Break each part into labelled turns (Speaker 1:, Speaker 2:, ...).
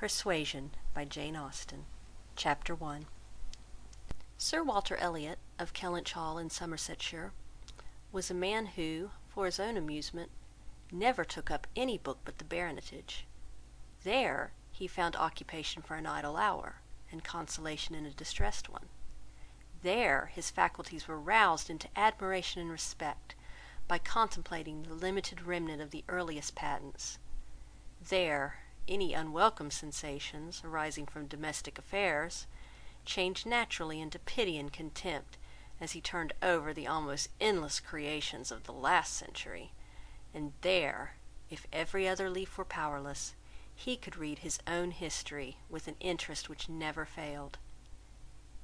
Speaker 1: Persuasion by Jane Austen. Chapter 1. Sir Walter Elliot, of Kellynch Hall in Somersetshire, was a man who, for his own amusement, never took up any book but the baronetage. There he found occupation for an idle hour, and consolation in a distressed one. There his faculties were roused into admiration and respect, by contemplating the limited remnant of the earliest patents. There any unwelcome sensations, arising from domestic affairs, changed naturally into pity and contempt, as he turned over the almost endless creations of the last century, and there, if every other leaf were powerless, he could read his own history with an interest which never failed.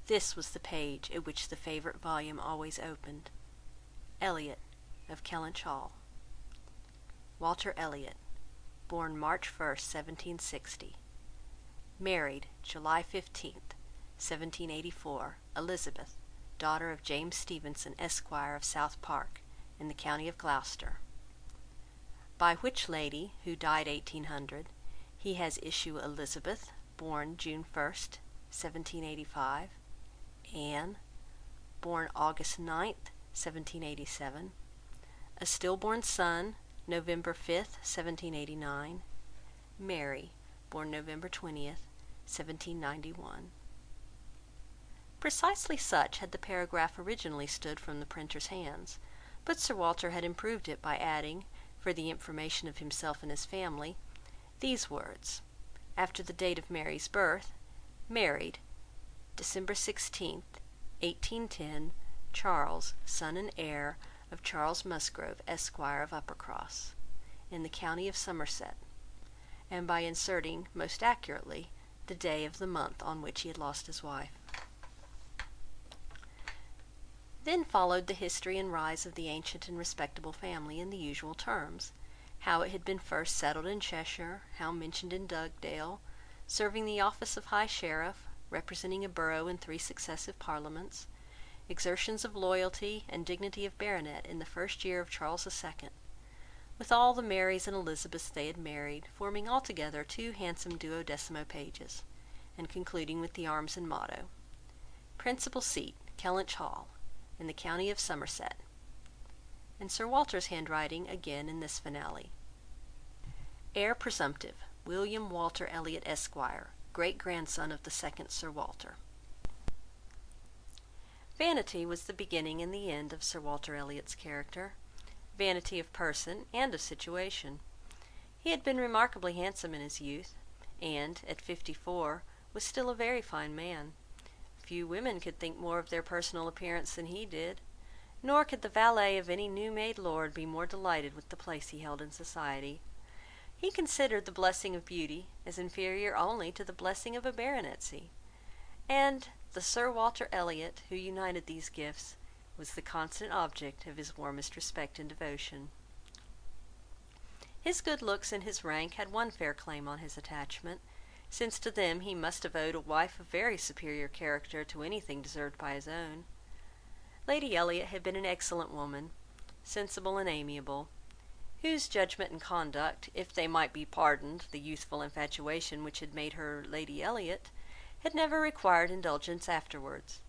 Speaker 1: This was the page at which the favourite volume always opened. Elliot, of Kellynch Hall. Walter Elliot, born March 1st, 1760. Married July 15th, 1784, Elizabeth, daughter of James Stevenson, Esquire, of South Park, in the county of Gloucester. By which lady, who died 1800, he has issue Elizabeth, born June 1st, 1785, Anne, born August 9th, 1787, a stillborn son, November 5th, 1789, Mary, born November 20th, 1791. Precisely such had the paragraph originally stood from the printer's hands, but Sir Walter had improved it by adding, for the information of himself and his family, these words: after the date of Mary's birth, married, December 16th, 1810, Charles, son and heir of Charles Musgrove, Esquire, of Uppercross, in the county of Somerset, and by inserting, most accurately, the day of the month on which he had lost his wife. Then followed the history and rise of the ancient and respectable family in the usual terms: how it had been first settled in Cheshire, how mentioned in Dugdale, serving the office of High Sheriff, representing a borough in 3 successive parliaments, exertions of loyalty and dignity of baronet in the first year of Charles II, with all the Marys and Elizabeths they had married, forming altogether 2 handsome 12mo pages, and concluding with the arms and motto: principal seat, Kellynch Hall, in the county of Somerset, and Sir Walter's handwriting again in this finale: heir presumptive, William Walter Elliot, Esquire, great-grandson of the second Sir Walter. Vanity was the beginning and the end of Sir Walter Elliot's character, vanity of person and of situation. He had been remarkably handsome in his youth, and, at 54, was still a very fine man. Few women could think more of their personal appearance than he did, nor could the valet of any new-made lord be more delighted with the place he held in society. He considered the blessing of beauty as inferior only to the blessing of a baronetcy, and the Sir Walter Elliot who united these gifts was the constant object of his warmest respect and devotion. His good looks and his rank had one fair claim on his attachment, since to them he must have owed a wife of very superior character to anything deserved by his own. Lady Elliot had been an excellent woman, sensible and amiable, whose judgment and conduct, if they might be pardoned the youthful infatuation which had made her Lady Elliot, had never required indulgence afterwards.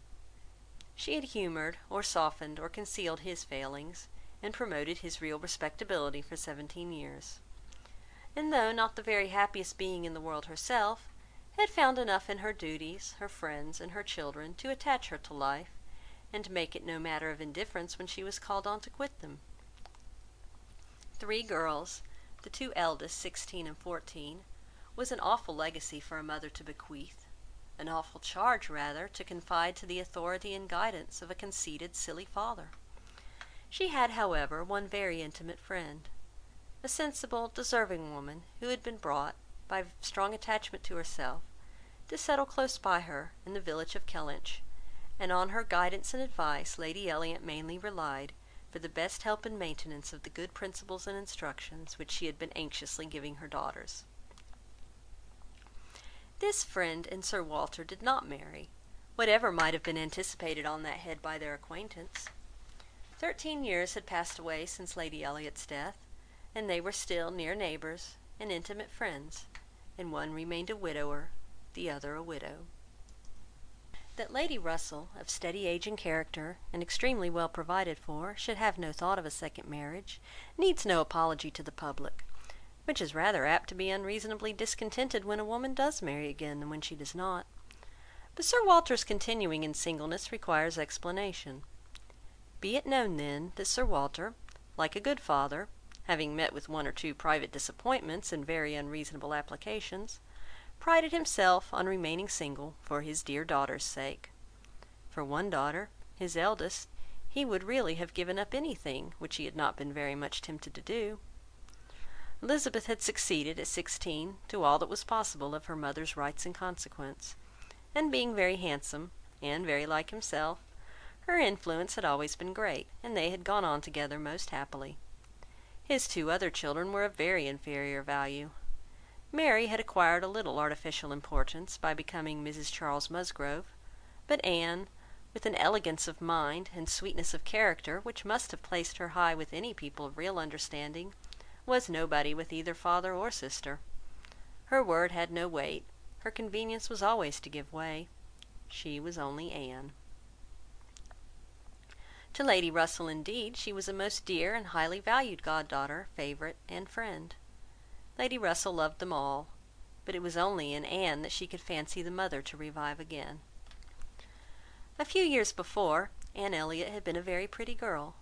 Speaker 1: She had humoured, or softened, or concealed his failings, and promoted his real respectability for 17 years; and though not the very happiest being in the world herself, had found enough in her duties, her friends, and her children to attach her to life, and to make it no matter of indifference when she was called on to quit them. 3 girls, the 2 eldest, 16 and 14, was an awful legacy for a mother to bequeath, an awful charge rather to confide to the authority and guidance of a conceited, silly father. She had, however, one very intimate friend, a sensible, deserving woman, who had been brought, by strong attachment to herself, to settle close by her in the village of Kellynch, and on her guidance and advice Lady Elliot mainly relied for the best help and maintenance of the good principles and instructions which she had been anxiously giving her daughters. This friend and Sir Walter did not marry, whatever might have been anticipated on that head by their acquaintance. 13 years had passed away since Lady Elliot's death, and they were still near neighbours and intimate friends, and one remained a widower, the other a widow. That Lady Russell, of steady age and character, and extremely well provided for, should have no thought of a second marriage, needs no apology to the public, which is rather apt to be unreasonably discontented when a woman does marry again than when she does not. But Sir Walter's continuing in singleness requires explanation. Be it known then, that Sir Walter, like a good father, having met with one or two private disappointments and very unreasonable applications, prided himself on remaining single for his dear daughter's sake. For one daughter, his eldest, he would really have given up anything which he had not been very much tempted to do. Elizabeth had succeeded at 16 to all that was possible of her mother's rights and consequence, and being very handsome, and very like himself, her influence had always been great, and they had gone on together most happily. His two other children were of very inferior value. Mary had acquired a little artificial importance by becoming Mrs. Charles Musgrove, but Anne, with an elegance of mind and sweetness of character which must have placed her high with any people of real understanding, was nobody with either father or sister. Her word had no weight, her convenience was always to give way. She was only Anne. To Lady Russell, indeed, she was a most dear and highly valued goddaughter, favourite, and friend. Lady Russell loved them all, but it was only in Anne that she could fancy the mother to revive again. A few years before, Anne Elliot had been a very pretty girl,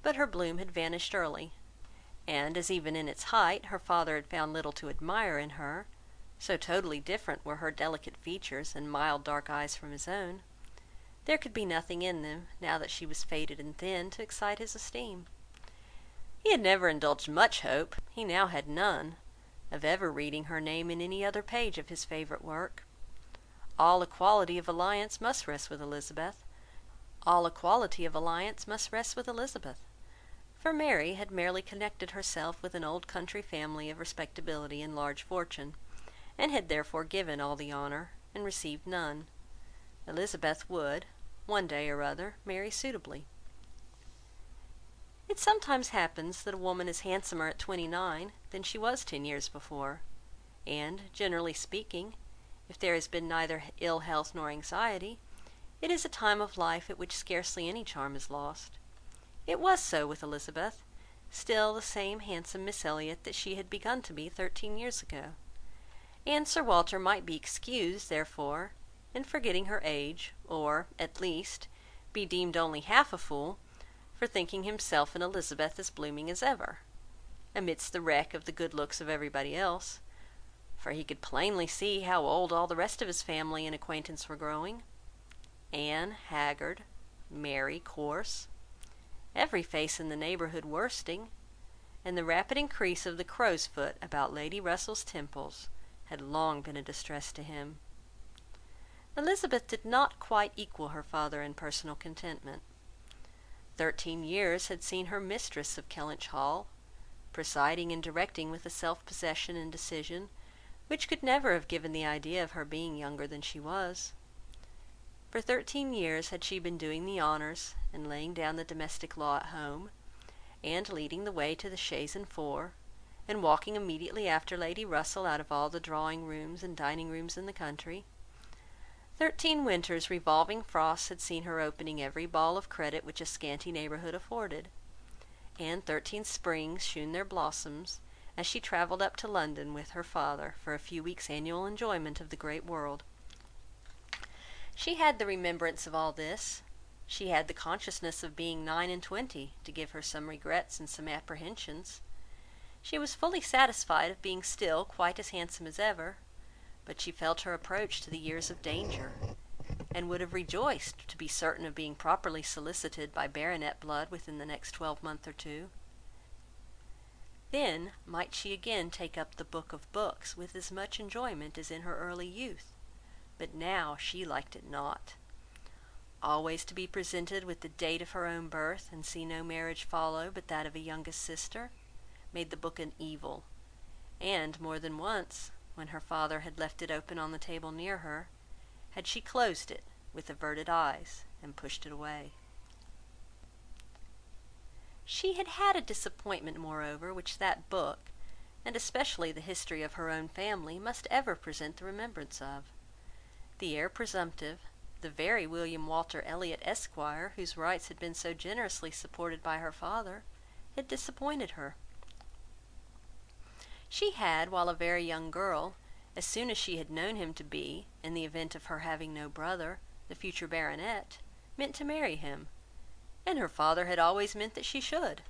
Speaker 1: but her bloom had vanished early, and as even in its height her father had found little to admire in her, so totally different were her delicate features and mild dark eyes from his own, there could be nothing in them, now that she was faded and thin, to excite his esteem. He had never indulged much hope, he now had none, of ever reading her name in any other page of his favourite work. All equality of alliance must rest with Elizabeth. For Mary had merely connected herself with an old country family of respectability and large fortune, and had therefore given all the honour, and received none. Elizabeth would, one day or other, marry suitably. It sometimes happens that a woman is handsomer at 29 than she was 10 years before, and, generally speaking, if there has been neither ill health nor anxiety, it is a time of life at which scarcely any charm is lost. It was so with Elizabeth, still the same handsome Miss Elliot that she had begun to be 13 years ago, and Sir Walter might be excused, therefore, in forgetting her age, or, at least, be deemed only half a fool for thinking himself and Elizabeth as blooming as ever, amidst the wreck of the good looks of everybody else, for he could plainly see how old all the rest of his family and acquaintance were growing. Anne haggard, Mary coarse, every face in the neighbourhood worsting, and the rapid increase of the crow's foot about Lady Russell's temples had long been a distress to him. Elizabeth did not quite equal her father in personal contentment. 13 years had seen her mistress of Kellynch Hall, presiding and directing with a self-possession and decision which could never have given the idea of her being younger than she was. For 13 years had she been doing the honours, and laying down the domestic law at home, and leading the way to the chaise and four, and walking immediately after Lady Russell out of all the drawing-rooms and dining-rooms in the country. 13 winters revolving frosts had seen her opening every ball of credit which a scanty neighbourhood afforded, and 13 springs shewn their blossoms as she travelled up to London with her father for a few weeks' annual enjoyment of the great world. She had the remembrance of all this. She had the consciousness of being 29 to give her some regrets and some apprehensions. She was fully satisfied of being still quite as handsome as ever, but she felt her approach to the years of danger, and would have rejoiced to be certain of being properly solicited by baronet blood within the next 12 months or 2. Then might she again take up the book of books with as much enjoyment as in her early youth, but now she liked it not. Always to be presented with the date of her own birth, and see no marriage follow but that of a youngest sister, made the book an evil, and more than once, when her father had left it open on the table near her, had she closed it with averted eyes and pushed it away. She had had a disappointment, moreover, which that book, and especially the history of her own family, must ever present the remembrance of. The heir presumptive, the very William Walter Elliot, Esquire, whose rights had been so generously supported by her father, had disappointed her. She had, while a very young girl, as soon as she had known him to be, in the event of her having no brother, the future baronet, meant to marry him, and her father had always meant that she should.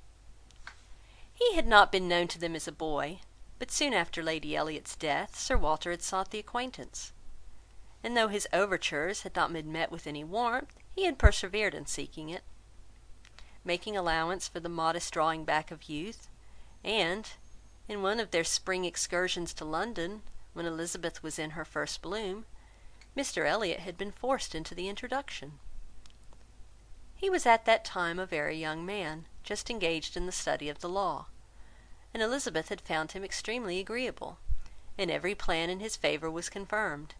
Speaker 1: He had not been known to them as a boy, but soon after Lady Elliot's death Sir Walter had sought the acquaintance, and though his overtures had not been met with any warmth, he had persevered in seeking it, making allowance for the modest drawing back of youth, and, in one of their spring excursions to London, when Elizabeth was in her first bloom, Mr. Elliot had been forced into the introduction. He was at that time a very young man, just engaged in the study of the law, and Elizabeth had found him extremely agreeable, and every plan in his favour was confirmed.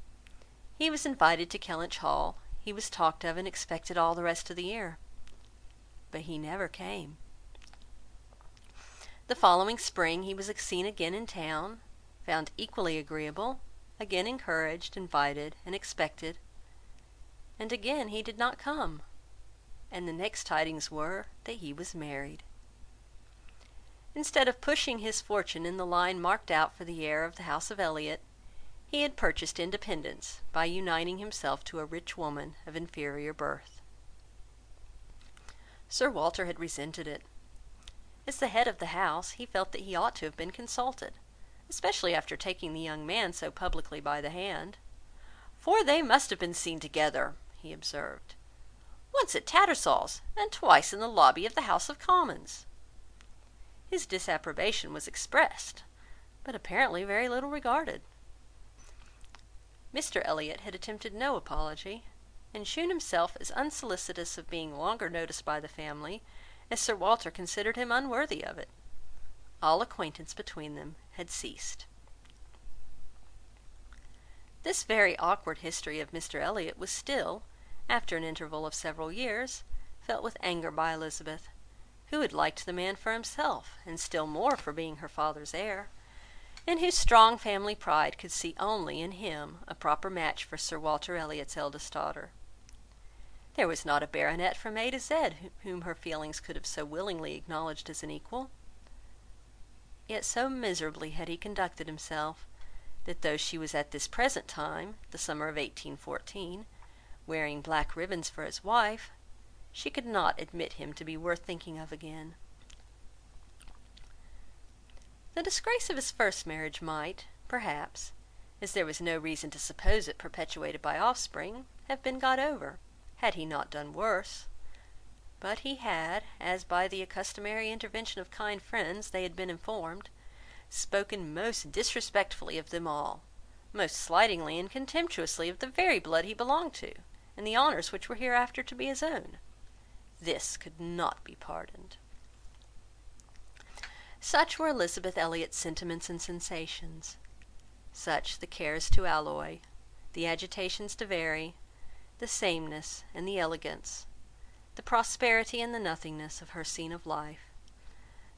Speaker 1: He was invited to Kellynch Hall, he was talked of and expected all the rest of the year, but he never came. The following spring he was seen again in town, found equally agreeable, again encouraged, invited, and expected, and again he did not come, and the next tidings were that he was married. Instead of pushing his fortune in the line marked out for the heir of the house of Elliot, he had purchased independence by uniting himself to a rich woman of inferior birth. Sir Walter had resented it. As the head of the house, he felt that he ought to have been consulted, especially after taking the young man so publicly by the hand. "For they must have been seen together," he observed, "once at Tattersall's, and twice in the lobby of the House of Commons." His disapprobation was expressed, but apparently very little regarded. Mr. Elliot had attempted no apology, and shewn himself as unsolicitous of being longer noticed by the family, as Sir Walter considered him unworthy of it. All acquaintance between them had ceased. This very awkward history of Mr. Elliot was still, after an interval of several years, felt with anger by Elizabeth, who had liked the man for himself, and still more for being her father's heir, and whose strong family pride could see only in him a proper match for Sir Walter Elliot's eldest daughter. There was not a baronet from A to Z whom her feelings could have so willingly acknowledged as an equal. Yet so miserably had he conducted himself, that though she was at this present time, the summer of 1814, wearing black ribbons for his wife, she could not admit him to be worth thinking of again. The disgrace of his first marriage might, perhaps, as there was no reason to suppose it perpetuated by offspring, have been got over, had he not done worse. But he had, as by the customary intervention of kind friends they had been informed, spoken most disrespectfully of them all, most slightingly and contemptuously of the very blood he belonged to, and the honours which were hereafter to be his own. This could not be pardoned. Such were Elizabeth Elliot's sentiments and sensations, such the cares to alloy, the agitations to vary, the sameness and the elegance, the prosperity and the nothingness of her scene of life,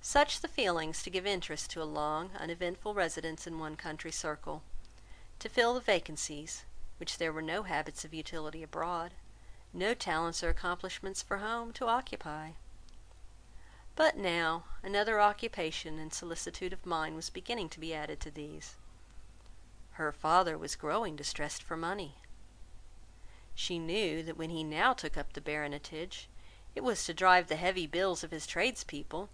Speaker 1: such the feelings to give interest to a long uneventful residence in one country circle, to fill the vacancies, which there were no habits of utility abroad, no talents or accomplishments for home to occupy. But now another occupation and solicitude of mind was beginning to be added to these. Her father was growing distressed for money. She knew that when he now took up the baronetage, it was to drive the heavy bills of his tradespeople,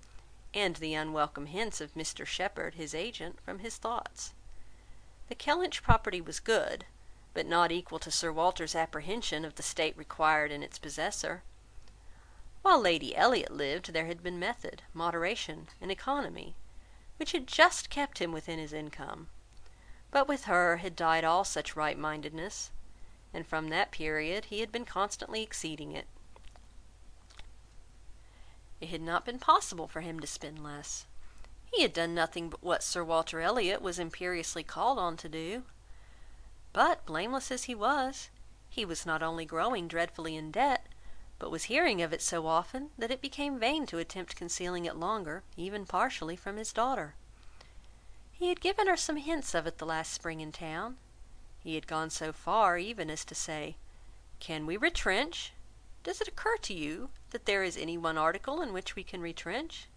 Speaker 1: and the unwelcome hints of Mr. Shepherd, his agent, from his thoughts. The Kellynch property was good, but not equal to Sir Walter's apprehension of the state required in its possessor. While Lady Elliot lived, there had been method, moderation, and economy, which had just kept him within his income, but with her had died all such right-mindedness, and from that period he had been constantly exceeding it. It had not been possible for him to spend less. He had done nothing but what Sir Walter Elliot was imperiously called on to do. But, blameless as he was not only growing dreadfully in debt, but was hearing of it so often that it became vain to attempt concealing it longer, even partially, from his daughter. He had given her some hints of it the last spring in town. He had gone so far even as to say, "Can we retrench? Does it occur to you that there is any one article in which we can retrench?"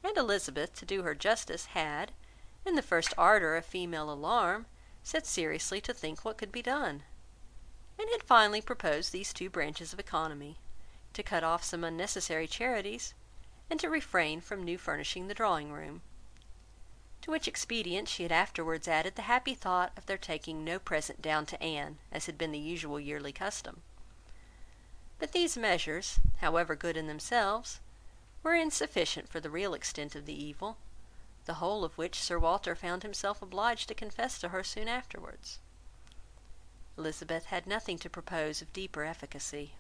Speaker 1: And Elizabeth, to do her justice, had, in the first ardour of female alarm, set seriously to think what could be done, and had finally proposed these two branches of economy: to cut off some unnecessary charities, and to refrain from new furnishing the drawing-room. To which expedient she had afterwards added the happy thought of their taking no present down to Anne, as had been the usual yearly custom. But these measures, however good in themselves, were insufficient for the real extent of the evil, the whole of which Sir Walter found himself obliged to confess to her soon afterwards. Elizabeth had nothing to propose of deeper efficacy.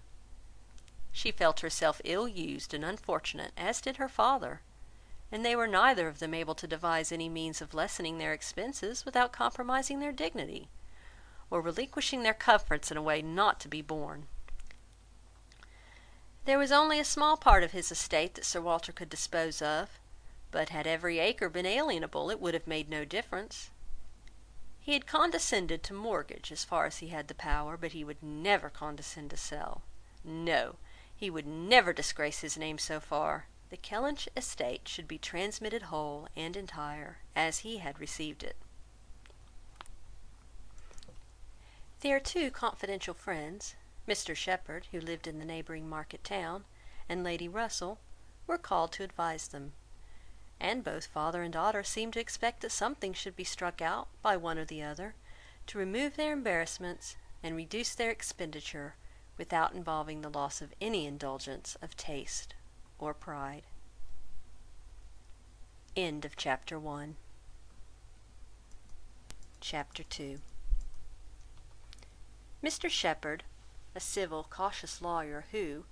Speaker 1: She felt herself ill-used and unfortunate, as did her father, and they were neither of them able to devise any means of lessening their expenses without compromising their dignity, or relinquishing their comforts in a way not to be borne. There was only a small part of his estate that Sir Walter could dispose of, but had every acre been alienable, it would have made no difference. He had condescended to mortgage as far as he had the power, but he would never condescend to sell. No, he would never disgrace his name so far. The Kellynch estate should be transmitted whole and entire, as he had received it. Their two confidential friends, Mr Shepherd, who lived in the neighbouring market town, and Lady Russell, were called to advise them, and both father and daughter seemed to expect that something should be struck out by one or the other, to remove their embarrassments and reduce their expenditure without involving the loss of any indulgence of taste or pride. End of Chapter 1. Chapter 2. Mr Shepherd, a civil, cautious lawyer, who,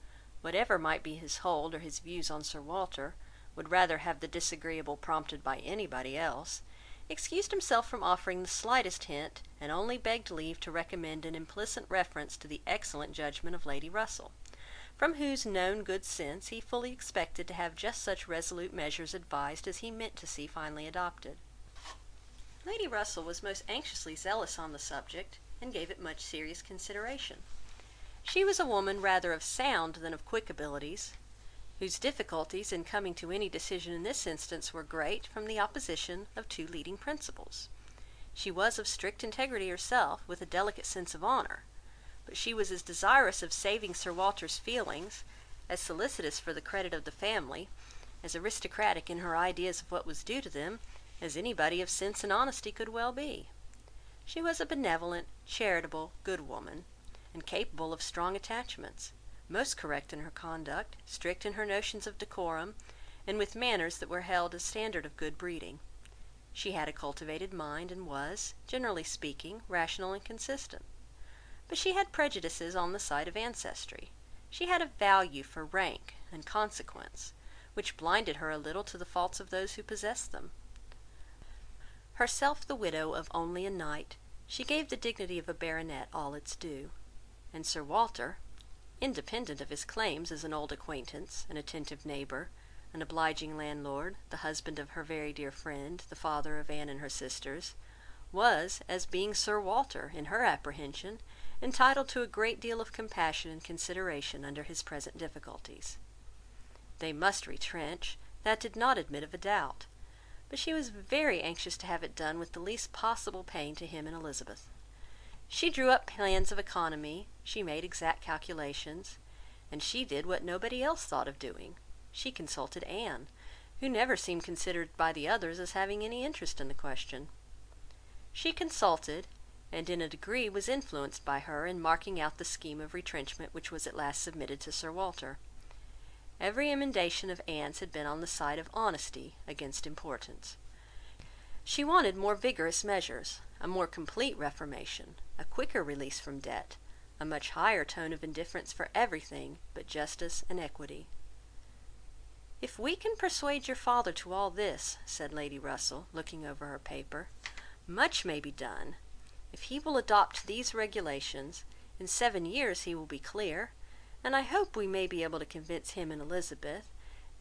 Speaker 1: whatever might be his hold or his views on Sir Walter, would rather have the disagreeable prompted by anybody else, excused himself from offering the slightest hint, and only begged leave to recommend an implicit reference to the excellent judgment of Lady Russell, from whose known good sense he fully expected to have just such resolute measures advised as he meant to see finally adopted. Lady Russell was most anxiously zealous on the subject, and gave it much serious consideration. She was a woman rather of sound than of quick abilities, whose difficulties in coming to any decision in this instance were great, from the opposition of two leading principles. She was of strict integrity herself, with a delicate sense of honour, but she was as desirous of saving Sir Walter's feelings, as solicitous for the credit of the family, as aristocratic in her ideas of what was due to them, as anybody of sense and honesty could well be. She was a benevolent, charitable, good woman, and capable of strong attachments, most correct in her conduct, strict in her notions of decorum, and with manners that were held as standard of good breeding. She had a cultivated mind, and was, generally speaking, rational and consistent. But she had prejudices on the side of ancestry. She had a value for rank and consequence, which blinded her a little to the faults of those who possessed them. Herself the widow of only a knight, she gave the dignity of a baronet all its due, and Sir Walter, independent of his claims as an old acquaintance, an attentive neighbour, an obliging landlord, the husband of her very dear friend, the father of Anne and her sisters, was, as being Sir Walter, in her apprehension, entitled to a great deal of compassion and consideration under his present difficulties. They must retrench, that did not admit of a doubt, but she was very anxious to have it done with the least possible pain to him and Elizabeth. She drew up plans of economy, she made exact calculations, and she did what nobody else thought of doing. She consulted Anne, who never seemed considered by the others as having any interest in the question. She consulted, and in a degree was influenced by her in marking out the scheme of retrenchment which was at last submitted to Sir Walter. Every emendation of Anne's had been on the side of honesty against importance. She wanted more vigorous measures, a more complete reformation, a quicker release from debt, a much higher tone of indifference for everything but justice and equity. "If we can persuade your father to all this," said Lady Russell, looking over her paper, "much may be done. If he will adopt these regulations, in 7 years he will be clear, and I hope we may be able to convince him and Elizabeth,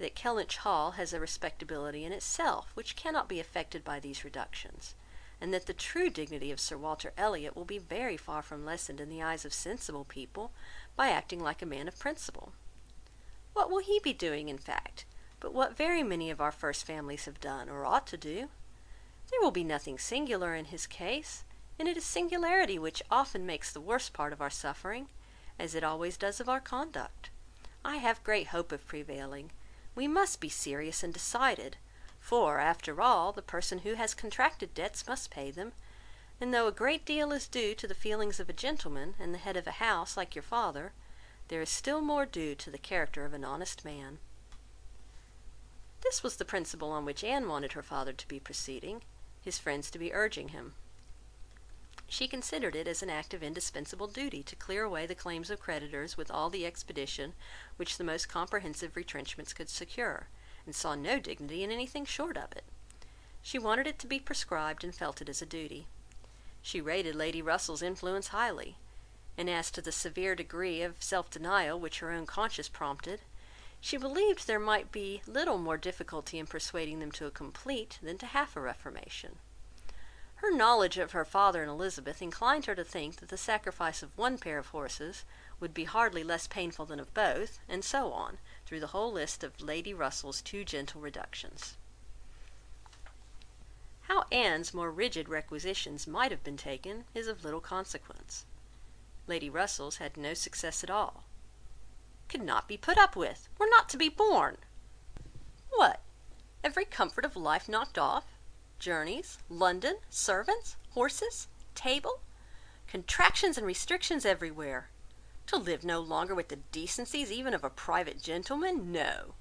Speaker 1: that Kellynch Hall has a respectability in itself, which cannot be affected by these reductions, and that the true dignity of Sir Walter Elliot will be very far from lessened in the eyes of sensible people by acting like a man of principle. What will he be doing, in fact, but what very many of our first families have done, or ought to do? There will be nothing singular in his case, and it is singularity which often makes the worst part of our suffering, as it always does of our conduct. I have great hope of prevailing. We must be serious and decided, for, after all, the person who has contracted debts must pay them, and though a great deal is due to the feelings of a gentleman and the head of a house like your father, there is still more due to the character of an honest man." This was the principle on which Anne wanted her father to be proceeding, his friends to be urging him. She considered it as an act of indispensable duty to clear away the claims of creditors with all the expedition which the most comprehensive retrenchments could secure, and saw no dignity in anything short of it. She wanted it to be prescribed, and felt it as a duty. She rated Lady Russell's influence highly, and as to the severe degree of self-denial which her own conscience prompted, she believed there might be little more difficulty in persuading them to a complete than to half a reformation. Her knowledge of her father and Elizabeth inclined her to think that the sacrifice of one pair of horses would be hardly less painful than of both, and so on, through the whole list of Lady Russell's too gentle reductions. How Anne's more rigid requisitions might have been taken is of little consequence. Lady Russell's had no success at all. "Could not be put up with, were not to be borne." What? Every comfort of life knocked off? Journeys, London, servants, horses, table, contractions and restrictions everywhere. To live no longer with the decencies even of a private gentleman? No.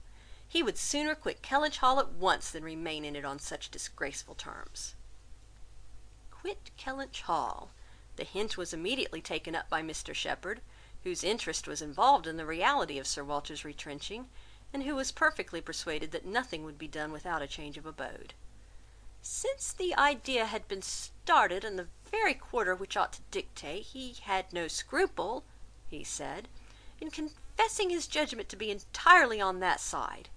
Speaker 1: He would sooner quit Kellynch Hall at once than remain in it on such disgraceful terms. Quit Kellynch Hall. The hint was immediately taken up by Mr Shepherd, whose interest was involved in the reality of Sir Walter's retrenching, and who was perfectly persuaded that nothing would be done without a change of abode. Since the idea had been started in the very quarter which ought to dictate, he had no scruple, he said, in confessing his judgment to be entirely on that side.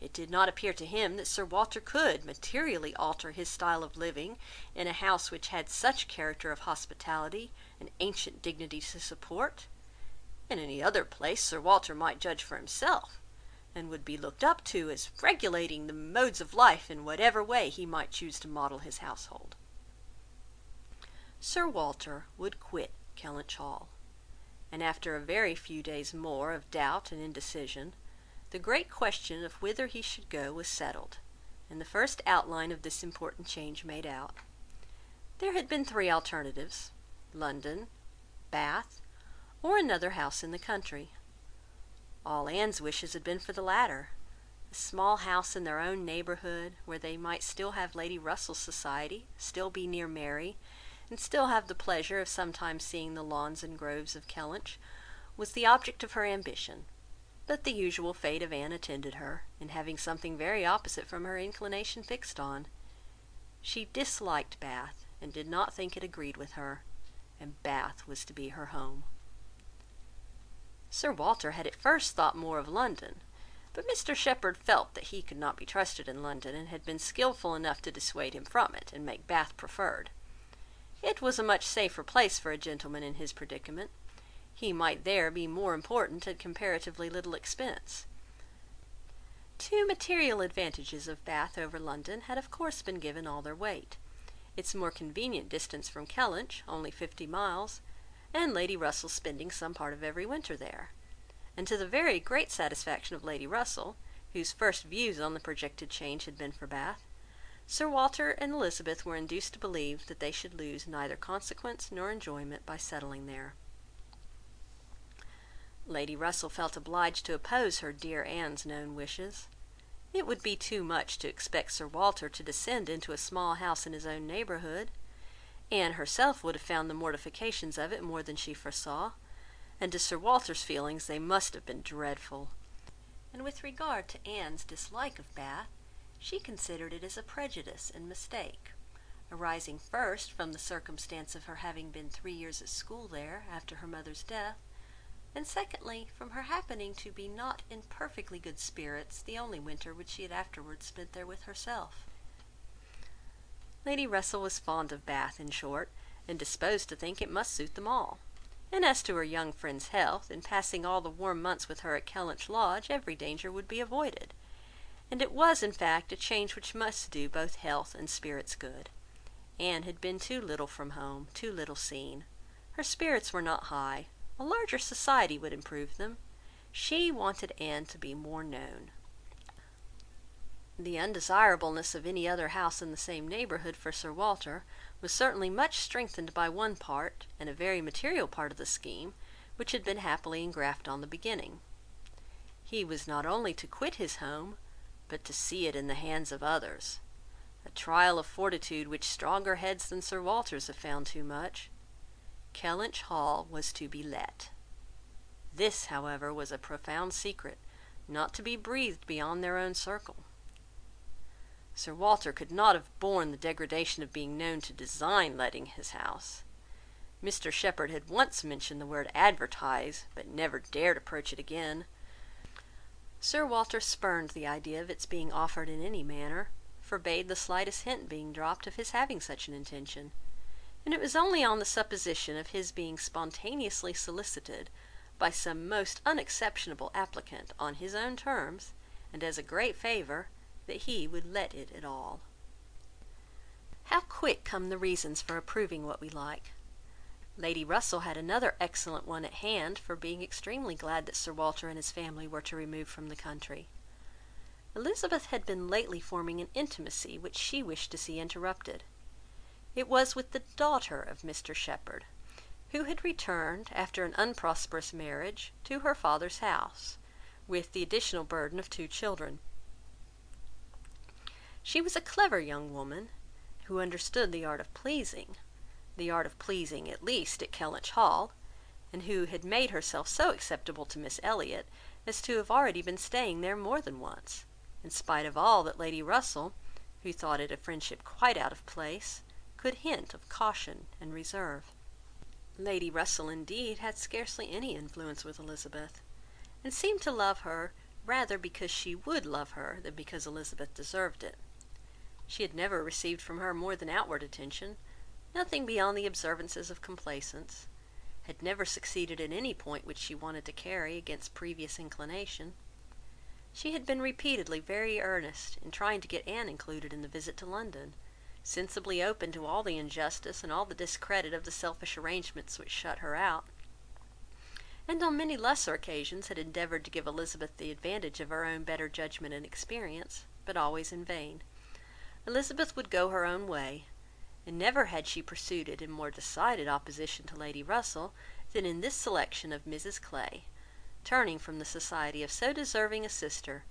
Speaker 1: It did not appear to him that Sir Walter could materially alter his style of living in a house which had such character of hospitality and ancient dignity to support. In any other place Sir Walter might judge for himself, and would be looked up to as regulating the modes of life in whatever way he might choose to model his household. Sir Walter would quit Kellynch Hall, and after a very few days more of doubt and indecision, the great question of whither he should go was settled, and the first outline of this important change made out. There had been 3 alternatives: London, Bath, or another house in the country. All Anne's wishes had been for the latter, a small house in their own neighbourhood, where they might still have Lady Russell's society, still be near Mary, and still have the pleasure of sometimes seeing the lawns and groves of Kellynch, was the object of her ambition. But the usual fate of Anne attended her, in having something very opposite from her inclination fixed on. She disliked Bath, and did not think it agreed with her, and Bath was to be her home. Sir Walter had at first thought more of London, but Mr Shepherd felt that he could not be trusted in London, and had been skilful enough to dissuade him from it, and make Bath preferred. It was a much safer place for a gentleman in his predicament. He might there be more important at comparatively little expense. 2 material advantages of Bath over London had of course been given all their weight: its more convenient distance from Kellynch, only 50 miles, and Lady Russell spending some part of every winter there, and to the very great satisfaction of Lady Russell, whose first views on the projected change had been for Bath, Sir Walter and Elizabeth were induced to believe that they should lose neither consequence nor enjoyment by settling there. Lady Russell felt obliged to oppose her dear Anne's known wishes. It would be too much to expect Sir Walter to descend into a small house in his own neighbourhood. Anne herself would have found the mortifications of it more than she foresaw, and to Sir Walter's feelings they must have been dreadful. And with regard to Anne's dislike of Bath, she considered it as a prejudice and mistake, arising first from the circumstance of her having been 3 years at school there after her mother's death, and secondly, from her happening to be not in perfectly good spirits the only winter which she had afterwards spent there with herself. Lady Russell was fond of Bath, in short, and disposed to think it must suit them all. And as to her young friend's health, in passing all the warm months with her at Kellynch Lodge, every danger would be avoided. And it was, in fact, a change which must do both health and spirits good. Anne had been too little from home, too little seen. Her spirits were not high. A larger society would improve them. She wanted Anne to be more known. The undesirableness of any other house in the same neighbourhood for Sir Walter was certainly much strengthened by one part, and a very material part of the scheme, which had been happily engrafted on the beginning. He was not only to quit his home, but to see it in the hands of others, a trial of fortitude which stronger heads than Sir Walter's have found too much. Kellynch Hall was to be let. This, however, was a profound secret, not to be breathed beyond their own circle. Sir Walter could not have borne the degradation of being known to design letting his house. Mr Shepherd had once mentioned the word advertise, but never dared approach it again. Sir Walter spurned the idea of its being offered in any manner, forbade the slightest hint being dropped of his having such an intention, and it was only on the supposition of his being spontaneously solicited by some most unexceptionable applicant on his own terms, and as a great favour, that he would let it at all. How quick come the reasons for approving what we like! Lady Russell had another excellent one at hand for being extremely glad that Sir Walter and his family were to remove from the country. Elizabeth had been lately forming an intimacy which she wished to see interrupted. It was with the daughter of Mr Shepherd, who had returned, after an unprosperous marriage, to her father's house, with the additional burden of 2 children. She was a clever young woman, who understood the art of pleasing at least at Kellynch Hall, and who had made herself so acceptable to Miss Elliot as to have already been staying there more than once, in spite of all that Lady Russell, who thought it a friendship quite out of place, could hint of caution and reserve. Lady Russell, indeed, had scarcely any influence with Elizabeth, and seemed to love her rather because she would love her than because Elizabeth deserved it. She had never received from her more than outward attention, nothing beyond the observances of complaisance, had never succeeded in any point which she wanted to carry against previous inclination. She had been repeatedly very earnest in trying to get Anne included in the visit to London, sensibly open to all the injustice and all the discredit of the selfish arrangements which shut her out, and on many lesser occasions had endeavoured to give Elizabeth the advantage of her own better judgment and experience, but always in vain. Elizabeth would go her own way, and never had she pursued it in more decided opposition to Lady Russell than in this selection of Mrs Clay, turning from the society of so deserving a sister,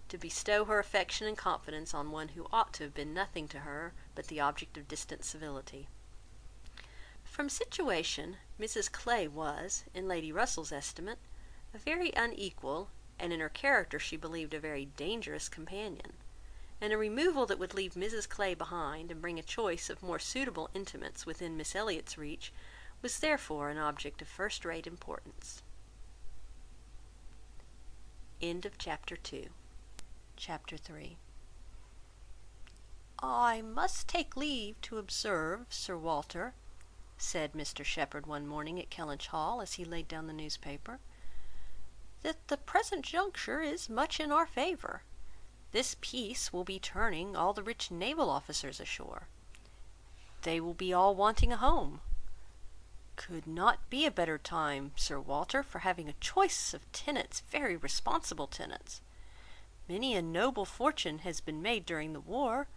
Speaker 1: to bestow her affection and confidence on one who ought to have been nothing to her but the object of distant civility. From situation, Mrs Clay was, in Lady Russell's estimate, a very unequal, and in her character she believed a very dangerous companion, and a removal that would leave Mrs Clay behind, and bring a choice of more suitable intimates within Miss Elliot's reach, was therefore an object of first-rate importance. End of Chapter 2. Chapter 3. "I must take leave to observe, Sir Walter," said Mr Shepherd one morning at Kellynch Hall, as he laid down the newspaper, "that the present juncture is much in our favour. This peace will be turning all the rich naval officers ashore. They will be all wanting a home. Could not be a better time, Sir Walter, for having a choice of tenants, very responsible tenants. Many a noble fortune has been made during the war.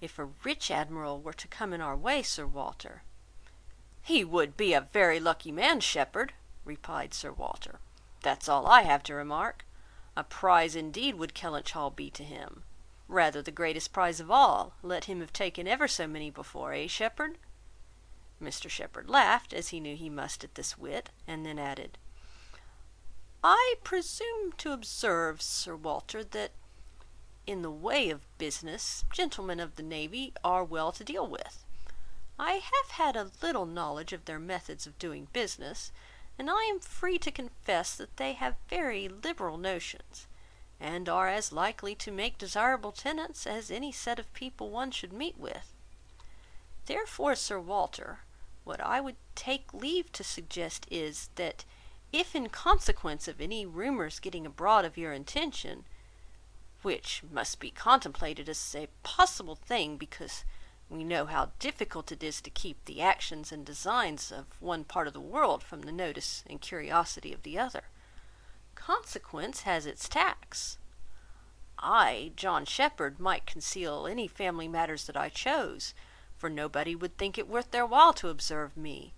Speaker 1: If a rich admiral were to come in our way, Sir Walter—" "He would be a very lucky man, Shepherd," replied Sir Walter. "That's all I have to remark. A prize indeed would Kellynch Hall be to him. Rather the greatest prize of all, let him have taken ever so many before, Shepherd?" Mr Shepherd laughed, as he knew he must at this wit, and then added, "I presume to observe, Sir Walter, that in the way of business, gentlemen of the navy are well to deal with. I have had a little knowledge of their methods of doing business, and I am free to confess that they have very liberal notions, and are as likely to make desirable tenants as any set of people one should meet with. Therefore, Sir Walter, what I would take leave to suggest is, that if in consequence of any rumours getting abroad of your intention, which must be contemplated as a possible thing, because we know how difficult it is to keep the actions and designs of one part of the world from the notice and curiosity of the other, consequence has its tax. I, John Shepherd, might conceal any family matters that I chose, for nobody would think it worth their while to observe me.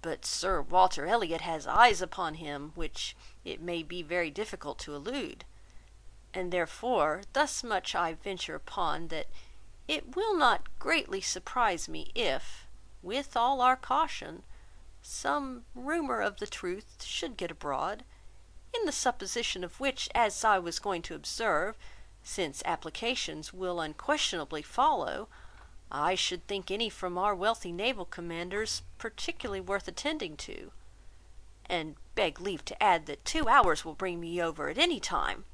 Speaker 1: But Sir Walter Elliot has eyes upon him, which it may be very difficult to elude, and therefore thus much I venture upon, that it will not greatly surprise me if, with all our caution, some rumour of the truth should get abroad, in the supposition of which, as I was going to observe, since applications will unquestionably follow, I should think any from our wealthy naval commanders particularly worth attending to, and beg leave to add that 2 hours will bring me over at any time,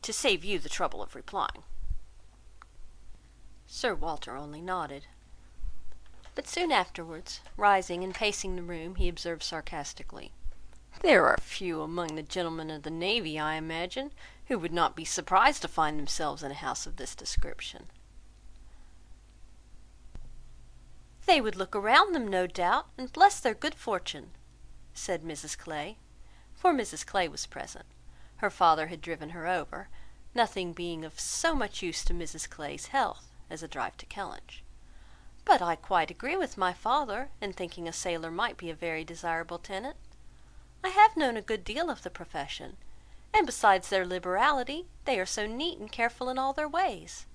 Speaker 1: to save you the trouble of replying." Sir Walter only nodded, but soon afterwards, rising and pacing the room, he observed sarcastically, "There are few among the gentlemen of the navy, I imagine, who would not be surprised to find themselves in a house of this description." "They would look around them, no doubt, and bless their good fortune," said Mrs Clay, for Mrs Clay was present. Her father had driven her over, nothing being of so much use to Mrs Clay's health as a drive to Kellynch. "But I quite agree with my father in thinking a sailor might be a very desirable tenant. I have known a good deal of the profession, and besides their liberality, they are so neat and careful in all their ways.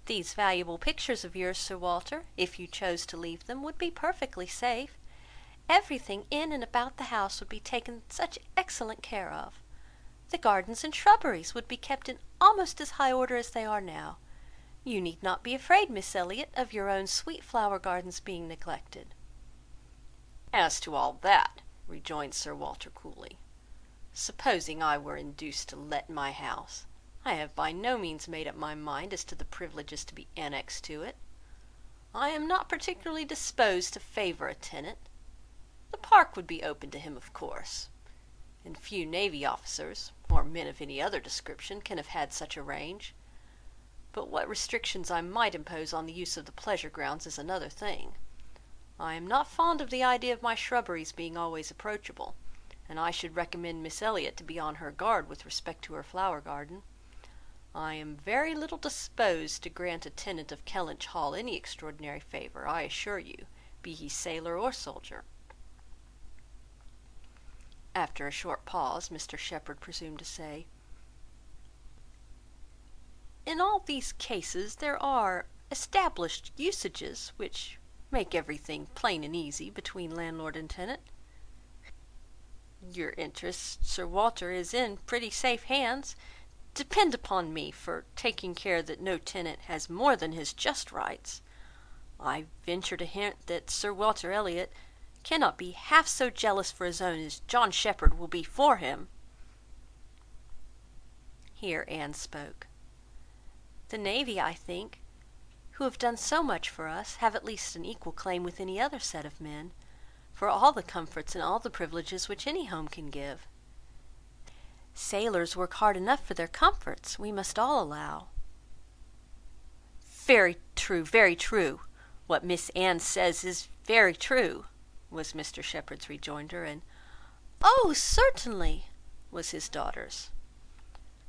Speaker 1: These valuable pictures of yours, Sir Walter, if you chose to leave them, would be perfectly safe. Everything in and about the house would be taken such excellent care of. The gardens and shrubberies would be kept in almost as high order as they are now. You need not be afraid, Miss Elliot, of your own sweet flower gardens being neglected." "As to all that," rejoined Sir Walter coolly, "supposing I were induced to let my house, I have by no means made up my mind as to the privileges to be annexed to it. I am not particularly disposed to favour a tenant. The park would be open to him, of course, and few navy officers, or men of any other description, can have had such a range. But what restrictions I might impose on the use of the pleasure grounds is another thing. I am not fond of the idea of my shrubberies being always approachable, and I should recommend Miss Elliot to be on her guard with respect to her flower garden. I am very little disposed to grant a tenant of Kellynch Hall any extraordinary favour, I assure you, be he sailor or soldier." After a short pause, Mr Shepherd presumed to say, "In all these cases there are established usages which make everything plain and easy between landlord and tenant. Your interest, Sir Walter, is in pretty safe hands. Depend upon me for taking care that no tenant has more than his just rights. I venture to hint that Sir Walter Elliot cannot be half so jealous for his own as John Shepherd will be for him." Here Anne spoke. "The navy, I think, who have done so much for us, have at least an equal claim with any other set of men, for all the comforts and all the privileges which any home can give. Sailors work hard enough for their comforts, we must all allow." Very true. What Miss Anne says is very true," was Mr Shepherd's rejoinder, and "Oh, certainly," was his daughter's.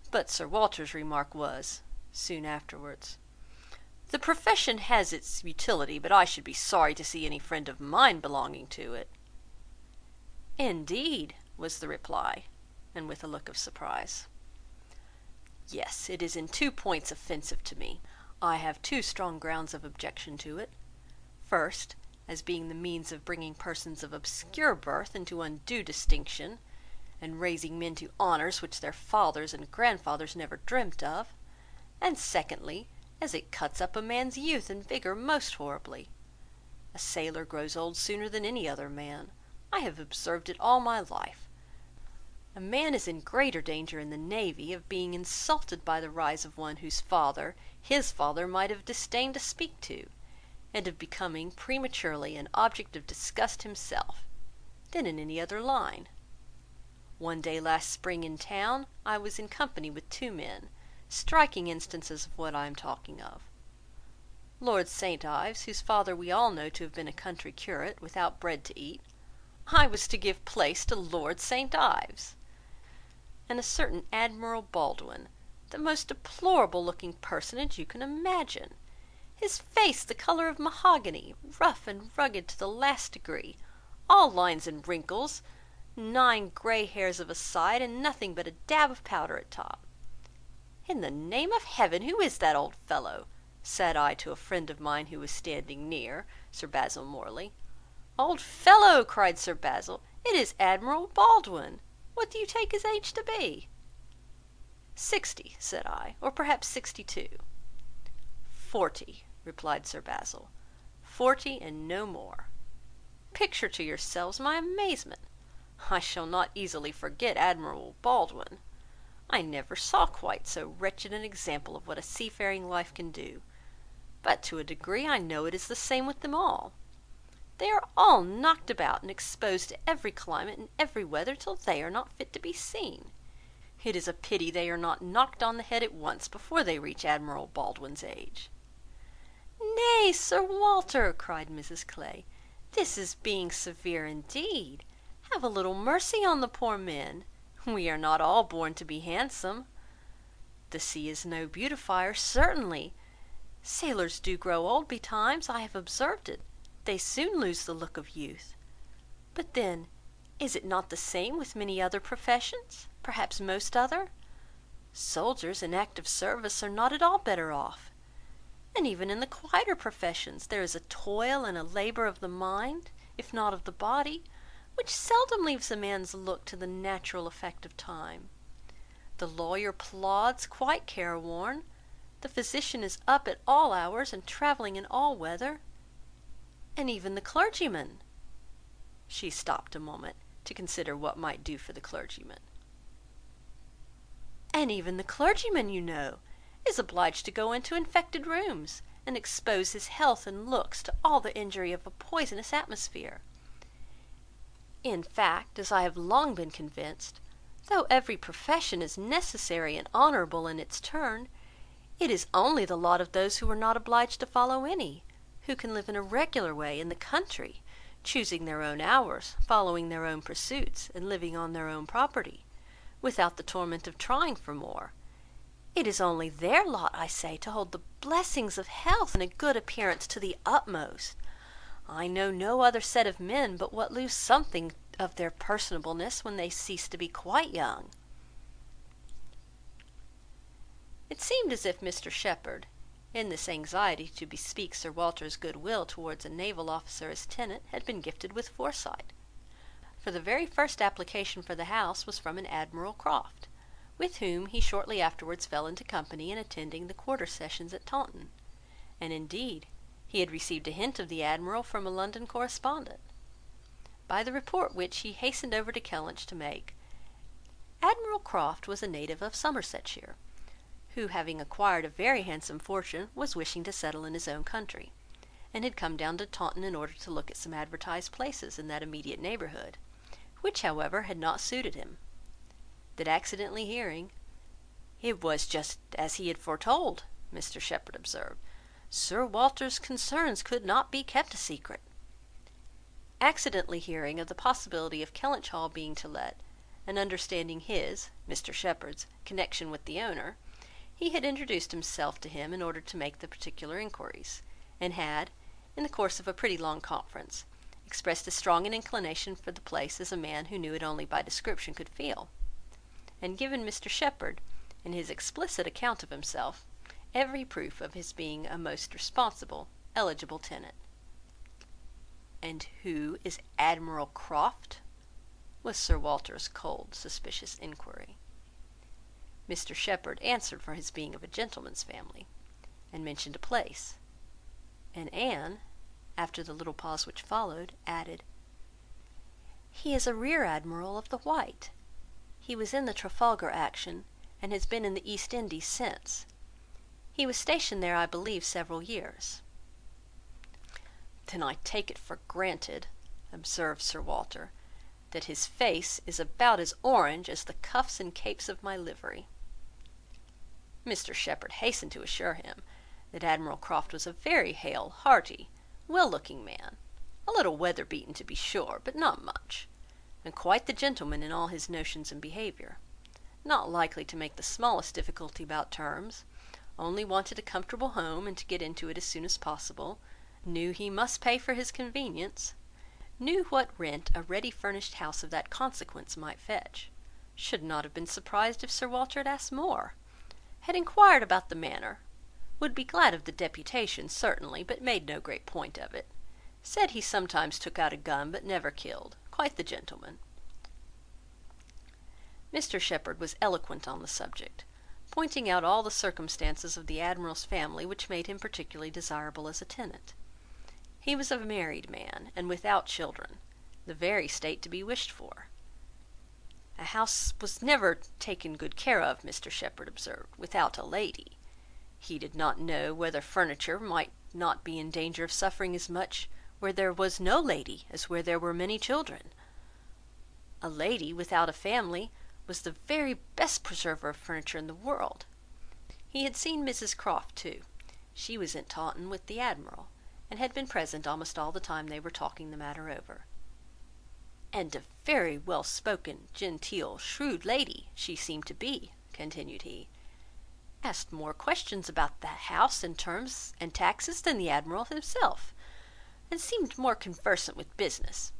Speaker 1: But Sir Walter's remark was, soon afterwards, "The profession has its utility, but I should be sorry to see any friend of mine belonging to it." "Indeed," was the reply, and with a look of surprise. "Yes, it is in 2 points offensive to me. I have 2 strong grounds of objection to it. First, as being the means of bringing persons of obscure birth into undue distinction, and raising men to honours which their fathers and grandfathers never dreamt of; and secondly, as it cuts up a man's youth and vigour most horribly. A sailor grows old sooner than any other man. I have observed it all my life. A man is in greater danger in the navy of being insulted by the rise of one whose father, his father might have disdained to speak to, and of becoming prematurely an object of disgust himself, than in any other line. One day last spring in town, I was in company with two men, striking instances of what I am talking of. Lord St. Ives, whose father we all know to have been a country curate, without bread to eat, I was to give place to Lord St. Ives; and a certain Admiral Baldwin, the most deplorable looking personage you can imagine, his face the colour of mahogany, rough and rugged to the last degree, all lines and wrinkles, 9 grey hairs of a side, and nothing but a dab of powder at top. In the name of heaven, who is that old fellow? said I to a friend of mine who was standing near, Sir Basil Morley. Old fellow, cried Sir Basil, it is Admiral Baldwin. What do you take his age to be? 60, said I, or perhaps 62. 40, replied Sir Basil, 40 and no more. Picture to yourselves my amazement. I shall not easily forget Admiral Baldwin. I never saw quite so wretched an example of what a seafaring life can do, but to a degree I know it is the same with them all. They are all knocked about and exposed to every climate and every weather till they are not fit to be seen. It is a pity they are not knocked on the head at once before they reach Admiral Baldwin's age. Nay, Sir Walter, cried Mrs. Clay, this is being severe indeed. Have a little mercy on the poor men. We are not all born to be handsome. The sea is no beautifier, certainly. Sailors do grow old betimes, I have observed it. They soon lose the look of youth. But then, is it not the same with many other professions, perhaps most other? Soldiers in active service are not at all better off. And even in the quieter professions there is a toil and a labour of the mind, if not of the body, which seldom leaves a man's look to the natural effect of time. The lawyer plods, quite careworn. The physician is up at all hours, and travelling in all weather. And even the clergyman. She stopped a moment, to consider what might do for the clergyman. And even the clergyman, you know, is obliged to go into infected rooms, and expose his health and looks to all the injury of a poisonous atmosphere. In fact, as I have long been convinced, though every profession is necessary and honourable in its turn, it is only the lot of those who are not obliged to follow any, who can live in a regular way in the country, choosing their own hours, following their own pursuits, and living on their own property, without the torment of trying for more. It is only their lot, I say, to hold the blessings of health and a good appearance to the utmost. I know no other set of men but what lose something of their personableness when they cease to be quite young. It seemed as if Mr. Shepherd, in this anxiety to bespeak Sir Walter's good will towards a naval officer as tenant, had been gifted with foresight. For the very first application for the house was from an Admiral Croft, with whom he shortly afterwards fell into company in attending the quarter sessions at Taunton, and indeed he had received a hint of the Admiral from a London correspondent. By the report which he hastened over to Kellynch to make, Admiral Croft was a native of Somersetshire, who, having acquired a very handsome fortune, was wishing to settle in his own country, and had come down to Taunton in order to look at some advertised places in that immediate neighbourhood, which, however, had not suited him. That accidentally hearing, "It was just as he had foretold," Mr. Shepherd observed. "Sir Walter's concerns could not be kept a secret." Accidentally hearing of the possibility of Kellynch Hall being to let, and understanding his, Mr. Shepherd's, connection with the owner, he had introduced himself to him in order to make the particular inquiries, and had, in the course of a pretty long conference, expressed as strong an inclination for the place as a man who knew it only by description could feel, and given Mr. Shepherd, in his explicit account of himself, every proof of his being a most responsible, eligible tenant. "And who is Admiral Croft?" was Sir Walter's cold, suspicious inquiry. Mr. Shepherd answered for his being of a gentleman's family, and mentioned a place, and Anne, after the little pause which followed, added, He is a rear admiral of the White. He was in the Trafalgar action, and has been in the East Indies since. He was stationed there, I believe, several years." "Then I take it for granted," observed Sir Walter, "that his face is about as orange as the cuffs and capes of my livery." Mr Shepherd hastened to assure him that Admiral Croft was a very hale, hearty, well-looking man, a little weather-beaten to be sure, but not much, and quite the gentleman in all his notions and behaviour, not likely to make the smallest difficulty about terms, only wanted a comfortable home, and to get into it as soon as possible, knew he must pay for his convenience, knew what rent a ready-furnished house of that consequence might fetch, should not have been surprised if Sir Walter had asked more, had inquired about the manor, would be glad of the deputation certainly, but made no great point of it, said he sometimes took out a gun, but never killed, quite the gentleman. Mr Shepherd was eloquent on the subject, pointing out all the circumstances of the Admiral's family which made him particularly desirable as a tenant. He was a married man, and without children, the very state to be wished for. A house was never taken good care of, Mr Shepherd observed, without a lady. He did not know whether furniture might not be in danger of suffering as much where there was no lady as where there were many children. A lady without a family was the very best preserver of furniture in the world. He had seen Mrs Croft too. She was at Taunton with the Admiral, and had been present almost all the time they were talking the matter over. "And a very well-spoken, genteel, shrewd lady she seemed to be," continued he. "Asked more questions about that house and terms and taxes than the Admiral himself, and seemed more conversant with business.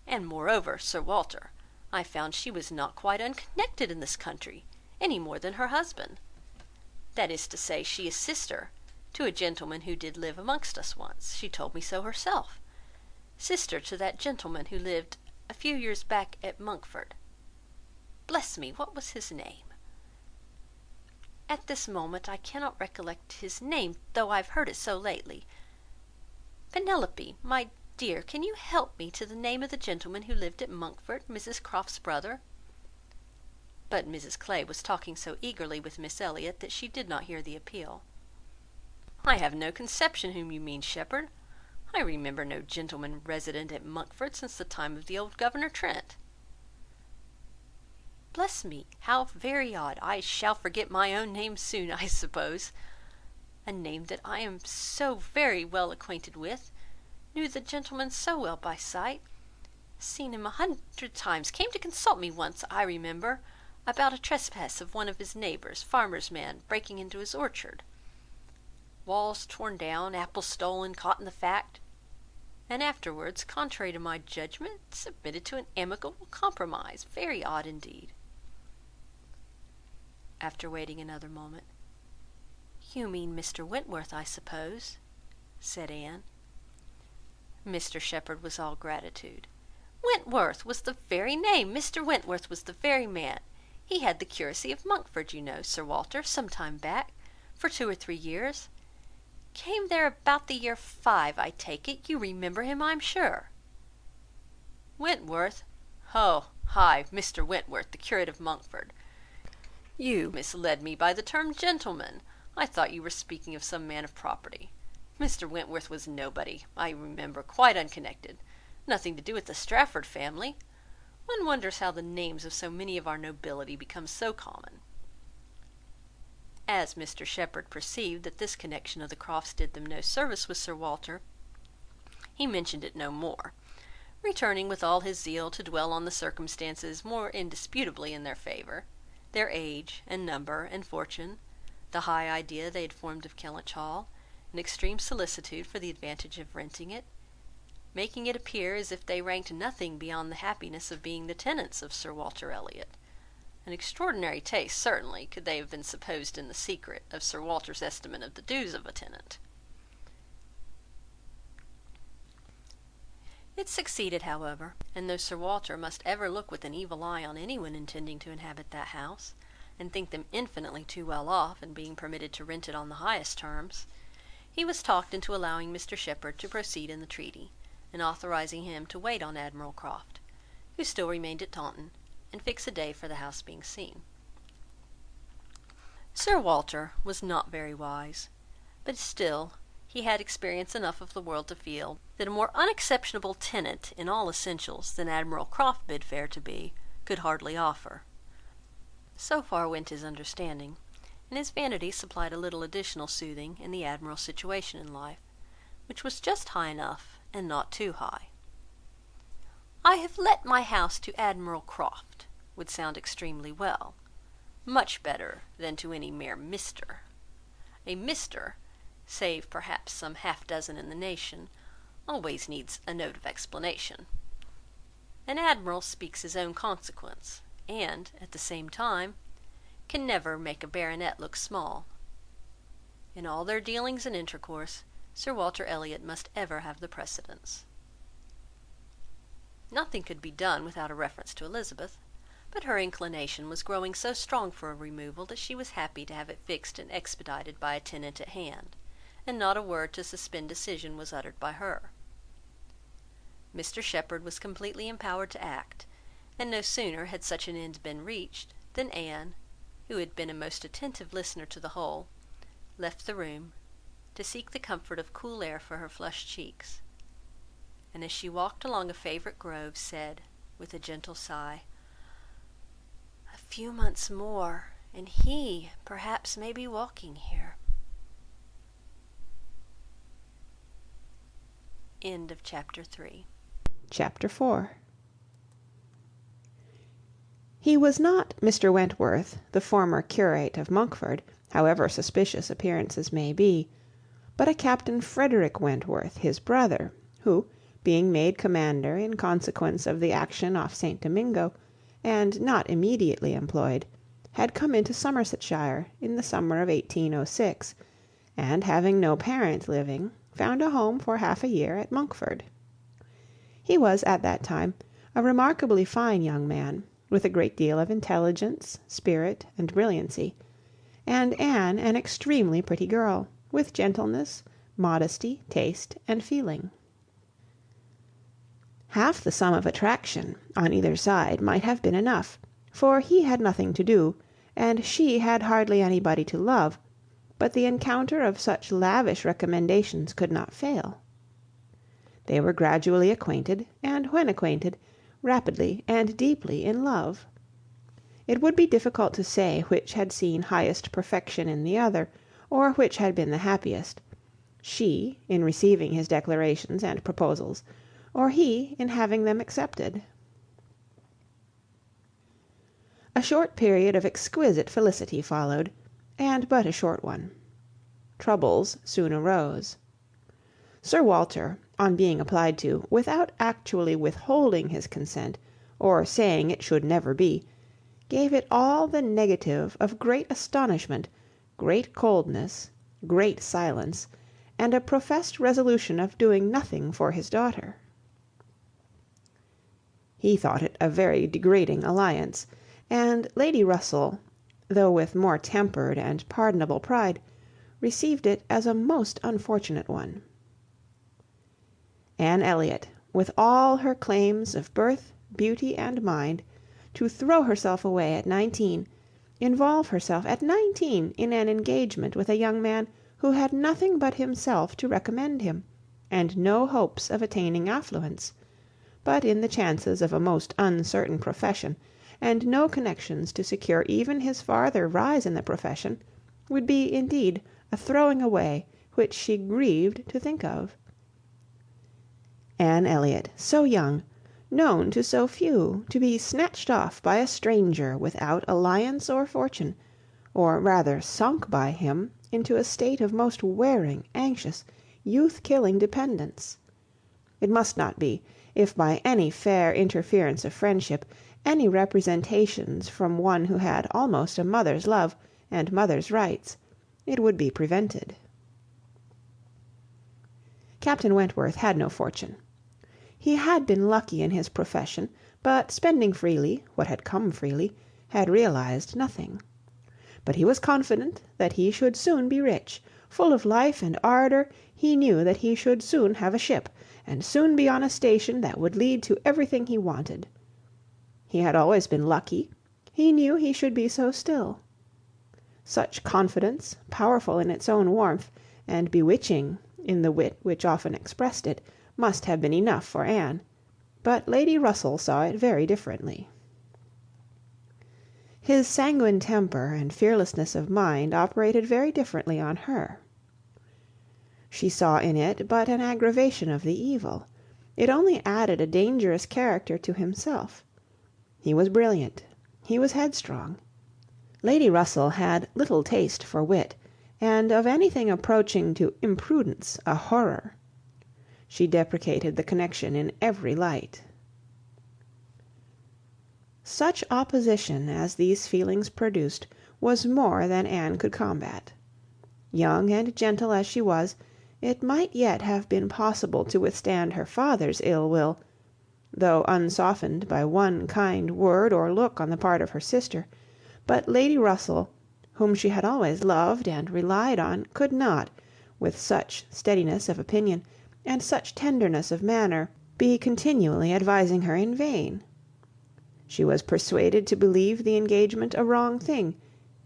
Speaker 1: And moreover, Sir Walter, I found she was not quite unconnected in this country, any more than her husband. That is to say, she is sister to a gentleman who did live amongst us once. She told me so herself. Sister to that gentleman who lived a few years back at Monkford. Bless me, what was his name? At this moment I cannot recollect his name, though I have heard it so lately. Penelope, my dear, can you help me to the name of the gentleman who lived at Monkford, Mrs Croft's brother?" But Mrs Clay was talking so eagerly with Miss Elliot that she did not hear the appeal. "I have no conception whom you mean, Shepherd. I remember no gentleman resident at Monkford since the time of the old Governor Trent." "Bless me, how very odd! I shall forget my own name soon, I suppose. A name that I am so very well acquainted with, knew the gentleman so well by sight, seen him 100 times, came to consult me once, I remember, about a trespass of one of his neighbours, farmer's man, breaking into his orchard. Walls torn down, apples stolen, caught in the fact, and afterwards, contrary to my judgment, submitted to an amicable compromise. Very odd indeed." After waiting another moment, "You mean Mr Wentworth, I suppose?" said Anne. Mr Shepherd was all gratitude. "Wentworth was the very name. Mr Wentworth was the very man. He had the curacy of Monkford, you know, Sir Walter, some time back, for 2 or 3 years. Came there about the year 5, I take it. You remember him, I am sure." "Wentworth? Oh, ay, Mr Wentworth, the curate of Monkford. You misled me by the term gentleman. I thought you were speaking of some man of property. Mr Wentworth was nobody, I remember, quite unconnected, nothing to do with the Strafford family. One wonders how the names of so many of our nobility become so common." As Mr Shepherd perceived that this connection of the Crofts did them no service with Sir Walter, he mentioned it no more, returning with all his zeal to dwell on the circumstances more indisputably in their favour, their age, and number, and fortune, the high idea they had formed of Kellynch Hall, and extreme solicitude for the advantage of renting it, making it appear as if they ranked nothing beyond the happiness of being the tenants of Sir Walter Elliot. An extraordinary taste, certainly, could they have been supposed in the secret of Sir Walter's estimate of the dues of a tenant. It succeeded, however, and though Sir Walter must ever look with an evil eye on anyone intending to inhabit that house, and think them infinitely too well off in being permitted to rent it on the highest terms, he was talked into allowing Mr Shepherd to proceed in the treaty, and authorising him to wait on Admiral Croft, who still remained at Taunton, and fix a day for the house being seen. Sir Walter was not very wise, but still he had experience enough of the world to feel that a more unexceptionable tenant in all essentials than Admiral Croft bid fair to be could hardly offer. So far went his understanding, and his vanity supplied a little additional soothing in the Admiral's situation in life, which was just high enough and not too high. "I have let my house to Admiral Croft," would sound extremely well, much better than to any mere Mr. A Mr., save perhaps some half-dozen in the nation, always needs a note of explanation. An Admiral speaks his own consequence, and, at the same time, can never make a baronet look small. In all their dealings and intercourse, Sir Walter Elliot must ever have the precedence. Nothing could be done without a reference to Elizabeth, but her inclination was growing so strong for a removal that she was happy to have it fixed and expedited by a tenant at hand, and not a word to suspend decision was uttered by her. Mr. Shepherd was completely empowered to act, and no sooner had such an end been reached, than Anne, who had been a most attentive listener to the whole, left the room, to seek the comfort of cool air for her flushed cheeks, and as she walked along a favourite grove, said, with a gentle sigh, "A few months more, and he, perhaps, may be walking here." End of Chapter 3.
Speaker 2: Chapter 4. He was not Mr. Wentworth, the former curate of Monkford, however suspicious appearances may be, but a Captain Frederick Wentworth, his brother, who, being made commander in consequence of the action off St. Domingo, and not immediately employed, had come into Somersetshire in the summer of 1806, and having no parent living, found a home for half a year at Monkford. He was at that time a remarkably fine young man, with a great deal of intelligence, spirit, and brilliancy, and Anne an extremely pretty girl, with gentleness, modesty, taste, and feeling. Half the sum of attraction, on either side, might have been enough, for he had nothing to do, and she had hardly anybody to love, but the encounter of such lavish recommendations could not fail. They were gradually acquainted, and when acquainted, rapidly and deeply in love. It would be difficult to say which had seen highest perfection in the other, or which had been the happiest, she in receiving his declarations and proposals, or he in having them accepted. A short period of exquisite felicity followed, and but a short one. Troubles soon arose. Sir Walter, on being applied to, without actually withholding his consent, or saying it should never be, gave it all the negative of great astonishment, great coldness, great silence, and a professed resolution of doing nothing for his daughter. He thought it a very degrading alliance, and Lady Russell, though with more tempered and pardonable pride, received it as a most unfortunate one. Anne Elliot, with all her claims of birth, beauty, and mind, to throw herself away at 19, involve herself at 19 in an engagement with a young man who had nothing but himself to recommend him, and no hopes of attaining affluence, but in the chances of a most uncertain profession, and no connections to secure even his farther rise in the profession, would be indeed a throwing away which she grieved to think of. Anne Elliot, so young, known to so few, to be snatched off by a stranger without alliance or fortune, or rather sunk by him into a state of most wearing, anxious, youth-killing dependence. It must not be, if by any fair interference of friendship, any representations from one who had almost a mother's love and mother's rights, it would be prevented. Captain Wentworth had no fortune. He had been lucky in his profession, but spending freely what had come freely, had realized nothing. But he was confident that he should soon be rich. Full of life and ardour, he knew that he should soon have a ship, and soon be on a station that would lead to everything he wanted. He had always been lucky. He knew he should be so still. Such confidence, powerful in its own warmth, and bewitching in the wit which often expressed it, must have been enough for Anne. But Lady Russell saw it very differently. His sanguine temper and fearlessness of mind operated very differently on her. She saw in it but an aggravation of the evil. It only added a dangerous character to himself. He was brilliant. He was headstrong. Lady Russell had little taste for wit, and of anything approaching to imprudence a horror. She deprecated the connection in every light. Such opposition as these feelings produced was more than Anne could combat. Young and gentle as she was, it might yet have been possible to withstand her father's ill will, though unsoftened by one kind word or look on the part of her sister, but Lady Russell, whom she had always loved and relied on, could not, with such steadiness of opinion, and such tenderness of manner, be continually advising her in vain. She was persuaded to believe the engagement a wrong thing,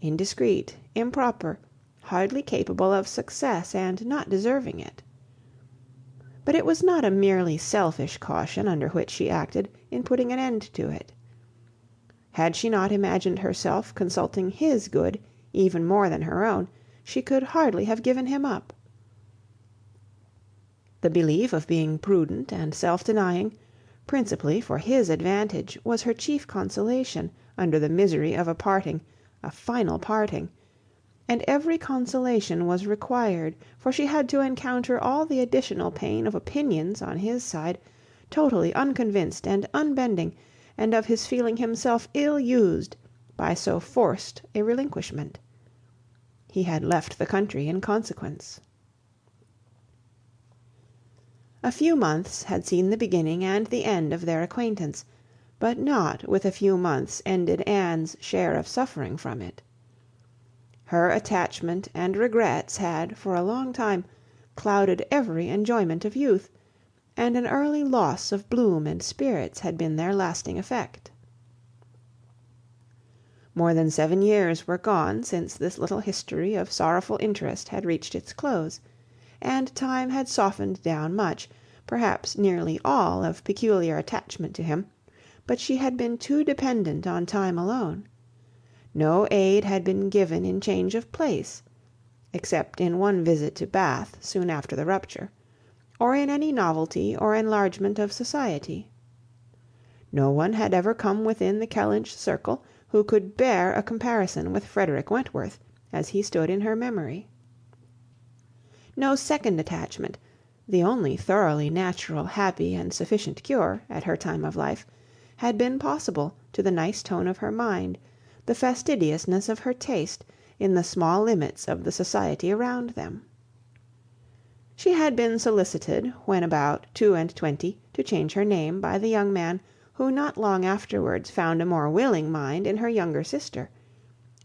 Speaker 2: indiscreet, improper, hardly capable of success, and not deserving it. But it was not a merely selfish caution under which she acted in putting an end to it. Had she not imagined herself consulting his good even more than her own, she could hardly have given him up. The belief of being prudent and self-denying, principally for his advantage, was her chief consolation under the misery of a parting, a final parting, and every consolation was required, for she had to encounter all the additional pain of opinions on his side, totally unconvinced and unbending, and of his feeling himself ill-used by so forced a relinquishment. He had left the country in consequence. A few months had seen the beginning and the end of their acquaintance, but not with a few months ended Anne's share of suffering from it. Her attachment and regrets had, for a long time, clouded every enjoyment of youth, and an early loss of bloom and spirits had been their lasting effect. More than 7 years were gone since this little history of sorrowful interest had reached its close, and time had softened down much, perhaps nearly all, of peculiar attachment to him, but she had been too dependent on time alone. No aid had been given in change of place, except in one visit to Bath soon after the rupture, or in any novelty or enlargement of society. No one had ever come within the Kellynch circle who could bear a comparison with Frederick Wentworth, as he stood in her memory. No second attachment, the only thoroughly natural, happy, and sufficient cure, at her time of life, had been possible to the nice tone of her mind, the fastidiousness of her taste, in the small limits of the society around them. She had been solicited, when about 22, to change her name by the young man who not long afterwards found a more willing mind in her younger sister,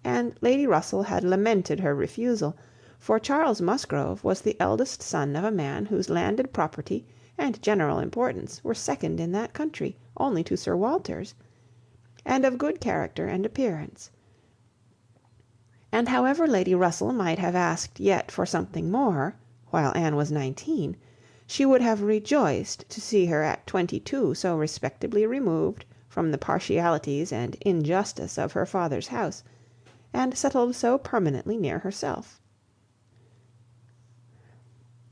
Speaker 2: and Lady Russell had lamented her refusal, for Charles Musgrove was the eldest son of a man whose landed property and general importance were second in that country only to Sir Walter's, and of good character and appearance. And however Lady Russell might have asked yet for something more, while Anne was 19, she would have rejoiced to see her at 22 so respectably removed from the partialities and injustice of her father's house, and settled so permanently near herself.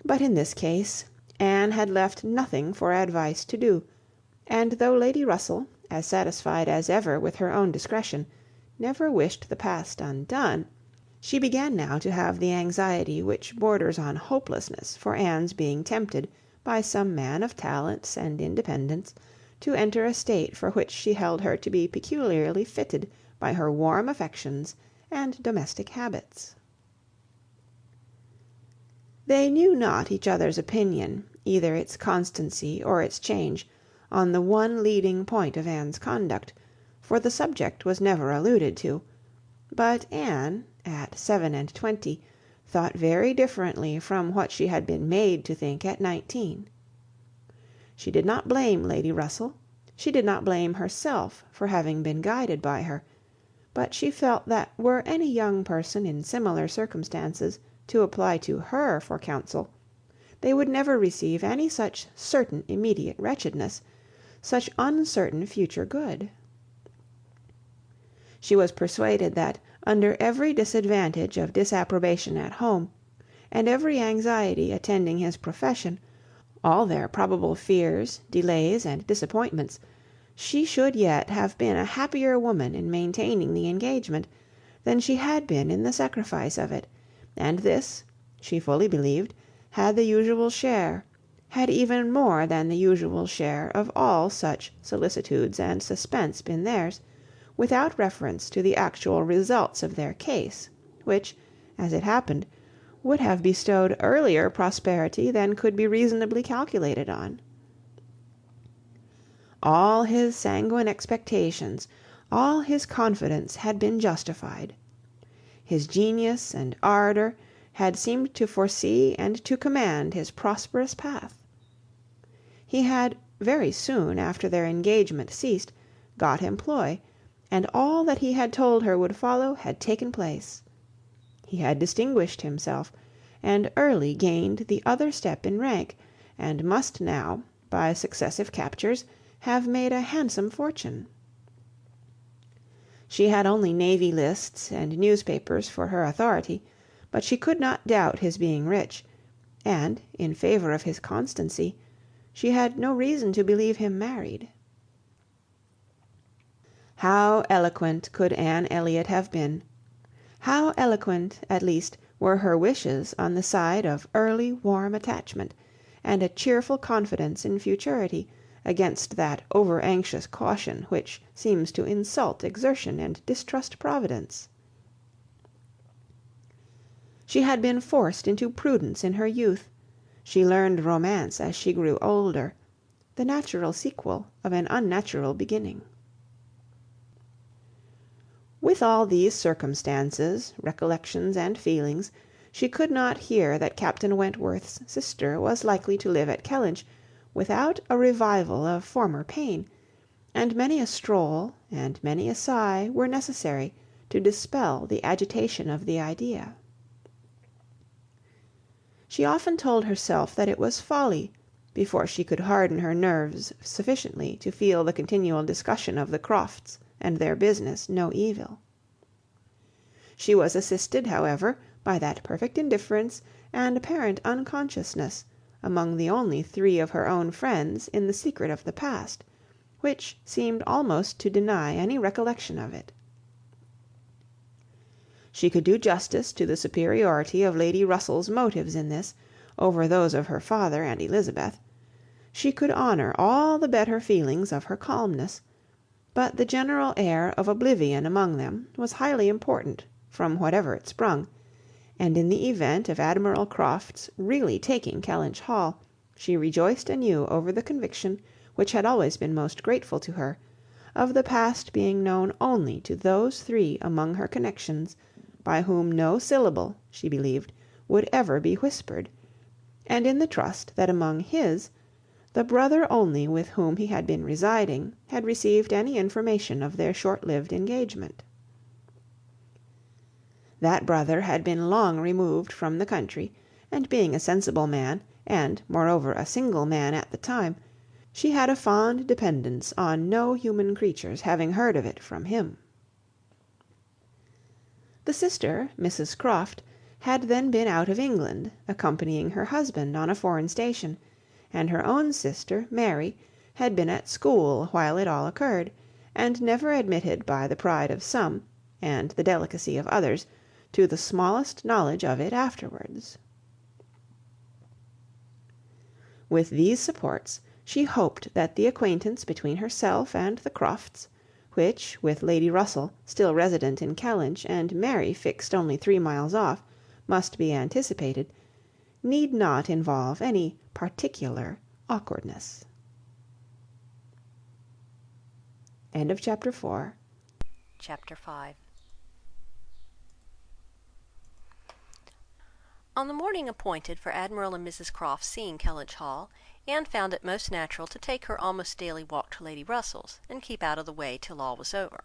Speaker 2: But in this case, Anne had left nothing for advice to do, and though Lady Russell, as satisfied as ever with her own discretion, never wished the past undone, she began now to have the anxiety which borders on hopelessness for Anne's being tempted, by some man of talents and independence, to enter a state for which she held her to be peculiarly fitted by her warm affections and domestic habits. They knew not each other's opinion, either its constancy or its change, on the one leading point of Anne's conduct, for the subject was never alluded to, but Anne, at 27, thought very differently from what she had been made to think at 19. She did not blame Lady Russell. She did not blame herself for having been guided by her, but she felt that were any young person in similar circumstances to apply to her for counsel, they would never receive any such certain immediate wretchedness, such uncertain future good. She was persuaded that, under every disadvantage of disapprobation at home, and every anxiety attending his profession, all their probable fears, delays, and disappointments, she should yet have been a happier woman in maintaining the engagement, than she had been in the sacrifice of it, and this, she fully believed, had the usual share, had even more than the usual share of all such solicitudes and suspense been theirs, without reference to the actual results of their case, which, as it happened, would have bestowed earlier prosperity than could be reasonably calculated on. All his sanguine expectations, all his confidence had been justified. His genius and ardour had seemed to foresee and to command his prosperous path. He had, very soon after their engagement ceased, got employ, and all that he had told her would follow had taken place. He had distinguished himself, and early gained the other step in rank, and must now, by successive captures, have made a handsome fortune. She had only navy lists and newspapers for her authority, but she could not doubt his being rich, and, in favour of his constancy, she had no reason to believe him married. How eloquent could Anne Elliot have been! How eloquent, at least, were her wishes on the side of early warm attachment, and a cheerful confidence in futurity, against that over-anxious caution which seems to insult exertion and distrust Providence! She had been forced into prudence in her youth; she learned romance as she grew older, the natural sequel of an unnatural beginning. With all these circumstances, recollections, and feelings, she could not hear that Captain Wentworth's sister was likely to live at Kellynch without a revival of former pain, and many a stroll and many a sigh were necessary to dispel the agitation of the idea. She often told herself that it was folly, before she could harden her nerves sufficiently to feel the continual discussion of the Crofts and their business no evil. She was assisted, however, by that perfect indifference and apparent unconsciousness, among the only three of her own friends in the secret of the past, which seemed almost to deny any recollection of it. She could do justice to the superiority of Lady Russell's motives in this, over those of her father and Elizabeth; she could honour all the better feelings of her calmness; but the general air of oblivion among them was highly important, from whatever it sprung, and in the event of Admiral Croft's really taking Kellynch Hall, she rejoiced anew over the conviction, which had always been most grateful to her, of the past being known only to those three among her connections, by whom no syllable, she believed, would ever be whispered, and in the trust that among his, the brother only with whom he had been residing had received any information of their short-lived engagement. That brother had been long removed from the country, and being a sensible man, and, moreover, a single man at the time, she had a fond dependence on no human creature's having heard of it from him. The sister, Mrs Croft, had then been out of England, accompanying her husband on a foreign station, and her own sister, Mary, had been at school while it all occurred, and never admitted by the pride of some, and the delicacy of others, to the smallest knowledge of it afterwards. With these supports, she hoped that the acquaintance between herself and the Crofts, which, with Lady Russell, still resident in Kellynch, and Mary fixed only 3 miles off, must be anticipated, need not involve any particular awkwardness. End of chapter 4.
Speaker 1: Chapter 5. On the morning appointed for Admiral and Mrs Croft's seeing Kellynch Hall, Anne found it most natural to take her almost daily walk to Lady Russell's, and keep out of the way till all was over,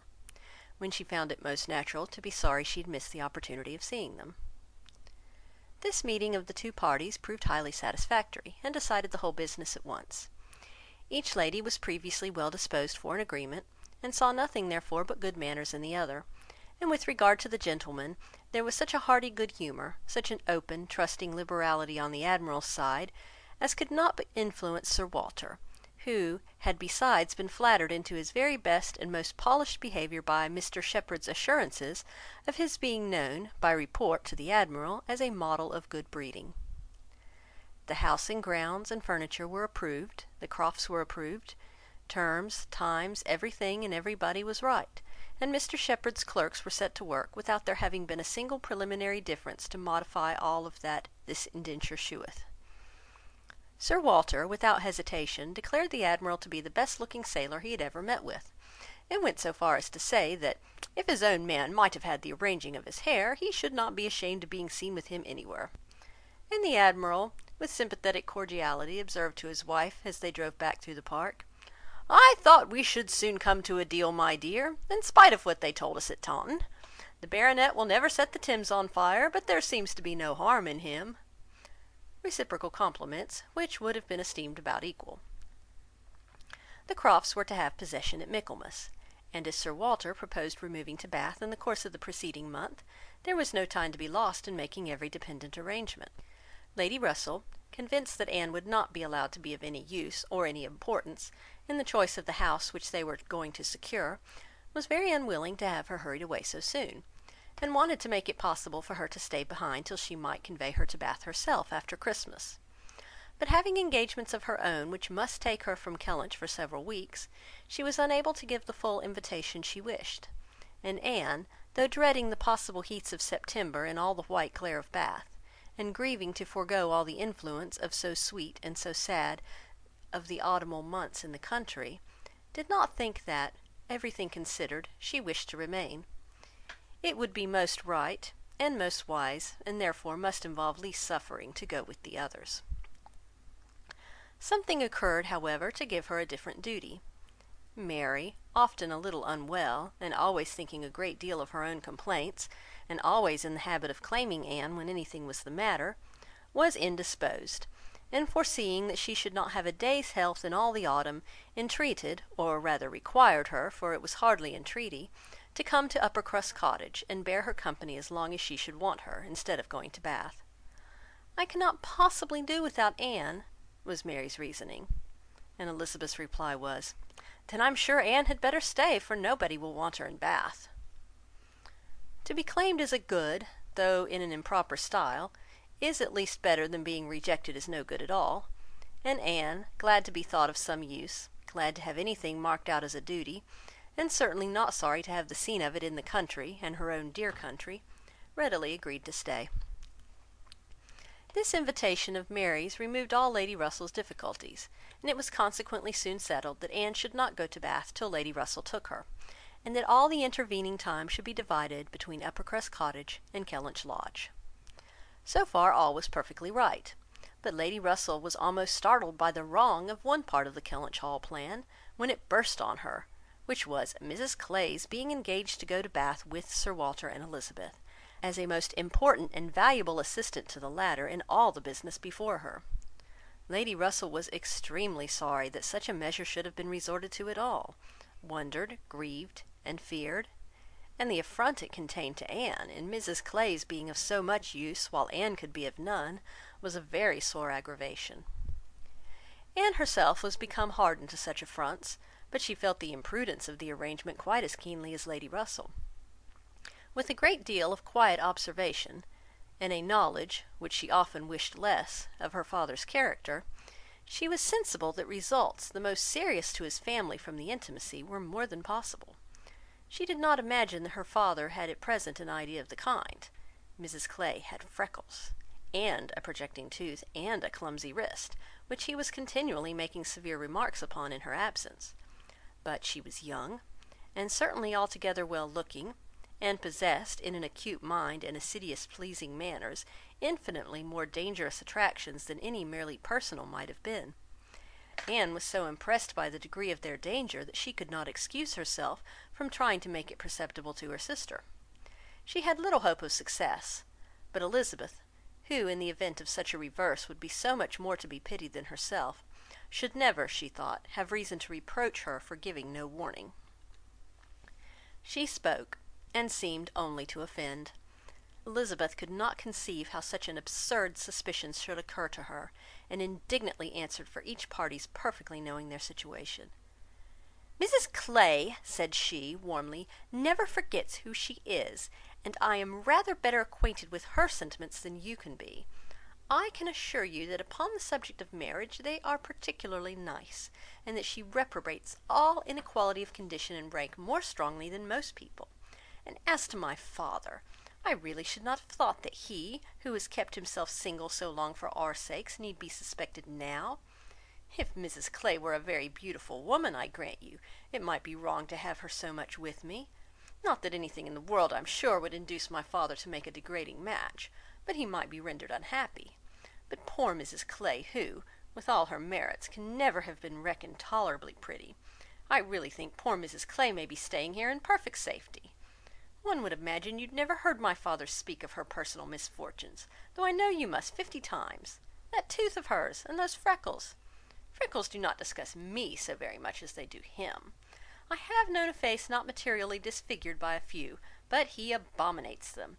Speaker 1: when she found it most natural to be sorry she had missed the opportunity of seeing them. This meeting of the two parties proved highly satisfactory, and decided the whole business at once. Each lady was previously well disposed for an agreement, and saw nothing therefore but good manners in the other, and with regard to the gentleman, there was such a hearty good humour, such an open, trusting liberality on the Admiral's side, as could not but influence Sir Walter, who had besides been flattered into his very best and most polished behaviour by Mr Shepherd's assurances of his being known, by report, to the Admiral as a model of good breeding. The house and grounds and furniture were approved, the Crofts were approved, terms, times, everything and everybody was right, and Mr Shepherd's clerks were set to work, without there having been a single preliminary difference to modify all of that this indenture sheweth. Sir Walter, without hesitation, declared the Admiral to be the best-looking sailor he had ever met with, and went so far as to say, that if his own man might have had the arranging of his hair, he should not be ashamed of being seen with him anywhere. And the Admiral, with sympathetic cordiality, observed to his wife, as they drove back through the park, "I thought we should soon come to a deal, my dear, in spite of what they told us at Taunton. The Baronet will never set the Thames on fire, but there seems to be no harm in him." Reciprocal compliments, which would have been esteemed about equal. The Crofts were to have possession at Michaelmas, and as Sir Walter proposed removing to Bath in the course of the preceding month, there was no time to be lost in making every dependent arrangement. Lady Russell, convinced that Anne would not be allowed to be of any use or any importance in the choice of the house which they were going to secure, was very unwilling to have her hurried away so soon, and wanted to make it possible for her to stay behind till she might convey her to Bath herself after Christmas. But having engagements of her own which must take her from Kellynch for several weeks, she was unable to give the full invitation she wished, and Anne, though dreading the possible heats of September and all the white glare of Bath, and grieving to forego all the influence of so sweet and so sad of the autumnal months in the country, did not think that, everything considered, she wished to remain. It would be most right and most wise, and therefore must involve least suffering, to go with the others. Something occurred, however, to give her a different duty. Mary, often a little unwell, and always thinking a great deal of her own complaints, and always in the habit of claiming Anne when anything was the matter, was indisposed, and foreseeing that she should not have a day's health in all the autumn, entreated, or rather required her, for it was hardly entreaty, to come to Uppercross Cottage, and bear her company as long as she should want her, instead of going to Bath. "I cannot possibly do without Anne," was Mary's reasoning, and Elizabeth's reply was, "Then I'm sure Anne had better stay, for nobody will want her in Bath." To be claimed as a good, though in an improper style, is at least better than being rejected as no good at all, and Anne, glad to be thought of some use, glad to have anything marked out as a duty, and certainly not sorry to have the scene of it in the country, and her own dear country, readily agreed to stay. This invitation of Mary's removed all Lady Russell's difficulties, and it was consequently soon settled that Anne should not go to Bath till Lady Russell took her, and that all the intervening time should be divided between Uppercross Cottage and Kellynch Lodge. So far all was perfectly right, but Lady Russell was almost startled by the wrong of one part of the Kellynch Hall plan, when it burst on her, which was Mrs Clay's being engaged to go to Bath with Sir Walter and Elizabeth, as a most important and valuable assistant to the latter in all the business before her. Lady Russell was extremely sorry that such a measure should have been resorted to at all, wondered, grieved, and feared, and the affront it contained to Anne, in Mrs Clay's being of so much use, while Anne could be of none, was a very sore aggravation. Anne herself was become hardened to such affronts, but she felt the imprudence of the arrangement quite as keenly as Lady Russell. With a great deal of quiet observation, and a knowledge, which she often wished less, of her father's character, she was sensible that results the most serious to his family from the intimacy were more than possible. She did not imagine that her father had at present an idea of the kind. Mrs Clay had freckles, and a projecting tooth, and a clumsy wrist, which he was continually making severe remarks upon in her absence. But she was young, and certainly altogether well looking, and possessed, in an acute mind and assiduous pleasing manners, infinitely more dangerous attractions than any merely personal might have been. Anne was so impressed by the degree of their danger that she could not excuse herself from trying to make it perceptible to her sister. She had little hope of success, but Elizabeth, who in the event of such a reverse would be so much more to be pitied than herself, should never, she thought, have reason to reproach her for giving no warning. She spoke, and seemed only to offend. Elizabeth could not conceive how such an absurd suspicion should occur to her, and indignantly answered for each party's perfectly knowing their situation. "Mrs Clay," said she, warmly, "never forgets who she is, and I am rather better acquainted with her sentiments than you can be. I can assure you that upon the subject of marriage they are particularly nice, and that she reprobates all inequality of condition and rank more strongly than most people. And as to my father, I really should not have thought that he, who has kept himself single so long for our sakes, need be suspected now. If Mrs Clay were a very beautiful woman, I grant you, it might be wrong to have her so much with me. Not that anything in the world, I'm sure, would induce my father to make a degrading match, but he might be rendered unhappy. But poor Mrs Clay, who, with all her merits, can never have been reckoned tolerably pretty, I really think poor Mrs Clay may be staying here in perfect safety. One would imagine you'd never heard my father speak of her personal misfortunes, though I know you must 50 times. That tooth of hers, and those freckles. Freckles do not disgust me so very much as they do him. I have known a face not materially disfigured by a few, but he abominates them.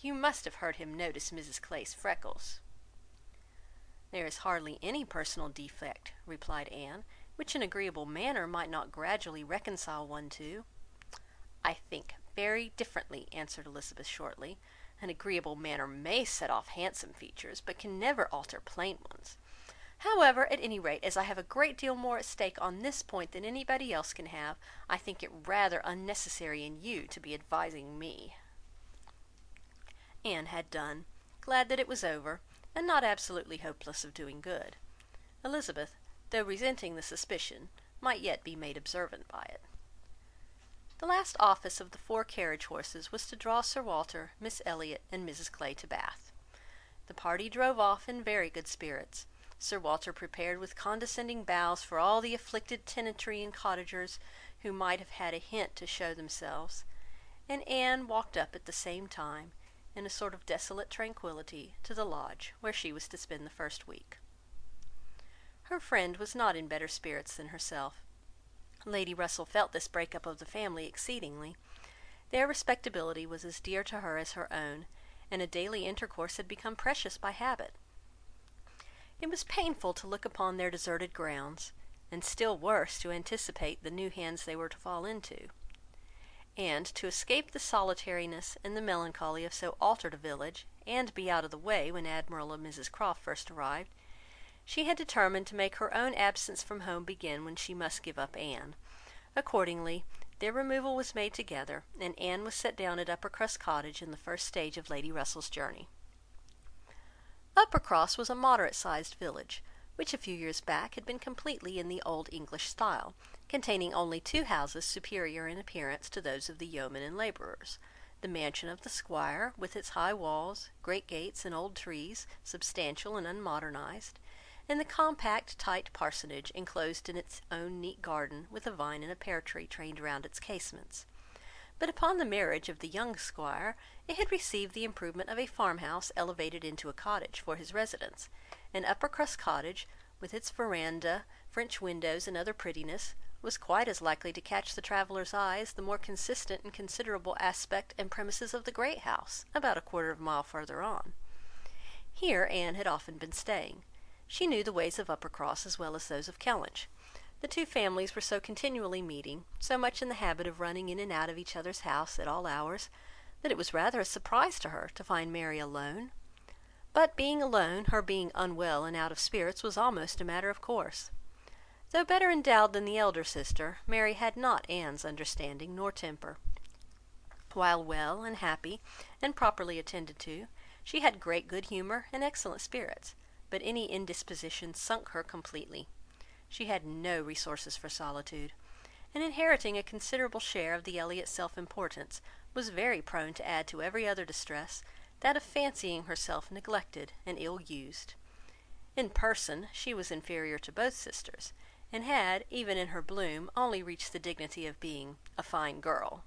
Speaker 1: You must have heard him notice Mrs Clay's freckles." "There is hardly any personal defect," replied Anne, "which an agreeable manner might not gradually reconcile one to." "I think very differently," answered Elizabeth shortly. "An agreeable manner may set off handsome features, but can never alter plain ones. However, at any rate, as I have a great deal more at stake on this point than anybody else can have, I think it rather unnecessary in you to be advising me." Anne had done, glad that it was over, and not absolutely hopeless of doing good. Elizabeth, though resenting the suspicion, might yet be made observant by it. The last office of the 4 carriage horses was to draw Sir Walter, Miss Elliot, and Mrs Clay to Bath. The party drove off in very good spirits. Sir Walter prepared with condescending bows for all the afflicted tenantry and cottagers who might have had a hint to show themselves, and Anne walked up at the same time, in a sort of desolate tranquillity, to the lodge where she was to spend the first week. Her friend was not in better spirits than herself. Lady Russell felt this break-up of the family exceedingly. Their respectability was as dear to her as her own, and a daily intercourse had become precious by habit. It was painful to look upon their deserted grounds, and still worse to anticipate the new hands they were to fall into. And to escape the solitariness and the melancholy of so altered a village, and be out of the way when Admiral and Mrs Croft first arrived, she had determined to make her own absence from home begin when she must give up Anne. Accordingly, their removal was made together, and Anne was set down at Uppercross Cottage in the first stage of Lady Russell's journey. Uppercross was a moderate-sized village, which a few years back had been completely in the old English style, containing only 2 houses superior in appearance to those of the yeomen and labourers: the mansion of the squire, with its high walls, great gates, and old trees, substantial and unmodernized, and the compact, tight parsonage, enclosed in its own neat garden, with a vine and a pear tree trained round its casements. But upon the marriage of the young squire, it had received the improvement of a farmhouse elevated into a cottage for his residence, and Uppercross Cottage, with its verandah, French windows, and other prettiness, was quite as likely to catch the traveller's eye as the more consistent and considerable aspect and premises of the great house, about a quarter of a mile further on. Here Anne had often been staying. She knew the ways of Uppercross as well as those of Kellynch. The 2 families were so continually meeting, so much in the habit of running in and out of each other's house at all hours, that it was rather a surprise to her to find Mary alone. But being alone, her being unwell and out of spirits was almost a matter of course. Though better endowed than the elder sister, Mary had not Anne's understanding nor temper. While well and happy, and properly attended to, she had great good humour and excellent spirits, but any indisposition sunk her completely. She had no resources for solitude, and inheriting a considerable share of the Elliot self-importance, was very prone to add to every other distress that of fancying herself neglected and ill-used. In person she was inferior to both sisters, and had, even in her bloom, only reached the dignity of being a fine girl.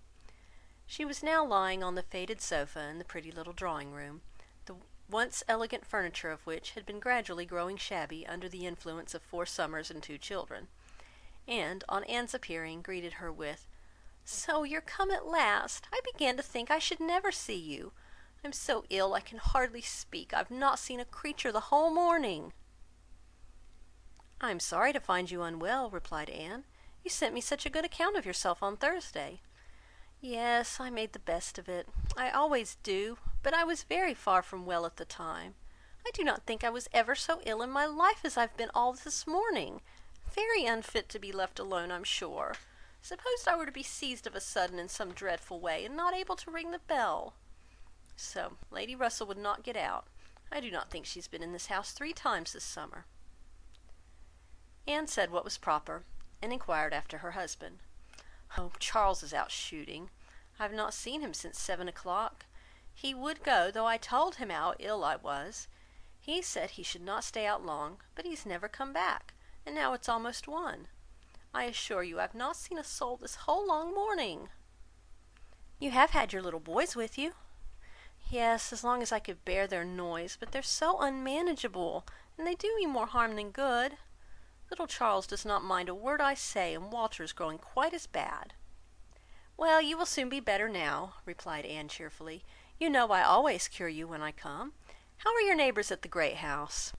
Speaker 1: She was now lying on the faded sofa in the pretty little drawing-room, the once elegant furniture of which had been gradually growing shabby under the influence of 4 summers and 2 children, and, on Anne's appearing, greeted her with, "So you're come at last! I began to think I should never see you. I'm so ill I can hardly speak. I've not seen a creature the whole morning." "I am sorry to find you unwell," replied Anne. "You sent me such a good account of yourself on Thursday." "Yes, I made the best of it. I always do, but I was very far from well at the time. I do not think I was ever so ill in my life as I've been all this morning. Very unfit to be left alone, I'm sure. Suppose I were to be seized of a sudden in some dreadful way, and not able to ring the bell. So, Lady Russell would not get out. I do not think she's been in this house 3 times this summer." Anne said what was proper, and inquired after her husband. "Oh, Charles is out shooting. I have not seen him since 7 o'clock. He would go, though I told him how ill I was. He said he should not stay out long, but he's never come back, and now it's almost 1. I assure you I've not seen a soul this whole long morning." "You have had your little boys with you?" "Yes, as long as I could bear their noise, but they're so unmanageable, and they do me more harm than good. Little Charles does not mind a word I say, and Walter is growing quite as bad." "Well, you will soon be better now," replied Anne cheerfully. "You know I always cure you when I come. How are your neighbours at the great house?"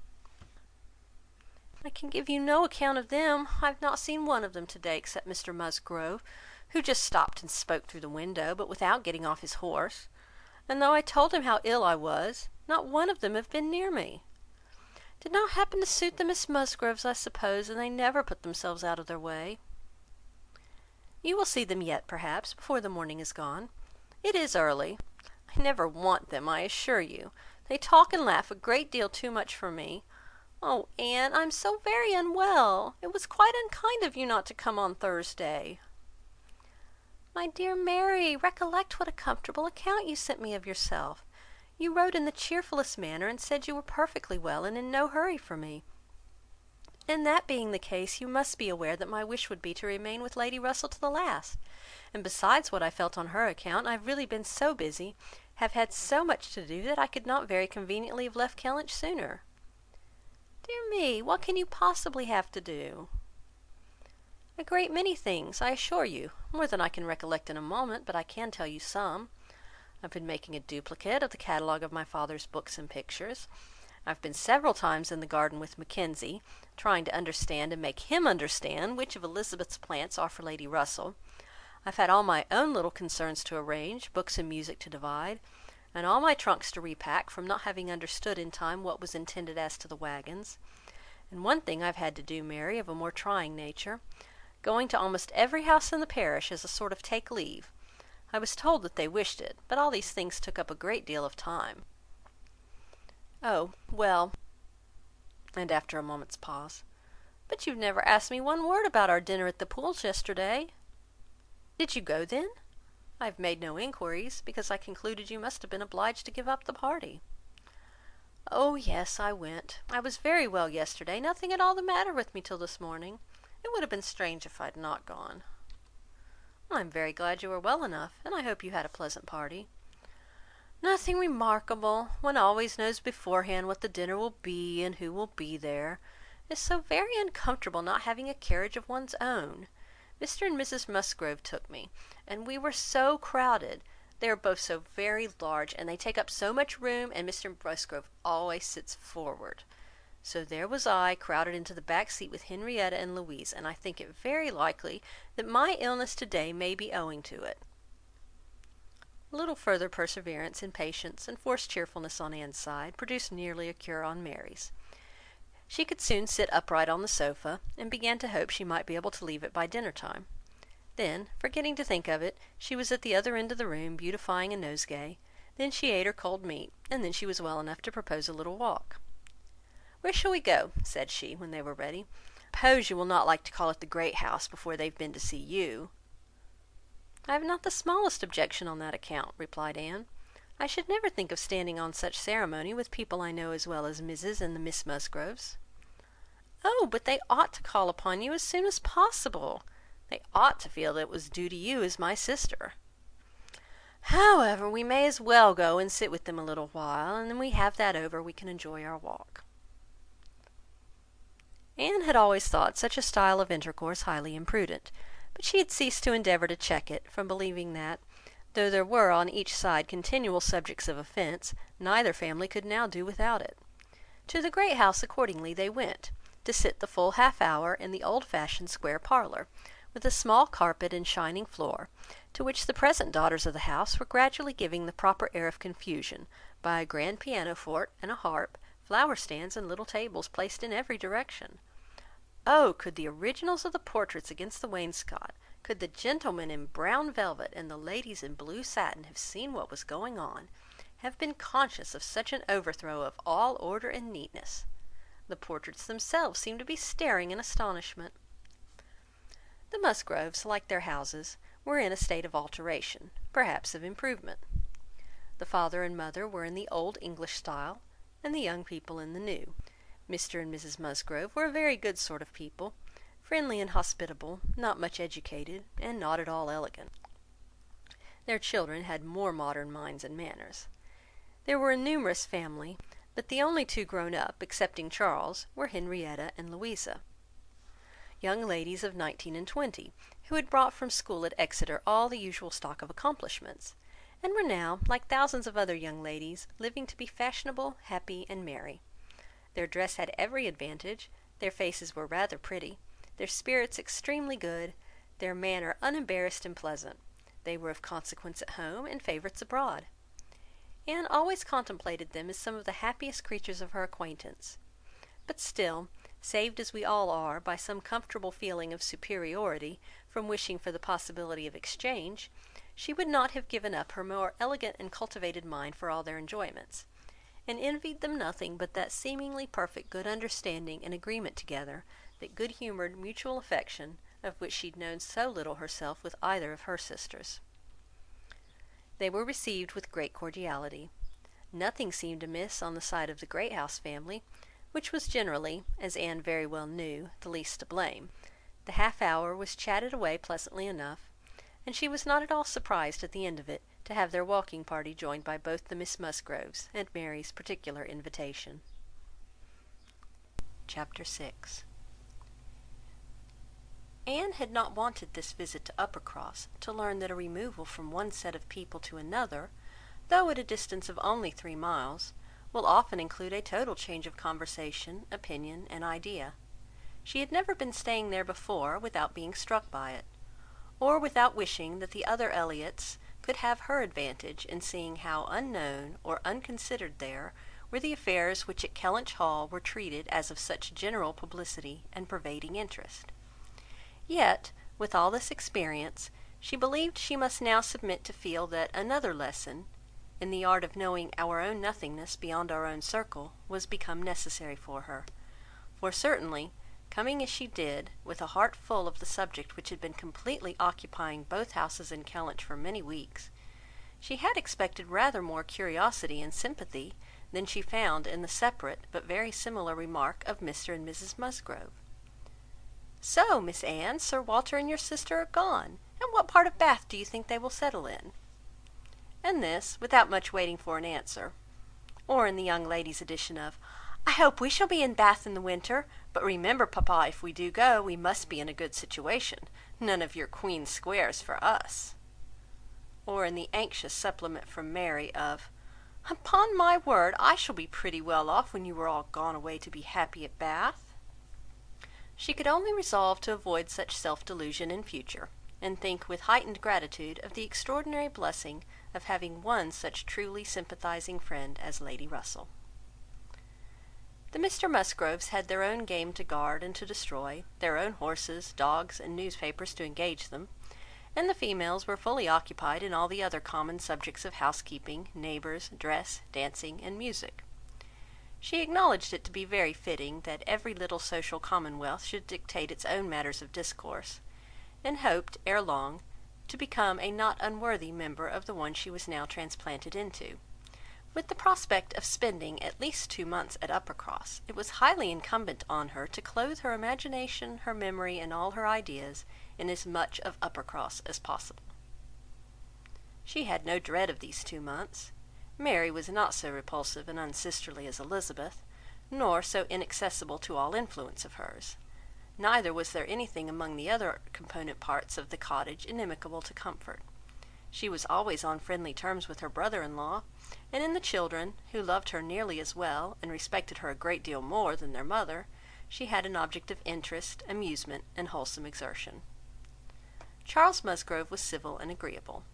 Speaker 1: "I can give you no account of them. I have not seen one of them to-day, except Mr Musgrove, who just stopped and spoke through the window, but without getting off his horse. And though I told him how ill I was, not one of them have been near me. Did not happen to suit the Miss Musgroves, I suppose, and they never put themselves out of their way." "You will see them yet, perhaps, before the morning is gone. It is early. I never want them, I assure you. They talk and laugh a great deal too much for me. Oh, Anne, I am so very unwell. It was quite unkind of you not to come on Thursday." "My dear Mary, recollect what a comfortable account you sent me of yourself. You wrote in the cheerfullest manner, and said you were perfectly well, and in no hurry for me. And that being the case, you must be aware that my wish would be to remain with Lady Russell to the last. And besides what I felt on her account, I have really been so busy, have had so much to do, that I could not very conveniently have left Kellynch sooner." "Dear me, what can you possibly have to do?" "A great many things, I assure you. More than I can recollect in a moment, but I can tell you some. I've been making a duplicate of the catalogue of my father's books and pictures. I've been several times in the garden with Mackenzie, trying to understand and make him understand which of Elizabeth's plants are for Lady Russell. I've had all my own little concerns to arrange, books and music to divide, and all my trunks to repack, from not having understood in time what was intended as to the waggons. And one thing I've had to do, Mary, of a more trying nature, going to almost every house in the parish as a sort of take leave. I was told that they wished it, but all these things took up a great deal of time." "Oh, well," and after a moment's pause, "but you've never asked me one word about our dinner at the Pools yesterday." "Did you go then?" "I have made no inquiries, because I concluded you must have been obliged to give up the party." "Oh yes, I went. I was very well yesterday, nothing at all the matter with me till this morning. It would have been strange if I had not gone." "I am very glad you were well enough, and I hope you had a pleasant party." "Nothing remarkable. One always knows beforehand what the dinner will be, and who will be there. It's so very uncomfortable not having a carriage of one's own. Mr and Mrs Musgrove took me, and we were so crowded. They are both so very large, and they take up so much room, and Mr Musgrove always sits forward. So there was I, crowded into the back seat with Henrietta and Louise, and I think it very likely that my illness to-day may be owing to it." A little further perseverance and patience, and forced cheerfulness on Anne's side, produced nearly a cure on Mary's. She could soon sit upright on the sofa, and began to hope she might be able to leave it by dinner time. Then, forgetting to think of it, she was at the other end of the room, beautifying a nosegay. Then she ate her cold meat, and then she was well enough to propose a little walk. "Where shall we go?" said she, when they were ready. suppose you will not like to call at the great house before they've been to see you." "I have not the smallest objection on that account," replied Anne. "I should never think of standing on such ceremony with people I know as well as Mrs. and the Miss Musgroves." "Oh, but they ought to call upon you as soon as possible. They ought to feel that it was due to you as my sister. However, we may as well go and sit with them a little while, and when we have that over, we can enjoy our walk." Anne had always thought such a style of intercourse highly imprudent, but she had ceased to endeavour to check it, from believing that, though there were on each side continual subjects of offence, neither family could now do without it. To the great house accordingly they went, to sit the full half hour in the old-fashioned square parlour, with a small carpet and shining floor, to which the present daughters of the house were gradually giving the proper air of confusion, by a grand pianoforte and a harp, flower-stands and little tables placed in every direction. Oh, could the originals of the portraits against the wainscot, could the gentlemen in brown velvet and the ladies in blue satin have seen what was going on, have been conscious of such an overthrow of all order and neatness! The portraits themselves seemed to be staring in astonishment. The Musgroves, like their houses, were in a state of alteration, perhaps of improvement. The father and mother were in the old English style, and the young people in the new. Mr. and Mrs. Musgrove were a very good sort of people, friendly and hospitable, not much educated, and not at all elegant. Their children had more modern minds and manners. There were a numerous family, but the only two grown up, excepting Charles, were Henrietta and Louisa, young ladies of 19 and 20, who had brought from school at Exeter all the usual stock of accomplishments, and were now, like thousands of other young ladies, living to be fashionable, happy, and merry. Their dress had every advantage, their faces were rather pretty, their spirits extremely good, their manner unembarrassed and pleasant. They were of consequence at home, and favourites abroad. Anne always contemplated them as some of the happiest creatures of her acquaintance. But still, saved as we all are by some comfortable feeling of superiority from wishing for the possibility of exchange, she would not have given up her more elegant and cultivated mind for all their enjoyments, and envied them nothing but that seemingly perfect good understanding and agreement together, that good-humoured mutual affection, of which she had known so little herself with either of her sisters. They were received with great cordiality. Nothing seemed amiss on the side of the Great House family, which was generally, as Anne very well knew, the least to blame. The half hour was chatted away pleasantly enough, and she was not at all surprised at the end of it to have their walking party joined by both the Miss Musgroves, and Mary's particular invitation. Chapter 6. Anne had not wanted this visit to Uppercross to learn that a removal from one set of people to another, though at a distance of only 3 miles, will often include a total change of conversation, opinion, and idea. She had never been staying there before without being struck by it, or without wishing that the other Elliots could have her advantage in seeing how unknown or unconsidered there were the affairs which at Kellynch Hall were treated as of such general publicity and pervading interest. Yet, with all this experience, she believed she must now submit to feel that another lesson, in the art of knowing our own nothingness beyond our own circle, was become necessary for her. For certainly, coming as she did, with a heart full of the subject which had been completely occupying both houses in Kellynch for many weeks, she had expected rather more curiosity and sympathy than she found in the separate but very similar remark of Mr. and Mrs. Musgrove. "So, Miss Anne, Sir Walter and your sister are gone, and what part of Bath do you think they will settle in?" And this, without much waiting for an answer. Or in the young lady's edition of, "I hope we shall be in Bath in the winter, but remember, papa, if we do go, we must be in a good situation. None of your Queen Squares for us." Or in the anxious supplement from Mary of, "Upon my word, I shall be pretty well off when you are all gone away to be happy at Bath." She could only resolve to avoid such self-delusion in future, and think with heightened gratitude of the extraordinary blessing of having one such truly sympathizing friend as Lady Russell. The Mr. Musgroves had their own game to guard and to destroy, their own horses, dogs, and newspapers to engage them, and the females were fully occupied in all the other common subjects of housekeeping, neighbours, dress, dancing, and music. She acknowledged it to be very fitting that every little social commonwealth should dictate its own matters of discourse, and hoped, ere long, to become a not unworthy member of the one she was now transplanted into. With the prospect of spending at least 2 months at Uppercross, it was highly incumbent on her to clothe her imagination, her memory, and all her ideas in as much of Uppercross as possible. She had no dread of these 2 months. Mary was not so repulsive and unsisterly as Elizabeth, nor so inaccessible to all influence of hers. Neither was there anything among the other component parts of the cottage inimical to comfort. She was always on friendly terms with her brother-in-law, and in the children, who loved her nearly as well, and respected her a great deal more than their mother, she had an object of interest, amusement, and wholesome exertion. Charles Musgrove was civil and agreeable.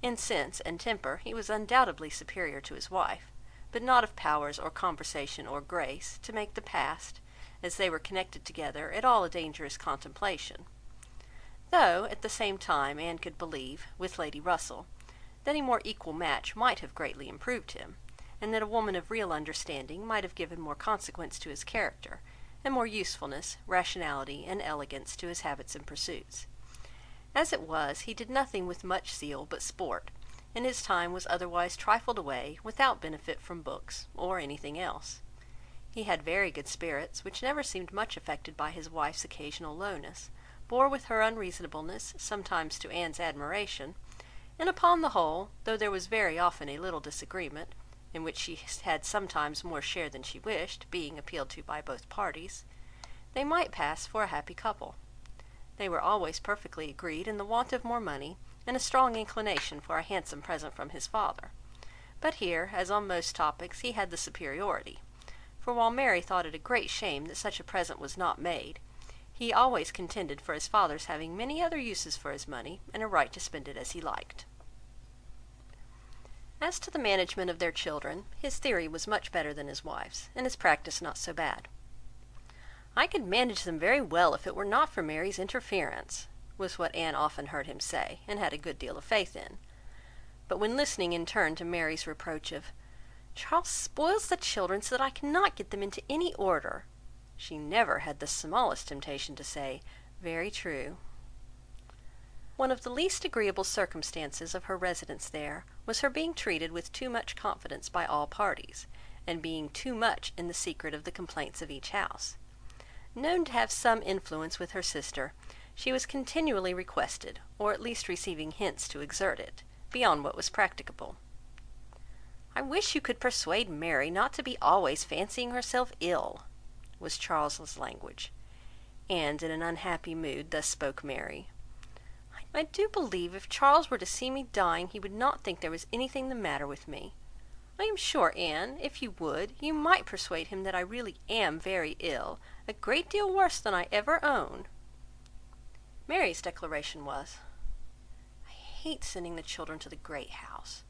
Speaker 1: In sense and temper he was undoubtedly superior to his wife, but not of powers or conversation or grace to make the past, as they were connected together, at all a dangerous contemplation; though, at the same time, Anne could believe, with Lady Russell, that a more equal match might have greatly improved him, and that a woman of real understanding might have given more consequence to his character, and more usefulness, rationality, and elegance to his habits and pursuits. As it was, he did nothing with much zeal but sport, and his time was otherwise trifled away without benefit from books, or anything else. He had very good spirits, which never seemed much affected by his wife's occasional lowness, bore with her unreasonableness, sometimes to Anne's admiration, and upon the whole, though there was very often a little disagreement, in which she had sometimes more share than she wished, being appealed to by both parties, they might pass for a happy couple. They were always perfectly agreed in the want of more money, and a strong inclination for a handsome present from his father. But here, as on most topics, he had the superiority; for while Mary thought it a great shame that such a present was not made, he always contended for his father's having many other uses for his money, and a right to spend it as he liked. As to the management of their children, his theory was much better than his wife's, and his practice not so bad. "I could manage them very well if it were not for Mary's interference," was what Anne often heard him say, and had a good deal of faith in. But when listening in turn to Mary's reproach of "Charles spoils the children so that I cannot get them into any order," she never had the smallest temptation to say, "Very true." One of the least agreeable circumstances of her residence there was her being treated with too much confidence by all parties, and being too much in the secret of the complaints of each house. Known to have some influence with her sister, she was continually requested, or at least receiving hints to exert it, beyond what was practicable. "I wish you could persuade Mary not to be always fancying herself ill," was Charles's language; and in an unhappy mood thus spoke Mary. "I do believe if Charles were to see me dying, he would not think there was anything the matter with me. I am sure, Anne, if you would, you might persuade him that I really am very ill, a great deal worse than I ever own." Mary's declaration was, "I hate sending the children to the great house.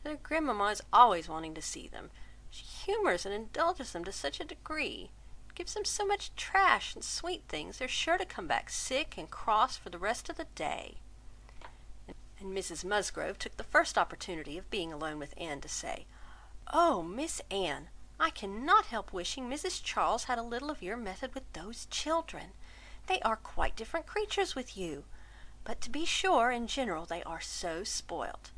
Speaker 1: Their grandmamma is always wanting to see them. She humours and indulges them to such a degree, gives them so much trash and sweet things, they're sure to come back sick and cross for the rest of the day." And Mrs Musgrove took the first opportunity of being alone with Anne to say, "Oh, Miss Anne, I cannot help wishing Mrs Charles had a little of your method with those children. They are quite different creatures with you, but to be sure, in general, they are so spoilt.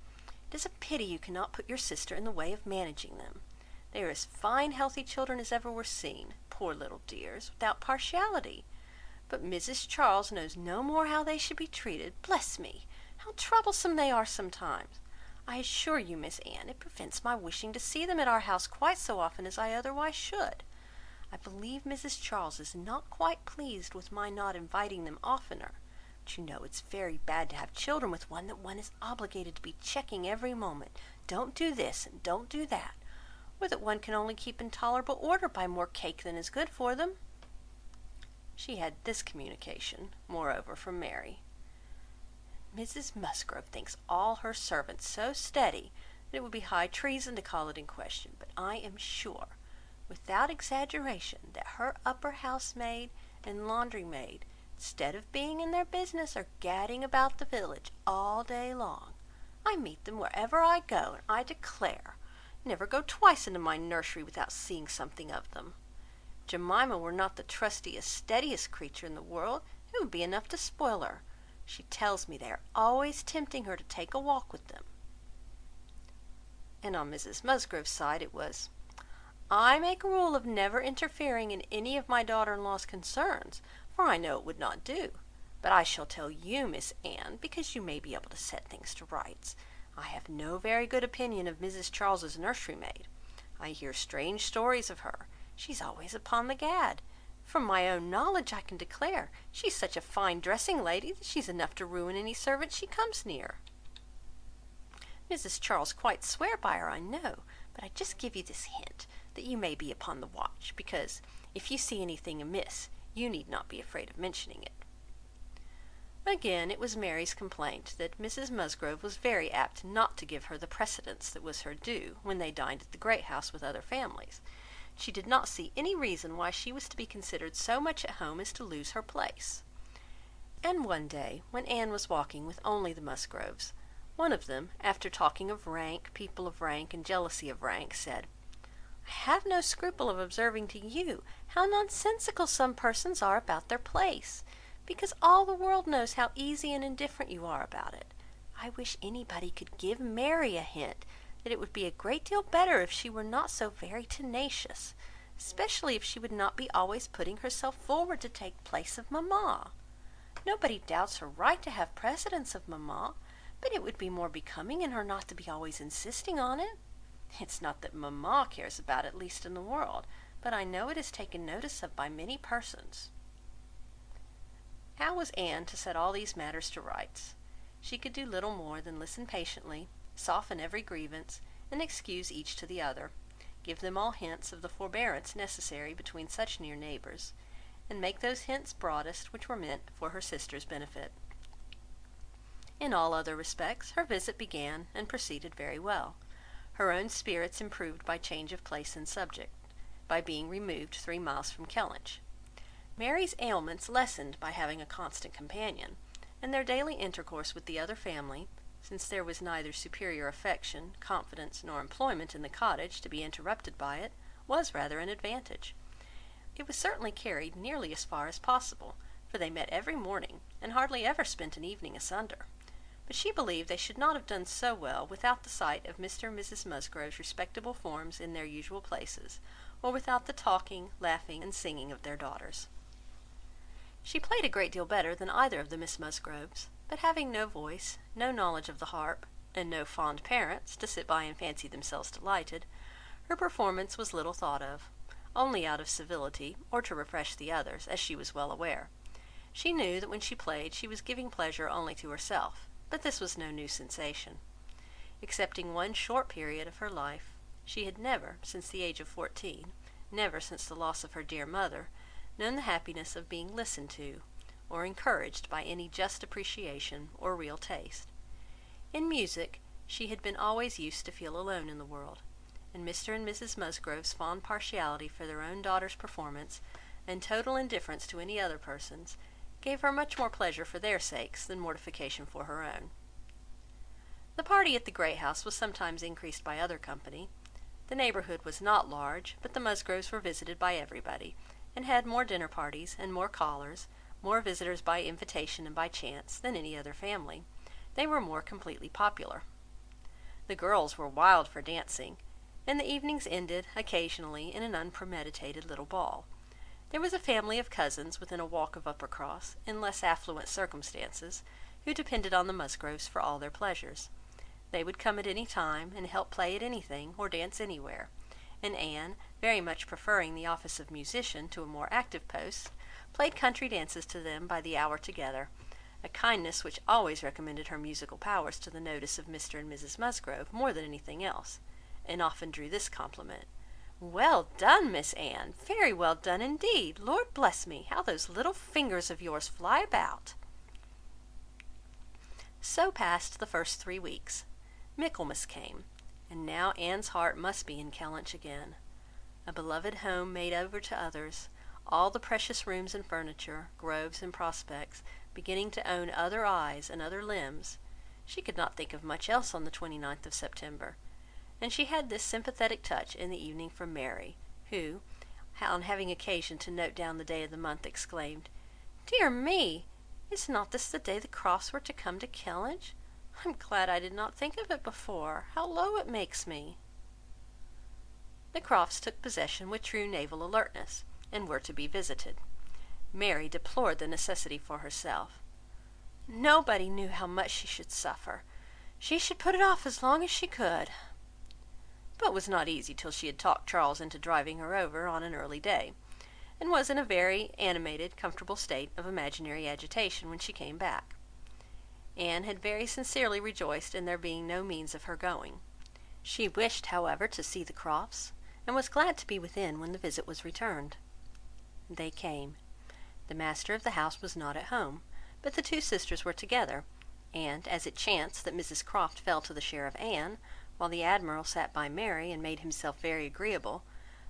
Speaker 1: It is a pity you cannot put your sister in the way of managing them. They are as fine healthy children as ever were seen, poor little dears, without partiality. But Mrs Charles knows no more how they should be treated. Bless me, how troublesome they are sometimes! I assure you, Miss Anne, it prevents my wishing to see them at our house quite so often as I otherwise should. I believe Mrs Charles is not quite pleased with my not inviting them oftener, but you know it's very bad to have children with one that one is obligated to be checking every moment. Don't do this, and don't do that, or that one can only keep in tolerable order by more cake than is good for them." She had this communication, moreover, from Mary: "Mrs Musgrove thinks all her servants so steady, that it would be high treason to call it in question, but I am sure, without exaggeration, that her upper housemaid and laundry maid, instead of being in their business, are gadding about the village all day long. I meet them wherever I go, and I declare, never go twice into my nursery without seeing something of them. Jemima were not the trustiest, steadiest creature in the world, it would be enough to spoil her. She tells me they are always tempting her to take a walk with them." And on Mrs Musgrove's side it was, "I make a rule of never interfering in any of my daughter-in-law's concerns, for I know it would not do. But I shall tell you, Miss Anne, because you may be able to set things to rights. I have no very good opinion of Mrs Charles's nursery maid. I hear strange stories of her. She's always upon the gad. From my own knowledge I can declare, she's such a fine dressing lady, that she's enough to ruin any servant she comes near. Mrs Charles quite swear by her, I know, but I just give you this hint, that you may be upon the watch, because if you see anything amiss, you need not be afraid of mentioning it." Again it was Mary's complaint that Mrs Musgrove was very apt not to give her the precedence that was her due, when they dined at the great house with other families. She did not see any reason why she was to be considered so much at home as to lose her place. And one day, when Anne was walking with only the Musgroves, one of them, after talking of rank, people of rank, and jealousy of rank, said, "I have no scruple of observing to you how nonsensical some persons are about their place, because all the world knows how easy and indifferent you are about it. I wish anybody could give Mary a hint that it would be a great deal better if she were not so very tenacious, especially if she would not be always putting herself forward to take place of mamma. Nobody doubts her right to have precedence of mamma, but it would be more becoming in her not to be always insisting on it. It's not that mamma cares about it least in the world, but I know it is taken notice of by many persons." How was Anne to set all these matters to rights? She could do little more than listen patiently, soften every grievance, and excuse each to the other, give them all hints of the forbearance necessary between such near neighbours, and make those hints broadest which were meant for her sister's benefit. In all other respects her visit began and proceeded very well. Her own spirits improved by change of place and subject, by being removed 3 miles from Kellynch. Mary's ailments lessened by having a constant companion, and their daily intercourse with the other family, since there was neither superior affection, confidence, nor employment in the cottage to be interrupted by it, was rather an advantage. It was certainly carried nearly as far as possible, for they met every morning, and hardly ever spent an evening asunder. But she believed they should not have done so well without the sight of Mr and Mrs Musgrove's respectable forms in their usual places, or without the talking, laughing, and singing of their daughters. She played a great deal better than either of the Miss Musgroves, but having no voice, no knowledge of the harp, and no fond parents to sit by and fancy themselves delighted, her performance was little thought of, only out of civility, or to refresh the others, as she was well aware. She knew that when she played she was giving pleasure only to herself, but this was no new sensation. Excepting one short period of her life, she had never, since the age of 14, never since the loss of her dear mother, known the happiness of being listened to, or encouraged by any just appreciation or real taste. In music, she had been always used to feel alone in the world, and Mr and Mrs Musgrove's fond partiality for their own daughter's performance, and total indifference to any other person's, gave her much more pleasure for their sakes than mortification for her own. The party at the great house was sometimes increased by other company. The neighbourhood was not large, but the Musgroves were visited by everybody, and had more dinner parties, and more callers, more visitors by invitation and by chance, than any other family. They were more completely popular. The girls were wild for dancing, and the evenings ended, occasionally, in an unpremeditated little ball. There was a family of cousins within a walk of Uppercross, in less affluent circumstances, who depended on the Musgroves for all their pleasures. They would come at any time, and help play at anything, or dance anywhere, and Anne, very much preferring the office of musician to a more active post, played country dances to them by the hour together, a kindness which always recommended her musical powers to the notice of Mr and Mrs Musgrove more than anything else, and often drew this compliment: "Well done, Miss Anne! Very well done indeed! Lord bless me, how those little fingers of yours fly about!" So passed the first 3 weeks. Michaelmas came, and now Anne's heart must be in Kellynch again. A beloved home made over to others, all the precious rooms and furniture, groves and prospects, beginning to own other eyes and other limbs. She could not think of much else on the 29th of September, and she had this sympathetic touch in the evening from Mary, who, on having occasion to note down the day of the month, exclaimed, "Dear me! Is not this the day the Crofts were to come to Kellynch? I'm glad I did not think of it before. How low it makes me!" The Crofts took possession with true naval alertness, and were to be visited. Mary deplored the necessity for herself. Nobody knew how much she should suffer. She should put it off as long as she could. But was not easy till she had talked Charles into driving her over on an early day, and was in a very animated, comfortable state of imaginary agitation when she came back. Anne had very sincerely rejoiced in there being no means of her going. She wished, however, to see the Crofts, and was glad to be within when the visit was returned. They came. The master of the house was not at home, but the two sisters were together, and as it chanced that Mrs Croft fell to the share of Anne, while the Admiral sat by Mary and made himself very agreeable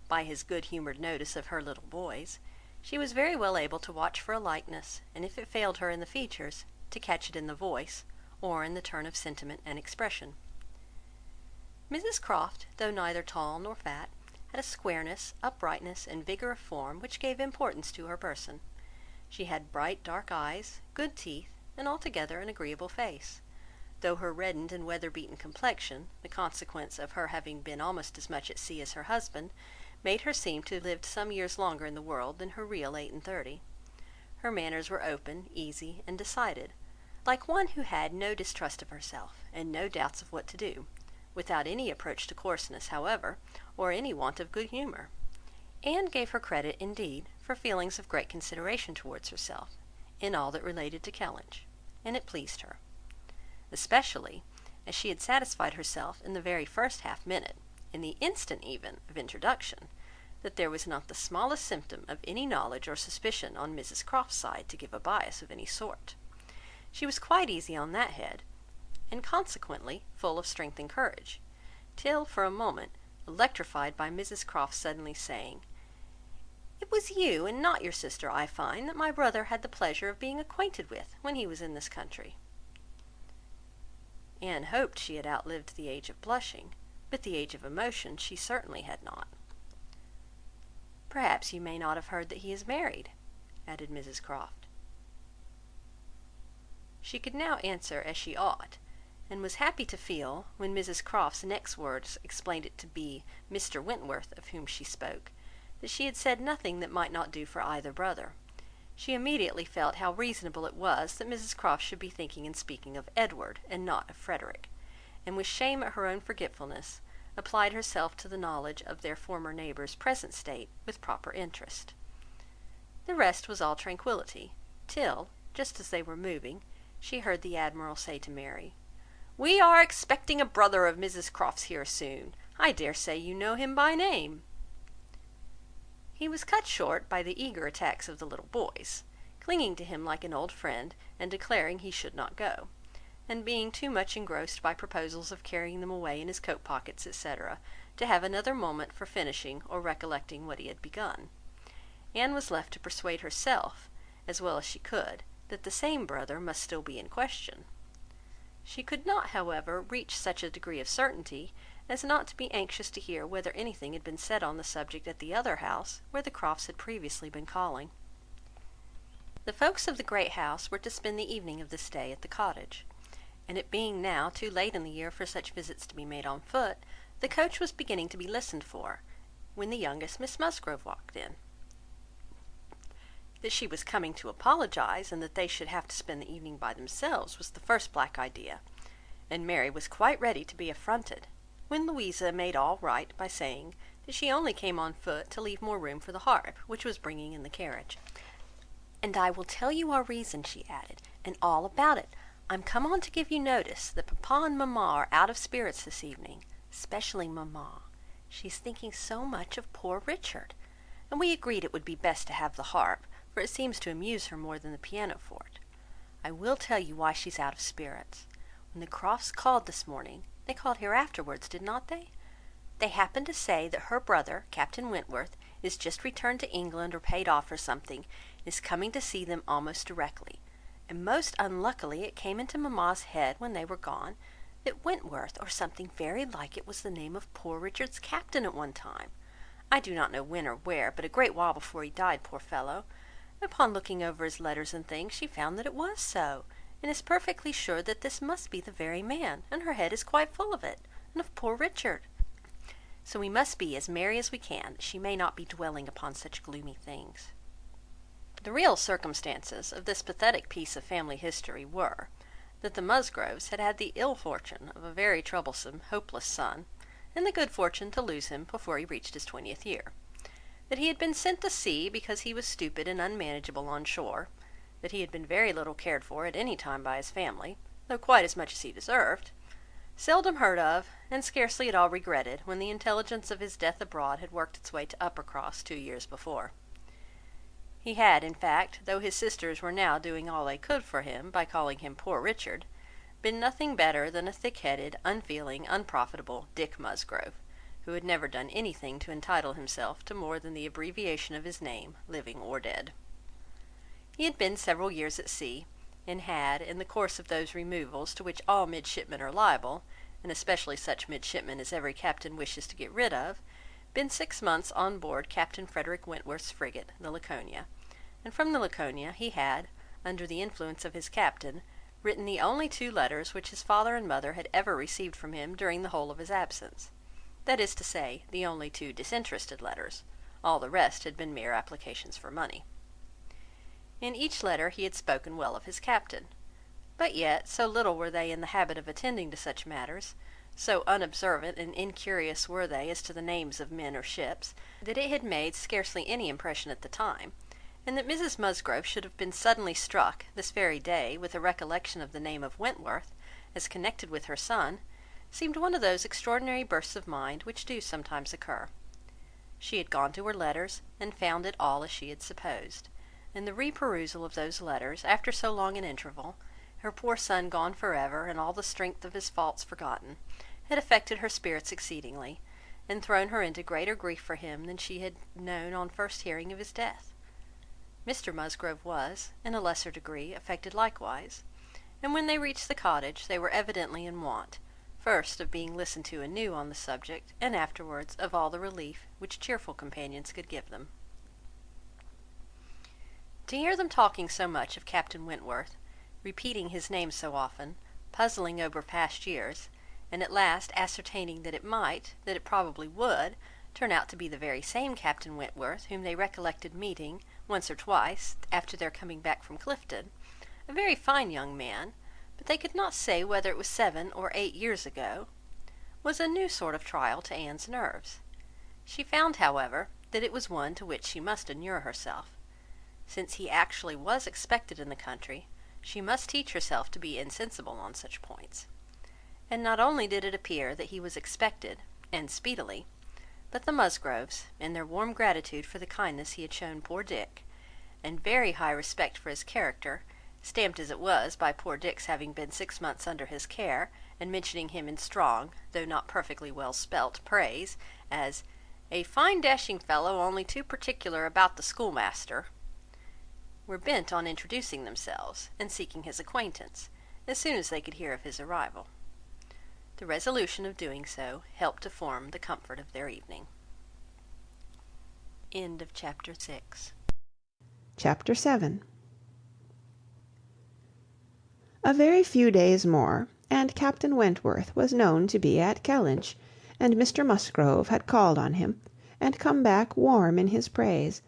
Speaker 1: by his good-humoured notice of her little boys, she was very well able to watch for a likeness, and if it failed her in the features, to catch it in the voice, or in the turn of sentiment and expression. Mrs Croft, though neither tall nor fat, had a squareness, uprightness, and vigour of form which gave importance to her person. She had bright dark eyes, good teeth, and altogether an agreeable face, though her reddened and weather-beaten complexion, the consequence of her having been almost as much at sea as her husband, made her seem to have lived some years longer in the world than her real 38. Her manners were open, easy, and decided, like one who had no distrust of herself, and no doubts of what to do, without any approach to coarseness, however, or any want of good humour. Anne gave her credit, indeed, for feelings of great consideration towards herself, in all that related to Kellynch, and it pleased her, especially as she had satisfied herself in the very first half-minute, in the instant even of introduction, that there was not the smallest symptom of any knowledge or suspicion on Mrs Croft's side to give a bias of any sort. She was quite easy on that head, and consequently full of strength and courage, till for a moment electrified by Mrs Croft suddenly saying, "It was you, and not your sister, I find, that my brother had the pleasure of being acquainted with when he was in this country." Anne hoped she had outlived the age of blushing, but the age of emotion she certainly had not. "Perhaps you may not have heard that he is married," added Mrs Croft. She could now answer as she ought, and was happy to feel, when Mrs Croft's next words explained it to be Mr Wentworth of whom she spoke, that she had said nothing that might not do for either brother. She immediately felt how reasonable it was that Mrs Croft should be thinking and speaking of Edward, and not of Frederick, and with shame at her own forgetfulness, applied herself to the knowledge of their former neighbour's present state with proper interest. The rest was all tranquillity, till, just as they were moving, she heard the Admiral say to Mary, "We are expecting a brother of Mrs Croft's here soon. I dare say you know him by name." He was cut short by the eager attacks of the little boys, clinging to him like an old friend, and declaring he should not go, and being too much engrossed by proposals of carrying them away in his coat pockets, etc., to have another moment for finishing or recollecting what he had begun. Anne was left to persuade herself, as well as she could, that the same brother must still be in question. She could not, however, reach such a degree of certainty as not to be anxious to hear whether anything had been said on the subject at the other house, where the Crofts had previously been calling. The folks of the great house were to spend the evening of this day at the cottage, and it being now too late in the year for such visits to be made on foot, the coach was beginning to be listened for, when the youngest Miss Musgrove walked in. That she was coming to apologize, and that they should have to spend the evening by themselves, was the first black idea, and Mary was quite ready to be affronted, when Louisa made all right by saying that she only came on foot to leave more room for the harp, which was bringing in the carriage. "And I will tell you our reason," she added, "and all about it. I'm come on to give you notice that papa and mamma are out of spirits this evening, especially mamma. She's thinking so much of poor Richard, and we agreed it would be best to have the harp, for it seems to amuse her more than the pianoforte. I will tell you why she's out of spirits. When the Crofts called this morning, they called here afterwards, did not they? They happened to say that her brother, Captain Wentworth, is just returned to England, or paid off or something, and is coming to see them almost directly, and most unluckily it came into mamma's head when they were gone, that Wentworth, or something very like it, was the name of poor Richard's captain at one time. I do not know when or where, but a great while before he died, poor fellow. Upon looking over his letters and things, she found that it was so, and is perfectly sure that this must be the very man, and her head is quite full of it, and of poor Richard. So we must be as merry as we can, that she may not be dwelling upon such gloomy things." The real circumstances of this pathetic piece of family history were, that the Musgroves had had the ill fortune of a very troublesome, hopeless son, and the good fortune to lose him before he reached his 20th year; that he had been sent to sea because he was stupid and unmanageable on shore; that he had been very little cared for at any time by his family, though quite as much as he deserved; seldom heard of, and scarcely at all regretted, when the intelligence of his death abroad had worked its way to Uppercross 2 years before. He had, in fact, though his sisters were now doing all they could for him by calling him poor Richard, been nothing better than a thick-headed, unfeeling, unprofitable Dick Musgrove, who had never done anything to entitle himself to more than the abbreviation of his name, living or dead. He had been several years at sea, and had, in the course of those removals to which all midshipmen are liable, and especially such midshipmen as every captain wishes to get rid of, been 6 months on board Captain Frederick Wentworth's frigate, the Laconia, and from the Laconia he had, under the influence of his captain, written the only 2 letters which his father and mother had ever received from him during the whole of his absence; that is to say, the only 2 disinterested letters; all the rest had been mere applications for money. In each letter he had spoken well of his captain, but yet so little were they in the habit of attending to such matters, so unobservant and incurious were they as to the names of men or ships, that it had made scarcely any impression at the time, and that Mrs Musgrove should have been suddenly struck, this very day, with a recollection of the name of Wentworth, as connected with her son, seemed one of those extraordinary bursts of mind which do sometimes occur. She had gone to her letters, and found it all as she had supposed; and the reperusal of those letters, after so long an interval, her poor son gone for ever, and all the strength of his faults forgotten, had affected her spirits exceedingly, and thrown her into greater grief for him than she had known on first hearing of his death. Mr Musgrove was, in a lesser degree, affected likewise, and when they reached the cottage they were evidently in want, first of being listened to anew on the subject, and afterwards of all the relief which cheerful companions could give them. To hear them talking so much of Captain Wentworth, repeating his name so often, puzzling over past years, and at last ascertaining that it probably would, turn out to be the very same Captain Wentworth whom they recollected meeting, once or twice, after their coming back from Clifton, a very fine young man, but they could not say whether it was 7 or 8 years ago, was a new sort of trial to Anne's nerves. She found, however, that it was one to which she must inure herself. Since he actually was expected in the country, she must teach herself to be insensible on such points. And not only did it appear that he was expected, and speedily, but the Musgroves, in their warm gratitude for the kindness he had shown poor Dick, and very high respect for his character, stamped as it was by poor Dick's having been 6 months under his care, and mentioning him in strong, though not perfectly well spelt, praise, as "a fine dashing fellow, only too particular about the schoolmaster," were bent on introducing themselves, and seeking his acquaintance, as soon as they could hear of his arrival. The resolution of doing so helped to form the comfort of their evening. End of chapter 6.
Speaker 2: Chapter 7. A very few days more, and Captain Wentworth was known to be at Kellynch, and Mr Musgrove had called on him, and come back warm in his praise,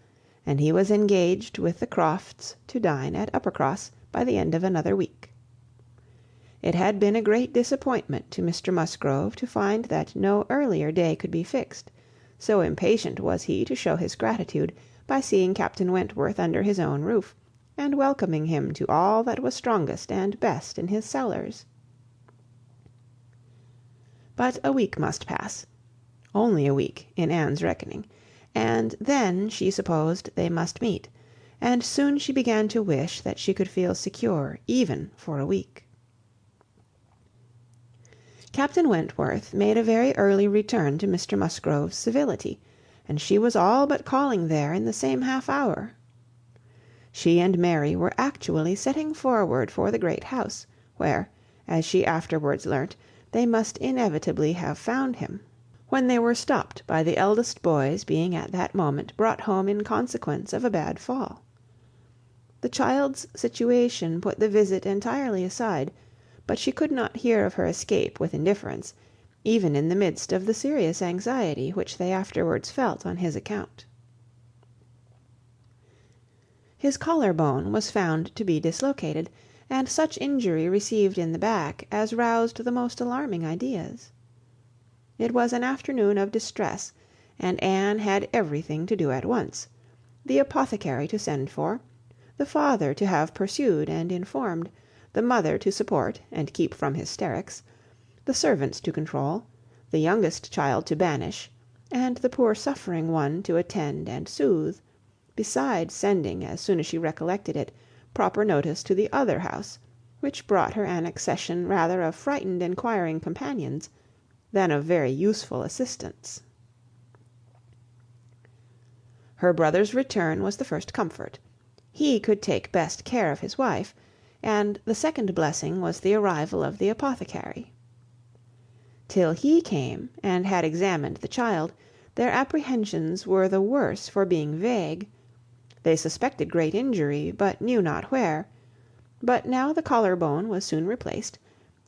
Speaker 2: and he was engaged with the Crofts to dine at Uppercross by the end of another week. It had been a great disappointment to Mr Musgrove to find that no earlier day could be fixed, so impatient was he to show his gratitude by seeing Captain Wentworth under his own roof, and welcoming him to all that was strongest and best in his cellars. But a week must pass, only a week in Anne's reckoning, and then she supposed they must meet, and soon she began to wish that she could feel secure even for a week. Captain Wentworth made a very early return to Mr Musgrove's civility, and she was all but calling there in the same half hour. She and Mary were actually setting forward for the great house, where, as she afterwards learnt, they must inevitably have found him, when they were stopped by the eldest boy's being at that moment brought home in consequence of a bad fall. The child's situation put the visit entirely aside, but she could not hear of her escape with indifference, even in the midst of the serious anxiety which they afterwards felt on his account. His collar-bone was found to be dislocated, and such injury received in the back as roused the most alarming ideas. It was an afternoon of distress, and Anne had everything to do at once: the apothecary to send for, the father to have pursued and informed, the mother to support and keep from hysterics, the servants to control, the youngest child to banish, and the poor suffering one to attend and soothe, besides sending, as soon as she recollected it, proper notice to the other house, which brought her an accession rather of frightened enquiring companions than of very useful assistants. Her brother's return was the first comfort. He could take best care of his wife, and the second blessing was the arrival of the apothecary. Till he came and had examined the child, their apprehensions were the worse for being vague. They suspected great injury, but knew not where. But now the collar-bone was soon replaced,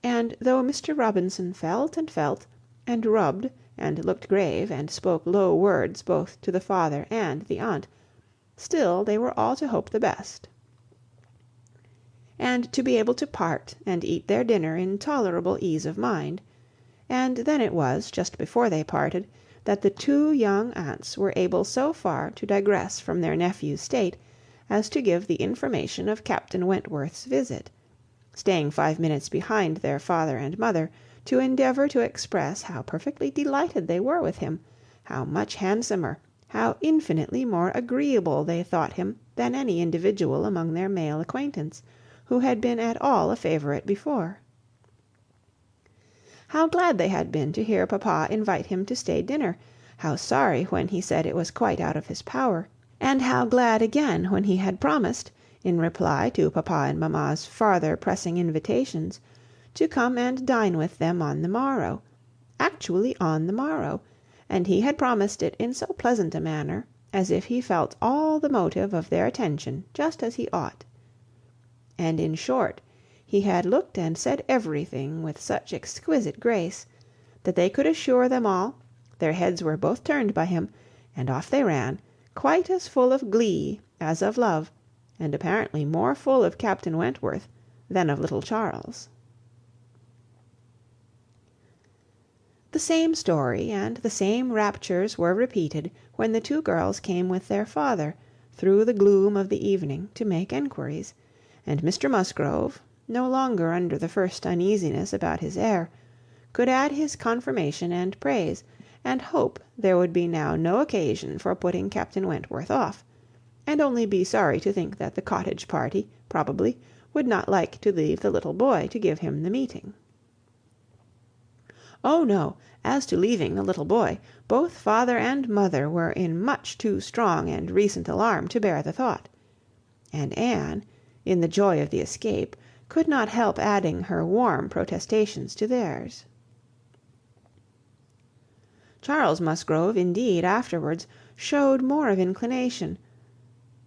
Speaker 2: and though Mr. Robinson felt, and rubbed, and looked grave, and spoke low words both to the father and the aunt, still they were all to hope the best, and to be able to part and eat their dinner in tolerable ease of mind. And then it was, just before they parted, that the two young aunts were able so far to digress from their nephew's state as to give the information of Captain Wentworth's visit, staying 5 minutes behind their father and mother, to endeavour to express how perfectly delighted they were with him, how much handsomer, how infinitely more agreeable they thought him than any individual among their male acquaintance, who had been at all a favourite before. How glad they had been to hear papa invite him to stay dinner, how sorry when he said it was quite out of his power, and how glad again when he had promised, in reply to papa and mamma's farther pressing invitations, to come and dine with them on the morrow, actually on the morrow, and he had promised it in so pleasant a manner, as if he felt all the motive of their attention just as he ought. And in short, he had looked and said everything with such exquisite grace, that they could assure them all, their heads were both turned by him, and off they ran, quite as full of glee as of love, and apparently more full of Captain Wentworth than of little Charles. The same story and the same raptures were repeated when the two girls came with their father, through the gloom of the evening, to make enquiries, and Mr Musgrove, no longer under the first uneasiness about his heir, could add his confirmation and praise, and hope there would be now no occasion for putting Captain Wentworth off, and only be sorry to think that the cottage party, probably, would not like to leave the little boy to give him the meeting. Oh no! As to leaving the little boy, both father and mother were in much too strong and recent alarm to bear the thought; and Anne, in the joy of the escape, could not help adding her warm protestations to theirs. Charles Musgrove, indeed, afterwards showed more of inclination.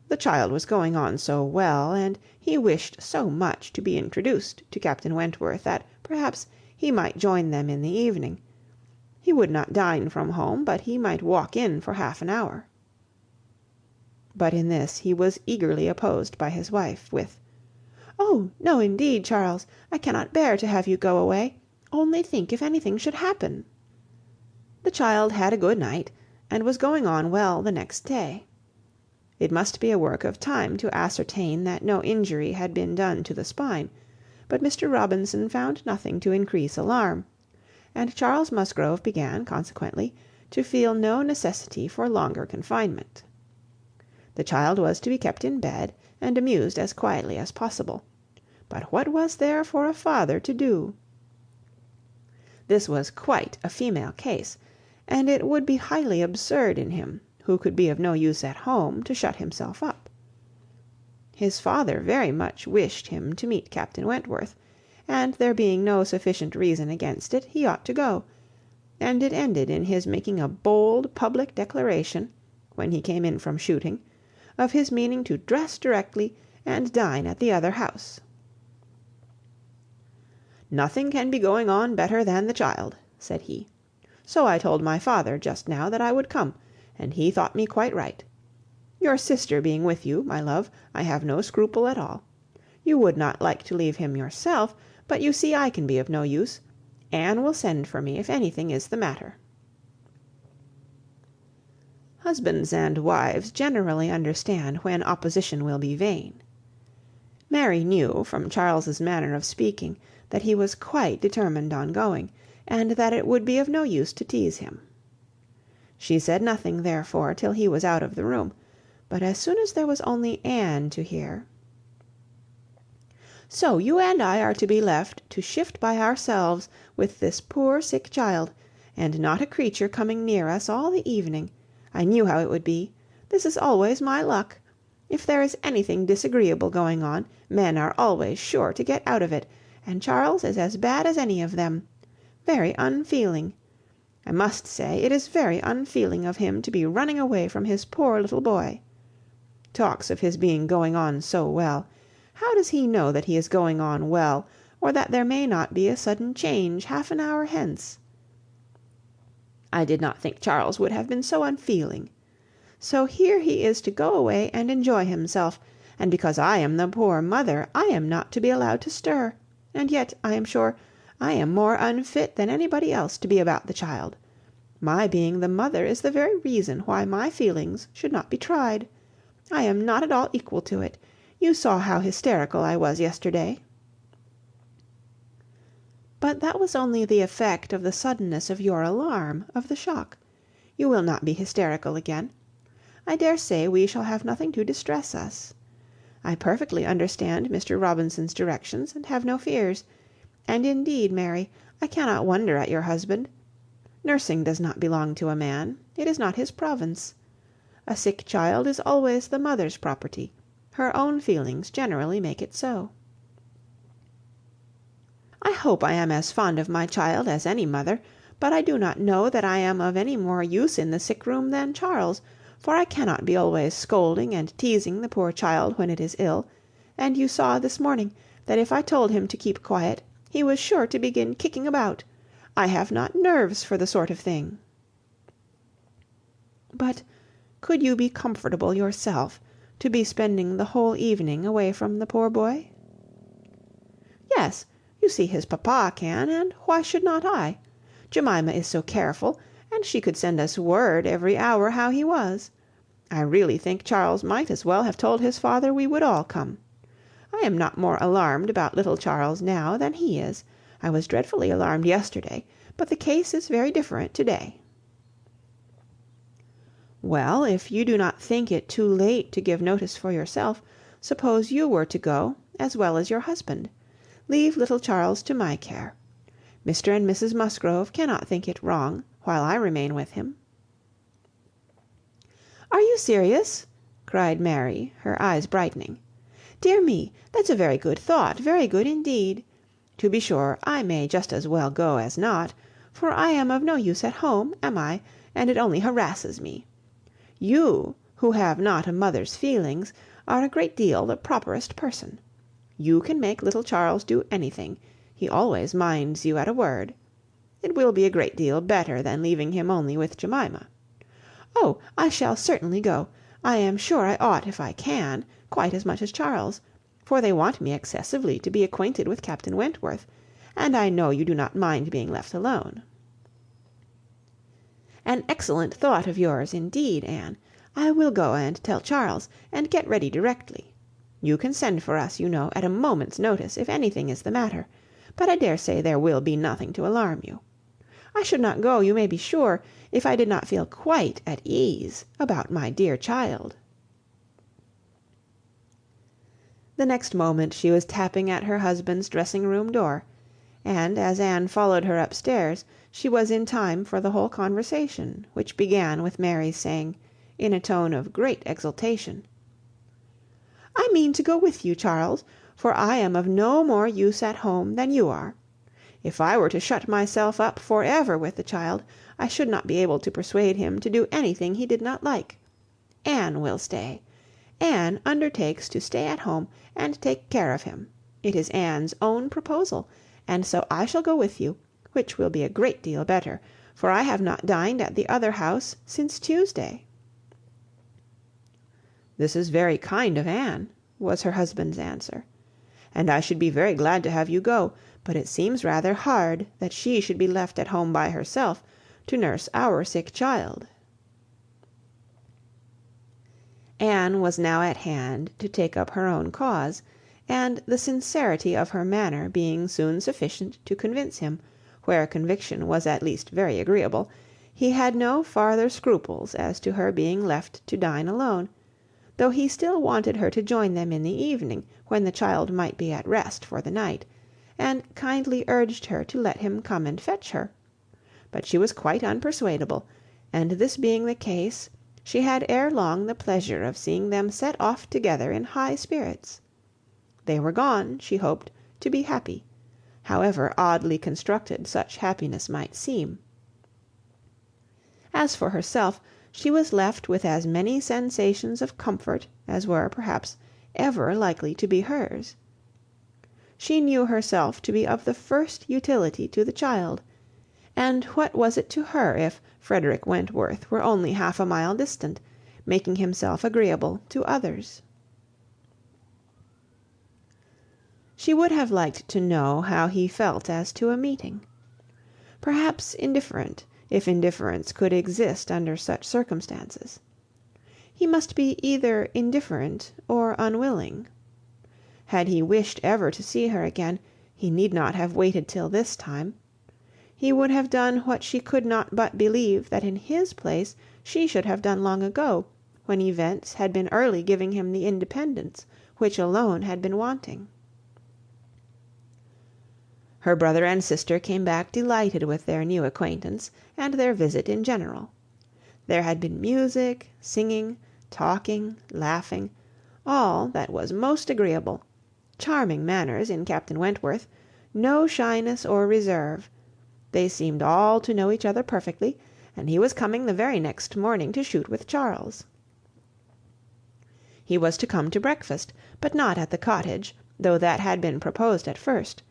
Speaker 2: The child was going on so well, and he wished so much to be introduced to Captain Wentworth, that perhaps he might join them in the evening. He would not dine from home, but he might walk in for half an hour. But in this he was eagerly opposed by his wife, with, "Oh, no, indeed, Charles, I cannot bear to have you go away. Only think if anything should happen." The child had a good night, and was going on well the next day. It must be a work of time to ascertain that no injury had been done to the spine, but Mr Robinson found nothing to increase alarm, and Charles Musgrove began, consequently, to feel no necessity for longer confinement. The child was to be kept in bed, and amused as quietly as possible. But what was there for a father to do? This was quite a female case, and it would be highly absurd in him, who could be of no use at home, to shut himself up. His father very much wished him to meet Captain Wentworth, and there being no sufficient reason against it, he ought to go, and it ended in his making a bold public declaration, when he came in from shooting, of his meaning to dress directly and dine at the other house. "Nothing can be going on better than the child," said he. "So I told my father just now that I would come, and he thought me quite right. Your sister being with you, my love, I have no scruple at all. You would not like to leave him yourself, but you see I can be of no use. Anne will send for me if anything is the matter." Husbands and wives generally understand when opposition will be vain. Mary knew, from Charles's manner of speaking, that he was quite determined on going, and that it would be of no use to tease him. She said nothing, therefore, till he was out of the room, but as soon as there was only Anne to hear— "So you and I are to be left to shift by ourselves with this poor sick child, and not a creature coming near us all the evening. I knew how it would be. This is always my luck. If there is anything disagreeable going on, men are always sure to get out of it, and Charles is as bad as any of them. Very unfeeling. I must say it is very unfeeling of him to be running away from his poor little boy. Talks of his being going on so well. How does he know that he is going on well, or that there may not be a sudden change half an hour hence? I did not think Charles would have been so unfeeling. So here he is to go away and enjoy himself, and because I am the poor mother, I am not to be allowed to stir, and yet, I am sure, I am more unfit than anybody else to be about the child. My being the mother is the very reason why my feelings should not be tried. I am not at all equal to it. You saw how hysterical I was yesterday." "But that was only the effect of the suddenness of your alarm, of the shock. You will not be hysterical again. I dare say we shall have nothing to distress us. I perfectly understand Mr. Robinson's directions, and have no fears. And indeed, Mary, I cannot wonder at your husband. Nursing does not belong to a man. It is not his province. A sick child is always the mother's property. Her own feelings generally make it so." "I hope I am as fond of my child as any mother, but I do not know that I am of any more use in the sick room than Charles, for I cannot be always scolding and teasing the poor child when it is ill, and you saw this morning that if I told him to keep quiet, he was sure to begin kicking about. I have not nerves for the sort of thing." "But could you be comfortable yourself to be spending the whole evening away from the poor boy?" "Yes, you see his papa can, and why should not I? Jemima is so careful, and she could send us word every hour how he was. I really think Charles might as well have told his father we would all come. I am not more alarmed about little Charles now than he is. I was dreadfully alarmed yesterday, but the case is very different to-day." "Well, if you do not think it too late to give notice for yourself, suppose you were to go, as well as your husband. Leave little Charles to my care. Mr. and Mrs. Musgrove cannot think it wrong, while I remain with him." "Are you serious?" cried Mary, her eyes brightening. "Dear me, that's a very good thought, very good indeed. To be sure, I may just as well go as not, for I am of no use at home, am I, and it only harasses me. You, who have not a mother's feelings, are a great deal the properest person. You can make little Charles do anything. He always minds you at a word. It will be a great deal better than leaving him only with Jemima. Oh, I shall certainly go. I am sure I ought if I can, quite as much as Charles, for they want me excessively to be acquainted with Captain Wentworth, and I know you do not mind being left alone." "An excellent thought of yours, indeed, Anne. I will go and tell Charles, and get ready directly. You can send for us, you know, at a moment's notice, if anything is the matter, but I dare say there will be nothing to alarm you. I should not go, you may be sure, if I did not feel quite at ease about my dear child." The next moment she was tapping at her husband's dressing-room door, and as Anne followed her upstairs, she was in time for the whole conversation, which began with Mary's saying, in a tone of great exultation— "I mean to go with you, Charles, for I am of no more use at home than you are. If I were to shut myself up for ever with the child, I should not be able to persuade him to do anything he did not like. Anne will stay. Anne undertakes to stay at home and take care of him. It is Anne's own proposal, and so I shall go with you, which will be a great deal better, for I have not dined at the other house since Tuesday." "This is very kind of Anne," was her husband's answer, "and I should be very glad to have you go, but it seems rather hard that she should be left at home by herself to nurse our sick child." Anne was now at hand to take up her own cause, and the sincerity of her manner being soon sufficient to convince him, where conviction was at least very agreeable, he had no farther scruples as to her being left to dine alone, though he still wanted her to join them in the evening, when the child might be at rest for the night, and kindly urged her to let him come and fetch her; but she was quite unpersuadable, and this being the case, she had ere long the pleasure of seeing them set off together in high spirits. They were gone, she hoped, to be happy, however oddly constructed such happiness might seem. As for herself, she was left with as many sensations of comfort as were, perhaps, ever likely to be hers. She knew herself to be of the first utility to the child, and what was it to her if Frederick Wentworth were only half a mile distant, making himself agreeable to others? She would have liked to know how he felt as to a meeting. Perhaps indifferent, if indifference could exist under such circumstances. He must be either indifferent or unwilling. Had he wished ever to see her again, he need not have waited till this time. He would have done what she could not but believe that in his place she should have done long ago, when events had been early giving him the independence which alone had been wanting. Her brother and sister came back delighted with their new acquaintance, and their visit in general. There had been music, singing, talking, laughing, all that was most agreeable, charming manners in Captain Wentworth, no shyness or reserve. They seemed all to know each other perfectly, and he was coming the very next morning to shoot with Charles. He was to come to breakfast, but not at the cottage, though that had been proposed at first;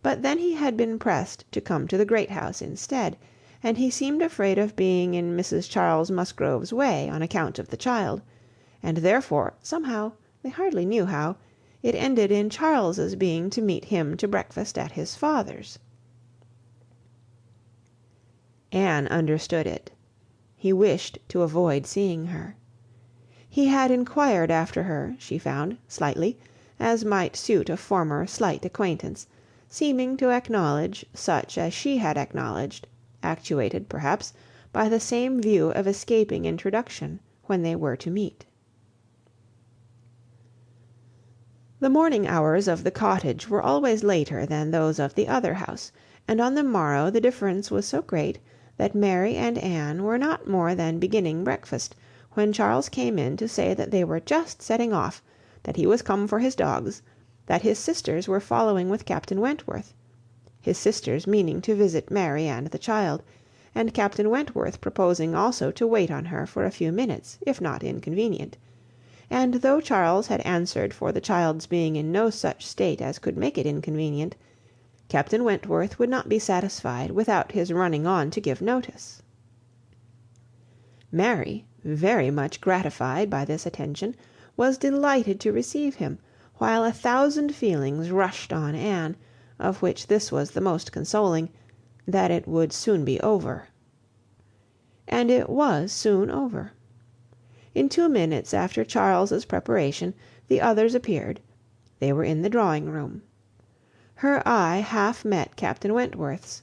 Speaker 2: but then he had been pressed to come to the great house instead, and he seemed afraid of being in Mrs. Charles Musgrove's way on account of the child, and therefore, somehow, they hardly knew how, it ended in Charles's being to meet him to breakfast at his father's. Anne understood it. He wished to avoid seeing her. He had inquired after her, she found, slightly, as might suit a former slight acquaintance, seeming to acknowledge such as she had acknowledged, actuated, perhaps, by the same view of escaping introduction when they were to meet. The morning hours of the cottage were always later than those of the other house, and on the morrow the difference was so great that Mary and Anne were not more than beginning breakfast, when Charles came in to say that they were just setting off, that he was come for his dogs, that his sisters were following with Captain Wentworth, his sisters meaning to visit Mary and the child, and Captain Wentworth proposing also to wait on her for a few minutes, if not inconvenient; and though Charles had answered for the child's being in no such state as could make it inconvenient, Captain Wentworth would not be satisfied without his running on to give notice. Mary, very much gratified by this attention, was delighted to receive him, while 1,000 feelings rushed on Anne, of which this was the most consoling, that it would soon be over. And it was soon over. In 2 minutes after Charles's preparation, the others appeared. They were in the drawing-room. Her eye half met Captain Wentworth's.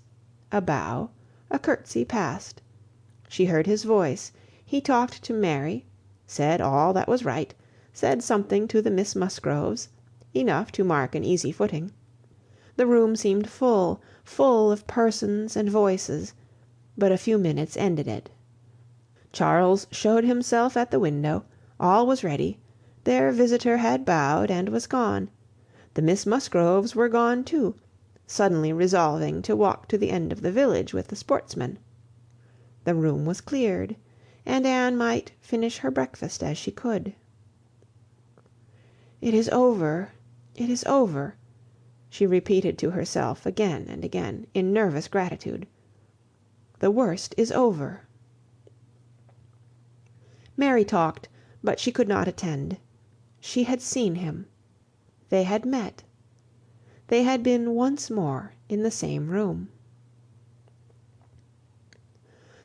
Speaker 2: A bow, a curtsy passed. She heard his voice. He talked to Mary, said all that was right, said something to the Miss Musgroves, enough to mark an easy footing. The room seemed full, full of persons and voices, but a few minutes ended it. Charles showed himself at the window, all was ready, their visitor had bowed and was gone. The Miss Musgroves were gone too, suddenly resolving to walk to the end of the village with the sportsmen. The room was cleared, and Anne might finish her breakfast as she could. "It is over, it is over," she repeated to herself again and again, in nervous gratitude. "The worst is over." Mary talked, but she could not attend. She had seen him. They had met. They had been once more in the same room.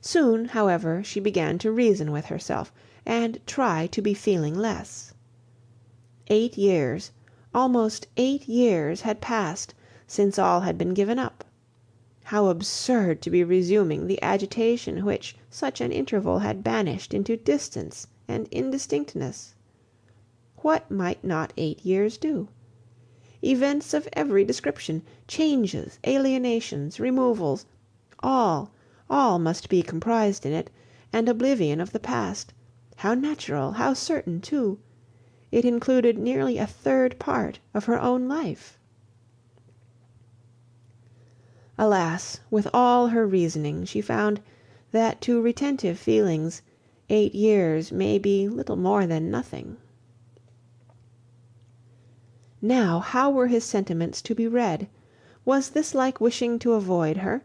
Speaker 2: Soon, however, she began to reason with herself, and try to be feeling less. 8 years, almost 8 years, had passed since all had been given up. How absurd to be resuming the agitation which such an interval had banished into distance and indistinctness! What might not 8 years do? Events of every description, changes, alienations, removals, all must be comprised in it, and oblivion of the past. How natural, how certain too! It included nearly a third part of her own life. Alas, with all her reasoning, she found that to retentive feelings 8 years may be little more than nothing. Now, how were his sentiments to be read? Was this like wishing to avoid her?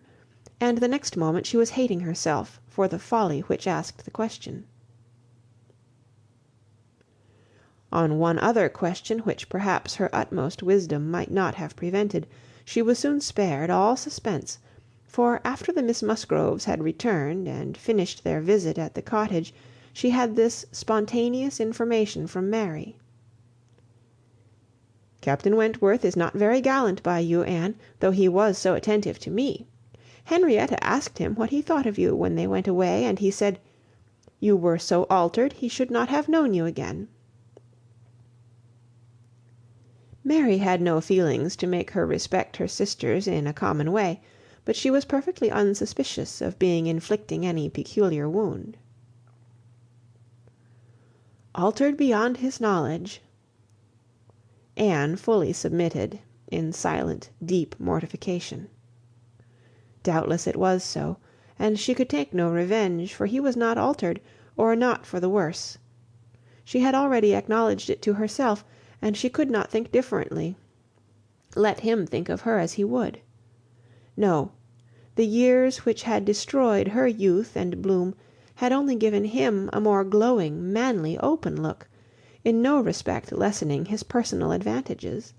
Speaker 2: And the next moment she was hating herself for the folly which asked the question. On one other question which perhaps her utmost wisdom might not have prevented, she was soon spared all suspense, for after the Miss Musgroves had returned and finished their visit at the cottage, she had this spontaneous information from Mary. "Captain Wentworth is not very gallant by you, Anne, though he was so attentive to me. Henrietta asked him what he thought of you when they went away, and he said, you were so altered he should not have known you again." Mary had no feelings to make her respect her sisters in a common way, but she was perfectly unsuspicious of being inflicting any peculiar wound. "Altered beyond his knowledge." Anne fully submitted, in silent, deep mortification. Doubtless it was so, and she could take no revenge, for he was not altered, or not for the worse. She had already acknowledged it to herself, and she could not think differently, let him think of her as he would. No, the years which had destroyed her youth and bloom had only given him a more glowing, manly, open look, in no respect lessening his personal advantages.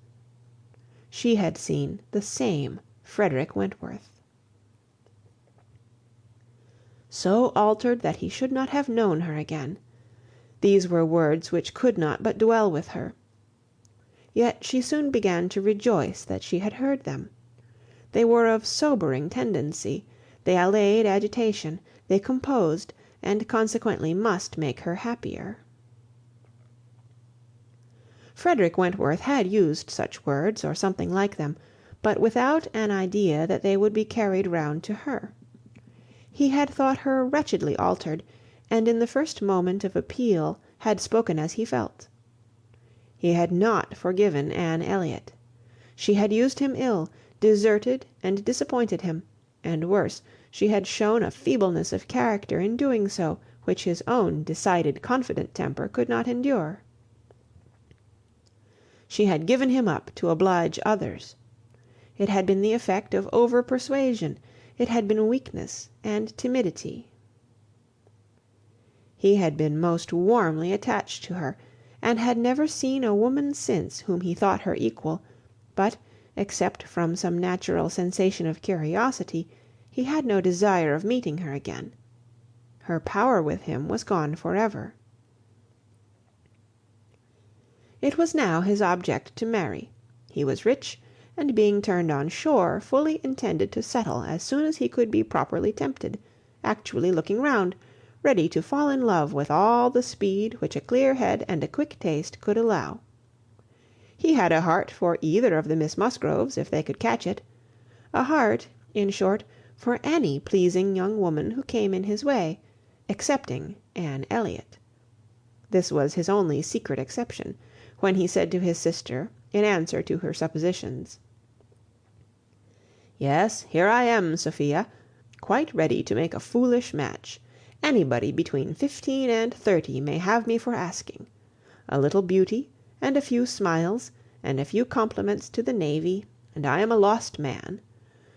Speaker 2: She had seen the same Frederick Wentworth. So altered that he should not have known her again. These were words which could not but dwell with her. Yet she soon began to rejoice that she had heard them. They were of sobering tendency, they allayed agitation, they composed, and consequently must make her happier. Frederick Wentworth had used such words, or something like them, but without an idea that they would be carried round to her. He had thought her wretchedly altered, and in the first moment of appeal had spoken as he felt. He had not forgiven Anne Elliot. She had used him ill, deserted and disappointed him, and worse, she had shown a feebleness of character in doing so, which his own decided, confident temper could not endure. She had given him up to oblige others. It had been the effect of over-persuasion, it had been weakness and timidity. He had been most warmly attached to her, and had never seen a woman since whom he thought her equal, but, except from some natural sensation of curiosity, he had no desire of meeting her again. Her power with him was gone for ever. It was now his object to marry. He was rich, and being turned on shore, fully intended to settle as soon as he could be properly tempted, actually looking round, ready to fall in love with all the speed which a clear head and a quick taste could allow. He had a heart for either of the Miss Musgroves, if they could catch it; a heart, in short, for any pleasing young woman who came in his way, excepting Anne Elliot. This was his only secret exception, when he said to his sister, in answer to her suppositions. "Yes, here I am, Sophia, quite ready to make a foolish match. Anybody between 15 and 30 may have me for asking. A little beauty, and a few smiles, and a few compliments to the navy, and I am a lost man.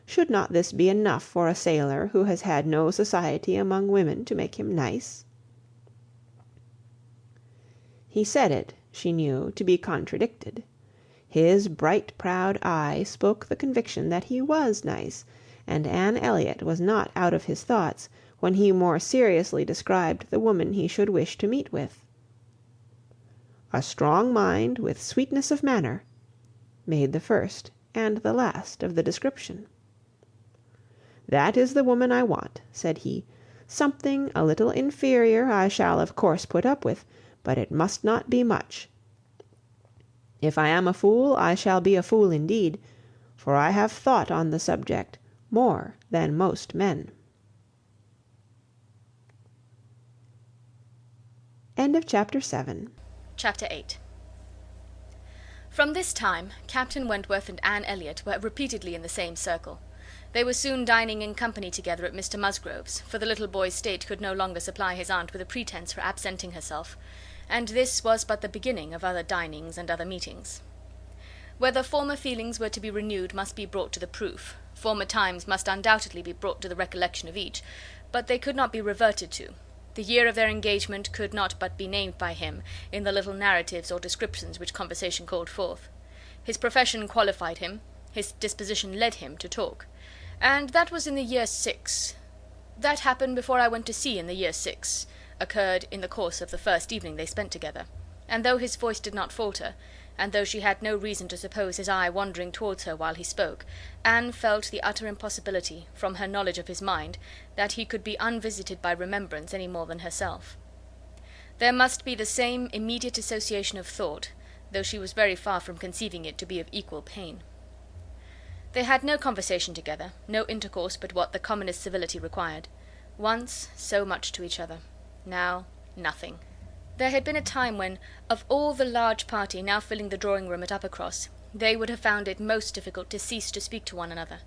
Speaker 2: Should not this be enough for a sailor who has had no society among women to make him nice?" He said it, she knew, to be contradicted. His bright proud eye spoke the conviction that he was nice, and Anne Elliot was not out of his thoughts when he more seriously described the woman he should wish to meet with. "A strong mind with sweetness of manner," made the first and the last of the description. "That is the woman I want," said he. "Something a little inferior I shall of course put up with, but it must not be much. If I am a fool, I shall be a fool indeed, for I have thought on the subject more than most men." End of chapter 7.
Speaker 3: Chapter 8. From this time Captain Wentworth and Anne Elliot were repeatedly in the same circle. They were soon dining in company together at Mr Musgrove's, for the little boy's state could no longer supply his aunt with a pretence for absenting herself, and this was but the beginning of other dinings and other meetings. Whether former feelings were to be renewed must be brought to the proof, former times must undoubtedly be brought to the recollection of each, but they could not be reverted to. The year of their engagement could not but be named by him in the little narratives or descriptions which conversation called forth. His profession qualified him, his disposition led him to talk. "And that was in the year 6. That happened before I went to sea in the year 6, occurred in the course of the first evening they spent together." And though his voice did not falter, and though she had no reason to suppose his eye wandering towards her while he spoke, Anne felt the utter impossibility, from her knowledge of his mind, that he could be unvisited by remembrance any more than herself. There must be the same immediate association of thought, though she was very far from conceiving it to be of equal pain. They had no conversation together, no intercourse but what the commonest civility required. Once, so much to each other. Now, nothing. There had been a time when, of all the large party now filling the drawing-room at Uppercross, they would have found it most difficult to cease to speak to one another.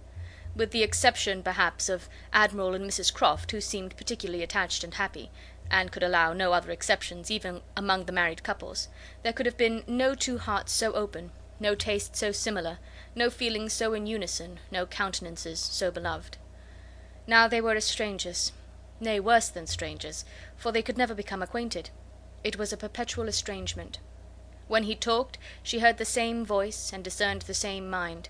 Speaker 3: With the exception, perhaps, of Admiral and Mrs Croft, who seemed particularly attached and happy, and could allow no other exceptions even among the married couples, there could have been no two hearts so open, no tastes so similar, no feelings so in unison, no countenances so beloved. Now they were as strangers, nay, worse than strangers, for they could never become acquainted. It was a perpetual estrangement. When he talked, she heard the same voice, and discerned the same mind.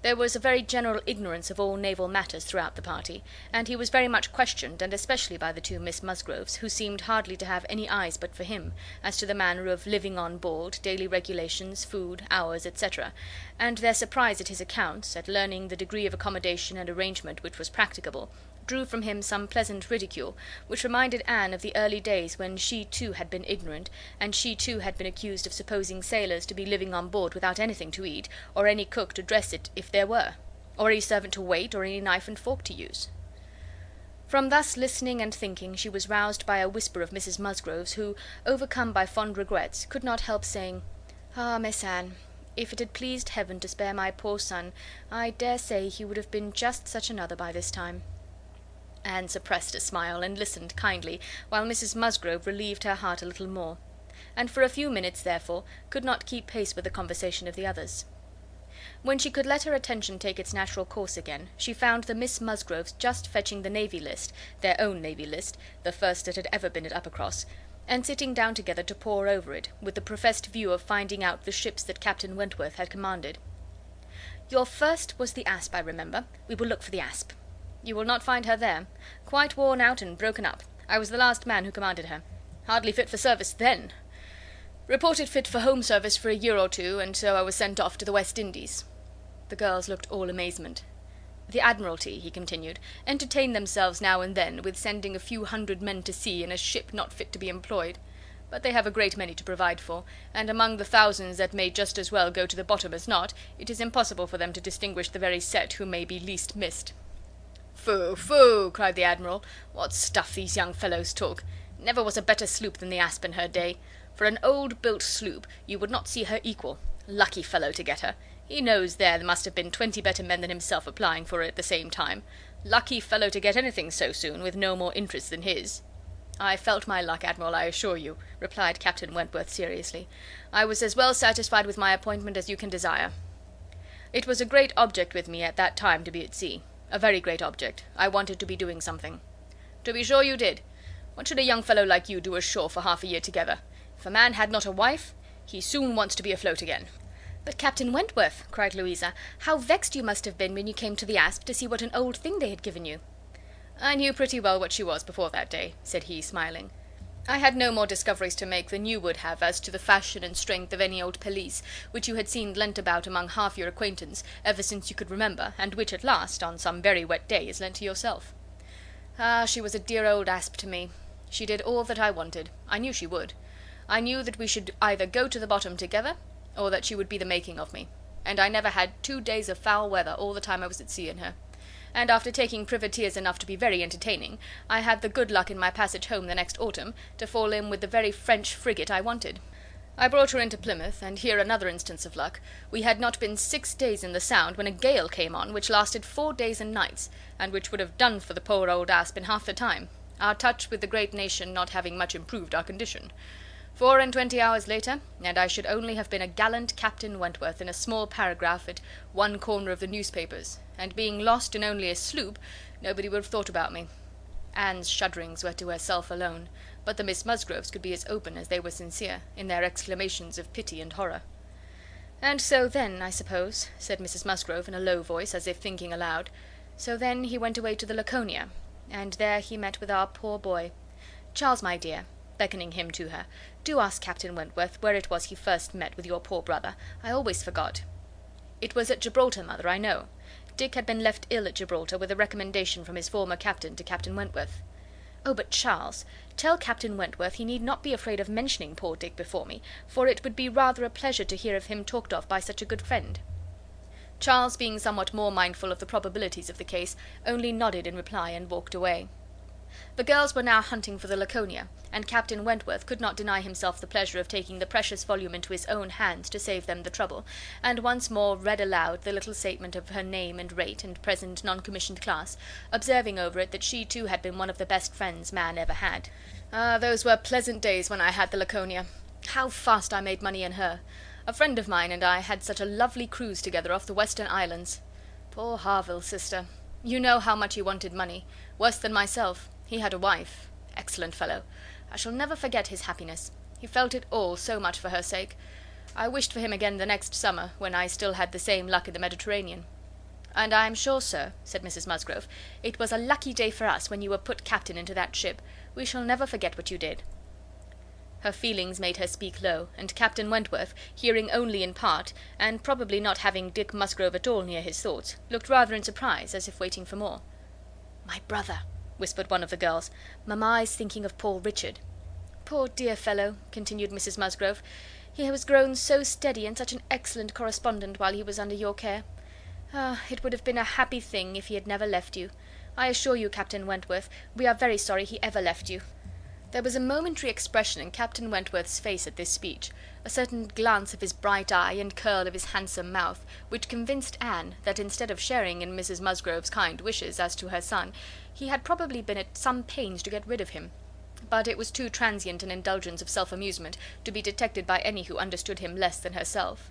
Speaker 3: There was a very general ignorance of all naval matters throughout the party, and he was very much questioned, and especially by the two Miss Musgroves, who seemed hardly to have any eyes but for him, as to the manner of living on board, daily regulations, food, hours, etc., and their surprise at his accounts, at learning the degree of accommodation and arrangement which was practicable, drew from him some pleasant ridicule, which reminded Anne of the early days when she too had been ignorant, and she too had been accused of supposing sailors to be living on board without anything to eat, or any cook to dress it if there were, or any servant to wait, or any knife and fork to use. From thus listening and thinking she was roused by a whisper of Mrs Musgrove's, who, overcome by fond regrets, could not help saying, "Ah, Miss Anne, if it had pleased heaven to spare my poor son, I dare say he would have been just such another by this time." Anne suppressed a smile, and listened kindly, while Mrs Musgrove relieved her heart a little more, and for a few minutes, therefore, could not keep pace with the conversation of the others. When she could let her attention take its natural course again, she found the Miss Musgroves just fetching the navy list, their own navy list, the first that had ever been at Uppercross, and sitting down together to pore over it, with the professed view of finding out the ships that Captain Wentworth had commanded. "Your first was the Asp, I remember. We will look for the Asp. You will not find her there. Quite worn out and broken up. I was the last man who commanded her. Hardly fit for service then. Reported fit for home service for a year or two, and so I was sent off to the West Indies." The girls looked all amazement. "The Admiralty," he continued, "entertain themselves now and then with sending a few hundred men to sea in a ship not fit to be employed. But they have a great many to provide for, and among the thousands that may just as well go to the bottom as not, it is impossible for them to distinguish the very set who may be least missed." "Phoo, phoo!" cried the Admiral. "What stuff these young fellows talk! Never was a better sloop than the Asp in her day. For an old-built sloop you would not see her equal, Lucky fellow to get her. He knows there must have been 20 better men than himself applying for it at the same time. Lucky fellow to get anything so soon, with no more interest than his." "I felt my luck, Admiral, I assure you," replied Captain Wentworth seriously. "I was as well satisfied with my appointment as you can desire. It was a great object with me at that time to be at sea. A very great object. I wanted to be doing something." "To be sure you did. What should a young fellow like you do ashore for half a year together? If a man had not a wife, he soon wants to be afloat again."
Speaker 4: "But, Captain Wentworth," cried Louisa, "how vexed you must have been when you came to the Asp to see what an old thing they had given you."
Speaker 3: "I knew pretty well what she was before that day," said he, smiling. "I had no more discoveries to make than you would have as to the fashion and strength of any old pelisse which you had seen lent about among half your acquaintance ever since you could remember, and which at last, on some very wet day, is lent to yourself. Ah, she was a dear old asp to me. She did all that I wanted. I knew she would. I knew that we should either go to the bottom together, or that she would be the making of me. And I never had 2 days of foul weather all the time I was at sea in her. And after taking privateers enough to be very entertaining, I had the good luck in my passage home the next autumn to fall in with the very French frigate I wanted. I brought her into Plymouth, and here another instance of luck. We had not been 6 days in the Sound when a gale came on, which lasted 4 days and nights, and which would have done for the poor old asp in half the time, our touch with the great nation not having much improved our condition. 24 hours later, and I should only have been a gallant Captain Wentworth in a small paragraph at one corner of the newspapers, and being lost in only a sloop, nobody would have thought about me. Anne's shudderings were to herself alone, but the Miss Musgroves could be as open as they were sincere, in their exclamations of pity and horror. "And so then, I suppose," said Mrs. Musgrove in a low voice, as if thinking aloud, "so then he went away to the Laconia, and there he met with our poor boy. Charles, my dear," beckoning him to her, "do ask Captain Wentworth where it was he first met with your poor brother. I always forgot." "It was at Gibraltar, mother, I know. Dick had been left ill at Gibraltar with a recommendation from his former captain to Captain Wentworth." "Oh, but, Charles, tell Captain Wentworth he need not be afraid of mentioning poor Dick before me, for it would be rather a pleasure to hear of him talked of by such a good friend." Charles, being somewhat more mindful of the probabilities of the case, only nodded in reply and walked away. The girls were now hunting for the Laconia, and Captain Wentworth could not deny himself the pleasure of taking the precious volume into his own hands to save them the trouble, and once more read aloud the little statement of her name and rate and present non-commissioned class, observing over it that she too had been one of the best friends man ever had. Ah, those were pleasant days when I had the Laconia. How fast I made money in her! A friend of mine and I had such a lovely cruise together off the Western Islands. Poor Harville, sister. You know how much he wanted money. Worse than myself. He had a wife. Excellent fellow. I shall never forget his happiness. He felt it all so much for her sake. I wished for him again the next summer, when I still had the same luck in the Mediterranean. "And I am sure, sir," said Mrs. Musgrove, "it was a lucky day for us when you were put captain into that ship. We shall never forget what you did." Her feelings made her speak low, and Captain Wentworth, hearing only in part, and probably not having Dick Musgrove at all near his thoughts, looked rather in surprise, as if waiting for more. "My brother," whispered one of the girls. "Mamma is thinking of poor Richard." "Poor dear fellow," continued Mrs. Musgrove. "He was grown so steady and such an excellent correspondent while he was under your care. Ah, it would have been a happy thing if he had never left you. I assure you, Captain Wentworth, we are very sorry he ever left you." There was a momentary expression in Captain Wentworth's face at this speech, a certain glance of his bright eye and curl of his handsome mouth, which convinced Anne that instead of sharing in Mrs. Musgrove's kind wishes as to her son, he had probably been at some pains to get rid of him. But it was too transient an indulgence of self-amusement to be detected by any who understood him less than herself.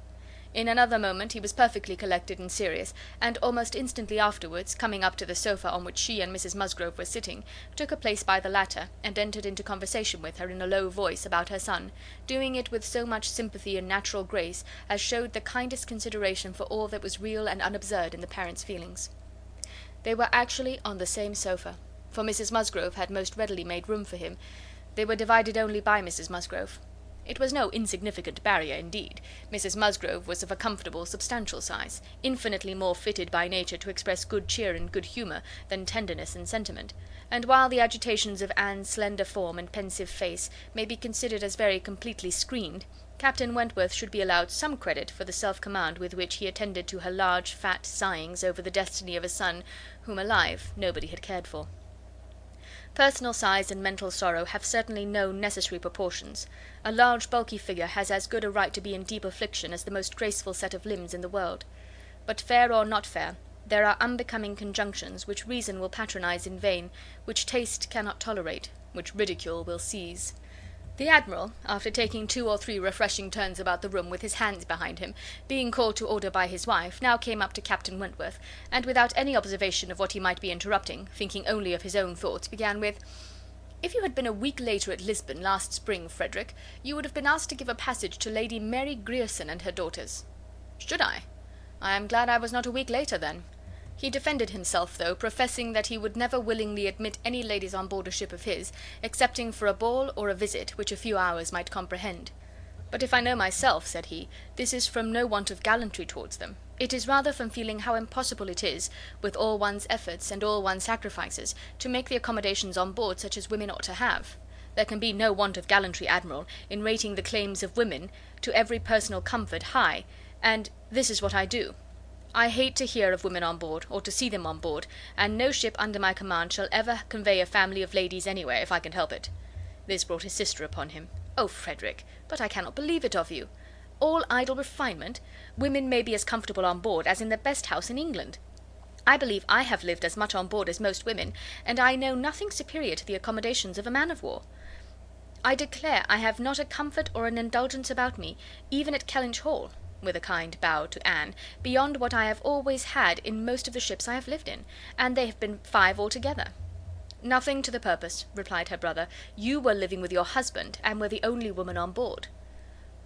Speaker 3: In another moment he was perfectly collected and serious, and almost instantly afterwards, coming up to the sofa on which she and Mrs. Musgrove were sitting, took a place by the latter, and entered into conversation with her in a low voice about her son, doing it with so much sympathy and natural grace as showed the kindest consideration for all that was real and unabsurd in the parent's feelings. They were actually on the same sofa, for Mrs. Musgrove had most readily made room for him. They were divided only by Mrs. Musgrove. It was no insignificant barrier, indeed. Mrs. Musgrove was of a comfortable, substantial size, infinitely more fitted by nature to express good cheer and good humour than tenderness and sentiment, and while the agitations of Anne's slender form and pensive face may be considered as very completely screened, Captain Wentworth should be allowed some credit for the self-command with which he attended to her large fat sighings over the destiny of a son whom alive nobody had cared for. Personal size and mental sorrow have certainly no necessary proportions. A large bulky figure has as good a right to be in deep affliction as the most graceful set of limbs in the world. But fair or not fair, there are unbecoming conjunctions which reason will patronize in vain, which taste cannot tolerate, which ridicule will seize. The Admiral, after taking 2 or 3 refreshing turns about the room with his hands behind him, being called to order by his wife, now came up to Captain Wentworth, and without any observation of what he might be interrupting, thinking only of his own thoughts, began with: "If you had been a week later at Lisbon last spring, Frederick, you would have been asked to give a passage to Lady Mary Grierson and her daughters." "Should I? I am glad I was not a week later, then." He defended himself, though, professing that he would never willingly admit any ladies on board a ship of his, excepting for a ball or a visit, which a few hours might comprehend. "But if I know myself," said he, "this is from no want of gallantry towards them. It is rather from feeling how impossible it is, with all one's efforts and all one's sacrifices, to make the accommodations on board such as women ought to have. There can be no want of gallantry, Admiral, in rating the claims of women to every personal comfort high, and this is what I do. I hate to hear of women on board, or to see them on board, and no ship under my command shall ever convey a family of ladies anywhere, if I can help it." This brought his sister upon him. "Oh, Frederick, but I cannot believe it of you. All idle refinement! Women may be as comfortable on board as in the best house in England. I believe I have lived as much on board as most women, and I know nothing superior to the accommodations of a man-of-war. I declare I have not a comfort or an indulgence about me, even at Kellynch Hall," with a kind bow to Anne, "beyond what I have always had in most of the ships I have lived in, and they have been 5 altogether." "Nothing to the purpose," replied her brother. "You were living with your husband, and were the only woman on board."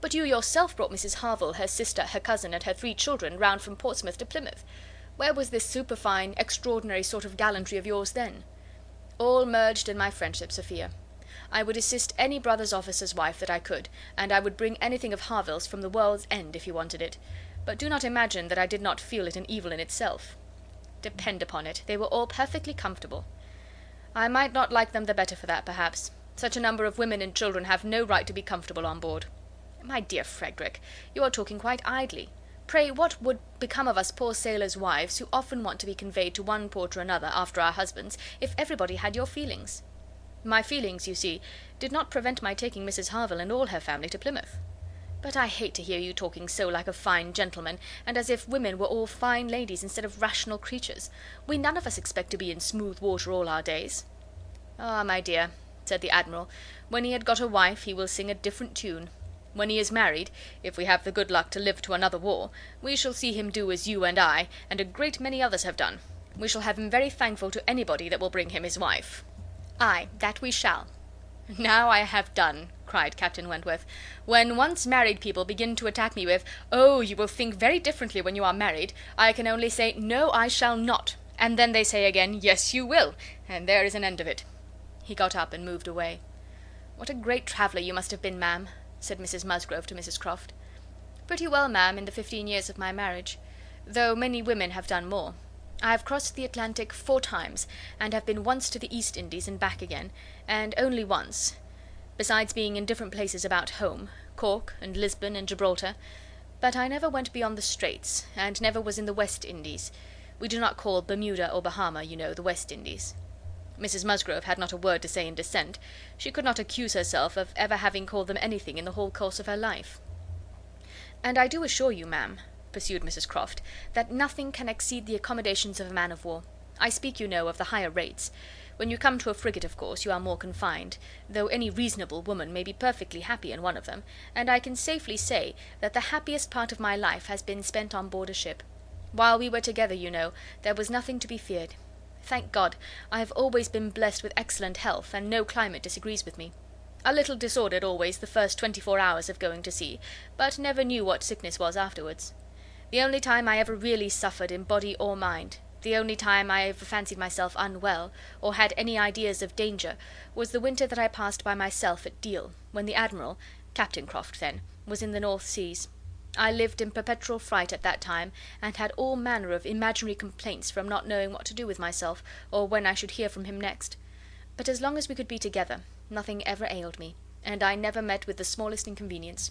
Speaker 3: "But you yourself brought Mrs Harville, her sister, her cousin, and her 3 children round from Portsmouth to Plymouth. Where was this superfine, extraordinary sort of gallantry of yours then?" "All merged in my friendship, Sophia. I would assist any brother's officer's wife that I could, and I would bring anything of Harville's from the world's end if he wanted it. But do not imagine that I did not feel it an evil in itself. Depend upon it, they were all perfectly comfortable. I might not like them the better for that, perhaps. Such a number of women and children have no right to be comfortable on board." "My dear Frederick, you are talking quite idly. Pray, what would become of us poor sailors' wives, who often want to be conveyed to one port or another after our husbands, if everybody had your feelings?" "My feelings, you see, did not prevent my taking Mrs Harville and all her family to Plymouth." "But I hate to hear you talking so like a fine gentleman, and as if women were all fine ladies instead of rational creatures. We none of us expect to be in smooth water all our days." "Ah, my dear," said the Admiral, "when he had got a wife he will sing a different tune. When he is married, if we have the good luck to live to another war, we shall see him do as you and I, and a great many others have done. We shall have him very thankful to anybody that will bring him his wife." "Aye, that we shall." "Now I have done," cried Captain Wentworth. "When once married people begin to attack me with, 'Oh, you will think very differently when you are married,' I can only say, 'No, I shall not,' and then they say again, 'Yes, you will,' and there is an end of it." He got up and moved away. "What a great traveller you must have been, ma'am," said Mrs Musgrove to Mrs Croft. "Pretty well, ma'am, in the 15 years of my marriage, though many women have done more. I have crossed the Atlantic 4 times, and have been once to the East Indies and back again, and only once, besides being in different places about home, Cork and Lisbon and Gibraltar, but I never went beyond the Straits, and never was in the West Indies. We do not call Bermuda or Bahama, you know, the West Indies." Mrs Musgrove had not a word to say in dissent. She could not accuse herself of ever having called them anything in the whole course of her life. "And I do assure you, ma'am," pursued Mrs Croft, "that nothing can exceed the accommodations of a man-of-war. I speak, you know, of the higher rates. When you come to a frigate, of course, you are more confined, though any reasonable woman may be perfectly happy in one of them, and I can safely say that the happiest part of my life has been spent on board a ship. While we were together, you know, there was nothing to be feared. Thank God, I have always been blessed with excellent health, and no climate disagrees with me. A little disordered always the first 24 hours of going to sea, but never knew what sickness was afterwards. The only time I ever really suffered in body or mind, the only time I ever fancied myself unwell, or had any ideas of danger, was the winter that I passed by myself at Deal, when the Admiral, Captain Croft then, was in the North Seas. I lived in perpetual fright at that time, and had all manner of imaginary complaints from not knowing what to do with myself, or when I should hear from him next. But as long as we could be together, nothing ever ailed me, and I never met with the smallest inconvenience."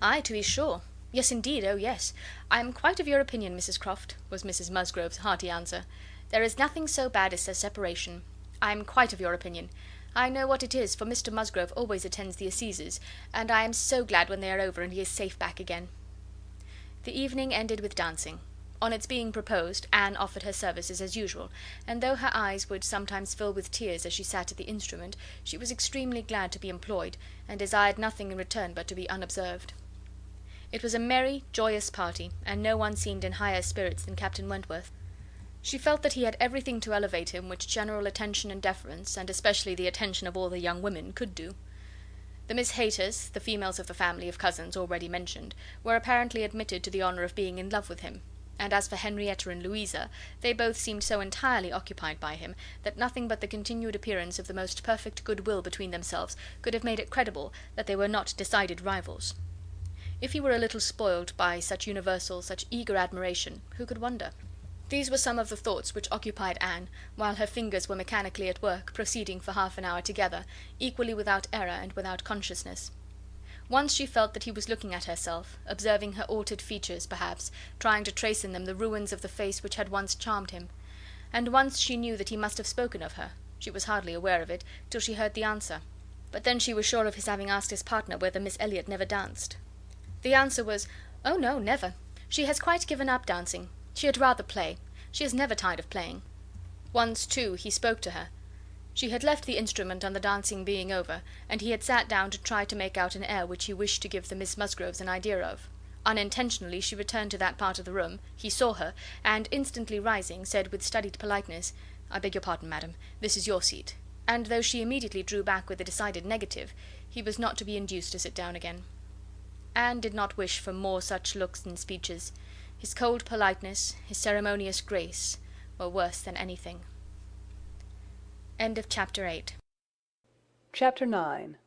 Speaker 3: "Aye, to be sure. Yes, indeed, oh yes. I am quite of your opinion, Mrs Croft," was Mrs Musgrove's hearty answer. "There is nothing so bad as a separation. I'm quite of your opinion. I know what it is, for Mr Musgrove always attends the assizes, and I am so glad when they are over and he is safe back again." The evening ended with dancing. On its being proposed, Anne offered her services as usual, and though her eyes would sometimes fill with tears as she sat at the instrument, she was extremely glad to be employed, and desired nothing in return but to be unobserved. It was a merry, joyous party, and no one seemed in higher spirits than Captain Wentworth. She felt that he had everything to elevate him which general attention and deference, and especially the attention of all the young women, could do. The Miss Hayters, the females of the family of cousins already mentioned, were apparently admitted to the honour of being in love with him, and as for Henrietta and Louisa, they both seemed so entirely occupied by him that nothing but the continued appearance of the most perfect goodwill between themselves could have made it credible that they were not decided rivals. If he were a little spoiled by such universal, such eager admiration, who could wonder? These were some of the thoughts which occupied Anne, while her fingers were mechanically at work, proceeding for half an hour together, equally without error and without consciousness. Once she felt that he was looking at herself, observing her altered features, perhaps, trying to trace in them the ruins of the face which had once charmed him; and once she knew that he must have spoken of her. She was hardly aware of it, till she heard the answer. But then she was sure of his having asked his partner whether Miss Elliot never danced. The answer was, "Oh, no, never. She has quite given up dancing. She had rather play. She is never tired of playing." Once, too, he spoke to her. She had left the instrument on the dancing being over, and he had sat down to try to make out an air which he wished to give the Miss Musgroves an idea of. Unintentionally she returned to that part of the room, he saw her, and instantly rising, said with studied politeness, "I beg your pardon, madam, this is your seat," and though she immediately drew back with a decided negative, he was not to be induced to sit down again. Anne did not wish for more such looks and speeches. His cold politeness, his ceremonious grace, were worse than anything. End of chapter 8.
Speaker 5: Chapter 9.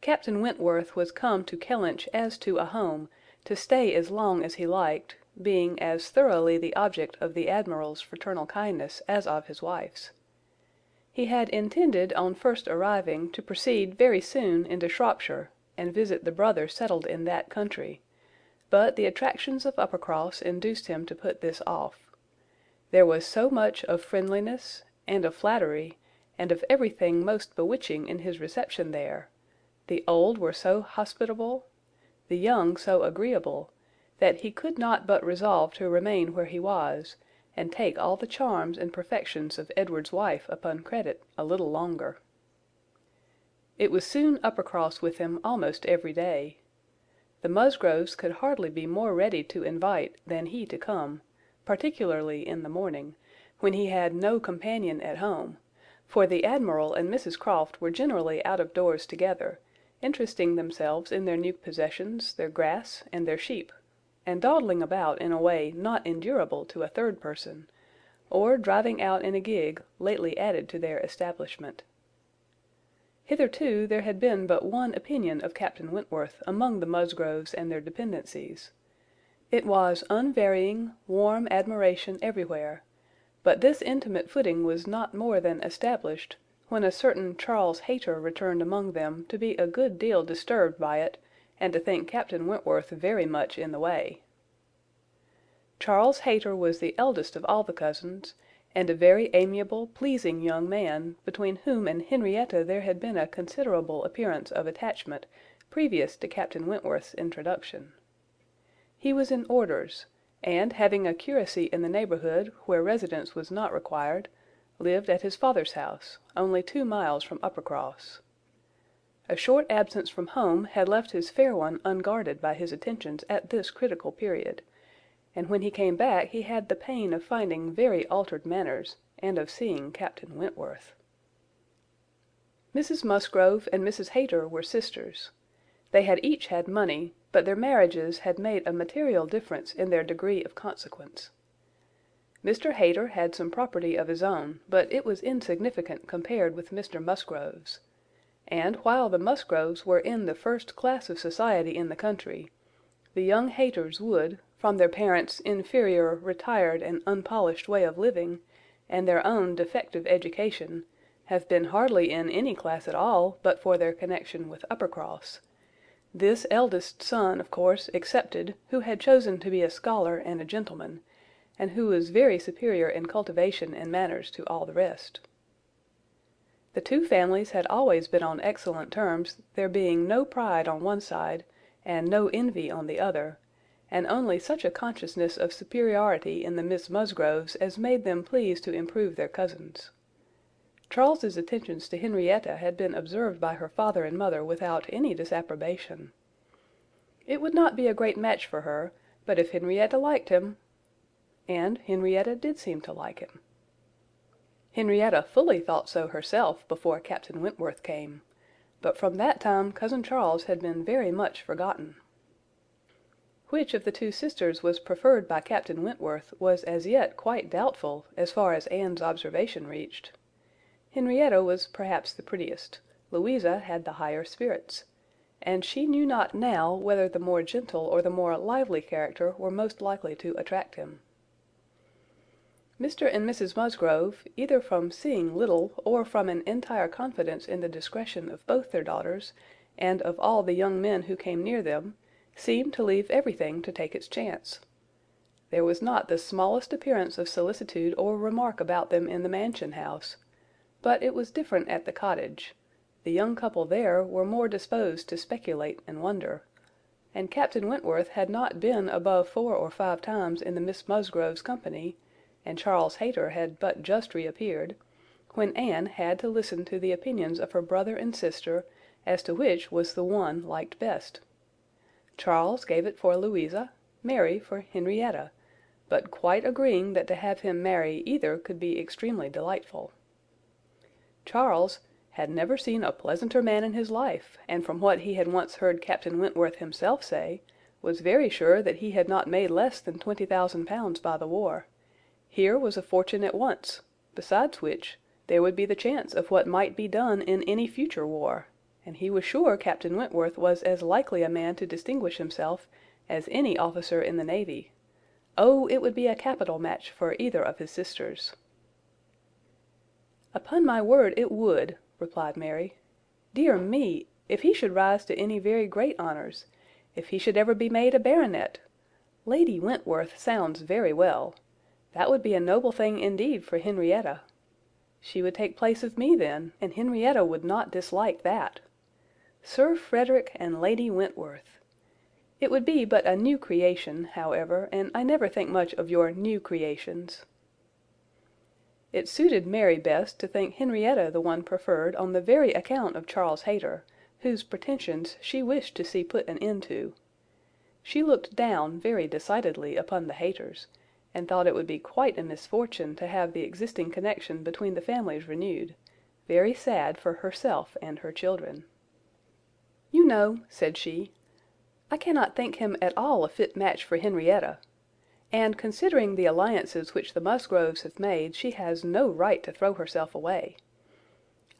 Speaker 5: Captain Wentworth was come to Kellynch as to a home, to stay as long as he liked, being as thoroughly the object of the Admiral's fraternal kindness as of his wife's. He had intended, on first arriving, to proceed very soon into Shropshire, and visit the brother settled in that country, but the attractions of Uppercross induced him to put this off. There was so much of friendliness, and of flattery, and of everything most bewitching in his reception there, the old were so hospitable, the young so agreeable, that he could not but resolve to remain where he was, and take all the charms and perfections of Edward's wife upon credit a little longer. It was soon Uppercross with him almost every day. The Musgroves could hardly be more ready to invite than he to come, particularly in the morning, when he had no companion at home, for the Admiral and Mrs Croft were generally out of doors together, interesting themselves in their new possessions, their grass, and their sheep, and dawdling about in a way not endurable to a third person, or driving out in a gig lately added to their establishment. Hitherto there had been but one opinion of Captain Wentworth among the Musgroves and their dependencies. It was unvarying, warm admiration everywhere, but this intimate footing was not more than established when a certain Charles Hayter returned among them to be a good deal disturbed by it, and to think Captain Wentworth very much in the way. Charles Hayter was the eldest of all the cousins, and a very amiable, pleasing young man, between whom and Henrietta there had been a considerable appearance of attachment previous to Captain Wentworth's introduction. He was in orders, and, having a curacy in the neighbourhood where residence was not required, lived at his father's house, only 2 miles from Uppercross. A short absence from home had left his fair one unguarded by his attentions at this critical period, and when he came back he had the pain of finding very altered manners, and of seeing Captain Wentworth. Mrs Musgrove and Mrs Hayter were sisters. They had each had money, but their marriages had made a material difference in their degree of consequence. Mr Hayter had some property of his own, but it was insignificant compared with Mr Musgrove's, and while the Musgroves were in the first class of society in the country, the young Hayters would, from their parents' inferior, retired, and unpolished way of living, and their own defective education, have been hardly in any class at all but for their connection with Uppercross, this eldest son, of course, excepted, who had chosen to be a scholar and a gentleman, and who was very superior in cultivation and manners to all the rest. The two families had always been on excellent terms, there being no pride on one side and no envy on the other, and only such a consciousness of superiority in the Miss Musgroves as made them pleased to improve their cousins. Charles's attentions to Henrietta had been observed by her father and mother without any disapprobation. It would not be a great match for her, but if Henrietta liked him, and Henrietta did seem to like him. Henrietta fully thought so herself before Captain Wentworth came, but from that time cousin Charles had been very much forgotten. Which of the two sisters was preferred by Captain Wentworth was as yet quite doubtful as far as Anne's observation reached. Henrietta was perhaps the prettiest, Louisa had the higher spirits, and she knew not now whether the more gentle or the more lively character were most likely to attract him. Mr. and Mrs. Musgrove, either from seeing little or from an entire confidence in the discretion of both their daughters and of all the young men who came near them, seemed to leave everything to take its chance. There was not the smallest appearance of solicitude or remark about them in the mansion house, but it was different at the cottage. The young couple there were more disposed to speculate and wonder, and Captain Wentworth had not been above 4 or 5 times in the Miss Musgroves' company, and Charles Hayter had but just reappeared, when Anne had to listen to the opinions of her brother and sister as to which was the one liked best. Charles gave it for Louisa, Mary for Henrietta, but quite agreeing that to have him marry either could be extremely delightful. Charles had never seen a pleasanter man in his life, and from what he had once heard Captain Wentworth himself say, was very sure that he had not made less than £20,000 by the war. Here was a fortune at once, besides which there would be the chance of what might be done in any future war, and he was sure Captain Wentworth was as likely a man to distinguish himself as any officer in the navy. Oh, it would be a capital match for either of his sisters. "Upon my word it would," replied Mary. "Dear me, if he should rise to any very great honours, if he should ever be made a baronet! Lady Wentworth sounds very well. That would be a noble thing indeed for Henrietta. She would take place of me then, and Henrietta would not dislike that. Sir Frederick and Lady Wentworth! It would be but a new creation, however, and I never think much of your new creations." It suited Mary best to think Henrietta the one preferred on the very account of Charles Hayter, whose pretensions she wished to see put an end to. She looked down very decidedly upon the Hayters, and thought it would be quite a misfortune to have the existing connection between the families renewed, very sad for herself and her children. "You know," said she, "I cannot think him at all a fit match for Henrietta, and considering the alliances which the Musgroves have made, she has no right to throw herself away.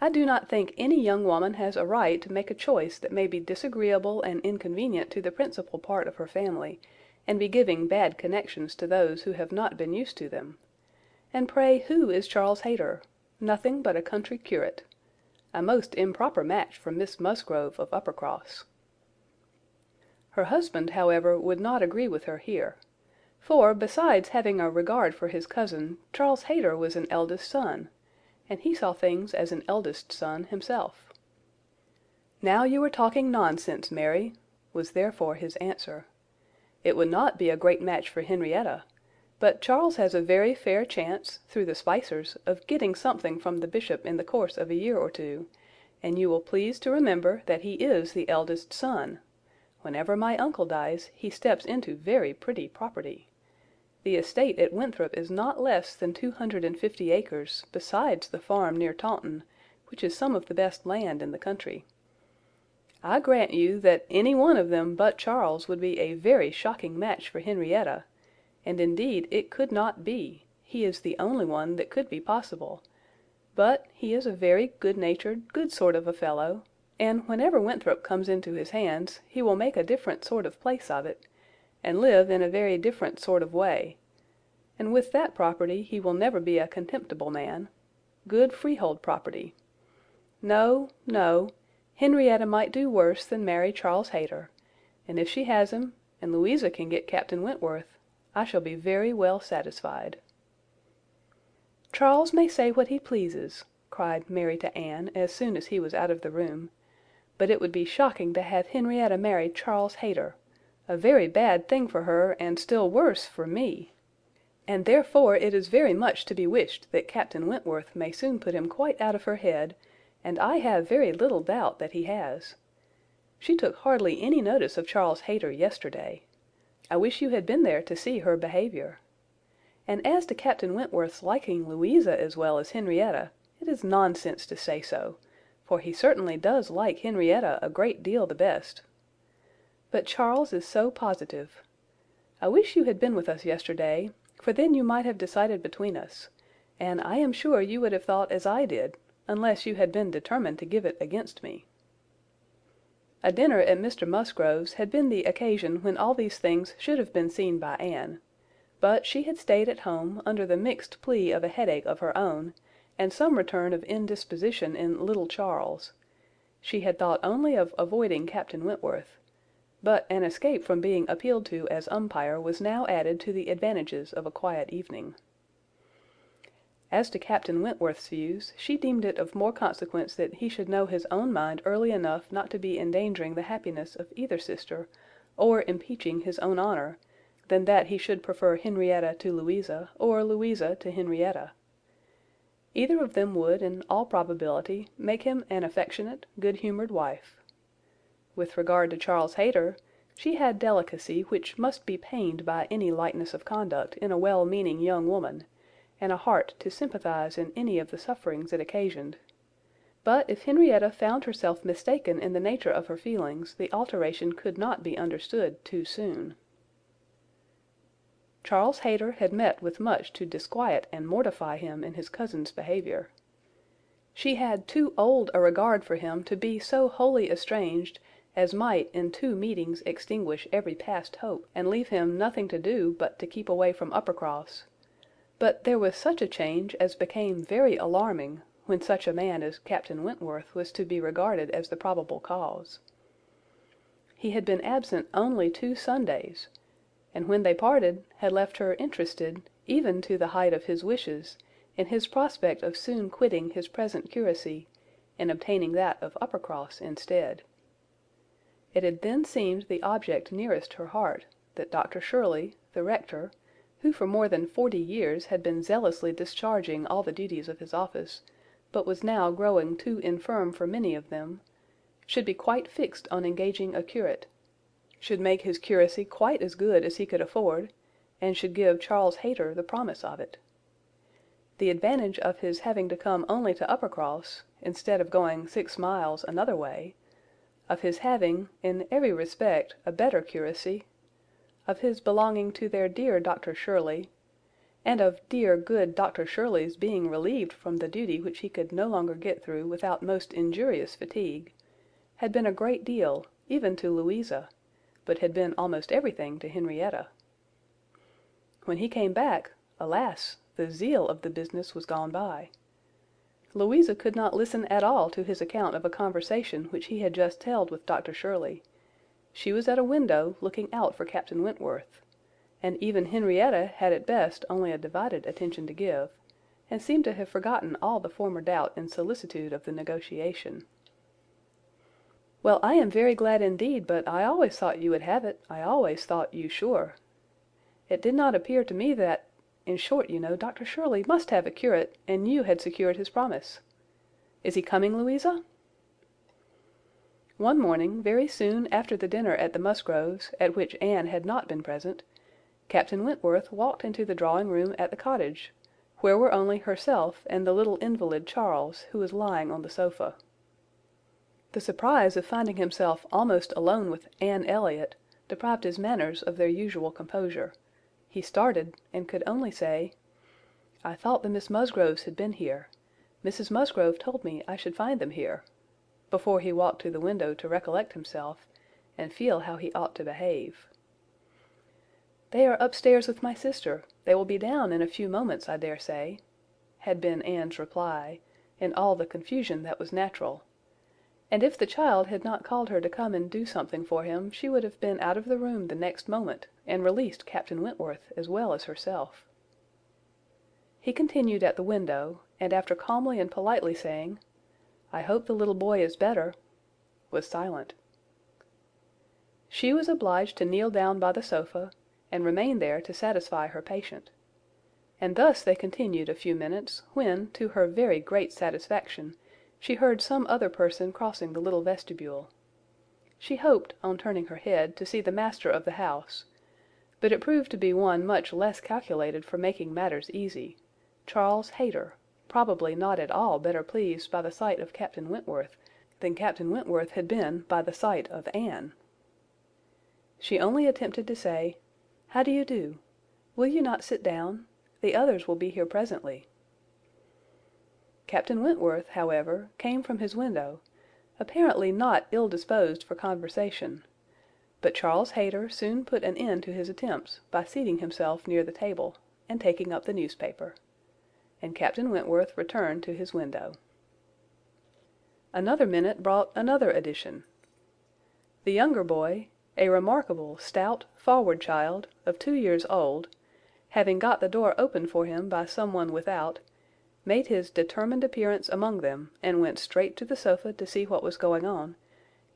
Speaker 5: I do not think any young woman has a right to make a choice that may be disagreeable and inconvenient to the principal part of her family, and be giving bad connections to those who have not been used to them. And pray who is Charles Hayter? Nothing but a country curate. A most improper match for Miss Musgrove of Uppercross." Her husband, however, would not agree with her here, for, besides having a regard for his cousin, Charles Hayter was an eldest son, and he saw things as an eldest son himself. "Now you are talking nonsense, Mary," was therefore his answer. "It would not be a great match for Henrietta, but Charles has a very fair chance, through the Spicers, of getting something from the bishop in the course of a year or two, and you will please to remember that he is the eldest son. Whenever my uncle dies, he steps into very pretty property. The estate at Winthrop is not less than 250 acres, besides the farm near Taunton, which is some of the best land in the country. I grant you that any one of them but Charles would be a very shocking match for Henrietta, and indeed it could not be. He is the only one that could be possible. But he is a very good-natured, good sort of a fellow, and whenever Winthrop comes into his hands, he will make a different sort of place of it, and live in a very different sort of way. And with that property he will never be a contemptible man. Good freehold property. No, no, Henrietta might do worse than marry Charles Hayter, and if she has him, and Louisa can get Captain Wentworth, I shall be very well satisfied." "Charles may say what he pleases," cried Mary to Anne as soon as he was out of the room, "but it would be shocking to have Henrietta marry Charles Hayter. A very bad thing for her, and still worse for me. And therefore it is very much to be wished that Captain Wentworth may soon put him quite out of her head, and I have very little doubt that he has. She took hardly any notice of Charles Hayter yesterday. I wish you had been there to see her behaviour. And as to Captain Wentworth's liking Louisa as well as Henrietta, it is nonsense to say so, for he certainly does like Henrietta a great deal the best. But Charles is so positive. I wish you had been with us yesterday, for then you might have decided between us, and I am sure you would have thought as I did, unless you had been determined to give it against me." A dinner at Mr Musgrove's had been the occasion when all these things should have been seen by Anne, but she had stayed at home under the mixed plea of a headache of her own, and some return of indisposition in little Charles. She had thought only of avoiding Captain Wentworth, but an escape from being appealed to as umpire was now added to the advantages of a quiet evening. As to Captain Wentworth's views, she deemed it of more consequence that he should know his own mind early enough not to be endangering the happiness of either sister, or impeaching his own honour, than that he should prefer Henrietta to Louisa, or Louisa to Henrietta. Either of them would, in all probability, make him an affectionate, good-humoured wife. With regard to Charles Hayter, she had delicacy which must be pained by any lightness of conduct in a well-meaning young woman, and a heart to sympathize in any of the sufferings it occasioned. But if Henrietta found herself mistaken in the nature of her feelings, the alteration could not be understood too soon. Charles Hayter had met with much to disquiet and mortify him in his cousin's behaviour. She had too old a regard for him to be so wholly estranged as might in 2 meetings extinguish every past hope, and leave him nothing to do but to keep away from Uppercross. But there was such a change as became very alarming, when such a man as Captain Wentworth was to be regarded as the probable cause. He had been absent only 2 Sundays, and when they parted, had left her interested, even to the height of his wishes, in his prospect of soon quitting his present curacy, and obtaining that of Uppercross instead. It had then seemed the object nearest her heart, that Dr Shirley, the rector, who for more than 40 years had been zealously discharging all the duties of his office, but was now growing too infirm for many of them, should be quite fixed on engaging a curate, should make his curacy quite as good as he could afford, and should give Charles Hayter the promise of it. The advantage of his having to come only to Uppercross, instead of going 6 miles another way, of his having, in every respect, a better curacy, of his belonging to their dear Dr Shirley, and of dear good Dr Shirley's being relieved from the duty which he could no longer get through without most injurious fatigue, had been a great deal, even to Louisa, but had been almost everything to Henrietta. When he came back, alas! the zeal of the business was gone by. Louisa could not listen at all to his account of a conversation which he had just held with Dr Shirley. She was at a window looking out for Captain Wentworth, and even Henrietta had at best only a divided attention to give, and seemed to have forgotten all the former doubt and solicitude of the negotiation. "Well, I am very glad indeed, but I always thought you would have it. I always thought you sure. It did not appear to me that, in short, you know, Dr Shirley must have a curate, and you had secured his promise. Is he coming, Louisa?" One morning, very soon after the dinner at the Musgroves, at which Anne had not been present, Captain Wentworth walked into the drawing-room at the cottage, where were only herself and the little invalid Charles, who was lying on the sofa. The surprise of finding himself almost alone with Anne Elliot deprived his manners of their usual composure. He started, and could only say, "I thought the Miss Musgroves had been here. Mrs Musgrove told me I should find them here," before he walked to the window to recollect himself, and feel how he ought to behave. "They are upstairs with my sister. They will be down in a few moments, I dare say," had been Anne's reply, in all the confusion that was natural, and if the child had not called her to come and do something for him, she would have been out of the room the next moment, and released Captain Wentworth as well as herself. He continued at the window, and after calmly and politely saying, "I hope the little boy is better," was silent. She was obliged to kneel down by the sofa, and remain there to satisfy her patient. And thus they continued a few minutes, when, to her very great satisfaction, she heard some other person crossing the little vestibule. She hoped, on turning her head, to see the master of the house, but it proved to be one much less calculated for making matters easy, Charles Hayter, probably not at all better pleased by the sight of Captain Wentworth than Captain Wentworth had been by the sight of Anne. She only attempted to say, "How do you do? Will you not sit down? The others will be here presently." Captain Wentworth, however, came from his window, apparently not ill-disposed for conversation, but Charles Hayter soon put an end to his attempts by seating himself near the table, and taking up the newspaper, and Captain Wentworth returned to his window. Another minute brought another addition. The younger boy, a remarkable, stout, forward child, of 2 years old, having got the door opened for him by some one without, made his determined appearance among them, and went straight to the sofa to see what was going on,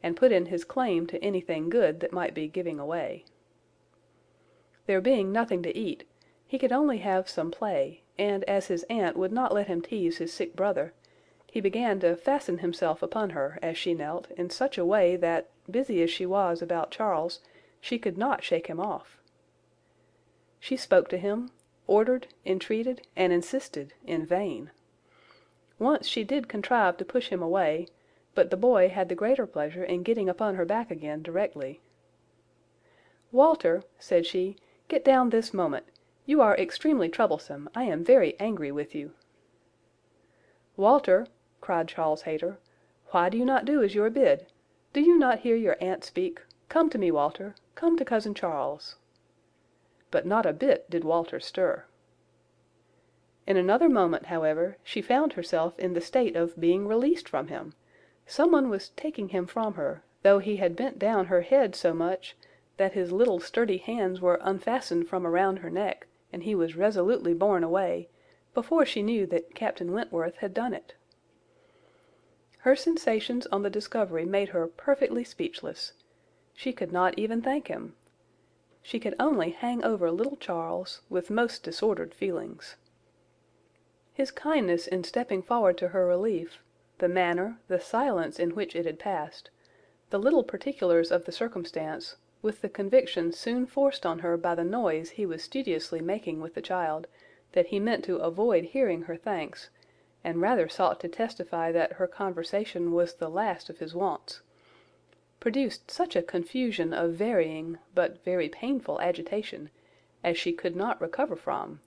Speaker 5: and put in his claim to anything good that might be giving away. There being nothing to eat, he could only have some play, and as his aunt would not let him tease his sick brother, he began to fasten himself upon her as she knelt in such a way that, busy as she was about Charles, she could not shake him off. She spoke to him, ordered, entreated, and insisted in vain. Once she did contrive to push him away, but the boy had the greater pleasure in getting upon her back again directly. "Walter," said she, "get down this moment. You are extremely troublesome. I am very angry with you." "Walter," cried Charles Hayter, "why do you not do as you are bid? Do you not hear your aunt speak? Come to me, Walter. Come to cousin Charles." But not a bit did Walter stir. In another moment, however, she found herself in the state of being released from him. Someone was taking him from her, though he had bent down her head so much that his little sturdy hands were unfastened from around her neck, and he was resolutely borne away, before she knew that Captain Wentworth had done it. Her sensations on the discovery made her perfectly speechless. She could not even thank him. She could only hang over little Charles with most disordered feelings. His kindness in stepping forward to her relief, the manner, the silence in which it had passed, the little particulars of the circumstance, with the conviction soon forced on her by the noise he was studiously making with the child, that he meant to avoid hearing her thanks, and rather sought to testify that her conversation was the last of his wants, produced such a confusion of varying, but very painful agitation, as she could not recover from,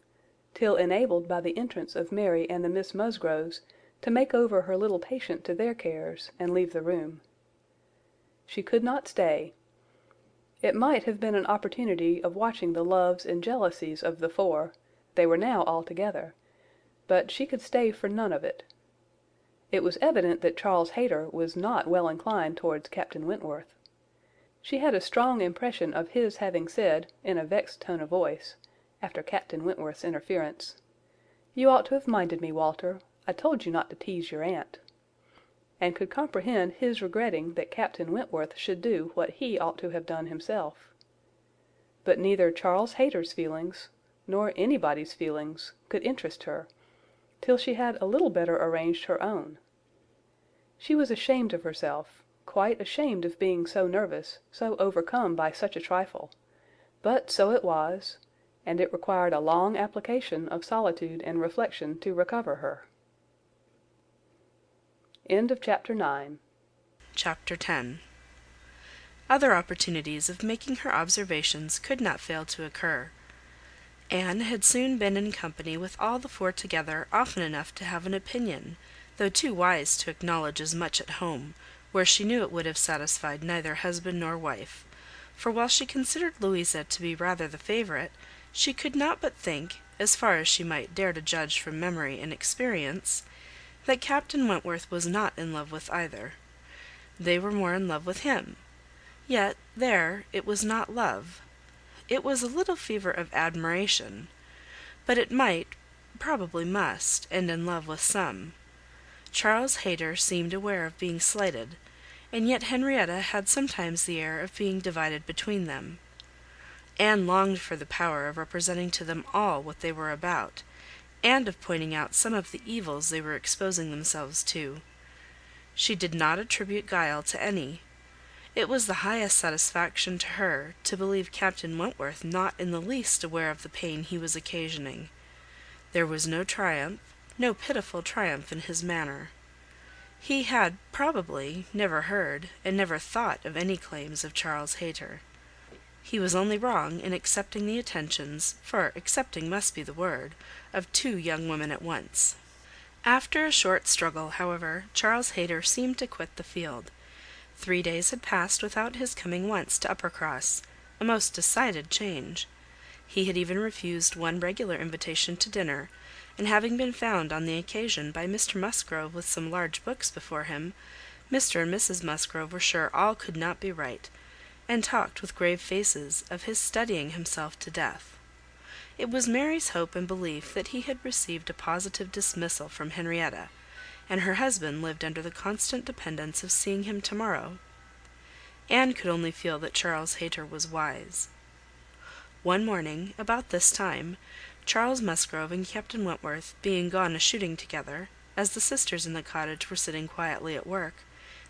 Speaker 5: till enabled by the entrance of Mary and the Miss Musgroves to make over her little patient to their cares, and leave the room. She could not stay. It might have been an opportunity of watching the loves and jealousies of the four, they were now all together, but she could stay for none of it. It was evident that Charles Hayter was not well inclined towards Captain Wentworth. She had a strong impression of his having said, in a vexed tone of voice, after Captain Wentworth's interference, "You ought to have minded me, Walter. I told you not to tease your aunt," and could comprehend his regretting that Captain Wentworth should do what he ought to have done himself. But neither Charles Hayter's feelings, nor anybody's feelings, could interest her, till she had a little better arranged her own. She was ashamed of herself, quite ashamed of being so nervous, so overcome by such a trifle, but so it was, and it required a long application of solitude and reflection to recover her. End of Chapter 9.
Speaker 6: Chapter 10. Other opportunities of making her observations could not fail to occur. Anne had soon been in company with all the four together often enough to have an opinion, though too wise to acknowledge as much at home, where she knew it would have satisfied neither husband nor wife; for while she considered Louisa to be rather the favourite, she could not but think, as far as she might dare to judge from memory and experience, that Captain Wentworth was not in love with either. They were more in love with him. Yet there it was not love. It was a little fever of admiration, but it might, probably must, end in love with some. Charles Hayter seemed aware of being slighted, and yet Henrietta had sometimes the air of being divided between them. Anne longed for the power of representing to them all what they were about, and of pointing out some of the evils they were exposing themselves to. She did not attribute guile to any. It was the highest satisfaction to her to believe Captain Wentworth not in the least aware of the pain he was occasioning. There was no triumph, no pitiful triumph in his manner. He had, probably, never heard, and never thought of any claims of Charles Hayter. He was only wrong in accepting the attentions, for accepting must be the word, of two young women at once. After a short struggle, however, Charles Hayter seemed to quit the field. 3 days had passed without his coming once to Uppercross, a most decided change. He had even refused one regular invitation to dinner, and having been found on the occasion by Mr Musgrove with some large books before him, Mr and Mrs Musgrove were sure all could not be right, and talked with grave faces of his studying himself to death. It was Mary's hope and belief that he had received a positive dismissal from Henrietta, and her husband lived under the constant dependence of seeing him to-morrow. Anne could only feel that Charles Hayter was wise. One morning, about this time, Charles Musgrove and Captain Wentworth being gone a-shooting together, as the sisters in the cottage were sitting quietly at work,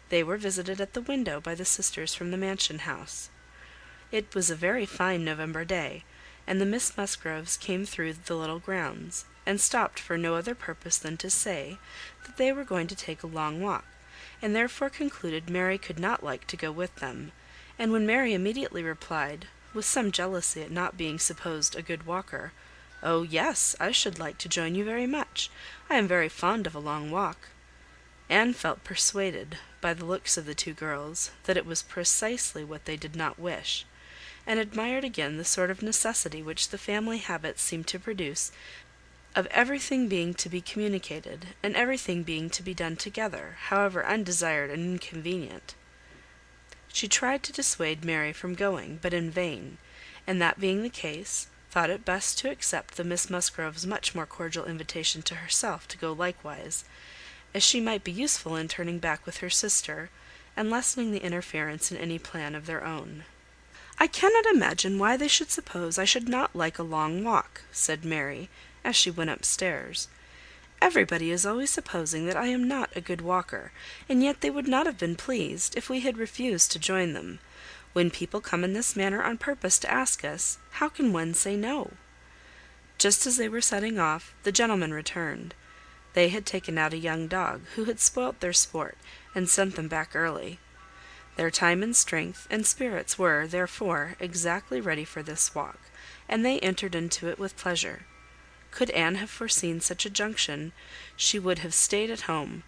Speaker 6: they were visited at the window by the sisters from the mansion house. It was a very fine November day, and the Miss Musgroves came through the little grounds, and stopped for no other purpose than to say that they were going to take a long walk, and therefore concluded Mary could not like to go with them, and when Mary immediately replied, with some jealousy at not being supposed a good walker, "Oh yes, I should like to join you very much. I am very fond of a long walk," Anne felt persuaded, by the looks of the two girls, that it was precisely what they did not wish, and admired again the sort of necessity which the family habits seemed to produce, of everything being to be communicated, and everything being to be done together, however undesired and inconvenient. She tried to dissuade Mary from going, but in vain, and that being the case, thought it best to accept the Miss Musgrove's much more cordial invitation to herself to go likewise, as she might be useful in turning back with her sister, and lessening the interference in any plan of their own. "I cannot imagine why they should suppose I should not like a long walk," said Mary, as she went upstairs. "Everybody is always supposing that I am not a good walker, and yet they would not have been pleased if we had refused to join them. When people come in this manner on purpose to ask us, how can one say no?" Just as they were setting off, the gentlemen returned. They had taken out a young dog, who had spoilt their sport, and sent them back early. Their time and strength and spirits were, therefore, exactly ready for this walk, and they entered into it with pleasure. Could Anne have foreseen such a junction, she would have stayed at home,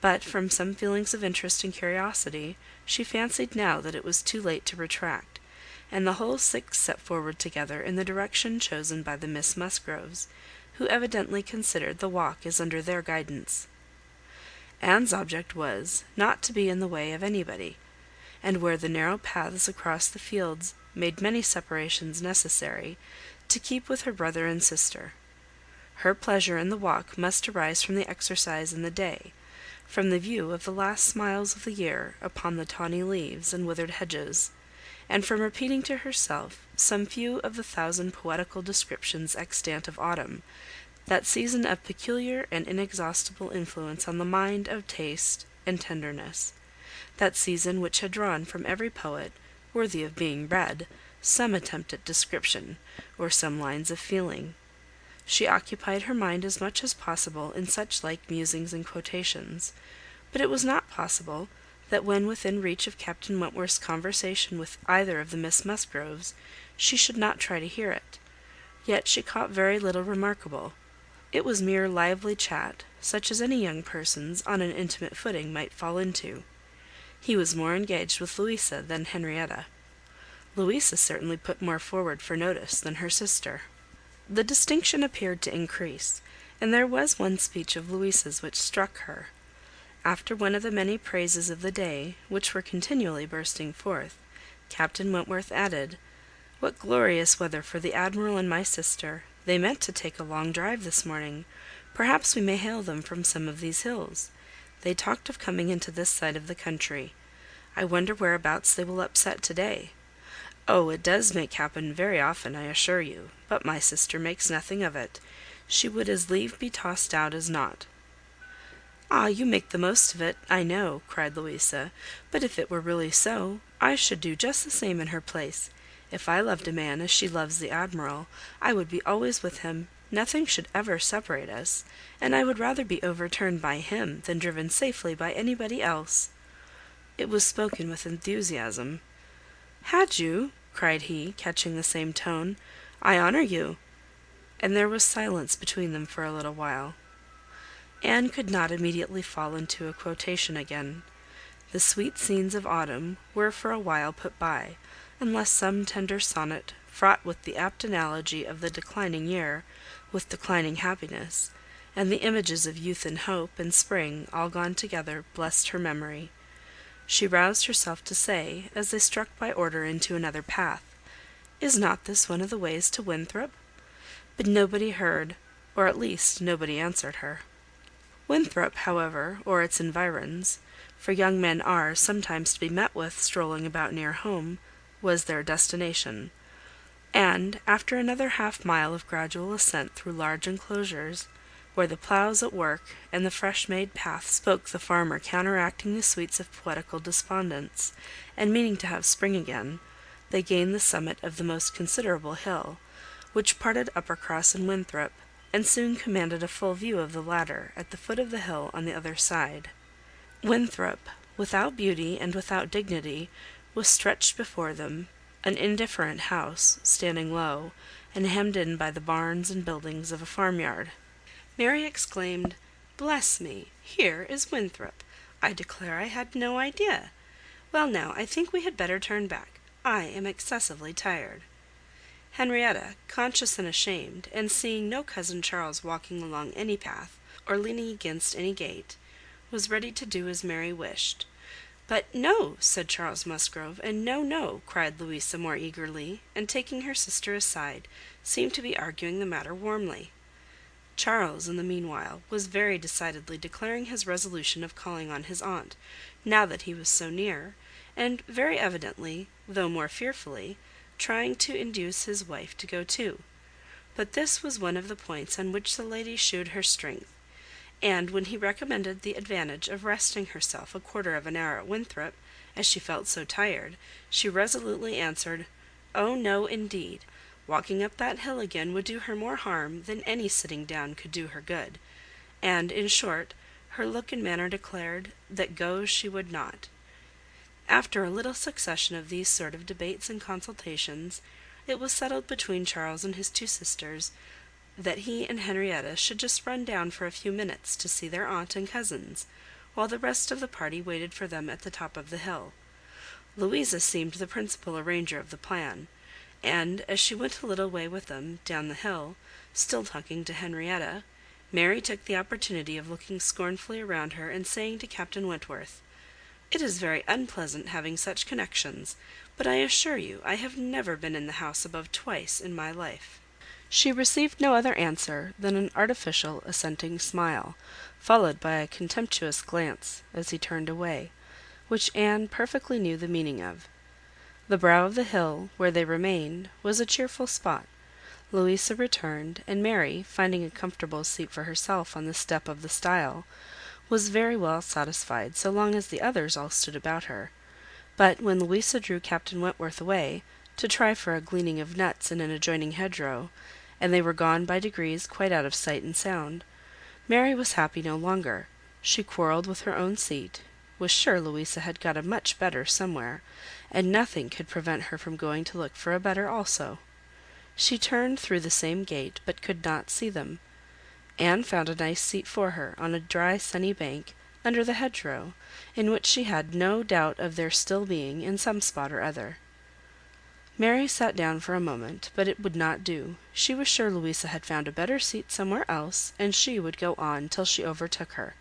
Speaker 6: but from some feelings of interest and curiosity, she fancied now that it was too late to retract, and the whole six set forward together in the direction chosen by the Miss Musgroves, who evidently considered the walk as under their guidance. Anne's object was, not to be in the way of anybody, and where the narrow paths across the fields made many separations necessary, to keep with her brother and sister. Her pleasure in the walk must arise from the exercise in the day, from the view of the last smiles of the year upon the tawny leaves and withered hedges, and from repeating to herself some few of the thousand poetical descriptions extant of autumn, that season of peculiar and inexhaustible influence on the mind of taste and tenderness, that season which had drawn from every poet, worthy of being read, some attempt at description, or some lines of feeling. She occupied her mind as much as possible in such like musings and quotations, but it was not possible that when within reach of Captain Wentworth's conversation with either of the Miss Musgroves, she should not try to hear it. Yet she caught very little remarkable. It was mere lively chat, such as any young persons on an intimate footing might fall into. He was more engaged with Louisa than Henrietta. Louisa certainly put more forward for notice than her sister. The distinction appeared to increase, and there was one speech of Louisa's which struck her. After one of the many praises of the day, which were continually bursting forth, Captain Wentworth added, "What glorious weather for the Admiral and my sister! They meant to take a long drive this morning. Perhaps we may hail them from some of these hills. They talked of coming into this side of the country. I wonder whereabouts they will upset to-day. Oh, it does happen very often, I assure you, but my sister makes nothing of it. She would as lieve be tossed out as not." "Ah, you make the most of it, I know," cried Louisa; "but if it were really so, I should do just the same in her place. If I loved a man as she loves the Admiral, I would be always with him, nothing should ever separate us, and I would rather be overturned by him than driven safely by anybody else." It was spoken with enthusiasm. "Had you?" cried he, catching the same tone. "I honour you." And there was silence between them for a little while. Anne could not immediately fall into a quotation again. The sweet scenes of autumn were for a while put by, unless some tender sonnet, fraught with the apt analogy of the declining year, with declining happiness, and the images of youth and hope, and spring, all gone together, blessed her memory. She roused herself to say, as they struck by order into another path, "Is not this one of the ways to Winthrop?" But nobody heard, or at least nobody answered her. Winthrop, however, or its environs, for young men are sometimes to be met with strolling about near home, was their destination; and, after another half-mile of gradual ascent through large enclosures, where the ploughs at work and the fresh-made path spoke the farmer counteracting the sweets of poetical despondence, and meaning to have spring again, they gained the summit of the most considerable hill, which parted Uppercross and Winthrop, and soon commanded a full view of the latter at the foot of the hill on the other side. Winthrop, without beauty and without dignity, was stretched before them, an indifferent house, standing low, and hemmed in by the barns and buildings of a farmyard. Mary exclaimed, "Bless me! Here is Winthrop! I declare I had no idea. Well, now, I think we had better turn back. I am excessively tired." Henrietta, conscious and ashamed, and seeing no cousin Charles walking along any path, or leaning against any gate, was ready to do as Mary wished. "But no," said Charles Musgrove, and "no, no," cried Louisa more eagerly, and taking her sister aside, seemed to be arguing the matter warmly. Charles, in the meanwhile, was very decidedly declaring his resolution of calling on his aunt, now that he was so near, and very evidently, though more fearfully, trying to induce his wife to go too. But this was one of the points on which the lady shewed her strength, and when he recommended the advantage of resting herself a quarter of an hour at Winthrop, as she felt so tired, she resolutely answered, "Oh no, indeed! Walking up that hill again would do her more harm than any sitting down could do her good;" and, in short, her look and manner declared that go she would not. After a little succession of these sort of debates and consultations, it was settled between Charles and his two sisters that he and Henrietta should just run down for a few minutes to see their aunt and cousins, while the rest of the party waited for them at the top of the hill. Louisa seemed the principal arranger of the plan, and, as she went a little way with them down the hill, still talking to Henrietta, Mary took the opportunity of looking scornfully around her, and saying to Captain Wentworth, "It is very unpleasant having such connections, but I assure you I have never been in the house above twice in my life." She received no other answer than an artificial assenting smile, followed by a contemptuous glance, as he turned away, which Anne perfectly knew the meaning of. The brow of the hill, where they remained, was a cheerful spot. Louisa returned, and Mary, finding a comfortable seat for herself on the step of the stile, was very well satisfied so long as the others all stood about her; but when Louisa drew Captain Wentworth away, to try for a gleaning of nuts in an adjoining hedgerow, and they were gone by degrees quite out of sight and sound, Mary was happy no longer. She quarrelled with her own seat, was sure Louisa had got a much better somewhere, and nothing could prevent her from going to look for a better also. She turned through the same gate, but could not see them. Anne found a nice seat for her, on a dry sunny bank, under the hedgerow, in which she had no doubt of their still being in some spot or other. Mary sat down for a moment, but it would not do. She was sure Louisa had found a better seat somewhere else, and she would go on till she overtook her.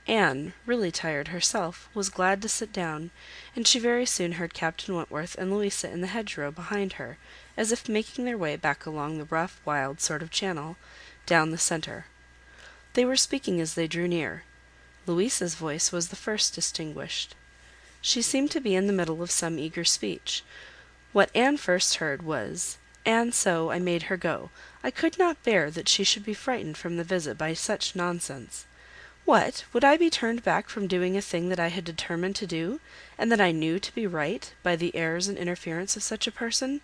Speaker 6: Anne, really tired herself, was glad to sit down, and she very soon heard Captain Wentworth and Louisa in the hedgerow behind her, as if making their way back along the rough, wild sort of channel, down the centre. They were speaking as they drew near. Louisa's voice was the first distinguished. She seemed to be in the middle of some eager speech. What Anne first heard was, "And so I made her go. I could not bear that she should be frightened from the visit by such nonsense. What! Would I be turned back from doing a thing that I had determined to do, and that I knew to be right, by the airs and interference of such a person,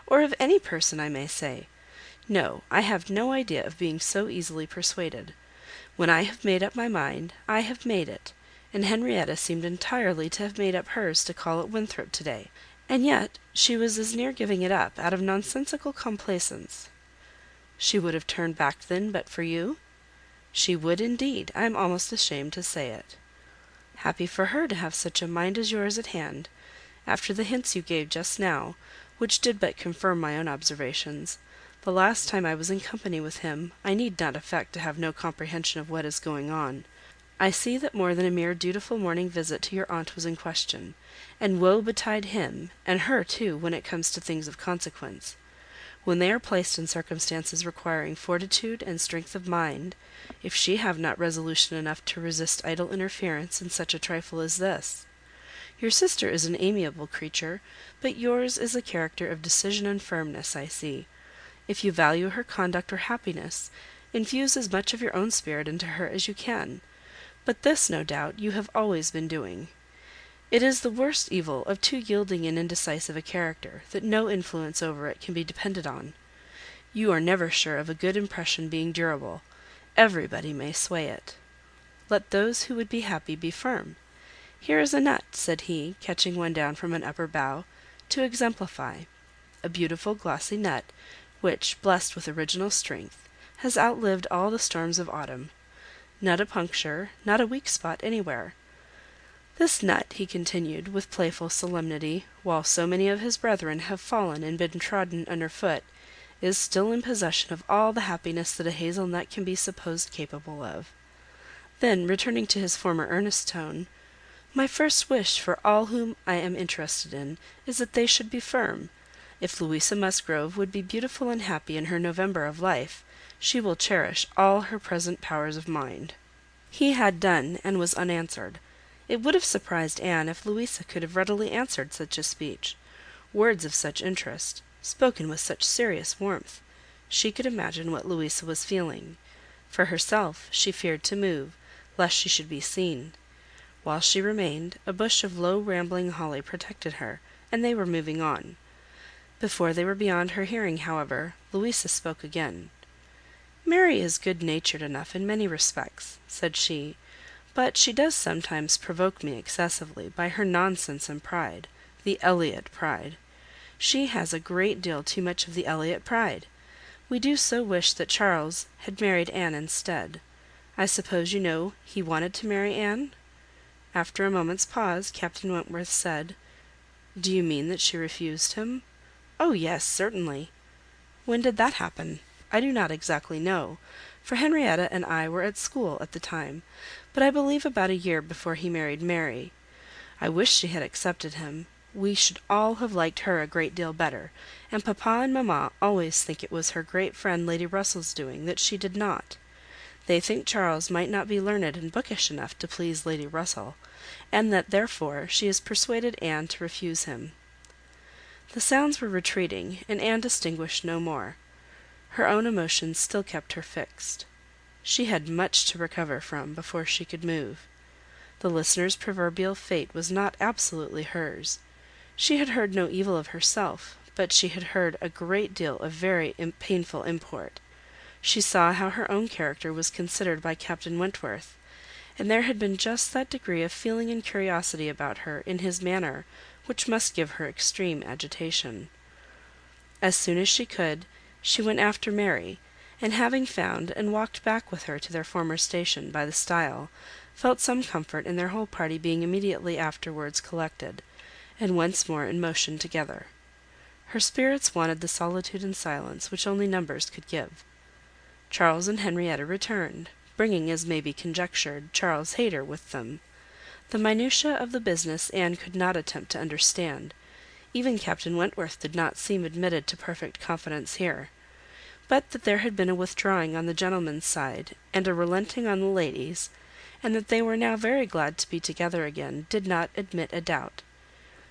Speaker 6: or of any person, I may say? No, I have no idea of being so easily persuaded. When I have made up my mind, I have made it, and Henrietta seemed entirely to have made up hers to call at Winthrop to-day, and yet she was as near giving it up out of nonsensical complaisance." "She would have turned back then, but for you?" "She would indeed. I am almost ashamed to say it." "Happy for her to have such a mind as yours at hand. After the hints you gave just now, which did but confirm my own observations, the last time I was in company with him, I need not affect to have no comprehension of what is going on. I see that more than a mere dutiful morning visit to your aunt was in question, and woe betide him, and her too, when it comes to things of consequence. When they are placed in circumstances requiring fortitude and strength of mind, if she have not resolution enough to resist idle interference in such a trifle as this. Your sister is an amiable creature, but yours is a character of decision and firmness, I see. If you value her conduct or happiness, infuse as much of your own spirit into her as you can. But this, no doubt, you have always been doing. It is the worst evil of too yielding and indecisive a character, that no influence over it can be depended on. You are never sure of a good impression being durable. Everybody may sway it. Let those who would be happy be firm. Here is a nut," said he, catching one down from an upper bough, "to exemplify. A beautiful glossy nut, which, blessed with original strength, has outlived all the storms of autumn. Not a puncture, not a weak spot anywhere. This nut," he continued, with playful solemnity, "while so many of his brethren have fallen and been trodden under foot, is still in possession of all the happiness that a hazel nut can be supposed capable of." Then, returning to his former earnest tone, "My first wish for all whom I am interested in, is that they should be firm. If Louisa Musgrove would be beautiful and happy in her November of life, she will cherish all her present powers of mind." He had done, and was unanswered. It would have surprised Anne if Louisa could have readily answered such a speech. Words of such interest, spoken with such serious warmth, she could imagine what Louisa was feeling. For herself, she feared to move, lest she should be seen. While she remained, a bush of low rambling holly protected her, and they were moving on. Before they were beyond her hearing, however, Louisa spoke again. "Mary is good-natured enough in many respects," said she, "but she does sometimes provoke me excessively by her nonsense and pride, the Elliot pride. She has a great deal too much of the Elliot pride. We do so wish that Charles had married Anne instead. I suppose you know he wanted to marry Anne?" After a moment's pause, Captain Wentworth said, "Do you mean that she refused him?" "Oh yes, certainly." "When did that happen?" "I do not exactly know, for Henrietta and I were at school at the time, but I believe about a year before he married Mary. I wish she had accepted him. We should all have liked her a great deal better, and papa and mamma always think it was her great friend Lady Russell's doing that she did not. They think Charles might not be learned and bookish enough to please Lady Russell, and that therefore she has persuaded Anne to refuse him." The sounds were retreating, and Anne distinguished no more. Her own emotions still kept her fixed. She had much to recover from before she could move. The listener's proverbial fate was not absolutely hers. She had heard no evil of herself, but she had heard a great deal of very painful import. She saw how her own character was considered by Captain Wentworth, and there had been just that degree of feeling and curiosity about her in his manner which must give her extreme agitation. As soon as she could, she went after Mary, and having found and walked back with her to their former station by the stile, felt some comfort in their whole party being immediately afterwards collected, and once more in motion together. Her spirits wanted the solitude and silence which only numbers could give. Charles and Henrietta returned, bringing, as may be conjectured, Charles Hayter with them. The minutiae of the business Anne could not attempt to understand. Even Captain Wentworth did not seem admitted to perfect confidence here. But that there had been a withdrawing on the gentlemen's side, and a relenting on the ladies', and that they were now very glad to be together again, did not admit a doubt.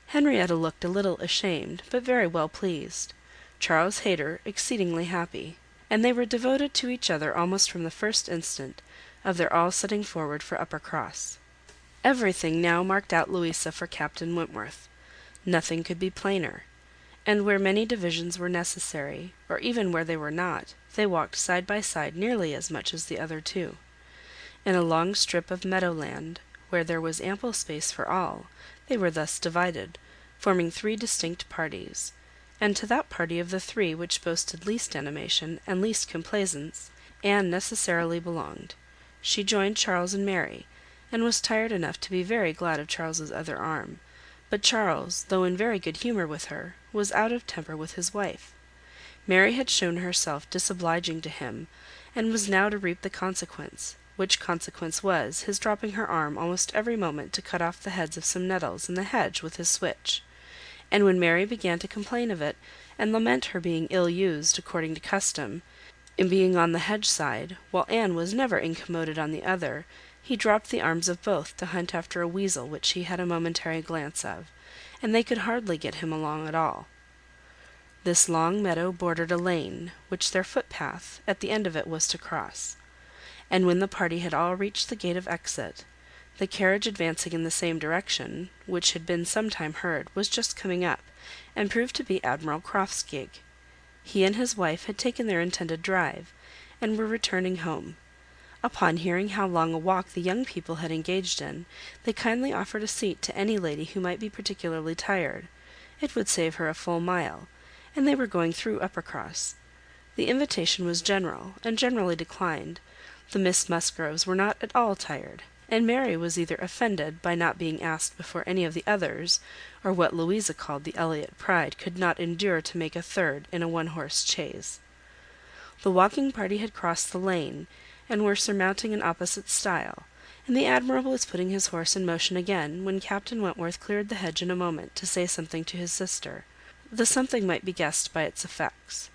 Speaker 6: Henrietta looked a little ashamed, but very well pleased. Charles Hayter exceedingly happy, and they were devoted to each other almost from the first instant of their all setting forward for Uppercross. Everything now marked out Louisa for Captain Wentworth. Nothing could be plainer; and where many divisions were necessary, or even where they were not, they walked side by side nearly as much as the other two. In a long strip of meadow-land, where there was ample space for all, they were thus divided, forming 3 distinct parties; and to that party of the 3 which boasted least animation and least complaisance, Anne necessarily belonged. She joined Charles and Mary, and was tired enough to be very glad of Charles's other arm; but Charles, though in very good humour with her, was out of temper with his wife. Mary had shown herself disobliging to him, and was now to reap the consequence, which consequence was, his dropping her arm almost every moment to cut off the heads of some nettles in the hedge with his switch; and when Mary began to complain of it, and lament her being ill used, according to custom, in being on the hedge side, while Anne was never incommoded on the other, he dropped the arms of both to hunt after a weasel which he had a momentary glance of, and they could hardly get him along at all. This long meadow bordered a lane, which their footpath, at the end of it, was to cross; and when the party had all reached the gate of exit, the carriage advancing in the same direction, which had been some time heard, was just coming up, and proved to be Admiral Croft's gig. He and his wife had taken their intended drive, and were returning home. Upon hearing how long a walk the young people had engaged in, they kindly offered a seat to any lady who might be particularly tired. It would save her a full mile, and they were going through Uppercross. The invitation was general, and generally declined. The Miss Musgroves were not at all tired, and Mary was either offended by not being asked before any of the others, or what Louisa called the Elliot pride could not endure to make a third in a one-horse chaise. The walking party had crossed the lane, and were surmounting an opposite stile, and the Admiral was putting his horse in motion again, when Captain Wentworth cleared the hedge in a moment to say something to his sister. The something might be guessed by its effects.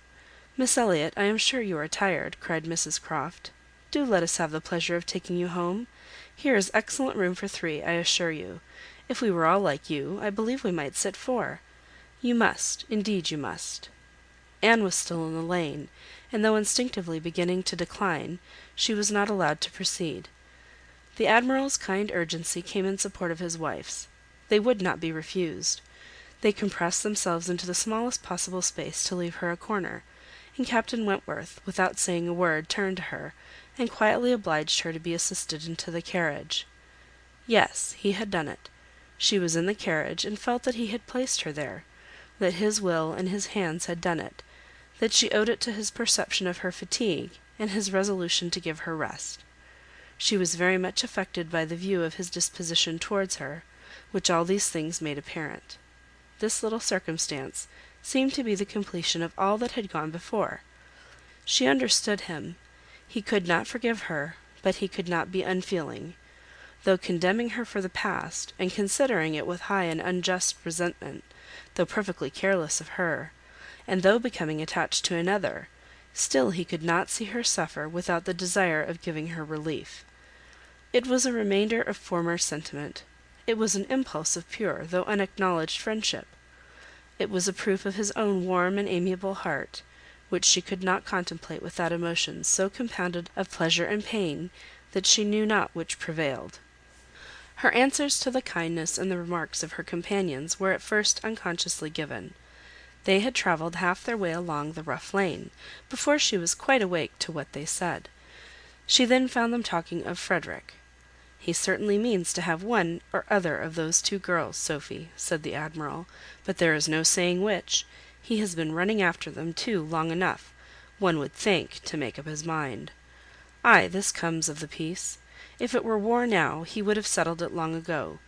Speaker 6: "Miss Elliot, I am sure you are tired," cried Mrs Croft. "Do let us have the pleasure of taking you home. Here is excellent room for 3, I assure you. If we were all like you, I believe we might sit 4. You must, indeed you must." Anne was still in the lane, and though instinctively beginning to decline, she was not allowed to proceed. The Admiral's kind urgency came in support of his wife's. They would not be refused. They compressed themselves into the smallest possible space to leave her a corner, and Captain Wentworth, without saying a word, turned to her, and quietly obliged her to be assisted into the carriage. Yes, he had done it. She was in the carriage, and felt that he had placed her there, that his will and his hands had done it, that she owed it to his perception of her fatigue, and his resolution to give her rest. She was very much affected by the view of his disposition towards her, which all these things made apparent. This little circumstance seemed to be the completion of all that had gone before. She understood him. He could not forgive her, but he could not be unfeeling. Though condemning her for the past, and considering it with high and unjust resentment, though perfectly careless of her, and though becoming attached to another, still he could not see her suffer without the desire of giving her relief. It was a remainder of former sentiment. It was an impulse of pure, though unacknowledged friendship. It was a proof of his own warm and amiable heart, which she could not contemplate without emotions so compounded of pleasure and pain, that she knew not which prevailed. Her answers to the kindness and the remarks of her companions were at first unconsciously given. They had travelled half their way along the rough lane, before she was quite awake to what they said. She then found them talking of Frederick. "He certainly means to have one or other of those 2 girls, Sophy," said the Admiral, "but there is no saying which. He has been running after them, too, long enough, one would think, to make up his mind. Ay, this comes of the peace. If it were war now, he would have settled it long ago.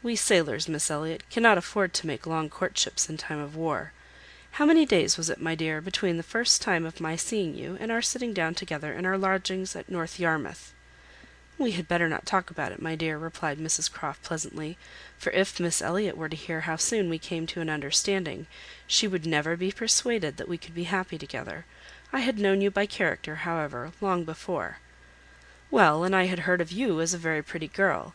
Speaker 6: We sailors, Miss Elliot, cannot afford to make long courtships in time of war. How many days was it, my dear, between the first time of my seeing you and our sitting down together in our lodgings at North Yarmouth? "We had better not talk about it, my dear," replied Mrs Croft pleasantly, "for if Miss Elliot were to hear how soon we came to an understanding, she would never be persuaded that we could be happy together. I had known you by character, however, long before." "Well, and I had heard of you as a very pretty girl,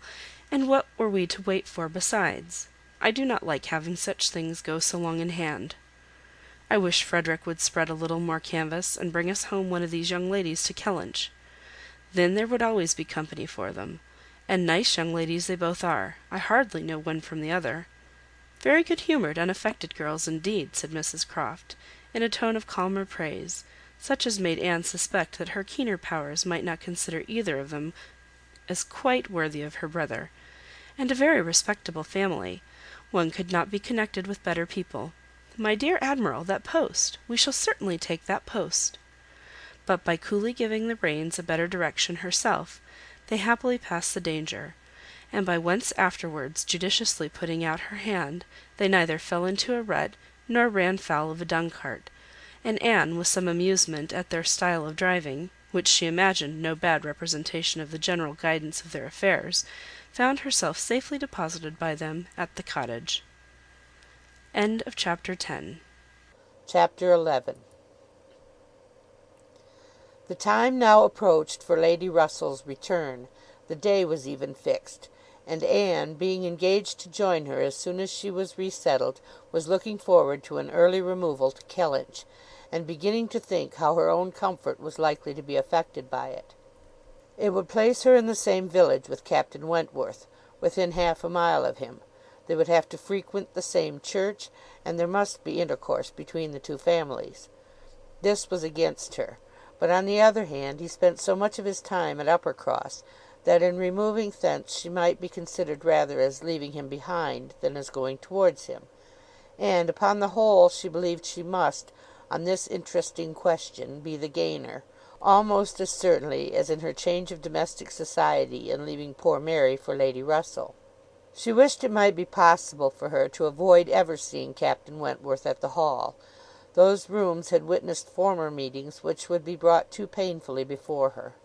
Speaker 6: and what were we to wait for besides? I do not like having such things go so long in hand. I wish Frederick would spread a little more canvas, and bring us home one of these young ladies to Kellynch. Then there would always be company for them; and nice young ladies they both are. I hardly know one from the other." "Very good humoured, unaffected girls, indeed," said Mrs Croft, in a tone of calmer praise, such as made Anne suspect that her keener powers might not consider either of them as quite worthy of her brother. "And a very respectable family. One could not be connected with better people. My dear Admiral, that post! We shall certainly take that post." But by coolly giving the reins a better direction herself, they happily passed the danger; and by once afterwards judiciously putting out her hand, they neither fell into a rut, nor ran foul of a dung cart; and Anne, with some amusement at their style of driving, which she imagined no bad representation of the general guidance of their affairs, found herself safely deposited by them at the cottage. Chapter 10.
Speaker 7: Chapter 11. The time now approached for Lady Russell's return. The day was even fixed; and Anne, being engaged to join her as soon as she was resettled, was looking forward to an early removal to Kellynch, and beginning to think how her own comfort was likely to be affected by it. It would place her in the same village with Captain Wentworth, within half a mile of him. They would have to frequent the same church, and there must be intercourse between the two families. This was against her; but on the other hand, he spent so much of his time at Uppercross, that in removing thence she might be considered rather as leaving him behind than as going towards him; and, upon the whole, she believed she must, on this interesting question, be the gainer, almost as certainly as in her change of domestic society in leaving poor Mary for Lady Russell. She wished it might be possible for her to avoid ever seeing Captain Wentworth at the Hall. Those rooms had witnessed former meetings which would be brought too painfully before her.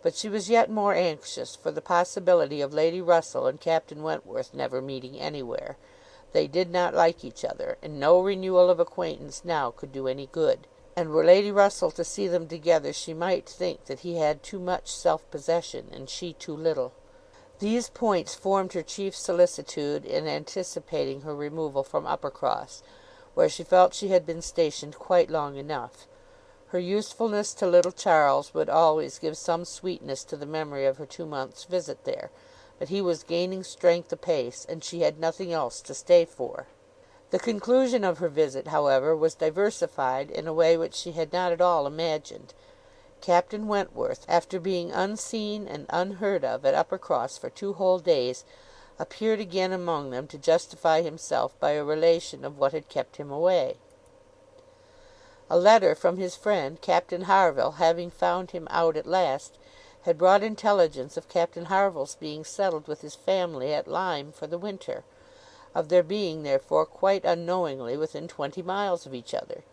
Speaker 7: But she was yet more anxious for the possibility of Lady Russell and Captain Wentworth never meeting anywhere. They did not like each other, and no renewal of acquaintance now could do any good; and were Lady Russell to see them together, she might think that he had too much self-possession, and she too little. These points formed her chief solicitude in anticipating her removal from Uppercross, where she felt she had been stationed quite long enough. Her usefulness to little Charles would always give some sweetness to the memory of her 2 months' visit there; but he was gaining strength apace, and she had nothing else to stay for. The conclusion of her visit, however, was diversified in a way which she had not at all imagined. Captain Wentworth, after being unseen and unheard of at Uppercross for 2 whole days, appeared again among them to justify himself by a relation of what had kept him away. A letter from his friend Captain Harville, having found him out at last, had brought intelligence of Captain Harville's being settled with his family at Lyme for the winter, of their being therefore quite unknowingly within 20 miles of each other.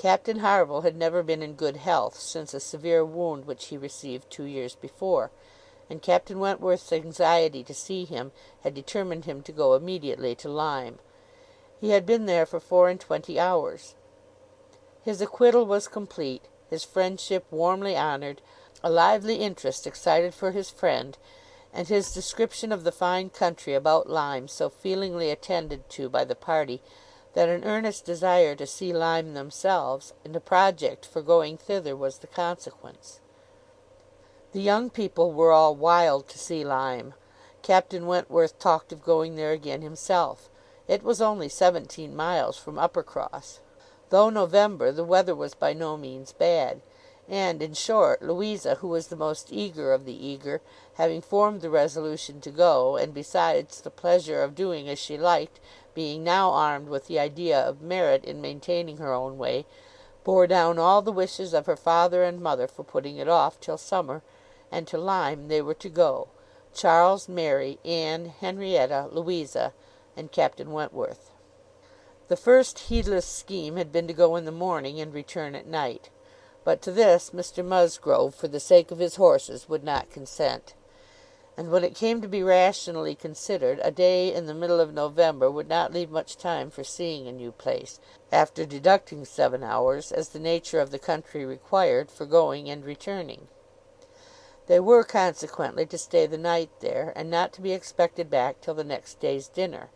Speaker 7: Captain Harville had never been in good health since a severe wound which he received 2 years before, and Captain Wentworth's anxiety to see him had determined him to go immediately to Lyme. He had been there for 24 hours. His acquittal was complete, his friendship warmly honoured, a lively interest excited for his friend, and his description of the fine country about Lyme so feelingly attended to by the party, that an earnest desire to see Lyme themselves, and a project for going thither, was the consequence. The young people were all wild to see Lyme. Captain Wentworth talked of going there again himself. It was only 17 miles from Uppercross. Though November, the weather was by no means bad; and, in short, Louisa, who was the most eager of the eager, having formed the resolution to go, and besides the pleasure of doing as she liked being now armed with the idea of merit in maintaining her own way, bore down all the wishes of her father and mother for putting it off till summer, and to Lyme they were to go, Charles, Mary, Anne, Henrietta, Louisa, and Captain Wentworth. The first heedless scheme had been to go in the morning and return at night. but to this Mr Musgrove, for the sake of his horses, would not consent. And when it came to be rationally considered, a day in the middle of November would not leave much time for seeing a new place, after deducting 7 hours, as the nature of the country required, for going and returning. They were consequently to stay the night there, and not to be expected back till the next day's dinner.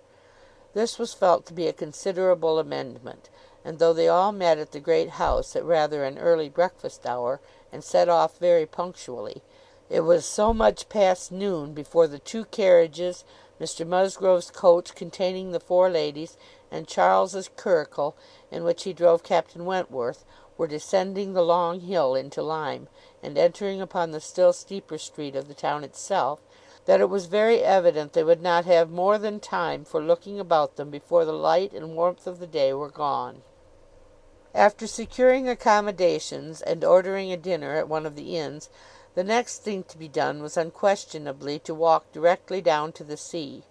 Speaker 7: This was felt to be a considerable amendment, and though they all met at the great house at rather an early breakfast hour, and set off very punctually, it was so much past noon before the 2 carriages, Mr Musgrove's coach containing the 4 ladies, and Charles's curricle, in which he drove Captain Wentworth, were descending the long hill into Lyme, and entering upon the still steeper street of the town itself, that it was very evident they would not have more than time for looking about them before the light and warmth of the day were gone. After securing accommodations and ordering a dinner at one of the inns, the next thing to be done was unquestionably to walk directly down to the sea.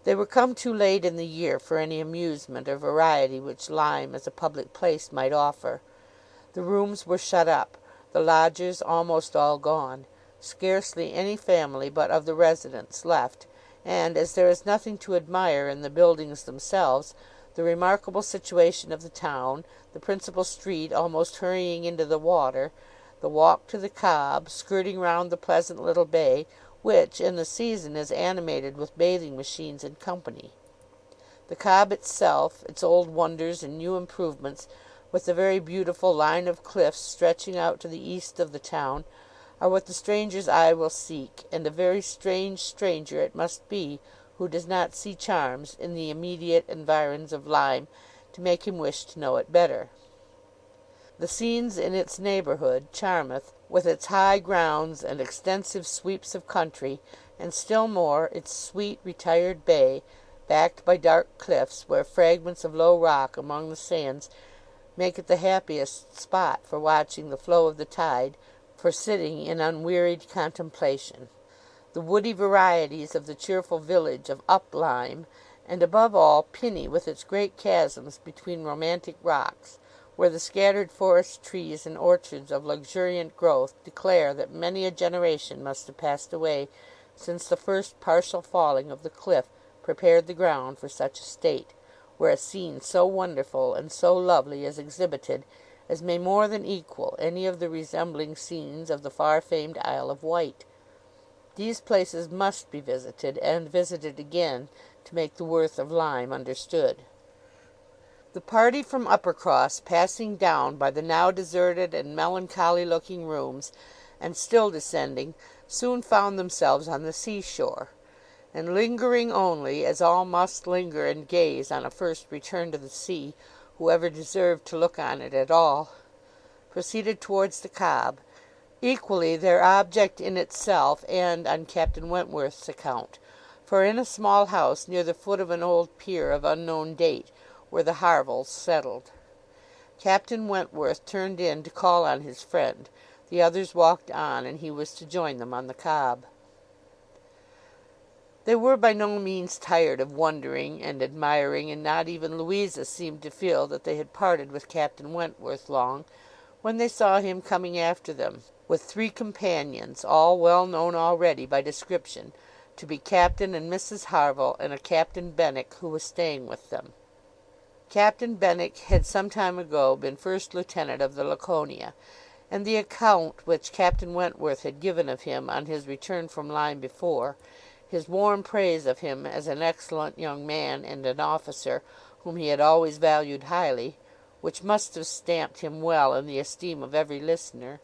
Speaker 7: They were come too late in the year for any amusement or variety which Lyme as a public place might offer. The rooms were shut up, the lodgers almost all gone, scarcely any family but of the residents left, and as there is nothing to admire in the buildings themselves, the remarkable situation of the town, the principal street almost hurrying into the water, the walk to the Cobb, skirting round the pleasant little bay, which in the season is animated with bathing machines and company. The Cobb itself, its old wonders and new improvements, with the very beautiful line of cliffs stretching out to the east of the town, are what the stranger's eye will seek, and a very strange stranger it must be who does not see charms in the immediate environs of Lyme to make him wish to know it better. The scenes in its neighbourhood, Charmouth, with its high grounds and extensive sweeps of country, and still more its sweet retired bay, backed by dark cliffs, where fragments of low rock among the sands make it the happiest spot for watching the flow of the tide, for sitting in unwearied contemplation. The woody varieties of the cheerful village of Up Lyme, and above all Pinny, with its great chasms between romantic rocks, where the scattered forest trees and orchards of luxuriant growth declare that many a generation must have passed away since the first partial falling of the cliff prepared the ground for such a state, where a scene so wonderful and so lovely is exhibited, as may more than equal any of the resembling scenes of the far-famed Isle of Wight. These places must be visited, and visited again, to make the worth of Lyme understood. The party from Uppercross, passing down by the now deserted and melancholy-looking rooms, and still descending, soon found themselves on the sea-shore, and lingering only, as all must linger and gaze on a first return to the sea, whoever deserved to look on it at all, proceeded towards the Cobb, equally their object in itself and on Captain Wentworth's account, for in a small house near the foot of an old pier of unknown date were the Harvilles settled. Captain Wentworth turned in to call on his friend, the others walked on, and he was to join them on the Cobb. They were by no means tired of wondering and admiring, and not even Louisa seemed to feel that they had parted with Captain Wentworth long, when they saw him coming after them, with 3 companions, all well known already by description, to be Captain and Mrs Harville, and a Captain Benwick who was staying with them. Captain Benwick had some time ago been first lieutenant of the Laconia, and the account which Captain Wentworth had given of him on his return from Lyme before, his warm praise of him as an excellent young man and an officer whom he had always valued highly, which must have stamped him well in the esteem of every listener,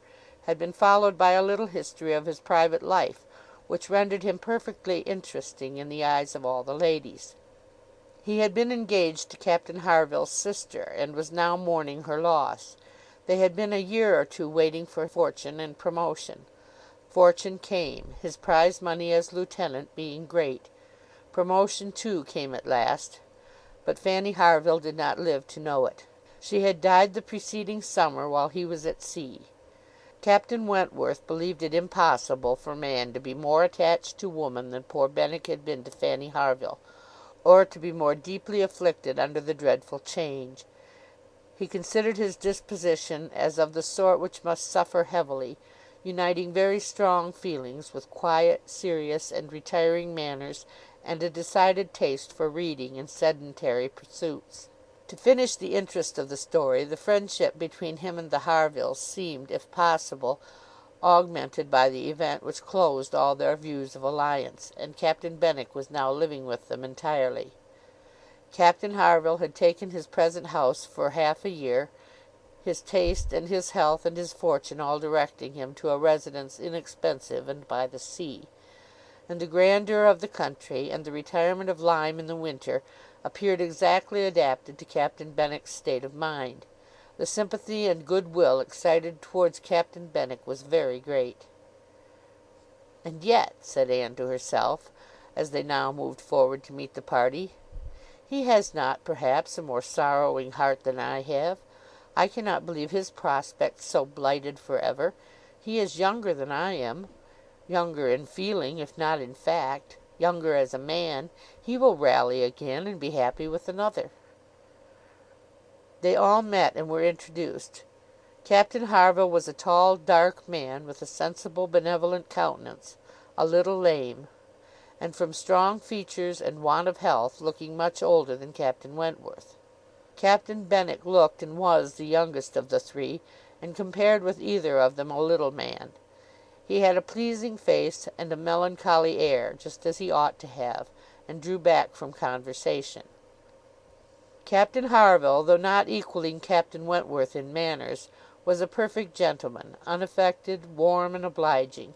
Speaker 7: had been followed by a little history of his private life, which rendered him perfectly interesting in the eyes of all the ladies. He had been engaged to Captain Harville's sister, and was now mourning her loss. They had been a year or 2 waiting for fortune and promotion. Fortune came, his prize money as lieutenant being great. Promotion too came at last, but Fanny Harville did not live to know it. She had died the preceding summer while he was at sea. Captain Wentworth believed it impossible for man to be more attached to woman than poor Benwick had been to Fanny Harville, or to be more deeply afflicted under the dreadful change. He considered his disposition as of the sort which must suffer heavily, uniting very strong feelings with quiet, serious, and retiring manners, and a decided taste for reading and sedentary pursuits. To finish the interest of the story, the friendship between him and the Harvilles seemed, if possible, augmented by the event which closed all their views of alliance, and Captain Benwick was now living with them entirely. Captain Harville had taken his present house for half a year, his taste and his health and his fortune all directing him to a residence inexpensive and by the sea; and the grandeur of the country, and the retirement of Lyme in the winter, appeared exactly adapted to Captain Benwick's state of mind. The sympathy and good will excited towards Captain Benwick was very great. "And yet," said Anne to herself, as they now moved forward to meet the party, "he has not, perhaps, a more sorrowing heart than I have. I cannot believe his prospects so blighted for ever. He is younger than I am, younger in feeling, if not in fact, younger as a man. He will rally again, and be happy with another." They all met and were introduced. Captain Harville was a tall, dark man, with a sensible, benevolent countenance, a little lame, and from strong features and want of health, looking much older than Captain Wentworth. Captain Benwick looked and was the youngest of the three, and compared with either of them a little man. He had a pleasing face and a melancholy air, just as he ought to have, and drew back from conversation. Captain Harville, though not equalling Captain Wentworth in manners, was a perfect gentleman, unaffected, warm, and obliging.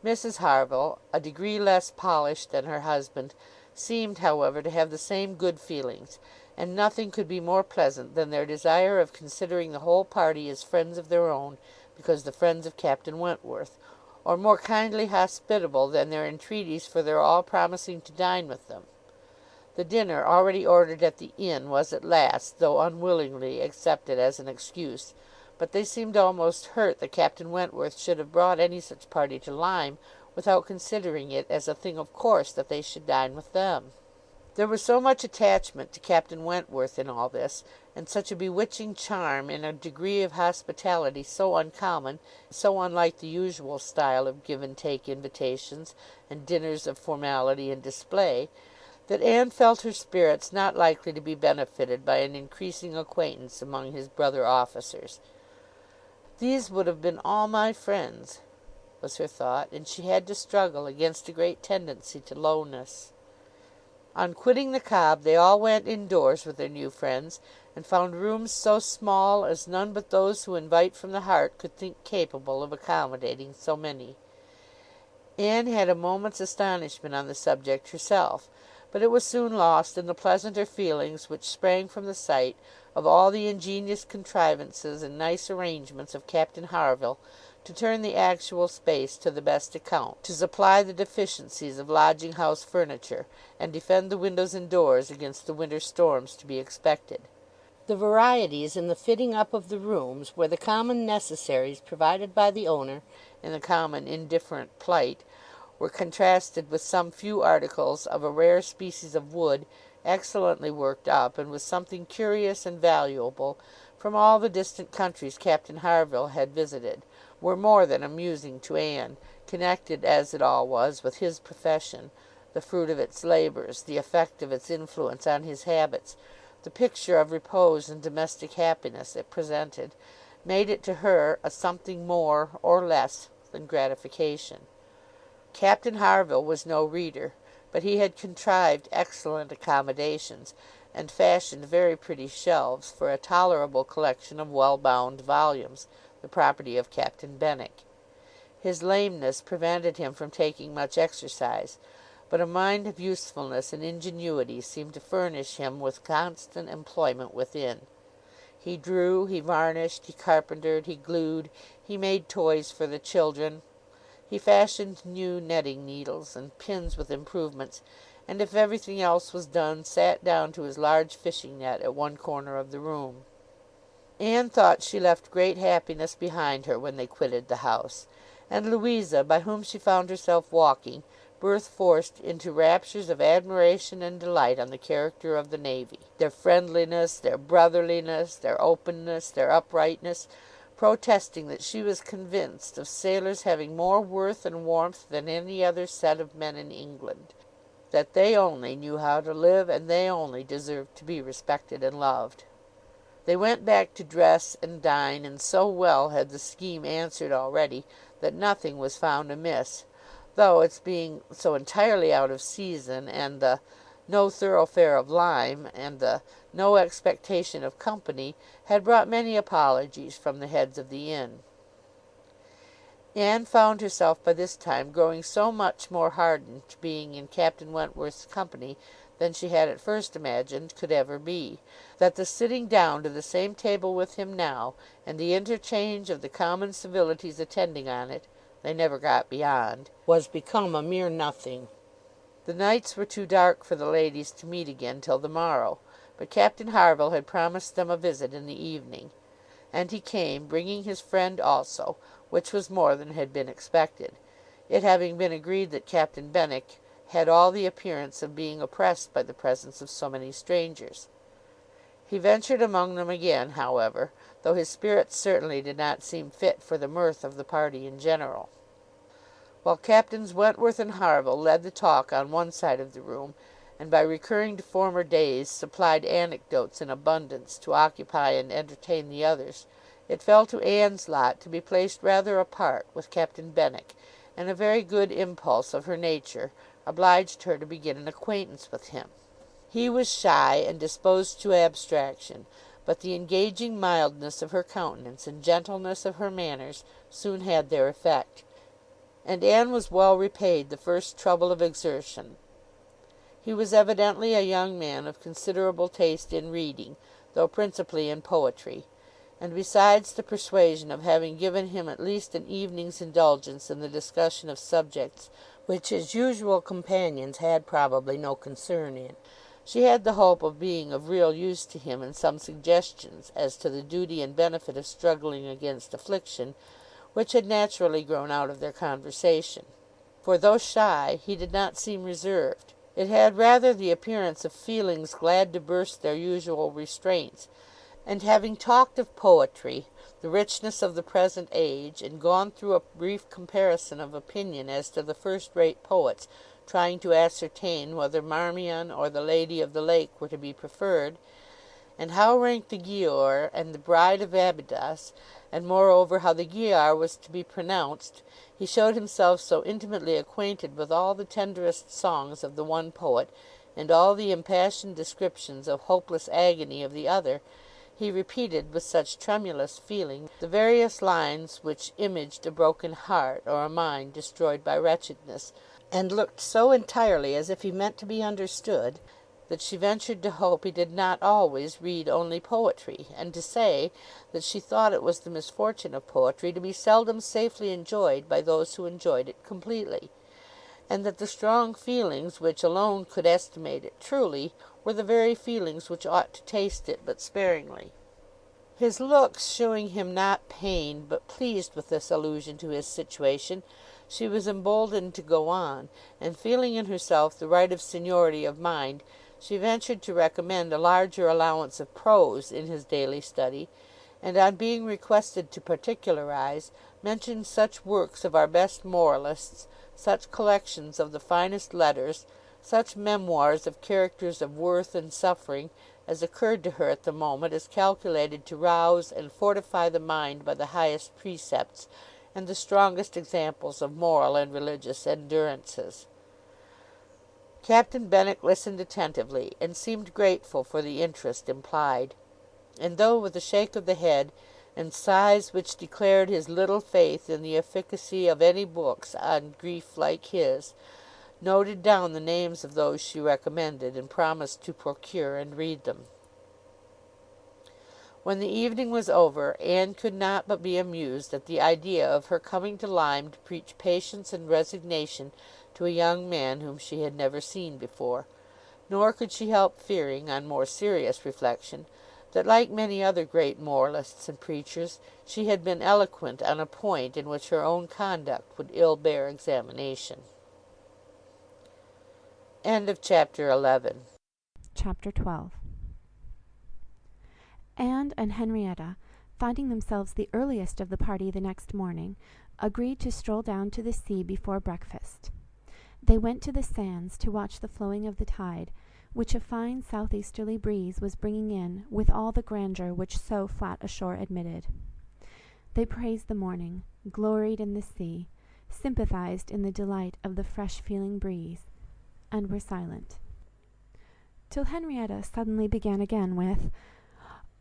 Speaker 7: Mrs Harville, a degree less polished than her husband, seemed, however, to have the same good feelings, and nothing could be more pleasant than their desire of considering the whole party as friends of their own, because the friends of Captain Wentworth, or more kindly hospitable than their entreaties for their all promising to dine with them. The dinner, already ordered at the inn, was at last, though unwillingly, accepted as an excuse, but they seemed almost hurt that Captain Wentworth should have brought any such party to Lyme, without considering it as a thing of course that they should dine with them. There was so much attachment to Captain Wentworth in all this, and such a bewitching charm in a degree of hospitality so uncommon, so unlike the usual style of give and take invitations, and dinners of formality and display, that Anne felt her spirits not likely to be benefited by an increasing acquaintance among his brother officers. "These would have been all my friends," was her thought, and she had to struggle against a great tendency to lowness. On quitting the Cobb they all went indoors with their new friends, and found rooms so small as none but those who invite from the heart could think capable of accommodating so many. Anne had a moment's astonishment on the subject herself, but it was soon lost in the pleasanter feelings which sprang from the sight of all the ingenious contrivances and nice arrangements of Captain Harville, to turn the actual space to the best account, to supply the deficiencies of lodging house furniture, and defend the windows and doors against the winter storms to be expected. The varieties in the fitting up of the rooms, where the common necessaries provided by the owner, in the common indifferent plight, were contrasted with some few articles of a rare species of wood, excellently worked up, and with something curious and valuable, from all the distant countries Captain Harville had visited, were more than amusing to Anne, connected as it all was with his profession, the fruit of its labours, the effect of its influence on his habits, the picture of repose and domestic happiness it presented, made it to her a something more or less than gratification. Captain Harville was no reader, but he had contrived excellent accommodations, and fashioned very pretty shelves for a tolerable collection of well-bound volumes, the property of Captain Benwick. His lameness prevented him from taking much exercise, but a mind of usefulness and ingenuity seemed to furnish him with constant employment within. He drew, he varnished, he carpentered, he glued, he made toys for the children, he fashioned new netting needles, and pins with improvements, and if everything else was done, sat down to his large fishing net at one corner of the room. Anne thought she left great happiness behind her when they quitted the house, and Louisa, by whom she found herself walking, burst forth into raptures of admiration and delight on the character of the navy, their friendliness, their brotherliness, their openness, their uprightness, protesting that she was convinced of sailors having more worth and warmth than any other set of men in England, that they only knew how to live, and they only deserved to be respected and loved. They went back to dress and dine, and so well had the scheme answered already, that nothing was found amiss, though its being so entirely out of season, and the "no thoroughfare of Lyme," and the "no expectation of company," had brought many apologies from the heads of the inn. Anne found herself by this time growing so much more hardened to being in Captain Wentworth's company than she had at first imagined could ever be, that the sitting down to the same table with him now, and the interchange of the common civilities attending on it (they never got beyond), was become a mere nothing. The nights were too dark for the ladies to meet again till the morrow, but Captain Harville had promised them a visit in the evening, and he came, bringing his friend also, which was more than had been expected, it having been agreed that Captain Benwick had all the appearance of being oppressed by the presence of so many strangers. He ventured among them again, however, though his spirits certainly did not seem fit for the mirth of the party in general. While Captains Wentworth and Harville led the talk on one side of the room, and by recurring to former days supplied anecdotes in abundance to occupy and entertain the others, it fell to Anne's lot to be placed rather apart with Captain Benwick, and a very good impulse of her nature obliged her to begin an acquaintance with him. He was shy and disposed to abstraction, but the engaging mildness of her countenance and gentleness of her manners soon had their effect, and Anne was well repaid the first trouble of exertion. He was evidently a young man of considerable taste in reading, though principally in poetry, and besides the persuasion of having given him at least an evening's indulgence in the discussion of subjects which his usual companions had probably no concern in, she had the hope of being of real use to him in some suggestions as to the duty and benefit of struggling against affliction, which had naturally grown out of their conversation. For though shy, he did not seem reserved. It had rather the appearance of feelings glad to burst their usual restraints, and having talked of poetry, the richness of the present age, and gone through a brief comparison of opinion as to the first-rate poets, trying to ascertain whether Marmion or the Lady of the Lake were to be preferred, and how ranked the Giaour and the Bride of Abydos, and moreover how the Giaour was to be pronounced, he showed himself so intimately acquainted with all the tenderest songs of the one poet, and all the impassioned descriptions of hopeless agony of the other, he repeated with such tremulous feeling the various lines which imaged a broken heart or a mind destroyed by wretchedness, and looked so entirely as if he meant to be understood, that she ventured to hope he did not always read only poetry, and to say that she thought it was the misfortune of poetry to be seldom safely enjoyed by those who enjoyed it completely, and that the strong feelings which alone could estimate it truly were the very feelings which ought to taste it but sparingly. His looks shewing him not pained but pleased with this allusion to his situation, she was emboldened to go on, and feeling in herself the right of seniority of mind, she ventured to recommend a larger allowance of prose in his daily study, and on being requested to particularize, mentioned such works of our best moralists, such collections of the finest letters, such memoirs of characters of worth and suffering, as occurred to her at the moment as calculated to rouse and fortify the mind by the highest precepts, and the strongest examples of moral and religious endurances. Captain Benwick listened attentively, and seemed grateful for the interest implied; and though with a shake of the head, and sighs which declared his little faith in the efficacy of any books on grief like his, noted down the names of those she recommended, and promised to procure and read them. When the evening was over, Anne could not but be amused at the idea of her coming to Lyme to preach patience and resignation to a young man whom she had never seen before; nor could she help fearing, on more serious reflection, that, like many other great moralists and preachers, she had been eloquent on a point in which her own conduct would ill bear examination. Chapter 11.
Speaker 8: Chapter 12. Anne and Henrietta, finding themselves the earliest of the party the next morning, agreed to stroll down to the sea before breakfast. They went to the sands to watch the flowing of the tide, which a fine southeasterly breeze was bringing in with all the grandeur which so flat a shore admitted. They praised the morning, gloried in the sea, sympathized in the delight of the fresh-feeling breeze, and were silent. Till Henrietta suddenly began again with,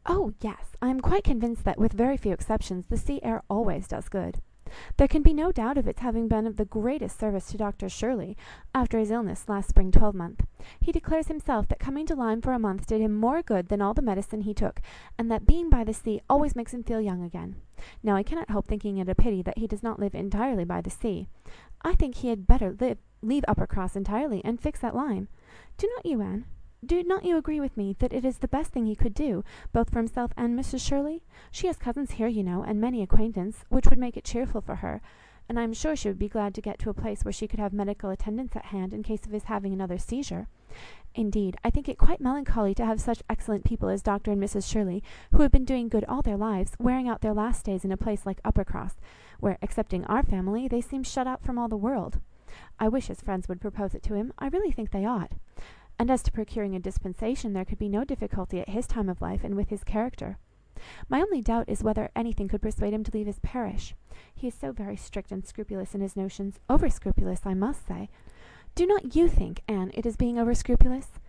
Speaker 8: "Oh, yes, I am quite convinced that, with very few exceptions, the sea air always does good. There can be no doubt of its having been of the greatest service to Dr Shirley, after his illness last spring 12-month. He declares himself that coming to Lyme for a month did him more good than all the medicine he took, and that being by the sea always makes him feel young again. Now I cannot help thinking it a pity that he does not live entirely by the sea. I think he had better leave Uppercross entirely, and fix at Lyme. Do not you, Anne? Do not you agree with me that it is the best thing he could do, both for himself and Mrs Shirley? She has cousins here, you know, and many acquaintance, which would make it cheerful for her, and I am sure she would be glad to get to a place where she could have medical attendance at hand in case of his having another seizure. Indeed, I think it quite melancholy to have such excellent people as Dr and Mrs Shirley, who have been doing good all their lives, wearing out their last days in a place like Uppercross, where, excepting our family, they seem shut out from all the world. I wish his friends would propose it to him. I really think they ought. And as to procuring a dispensation, there could be no difficulty at his time of life, and with his character. My only doubt is whether anything could persuade him to leave his parish. He is so very strict and scrupulous in his notions, over-scrupulous, I must say. Do not you think, Anne, it is being over-scrupulous?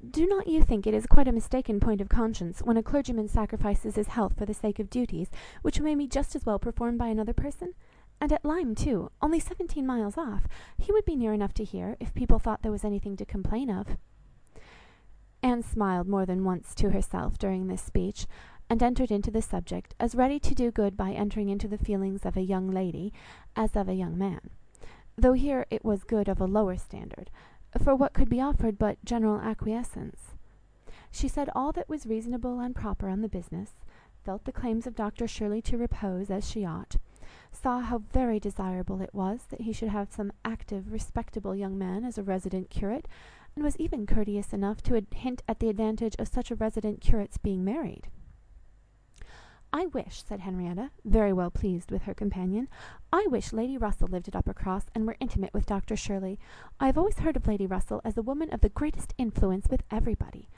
Speaker 8: Do not you think it is quite a mistaken point of conscience, when a clergyman sacrifices his health for the sake of duties, which may be just as well performed by another person? And at Lyme, too, only 17 miles off. He would be near enough to hear, if people thought there was anything to complain of." Anne smiled more than once to herself during this speech, and entered into the subject, as ready to do good by entering into the feelings of a young lady as of a young man, though here it was good of a lower standard, for what could be offered but general acquiescence? She said all that was reasonable and proper on the business, felt the claims of Dr Shirley to repose as she ought, saw how very desirable it was that he should have some active, respectable young man as a resident curate, and was even courteous enough to hint at the advantage of such a resident curate's being married. "I wish," said Henrietta, very well pleased with her companion, "I wish Lady Russell lived at Uppercross, and were intimate with Dr Shirley. I have always heard of Lady Russell as a woman of the greatest influence with everybody.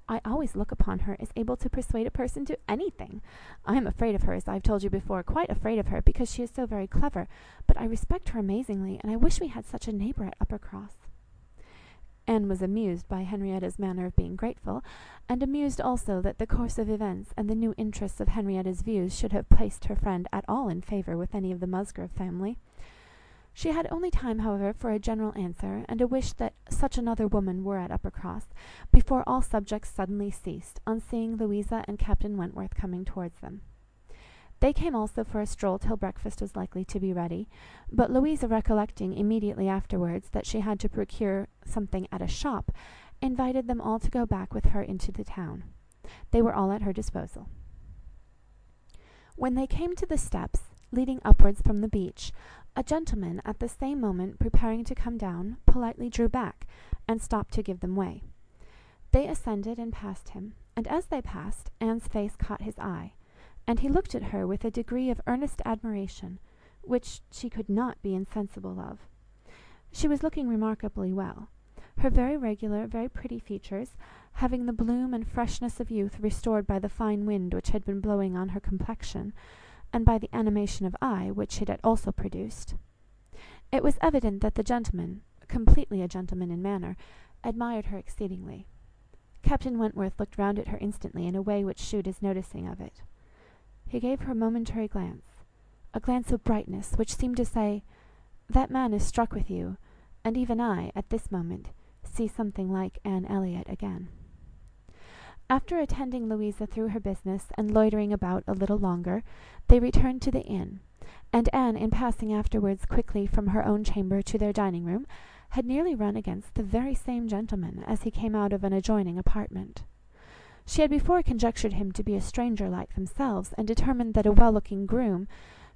Speaker 8: I always look upon her as able to persuade a person to anything. I am afraid of her, as I have told you before, quite afraid of her, because she is so very clever, but I respect her amazingly, and I wish we had such a neighbour at Uppercross." Anne was amused by Henrietta's manner of being grateful, and amused also that the course of events and the new interests of Henrietta's views should have placed her friend at all in favour with any of the Musgrove family. She had only time, however, for a general answer, and a wish that such another woman were at Uppercross, before all subjects suddenly ceased, on seeing Louisa and Captain Wentworth coming towards them. They came also for a stroll till breakfast was likely to be ready, but Louisa, recollecting immediately afterwards that she had to procure something at a shop, invited them all to go back with her into the town. They were all at her disposal. When they came to the steps leading upwards from the beach, a gentleman, at the same moment preparing to come down, politely drew back, and stopped to give them way. They ascended and passed him, and as they passed, Anne's face caught his eye, and he looked at her with a degree of earnest admiration, which she could not be insensible of. She was looking remarkably well, her very regular, very pretty features, having the bloom and freshness of youth restored by the fine wind which had been blowing on her complexion, and by the animation of eye which it had also produced. It was evident that the gentleman, completely a gentleman in manner, admired her exceedingly. Captain Wentworth looked round at her instantly in a way which shewed his noticing of it. He gave her a momentary glance, a glance of brightness, which seemed to say, "That man is struck with you, and even I, at this moment, see something like Anne Elliot again." After attending Louisa through her business, and loitering about a little longer, they returned to the inn, and Anne, in passing afterwards quickly from her own chamber to their dining room, had nearly run against the very same gentleman as he came out of an adjoining apartment. She had before conjectured him to be a stranger like themselves, and determined that a well-looking groom,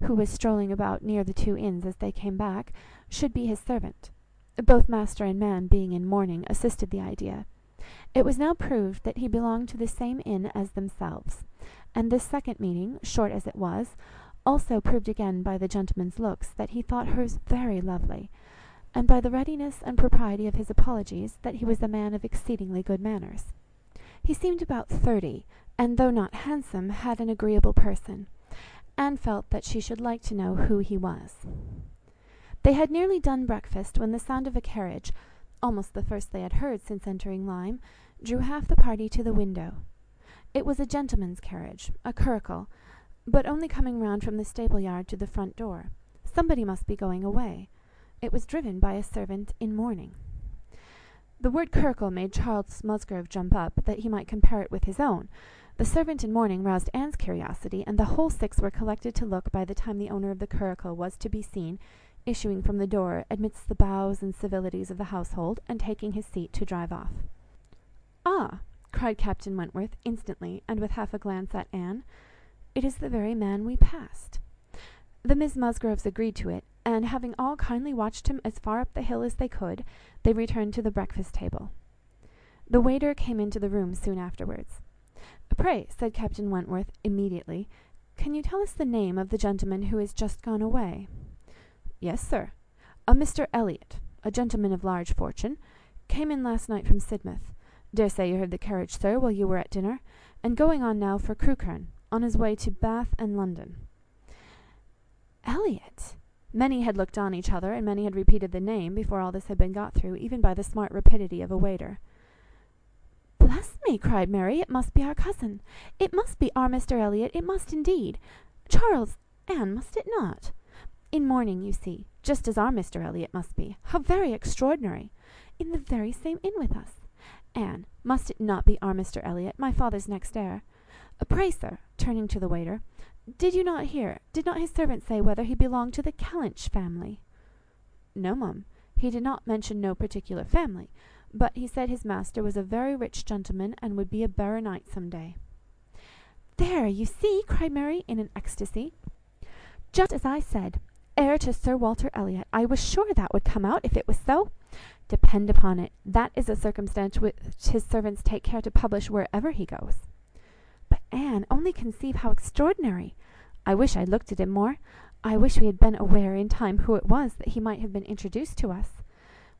Speaker 8: who was strolling about near the two inns as they came back, should be his servant. Both master and man being in mourning assisted the idea. It was now proved that he belonged to the same inn as themselves, and this second meeting, short as it was, also proved again by the gentleman's looks that he thought hers very lovely, and by the readiness and propriety of his apologies that he was a man of exceedingly good manners. He seemed about 30, and though not handsome, had an agreeable person. Anne felt that she should like to know who he was. They had nearly done breakfast when the sound of a carriage, almost the first they had heard since entering Lyme, drew half the party to the window. It was a gentleman's carriage, a curricle, but only coming round from the stable yard to the front door. Somebody must be going away. It was driven by a servant in mourning. The word curricle made Charles Musgrove jump up, that he might compare it with his own. The servant in mourning roused Anne's curiosity, and the whole 6 were collected to look by the time the owner of the curricle was to be seen issuing from the door amidst the bows and civilities of the household, and taking his seat to drive off. "Ah!" cried Captain Wentworth, instantly, and with half a glance at Anne, "it is the very man we passed." The Miss Musgroves agreed to it, and having all kindly watched him as far up the hill as they could, they returned to the breakfast table. The waiter came into the room soon afterwards. "Pray," said Captain Wentworth immediately, "can you tell us the name of the gentleman who is just gone away?" "Yes, sir. A Mr. Elliot, a gentleman of large fortune, came in last night from Sidmouth. Dare say you heard the carriage, sir, while you were at dinner, and going on now for Crewkerne, on his way to Bath and London." Elliot! Many had looked on each other, and many had repeated the name, before all this had been got through, even by the smart rapidity of a waiter. "Bless me!" cried Mary, "it must be our cousin. It must be our Mr. Elliot, it must indeed. Charles, Anne, must it not? In mourning, you see, just as our Mr. Elliot must be. How very extraordinary! In the very same inn with us. Anne, must it not be our Mr. Elliot, my father's next heir? Pray, sir," turning to the waiter, did not his servant say whether he belonged to the Kellynch family?" "No, mum, he did not mention no particular family, but he said his master was a very rich gentleman, and would be a baronet some day." "There, you see!" cried Mary, in an ecstasy. "Just as I said, heir to Sir Walter Elliot. I was sure that would come out, if it was so. Depend upon it, that is a circumstance which his servants take care to publish wherever he goes." "But, Anne, only conceive how extraordinary! I wish I looked at him more. I wish we had been aware in time who it was, that he might have been introduced to us.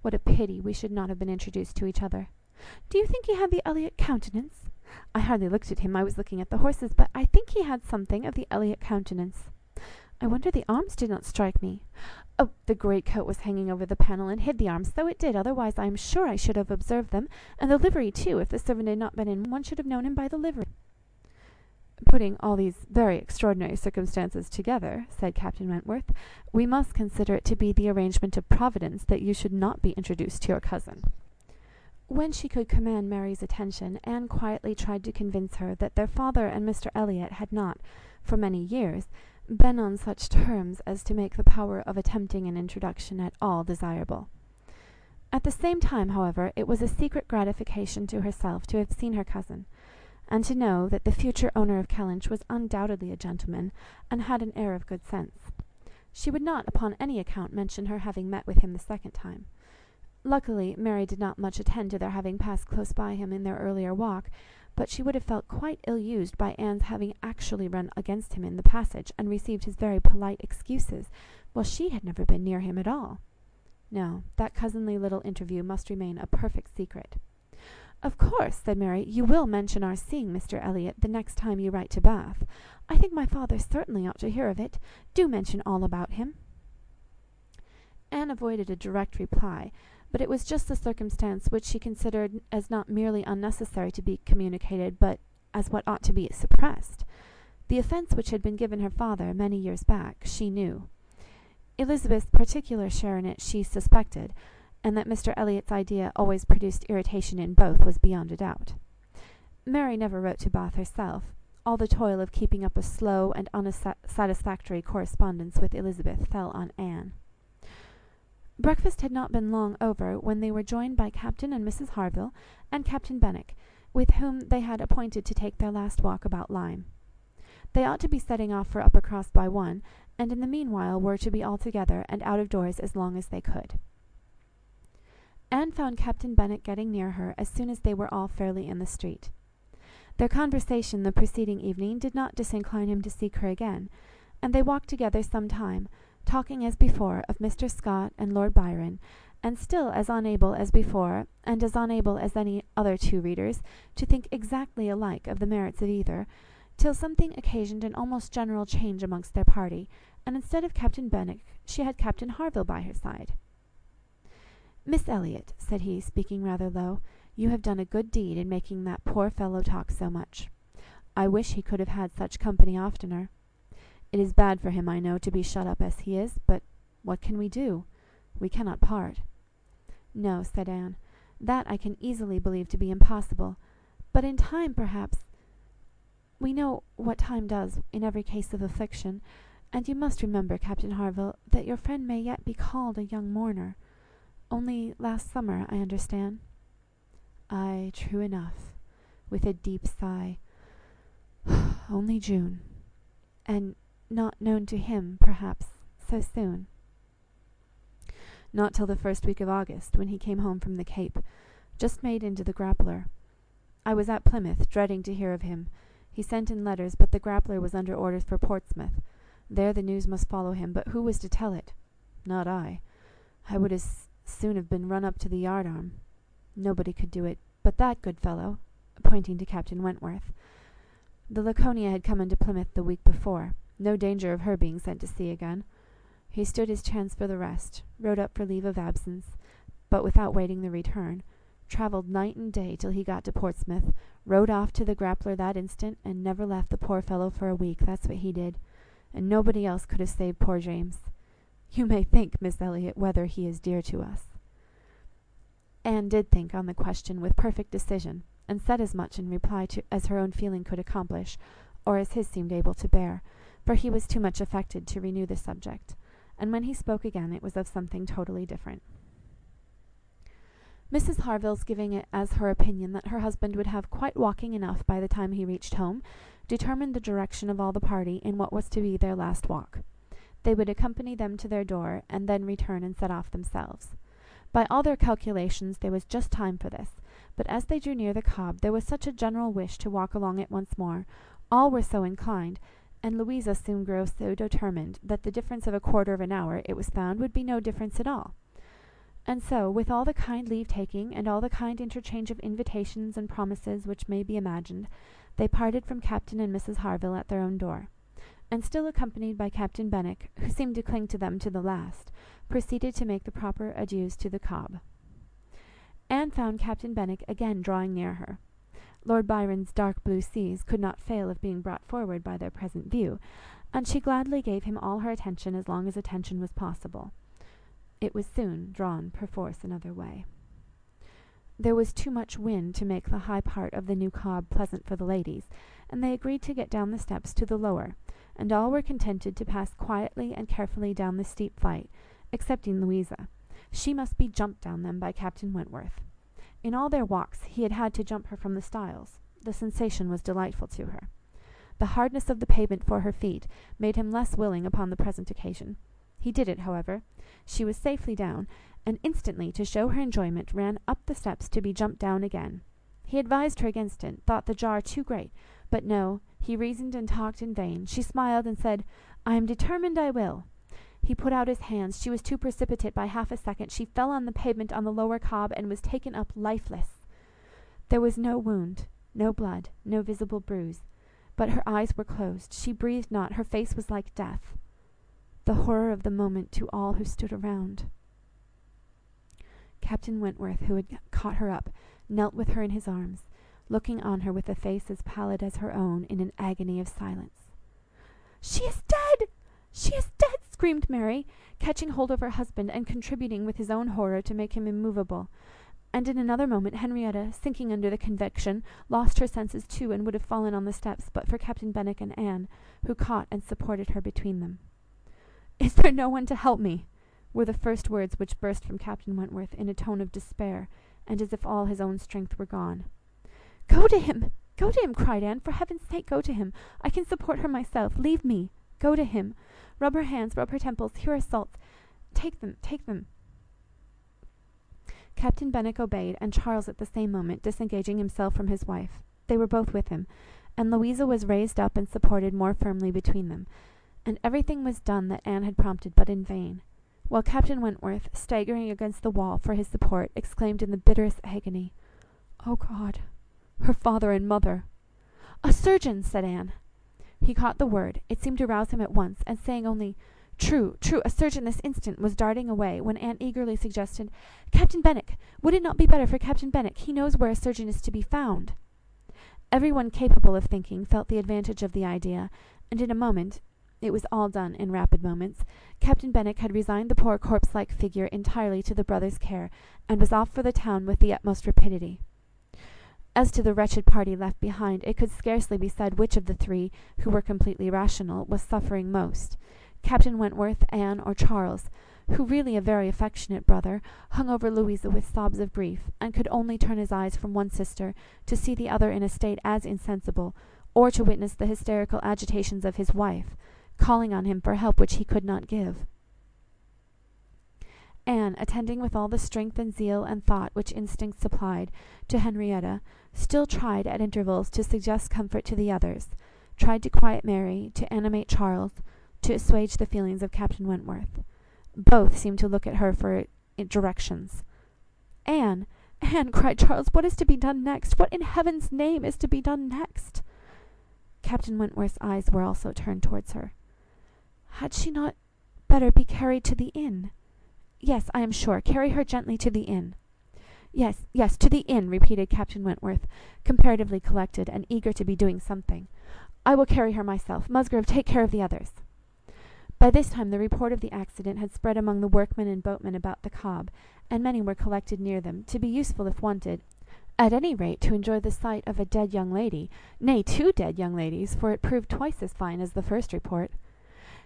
Speaker 8: What a pity we should not have been introduced to each other. Do you think he had the Elliot countenance? I hardly looked at him, I was looking at the horses, but I think he had something of the Elliot countenance. I wonder the arms did not strike me. Oh, the greatcoat was hanging over the panel, and hid the arms, so it did, otherwise I am sure I should have observed them, and the livery too. If the servant had not been in, one should have known him by the livery." "Putting all these very extraordinary circumstances together," said Captain Wentworth, "we must consider it to be the arrangement of Providence that you should not be introduced to your cousin." When she could command Mary's attention, Anne quietly tried to convince her that their father and Mr. Elliot had not, for many years, been on such terms as to make the power of attempting an introduction at all desirable. At the same time, however, it was a secret gratification to herself to have seen her cousin, and to know that the future owner of Kellynch was undoubtedly a gentleman, and had an air of good sense. She would not upon any account mention her having met with him the second time. Luckily, Mary did not much attend to their having passed close by him in their earlier walk, but she would have felt quite ill-used by Anne's having actually run against him in the passage, and received his very polite excuses, while she had never been near him at all. No, that cousinly little interview must remain a perfect secret. "Of course," said Mary, "you will mention our seeing Mr. Elliot the next time you write to Bath. I think my father certainly ought to hear of it. Do mention all about him." Anne avoided a direct reply, but it was just the circumstance which she considered as not merely unnecessary to be communicated, but as what ought to be suppressed. The offence which had been given her father many years back, she knew. Elizabeth's particular share in it she suspected, and that Mr. Elliot's idea always produced irritation in both was beyond a doubt. Mary never wrote to Bath herself. All the toil of keeping up a slow and unsatisfactory correspondence with Elizabeth fell on Anne. Breakfast had not been long over when they were joined by Captain and Mrs Harville and Captain Benwick, with whom they had appointed to take their last walk about Lyme. They ought to be setting off for Uppercross by 1, and in the meanwhile were to be all together and out of doors as long as they could. Anne found Captain Benwick getting near her as soon as they were all fairly in the street. Their conversation the preceding evening did not disincline him to seek her again, and they walked together some time, talking as before of Mr. Scott and Lord Byron, and still as unable as before, and as unable as any other two readers, to think exactly alike of the merits of either, till something occasioned an almost general change amongst their party, and instead of Captain Benwick, she had Captain Harville by her side. "Miss Elliot," said he, speaking rather low, "you have done a good deed in making that poor fellow talk so much. I wish he could have had such company oftener. It is bad for him, I know, to be shut up as he is, but what can we do? We cannot part." "No," said Anne, "that I can easily believe to be impossible, but in time, perhaps. We know what time does in every case of affliction, and you must remember, Captain Harville, that your friend may yet be called a young mourner. Only last summer, I understand." "Ay, true enough," with a deep sigh. "Only June, and not known to him, perhaps, so soon." "Not till the first week of August, when he came home from the Cape, just made into the Grappler. I was at Plymouth, dreading to hear of him. He sent in letters, but the Grappler was under orders for Portsmouth. There the news must follow him, but who was to tell it? Not I. I would as soon have been run up to the yardarm. Nobody could do it, but that good fellow," pointing to Captain Wentworth. "The Laconia had come into Plymouth the week before. No danger of her being sent to sea again. He stood his chance for the rest, wrote up for leave of absence, but without waiting the return, travelled night and day till he got to Portsmouth, rowed off to the Grappler that instant, and never left the poor fellow for a week. That's what he did, and nobody else could have saved poor James. You may think, Miss Elliot, whether he is dear to us." Anne did think on the question with perfect decision, and said as much in reply to as her own feeling could accomplish, or as his seemed able to bear, for he was too much affected to renew the subject, and when he spoke again it was of something totally different. Mrs Harville's giving it as her opinion that her husband would have quite walking enough by the time he reached home, determined the direction of all the party in what was to be their last walk. They would accompany them to their door, and then return and set off themselves. By all their calculations there was just time for this, but as they drew near the Cobb, there was such a general wish to walk along it once more, all were so inclined, and Louisa soon grew so determined, that the difference of a quarter of an hour, it was found, would be no difference at all. And so, with all the kind leave-taking, and all the kind interchange of invitations and promises which may be imagined, they parted from Captain and Mrs Harville at their own door, and still accompanied by Captain Benwick, who seemed to cling to them to the last, proceeded to make the proper adieus to the Cobb. Anne found Captain Benwick again drawing near her. Lord Byron's dark blue seas could not fail of being brought forward by their present view, and she gladly gave him all her attention as long as attention was possible. It was soon drawn perforce another way. There was too much wind to make the high part of the new Cobb pleasant for the ladies, and they agreed to get down the steps to the lower, and all were contented to pass quietly and carefully down the steep flight, excepting Louisa. She must be jumped down them by Captain Wentworth. In all their walks he had had to jump her from the stiles. The sensation was delightful to her. The hardness of the pavement for her feet made him less willing upon the present occasion. He did it, however. She was safely down, and instantly, to show her enjoyment, ran up the steps to be jumped down again. He advised her against it, thought the jar too great, but no, he reasoned and talked in vain. She smiled and said, "I am determined I will." He put out his hands. She was too precipitate by half a second. She fell on the pavement on the lower Cobb, and was taken up lifeless. There was no wound, no blood, no visible bruise, but her eyes were closed. She breathed not. Her face was like death. The horror of the moment to all who stood around. Captain Wentworth, who had caught her up, knelt with her in his arms, looking on her with a face as pallid as her own, in an agony of silence. "She is dead! She is dead!" screamed Mary, catching hold of her husband, and contributing with his own horror to make him immovable. And in another moment Henrietta, sinking under the conviction, lost her senses too, and would have fallen on the steps, but for Captain Benwick and Anne, who caught and supported her between them. "Is there no one to help me?" were the first words which burst from Captain Wentworth, in a tone of despair, and as if all his own strength were gone. "Go to him! Go to him!" cried Anne. "For heaven's sake, go to him! I can support her myself. Leave me. Go to him. Rub her hands, rub her temples. Here are salts. Take them, take them." Captain Benwick obeyed, and Charles at the same moment disengaging himself from his wife. They were both with him, and Louisa was raised up and supported more firmly between them, and everything was done that Anne had prompted, but in vain, while Captain Wentworth, staggering against the wall for his support, exclaimed in the bitterest agony, "O God! Her father and mother!" "A surgeon!" said Anne. He caught the word; it seemed to rouse him at once, and saying only, "True, true, a surgeon this instant," was darting away, when Anne eagerly suggested, "Captain Benwick! Would it not be better for Captain Benwick? He knows where a surgeon is to be found." Every one capable of thinking felt the advantage of the idea, and in a moment, it was all done in rapid moments, Captain Benwick had resigned the poor corpse-like figure entirely to the brothers' care, and was off for the town with the utmost rapidity. As to the wretched party left behind, it could scarcely be said which of the three, who were completely rational, was suffering most, Captain Wentworth, Anne, or Charles, who, really a very affectionate brother, hung over Louisa with sobs of grief, and could only turn his eyes from one sister to see the other in a state as insensible, or to witness the hysterical agitations of his wife, calling on him for help which he could not give. Anne, attending with all the strength and zeal and thought which instinct supplied, to Henrietta, still tried at intervals to suggest comfort to the others, tried to quiet Mary, to animate Charles, to assuage the feelings of Captain Wentworth. Both seemed to look at her for directions. "Anne, Anne," cried Charles, "what is to be done next? What in heaven's name is to be done next?" Captain Wentworth's eyes were also turned towards her. "Had she not better be carried to the inn?" "Yes, I am sure. Carry her gently to the inn." "Yes, yes, to the inn," repeated Captain Wentworth, comparatively collected, and eager to be doing something. "I will carry her myself. Musgrove, take care of the others." By this time the report of the accident had spread among the workmen and boatmen about the Cobb, and many were collected near them, to be useful if wanted, at any rate to enjoy the sight of a dead young lady, nay, 2 dead young ladies, for it proved twice as fine as the first report.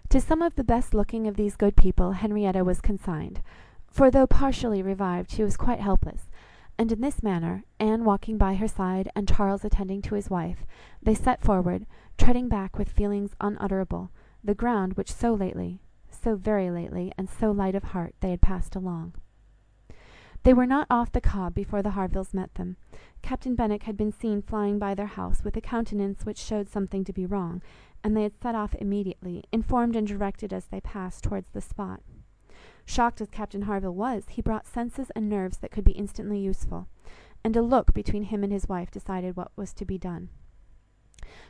Speaker 8: To some of the best looking of these good people Henrietta was consigned, for though partially revived, she was quite helpless, and in this manner, Anne walking by her side, and Charles attending to his wife, they set forward, treading back with feelings unutterable, the ground which so lately, so very lately, and so light of heart, they had passed along. They were not off the Cobb before the Harvilles met them. Captain Benwick had been seen flying by their house with a countenance which showed something to be wrong, and they had set off immediately, informed and directed as they passed towards the spot. Shocked as Captain Harville was, he brought senses and nerves that could be instantly useful, and a look between him and his wife decided what was to be done.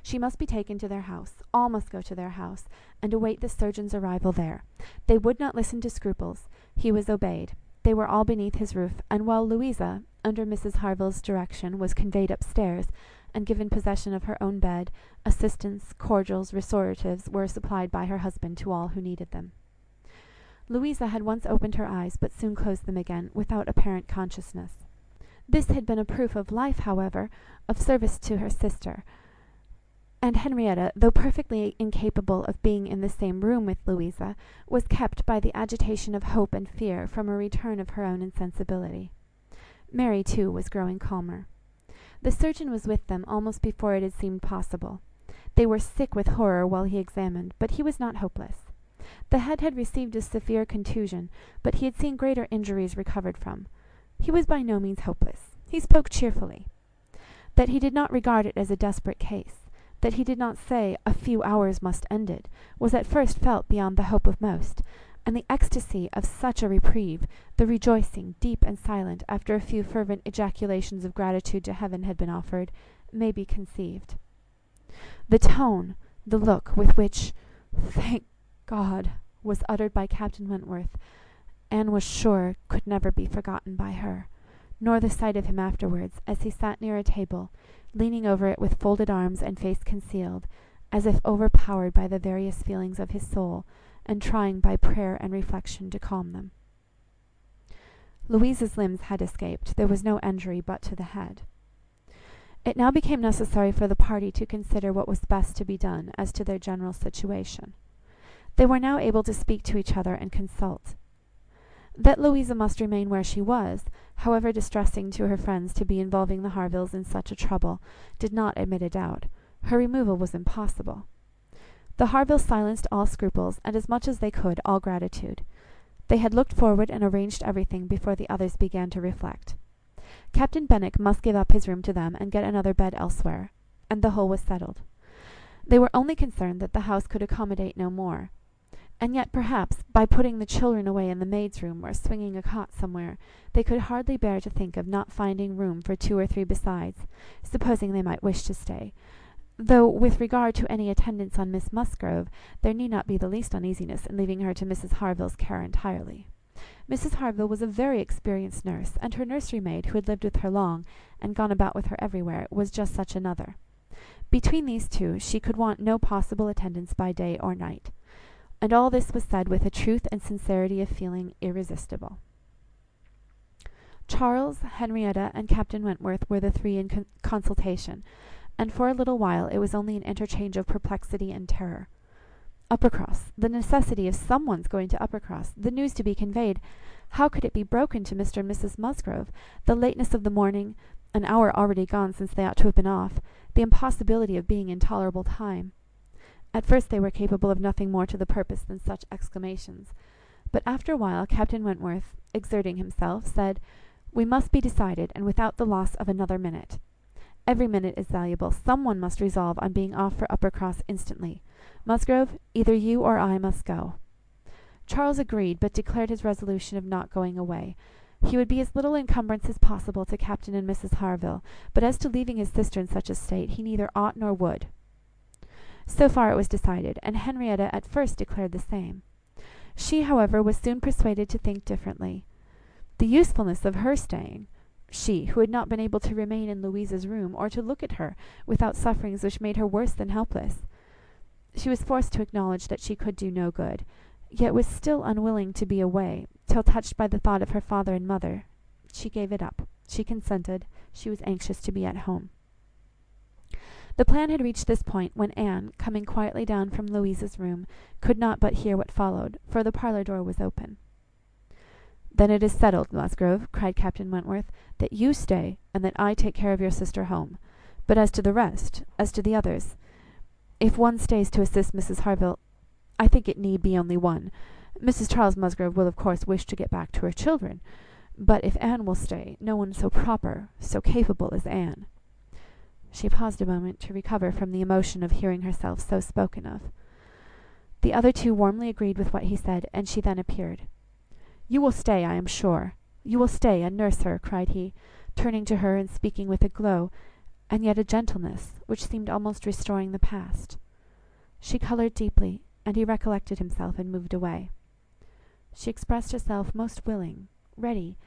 Speaker 8: She must be taken to their house, all must go to their house, and await the surgeon's arrival there. They would not listen to scruples. He was obeyed. They were all beneath his roof, and while Louisa, under Mrs Harville's direction, was conveyed upstairs, and given possession of her own bed, assistance, cordials, restoratives were supplied by her husband to all who needed them. Louisa had once opened her eyes, but soon closed them again, without apparent consciousness. This had been a proof of life, however, of service to her sister, and Henrietta, though perfectly incapable of being in the same room with Louisa, was kept by the agitation of hope and fear from a return of her own insensibility. Mary, too, was growing calmer. The surgeon was with them almost before it had seemed possible. They were sick with horror while he examined, but he was not hopeless. The head had received a severe contusion, but he had seen greater injuries recovered from. He was by no means hopeless. He spoke cheerfully. That he did not regard it as a desperate case, that he did not say a few hours must end it, was at first felt beyond the hope of most, and the ecstasy of such a reprieve, the rejoicing, deep and silent, after a few fervent ejaculations of gratitude to heaven had been offered, may be conceived. The tone, the look with which "Thank God" was uttered by Captain Wentworth, Anne was sure could never be forgotten by her, nor the sight of him afterwards, as he sat near a table, leaning over it with folded arms and face concealed, as if overpowered by the various feelings of his soul, and trying by prayer and reflection to calm them. Louisa's limbs had escaped. There was no injury but to the head. It now became necessary for the party to consider what was best to be done as to their general situation. They were now able to speak to each other and consult. That Louisa must remain where she was, however distressing to her friends to be involving the Harvilles in such a trouble, did not admit a doubt. Her removal was impossible. The Harvilles silenced all scruples, and as much as they could, all gratitude. They had looked forward and arranged everything before the others began to reflect. Captain Benwick must give up his room to them and get another bed elsewhere, and the whole was settled. They were only concerned that the house could accommodate no more. And yet, perhaps, by putting the children away in the maid's room, or swinging a cot somewhere, they could hardly bear to think of not finding room for 2 or 3 besides, supposing they might wish to stay; though, with regard to any attendance on Miss Musgrove, there need not be the least uneasiness in leaving her to Mrs Harville's care entirely. Mrs Harville was a very experienced nurse, and her nursery maid, who had lived with her long, and gone about with her everywhere, was just such another. Between these two, she could want no possible attendance by day or night. And all this was said with a truth and sincerity of feeling irresistible. Charles, Henrietta, and Captain Wentworth were the 3 in consultation, and for a little while it was only an interchange of perplexity and terror. Uppercross, the necessity of some one's going to Uppercross, the news to be conveyed, how could it be broken to Mr and Mrs Musgrove, the lateness of the morning, an hour already gone since they ought to have been off, the impossibility of being in tolerable time. At first they were capable of nothing more to the purpose than such exclamations, but after a while Captain Wentworth, exerting himself, said, "We must be decided, and without the loss of another minute. Every minute is valuable. Some one must resolve on being off for Uppercross instantly. Musgrove, either you or I must go." Charles agreed, but declared his resolution of not going away. He would be as little encumbrance as possible to Captain and Mrs Harville, but as to leaving his sister in such a state, he neither ought nor would. So far it was decided, and Henrietta at first declared the same. She, however, was soon persuaded to think differently. The usefulness of her staying, she, who had not been able to remain in Louisa's room, or to look at her, without sufferings which made her worse than helpless. She was forced to acknowledge that she could do no good, yet was still unwilling to be away, till touched by the thought of her father and mother. She gave it up. She consented. She was anxious to be at home. The plan had reached this point, when Anne, coming quietly down from Louisa's room, could not but hear what followed, for the parlour door was open. "Then it is settled, Musgrove," cried Captain Wentworth, "that you stay, and that I take care of your sister home. But as to the rest, as to the others, if one stays to assist Mrs Harville, I think it need be only one. Mrs Charles Musgrove will of course wish to get back to her children, but if Anne will stay, no one so proper, so capable as Anne." She paused a moment to recover from the emotion of hearing herself so spoken of. The other 2 warmly agreed with what he said, and she then appeared. "You will stay, I am sure. You will stay and nurse her," cried he, turning to her and speaking with a glow, and yet a gentleness, which seemed almost restoring the past. She coloured deeply, and he recollected himself and moved away. She expressed herself most willing, ready,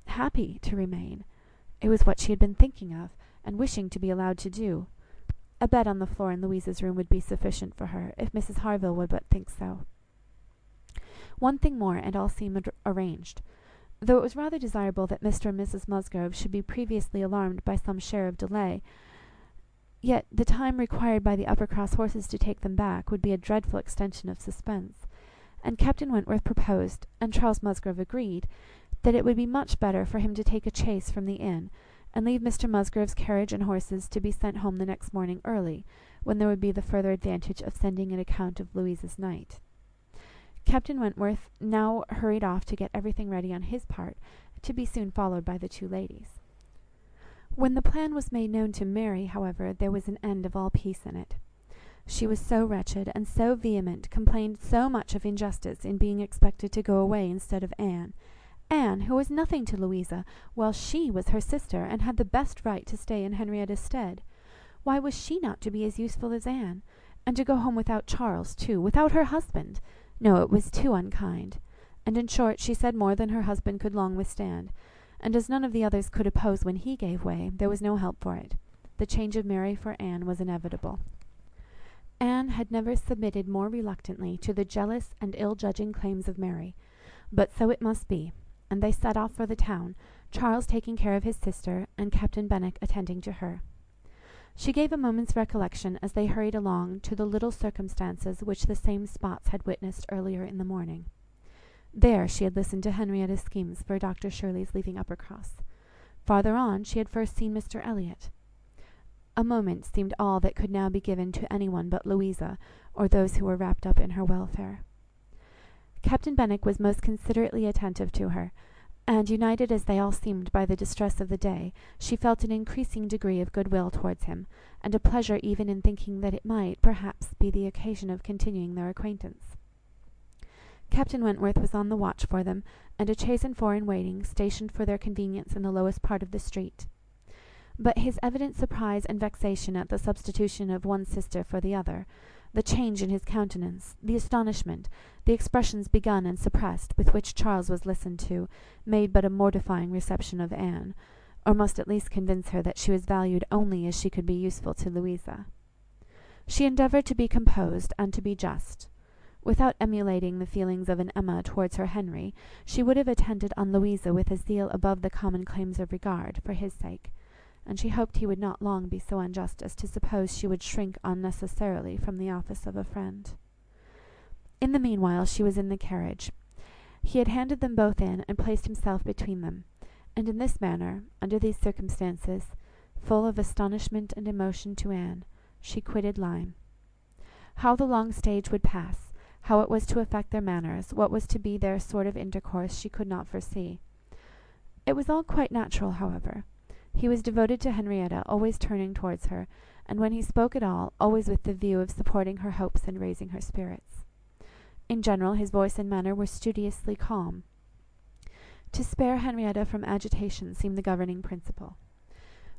Speaker 8: happy to remain. It was what she had been thinking of, and wishing to be allowed to do. A bed on the floor in Louisa's room would be sufficient for her, if Mrs Harville would but think so. One thing more, and all seemed arranged. Though it was rather desirable that Mr and Mrs Musgrove should be previously alarmed by some share of delay, yet the time required by the Uppercross horses to take them back would be a dreadful extension of suspense, and Captain Wentworth proposed, and Charles Musgrove agreed, that it would be much better for him to take a chaise from the inn, and leave Mr Musgrove's carriage and horses to be sent home the next morning early, when there would be the further advantage of sending an account of Louisa's night. Captain Wentworth now hurried off to get everything ready on his part, to be soon followed by the 2 ladies. When the plan was made known to Mary, however, there was an end of all peace in it. She was so wretched and so vehement, complained so much of injustice in being expected to go away instead of Anne, who was nothing to Louisa, while she was her sister, and had the best right to stay in Henrietta's stead. Why was she not to be as useful as Anne? And to go home without Charles, too, without her husband? No, it was too unkind. And in short, she said more than her husband could long withstand, and as none of the others could oppose when he gave way, there was no help for it. The change of Mary for Anne was inevitable. Anne had never submitted more reluctantly to the jealous and ill-judging claims of Mary, but so it must be, and they set off for the town, Charles taking care of his sister, and Captain Benwick attending to her. She gave a moment's recollection, as they hurried along, to the little circumstances which the same spots had witnessed earlier in the morning. There she had listened to Henrietta's schemes for Dr Shirley's leaving Uppercross. Farther on she had first seen Mr Elliot. A moment seemed all that could now be given to any one but Louisa, or those who were wrapped up in her welfare. Captain Benwick was most considerately attentive to her, and, united as they all seemed by the distress of the day, she felt an increasing degree of goodwill towards him, and a pleasure even in thinking that it might, perhaps, be the occasion of continuing their acquaintance. Captain Wentworth was on the watch for them, and a chaise and four in waiting, stationed for their convenience in the lowest part of the street. But his evident surprise and vexation at the substitution of one sister for the other, the change in his countenance, the astonishment, the expressions begun and suppressed, with which Charles was listened to, made but a mortifying reception of Anne, or must at least convince her that she was valued only as she could be useful to Louisa. She endeavoured to be composed and to be just. Without emulating the feelings of an Emma towards her Henry, she would have attended on Louisa with a zeal above the common claims of regard, for his sake, and she hoped he would not long be so unjust as to suppose she would shrink unnecessarily from the office of a friend. In the meanwhile she was in the carriage. He had handed them both in, and placed himself between them, and in this manner, under these circumstances, full of astonishment and emotion to Anne, she quitted Lyme. How the long stage would pass, how it was to affect their manners, what was to be their sort of intercourse, she could not foresee. It was all quite natural, however. He was devoted to Henrietta, always turning towards her, and when he spoke at all, always with the view of supporting her hopes and raising her spirits. In general, his voice and manner were studiously calm. To spare Henrietta from agitation seemed the governing principle.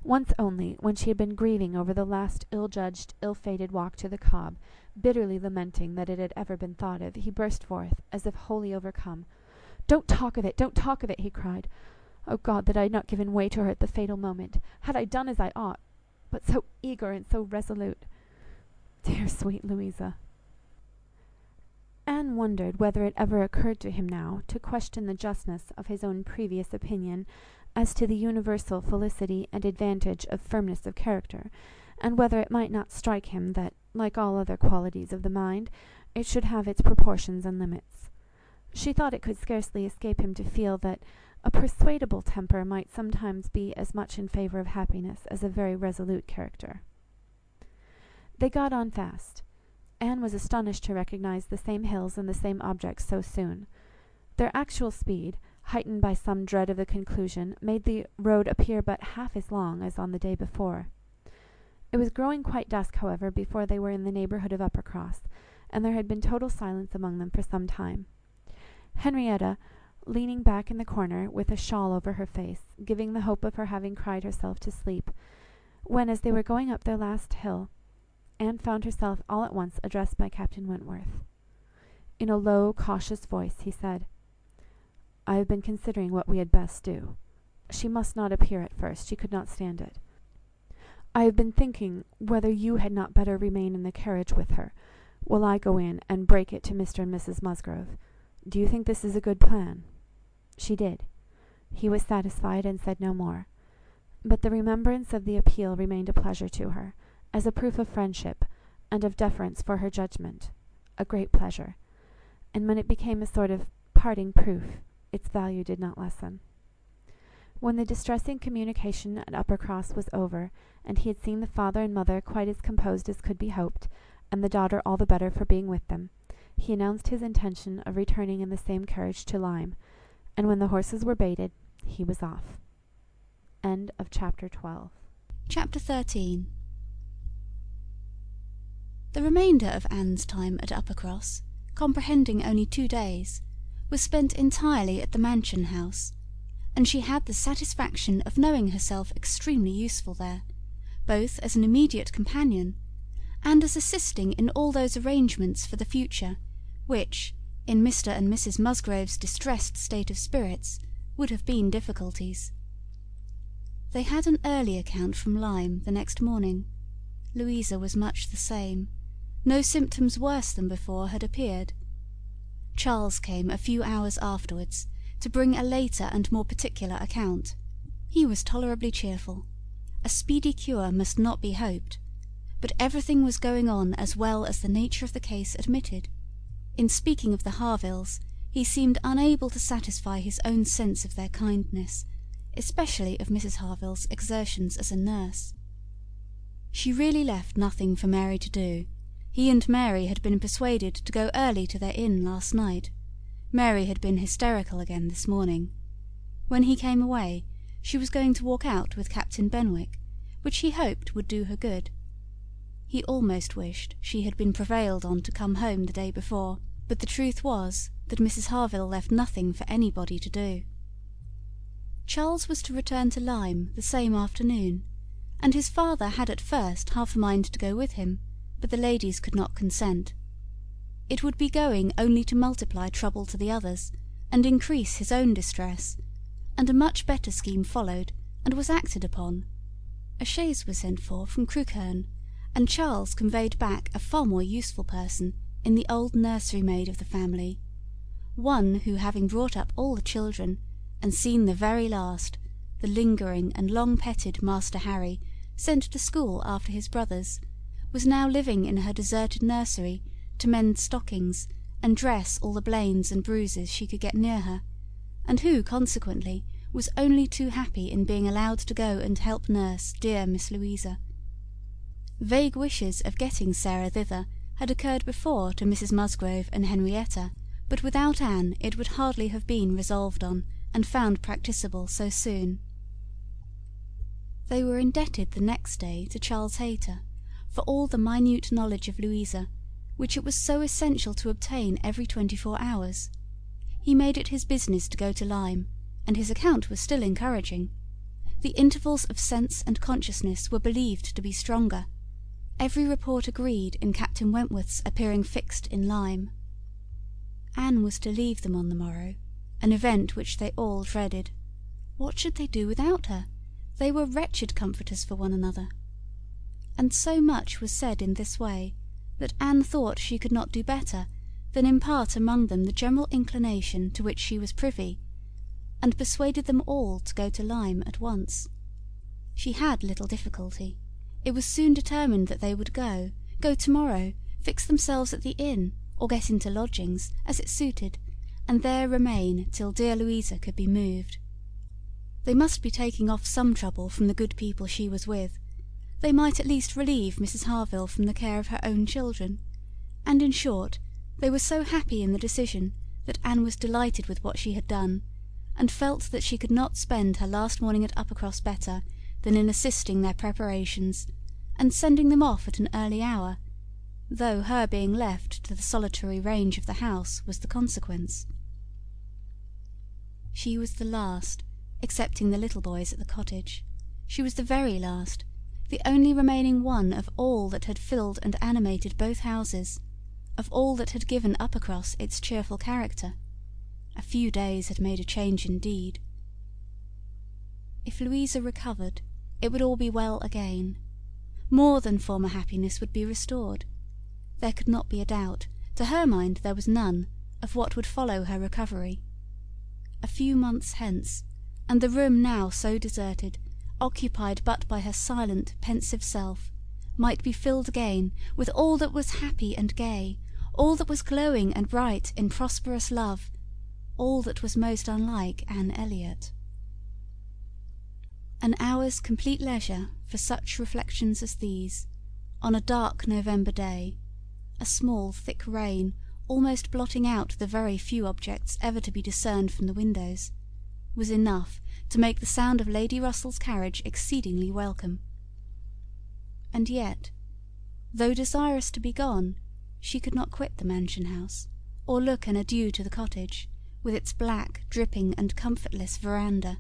Speaker 8: Once only, when she had been grieving over the last ill-judged, ill-fated walk to the Cobb, bitterly lamenting that it had ever been thought of, he burst forth, as if wholly overcome. "Don't talk of it, don't talk of it," he cried. "O God, that I had not given way to her at the fatal moment! Had I done as I ought! But so eager and so resolute! Dear sweet Louisa!" Anne wondered whether it ever occurred to him now to question the justness of his own previous opinion as to the universal felicity and advantage of firmness of character, and whether it might not strike him that, like all other qualities of the mind, it should have its proportions and limits. She thought it could scarcely escape him to feel that a persuadable temper might sometimes be as much in favour of happiness as a very resolute character. They got on fast. Anne was astonished to recognise the same hills and the same objects so soon. Their actual speed, heightened by some dread of the conclusion, made the road appear but half as long as on the day before. It was growing quite dusk, however, before they were in the neighbourhood of Uppercross, and there had been total silence among them for some time. Henrietta, leaning back in the corner, with a shawl over her face, giving the hope of her having cried herself to sleep, when, as they were going up their last hill, Anne found herself all at once addressed by Captain Wentworth. In a low, cautious voice, he said, "I have been considering what we had best do. She must not appear at first, she could not stand it. I have been thinking whether you had not better remain in the carriage with her, while I go in and break it to Mr. and Mrs. Musgrove. Do you think this is a good plan?" She did. He was satisfied, and said no more. But the remembrance of the appeal remained a pleasure to her, as a proof of friendship, and of deference for her judgment, a great pleasure, and when it became a sort of parting proof, its value did not lessen. When the distressing communication at Uppercross was over, and he had seen the father and mother quite as composed as could be hoped, and the daughter all the better for being with them, he announced his intention of returning in the same carriage to Lyme, and when the horses were baited, he was off. End of chapter 12.
Speaker 9: Chapter 13. The remainder of Anne's time at Uppercross, comprehending only 2 days, was spent entirely at the mansion house, and she had the satisfaction of knowing herself extremely useful there, both as an immediate companion, and as assisting in all those arrangements for the future, which, in Mr. and Mrs. Musgrove's distressed state of spirits, would have been difficulties. They had an early account from Lyme the next morning. Louisa was much the same. No symptoms worse than before had appeared. Charles came a few hours afterwards, to bring a later and more particular account. He was tolerably cheerful. A speedy cure must not be hoped, but everything was going on as well as the nature of the case admitted. In speaking of the Harvilles, he seemed unable to satisfy his own sense of their kindness, especially of Mrs Harville's exertions as a nurse. She really left nothing for Mary to do. He and Mary had been persuaded to go early to their inn last night. Mary had been hysterical again this morning. When he came away, she was going to walk out with Captain Benwick, which he hoped would do her good. He almost wished she had been prevailed on to come home the day before, but the truth was that Mrs Harville left nothing for anybody to do. Charles was to return to Lyme the same afternoon, and his father had at first half a mind to go with him, but the ladies could not consent. It would be going only to multiply trouble to the others, and increase his own distress, and a much better scheme followed, and was acted upon. A chaise was sent for from Crewkerne, and Charles conveyed back a far more useful person in the old nursery maid of the family, one who, having brought up all the children, and seen the very last, the lingering and long-petted Master Harry, sent to school after his brothers, was now living in her deserted nursery to mend stockings and dress all the blains and bruises she could get near her, and who, consequently, was only too happy in being allowed to go and help nurse dear Miss Louisa. Vague wishes of getting Sarah thither had occurred before to Mrs Musgrove and Henrietta, but without Anne it would hardly have been resolved on and found practicable so soon. They were indebted the next day to Charles Hayter for all the minute knowledge of Louisa, which it was so essential to obtain every 24 hours. He made it his business to go to Lyme, and his account was still encouraging. The intervals of sense and consciousness were believed to be stronger. Every report agreed in Captain Wentworth's appearing fixed in Lyme. Anne was to leave them on the morrow, an event which they all dreaded. What should they do without her? They were wretched comforters for one another. And so much was said in this way, that Anne thought she could not do better than impart among them the general inclination to which she was privy, and persuaded them all to go to Lyme at once. She had little difficulty. It was soon determined that they would go to-morrow, fix themselves at the inn, or get into lodgings, as it suited, and there remain till dear Louisa could be moved. They must be taking off some trouble from the good people she was with. They might at least relieve Mrs Harville from the care of her own children, and in short, they were so happy in the decision that Anne was delighted with what she had done, and felt that she could not spend her last morning at Uppercross better than in assisting their preparations, and sending them off at an early hour, though her being left to the solitary range of the house was the consequence. She was the last, excepting the little boys at the cottage. She was the very last, the only remaining one of all that had filled and animated both houses, of all that had given Uppercross its cheerful character. A few days had made a change indeed. If Louisa recovered, it would all be well again. More than former happiness would be restored. There could not be a doubt, to her mind there was none, of what would follow her recovery. A few months hence, and the room now so deserted, occupied but by her silent, pensive self, might be filled again with all that was happy and gay, all that was glowing and bright in prosperous love, all that was most unlike Anne Elliot. An hour's complete leisure for such reflections as these, on a dark November day, a small thick rain almost blotting out the very few objects ever to be discerned from the windows, was enough to make the sound of Lady Russell's carriage exceedingly welcome. And yet, though desirous to be gone, she could not quit the mansion house, or look an adieu to the cottage, with its black, dripping, and comfortless verandah,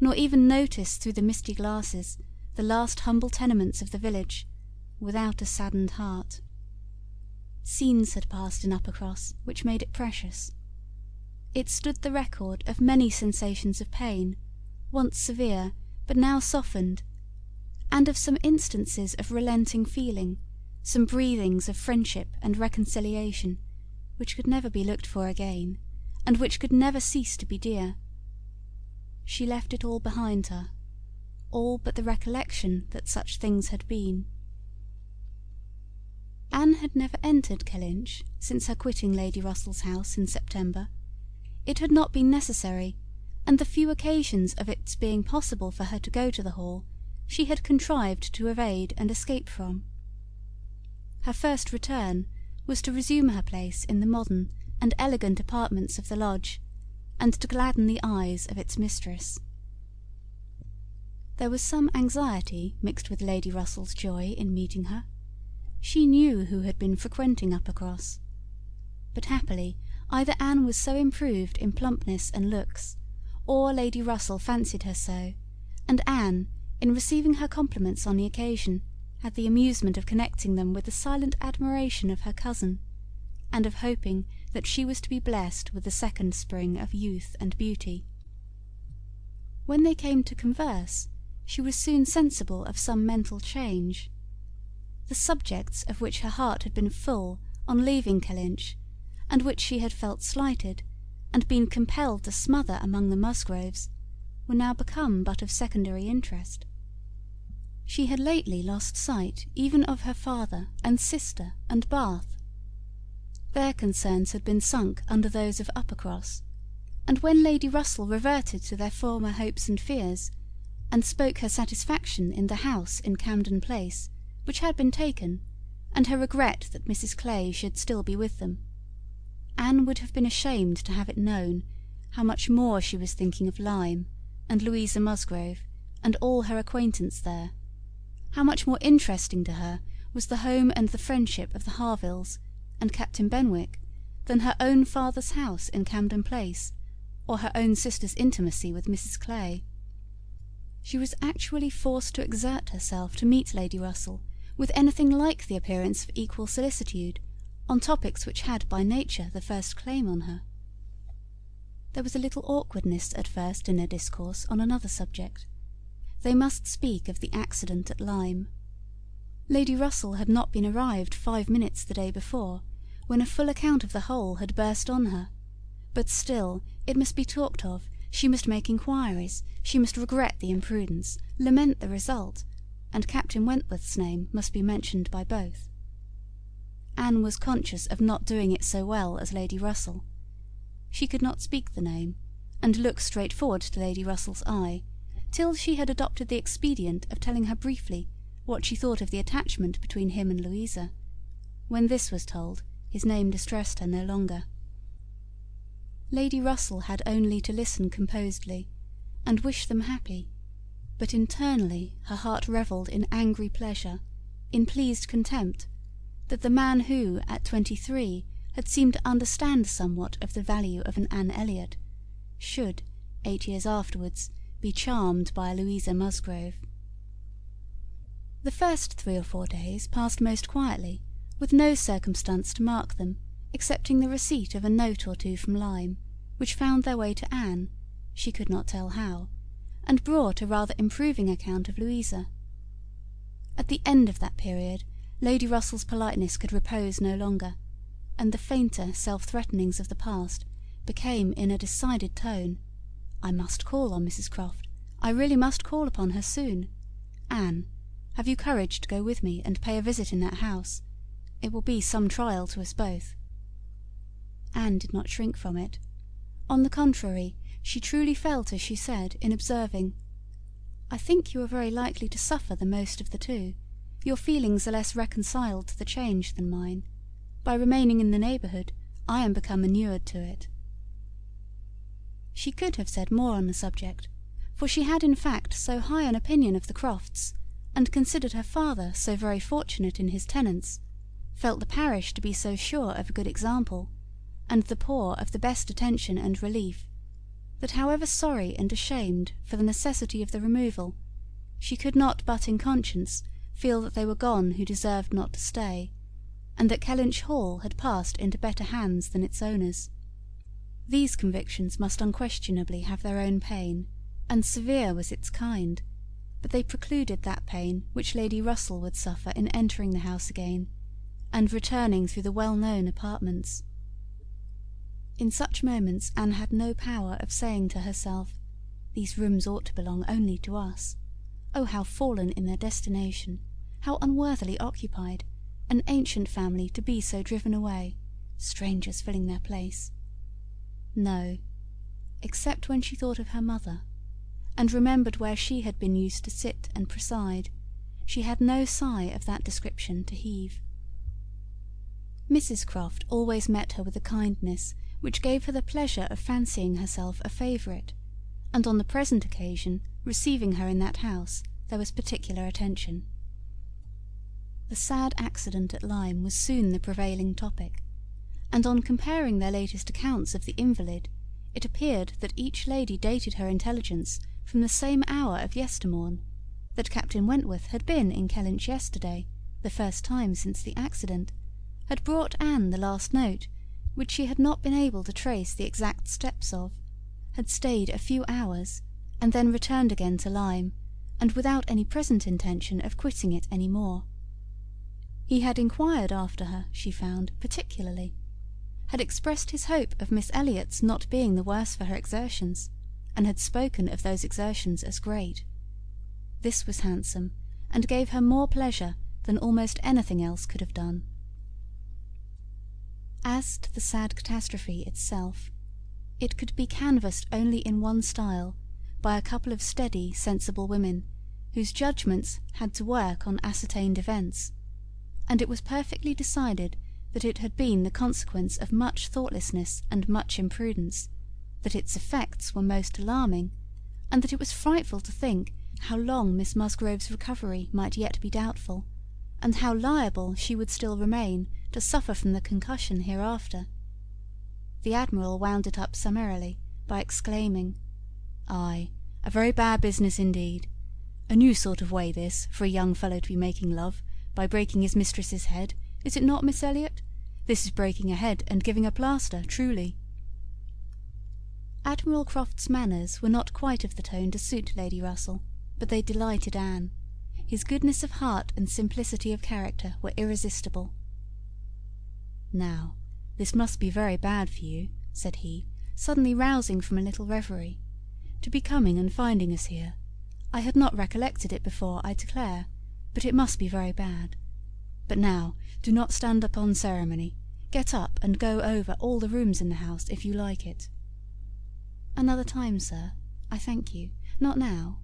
Speaker 9: nor even notice through the misty glasses the last humble tenements of the village, without a saddened heart. Scenes had passed in Uppercross which made it precious. It stood the record of many sensations of pain, once severe, but now softened, and of some instances of relenting feeling, some breathings of friendship and reconciliation, which could never be looked for again, and which could never cease to be dear. She left it all behind her, all but the recollection that such things had been. Anne had never entered Kellynch since her quitting Lady Russell's house in September. It had not been necessary, and the few occasions of its being possible for her to go to the Hall she had contrived to evade and escape from. Her first return was to resume her place in the modern and elegant apartments of the lodge, and to gladden the eyes of its mistress. There was some anxiety mixed with Lady Russell's joy in meeting her. She knew who had been frequenting Uppercross. But happily either Anne was so improved in plumpness and looks, or Lady Russell fancied her so, and Anne, in receiving her compliments on the occasion, had the amusement of connecting them with the silent admiration of her cousin, and of hoping that she was to be blessed with the second spring of youth and beauty. When they came to converse, she was soon sensible of some mental change. The subjects of which her heart had been full on leaving Kellynch, and which she had felt slighted, and been compelled to smother among the Musgroves, were now become but of secondary interest. She had lately lost sight even of her father and sister and Bath. Their concerns had been sunk under those of Uppercross, and when Lady Russell reverted to their former hopes and fears, and spoke her satisfaction in the house in Camden Place, which had been taken, and her regret that Mrs Clay should still be with them, Anne would have been ashamed to have it known how much more she was thinking of Lyme, and Louisa Musgrove, and all her acquaintance there, how much more interesting to her was the home and the friendship of the Harvilles and Captain Benwick than her own father's house in Camden Place, or her own sister's intimacy with Mrs Clay. She was actually forced to exert herself to meet Lady Russell with anything like the appearance of equal solicitude on topics which had by nature the first claim on her. There was a little awkwardness at first in their discourse on another subject. They must speak of the accident at Lyme. Lady Russell had not been arrived 5 minutes the day before, when a full account of the whole had burst on her, but still it must be talked of, she must make inquiries, she must regret the imprudence, lament the result, and Captain Wentworth's name must be mentioned by both. Anne was conscious of not doing it so well as Lady Russell. She could not speak the name, and look straight forward to Lady Russell's eye, till she had adopted the expedient of telling her briefly what she thought of the attachment between him and Louisa. When this was told, his name distressed her no longer. Lady Russell had only to listen composedly, and wish them happy, but internally her heart revelled in angry pleasure, in pleased contempt, that the man who, at 23, had seemed to understand somewhat of the value of an Anne Elliot, should, 8 years afterwards, be charmed by a Louisa Musgrove. The first 3 or 4 days passed most quietly, with no circumstance to mark them, excepting the receipt of a note or two from Lyme, which found their way to Anne, she could not tell how, and brought a rather improving account of Louisa. At the end of that period, Lady Russell's politeness could repose no longer, and the fainter self-threatenings of the past became in a decided tone, "I must call on Mrs Croft. I really must call upon her soon. Anne, have you courage to go with me and pay a visit in that house? It will be some trial to us both." Anne did not shrink from it. On the contrary, she truly felt as she said, in observing, "I think you are very likely to suffer the most of the two. Your feelings are less reconciled to the change than mine. By remaining in the neighbourhood, I am become inured to it." She could have said more on the subject, for she had in fact so high an opinion of the Crofts, and considered her father so very fortunate in his tenants, felt the parish to be so sure of a good example, and the poor of the best attention and relief, that however sorry and ashamed for the necessity of the removal, she could not but in conscience feel that they were gone who deserved not to stay, and that Kellynch Hall had passed into better hands than its owners. These convictions must unquestionably have their own pain, and severe was its kind, but they precluded that pain which Lady Russell would suffer in entering the house again, and returning through the well-known apartments. In such moments Anne had no power of saying to herself, "These rooms ought to belong only to us. Oh, how fallen in their destination, how unworthily occupied, an ancient family to be so driven away, strangers filling their place." No, except when she thought of her mother, and remembered where she had been used to sit and preside, she had no sigh of that description to heave. Mrs Croft always met her with a kindness which gave her the pleasure of fancying herself a favourite, and on the present occasion, receiving her in that house, there was particular attention. The sad accident at Lyme was soon the prevailing topic, and on comparing their latest accounts of the invalid, it appeared that each lady dated her intelligence from the same hour of yestermorn, that Captain Wentworth had been in Kellynch yesterday, the first time since the accident, had brought Anne the last note, which she had not been able to trace the exact steps of, had stayed a few hours, and then returned again to Lyme, and without any present intention of quitting it any more. He had inquired after her, she found, particularly, had expressed his hope of Miss Elliot's not being the worse for her exertions, and had spoken of those exertions as great. This was handsome, and gave her more pleasure than almost anything else could have done. As to the sad catastrophe itself, it could be canvassed only in one style, by a couple of steady, sensible women, whose judgments had to work on ascertained events, and it was perfectly decided that it had been the consequence of much thoughtlessness and much imprudence, that its effects were most alarming, and that it was frightful to think how long Miss Musgrove's recovery might yet be doubtful, and how liable she would still remain to suffer from the concussion hereafter. The Admiral wound it up summarily by exclaiming, "Ay, a very bad business indeed. A new sort of way this, for a young fellow to be making love, by breaking his mistress's head, is it not, Miss Elliot? This is breaking a head and giving a plaster, truly." Admiral Croft's manners were not quite of the tone to suit Lady Russell, but they delighted Anne. His goodness of heart and simplicity of character were irresistible. "Now, this must be very bad for you," said he, suddenly rousing from a little reverie, "to be coming and finding us here. I had not recollected it before, I declare, but it must be very bad. But now, do not stand upon ceremony. Get up and go over all the rooms in the house, if you like it." "Another time, sir. I thank you. Not now."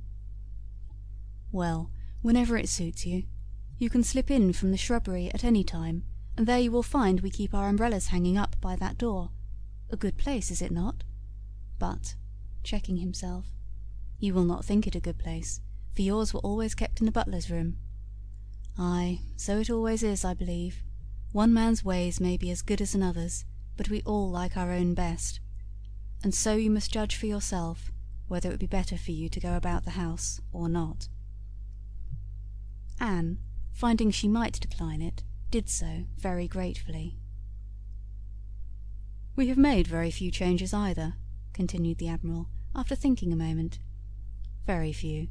Speaker 9: "Well, whenever it suits you. You can slip in from the shrubbery at any time, and there you will find we keep our umbrellas hanging up by that door. A good place, is it not? But," checking himself, "you will not think it a good place, for yours were always kept in the butler's room. Ay, so it always is, I believe. One man's ways may be as good as another's, but we all like our own best. And so you must judge for yourself whether it would be better for you to go about the house or not." Anne, finding she might decline it, did so very gratefully. "We have made very few changes either," continued the Admiral, after thinking a moment. "Very few.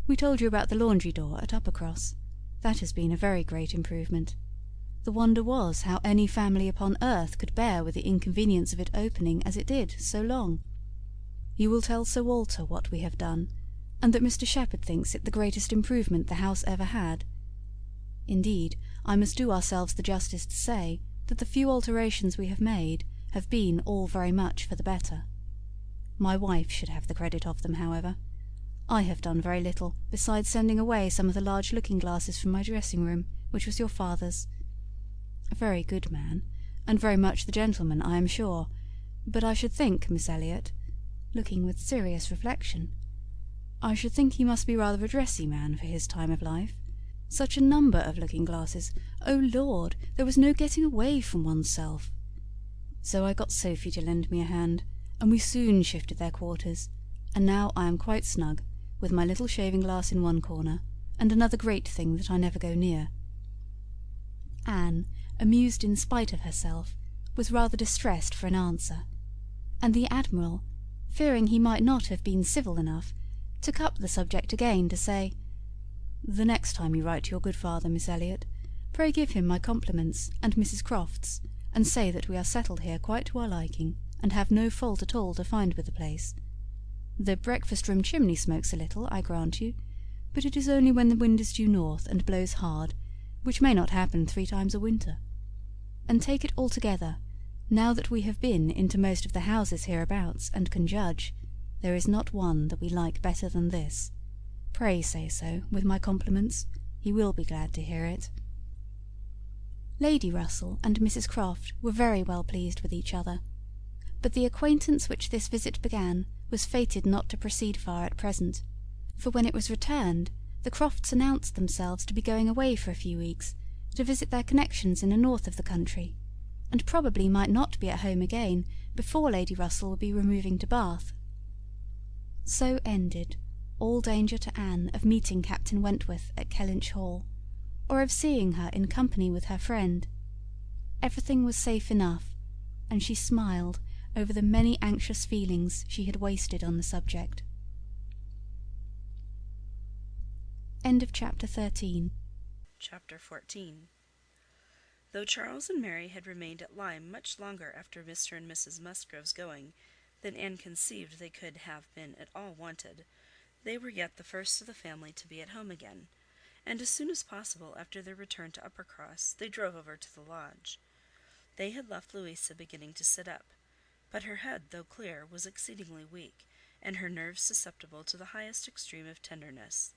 Speaker 9: We told you about the laundry door at Uppercross. That has been a very great improvement. The wonder was how any family upon earth could bear with the inconvenience of it opening as it did so long. You will tell Sir Walter what we have done, and that Mr Shepherd thinks it the greatest improvement the house ever had. Indeed, I must do ourselves the justice to say that the few alterations we have made have been all very much for the better. My wife should have the credit of them, however. I have done very little, besides sending away some of the large looking-glasses from my dressing-room, which was your father's. A very good man, and very much the gentleman, I am sure, but I should think, Miss Elliot," looking with serious reflection, "I should think he must be rather a dressy man for his time of life. Such a number of looking-glasses! Oh Lord, there was no getting away from oneself. So I got Sophie to lend me a hand, and we soon shifted their quarters, and now I am quite snug, with my little shaving-glass in one corner, and another great thing that I never go near." Anne, amused in spite of herself, was rather distressed for an answer, and the Admiral, fearing he might not have been civil enough, took up the subject again to say, "The next time you write to your good father, Miss Elliot, pray give him my compliments and Mrs Croft's, and say that we are settled here quite to our liking, and have no fault at all to find with the place. The breakfast-room chimney smokes a little, I grant you, but it is only when the wind is due north and blows hard, which may not happen 3 times a winter. And take it altogether, now that we have been into most of the houses hereabouts, and can judge, there is not one that we like better than this. Pray say so, with my compliments. He will be glad to hear it." Lady Russell and Mrs Croft were very well pleased with each other, but the acquaintance which this visit began was fated not to proceed far at present, for when it was returned, the Crofts announced themselves to be going away for a few weeks to visit their connections in the north of the country, and probably might not be at home again before Lady Russell would be removing to Bath. So ended all danger to Anne of meeting Captain Wentworth at Kellynch Hall, or of seeing her in company with her friend. Everything was safe enough, and she smiled over the many anxious feelings she had wasted on the subject. End of chapter 13.
Speaker 6: Chapter 14. Though Charles and Mary had remained at Lyme much longer after Mr. and Mrs. Musgrove's going than Anne conceived they could have been at all wanted, they were yet the first of the family to be at home again, and as soon as possible after their return to Uppercross they drove over to the lodge. They had left Louisa beginning to sit up, but her head, though clear, was exceedingly weak, and her nerves susceptible to the highest extreme of tenderness.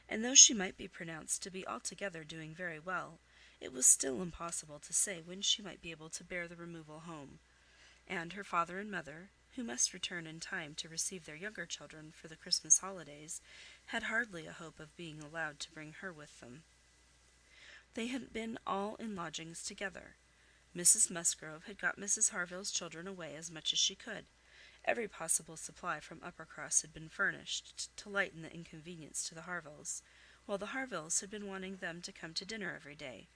Speaker 6: And though she might be pronounced to be altogether doing very well, it was still impossible to say when she might be able to bear the removal home, and her father and mother, who must return in time to receive their younger children for the Christmas holidays, had hardly a hope of being allowed to bring her with them. They had been all in lodgings together. Mrs. Musgrove had got Mrs. Harville's children away as much as she could. Every possible supply from Uppercross had been furnished to lighten the inconvenience to the Harvilles, while the Harvilles had been wanting them to come to dinner every day.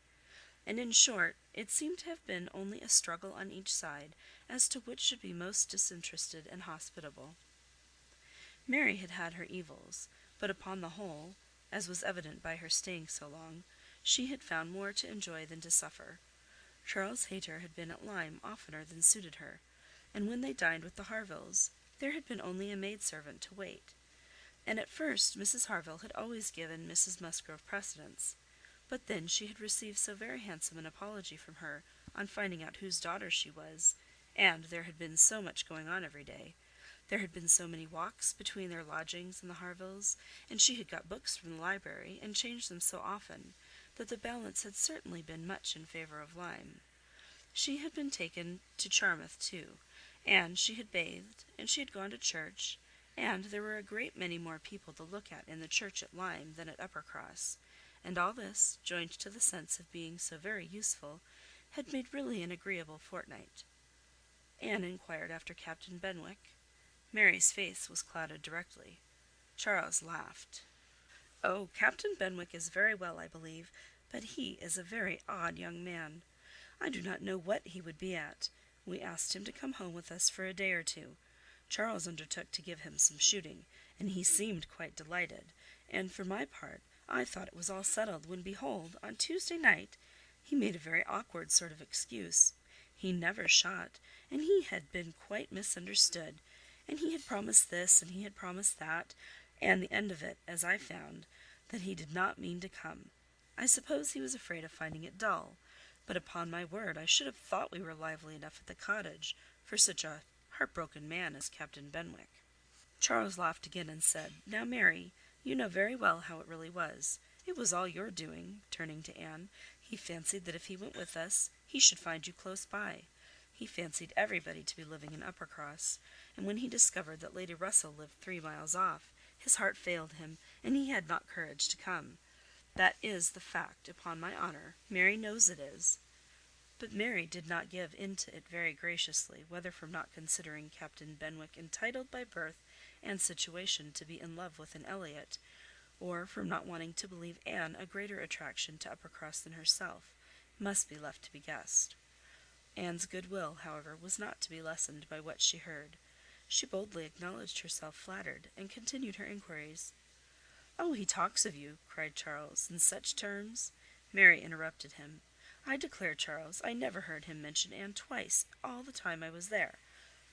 Speaker 6: And in short, it seemed to have been only a struggle on each side as to which should be most disinterested and hospitable. Mary had had her evils, but upon the whole, as was evident by her staying so long, she had found more to enjoy than to suffer. Charles Hayter had been at Lyme oftener than suited her, and when they dined with the Harvilles, there had been only a maidservant to wait. And at first Mrs. Harville had always given Mrs. Musgrove precedence, but then she had received so very handsome an apology from her on finding out whose daughter she was, and there had been so much going on every day. There had been so many walks between their lodgings and the Harvilles, and she had got books from the library, and changed them so often, that the balance had certainly been much in favour of Lyme. She had been taken to Charmouth too, and she had bathed, and she had gone to church, and there were a great many more people to look at in the church at Lyme than at Uppercross, and all this, joined to the sense of being so very useful, had made really an agreeable fortnight. Anne inquired after Captain Benwick. Mary's face was clouded directly. Charles laughed. "Oh, Captain Benwick is very well, I believe, but he is a very odd young man. I do not know what he would be at. We asked him to come home with us for a day or two. Charles undertook to give him some shooting, and he seemed quite delighted, and for my part, I thought it was all settled, when behold, on Tuesday night, he made a very awkward sort of excuse. He never shot, and he had been quite misunderstood, and he had promised this, and he had promised that, and the end of it, as I found, that he did not mean to come. I suppose he was afraid of finding it dull, but upon my word I should have thought we were lively enough at the cottage for such a heartbroken man as Captain Benwick." Charles laughed again and said, "Now, Mary, you know very well how it really was. It was all your doing," turning to Anne. "He fancied that if he went with us, he should find you close by. He fancied everybody to be living in Uppercross, and when he discovered that Lady Russell lived 3 miles off, his heart failed him, and he had not courage to come. That is the fact, upon my honour. Mary knows it is." But Mary did not give in to it very graciously, whether from not considering Captain Benwick entitled by birth and situation to be in love with an Elliot, or from not wanting to believe Anne a greater attraction to Uppercross than herself, must be left to be guessed. Anne's goodwill, however, was not to be lessened by what she heard. She boldly acknowledged herself flattered, and continued her inquiries. "Oh, he talks of you," cried Charles, "in such terms—" Mary interrupted him. "I declare, Charles, I never heard him mention Anne twice all the time I was there.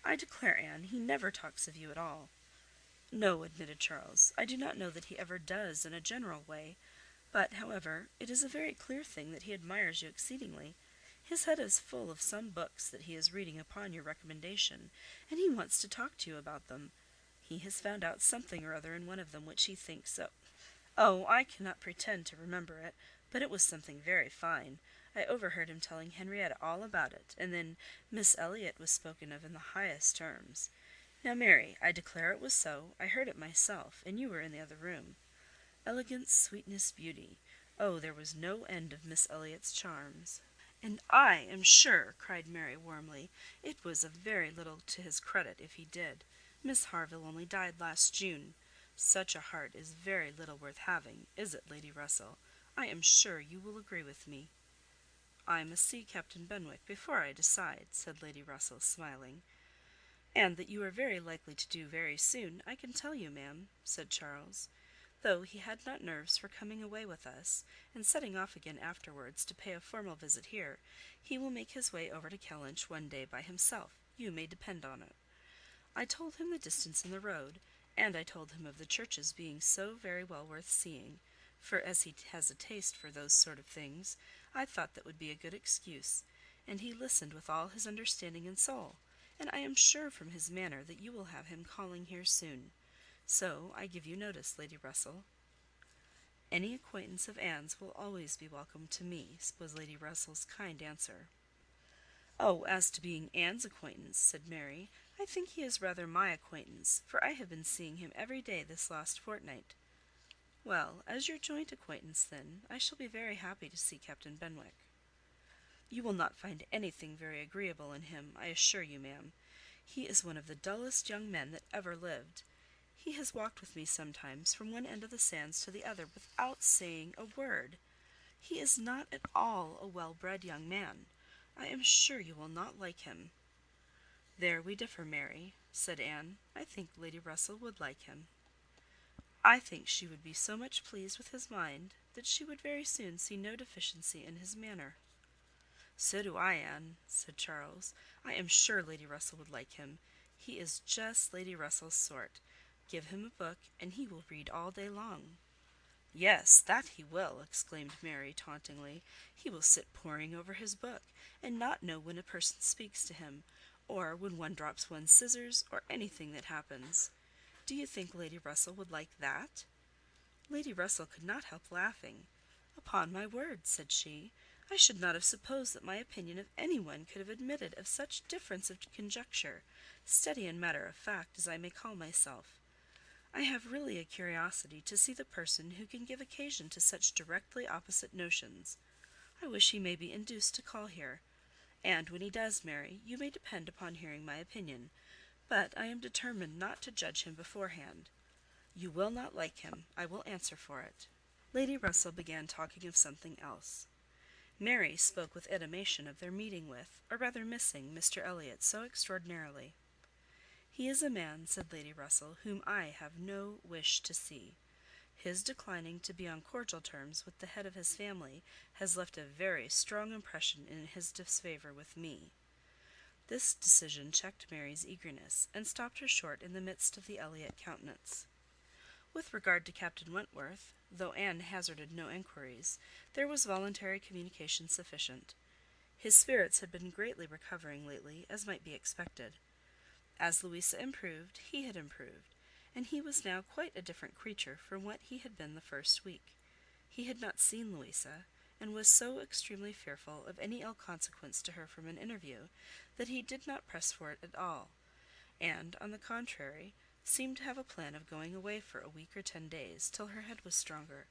Speaker 6: I declare, Anne, he never talks of you at all." "No," admitted Charles, "I do not know that he ever does in a general way, but, however, it is a very clear thing that he admires you exceedingly. His head is full of some books that he is reading upon your recommendation, and he wants to talk to you about them. He has found out something or other in one of them which he thinks so... "Oh, I cannot pretend to remember it, but it was something very fine. I overheard him telling Henrietta all about it, and then Miss Elliot was spoken of in the highest terms. Now, Mary, I declare it was so. I heard it myself, and you were in the other room. Elegance, sweetness, beauty. Oh, there was no end of Miss Elliot's charms." "And I am sure," cried Mary warmly, "it was of very little to his credit if he did. Miss Harville only died last June. Such a heart is very little worth having, is it, Lady Russell? I am sure you will agree with me." "I must see Captain Benwick before I decide," said Lady Russell, smiling. "And that you are very likely to do very soon, I can tell you, ma'am," said Charles. "Though he had not nerves for coming away with us, and setting off again afterwards to pay a formal visit here, he will make his way over to Kellynch one day by himself, you may depend on it. I told him the distance in the road, and I told him of the churches being so very well worth seeing, for as he has a taste for those sort of things, I thought that would be a good excuse, and he listened with all his understanding and soul, and I am sure from his manner that you will have him calling here soon. So I give you notice, Lady Russell." "Any acquaintance of Anne's will always be welcome to me," was Lady Russell's kind answer. "Oh, as to being Anne's acquaintance," said Mary, "I think he is rather my acquaintance, for I have been seeing him every day this last fortnight." "Well, as your joint acquaintance, then, I shall be very happy to see Captain Benwick." "You will not find anything very agreeable in him, I assure you, ma'am. He is one of the dullest young men that ever lived. He has walked with me sometimes from one end of the sands to the other without saying a word. He is not at all a well-bred young man. I am sure you will not like him." "There we differ, Mary," said Anne. "I think Lady Russell would like him." "I think she would be so much pleased with his mind, that she would very soon see no deficiency in his manner." "So do I, Anne," said Charles. "I am sure Lady Russell would like him. He is just Lady Russell's sort. Give him a book, and he will read all day long." "Yes, that he will," exclaimed Mary, tauntingly. "He will sit poring over his book, and not know when a person speaks to him, or when one drops one's scissors, or anything that happens. Do you think Lady Russell would like that?" Lady Russell could not help laughing. "Upon my word," said she, "I should not have supposed that my opinion of any one could have admitted of such difference of conjecture, steady and matter of fact as I may call myself. I have really a curiosity to see the person who can give occasion to such directly opposite notions. I wish he may be induced to call here; and when he does, Mary, you may depend upon hearing my opinion, but I am determined not to judge him beforehand. You will not like him, I will answer for it." Lady Russell began talking of something else. Mary spoke with animation of their meeting with, or rather missing, Mr Elliot so extraordinarily. "He is a man," said Lady Russell, "whom I have no wish to see. His declining to be on cordial terms with the head of his family has left a very strong impression in his disfavour with me." This decision checked Mary's eagerness, and stopped her short in the midst of the Elliot countenance. With regard to Captain Wentworth, though Anne hazarded no enquiries, there was voluntary communication sufficient. His spirits had been greatly recovering lately, as might be expected. As Louisa improved, he had improved, and he was now quite a different creature from what he had been the first week. He had not seen Louisa, and was so extremely fearful of any ill consequence to her from an interview, that he did not press for it at all, and, on the contrary, seemed to have a plan of going away for a week or 10 days, till her head was stronger.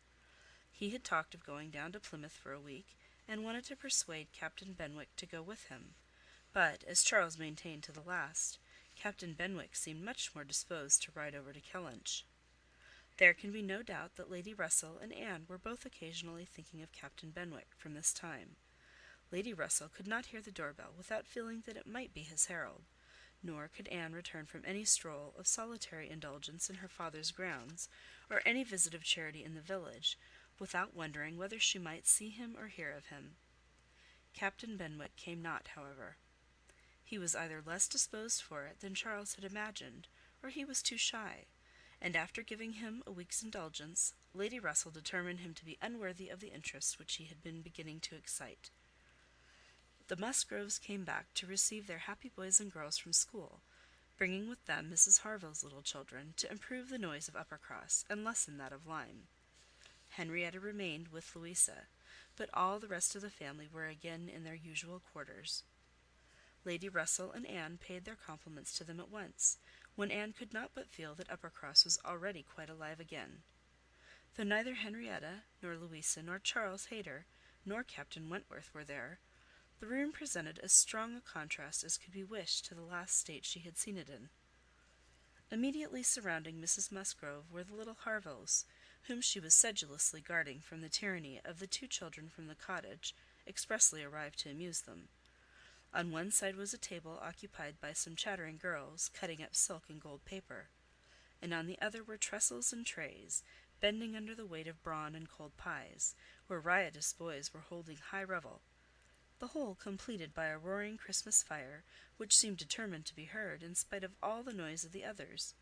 Speaker 6: He had talked of going down to Plymouth for a week, and wanted to persuade Captain Benwick to go with him; but, as Charles maintained to the last, Captain Benwick seemed much more disposed to ride over to Kellynch. There can be no doubt that Lady Russell and Anne were both occasionally thinking of Captain Benwick from this time. Lady Russell could not hear the door-bell without feeling that it might be his herald, nor could Anne return from any stroll of solitary indulgence in her father's grounds, or any visit of charity in the village, without wondering whether she might see him or hear of him. Captain Benwick came not, however. He was either less disposed for it than Charles had imagined, or he was too shy, and after giving him a week's indulgence, Lady Russell determined him to be unworthy of the interest which he had been beginning to excite. The Musgroves came back to receive their happy boys and girls from school, bringing with them Mrs Harville's little children, to improve the noise of Uppercross, and lessen that of Lyme. Henrietta remained with Louisa, but all the rest of the family were again in their usual quarters. Lady Russell and Anne paid their compliments to them at once, when Anne could not but feel that Uppercross was already quite alive again. Though neither Henrietta, nor Louisa, nor Charles Hayter, nor Captain Wentworth were there, the room presented as strong a contrast as could be wished to the last state she had seen it in. Immediately surrounding Mrs Musgrove were the little Harvilles, whom she was sedulously guarding from the tyranny of the 2 children from the cottage, expressly arrived to amuse them. On one side was a table occupied by some chattering girls, cutting up silk and gold paper, and on the other were trestles and trays, bending under the weight of brawn and cold pies, where riotous boys were holding high revel, the whole completed by a roaring Christmas fire, which seemed determined to be heard, in spite of all the noise of the others.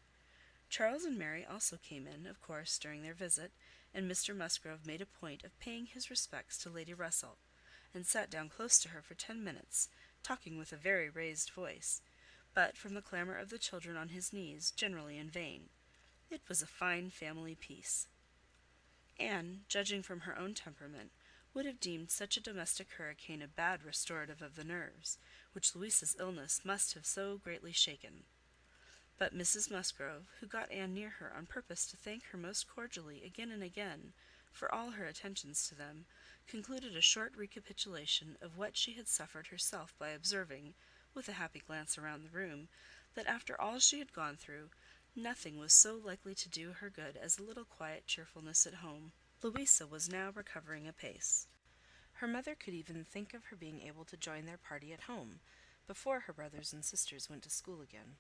Speaker 6: Charles and Mary also came in, of course, during their visit, and Mr Musgrove made a point of paying his respects to Lady Russell, and sat down close to her for 10 minutes, talking with a very raised voice, but, from the clamour of the children on his knees, generally in vain. It was a fine family peace. Anne, judging from her own temperament, would have deemed such a domestic hurricane a bad restorative of the nerves, which Louisa's illness must have so greatly shaken. But Mrs Musgrove, who got Anne near her on purpose to thank her most cordially again and again for all her attentions to them, concluded a short recapitulation of what she had suffered herself by observing, with a happy glance around the room, that after all she had gone through, nothing was so likely to do her good as a little quiet cheerfulness at home. Louisa was now recovering apace. Her mother could even think of her being able to join their party at home, before her brothers and sisters went to school again.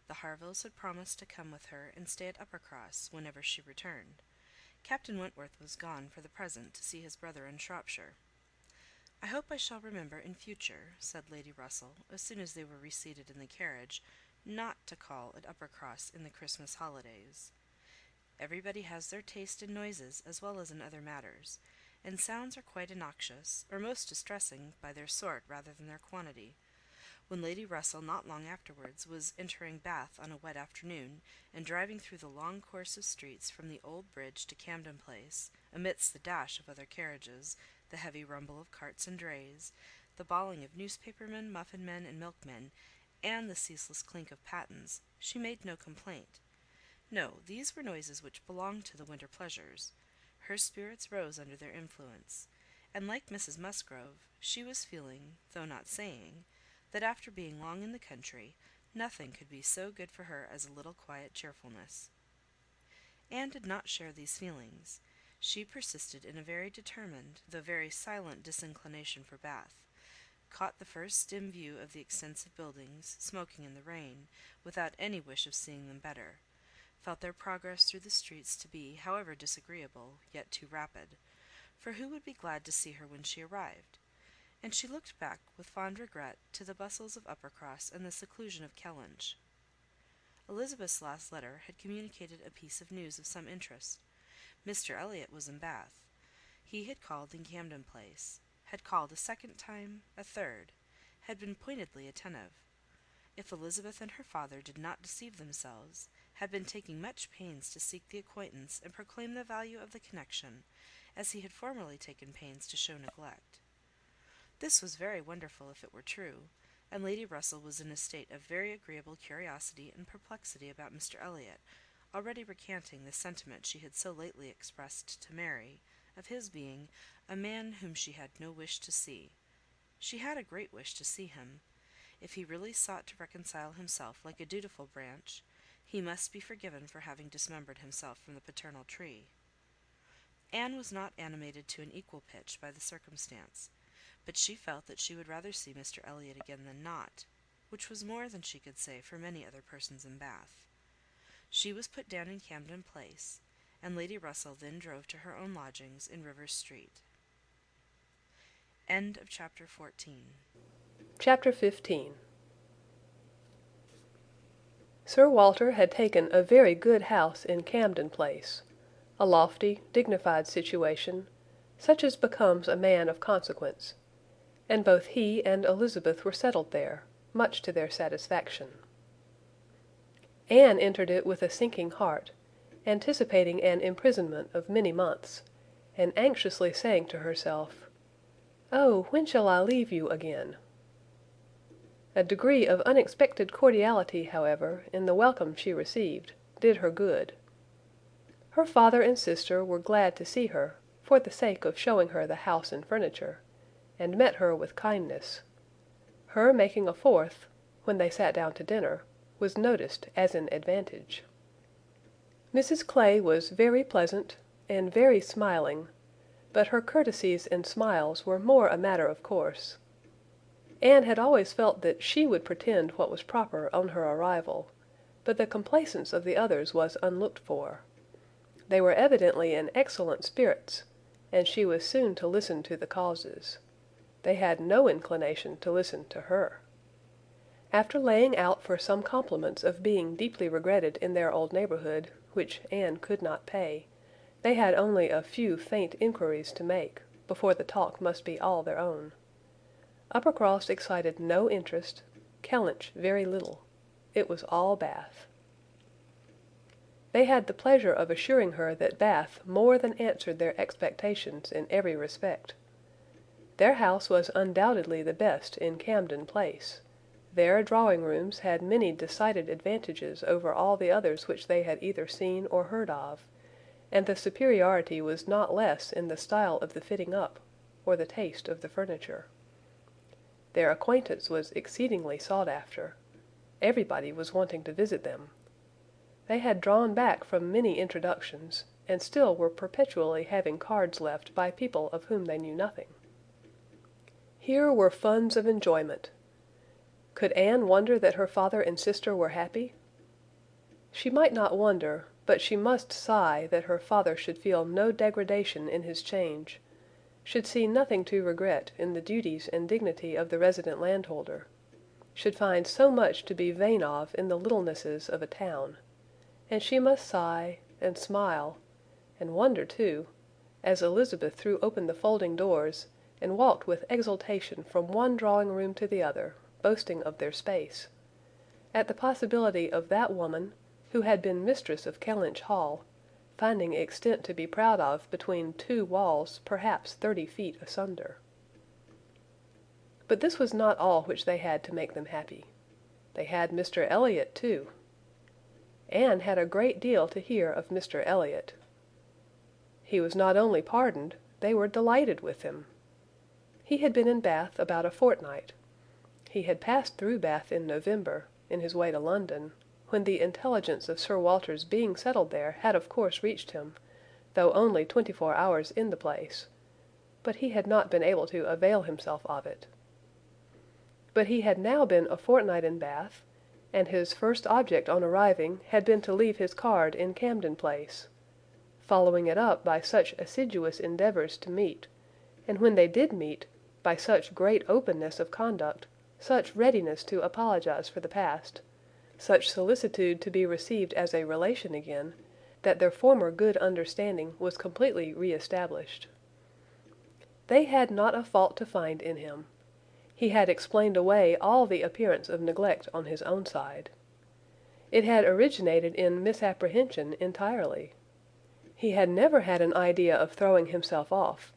Speaker 6: The Harvilles had promised to come with her and stay at Uppercross, whenever she returned. Captain Wentworth was gone for the present to see his brother in Shropshire. "I hope I shall remember in future," said Lady Russell, as soon as they were reseated in the carriage, "not to call at Uppercross in the Christmas holidays. Everybody has their taste in noises as well as in other matters, and sounds are quite innoxious, or most distressing by their sort rather than their quantity. When Lady Russell, not long afterwards, was entering Bath on a wet afternoon, and driving through the long course of streets from the old bridge to Camden Place, amidst the dash of other carriages, the heavy rumble of carts and drays, the bawling of newspapermen, muffin-men, and milkmen, and the ceaseless clink of pattens, she made no complaint. No, these were noises which belonged to the winter pleasures. Her spirits rose under their influence, and, like Mrs Musgrove, she was feeling, though not saying, that after being long in the country, nothing could be so good for her as a little quiet cheerfulness. Anne did not share these feelings. She persisted in a very determined, though very silent disinclination for Bath, caught the first dim view of the extensive buildings, smoking in the rain, without any wish of seeing them better, felt their progress through the streets to be, however disagreeable, yet too rapid, for who would be glad to see her when she arrived? And she looked back with fond regret to the bustles of Uppercross and the seclusion of Kellynch. Elizabeth's last letter had communicated a piece of news of some interest. Mr Elliot was in Bath. He had called in Camden Place, had called a second time, a third, had been pointedly attentive. If Elizabeth and her father did not deceive themselves, had been taking much pains to seek the acquaintance and proclaim the value of the connection, as he had formerly taken pains to show neglect. This was very wonderful if it were true, and Lady Russell was in a state of very agreeable curiosity and perplexity about Mr Elliot, already recanting the sentiment she had so lately expressed to Mary, of his being a man whom she had no wish to see. She had a great wish to see him. If he really sought to reconcile himself like a dutiful branch, he must be forgiven for having dismembered himself from the paternal tree. Anne was not animated to an equal pitch by the circumstance, but she felt that she would rather see Mr Elliot again than not, which was more than she could say for many other persons in Bath. She was put down in Camden Place, and Lady Russell then drove to her own lodgings in Rivers Street. End of chapter 14.
Speaker 5: Chapter 15. Sir Walter had taken a very good house in Camden Place, a lofty, dignified situation, such as becomes a man of consequence, and both he and Elizabeth were settled there, much to their satisfaction. Anne entered it with a sinking heart, anticipating an imprisonment of many months, and anxiously saying to herself, "Oh, when shall I leave you again?" A degree of unexpected cordiality, however, in the welcome she received, did her good. Her father and sister were glad to see her, for the sake of showing her the house and furniture, and met her with kindness. Her making a fourth, when they sat down to dinner, was noticed as an advantage. Mrs Clay was very pleasant and very smiling, but her courtesies and smiles were more a matter of course. Anne had always felt that she would pretend what was proper on her arrival, but the complaisance of the others was unlooked for. They were evidently in excellent spirits, and she was soon to listen to the causes. They had no inclination to listen to her. After laying out for some compliments of being deeply regretted in their old neighbourhood, which Anne could not pay, they had only a few faint inquiries to make, before the talk must be all their own. Uppercross excited no interest, Kellynch very little. It was all Bath. They had the pleasure of assuring her that Bath more than answered their expectations in every respect. Their house was undoubtedly the best in Camden Place. Their drawing-rooms had many decided advantages over all the others which they had either seen or heard of, and the superiority was not less in the style of the fitting up, or the taste of the furniture. Their acquaintance was exceedingly sought after. Everybody was wanting to visit them. They had drawn back from many introductions, and still were perpetually having cards left by people of whom they knew nothing. Here were funds of enjoyment. Could Anne wonder that her father and sister were happy? She might not wonder, but she must sigh that her father should feel no degradation in his change, should see nothing to regret in the duties and dignity of the resident landholder, should find so much to be vain of in the littlenesses of a town, and she must sigh, and smile, and wonder too, as Elizabeth threw open the folding doors, and walked with exultation from one drawing-room to the other, boasting of their space, at the possibility of that woman, who had been mistress of Kellynch Hall, finding extent to be proud of between two walls perhaps 30 feet asunder. But this was not all which they had to make them happy. They had Mr Elliot too. Anne had a great deal to hear of Mr Elliot. He was not only pardoned, they were delighted with him. He had been in Bath about a fortnight. He had passed through Bath in November, in his way to London, when the intelligence of Sir Walter's being settled there had of course reached him, though only 24 hours in the place, but he had not been able to avail himself of it. But he had now been a fortnight in Bath, and his first object on arriving had been to leave his card in Camden Place, following it up by such assiduous endeavours to meet, and when they did meet, by such great openness of conduct, such readiness to apologize for the past, such solicitude to be received as a relation again, that their former good understanding was completely re-established. They had not a fault to find in him. He had explained away all the appearance of neglect on his own side. It had originated in misapprehension entirely. He had never had an idea of throwing himself off.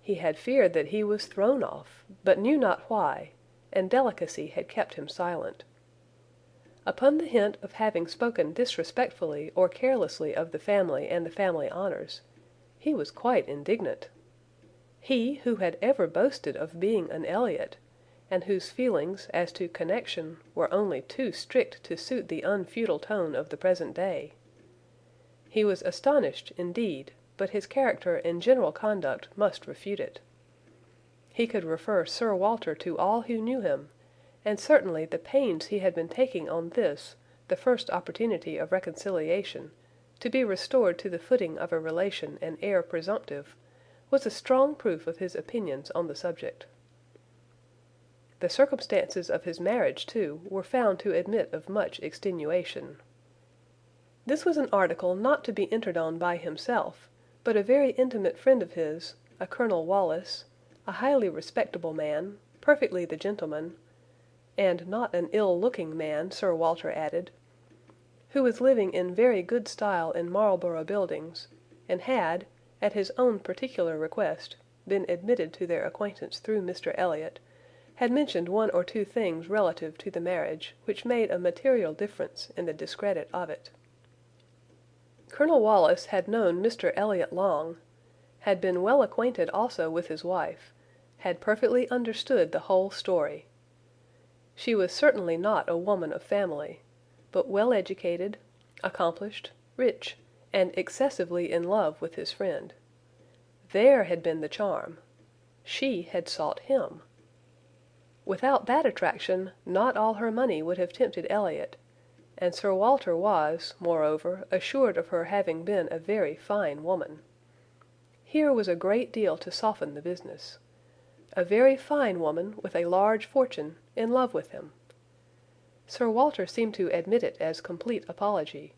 Speaker 5: He had feared that he was thrown off, but knew not why, and delicacy had kept him silent. Upon the hint of having spoken disrespectfully or carelessly of the family and the family honours, he was quite indignant. He, who had ever boasted of being an Elliot, and whose feelings as to connection were only too strict to suit the unfeudal tone of the present day. He was astonished, indeed, but his character and general conduct must refute it. He could refer Sir Walter to all who knew him, and certainly the pains he had been taking on this, the first opportunity of reconciliation, to be restored to the footing of a relation and heir presumptive, was a strong proof of his opinions on the subject. The circumstances of his marriage, too, were found to admit of much extenuation. This was an article not to be entered on by himself, but a very intimate friend of his, a Colonel Wallis, a highly respectable man, perfectly the gentleman, and not an ill-looking man, Sir Walter added, who was living in very good style in Marlborough Buildings, and had, at his own particular request, been admitted to their acquaintance through Mr Elliot, had mentioned one or two things relative to the marriage, which made a material difference in the discredit of it. Colonel Wallis had known Mr Elliot long, had been well acquainted also with his wife, had perfectly understood the whole story. She was certainly not a woman of family, but well educated, accomplished, rich, and excessively in love with his friend. There had been the charm. She had sought him. Without that attraction, not all her money would have tempted Elliot, and Sir Walter was, moreover, assured of her having been a very fine woman. Here was a great deal to soften the business. A very fine woman with a large fortune in love with him. Sir Walter seemed to admit it as complete apology,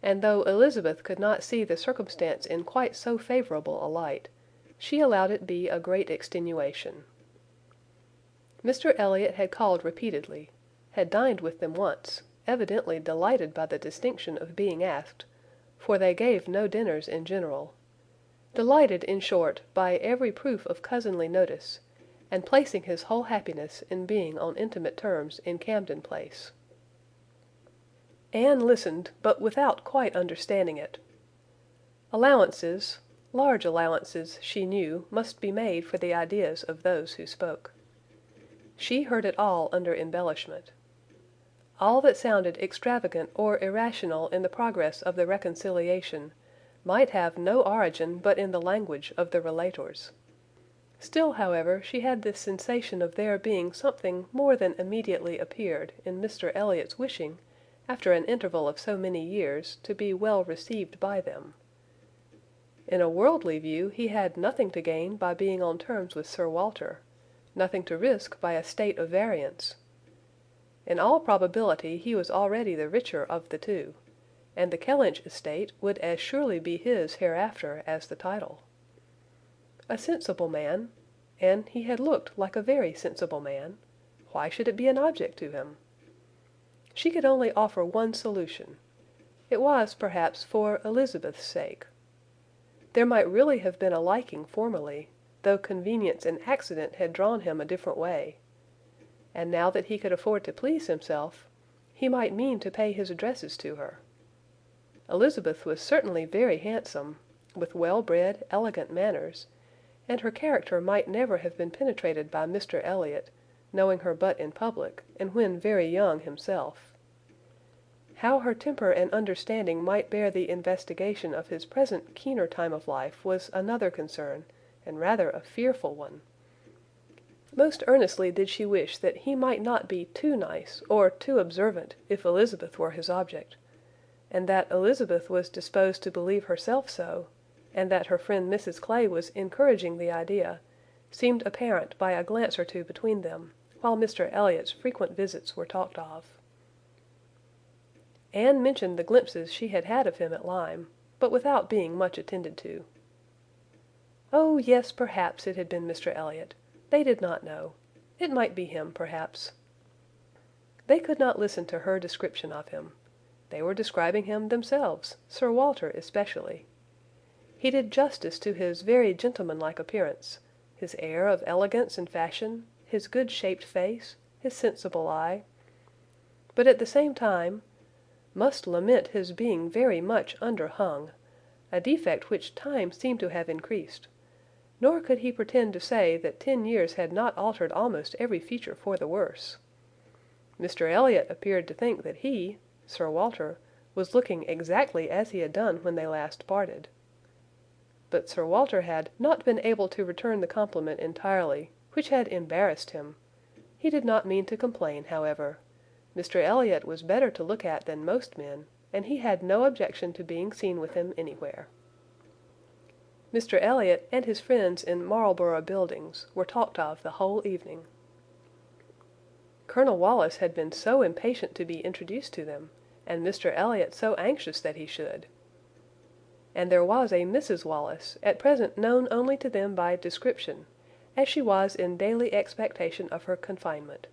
Speaker 5: and though Elizabeth could not see the circumstance in quite so favourable a light, she allowed it be a great extenuation. Mr Elliot had called repeatedly, had dined with them once, evidently delighted by the distinction of being asked, for they gave no dinners in general, delighted, in short, by every proof of cousinly notice, and placing his whole happiness in being on intimate terms in Camden Place. Anne listened, but without quite understanding it. Allowances, large allowances, she knew, must be made for the ideas of those who spoke. She heard it all under embellishment. All that sounded extravagant or irrational in the progress of the reconciliation might have no origin but in the language of the relators. Still, however, she had this sensation of there being something more than immediately appeared in Mr Elliot's wishing, after an interval of so many years, to be well received by them. In a worldly view he had nothing to gain by being on terms with Sir Walter, nothing to risk by a state of variance. In all probability he was already the richer of the two, and the Kellynch estate would as surely be his hereafter as the title. A sensible man, and he had looked like a very sensible man, why should it be an object to him? She could only offer one solution. It was, perhaps, for Elizabeth's sake. There might really have been a liking formerly, though convenience and accident had drawn him a different way. And now that he could afford to please himself, he might mean to pay his addresses to her. Elizabeth was certainly very handsome, with well-bred, elegant manners, and her character might never have been penetrated by Mr Elliot, knowing her but in public, and when very young himself. How her temper and understanding might bear the investigation of his present keener time of life was another concern, and rather a fearful one. Most earnestly did she wish that he might not be too nice or too observant if Elizabeth were his object, and that Elizabeth was disposed to believe herself so, and that her friend Mrs Clay was encouraging the idea, seemed apparent by a glance or two between them, while Mr Elliot's frequent visits were talked of. Anne mentioned the glimpses she had had of him at Lyme, but without being much attended to. Oh, yes, perhaps it had been Mr Elliot. They did not know. It might be him, perhaps. They could not listen to her description of him. They were describing him themselves, Sir Walter especially. He did justice to his very gentlemanlike appearance, his air of elegance and fashion, his good-shaped face, his sensible eye, but at the same time must lament his being very much underhung, a defect which time seemed to have increased, nor could he pretend to say that 10 years had not altered almost every feature for the worse. Mr Elliot appeared to think that he, Sir Walter, was looking exactly as he had done when they last parted. But Sir Walter had not been able to return the compliment entirely, which had embarrassed him. He did not mean to complain, however. Mr Elliot was better to look at than most men, and he had no objection to being seen with him anywhere. Mr Elliot and his friends in Marlborough Buildings were talked of the whole evening. Colonel Wallis had been so impatient to be introduced to them, and Mr Elliot so anxious that he should. And there was a Mrs Wallis, at present known only to them by description, as she was in daily expectation of her confinement.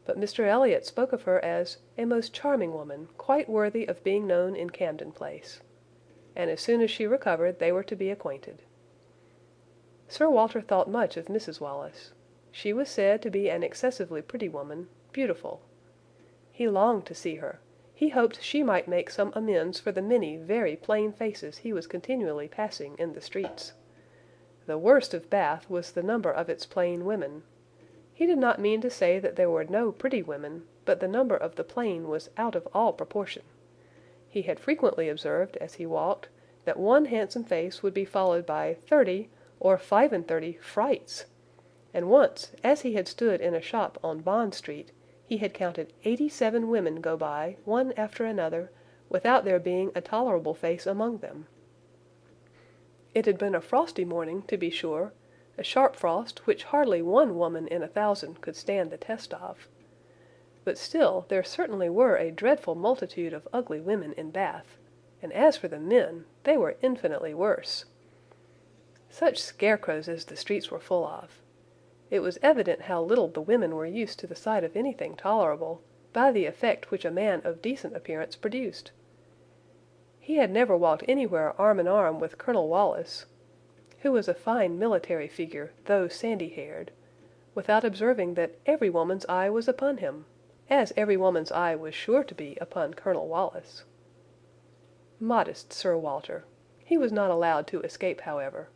Speaker 5: But Mr Elliot spoke of her as a most charming woman, quite worthy of being known in Camden Place. and as soon as she recovered they were to be acquainted. Sir Walter thought much of Mrs Wallis. She was said to be an excessively pretty woman, beautiful. He longed to see her. He hoped she might make some amends for the many very plain faces he was continually passing in the streets. The worst of Bath was the number of its plain women. He did not mean to say that there were no pretty women, but the number of the plain was out of all proportion. He had frequently observed, as he walked, that one handsome face would be followed by 30 or 35 frights, and once, as he had stood in a shop on Bond Street, he had counted 87 women go by, one after another, without there being a tolerable face among them. It had been a frosty morning, to be sure, a sharp frost which hardly one woman in 1,000 could stand the test of. But still there certainly were a dreadful multitude of ugly women in Bath, and as for the men, they were infinitely worse. Such scarecrows as the streets were full of! It was evident how little the women were used to the sight of anything tolerable, by the effect which a man of decent appearance produced. He had never walked anywhere arm in arm with Colonel Wallis, who was a fine military figure, though sandy-haired, without observing that every woman's eye was upon him, as every woman's eye was sure to be upon Colonel Wallis. Modest Sir Walter! He was not allowed to escape, however.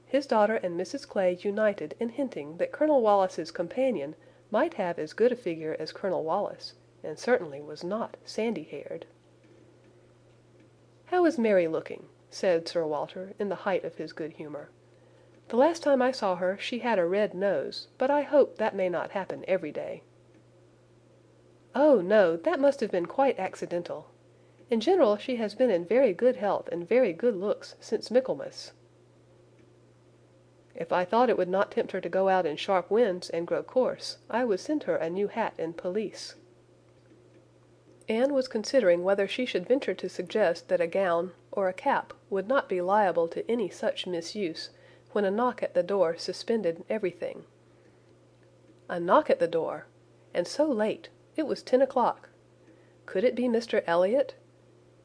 Speaker 5: His daughter and Mrs Clay united in hinting that Colonel Wallis's companion might have as good a figure as Colonel Wallis, and certainly was not sandy-haired. "How is Mary looking?" said Sir Walter, in the height of his good humour. "The last time I saw her she had a red nose, but I hope that may not happen every day." "Oh, no, that must have been quite accidental. In general she has been in very good health and very good looks since Michaelmas." "If I thought it would not tempt her to go out in sharp winds and grow coarse, I would send her a new hat and pelisse." Anne was considering whether she should venture to suggest that a gown or a cap would not be liable to any such misuse, when a knock at the door suspended everything. A knock at the door! And so late! It was 10 o'clock. Could it be Mr Elliot?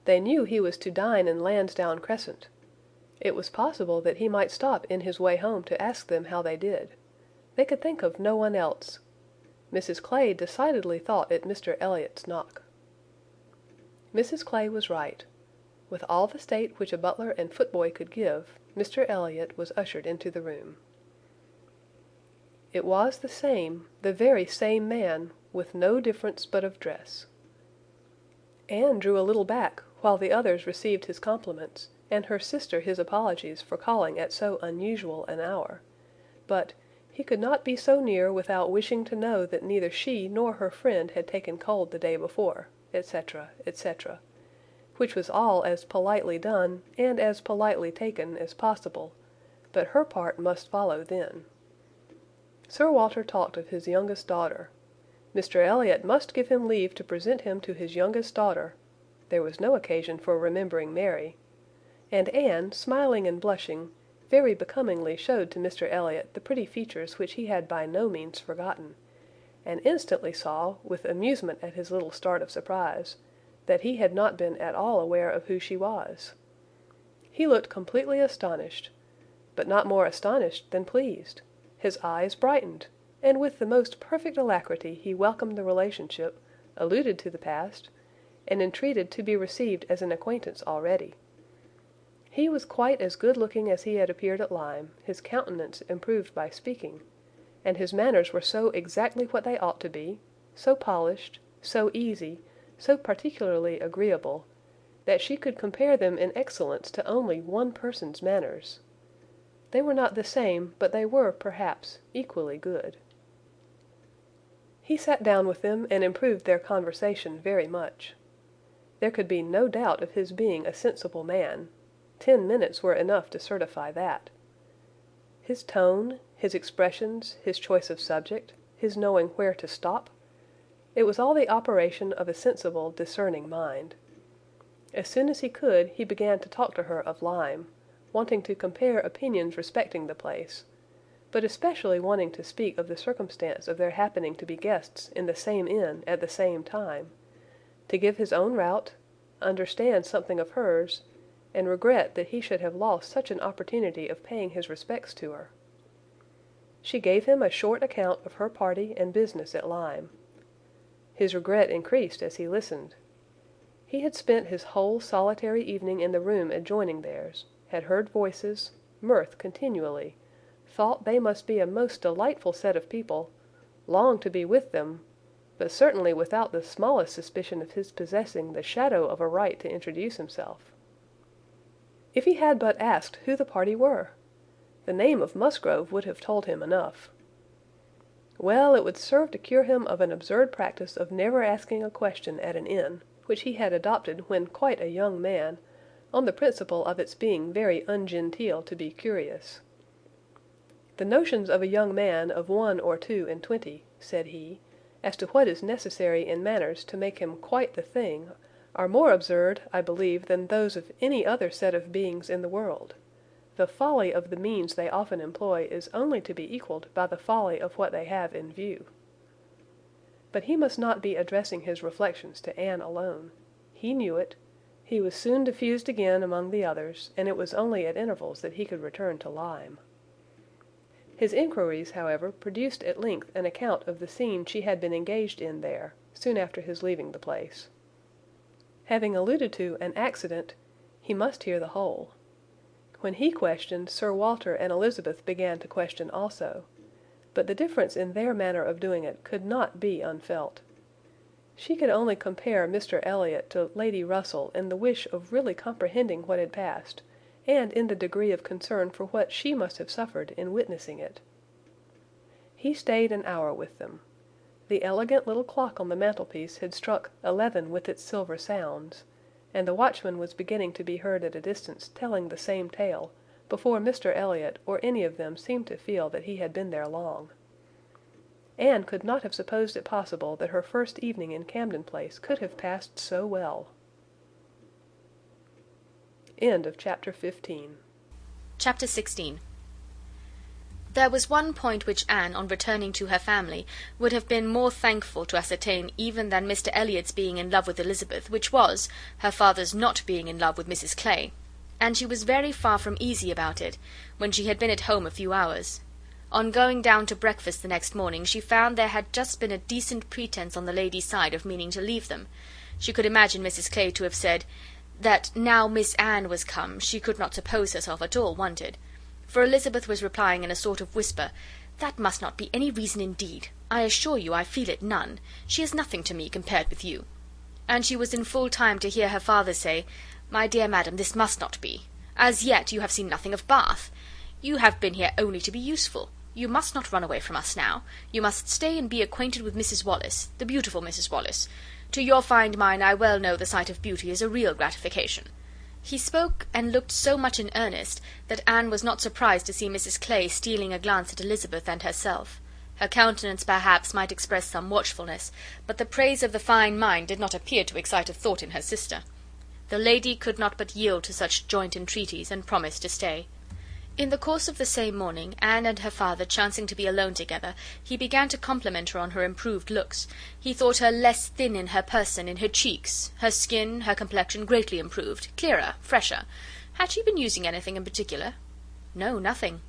Speaker 5: They knew he was to dine in Lansdowne Crescent. It was possible that he might stop in his way home to ask them how they did. They could think of no one else. Mrs Clay decidedly thought it Mr Elliot's knock. Mrs Clay was right. With all the state which a butler and footboy could give, Mr Elliot was ushered into the room. It was the very same man, with no difference but of dress. Anne drew a little back, while the others received his compliments, and her sister his apologies for calling at so unusual an hour. But he could not be so near without wishing to know that neither she nor her friend had taken cold the day before, etc., etc., which was all as politely done and as politely taken as possible, but her part must follow then. Sir Walter talked of his youngest daughter. Mr Elliot must give him leave to present him to his youngest daughter. There was no occasion for remembering Mary. And Anne, smiling and blushing, very becomingly showed to Mr Elliot the pretty features which he had by no means forgotten, and instantly saw, with amusement at his little start of surprise, that he had not been at all aware of who she was. He looked completely astonished, but not more astonished than pleased. His eyes brightened, and with the most perfect alacrity he welcomed the relationship, alluded to the past, and entreated to be received as an acquaintance already. He was quite as good-looking as he had appeared at Lyme, his countenance improved by speaking, and his manners were so exactly what they ought to be, so polished, so easy, so particularly agreeable, that she could compare them in excellence to only one person's manners. They were not the same, but they were, perhaps, equally good. He sat down with them and improved their conversation very much. There could be no doubt of his being a sensible man. 10 minutes were enough to certify that. His tone, his expressions, his choice of subject, his knowing where to stop, it was all the operation of a sensible, discerning mind. As soon as he could, he began to talk to her of Lyme, wanting to compare opinions respecting the place, but especially wanting to speak of the circumstance of their happening to be guests in the same inn at the same time, to give his own route, understand something of hers, and regret that he should have lost such an opportunity of paying his respects to her. She gave him a short account of her party and business at Lyme. His regret increased as he listened. He had spent his whole solitary evening in the room adjoining theirs, had heard voices, mirth continually, thought they must be a most delightful set of people, longed to be with them, but certainly without the smallest suspicion of his possessing the shadow of a right to introduce himself. If he had but asked who the party were! The name of Musgrove would have told him enough. Well, it would serve to cure him of an absurd practice of never asking a question at an inn, which he had adopted when quite a young man, on the principle of its being very ungenteel to be curious. The notions of a young man of 1 or 2 and 20, said he, as to what is necessary in manners to make him quite the thing, are more absurd, I believe, than those of any other set of beings in the world. The folly of the means they often employ is only to be equalled by the folly of what they have in view. But he must not be addressing his reflections to Anne alone. He knew it. He was soon diffused again among the others, and it was only at intervals that he could return to Lyme. His inquiries, however, produced at length an account of the scene she had been engaged in there, soon after his leaving the place. Having alluded to an accident, he must hear the whole. When he questioned, Sir Walter and Elizabeth began to question also, but the difference in their manner of doing it could not be unfelt. She could only compare Mr Elliot to Lady Russell in the wish of really comprehending what had passed, and in the degree of concern for what she must have suffered in witnessing it. He stayed an hour with them. The elegant little clock on the mantelpiece had struck 11 with its silver sounds, and the watchman was beginning to be heard at a distance telling the same tale, before Mr Elliot or any of them seemed to feel that he had been there long. Anne could not have supposed it possible that her first evening in Camden Place could have passed so well. End of Chapter 15.
Speaker 3: Chapter 16. There was one point which Anne, on returning to her family, would have been more thankful to ascertain even than Mr Elliot's being in love with Elizabeth, which was, her father's not being in love with Mrs Clay, and she was very far from easy about it, when she had been at home a few hours. On going down to breakfast the next morning, she found there had just been a decent pretence on the lady's side of meaning to leave them. She could imagine Mrs Clay to have said that now Miss Anne was come, she could not suppose herself at all wanted. For Elizabeth was replying in a sort of whisper, "That must not be any reason indeed. I assure you I feel it none. She is nothing to me compared with you." And she was in full time to hear her father say, "My dear madam, this must not be. As yet you have seen nothing of Bath. You have been here only to be useful. You must not run away from us now. You must stay and be acquainted with Mrs Wallis, the beautiful Mrs Wallis. To your fine mind I well know the sight of beauty is a real gratification." He spoke and looked so much in earnest that Anne was not surprised to see Mrs Clay stealing a glance at Elizabeth and herself. Her countenance perhaps might express some watchfulness, but the praise of the fine mind did not appear to excite a thought in her sister. The lady could not but yield to such joint entreaties, and promised to stay. In the course of the same morning, Anne and her father chancing to be alone together, he began to compliment her on her improved looks. He thought her less thin in her person, in her cheeks, her skin, her complexion greatly improved, clearer, fresher. Had she been using anything in particular? No, nothing.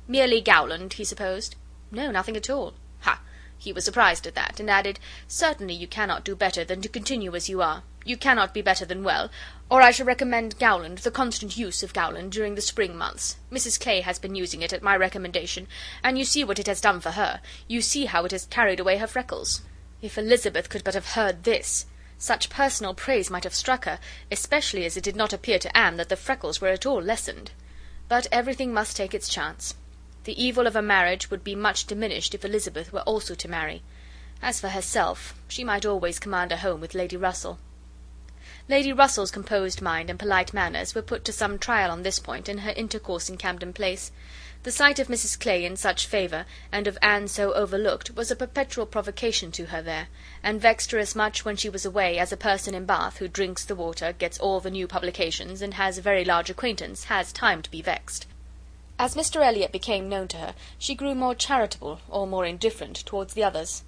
Speaker 3: Merely Gowland, he supposed? No, nothing at all. Ha! He was surprised at that, and added, "Certainly you cannot do better than to continue as you are. You cannot be better than well, or I shall recommend Gowland, the constant use of Gowland, during the spring months. Mrs Clay has been using it at my recommendation, and you see what it has done for her. You see how it has carried away her freckles." If Elizabeth could but have heard this! Such personal praise might have struck her, especially as it did not appear to Anne that the freckles were at all lessened. But everything must take its chance. The evil of a marriage would be much diminished if Elizabeth were also to marry. As for herself, she might always command a home with Lady Russell. Lady Russell's composed mind and polite manners were put to some trial on this point in her intercourse in Camden Place. The sight of Mrs Clay in such favour, and of Anne so overlooked, was a perpetual provocation to her there, and vexed her as much when she was away as a person in Bath, who drinks the water, gets all the new publications, and has a very large acquaintance, has time to be vexed. As Mr Elliot became known to her, she grew more charitable, or more indifferent, towards the others.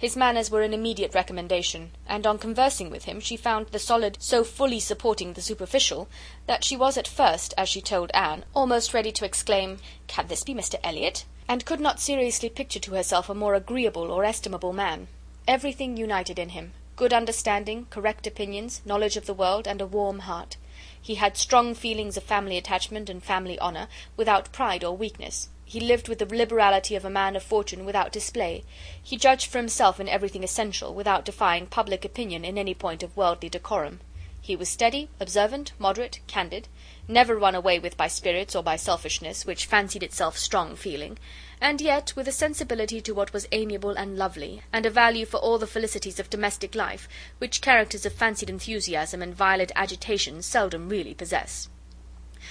Speaker 3: His manners were an immediate recommendation, and on conversing with him she found the solid so fully supporting the superficial, that she was at first, as she told Anne, almost ready to exclaim, "Can this be Mr Elliot?" and could not seriously picture to herself a more agreeable or estimable man. Everything united in him: good understanding, correct opinions, knowledge of the world, and a warm heart. He had strong feelings of family attachment and family honour, without pride or weakness. He lived with the liberality of a man of fortune without display. He judged for himself in everything essential, without defying public opinion in any point of worldly decorum. He was steady, observant, moderate, candid, never run away with by spirits or by selfishness, which fancied itself strong feeling, and yet with a sensibility to what was amiable and lovely, and a value for all the felicities of domestic life, which characters of fancied enthusiasm and violent agitation seldom really possess.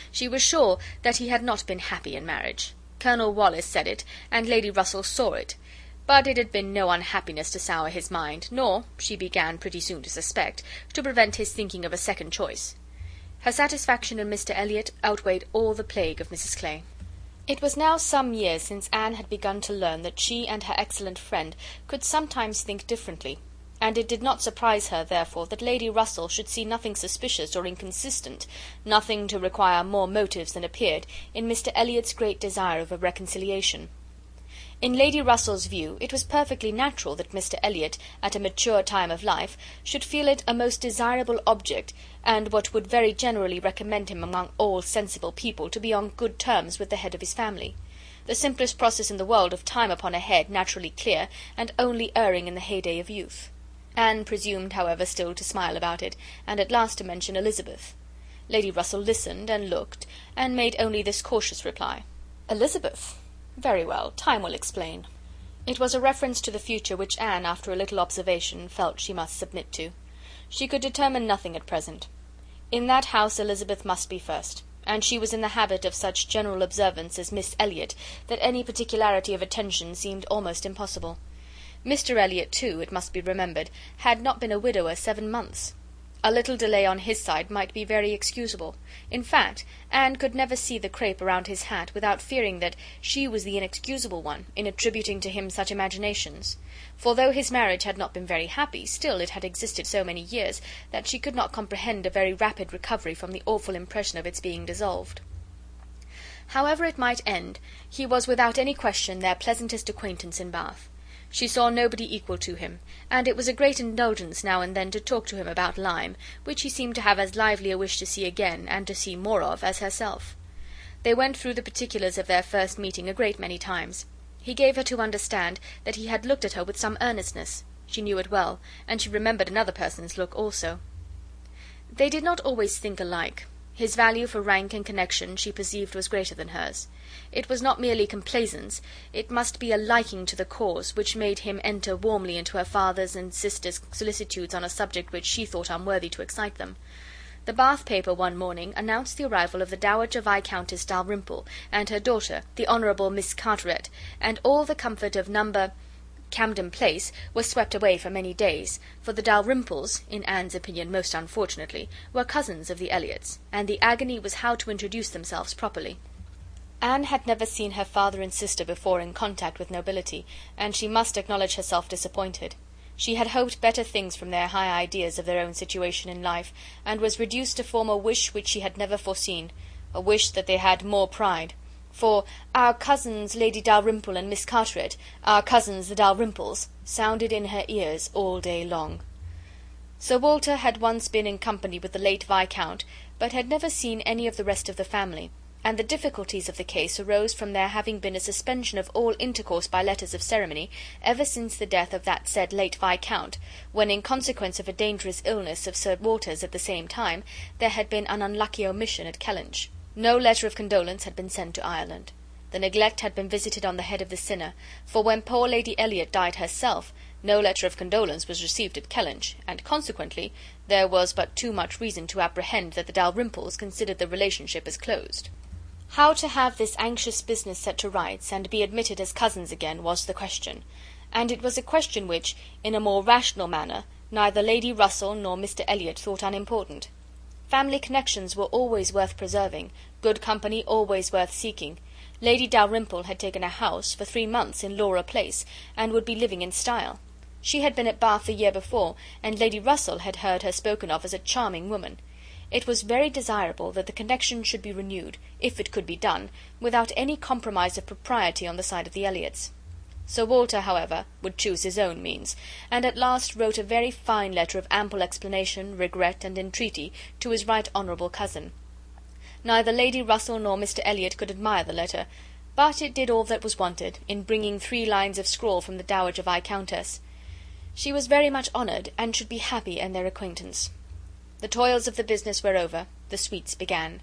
Speaker 3: She was sure that he had not been happy in marriage. Colonel Wallis said it, and Lady Russell saw it, but it had been no unhappiness to sour his mind, nor, she began pretty soon to suspect, to prevent his thinking of a second choice. Her satisfaction in Mr Elliot outweighed all the plague of Mrs Clay. It was now some years since Anne had begun to learn that she and her excellent friend could sometimes think differently, and it did not surprise her, therefore, that Lady Russell should see nothing suspicious or inconsistent, nothing to require more motives than appeared, in Mr Elliot's great desire of a reconciliation. In Lady Russell's view, it was perfectly natural that Mr Elliot, at a mature time of life, should feel it a most desirable object, and what would very generally recommend him among all sensible people, to be on good terms with the head of his family. The simplest process in the world of time upon a head naturally clear, and only erring in the heyday of youth. Anne presumed, however, still to smile about it, and at last to mention Elizabeth. Lady Russell listened, and looked, and made only this cautious reply: "Elizabeth? Very well, time will explain." It was a reference to the future which Anne, after a little observation, felt she must submit to. She could determine nothing at present. In that house Elizabeth must be first, and she was in the habit of such general observance as Miss Elliot that any particularity of attention seemed almost impossible. Mr Elliot, too, it must be remembered, had not been a widower 7 months. A little delay on his side might be very excusable. In fact, Anne could never see the crape around his hat without fearing that she was the inexcusable one in attributing to him such imaginations; for though his marriage had not been very happy, still it had existed so many years that she could not comprehend a very rapid recovery from the awful impression of its being dissolved. However it might end, he was without any question their pleasantest acquaintance in Bath. She saw nobody equal to him, and it was a great indulgence now and then to talk to him about Lyme, which he seemed to have as lively a wish to see again, and to see more of, as herself. They went through the particulars of their first meeting a great many times. He gave her to understand that he had looked at her with some earnestness. She knew it well, and she remembered another person's look also. They did not always think alike. His value for rank and connection she perceived was greater than hers. It was not merely complaisance, it must be a liking to the cause, which made him enter warmly into her father's and sister's solicitudes on a subject which she thought unworthy to excite them. The Bath paper one morning announced the arrival of the Dowager Viscountess Dalrymple and her daughter, the Honourable Miss Carteret, and all the comfort of No. Camden Place was swept away for many days, for the Dalrymples, in Anne's opinion most unfortunately, were cousins of the Elliots, and the agony was how to introduce themselves properly. Anne had never seen her father and sister before in contact with nobility, and she must acknowledge herself disappointed. She had hoped better things from their high ideas of their own situation in life, and was reduced to form a wish which she had never foreseen, a wish that they had more pride. For "our cousins Lady Dalrymple and Miss Carteret, our cousins the Dalrymples," sounded in her ears all day long. Sir Walter had once been in company with the late Viscount, but had never seen any of the rest of the family, and the difficulties of the case arose from there having been a suspension of all intercourse by letters of ceremony ever since the death of that said late Viscount, when, in consequence of a dangerous illness of Sir Walter's at the same time, there had been an unlucky omission at Kellynch. No letter of condolence had been sent to Ireland. The neglect had been visited on the head of the sinner, for when poor Lady Elliot died herself, no letter of condolence was received at Kellynch, and consequently there was but too much reason to apprehend that the Dalrymples considered the relationship as closed. How to have this anxious business set to rights, and be admitted as cousins again, was the question, and it was a question which, in a more rational manner, neither Lady Russell nor Mr Elliot thought unimportant. Family connections were always worth preserving, good company always worth seeking. Lady Dalrymple had taken a house for 3 months in Laura Place, and would be living in style. She had been at Bath the year before, and Lady Russell had heard her spoken of as a charming woman. It was very desirable that the connection should be renewed, if it could be done, without any compromise of propriety on the side of the Elliots. Sir Walter, however, would choose his own means, and at last wrote a very fine letter of ample explanation, regret, and entreaty to his right honourable cousin. Neither Lady Russell nor Mr Elliot could admire the letter, but it did all that was wanted, in bringing 3 lines of scrawl from the Dowager Viscountess. She was very much honoured, and should be happy in their acquaintance. The toils of the business were over, the sweets began.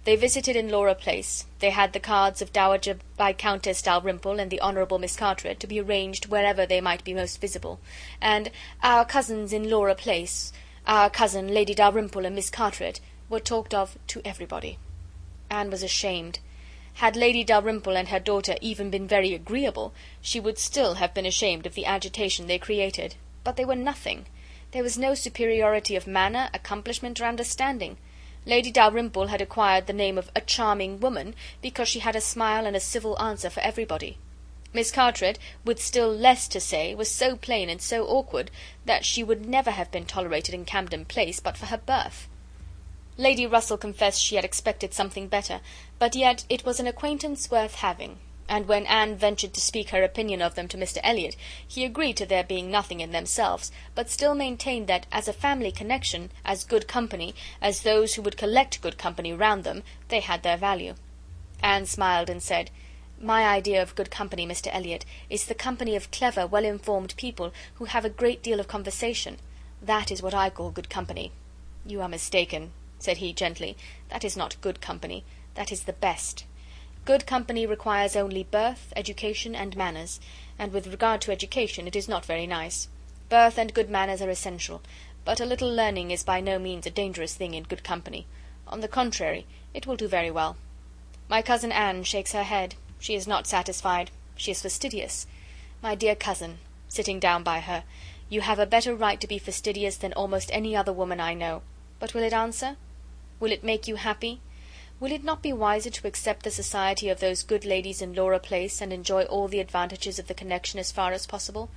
Speaker 3: They visited in Laura Place. They had the cards of Dowager Viscountess Dalrymple and the Honourable Miss Carteret to be arranged wherever they might be most visible, and "our cousins in Laura Place," "our cousin Lady Dalrymple and Miss Carteret," were talked of to everybody. Anne was ashamed. Had Lady Dalrymple and her daughter even been very agreeable, she would still have been ashamed of the agitation they created. But they were nothing. There was no superiority of manner, accomplishment, or understanding. Lady Dalrymple had acquired the name of a charming woman because she had a smile and a civil answer for everybody. Miss Carteret, with still less to say, was so plain and so awkward that she would never have been tolerated in Camden Place but for her birth. Lady Russell confessed she had expected something better, but yet it was an acquaintance worth having, and when Anne ventured to speak her opinion of them to Mr Elliot, he agreed to their being nothing in themselves, but still maintained that, as a family connection, as good company, as those who would collect good company round them, they had their value. Anne smiled and said, "My idea of good company, Mr Elliot, is the company of clever, well-informed people who have a great deal of conversation. That is what I call good company." "You are mistaken," said he gently. "That is not good company. That is the best. Good company requires only birth, education, and manners, and with regard to education it is not very nice. Birth and good manners are essential, but a little learning is by no means a dangerous thing in good company. On the contrary, it will do very well. My cousin Anne shakes her head. She is not satisfied. She is fastidious. My dear cousin," sitting down by her, "you have a better right to be fastidious than almost any other woman I know. But will it answer? Will it make you happy? Will it not be wiser to accept the society of those good ladies in Laura Place, and enjoy all the advantages of the connection as far as possible?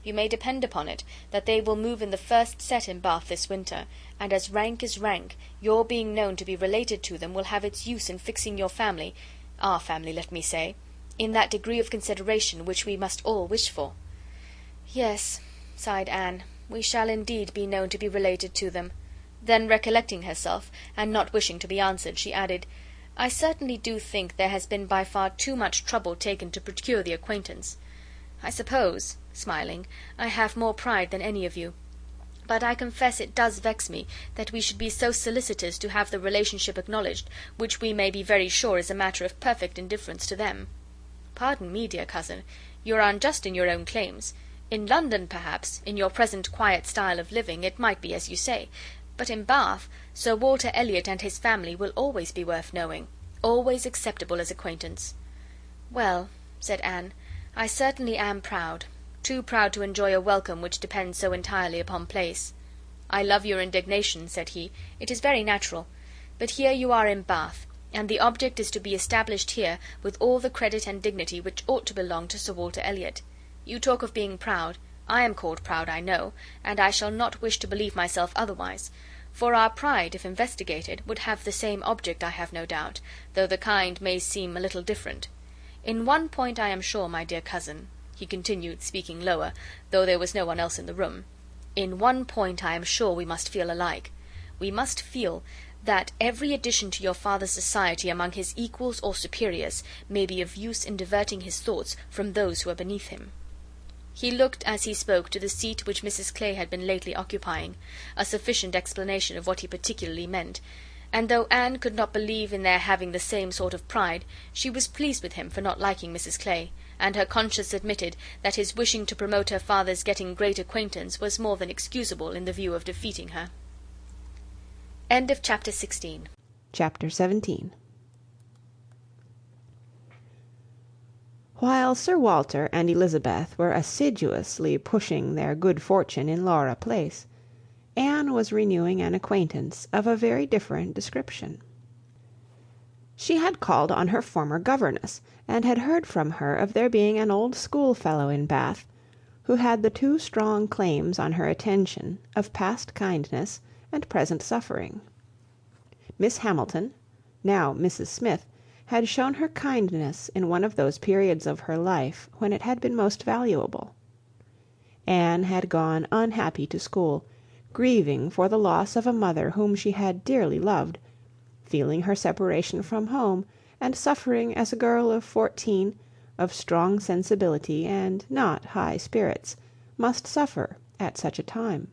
Speaker 3: You may depend upon it that they will move in the first set in Bath this winter, and as rank is rank, your being known to be related to them will have its use in fixing your family, our family, let me say, in that degree of consideration which we must all wish for." "Yes," sighed Anne, "we shall indeed be known to be related to them." Then, recollecting herself, and not wishing to be answered, she added, "I certainly do think there has been by far too much trouble taken to procure the acquaintance. I suppose," smiling, "I have more pride than any of you. But I confess it does vex me that we should be so solicitous to have the relationship acknowledged, which we may be very sure is a matter of perfect indifference to them." "Pardon me, dear cousin, you are unjust in your own claims. In London, perhaps, in your present quiet style of living, it might be as you say. But in Bath, Sir Walter Elliot and his family will always be worth knowing, always acceptable as acquaintance." "Well," said Anne, "I certainly am proud, too proud to enjoy a welcome which depends so entirely upon place." "I love your indignation," said he. "It is very natural. But here you are in Bath, and the object is to be established here with all the credit and dignity which ought to belong to Sir Walter Elliot. You talk of being proud. I am called proud, I know, and I shall not wish to believe myself otherwise. For our pride, if investigated, would have the same object, I have no doubt, though the kind may seem a little different. In one point I am sure, my dear cousin," he continued, speaking lower, though there was no one else in the room, "in one point I am sure we must feel alike. We must feel that every addition to your father's society among his equals or superiors may be of use in diverting his thoughts from those who are beneath him." He looked as he spoke to the seat which Mrs Clay had been lately occupying, a sufficient explanation of what he particularly meant, and though Anne could not believe in their having the same sort of pride, she was pleased with him for not liking Mrs Clay, and her conscience admitted that his wishing to promote her father's getting great acquaintance was more than excusable in the view of defeating her. Chapter 16.
Speaker 2: Chapter 17. While Sir Walter and Elizabeth were assiduously pushing their good fortune in Laura Place, Anne was renewing an acquaintance of a very different description. She had called on her former governess, and had heard from her of there being an old schoolfellow in Bath, who had the two strong claims on her attention of past kindness and present suffering. Miss Hamilton, now Mrs. Smith, had shown her kindness in one of those periods of her life when it had been most valuable. Anne had gone unhappy to school, grieving for the loss of a mother whom she had dearly loved, feeling her separation from home, and suffering as a girl of 14, of strong sensibility and not high spirits, must suffer at such a time.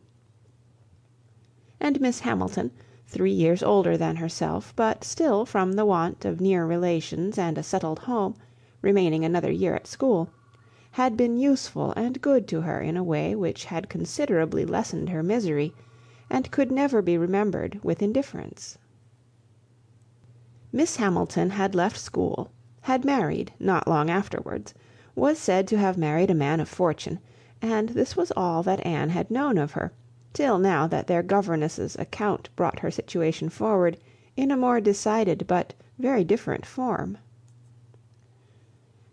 Speaker 2: And Miss Hamilton, 3 years older than herself, but still, from the want of near relations and a settled home, remaining another year at school, had been useful and good to her in a way which had considerably lessened her misery, and could never be remembered with indifference. Miss Hamilton had left school, had married not long afterwards, was said to have married a man of fortune, and this was all that Anne had known of her, till now that their governess's account brought her situation forward in a more decided but very different form.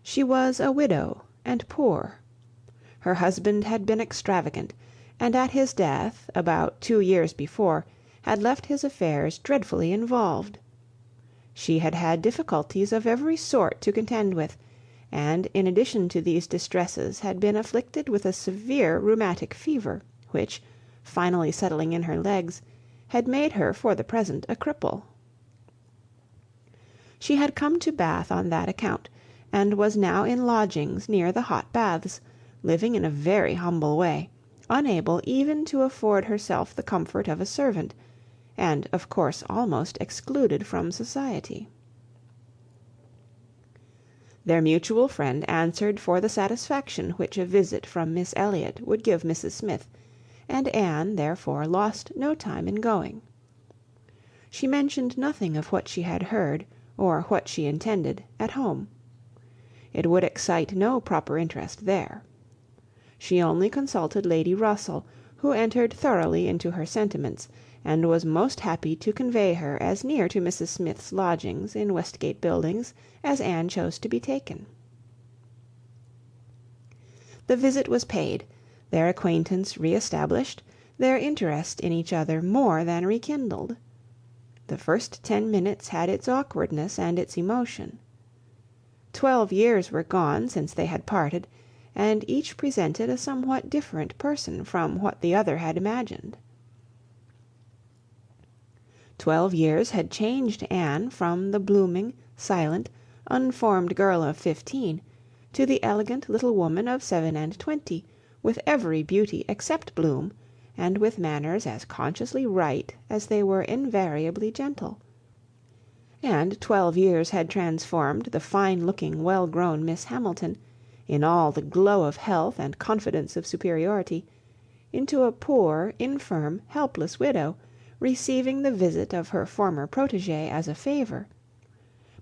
Speaker 2: She was a widow and poor. Her husband had been extravagant, and at his death, about 2 years before, had left his affairs dreadfully involved. She had had difficulties of every sort to contend with, and in addition to these distresses had been afflicted with a severe rheumatic fever, which, finally settling in her legs, had made her for the present a cripple. She had come to Bath on that account, and was now in lodgings near the hot baths, living in a very humble way, unable even to afford herself the comfort of a servant, and of course almost excluded from society. Their mutual friend answered for the satisfaction which a visit from Miss Elliot would give Mrs. Smith, and Anne therefore lost no time in going. She mentioned nothing of what she had heard, or what she intended, at home. It would excite no proper interest there. She only consulted Lady Russell, who entered thoroughly into her sentiments, and was most happy to convey her as near to Mrs. Smith's lodgings in Westgate Buildings as Anne chose to be taken. The visit was paid, their acquaintance re-established, their interest in each other more than rekindled. The first 10 minutes had its awkwardness and its emotion. 12 years were gone since they had parted, and each presented a somewhat different person from what the other had imagined. 12 years had changed Anne from the blooming, silent, unformed girl of 15 to the elegant little woman of 27, with every beauty except bloom, and with manners as consciously right as they were invariably gentle. And 12 years had transformed the fine-looking, well-grown Miss Hamilton, in all the glow of health and confidence of superiority, into a poor, infirm, helpless widow, receiving the visit of her former protégée as a favour.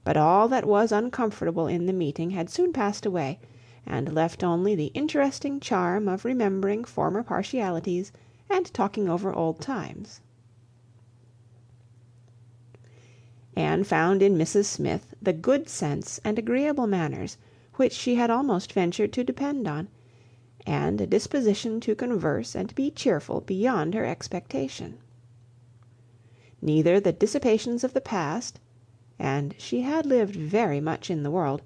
Speaker 2: But all that was uncomfortable in the meeting had soon passed away, and left only the interesting charm of remembering former partialities and talking over old times. Anne found in Mrs. Smith the good sense and agreeable manners which she had almost ventured to depend on, and a disposition to converse and be cheerful beyond her expectation. Neither the dissipations of the past, and she had lived very much in the world,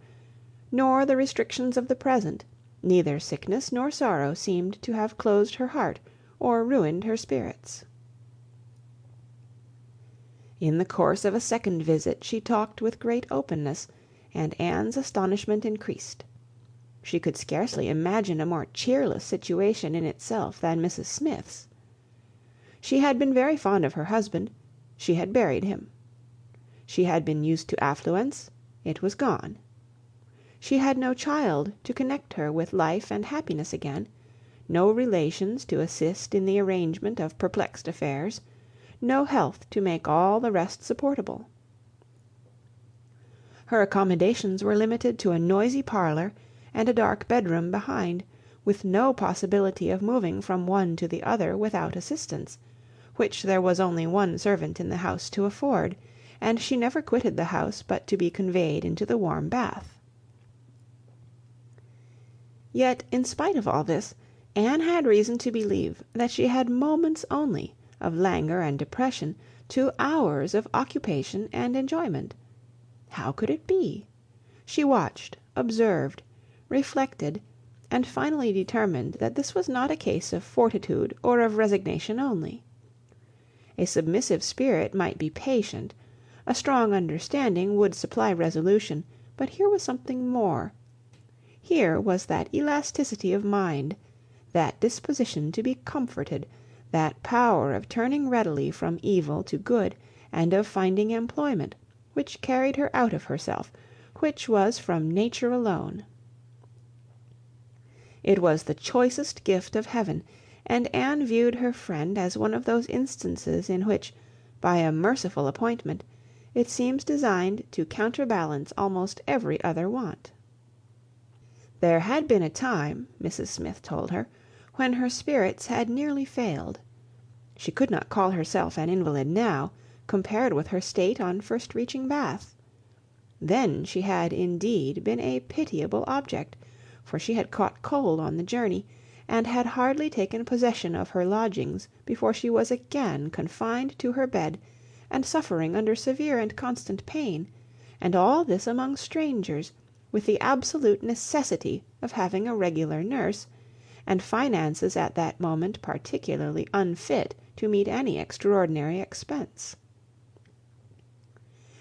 Speaker 2: nor the restrictions of the present, neither sickness nor sorrow seemed to have closed her heart or ruined her spirits. In the course of a second visit she talked with great openness, and Anne's astonishment increased. She could scarcely imagine a more cheerless situation in itself than Mrs. Smith's. She had been very fond of her husband; she had buried him. She had been used to affluence; it was gone. She had no child to connect her with life and happiness again, no relations to assist in the arrangement of perplexed affairs, no health to make all the rest supportable. Her accommodations were limited to a noisy parlour and a dark bedroom behind, with no possibility of moving from one to the other without assistance, which there was only one servant in the house to afford, and she never quitted the house but to be conveyed into the warm bath. Yet, in spite of all this, Anne had reason to believe that she had moments only of languor and depression to hours of occupation and enjoyment. How could it be? She watched, observed, reflected, and finally determined that this was not a case of fortitude or of resignation only. A submissive spirit might be patient, a strong understanding would supply resolution, but here was something more. Here was that elasticity of mind, that disposition to be comforted, that power of turning readily from evil to good, and of finding employment, which carried her out of herself, which was from nature alone. It was the choicest gift of heaven, and Anne viewed her friend as one of those instances in which, by a merciful appointment, it seems designed to counterbalance almost every other want. There had been a time, Mrs. Smith told her, when her spirits had nearly failed. She could not call herself an invalid now, compared with her state on first reaching Bath. Then she had indeed been a pitiable object, for she had caught cold on the journey, and had hardly taken possession of her lodgings before she was again confined to her bed, and suffering under severe and constant pain, and all this among strangers, with the absolute necessity of having a regular nurse, and finances at that moment particularly unfit to meet any extraordinary expense.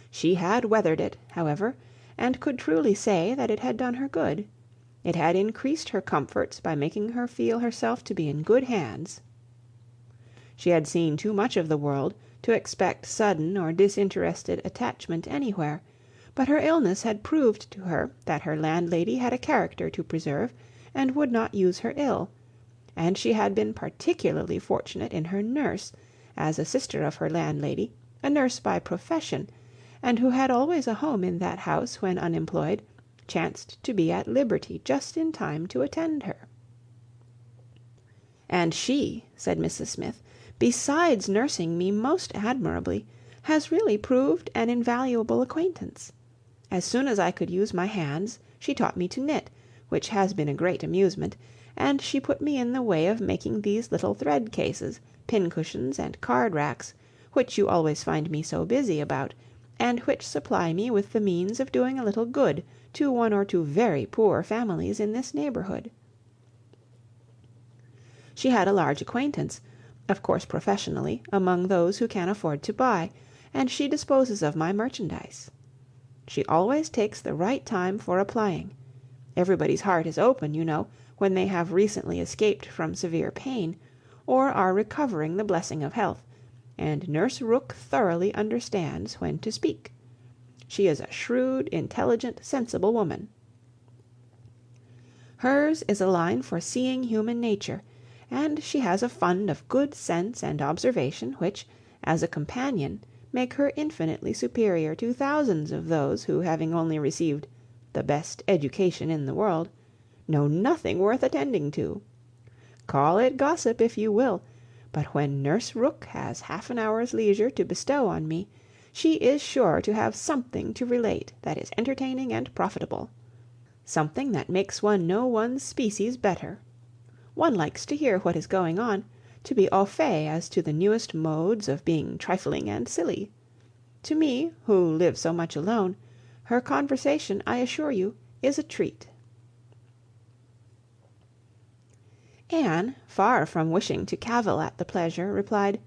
Speaker 2: She had weathered it, however, and could truly say that it had done her good. It had increased her comforts by making her feel herself to be in good hands. She had seen too much of the world to expect sudden or disinterested attachment anywhere, but her illness had proved to her that her landlady had a character to preserve, and would not use her ill, and she had been particularly fortunate in her nurse, as a sister of her landlady, a nurse by profession, and who had always a home in that house when unemployed, chanced to be at liberty just in time to attend her. "And she," said Mrs. Smith, "besides nursing me most admirably, has really proved an invaluable acquaintance. As soon as I could use my hands, she taught me to knit, which has been a great amusement, and she put me in the way of making these little thread cases, pincushions, and card racks, which you always find me so busy about, and which supply me with the means of doing a little good to one or two very poor families in this neighbourhood." She had a large acquaintance, of course professionally, among those who can afford to buy, and she disposes of my merchandise. She always takes the right time for applying. Everybody's heart is open, you know, when they have recently escaped from severe pain, or are recovering the blessing of health, and Nurse Rooke thoroughly understands when to speak. She is a shrewd, intelligent, sensible woman. Hers is a line for seeing human nature, and she has a fund of good sense and observation which, as a companion, make her infinitely superior to thousands of those who, having only received the best education in the world, know nothing worth attending to. Call it gossip if you will, but when Nurse Rooke has half an hour's leisure to bestow on me, she is sure to have something to relate that is entertaining and profitable, something that makes one know one's species better. One likes to hear what is going on, to be au fait as to the newest modes of being trifling and silly. To me, who live so much alone, her conversation, I assure you, is a treat. Anne, far from wishing to cavil at the pleasure, replied,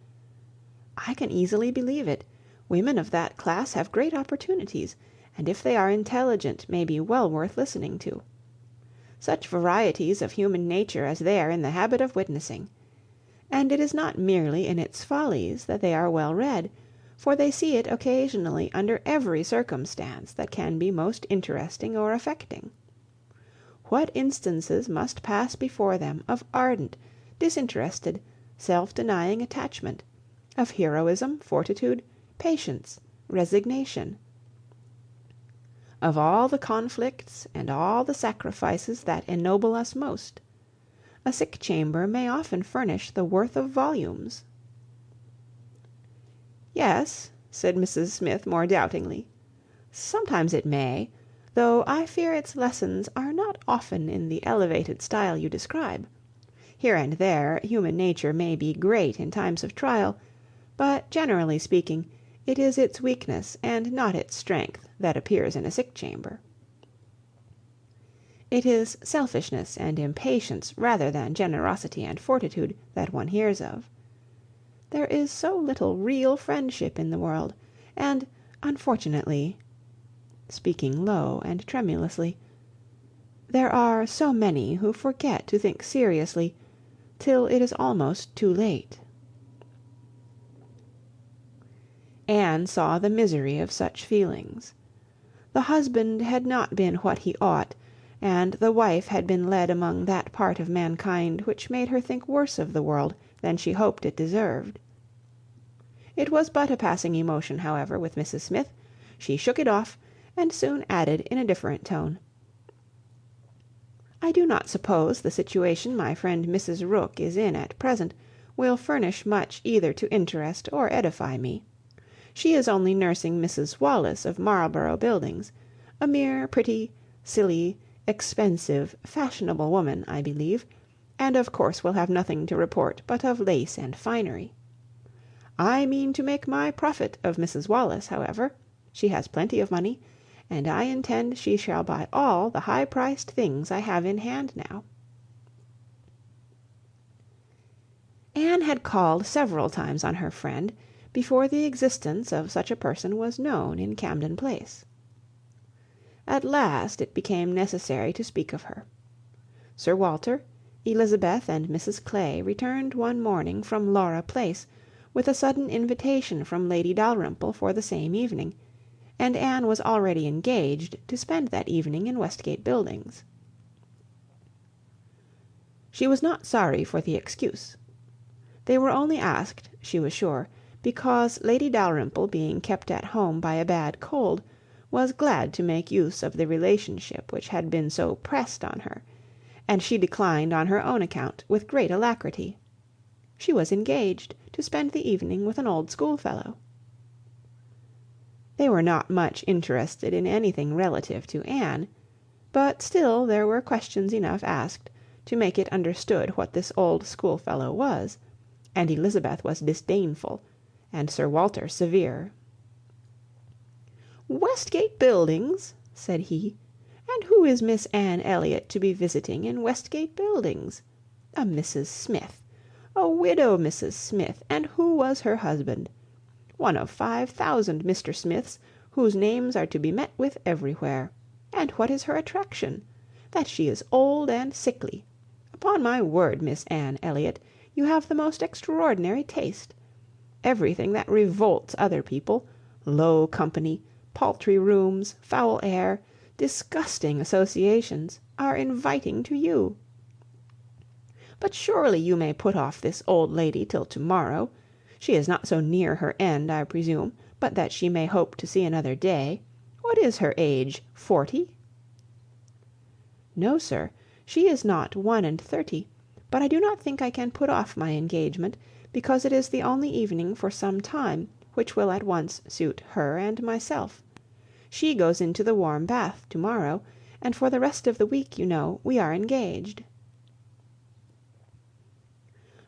Speaker 2: "I can easily believe it. Women of that class have great opportunities, and if they are intelligent may be well worth listening to. Such varieties of human nature as they are in the habit of witnessing. And it is not merely in its follies that they are well read, for they see it occasionally under every circumstance that can be most interesting or affecting. What instances must pass before them of ardent, disinterested, self-denying attachment, of heroism, fortitude, patience, resignation, of all the conflicts and all the sacrifices that ennoble us most. A sick chamber may often furnish the worth of volumes." "Yes," said Mrs. Smith more doubtingly, "sometimes it may, though I fear its lessons are not often in the elevated style you describe. Here and there human nature may be great in times of trial, but generally speaking, it is its weakness and not its strength that appears in a sick chamber. It is selfishness and impatience rather than generosity and fortitude that one hears of. There is so little real friendship in the world, and, unfortunately, speaking low and tremulously, there are so many who forget to think seriously till it is almost too late. Anne saw the misery of such feelings. The husband had not been what he ought, and the wife had been led among that part of mankind which made her think worse of the world than she hoped it deserved. It was but a passing emotion, however, with Mrs. Smith. She shook it off, and soon added in a different tone, "I do not suppose the situation my friend Mrs. Rooke is in at present will furnish much either to interest or edify me. She is only nursing Mrs. Wallis of Marlborough Buildings, a mere pretty, silly, expensive, fashionable woman, I believe, and of course will have nothing to report but of lace and finery. I mean to make my profit of Mrs. Wallis, however. She has plenty of money, and I intend she shall buy all the high-priced things I have in hand now." Anne had called several times on her friend before the existence of such a person was known in Camden Place. At last it became necessary to speak of her. Sir Walter, Elizabeth, and Mrs Clay returned one morning from Laura Place, with a sudden invitation from Lady Dalrymple for the same evening, and Anne was already engaged to spend that evening in Westgate Buildings. She was not sorry for the excuse. They were only asked, she was sure, because Lady Dalrymple, being kept at home by a bad cold, was glad to make use of the relationship which had been so pressed on her, and she declined on her own account with great alacrity. She was engaged to spend the evening with an old schoolfellow. They were not much interested in anything relative to Anne, but still there were questions enough asked to make it understood what this old schoolfellow was, and Elizabeth was disdainful, and Sir Walter severe. "Westgate Buildings!" said he, "and who is Miss Anne Elliot to be visiting in Westgate Buildings? A Mrs. Smith, a widow Mrs. Smith, and who was her husband? One of 5,000 Mr. Smiths, whose names are to be met with everywhere. And what is her attraction? That she is old and sickly. Upon my word, Miss Anne Elliot, you have the most extraordinary taste. Everything that revolts other people, low company, paltry rooms, foul air, disgusting associations, are inviting to you. But surely you may put off this old lady till to-morrow. She is not so near her end, I presume, but that she may hope to see another day. What is her age? 40? No, sir, she is not 31, but I do not think I can put off my engagement, because it is the only evening for some time which will at once suit her and myself. She goes into the warm bath to-morrow, and for the rest of the week, you know, we are engaged."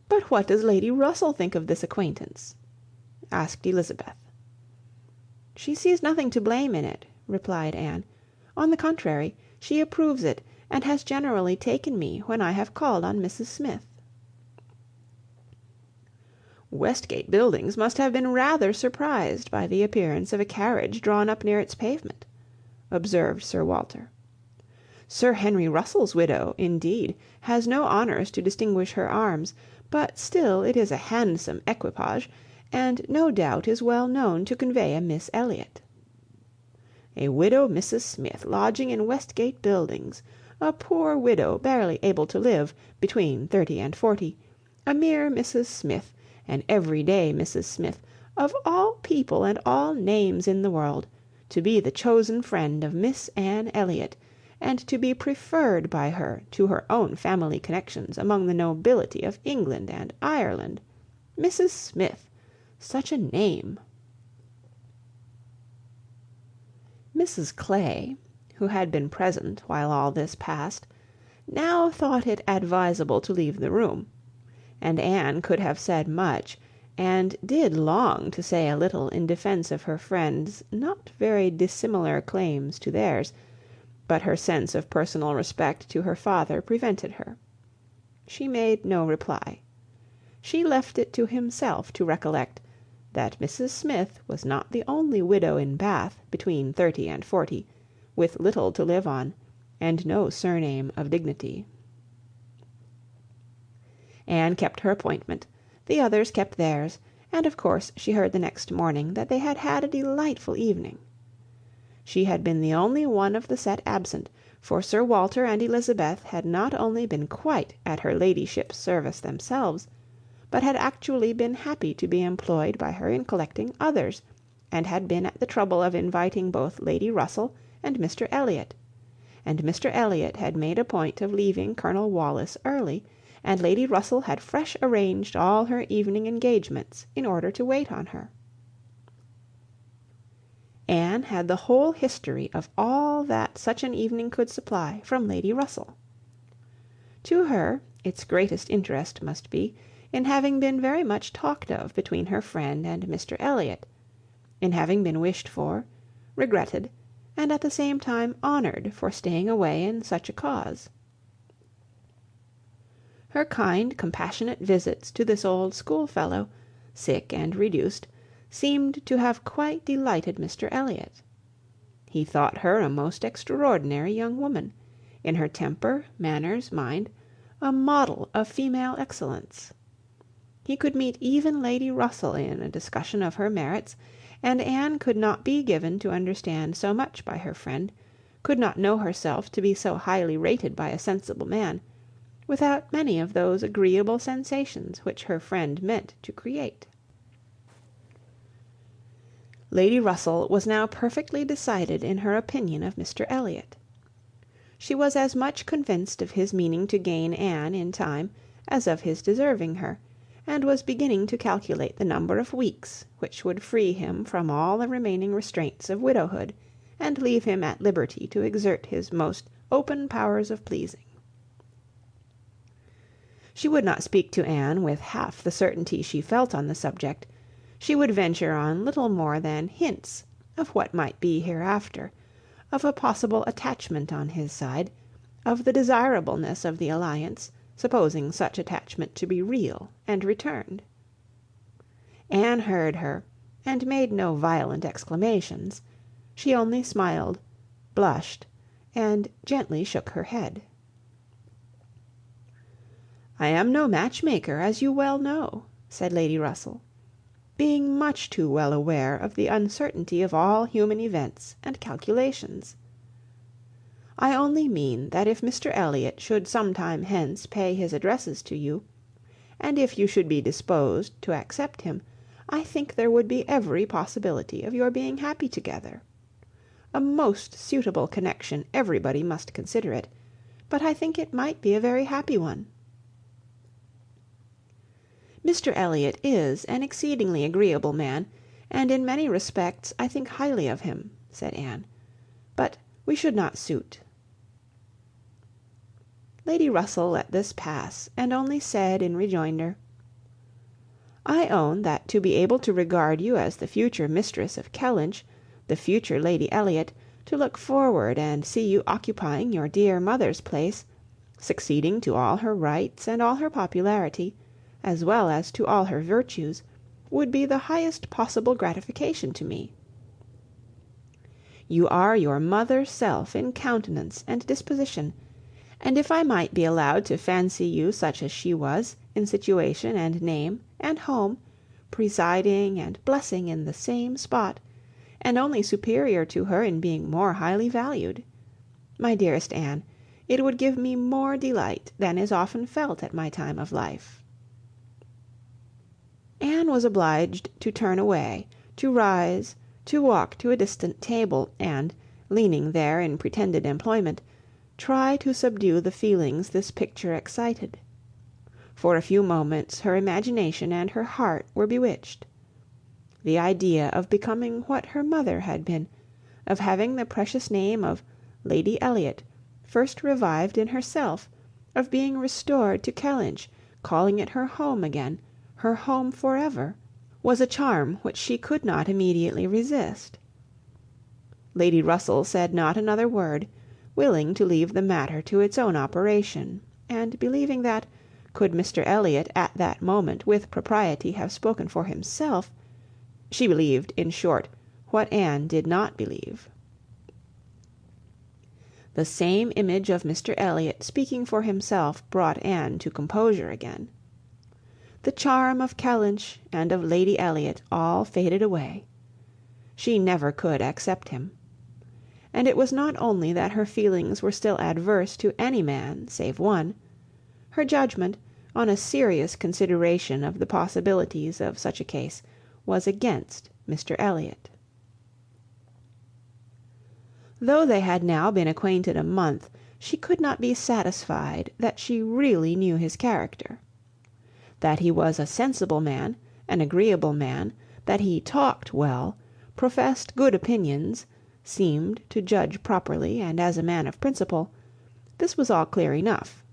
Speaker 2: "But what does Lady Russell think of this acquaintance?" asked Elizabeth. "She sees nothing to blame in it," replied Anne. "On the contrary, she approves it, and has generally taken me when I have called on Mrs. Smith." "Westgate Buildings must have been rather surprised by the appearance of a carriage drawn up near its pavement," observed Sir Walter. "Sir Henry Russell's widow, indeed, has no honours to distinguish her arms, but still it is a handsome equipage, and no doubt is well known to convey a Miss Elliot." "A widow Mrs. Smith lodging in Westgate Buildings, a poor widow barely able to live, between 30 and 40, a mere Mrs. Smith, an everyday Mrs. Smith, of all people and all names in the world, to be the chosen friend of Miss Anne Elliot, and to be preferred by her to her own family connections among the nobility of England and Ireland. Mrs. Smith! Such a name!" Mrs Clay, who had been present while all this passed, now thought it advisable to leave the room, and Anne could have said much, and did long to say a little in defence of her friend's not very dissimilar claims to theirs, but her sense of personal respect to her father prevented her. She made no reply. She left it to himself to recollect that Mrs. Smith was not the only widow in Bath between 30 and 40, with little to live on, and no surname of dignity. Anne kept her appointment, the others kept theirs, and of course she heard the next morning that they had had a delightful evening. She had been the only one of the set absent, for Sir Walter and Elizabeth had not only been quite at her ladyship's service themselves, but had actually been happy to be employed by her in collecting others, and had been at the trouble of inviting both Lady Russell and Mr. Elliot; and Mr. Elliot had made a point of leaving Colonel Wallis early, and Lady Russell had fresh arranged all her evening engagements in order to wait on her. Anne had the whole history of all that such an evening could supply from Lady Russell. To her, its greatest interest must be in having been very much talked of between her friend and Mr. Elliot, in having been wished for, regretted, and at the same time honoured for staying away in such a cause. Her kind, compassionate visits to this old schoolfellow, sick and reduced, seemed to have quite delighted Mr. Elliot. He thought her a most extraordinary young woman, in her temper, manners, mind, a model of female excellence. He could meet even Lady Russell in a discussion of her merits, and Anne could not be given to understand so much by her friend, could not know herself to be so highly rated by a sensible man, without many of those agreeable sensations which her friend meant to create. Lady Russell was now perfectly decided in her opinion of Mr. Elliot. She was as much convinced of his meaning to gain Anne in time as of his deserving her, and was beginning to calculate the number of weeks which would free him from all the remaining restraints of widowhood, and leave him at liberty to exert his most open powers of pleasing. She would not speak to Anne with half the certainty she felt on the subject. She would venture on little more than hints of what might be hereafter, of a possible attachment on his side, of the desirableness of the alliance, supposing such attachment to be real and returned. Anne heard her, and made no violent exclamations. She only smiled, blushed, and gently shook her head. "I am no matchmaker, as you well know," said Lady Russell, "being much too well aware of the uncertainty of all human events and calculations. I only mean that if Mr. Elliot should some time hence pay his addresses to you, and if you should be disposed to accept him, I think there would be every possibility of your being happy together. A most suitable connection everybody must consider it, but I think it might be a very happy one." "Mr. Elliot is an exceedingly agreeable man, and in many respects I think highly of him," said Anne, "but we should not suit." Lady Russell let this pass, and only said in rejoinder, "I own that to be able to regard you as the future mistress of Kellynch, the future Lady Elliot, to look forward and see you occupying your dear mother's place, succeeding to all her rights and all her popularity, as well as to all her virtues, would be the highest possible gratification to me. You are your mother's self in countenance and disposition, and if I might be allowed to fancy you such as she was, in situation and name and home, presiding and blessing in the same spot, and only superior to her in being more highly valued, my dearest Anne, it would give me more delight than is often felt at my time of life." Anne was obliged to turn away, to rise, to walk to a distant table, and, leaning there in pretended employment, try to subdue the feelings this picture excited. For a few moments her imagination and her heart were bewitched. The idea of becoming what her mother had been, of having the precious name of Lady Elliot, first revived in herself, of being restored to Kellynch, calling it her home again, her home for ever, was a charm which she could not immediately resist. Lady Russell said not another word, willing to leave the matter to its own operation, and believing that, could Mr Elliot at that moment with propriety have spoken for himself, she believed, in short, what Anne did not believe. The same image of Mr Elliot speaking for himself brought Anne to composure again. The charm of Kellynch and of Lady Elliot all faded away. She never could accept him. And it was not only that her feelings were still adverse to any man save one; her judgment, on a serious consideration of the possibilities of such a case, was against Mr Elliot. Though they had now been acquainted a month, she could not be satisfied that she really knew his character. That he was a sensible man, an agreeable man, that he talked well, professed good opinions, seemed to judge properly and as a man of principle, this was all clear enough.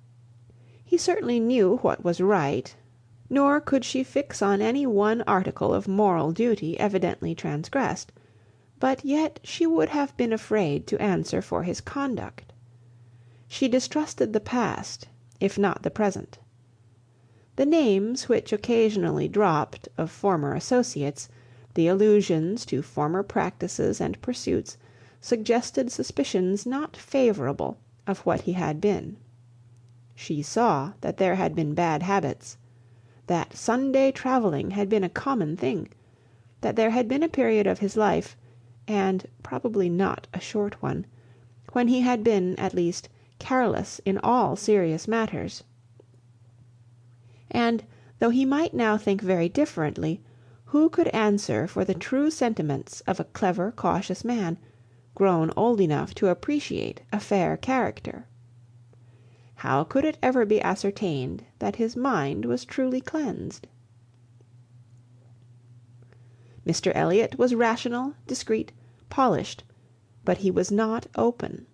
Speaker 2: He certainly knew what was right, nor could she fix on any one article of moral duty evidently transgressed, but yet she would have been afraid to answer for his conduct. She distrusted the past, if not the present. The names which occasionally dropped of former associates, the allusions to former practices and pursuits, suggested suspicions not favourable of what he had been. She saw that there had been bad habits, that Sunday travelling had been a common thing, that there had been a period of his life, and probably not a short one, when he had been, at least, careless in all serious matters. And, though he might now think very differently, who could answer for the true sentiments of a clever, cautious man, grown old enough to appreciate a fair character? How could it ever be ascertained that his mind was truly cleansed? Mr Elliot was rational, discreet, polished, but he was not open.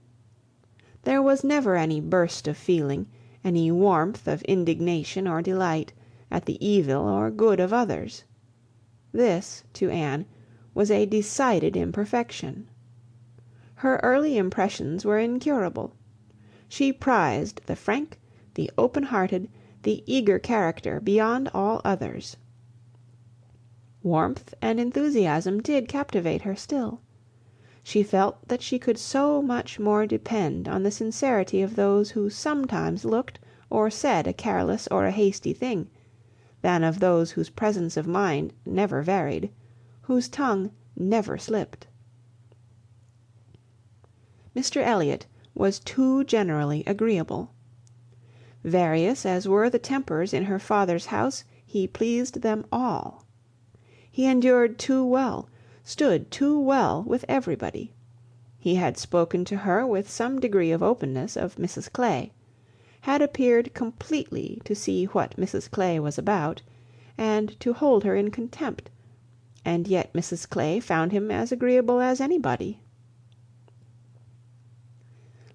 Speaker 2: There was never any burst of feeling, any warmth of indignation or delight, at the evil or good of others. This, to Anne, was a decided imperfection. Her early impressions were incurable. She prized the frank, the open-hearted, the eager character beyond all others. Warmth and enthusiasm did captivate her still. She felt that she could so much more depend on the sincerity of those who sometimes looked or said a careless or a hasty thing, than of those whose presence of mind never varied, whose tongue never slipped. Mr Elliot was too generally agreeable. Various as were the tempers in her father's house, he pleased them all. He endured too well, stood too well with everybody. He had spoken to her with some degree of openness of Mrs Clay, had appeared completely to see what Mrs Clay was about, and to hold her in contempt, and yet Mrs Clay found him as agreeable as anybody.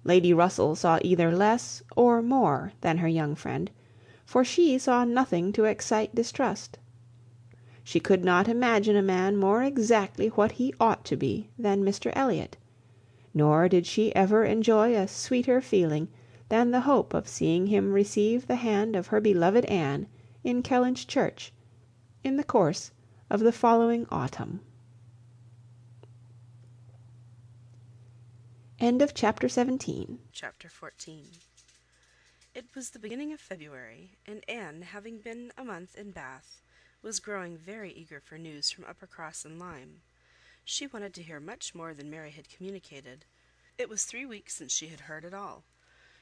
Speaker 2: Lady Russell saw either less or more than her young friend, for she saw nothing to excite distrust. She could not imagine a man more exactly what he ought to be than Mr Elliot, nor did she ever enjoy a sweeter feeling than the hope of seeing him receive the hand of her beloved Anne in Kellynch Church, in the course of the following autumn. End of chapter 17.
Speaker 6: Chapter 14. It was the beginning of February, and Anne, having been a month in Bath, was growing very eager for news from Uppercross and Lyme. She wanted to hear much more than Mary had communicated. It was 3 weeks since she had heard at all.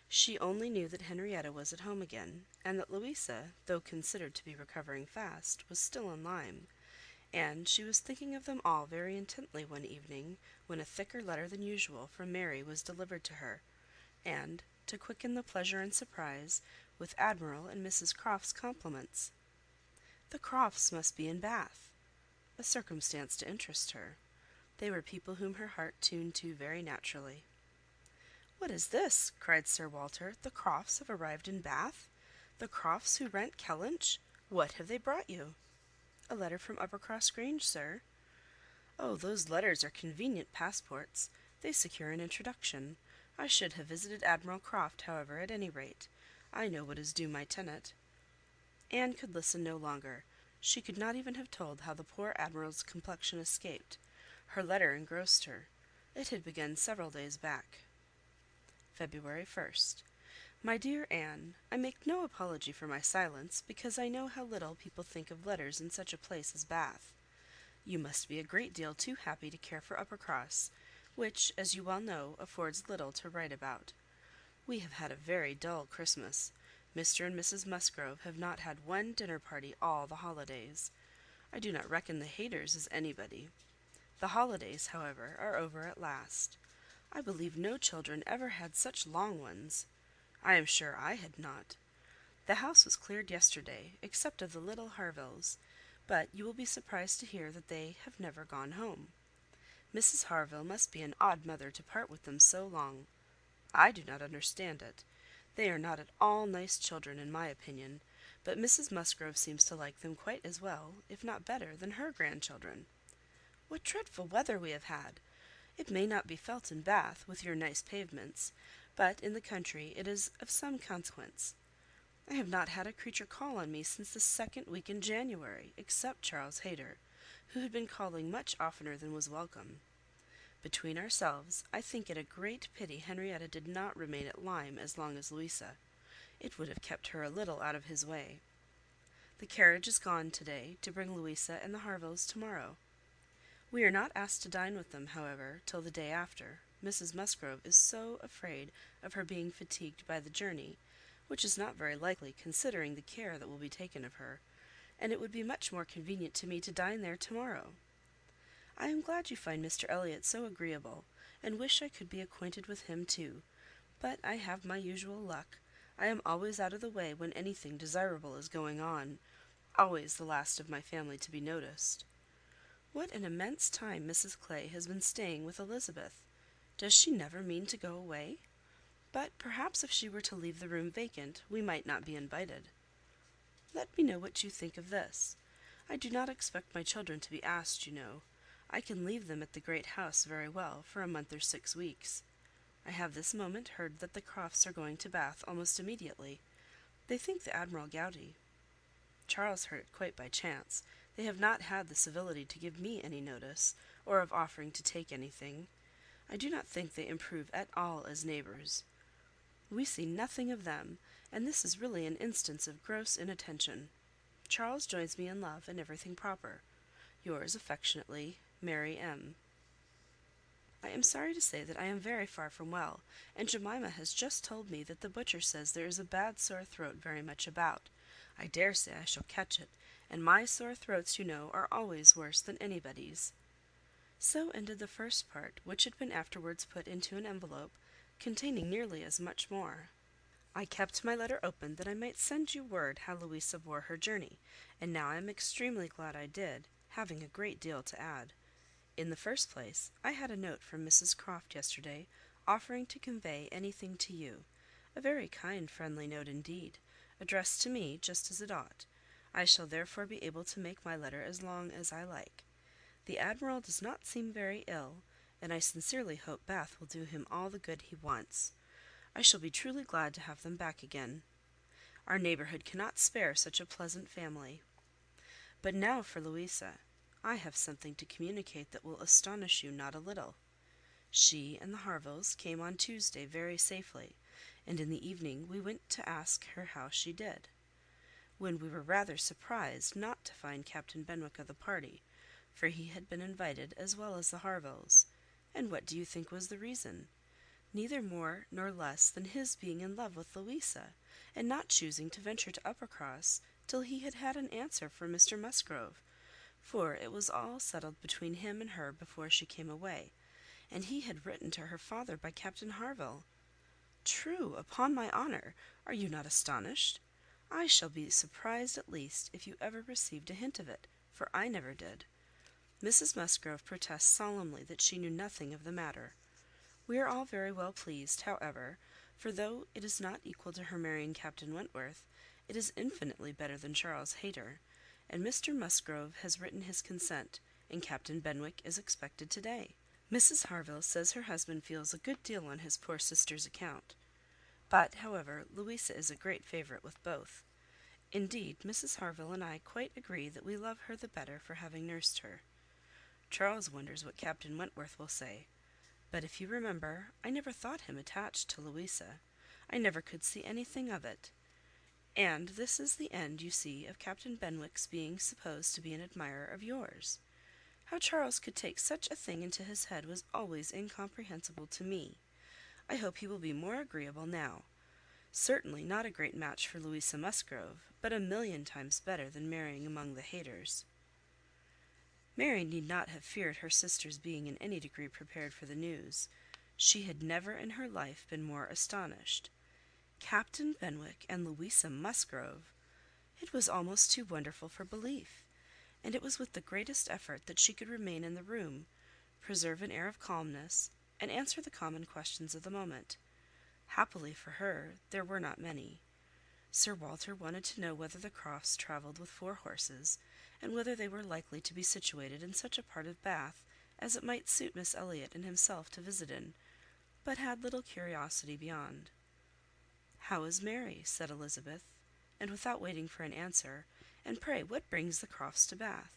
Speaker 6: She only knew that Henrietta was at home again, and that Louisa, though considered to be recovering fast, was still in Lyme; and she was thinking of them all very intently one evening, when a thicker letter than usual from Mary was delivered to her, and, to quicken the pleasure and surprise, with Admiral and Mrs Croft's compliments. The Crofts must be in Bath, a circumstance to interest her. They were people whom her heart tuned to very naturally. "What is this?" cried Sir Walter. "The Crofts have arrived in Bath? The Crofts who rent Kellynch? What have they brought you?" "A letter from Uppercross Grange, sir." "Oh, those letters are convenient passports. They secure an introduction. I should have visited Admiral Croft, however, at any rate. I know what is due my tenant." Anne could listen no longer. She could not even have told how the poor Admiral's complexion escaped. Her letter engrossed her. It had begun several days back. February 1st. My dear Anne, I make no apology for my silence, because I know how little people think of letters in such a place as Bath. You must be a great deal too happy to care for Uppercross, which, as you well know, affords little to write about. We have had a very dull Christmas. Mr. and Mrs. Musgrove have not had one dinner party all the holidays. I do not reckon the Hayters as anybody. The holidays, however, are over at last. I believe no children ever had such long ones. I am sure I had not. The house was cleared yesterday, except of the little Harvilles, but you will be surprised to hear that they have never gone home. Mrs. Harville must be an odd mother to part with them so long. I do not understand it. They are not at all nice children, in my opinion, but Mrs. Musgrove seems to like them quite as well, if not better, than her grandchildren. What dreadful weather we have had! It may not be felt in Bath, with your nice pavements, but in the country it is of some consequence. I have not had a creature call on me since the second week in January, except Charles Hayter, who had been calling much oftener than was welcome. Between ourselves, I think it a great pity Henrietta did not remain at Lyme as long as Louisa. It would have kept her a little out of his way. The carriage is gone to-day, to bring Louisa and the Harvilles to-morrow. We are not asked to dine with them, however, till the day after. Mrs. Musgrove is so afraid of her being fatigued by the journey, which is not very likely, considering the care that will be taken of her, and it would be much more convenient to me to dine there to-morrow. I am glad you find Mr. Elliot so agreeable, and wish I could be acquainted with him too, but I have my usual luck. I am always out of the way when anything desirable is going on, always the last of my family to be noticed. What an immense time Mrs. Clay has been staying with Elizabeth! Does she never mean to go away? But perhaps if she were to leave the room vacant, we might not be invited. Let me know what you think of this. I do not expect my children to be asked, you know. I can leave them at the great house very well for a month or 6 weeks. I have this moment heard that the Crofts are going to Bath almost immediately. They think the Admiral gouty. Charles heard it quite by chance. They have not had the civility to give me any notice, or of offering to take anything. I do not think they improve at all as neighbours. We see nothing of them, and this is really an instance of gross inattention. Charles joins me in love and everything proper. Yours affectionately, Mary M. I am sorry to say that I am very far from well, and Jemima has just told me that the butcher says there is a bad sore throat very much about. I dare say I shall catch it, and my sore throats, you know, are always worse than anybody's. So ended the first part, which had been afterwards put into an envelope, containing nearly as much more. I kept my letter open that I might send you word how Louisa bore her journey, and now I am extremely glad I did, having a great deal to add. In the first place, I had a note from Mrs. Croft yesterday, offering to convey anything to you. A very kind, friendly note indeed, addressed to me just as it ought. I shall therefore be able to make my letter as long as I like. The Admiral does not seem very ill, and I sincerely hope Bath will do him all the good he wants. I shall be truly glad to have them back again. Our neighbourhood cannot spare such a pleasant family. But now for Louisa. I have something to communicate that will astonish you not a little. She and the Harvilles came on Tuesday very safely, and in the evening we went to ask her how she did, when we were rather surprised not to find Captain Benwick of the party, for he had been invited as well as the Harvilles. And what do you think was the reason? Neither more nor less than his being in love with Louisa, and not choosing to venture to Uppercross till he had had an answer from Mr. Musgrove, for it was all settled between him and her before she came away, and he had written to her father by Captain Harville. True, upon my honour! Are you not astonished? I shall be surprised at least if you ever received a hint of it, for I never did. Mrs. Musgrove protests solemnly that she knew nothing of the matter. We are all very well pleased, however, for though it is not equal to her marrying Captain Wentworth, it is infinitely better than Charles Hayter, and Mr Musgrove has written his consent, and Captain Benwick is expected to-day. Mrs Harville says her husband feels a good deal on his poor sister's account. But, however, Louisa is a great favourite with both. Indeed, Mrs Harville and I quite agree that we love her the better for having nursed her. Charles wonders what Captain Wentworth will say. But if you remember, I never thought him attached to Louisa. I never could see anything of it. And this is the end, you see, of Captain Benwick's being supposed to be an admirer of yours. How Charles could take such a thing into his head was always incomprehensible to me. I hope he will be more agreeable now. Certainly not a great match for Louisa Musgrove, but 1,000,000 times better than marrying among the Hayters. Mary need not have feared her sister's being in any degree prepared for the news. She had never in her life been more astonished. Captain Benwick and Louisa Musgrove! It was almost too wonderful for belief, and it was with the greatest effort that she could remain in the room, preserve an air of calmness, and answer the common questions of the moment. Happily for her, there were not many. Sir Walter wanted to know whether the Crofts travelled with 4 horses, and whether they were likely to be situated in such a part of Bath as it might suit Miss Elliot and himself to visit in, but had little curiosity beyond. "How is Mary?" said Elizabeth, and without waiting for an answer, "and pray what brings the Crofts to Bath?"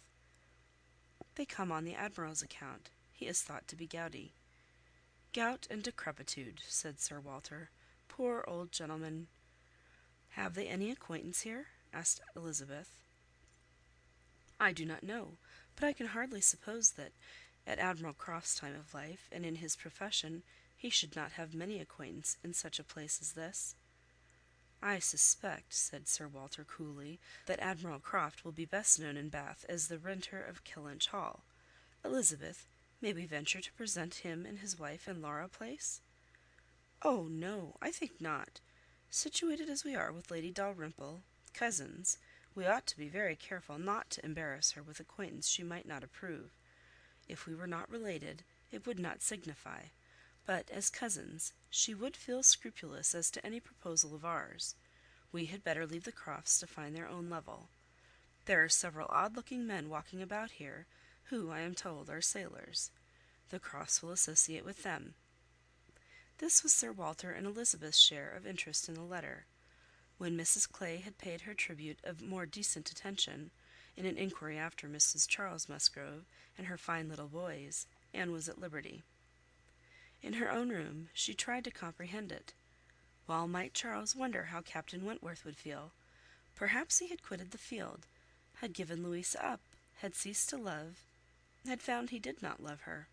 Speaker 6: "They come on the Admiral's account. He is thought to be gouty." "Gout and decrepitude," said Sir Walter. "Poor old gentleman." "Have they any acquaintance here?" asked Elizabeth. "I do not know, but I can hardly suppose that, at Admiral Croft's time of life, and in his profession, he should not have many acquaintance in such a place as this." "I suspect," said Sir Walter coolly, "that Admiral Croft will be best known in Bath as the renter of Kellynch Hall. Elizabeth, may we venture to present him and his wife in Laura Place?" "Oh no, I think not. Situated as we are with Lady Dalrymple, cousins, we ought to be very careful not to embarrass her with acquaintance she might not approve. If we were not related, it would not signify; but as cousins, she would feel scrupulous as to any proposal of ours. We had better leave the Crofts to find their own level. There are several odd-looking men walking about here, who, I am told, are sailors. The Crofts will associate with them." This was Sir Walter and Elizabeth's share of interest in the letter. When Mrs Clay had paid her tribute of more decent attention, in an inquiry after Mrs Charles Musgrove and her fine little boys, Anne was at liberty. In her own room she tried to comprehend it. Well might Charles wonder how Captain Wentworth would feel. Perhaps he had quitted the field, had given Louisa up, had ceased to love, had found he did not love her.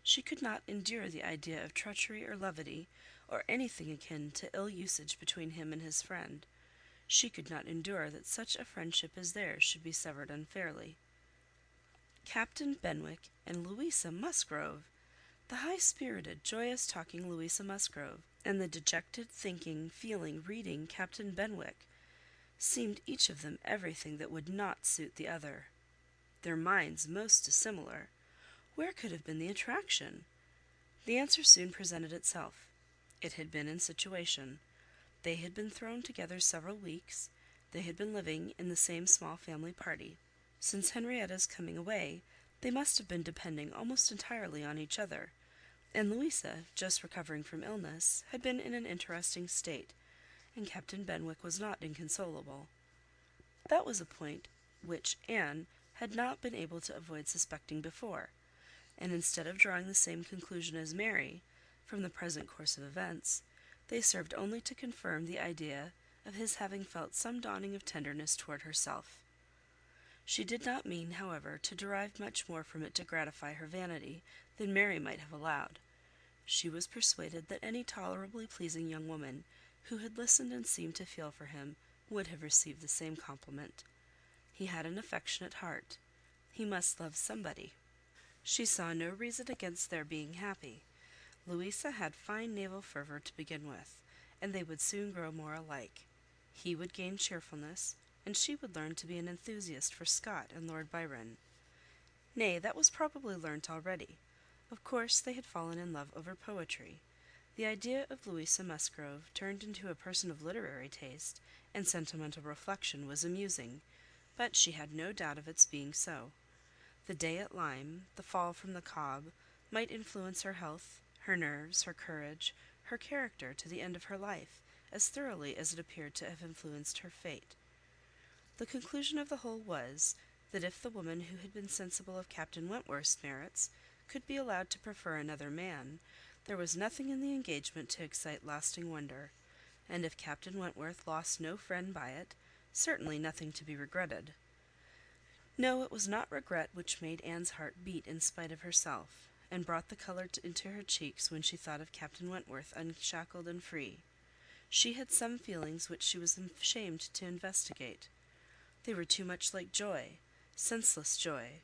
Speaker 6: She could not endure the idea of treachery or levity, or anything akin to ill usage between him and his friend. She could not endure that such a friendship as theirs should be severed unfairly. Captain Benwick and Louisa Musgrove! The high-spirited, joyous talking Louisa Musgrove, and the dejected, thinking, feeling, reading Captain Benwick, seemed each of them everything that would not suit the other. Their minds most dissimilar. Where could have been the attraction? The answer soon presented itself. It had been in situation. They had been thrown together several weeks. They had been living in the same small family party. Since Henrietta's coming away, they must have been depending almost entirely on each other, and Louisa, just recovering from illness, had been in an interesting state, and Captain Benwick was not inconsolable. That was a point which Anne had not been able to avoid suspecting before, and instead of drawing the same conclusion as Mary, from the present course of events, they served only to confirm the idea of his having felt some dawning of tenderness toward herself. She did not mean, however, to derive much more from it to gratify her vanity than Mary might have allowed. She was persuaded that any tolerably pleasing young woman, who had listened and seemed to feel for him, would have received the same compliment. He had an affectionate heart. He must love somebody. She saw no reason against their being happy. Louisa had fine naval fervour to begin with, and they would soon grow more alike. He would gain cheerfulness, and she would learn to be an enthusiast for Scott and Lord Byron. Nay, that was probably learnt already. Of course they had fallen in love over poetry. The idea of Louisa Musgrove turned into a person of literary taste and sentimental reflection was amusing, but she had no doubt of its being so. The day at Lyme, the fall from the Cobb, might influence her health, her nerves, her courage, her character to the end of her life, as thoroughly as it appeared to have influenced her fate. The conclusion of the whole was, that if the woman who had been sensible of Captain Wentworth's merits could be allowed to prefer another man, there was nothing in the engagement to excite lasting wonder, and if Captain Wentworth lost no friend by it, certainly nothing to be regretted. No, it was not regret which made Anne's heart beat in spite of herself, and brought the colour into her cheeks when she thought of Captain Wentworth unshackled and free. She had some feelings which she was ashamed to investigate. They were too much like joy, senseless joy.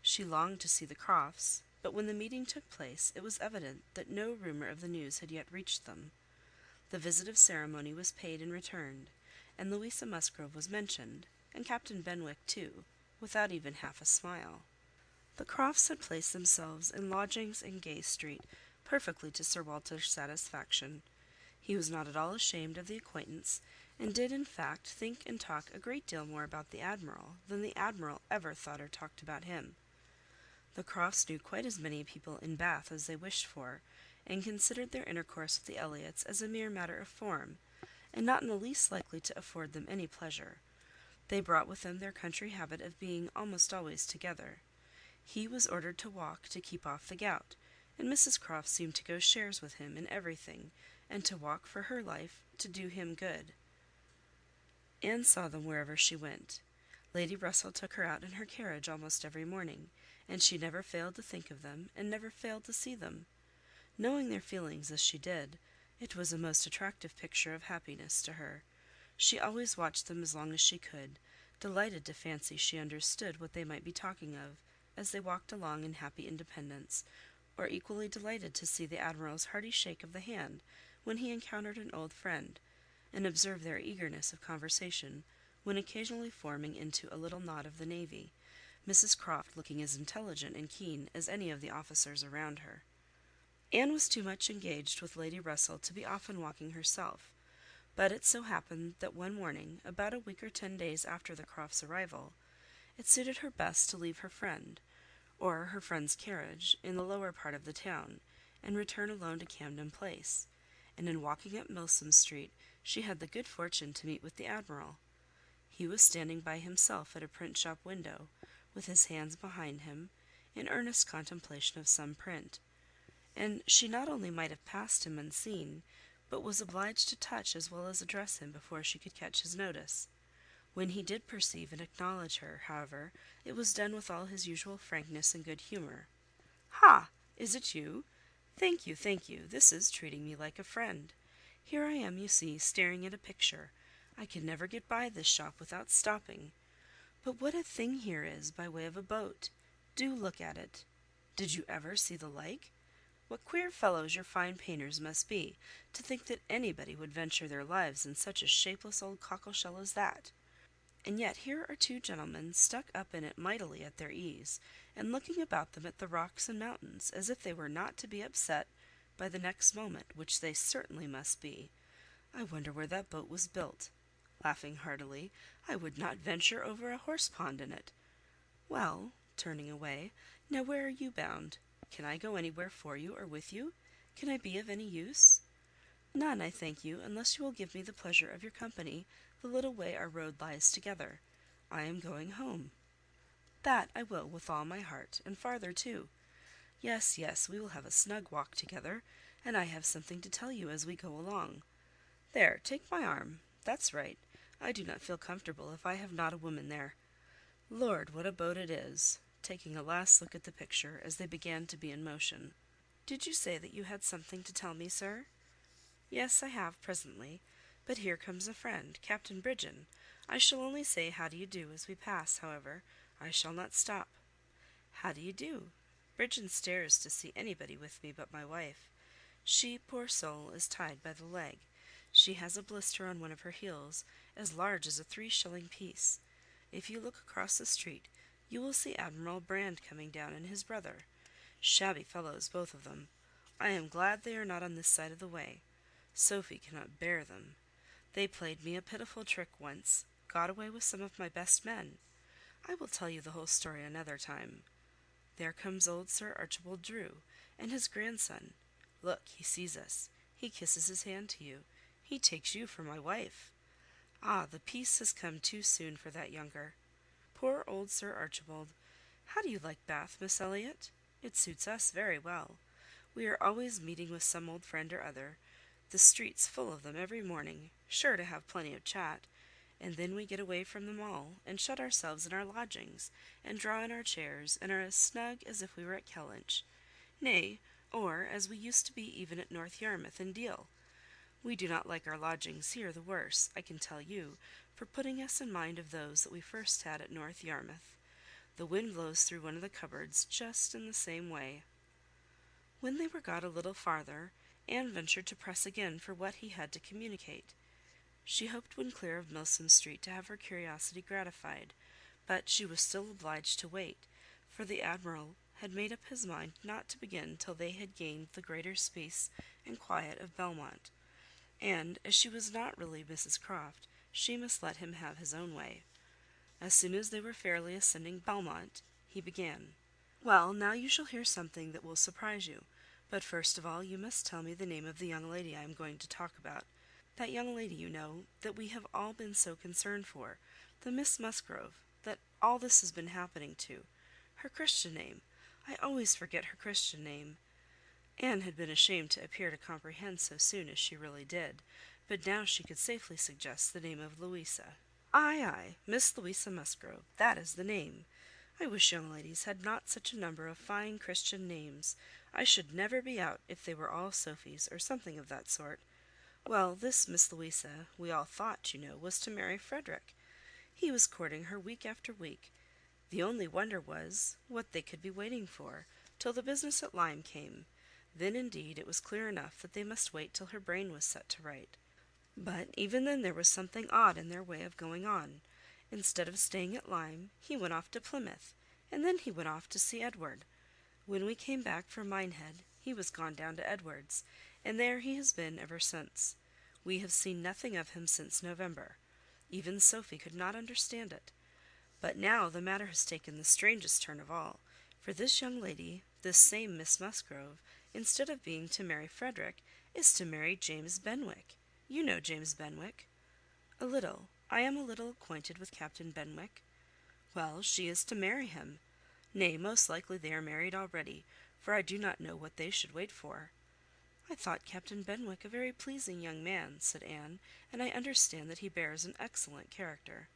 Speaker 6: She longed to see the Crofts, but when the meeting took place, it was evident that no rumour of the news had yet reached them. The visit of ceremony was paid and returned, and Louisa Musgrove was mentioned, and Captain Benwick too, without even half a smile. The Crofts had placed themselves in lodgings in Gay Street, perfectly to Sir Walter's satisfaction. He was not at all ashamed of the acquaintance, and did in fact think and talk a great deal more about the Admiral than the Admiral ever thought or talked about him. The Crofts knew quite as many people in Bath as they wished for, and considered their intercourse with the Elliots as a mere matter of form, and not in the least likely to afford them any pleasure. They brought with them their country habit of being almost always together. He was ordered to walk to keep off the gout, and Mrs Croft seemed to go shares with him in everything, and to walk for her life to do him good. Anne saw them wherever she went. Lady Russell took her out in her carriage almost every morning, and she never failed to think of them, and never failed to see them. Knowing their feelings as she did, it was a most attractive picture of happiness to her. She always watched them as long as she could, delighted to fancy she understood what they might be talking of, as they walked along in happy independence, or equally delighted to see the Admiral's hearty shake of the hand when he encountered an old friend, and observe their eagerness of conversation, when occasionally forming into a little knot of the navy, Mrs Croft looking as intelligent and keen as any of the officers around her. Anne was too much engaged with Lady Russell to be often walking herself, but it so happened that one morning, about a week or 10 days after the Crofts' arrival, it suited her best to leave her friend, or her friend's carriage, in the lower part of the town, and return alone to Camden Place, and in walking up Milsom Street she had the good fortune to meet with the Admiral. He was standing by himself at a print-shop window, with his hands behind him, in earnest contemplation of some print, and she not only might have passed him unseen, but was obliged to touch as well as address him before she could catch his notice. When he did perceive and acknowledge her, however, it was done with all his usual frankness and good humour. "Ha! Is it you? Thank you, thank you. This is treating me like a friend. Here I am, you see, staring at a picture. I can never get by this shop without stopping. But what a thing here is, by way of a boat! Do look at it. Did you ever see the like? What queer fellows your fine painters must be, to think that anybody would venture their lives in such a shapeless old cockleshell as that! And yet here are two gentlemen stuck up in it mightily at their ease, and looking about them at the rocks and mountains, as if they were not to be upset by the next moment, which they certainly must be. I wonder where that boat was built. Laughing heartily, I would not venture over a horse-pond in it. Well," turning away, "now where are you bound? Can I go anywhere for you or with you? Can I be of any use?" "None, I thank you, unless you will give me the pleasure of your company the little way our road lies together. I am going home." "That I will with all my heart, and farther too. Yes, yes, we will have a snug walk together, and I have something to tell you as we go along. There, take my arm. That's right. I do not feel comfortable if I have not a woman there. Lord, what a boat it is!" taking a last look at the picture as they began to be in motion. "Did you say that you had something to tell me, sir?" "Yes, I have, presently. But here comes a friend, Captain Bridgen. I shall only say how do you do as we pass, however. I shall not stop. How do you do? Bridgen stares to see anybody with me but my wife. She, poor soul, is tied by the leg. She has a blister on one of her heels, as large as a 3-shilling piece. If you look across the street, you will see Admiral Brand coming down and his brother. Shabby fellows, both of them. I am glad they are not on this side of the way. Sophie cannot bear them. They played me a pitiful trick once, got away with some of my best men. I will tell you the whole story another time. There comes old Sir Archibald Drew, and his grandson. Look, he sees us. He kisses his hand to you. He takes you for my wife. Ah, the peace has come too soon for that younger. Poor old Sir Archibald! How do you like Bath, Miss Elliot? It suits us very well. We are always meeting with some old friend or other, the streets full of them every morning, sure to have plenty of chat, and then we get away from them all, and shut ourselves in our lodgings, and draw in our chairs, and are as snug as if we were at Kellynch, nay, or as we used to be even at North Yarmouth and Deal. We do not like our lodgings here the worse, I can tell you, for putting us in mind of those that we first had at North Yarmouth. The wind blows through one of the cupboards just in the same way. When they were got a little farther, Anne ventured to press again for what he had to communicate. She hoped when clear of Milsom Street to have her curiosity gratified, but she was still obliged to wait, for the Admiral had made up his mind not to begin till they had gained the greater space and quiet of Belmont, and, as she was not really Mrs Croft, she must let him have his own way. As soon as they were fairly ascending Belmont, he began. "Well, now you shall hear something that will surprise you, but first of all you must tell me the name of the young lady I am going to talk about. That young lady, you know, that we have all been so concerned for, the Miss Musgrove, that all this has been happening to. Her Christian name. I always forget her Christian name." Anne had been ashamed to appear to comprehend so soon as she really did, but now she could safely suggest the name of Louisa. Ay, Miss Louisa Musgrove, that is the name. I wish young ladies had not such a number of fine Christian names. I should never be out if they were all Sophies, or something of that sort. Well, this Miss Louisa, we all thought, you know, was to marry Frederick. He was courting her week after week. The only wonder was, what they could be waiting for, till the business at Lyme came. Then, indeed, it was clear enough that they must wait till her brain was set to right. But even then there was something odd in their way of going on. Instead of staying at Lyme, he went off to Plymouth, and then he went off to see Edward. When we came back from Minehead, he was gone down to Edward's, and there he has been ever since. We have seen nothing of him since November. Even Sophie could not understand it. But now the matter has taken the strangest turn of all, for this young lady, this same Miss Musgrove, instead of being to marry Frederick, is to marry James Benwick. You know James Benwick. A little. I am a little acquainted with Captain Benwick. Well, she is to marry him. Nay, most likely they are married already, for I do not know what they should wait for. I thought Captain Benwick a very pleasing young man, said Anne, and I understand that he bears an excellent character.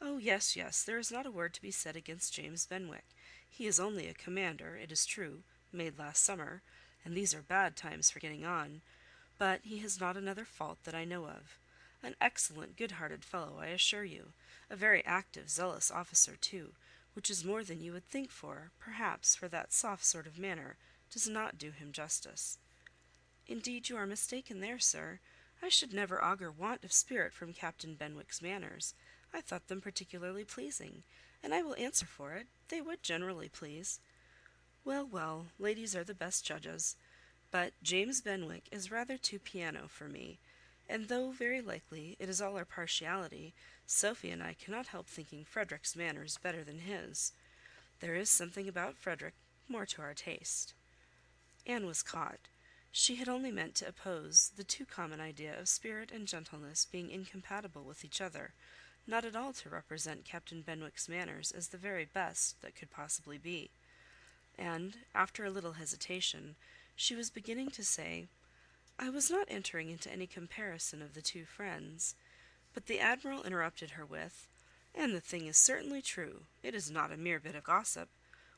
Speaker 6: Oh, yes, there is not a word to be said against James Benwick. He is only a commander, it is true, made last summer, and these are bad times for getting on, but he has not another fault that I know of. An excellent, good-hearted fellow, I assure you. A very active, zealous officer, too, which is more than you would think for, perhaps, for that soft sort of manner does not do him justice. Indeed, you are mistaken there, sir. I should never augur want of spirit from Captain Benwick's manners. I thought them particularly pleasing, and I will answer for it, they would generally please. Well, ladies are the best judges. But James Benwick is rather too piano for me, and though very likely it is all our partiality, Sophie and I cannot help thinking Frederick's manners better than his. There is something about Frederick more to our taste. Anne was caught. She had only meant to oppose the too common idea of spirit and gentleness being incompatible with each other, not at all to represent Captain Benwick's manners as the very best that could possibly be. And, after a little hesitation, she was beginning to say, I was not entering into any comparison of the two friends, but the Admiral interrupted her with, and the thing is certainly true. It is not a mere bit of gossip.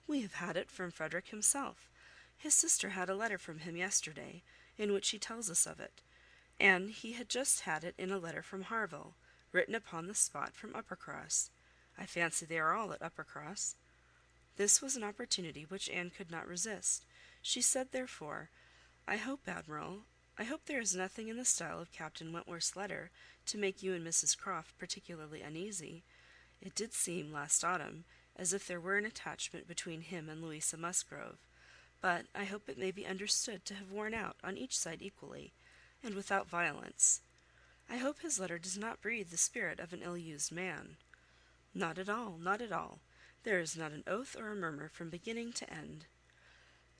Speaker 6: We have had it from Frederick himself. His sister had a letter from him yesterday, in which he tells us of it, and he had just had it in a letter from Harville, written upon the spot from Uppercross. I fancy they are all at Uppercross. This was an opportunity which Anne could not resist. She said, therefore, I hope, Admiral, I hope there is nothing in the style of Captain Wentworth's letter to make you and Mrs Croft particularly uneasy. It did seem, last autumn, as if there were an attachment between him and Louisa Musgrove, but I hope it may be understood to have worn out on each side equally, and without violence. I hope his letter does not breathe the spirit of an ill-used man. Not at all, not at all. There is not an oath or a murmur from beginning to end."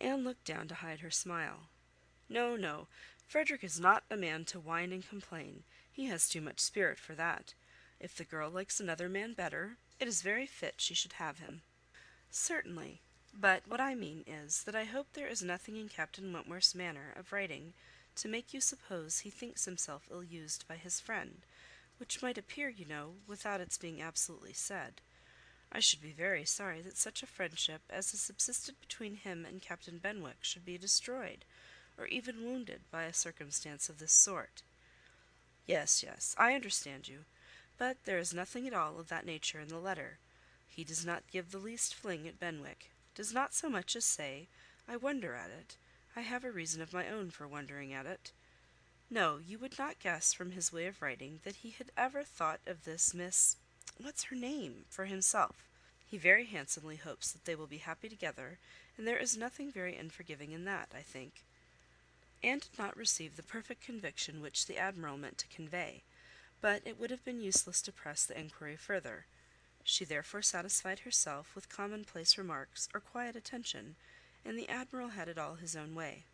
Speaker 6: Anne looked down to hide her smile. "No, no, Frederick is not a man to whine and complain. He has too much spirit for that. If the girl likes another man better, it is very fit she should have him." "Certainly. But what I mean is, that I hope there is nothing in Captain Wentworth's manner of writing to make you suppose he thinks himself ill-used by his friend, which might appear, you know, without its being absolutely said. I should be very sorry that such a friendship as has subsisted between him and Captain Benwick should be destroyed, or even wounded, by a circumstance of this sort." Yes, yes, I understand you, but there is nothing at all of that nature in the letter. He does not give the least fling at Benwick, does not so much as say, "I wonder at it. I have a reason of my own for wondering at it." No, you would not guess from his way of writing that he had ever thought of this Miss what's her name for himself. He very handsomely hopes that they will be happy together, and there is nothing very unforgiving in that, I think. Anne did not receive the perfect conviction which the Admiral meant to convey, but it would have been useless to press the inquiry further. She therefore satisfied herself with commonplace remarks or quiet attention, and the Admiral had it all his own way.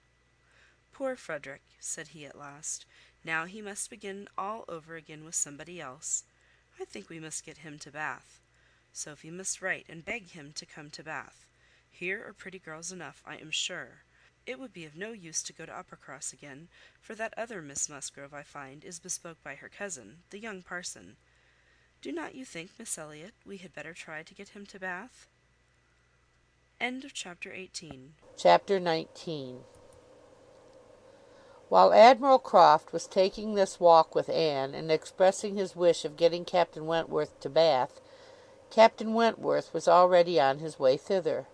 Speaker 6: "Poor Frederick," said he at last, "now he must begin all over again with somebody else. I think we must get him to Bath. Sophie must write and beg him to come to Bath. Here are pretty girls enough, I am sure. It would be of no use to go to Uppercross again, for that other Miss Musgrove, I find, is bespoke by her cousin, the young parson. Do not you think, Miss Elliot, we had better try to get him to Bath?" End of chapter 18.
Speaker 7: Chapter 19. While Admiral Croft was taking this walk with Anne, and expressing his wish of getting Captain Wentworth to Bath, Captain Wentworth was already on his way thither.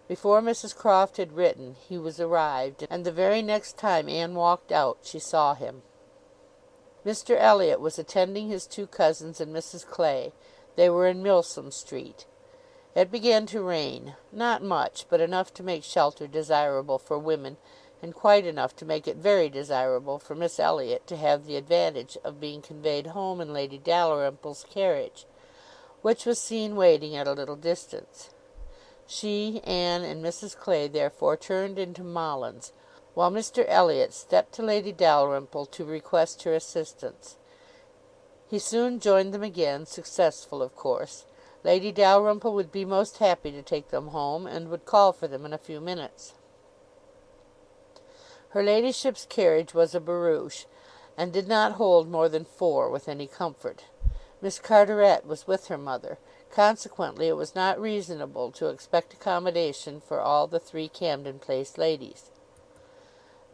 Speaker 7: Before Mrs Croft had written, he was arrived, and the very next time Anne walked out, she saw him. Mr Elliot was attending his two cousins and Mrs Clay. They were in Milsom Street. It began to rain, not much, but enough to make shelter desirable for women, and quite enough to make it very desirable for Miss Elliot to have the advantage of being conveyed home in Lady Dalrymple's carriage, which was seen waiting at a little distance. She, Anne, and Mrs Clay therefore turned into Mollyns, while Mr Elliot stepped to Lady Dalrymple to request her assistance. He soon joined them again, successful of course. Lady Dalrymple would be most happy to take them home, and would call for them in a few minutes. Her ladyship's carriage was a barouche, and did not hold more than 4 with any comfort. Miss Carteret was with her mother. Consequently, it was not reasonable to expect accommodation for all the 3 Camden Place ladies.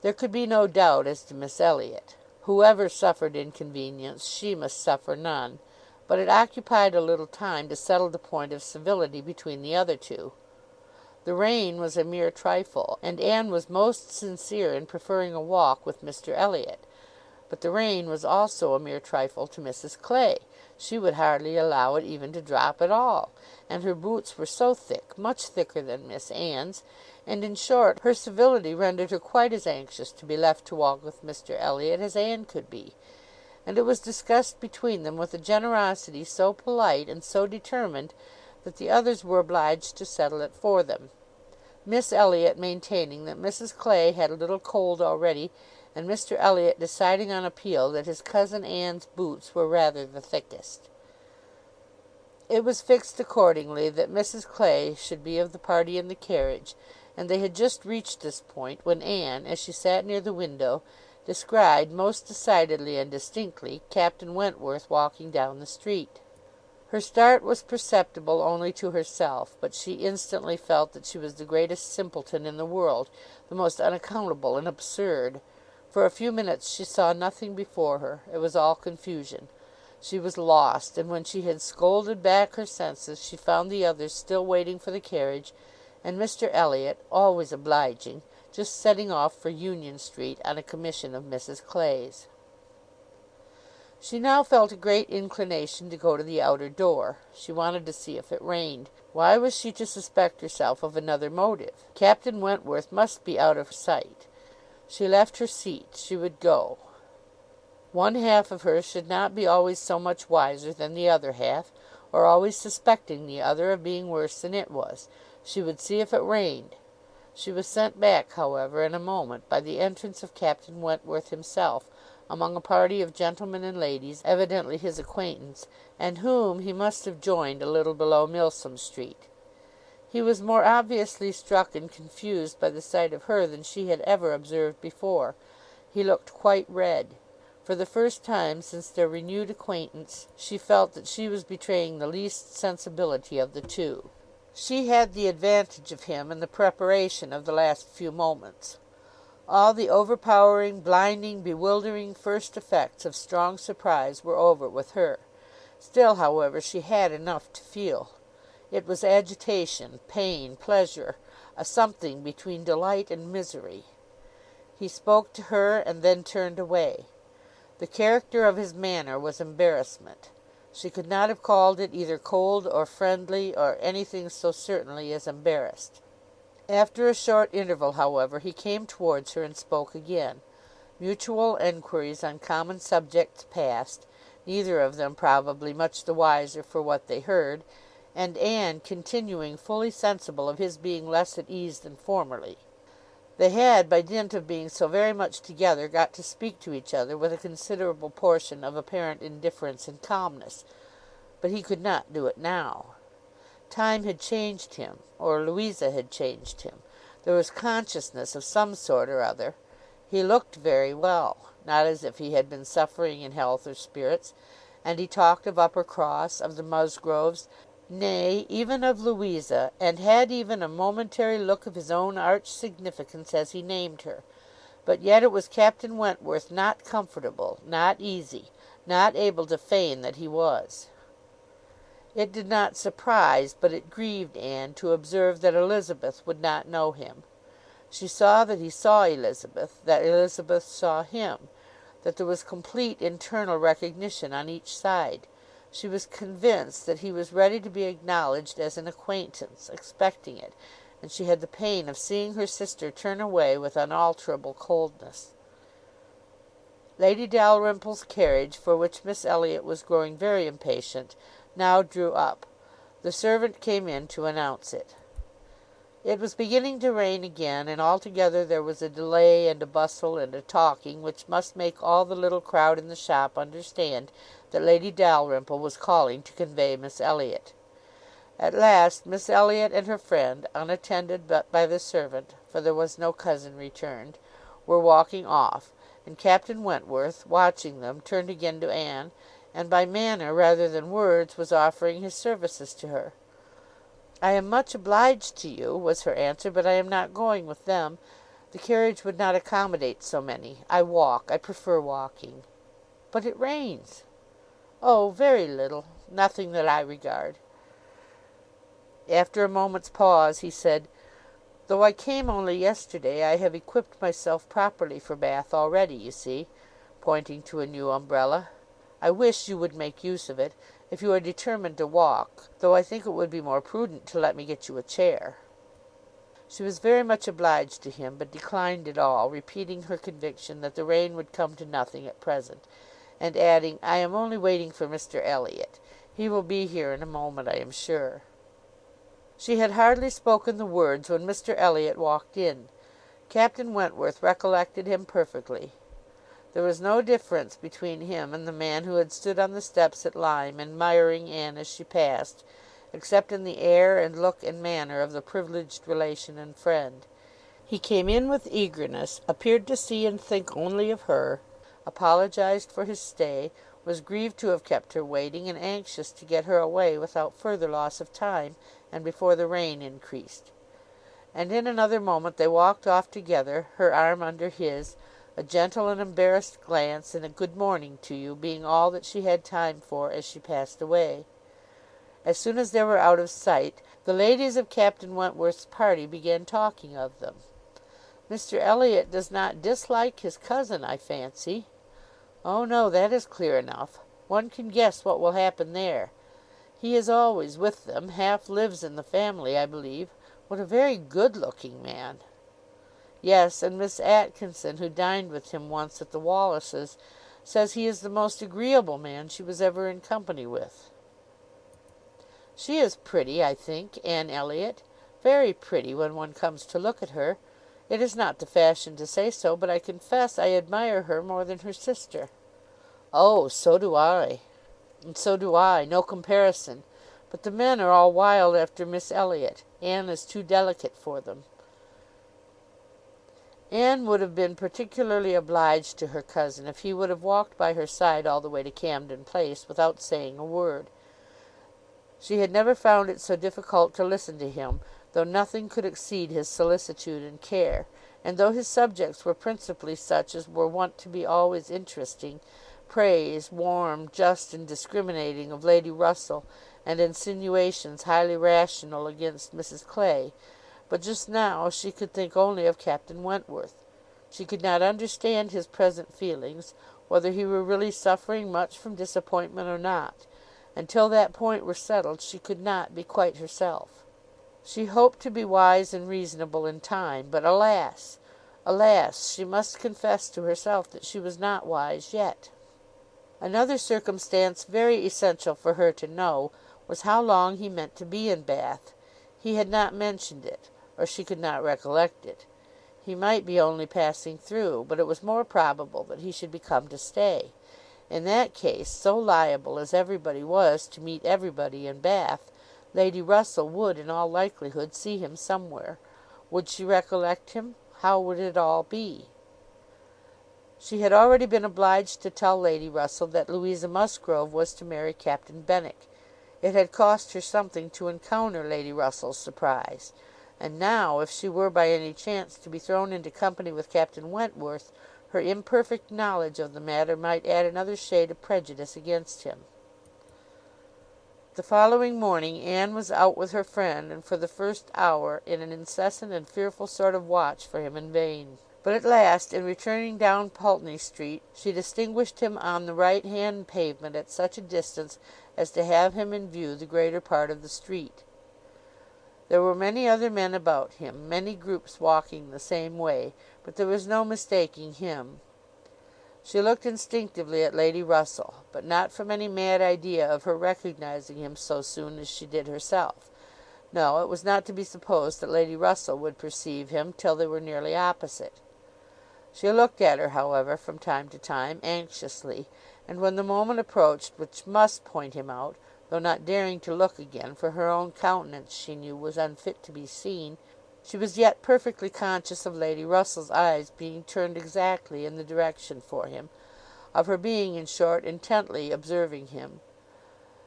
Speaker 7: There could be no doubt as to Miss Elliot. Whoever suffered inconvenience, she must suffer none. But it occupied a little time to settle the point of civility between the other two. The rain was a mere trifle, and Anne was most sincere in preferring a walk with Mr Elliot. But the rain was also a mere trifle to Mrs Clay. She would hardly allow it even to drop at all, and her boots were so thick, much thicker than Miss Anne's, and in short, her civility rendered her quite as anxious to be left to walk with Mr Elliot as Anne could be, and it was discussed between them with a generosity so polite and so determined that the others were obliged to settle it for them, Miss Elliot maintaining that Mrs Clay had a little cold already, and Mr Elliot deciding on appeal that his cousin Anne's boots were rather the thickest. It was fixed accordingly that Mrs Clay should be of the party in the carriage, and they had just reached this point when Anne, as she sat near the window, descried most decidedly and distinctly Captain Wentworth walking down the street. Her start was perceptible only to herself, but she instantly felt that she was the greatest simpleton in the world, the most unaccountable and absurd. For a few minutes she saw nothing before her. It was all confusion. She was lost, and when she had scolded back her senses, she found the others still waiting for the carriage, and Mr Elliot, always obliging, just setting off for Union Street on a commission of Mrs Clay's. She now felt a great inclination to go to the outer door. She wanted to see if it rained. Why was she to suspect herself of another motive? Captain Wentworth must be out of sight. She left her seat. She would go. One half of her should not be always so much wiser than the other half, or always suspecting the other of being worse than it was. She would see if it rained. She was sent back, however, in a moment, by the entrance of Captain Wentworth himself, among a party of gentlemen and ladies, evidently his acquaintance, and whom he must have joined a little below Milsom Street. He was more obviously struck and confused by the sight of her than she had ever observed before. He looked quite red. For the first time since their renewed acquaintance, she felt that she was betraying the least sensibility of the two. She had the advantage of him in the preparation of the last few moments. All the overpowering, blinding, bewildering first effects of strong surprise were over with her. Still, however, she had enough to feel. It was agitation, pain, pleasure, a something between delight and misery. He spoke to her and then turned away. The character of his manner was embarrassment. She could not have called it either cold or friendly, or anything so certainly as embarrassed. After a short interval, however, he came towards her and spoke again. Mutual enquiries on common subjects passed, neither of them probably much the wiser for what they heard, and Anne continuing fully sensible of his being less at ease than formerly. They had, by dint of being so very much together, got to speak to each other with a considerable portion of apparent indifference and calmness, but he could not do it now. Time had changed him, or Louisa had changed him. There was consciousness of some sort or other. He looked very well, not as if he had been suffering in health or spirits, and he talked of Uppercross, of the Musgroves, nay, even of Louisa, and had even a momentary look of his own arch significance as he named her. But yet it was Captain Wentworth not comfortable, not easy, not able to feign that he was. It did not surprise, but it grieved Anne to observe that Elizabeth would not know him. She saw that he saw Elizabeth, that Elizabeth saw him, that there was complete internal recognition on each side. She was convinced that he was ready to be acknowledged as an acquaintance, expecting it, and she had the pain of seeing her sister turn away with unalterable coldness. Lady Dalrymple's carriage, for which Miss Elliot was growing very impatient, now drew up. The servant came in to announce it. It was beginning to rain again, and altogether there was a delay and a bustle and a talking which must make all the little crowd in the shop understand that Lady Dalrymple was calling to convey Miss Elliot. At last Miss Elliot and her friend, unattended but by the servant, for there was no cousin returned, were walking off, and Captain Wentworth, watching them, turned again to Anne, and by manner rather than words was offering his services to her. "I am much obliged to you," was her answer, "but I am not going with them. The carriage would not accommodate so many. I walk. I prefer walking." "But it rains." "Oh, very little. Nothing that I regard." After a moment's pause he said, "Though I came only yesterday, I have equipped myself properly for Bath already, you see," pointing to a new umbrella. "I wish you would make use of it, if you are determined to walk, though I think it would be more prudent to let me get you a chair." She was very much obliged to him, but declined it all, repeating her conviction that the rain would come to nothing at present, and adding, "I am only waiting for Mr Elliot. He will be here in a moment, I am sure." She had hardly spoken the words when Mr Elliot walked in. Captain Wentworth recollected him perfectly. There was no difference between him and the man who had stood on the steps at Lyme, admiring Anne as she passed, except in the air and look and manner of the privileged relation and friend. He came in with eagerness, appeared to see and think only of her, apologized for his stay, was grieved to have kept her waiting, and anxious to get her away without further loss of time, and before the rain increased. And in another moment they walked off together, her arm under his, a gentle and embarrassed glance and a good morning to you being all that she had time for as she passed away. As soon as they were out of sight, the ladies of Captain Wentworth's party began talking of them. "Mr Elliot does not dislike his cousin, I fancy." "Oh no, that is clear enough. One can guess what will happen there. He is always with them, half lives in the family, I believe. What a very good-looking man!" "Yes, and Miss Atkinson, who dined with him once at the Wallaces, says he is the most agreeable man she was ever in company with." "She is pretty, I think, Anne Elliot. Very pretty, when one comes to look at her. It is not the fashion to say so, but I confess I admire her more than her sister." "Oh, so do I." "And so do I. No comparison. But the men are all wild after Miss Elliot. Anne is too delicate for them." Anne would have been particularly obliged to her cousin if he would have walked by her side all the way to Camden Place without saying a word. She had never found it so difficult to listen to him, though nothing could exceed his solicitude and care, and though his subjects were principally such as were wont to be always interesting, praise, warm, just, and discriminating, of Lady Russell, and insinuations highly rational against Mrs Clay. But just now she could think only of Captain Wentworth. She could not understand his present feelings, whether he were really suffering much from disappointment or not. Until that point were settled, she could not be quite herself. She hoped to be wise and reasonable in time, but alas! alas! she must confess to herself that she was not wise yet. Another circumstance very essential for her to know was how long he meant to be in Bath. He had not mentioned it, or she could not recollect it. He might be only passing through, but it was more probable that he should be come to stay. In that case, so liable as everybody was to meet everybody in Bath, Lady Russell would in all likelihood see him somewhere. Would she recollect him? How would it all be? She had already been obliged to tell Lady Russell that Louisa Musgrove was to marry Captain Benwick. It had cost her something to encounter Lady Russell's surprise. And now, if she were by any chance to be thrown into company with Captain Wentworth, her imperfect knowledge of the matter might add another shade of prejudice against him. The following morning Anne was out with her friend, and for the first hour in an incessant and fearful sort of watch for him in vain. But at last, in returning down Pulteney Street, she distinguished him on the right hand pavement at such a distance as to have him in view the greater part of the street. There were many other men about him, many groups walking the same way, but there was no mistaking him. She looked instinctively at Lady Russell, but not from any mad idea of her recognizing him so soon as she did herself. No, it was not to be supposed that Lady Russell would perceive him till they were nearly opposite. She looked at her, however, from time to time, anxiously, and when the moment approached which must point him out, though not daring to look again, for her own countenance, she knew, was unfit to be seen, she was yet perfectly conscious of Lady Russell's eyes being turned exactly in the direction for him, of her being, in short, intently observing him.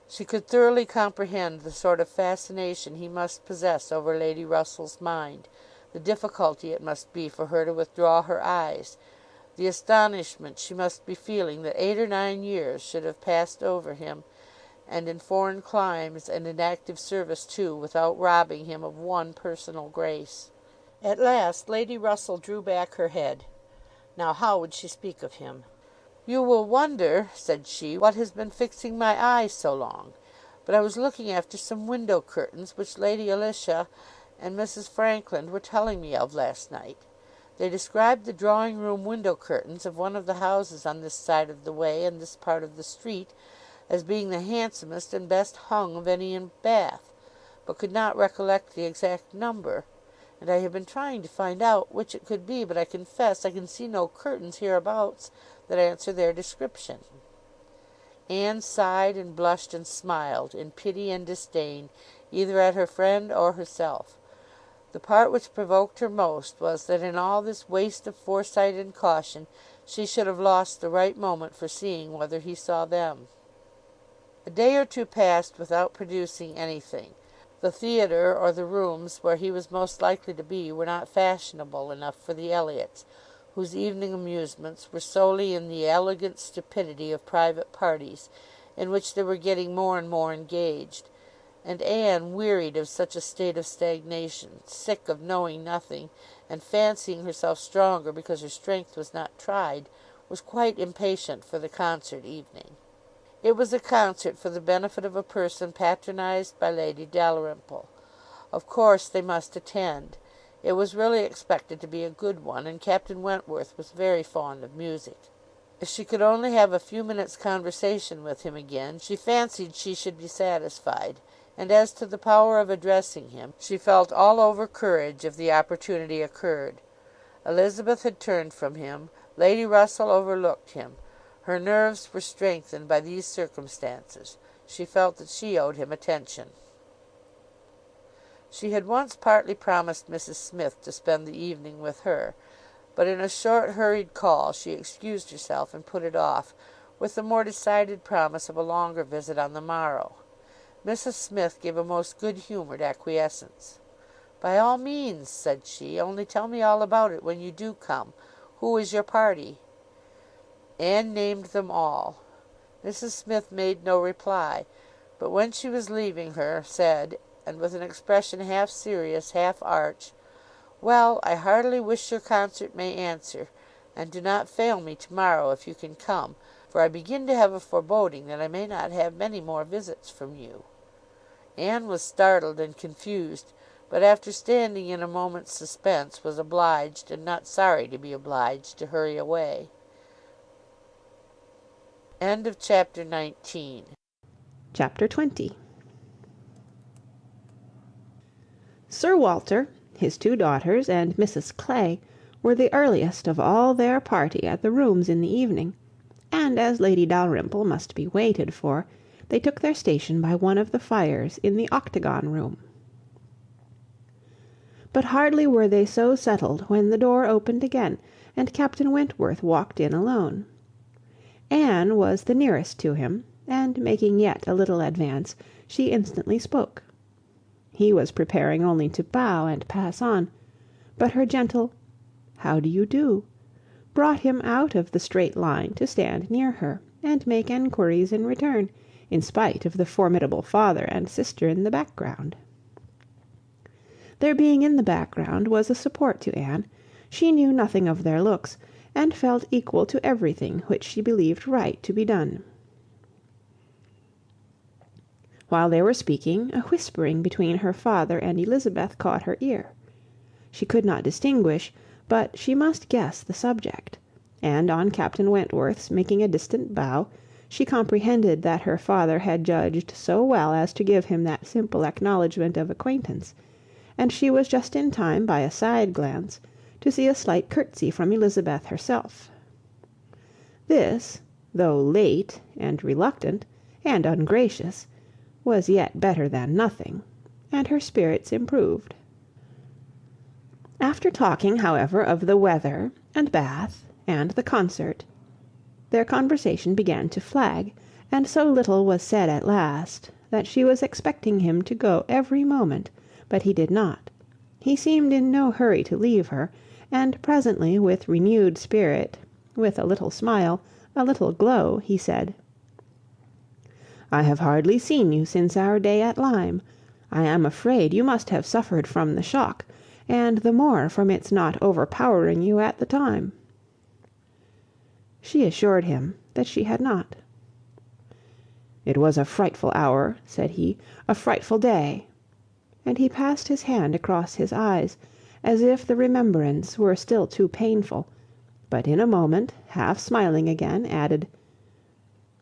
Speaker 7: She could thoroughly comprehend the sort of fascination he must possess over Lady Russell's mind, the difficulty it must be for her to withdraw her eyes, the astonishment she must be feeling that 8 or 9 years should have passed over him, and in foreign climes, and in active service too, without robbing him of one personal grace. At last Lady Russell drew back her head. Now how would she speak of him? "You will wonder," said she, "what has been fixing my eye so long, but I was looking after some window curtains which Lady Alicia and Mrs. Frankland were telling me of last night. They described the drawing room window curtains of one of the houses on this side of the way and this part of the street as being the handsomest and best hung of any in Bath, but could not recollect the exact number, and I have been trying to find out which it could be, but I confess I can see no curtains hereabouts that answer their description." Anne sighed and blushed and smiled, in pity and disdain, either at her friend or herself. The part which provoked her most was, that in all this waste of foresight and caution she should have lost the right moment for seeing whether he saw them. A day or two passed without producing anything. The theatre, or the rooms where he was most likely to be, were not fashionable enough for the Elliots, whose evening amusements were solely in the elegant stupidity of private parties, in which they were getting more and more engaged; and Anne, wearied of such a state of stagnation, sick of knowing nothing, and fancying herself stronger because her strength was not tried, was quite impatient for the concert evening. It was a concert for the benefit of a person patronized by Lady Dalrymple. Of course they must attend. It was really expected to be a good one, and Captain Wentworth was very fond of music. If she could only have a few minutes' conversation with him again, she fancied she should be satisfied; and as to the power of addressing him, she felt all over courage if the opportunity occurred. Elizabeth had turned from him. Lady Russell overlooked him. Her nerves were strengthened by these circumstances. She felt that she owed him attention. She had once partly promised Mrs. Smith to spend the evening with her, but in a short hurried call she excused herself and put it off, with the more decided promise of a longer visit on the morrow. Mrs. Smith gave a most good-humoured acquiescence. "By all means," said she, "only tell me all about it when you do come. Who is your party?" Anne named them all. Mrs. Smith made no reply, but when she was leaving her, said, and with an expression half serious, half arch, "Well, I heartily wish your concert may answer, and do not fail me to-morrow if you can come, for I begin to have a foreboding that I may not have many more visits from you." Anne was startled and confused, but after standing in a moment's suspense, was obliged, and not sorry to be obliged, to hurry away. Chapter
Speaker 2: 20. Sir Walter, his 2 daughters, and Mrs Clay were the earliest of all their party at the rooms in the evening, and as Lady Dalrymple must be waited for, they took their station by one of the fires in the octagon room. But hardly were they so settled when the door opened again, and Captain Wentworth walked in alone. Anne was the nearest to him, and making yet a little advance, she instantly spoke. He was preparing only to bow and pass on, but her gentle "How do you do?" brought him out of the straight line to stand near her, and make enquiries in return, in spite of the formidable father and sister in the background. Their being in the background was a support to Anne. She knew nothing of their looks, and felt equal to everything which she believed right to be done. While they were speaking, a whispering between her father and Elizabeth caught her ear. She could not distinguish, but she must guess the subject; and on Captain Wentworth's making a distant bow, she comprehended that her father had judged so well as to give him that simple acknowledgment of acquaintance, and she was just in time, by a side glance, to see a slight curtsy from Elizabeth herself. This, though late, and reluctant, and ungracious, was yet better than nothing, and her spirits improved. After talking, however, of the weather, and Bath, and the concert, their conversation began to flag, and so little was said at last, that she was expecting him to go every moment, but he did not. He seemed in no hurry to leave her, and presently, with renewed spirit, with a little smile, a little glow, he said, "I have hardly seen you since our day at Lyme. I am afraid you must have suffered from the shock, and the more from its not overpowering you at the time." She assured him that she had not. "It was a frightful hour," said he, "a frightful day," and he passed his hand across his eyes, as if the remembrance were still too painful, but in a moment, half smiling again, added,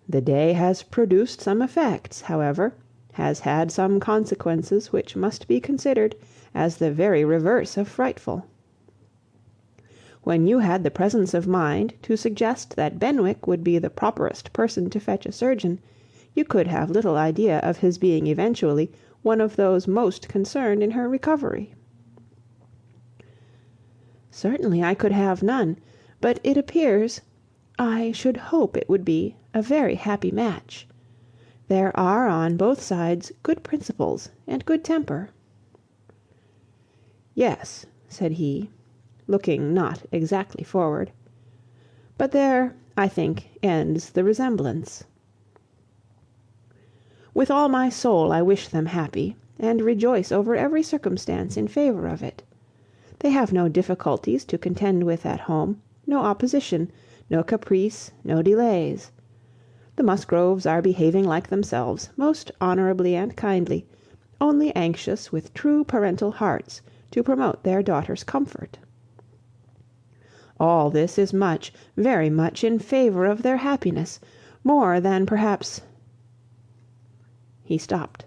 Speaker 2: "The day has produced some effects, however, has had some consequences which must be considered as the very reverse of frightful. When you had the presence of mind to suggest that Benwick would be the properest person to fetch a surgeon, you could have little idea of his being eventually one of those most concerned in her recovery." "Certainly I could have none, but it appears, I should hope it would be, a very happy match. There are on both sides good principles and good temper." "Yes," said he, looking not exactly forward, "but there, I think, ends the resemblance. With all my soul I wish them happy, and rejoice over every circumstance in favour of it. They have no difficulties to contend with at home, no opposition, no caprice, no delays. The Musgroves are behaving like themselves, most honourably and kindly, only anxious with true parental hearts to promote their daughter's comfort. All this is much, very much in favour of their happiness, more than perhaps—" He stopped.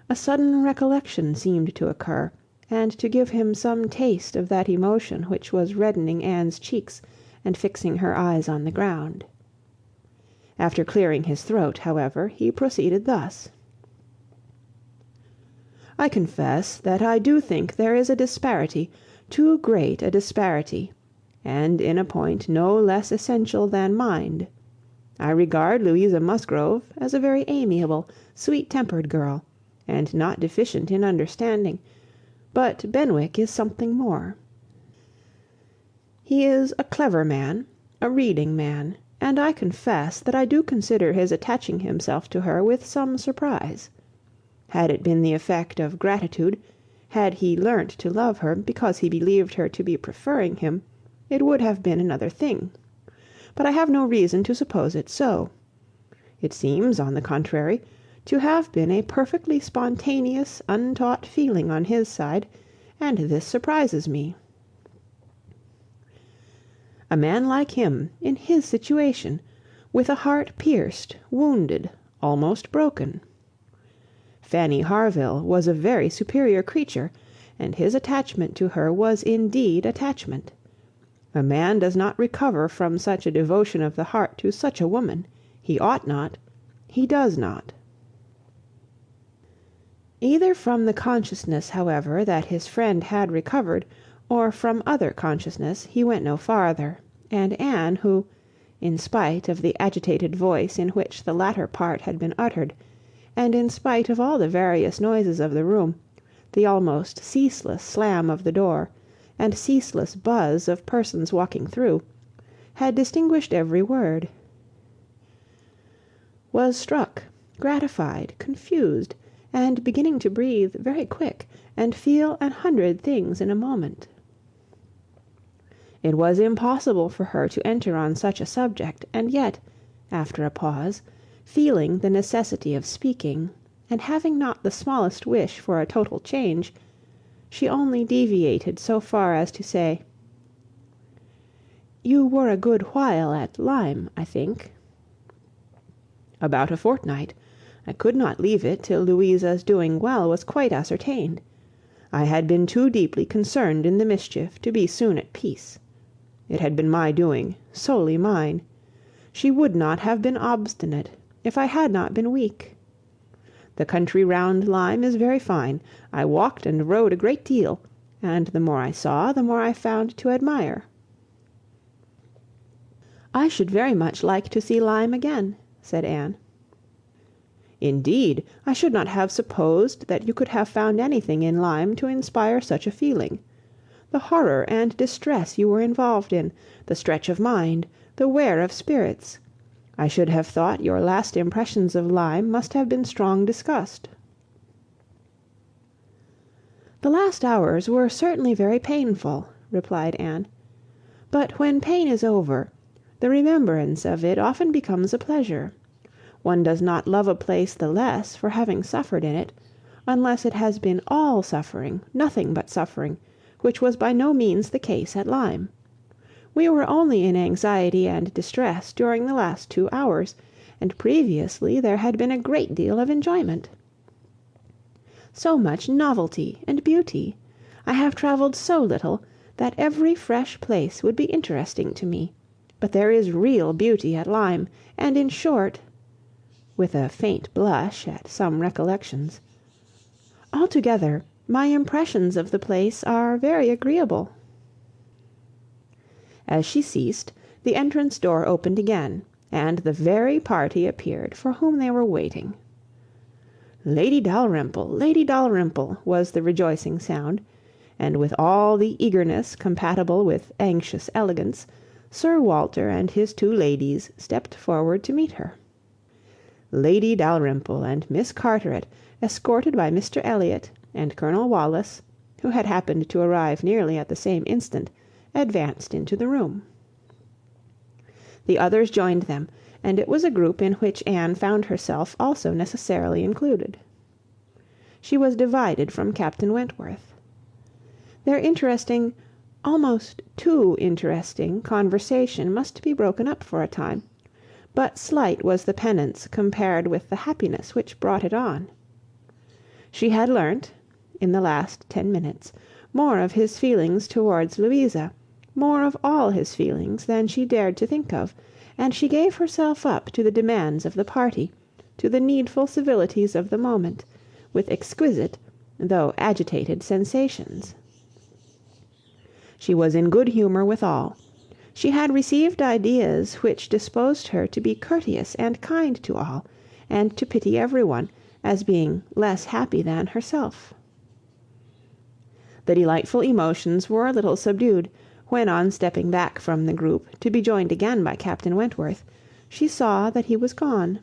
Speaker 2: A sudden recollection seemed to occur, and to give him some taste of that emotion which was reddening Anne's cheeks and fixing her eyes on the ground. After clearing his throat, however, he proceeded thus: "I confess that I do think there is a disparity, too great a disparity, and in a point no less essential than mind. I regard Louisa Musgrove as a very amiable, sweet-tempered girl, and not deficient in understanding, but Benwick is something more. He is a clever man, a reading man, and I confess that I do consider his attaching himself to her with some surprise. Had it been the effect of gratitude, had he learnt to love her because he believed her to be preferring him, it would have been another thing. But I have no reason to suppose it so. It seems, on the contrary, to have been a perfectly spontaneous, untaught feeling on his side, and this surprises me. A man like him, in his situation, with a heart pierced, wounded, almost broken. Fanny Harville was a very superior creature, and his attachment to her was indeed attachment. A man does not recover from such a devotion of the heart to such a woman. He ought not. He does not. Either from the consciousness, however, that his friend had recovered, or from other consciousness, he went no farther, and Anne, who, in spite of the agitated voice in which the latter part had been uttered, and in spite of all the various noises of the room, the almost ceaseless slam of the door, and ceaseless buzz of persons walking through, had distinguished every word, was struck, gratified, confused, and beginning to breathe very quick, and feel 100 things in a moment. It was impossible for her to enter on such a subject, and yet, after a pause, feeling the necessity of speaking, and having not the smallest wish for a total change, she only deviated so far as to say, "You were a good while at Lyme, I think?" "About a fortnight. I could not leave it till Louisa's doing well was quite ascertained. I had been too deeply concerned in the mischief to be soon at peace. It had been my doing, solely mine. She would not have been obstinate, if I had not been weak. The country round Lyme is very fine. I walked and rode a great deal, and the more I saw, the more I found to admire." "I should very much like to see Lyme again," said Anne. "Indeed, I should not have supposed that you could have found anything in Lyme to inspire such a feeling. The horror and distress you were involved in, the stretch of mind, the wear of spirits. I should have thought your last impressions of Lyme must have been strong disgust." "The last hours were certainly very painful," replied Anne. "But when pain is over, the remembrance of it often becomes a pleasure. One does not love a place the less for having suffered in it, unless it has been all suffering, nothing but suffering, which was by no means the case at Lyme. We were only in anxiety and distress during the last 2 hours, and previously there had been a great deal of enjoyment. So much novelty and beauty! I have travelled so little, that every fresh place would be interesting to me, but there is real beauty at Lyme, and in short," with a faint blush at some recollections, "altogether, my impressions of the place are very agreeable." As she ceased, the entrance door opened again, and the very party appeared for whom they were waiting. "Lady Dalrymple, Lady Dalrymple," was the rejoicing sound, and with all the eagerness compatible with anxious elegance, Sir Walter and his 2 ladies stepped forward to meet her. Lady Dalrymple and Miss Carteret, escorted by Mr Elliot and Colonel Wallis, who had happened to arrive nearly at the same instant, advanced into the room. The others joined them, and it was a group in which Anne found herself also necessarily included. She was divided from Captain Wentworth. Their interesting, almost too interesting, conversation must be broken up for a time, but slight was the penance compared with the happiness which brought it on. She had learnt, in the last 10 minutes, more of his feelings towards Louisa, more of all his feelings than she dared to think of, and she gave herself up to the demands of the party, to the needful civilities of the moment, with exquisite, though agitated sensations. She was in good humour with all. She had received ideas which disposed her to be courteous and kind to all, and to pity every one, as being less happy than herself. The delightful emotions were a little subdued, when on stepping back from the group to be joined again by Captain Wentworth, she saw that he was gone.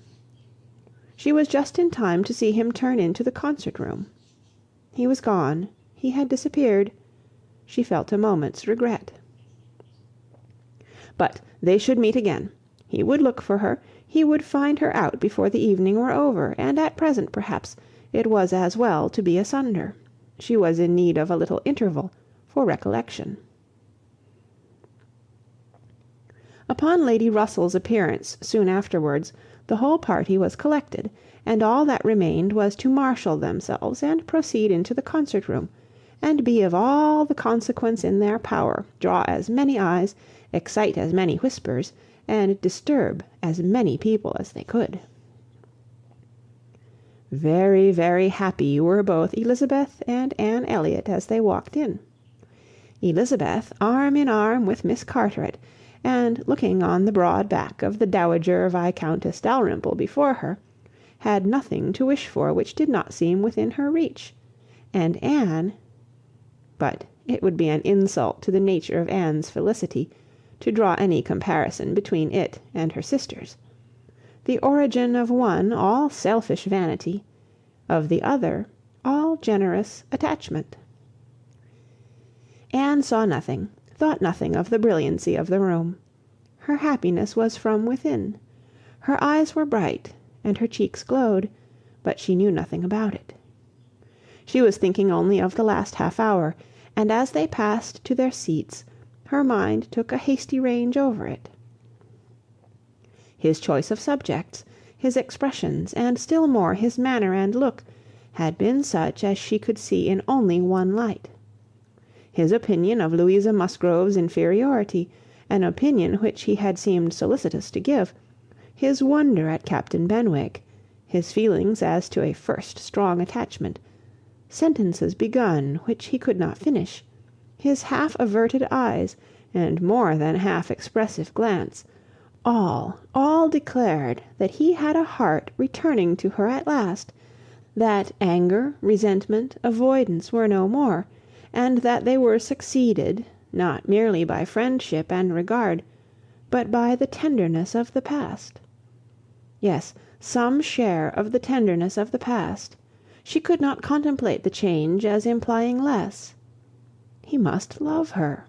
Speaker 2: She was just in time to see him turn into the concert-room. He was gone. He had disappeared. She felt a moment's regret. But they should meet again. He would look for her. He would find her out before the evening were over, and at present, perhaps, it was as well to be asunder. She was in need of a little interval for recollection. Upon Lady Russell's appearance soon afterwards, the whole party was collected, and all that remained was to marshal themselves and proceed into the concert-room, and be of all the consequence in their power, draw as many eyes, excite as many whispers, and disturb as many people as they could. Very, very happy were both Elizabeth and Anne Elliot as they walked in. Elizabeth, arm in arm with Miss Carteret, and looking on the broad back of the Dowager Viscountess Dalrymple before her, had nothing to wish for which did not seem within her reach. And Anne... But it would be an insult to the nature of Anne's felicity to draw any comparison between it and her sisters. The origin of one all selfish vanity, of the other all generous attachment. Anne saw nothing, thought nothing of the brilliancy of the room. Her happiness was from within. Her eyes were bright, and her cheeks glowed, but she knew nothing about it. She was thinking only of the last half hour, and as they passed to their seats, her mind took a hasty range over it. His choice of subjects, his expressions, and still more his manner and look, had been such as she could see in only one light. His opinion of Louisa Musgrove's inferiority, an opinion which he had seemed solicitous to give, his wonder at Captain Benwick, his feelings as to a first strong attachment, sentences begun which he could not finish, his half-averted eyes, and more than half-expressive glance, all declared that he had a heart returning to her at last, that anger, resentment, avoidance were no more, and that they were succeeded, not merely by friendship and regard, but by the tenderness of the past. Yes, some share of the tenderness of the past. She could not contemplate the change as implying less. He must love her.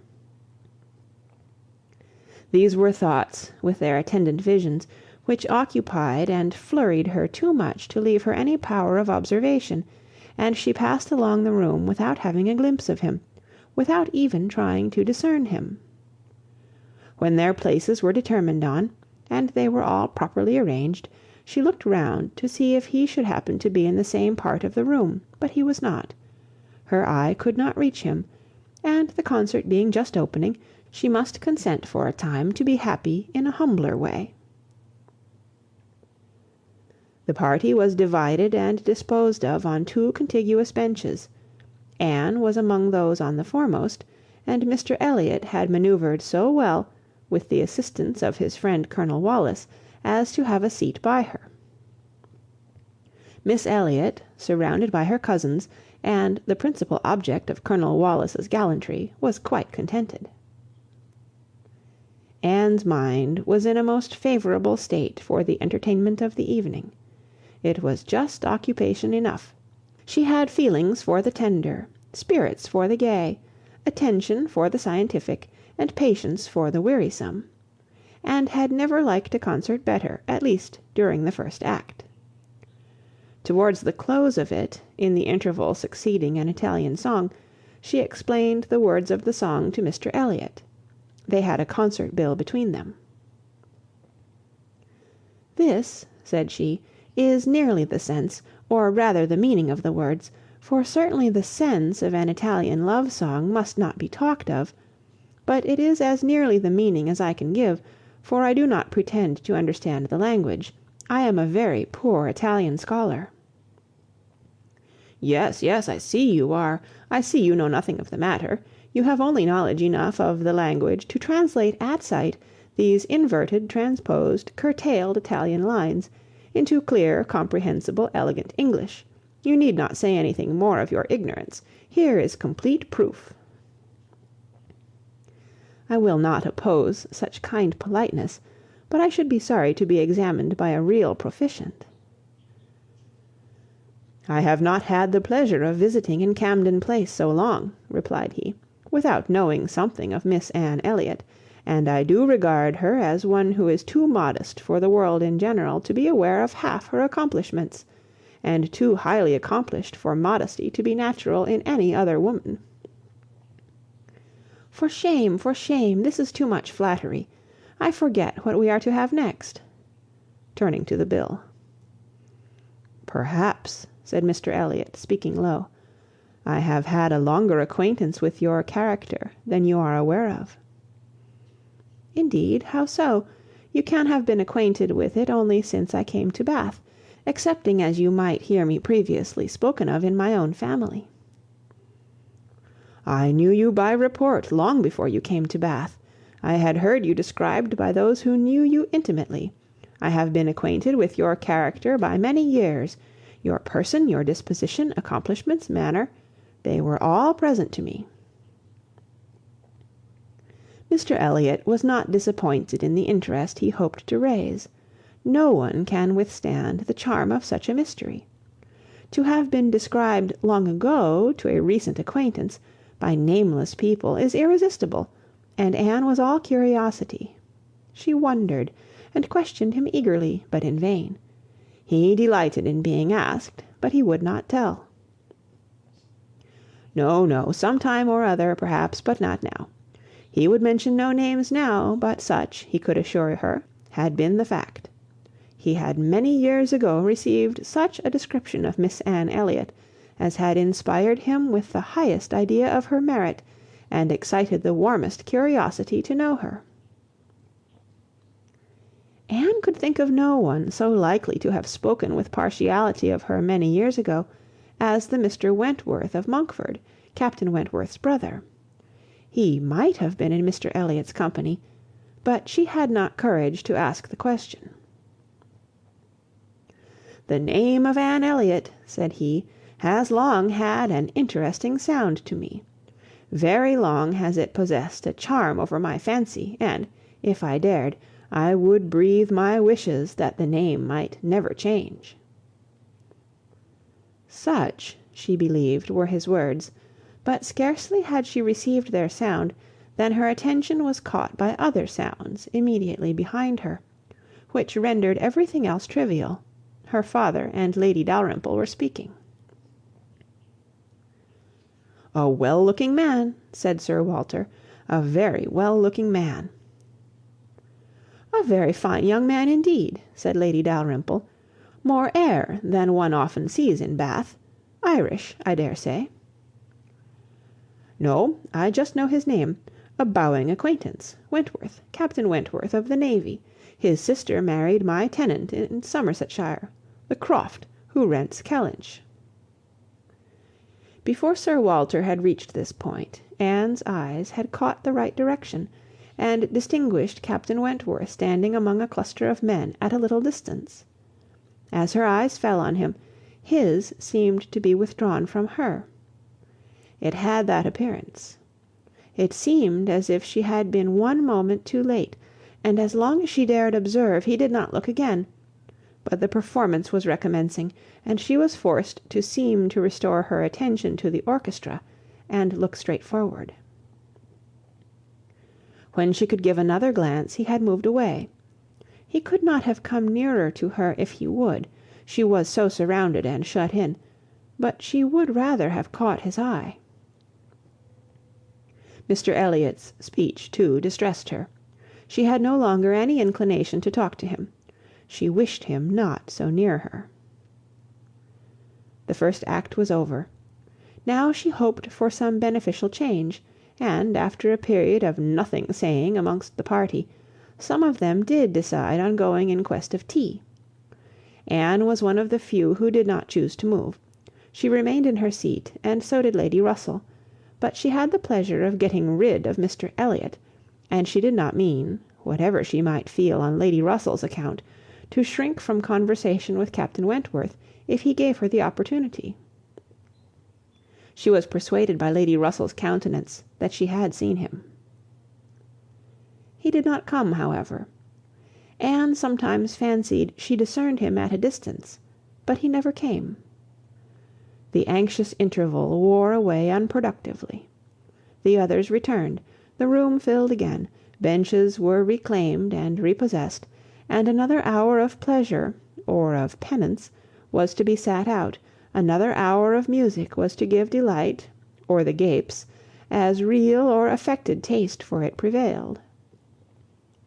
Speaker 2: These were thoughts, with their attendant visions, which occupied and flurried her too much to leave her any power of observation, and she passed along the room without having a glimpse of him, without even trying to discern him. When their places were determined on, and they were all properly arranged, she looked round to see if he should happen to be in the same part of the room, but he was not. Her eye could not reach him, and the concert being just opening, she must consent for a time to be happy in a humbler way. The party was divided and disposed of on 2 contiguous benches. Anne was among those on the foremost, and Mr Elliot had manoeuvred so well, with the assistance of his friend Colonel Wallis, as to have a seat by her. Miss Elliot, surrounded by her cousins, and the principal object of Colonel Wallis's gallantry, was quite contented. Anne's mind was in a most favourable state for the entertainment of the evening. It was just occupation enough. She had feelings for the tender, spirits for the gay, attention for the scientific, and patience for the wearisome. and had never liked a concert better, at least during the first act. Towards the close of it, in the interval succeeding an Italian song, she explained the words of the song to Mr. Elliot. They had a concert bill between them. "This," said she, "is nearly the sense, or rather the meaning of the words, for certainly the sense of an Italian love song must not be talked of, but it is as nearly the meaning as I can give, for I do not pretend to understand the language. I am a very poor Italian scholar." "Yes, yes, I see you are. I see you know nothing of the matter. You have only knowledge enough of the language to translate at sight these inverted, transposed, curtailed Italian lines into clear, comprehensible, elegant English. You need not say anything more of your ignorance. Here is complete proof." I will not oppose such kind politeness, but I should be sorry to be examined by a real proficient. "I have not had the pleasure of visiting in Camden Place so long," replied he, "without knowing something of Miss Anne Elliot, and I do regard her as one who is too modest for the world in general to be aware of half her accomplishments, and too highly accomplished for modesty to be natural in any other woman." For shame, this is too much flattery. I forget what we are to have next," turning to the bill. "Perhaps," said Mr. Elliot, speaking low, "I have had a longer acquaintance with your character than you are aware of." "Indeed, how so? You can have been acquainted with it only since I came to Bath, excepting as you might hear me previously spoken of in my own family." "I knew you by report long before you came to Bath. I had heard you described by those who knew you intimately. I have been acquainted with your character by many years. Your person, your disposition, accomplishments, manner, they were all present to me." Mr. Elliot was not disappointed in the interest he hoped to raise. No one can withstand the charm of such a mystery. To have been described long ago to a recent acquaintance, by nameless people, is irresistible, and Anne was all curiosity. She wondered, and questioned him eagerly, but in vain. He delighted in being asked, but he would not tell. No, no, some time or other, perhaps, but not now. He would mention no names now, but such, he could assure her, had been the fact. He had many years ago received such a description of Miss Anne Elliot as had inspired him with the highest idea of her merit, and excited the warmest curiosity to know her. Anne could think of no one so likely to have spoken with partiality of her many years ago as the Mr. Wentworth of Monkford, Captain Wentworth's brother. He might have been in Mr. Elliot's company, but she had not courage to ask the question. "The name of Anne Elliot," said he, "has long had an interesting sound to me. Very long has it possessed a charm over my fancy, and, if I dared, I would breathe my wishes that the name might never change." Such, she believed, were his words, but scarcely had she received their sound than her attention was caught by other sounds immediately behind her, which rendered everything else trivial. Her father and Lady Dalrymple were speaking. "A well-looking man," said Sir Walter, "a very well-looking man." "A very fine young man indeed," said Lady Dalrymple, "more air than one often sees in Bath. Irish, I dare say." "No, I just know his name. A bowing acquaintance. Wentworth, Captain Wentworth of the Navy. His sister married my tenant in Somersetshire, the Croft, who rents Kellynch." Before Sir Walter had reached this point, Anne's eyes had caught the right direction, and distinguished Captain Wentworth standing among a cluster of men at a little distance. As her eyes fell on him, his seemed to be withdrawn from her. It had that appearance. It seemed as if she had been one moment too late, and as long as she dared observe, he did not look again. But the performance was recommencing, and she was forced to seem to restore her attention to the orchestra, and look straight forward. When she could give another glance, he had moved away. He could not have come nearer to her if he would, she was so surrounded and shut in, but she would rather have caught his eye. Mr. Elliot's speech, too, distressed her. She had no longer any inclination to talk to him. She wished him not so near her. The first act was over. Now she hoped for some beneficial change, and, after a period of nothing saying amongst the party, some of them did decide on going in quest of tea. Anne was one of the few who did not choose to move. She remained in her seat, and so did Lady Russell, but she had the pleasure of getting rid of Mr. Elliot, and she did not mean, whatever she might feel on Lady Russell's account, to shrink from conversation with Captain Wentworth if he gave her the opportunity. She was persuaded by Lady Russell's countenance that she had seen him. He did not come, however. Anne sometimes fancied she discerned him at a distance, but he never came. The anxious interval wore away unproductively. The others returned, the room filled again, benches were reclaimed and repossessed, and another hour of pleasure, or of penance, was to be sat out, another hour of music was to give delight, or the gapes, as real or affected taste for it prevailed.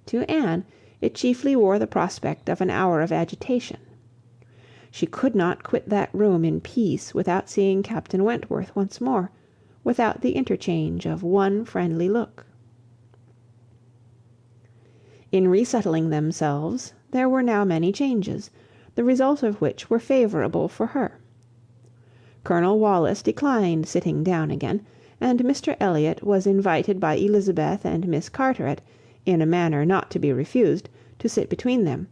Speaker 2: To Anne it chiefly wore the prospect of an hour of agitation. She could not quit that room in peace without seeing Captain Wentworth once more, without the interchange of one friendly look. In resettling themselves, there were now many changes, the result of which were favourable for her. Colonel Wallis declined sitting down again, and Mr. Elliot was invited by Elizabeth and Miss Carteret, in a manner not to be refused, to sit between them,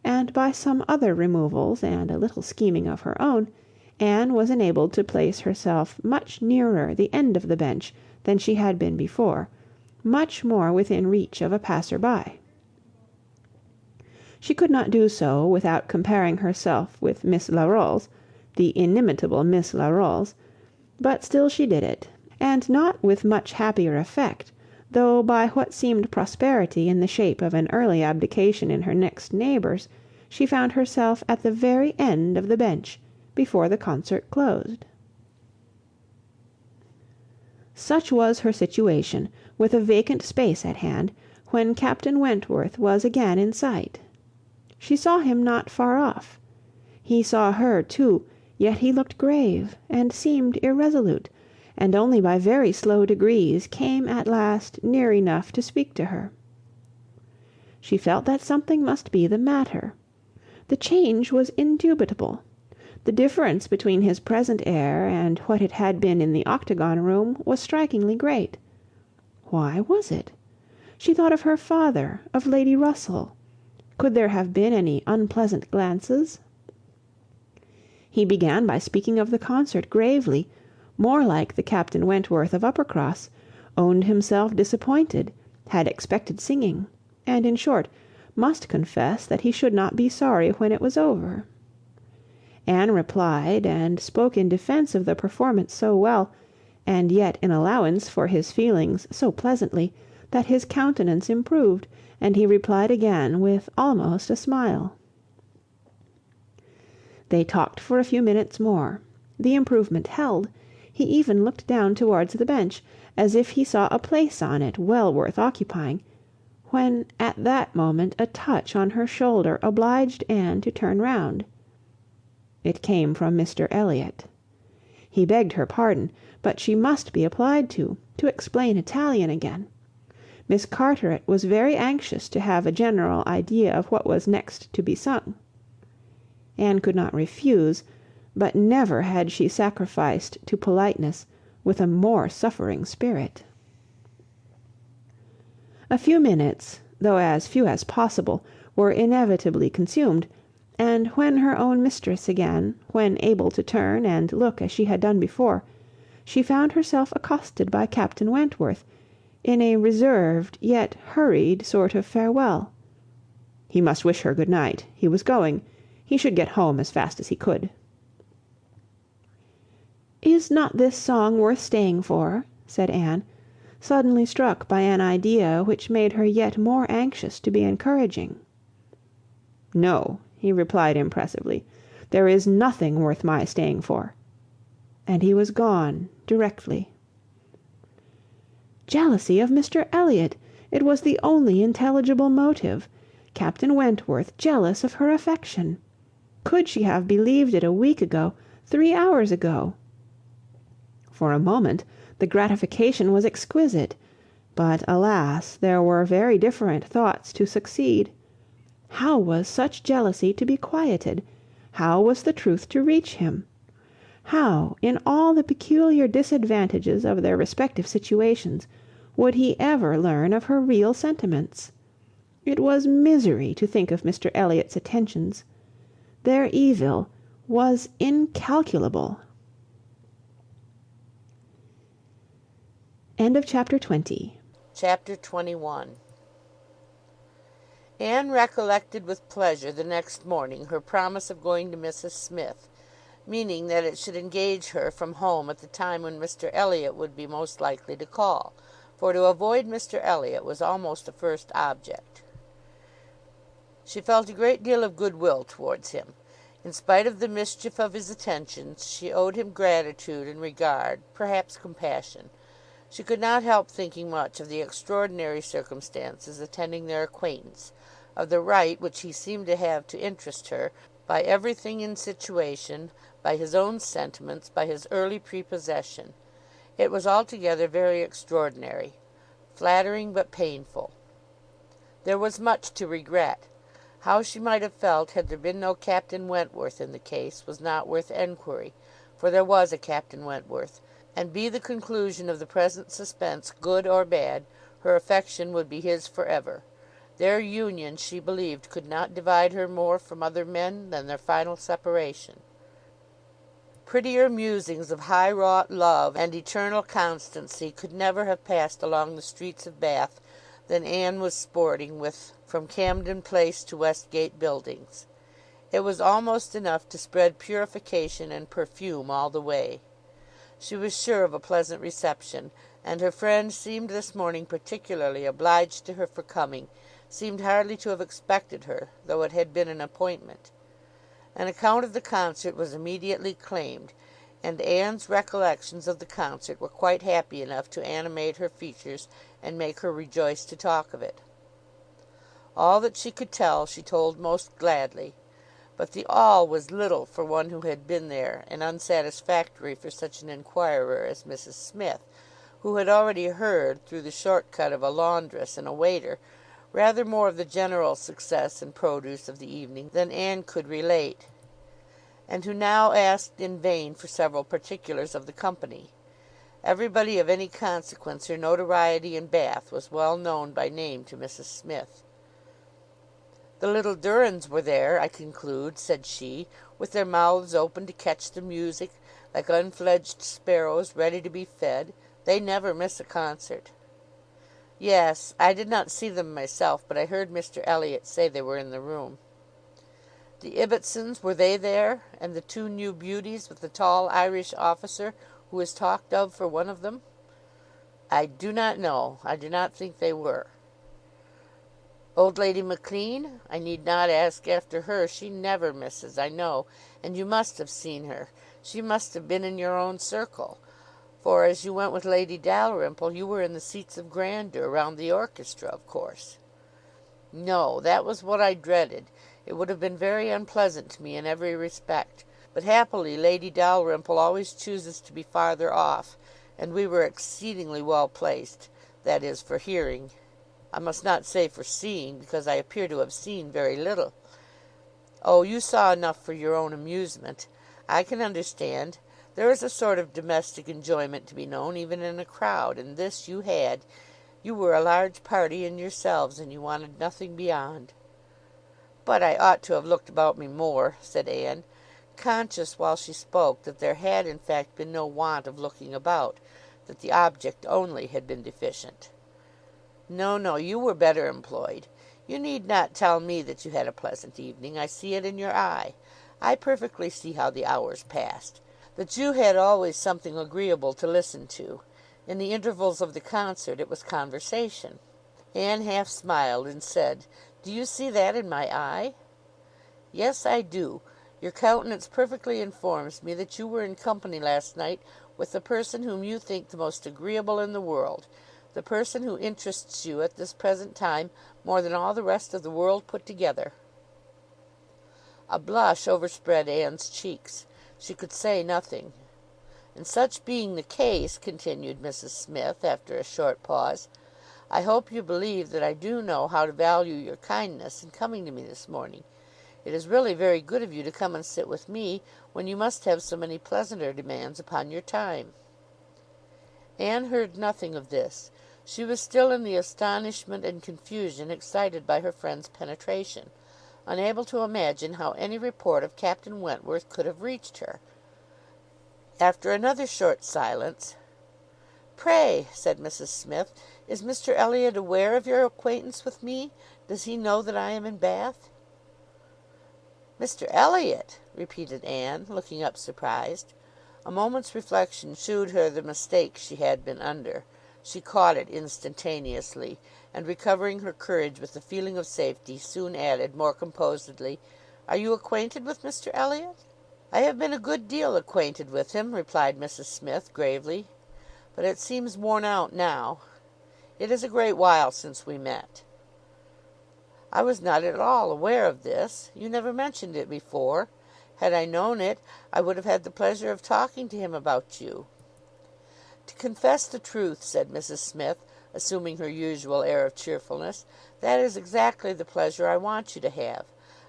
Speaker 2: and by some other removals and a little scheming of her own, Anne was enabled to place herself much nearer the end of the bench than she had been before, much more within reach of a passer-by. She could not do so without comparing herself with Miss Larolles, the inimitable Miss Larolles, but still she did it, and not with much happier effect, though by what seemed prosperity in the shape of an early abdication in her next neighbours, she found herself at the very end of the bench, before the concert closed. Such was her situation, with a vacant space at hand, when Captain Wentworth was again in sight. She saw him not far off. He saw her too, yet he looked grave, and seemed irresolute, and only by very slow degrees came at last near enough to speak to her. She felt that something must be the matter. The change was indubitable. The difference between his present air and what it had been in the octagon room was strikingly great. Why was it? She thought of her father, of Lady Russell. Could there have been any unpleasant glances? He began by speaking of the concert gravely, more like the Captain Wentworth of Uppercross, owned himself disappointed, had expected singing, and, in short, must confess that he should not be sorry when it was over. Anne replied, and spoke in defence of the performance so well, and yet in allowance for his feelings so pleasantly, that his countenance improved, and he replied again with almost a smile. They talked for a few minutes more. The improvement held. He even looked down towards the bench, as if he saw a place on it well worth occupying, when at that moment a touch on her shoulder obliged Anne to turn round. It came from Mr. Elliot. He begged her pardon, but she must be applied to explain Italian again. Miss Carteret was very anxious to have a general idea of what was next to be sung. Anne could not refuse, but never had she sacrificed to politeness with a more suffering spirit. A few minutes, though as few as possible, were inevitably consumed, and when her own mistress again, when able to turn and look as she had done before, she found herself accosted by Captain Wentworth, in a reserved yet hurried sort of farewell. He must wish her good night. He was going. He should get home as fast as he could. "Is not this song worth staying for?" said Anne, suddenly struck by an idea which made her yet more anxious to be encouraging. "No," he replied impressively, "there is nothing worth my staying for." And he was gone directly. Jealousy of Mr Elliot! It was the only intelligible motive. Captain Wentworth jealous of her affection! Could she have believed it a week ago, 3 hours ago? For a moment the gratification was exquisite, but alas, there were very different thoughts to succeed. How was such jealousy to be quieted? How was the truth to reach him? How, in all the peculiar disadvantages of their respective situations, would he ever learn of her real sentiments? It was misery to think of Mr Elliot's attentions. Their evil was incalculable. End of chapter 20.
Speaker 7: Chapter 21. Anne recollected with pleasure the next morning her promise of going to Mrs Smith, meaning that it should engage her from home at the time when Mr Elliot would be most likely to call, for to avoid Mr Elliot was almost a first object. She felt a great deal of goodwill towards him. In spite of the mischief of his attentions, she owed him gratitude and regard, perhaps compassion. She could not help thinking much of the extraordinary circumstances attending their acquaintance, of the right which he seemed to have to interest her, by everything in situation, by his own sentiments, by his early prepossession. It was altogether very extraordinary, flattering but painful. There was much to regret. How she might have felt had there been no Captain Wentworth in the case was not worth enquiry, for there was a Captain Wentworth, and be the conclusion of the present suspense good or bad, her affection would be his for ever. Their union, she believed, could not divide her more from other men than their final separation. Prettier musings of high-wrought love and eternal constancy could never have passed along the streets of Bath than Anne was sporting with from Camden Place to Westgate Buildings. It was almost enough to spread purification and perfume all the way. She was sure of a pleasant reception, and her friend seemed this morning particularly obliged to her for coming, seemed hardly to have expected her, though it had been an appointment. An account of the concert was immediately claimed, and Anne's recollections of the concert were quite happy enough to animate her features and make her rejoice to talk of it. All that she could tell she told most gladly, but the all was little for one who had been there, and unsatisfactory for such an inquirer as Mrs Smith, who had already heard, through the short cut of a laundress and a waiter, rather more of the general success and produce of the evening than Anne could relate, and who now asked in vain for several particulars of the company. Everybody of any consequence or notoriety in Bath was well known by name to Mrs Smith. "The little Durans were there, I conclude," said she, "with their mouths open to catch the music, like unfledged sparrows ready to be fed. They never miss a concert." "Yes, I did not see them myself, but I heard Mr Elliot say they were in the room." "The Ibbotsons, were they there, and the two new beauties, with the tall Irish officer who is talked of for one of them?" "I do not know. I do not think they were." "Old Lady Maclean? I need not ask after her. She never misses, I know, and you must have seen her. She must have been in your own circle, for as you went with Lady Dalrymple, you were in the seats of grandeur, round the orchestra, of course." "No, that was what I dreaded. It would have been very unpleasant to me in every respect. But happily Lady Dalrymple always chooses to be farther off, and we were exceedingly well placed, that is, for hearing. I must not say for seeing, because I appear to have seen very little." "Oh, you saw enough for your own amusement. I can understand. There is a sort of domestic enjoyment to be known even in a crowd, and this you had. You were a large party in yourselves, and you wanted nothing beyond." "But I ought to have looked about me more," said Anne, conscious while she spoke that there had in fact been no want of looking about, that the object only had been deficient. "No, no, you were better employed. You need not tell me that you had a pleasant evening. I see it in your eye. I perfectly see how the hours passed. That you had always something agreeable to listen to. In the intervals of the concert it was conversation. Anne half smiled and said, "Do you see that in my eye?" "Yes, I do. Your countenance perfectly informs me that you were in company last night with the person whom you think the most agreeable in the world, the person who interests you at this present time more than all the rest of the world put together." A blush overspread Anne's cheeks. She could say nothing. "And such being the case," continued Mrs Smith, after a short pause, "I hope you believe that I do know how to value your kindness in coming to me this morning. It is really very good of you to come and sit with me, when you must have so many pleasanter demands upon your time." Anne heard nothing of this. She was still in the astonishment and confusion excited by her friend's penetration, unable to imagine how any report of Captain Wentworth could have reached her. After another short silence, "Pray," said Mrs Smith, "is Mr Elliot aware of your acquaintance with me? Does he know that I am in Bath?" "Mr Elliot!" repeated Anne, looking up surprised. A moment's reflection shewed her the mistake she had been under. She caught it instantaneously, and recovering her courage with the feeling of safety, soon added more composedly, "Are you acquainted with Mr Elliot?" "I have been a good deal acquainted with him," replied Mrs Smith, gravely, "but it seems worn out now. It is a great while since we met." "I was not at all aware of this. You never mentioned it before. Had I known it, I would have had the pleasure of talking to him about you." "To confess the truth," said Mrs Smith, assuming her usual air of cheerfulness, "that is exactly the pleasure I want you to have.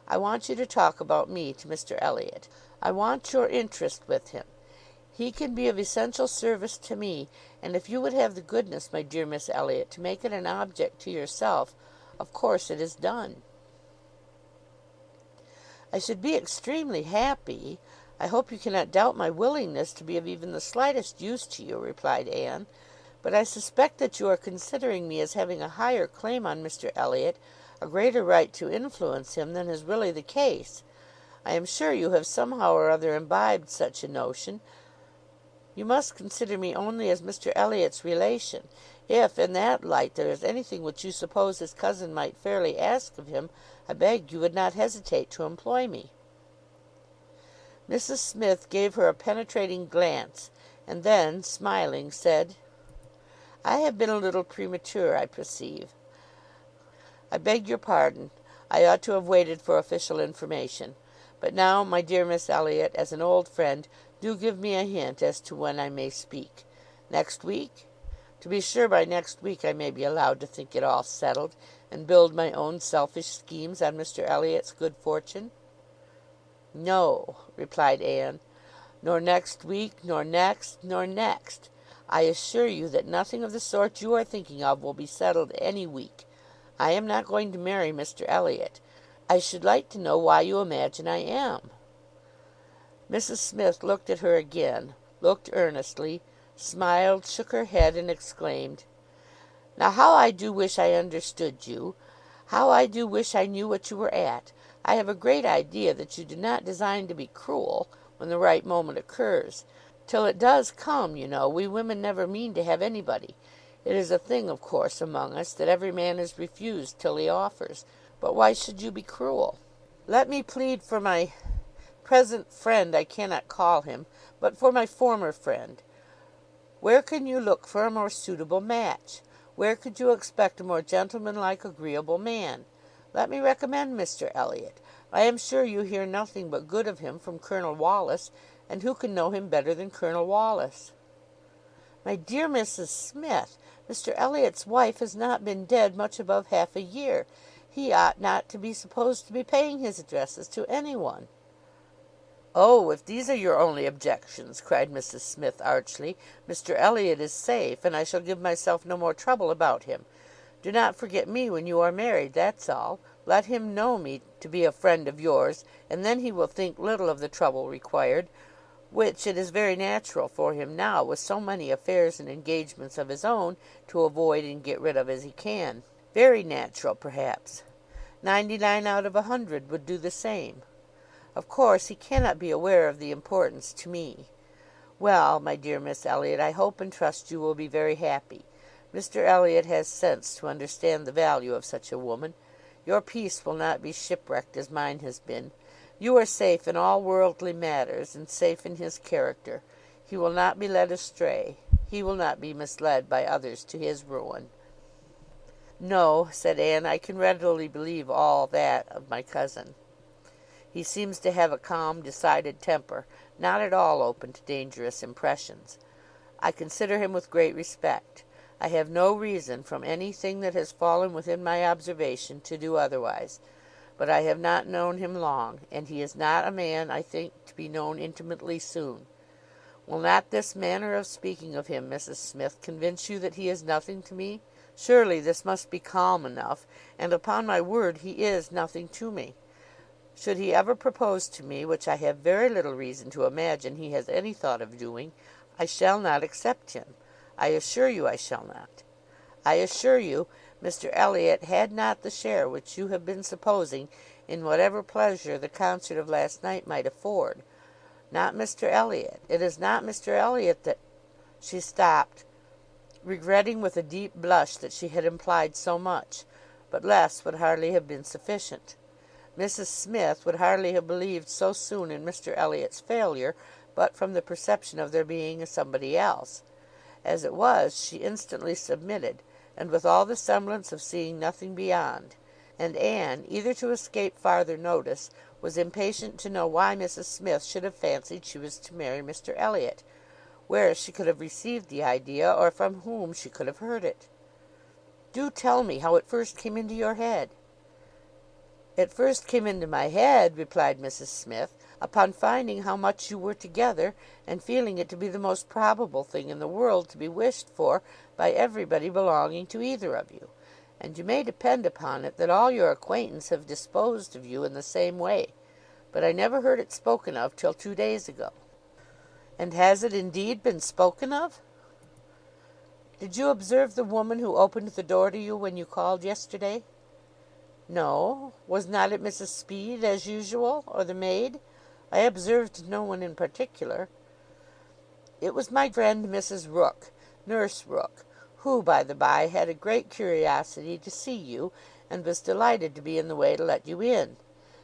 Speaker 7: I want you to talk about me to Mr Elliot. I want your interest with him. He can be of essential service to me, and if you would have the goodness, my dear Miss Elliot, to make it an object to yourself, of course it is done." "I should be extremely happy. I hope you cannot doubt my willingness to be of even the slightest use to you," replied Anne. "But I suspect that you are considering me as having a higher claim on Mr Elliot, a greater right to influence him, than is really the case. I am sure you have somehow or other imbibed such a notion. You must consider me only as Mr Elliot's relation. If, in that light, there is anything which you suppose his cousin might fairly ask of him, I beg you would not hesitate to employ me." Mrs Smith gave her a penetrating glance, and then, smiling, said, "I have been a little premature, I perceive. I beg your pardon. I ought to have waited for official information. But now, my dear Miss Elliot, as an old friend, do give me a hint as to when I may speak. Next week? To be sure, by next week I may be allowed to think it all settled, and build my own selfish schemes on Mr Elliot's good fortune." "No," replied Anne, "nor next week, nor next, nor next. I assure you that nothing of the sort you are thinking of will be settled any week. I am not going to marry Mr Elliot. I should like to know why you imagine I am." Mrs Smith looked at her again, looked earnestly, smiled, shook her head, and exclaimed, "Now how I do wish I understood you! How I do wish I knew what you were at! I have a great idea that you do not design to be cruel, when the right moment occurs. Till it does come, you know, we women never mean to have anybody. It is a thing, of course, among us, that every man is refused till he offers. But why should you be cruel? Let me plead for my present friend, I cannot call him, but for my former friend. Where can you look for a more suitable match? Where could you expect a more gentlemanlike, agreeable man? Let me recommend Mr Elliot. I am sure you hear nothing but good of him from Colonel Wallis, and who can know him better than Colonel Wallis?" "My dear Mrs Smith, Mr Elliot's wife has not been dead much above half a year. He ought not to be supposed to be paying his addresses to any one." "Oh, if these are your only objections," cried Mrs Smith archly, "Mr Elliot is safe, and I shall give myself no more trouble about him. Do not forget me when you are married, that's all. Let him know me to be a friend of yours, and then he will think little of the trouble required, which it is very natural for him now, with so many affairs and engagements of his own, to avoid and get rid of as he can. Very natural, perhaps. 99 out of 100 would do the same. Of course he cannot be aware of the importance to me. Well, my dear Miss Elliot, I hope and trust you will be very happy. Mr Elliot has sense to understand the value of such a woman. Your peace will not be shipwrecked as mine has been. You are safe in all worldly matters, and safe in his character. He will not be led astray. He will not be misled by others to his ruin." "No," said Anne, "I can readily believe all that of my cousin. He seems to have a calm, decided temper, not at all open to dangerous impressions. I consider him with great respect. I have no reason, from any thing that has fallen within my observation, to do otherwise. But I have not known him long, and he is not a man, I think, to be known intimately soon. Will not this manner of speaking of him, Mrs Smith, convince you that he is nothing to me? Surely this must be calm enough, and upon my word he is nothing to me. Should he ever propose to me, which I have very little reason to imagine he has any thought of doing, I shall not accept him. I assure you I shall not. I assure you, Mr Elliot had not the share which you have been supposing in whatever pleasure the concert of last night might afford. Not Mr Elliot. It is not Mr Elliot that—" She stopped, regretting with a deep blush that she had implied so much, but less would hardly have been sufficient. Mrs Smith would hardly have believed so soon in Mr Elliot's failure, but from the perception of there being a somebody else. As it was, she instantly submitted, and with all the semblance of seeing nothing beyond; and Anne, eager to escape farther notice, was impatient to know why Mrs Smith should have fancied she was to marry Mr Elliot, where she could have received the idea, or from whom she could have heard it. "Do tell me how it first came into your head." "It first came into my head," replied Mrs Smith, "upon finding how much you were together, and feeling it to be the most probable thing in the world to be wished for by everybody belonging to either of you. And you may depend upon it that all your acquaintance have disposed of you in the same way. But I never heard it spoken of till 2 days ago." "And has it indeed been spoken of?" "Did you observe the woman who opened the door to you when you called yesterday?" "No. Was not it Mrs Speed, as usual, or the maid? I observed no one in particular." "It was my friend Mrs Rooke, Nurse Rooke, who, by the by, had a great curiosity to see you, and was delighted to be in the way to let you in.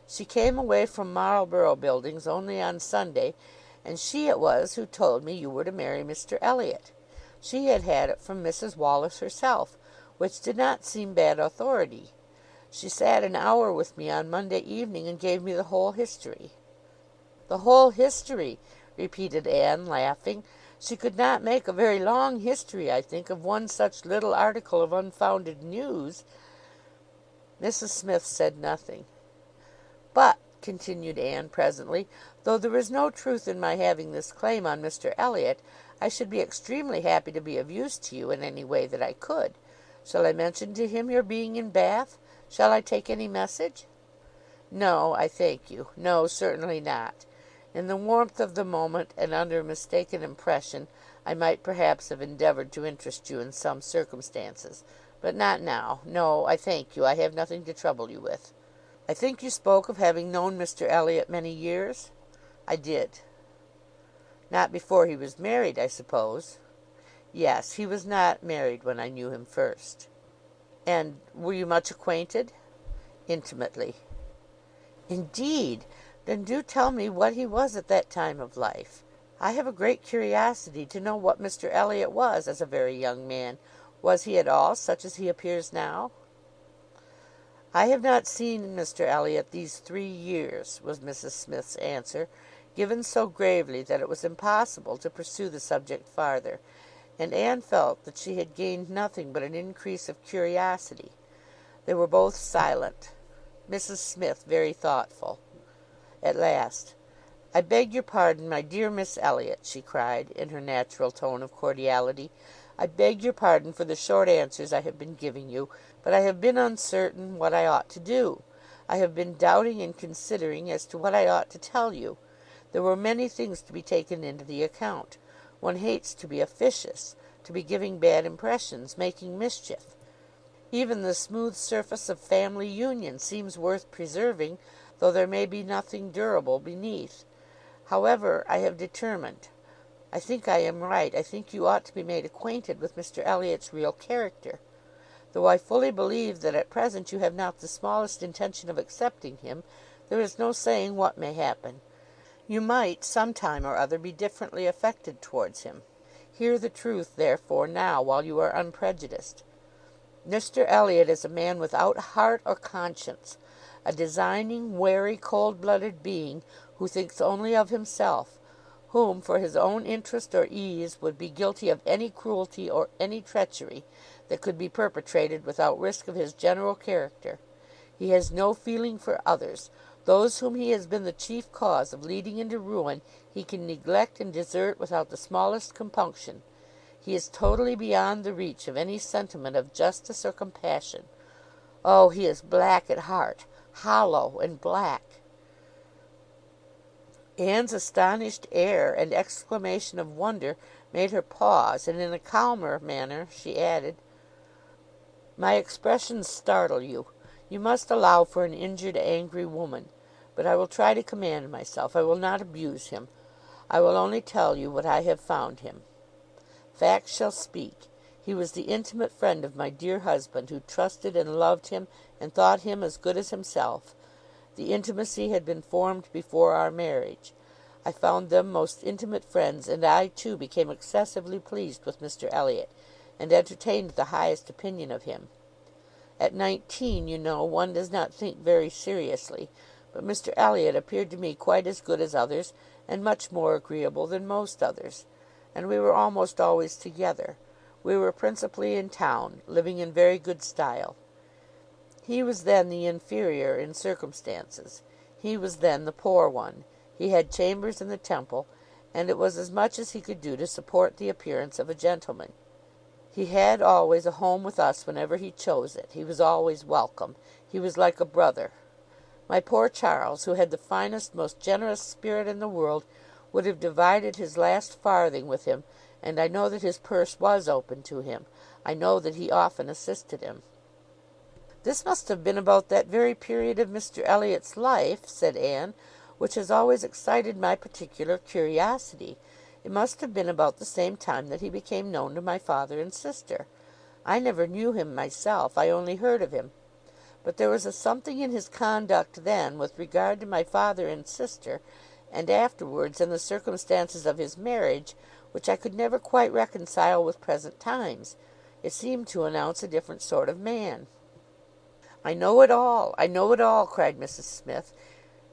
Speaker 7: She came away from Marlborough Buildings only on Sunday, and she it was who told me you were to marry Mr Elliot. She had had it from Mrs Wallis herself, which did not seem bad authority. She sat an hour with me on Monday evening, and gave me the whole history." "The whole history!" repeated Anne, laughing. "She could not make a very long history, I think, of one such little article of unfounded news." Mrs Smith said nothing. "But," continued Anne presently, "though there is no truth in my having this claim on Mr Elliot, I should be extremely happy to be of use to you in any way that I could. Shall I mention to him your being in Bath? Shall I take any message?" "No, I thank you. No, certainly not. In the warmth of the moment, and under a mistaken impression, I might perhaps have endeavoured to interest you in some circumstances, but not now. No, I thank you. I have nothing to trouble you with." "I think you spoke of having known Mr Elliot many years?" "I did." "Not before he was married, I suppose?" "Yes, he was not married when I knew him first." "And were you much acquainted?" "Intimately." "Indeed! Then do tell me what he was at that time of life. I have a great curiosity to know what Mr Elliot was as a very young man. Was he at all such as he appears now?" "I have not seen Mr Elliot these 3 years," was Mrs Smith's answer, given so gravely that it was impossible to pursue the subject farther; and Anne felt that she had gained nothing but an increase of curiosity. They were both silent. Mrs Smith very thoughtful. At last, "I beg your pardon, my dear Miss Elliot," she cried, in her natural tone of cordiality. "I beg your pardon for the short answers I have been giving you, but I have been uncertain what I ought to do. I have been doubting and considering as to what I ought to tell you. There were many things to be taken into the account. One hates to be officious, to be giving bad impressions, making mischief. Even the smooth surface of family union seems worth preserving, though there may be nothing durable beneath. However, I have determined. I think I am right. I think you ought to be made acquainted with Mr Elliot's real character. Though I fully believe that at present you have not the smallest intention of accepting him, there is no saying what may happen. You might, some time or other, be differently affected towards him. Hear the truth, therefore, now, while you are unprejudiced. Mr Elliot is a man without heart or conscience, a designing, wary, cold-blooded being, who thinks only of himself, whom, for his own interest or ease, would be guilty of any cruelty or any treachery that could be perpetrated without risk of his general character. He has no feeling for others. Those whom he has been the chief cause of leading into ruin he can neglect and desert without the smallest compunction. He is totally beyond the reach of any sentiment of justice or compassion. Oh, he is black at heart, hollow and black." Anne's astonished air and exclamation of wonder made her pause, and in a calmer manner she added, "My expressions startle you. You must allow for an injured, angry woman. But I will try to command myself. I will not abuse him. I will only tell you what I have found him. Facts shall speak. He was the intimate friend of my dear husband, who trusted and loved him, and thought him as good as himself. The intimacy had been formed before our marriage. I found them most intimate friends, and I too became excessively pleased with Mr Elliot, and entertained the highest opinion of him. At 19, you know, one does not think very seriously, but Mr Elliot appeared to me quite as good as others, and much more agreeable than most others, and we were almost always together. We were principally in town, living in very good style. He was then the inferior in circumstances. He was then the poor one. He had chambers in the Temple, and it was as much as he could do to support the appearance of a gentleman. He had always a home with us whenever he chose it. He was always welcome. He was like a brother. My poor Charles, who had the finest, most generous spirit in the world, would have divided his last farthing with him, and I know that his purse was open to him. I know that he often assisted him." "This must have been about that very period of Mr Elliot's life," said Anne, "which has always excited my particular curiosity. It must have been about the same time that he became known to my father and sister. I never knew him myself. I only heard of him. But there was a something in his conduct then, with regard to my father and sister, and afterwards in the circumstances of his marriage, which I could never quite reconcile with present times. It seemed to announce a different sort of man." "I know it all. I know it all," cried Mrs Smith.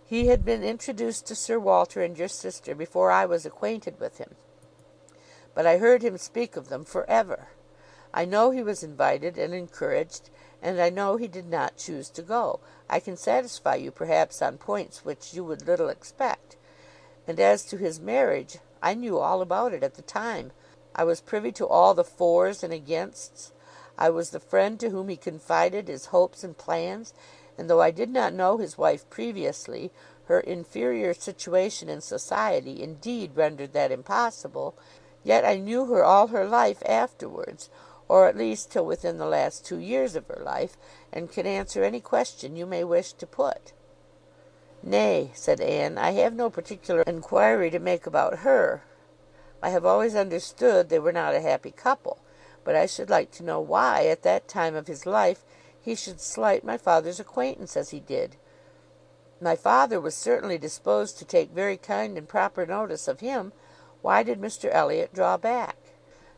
Speaker 7: "He had been introduced to Sir Walter and your sister before I was acquainted with him. But I heard him speak of them for ever. I know he was invited and encouraged, and I know he did not choose to go. I can satisfy you perhaps on points which you would little expect. And as to his marriage, I knew all about it at the time. I was privy to all the fors and againsts. I was the friend to whom he confided his hopes and plans, and though I did not know his wife previously, her inferior situation in society indeed rendered that impossible, yet I knew her all her life afterwards, or at least till within the last 2 years of her life, and can answer any question you may wish to put." "Nay," said Anne, "I have no particular inquiry to make about her. I have always understood they were not a happy couple, but I should like to know why, at that time of his life, he should slight my father's acquaintance as he did. My father was certainly disposed to take very kind and proper notice of him. Why did Mr Elliot draw back?"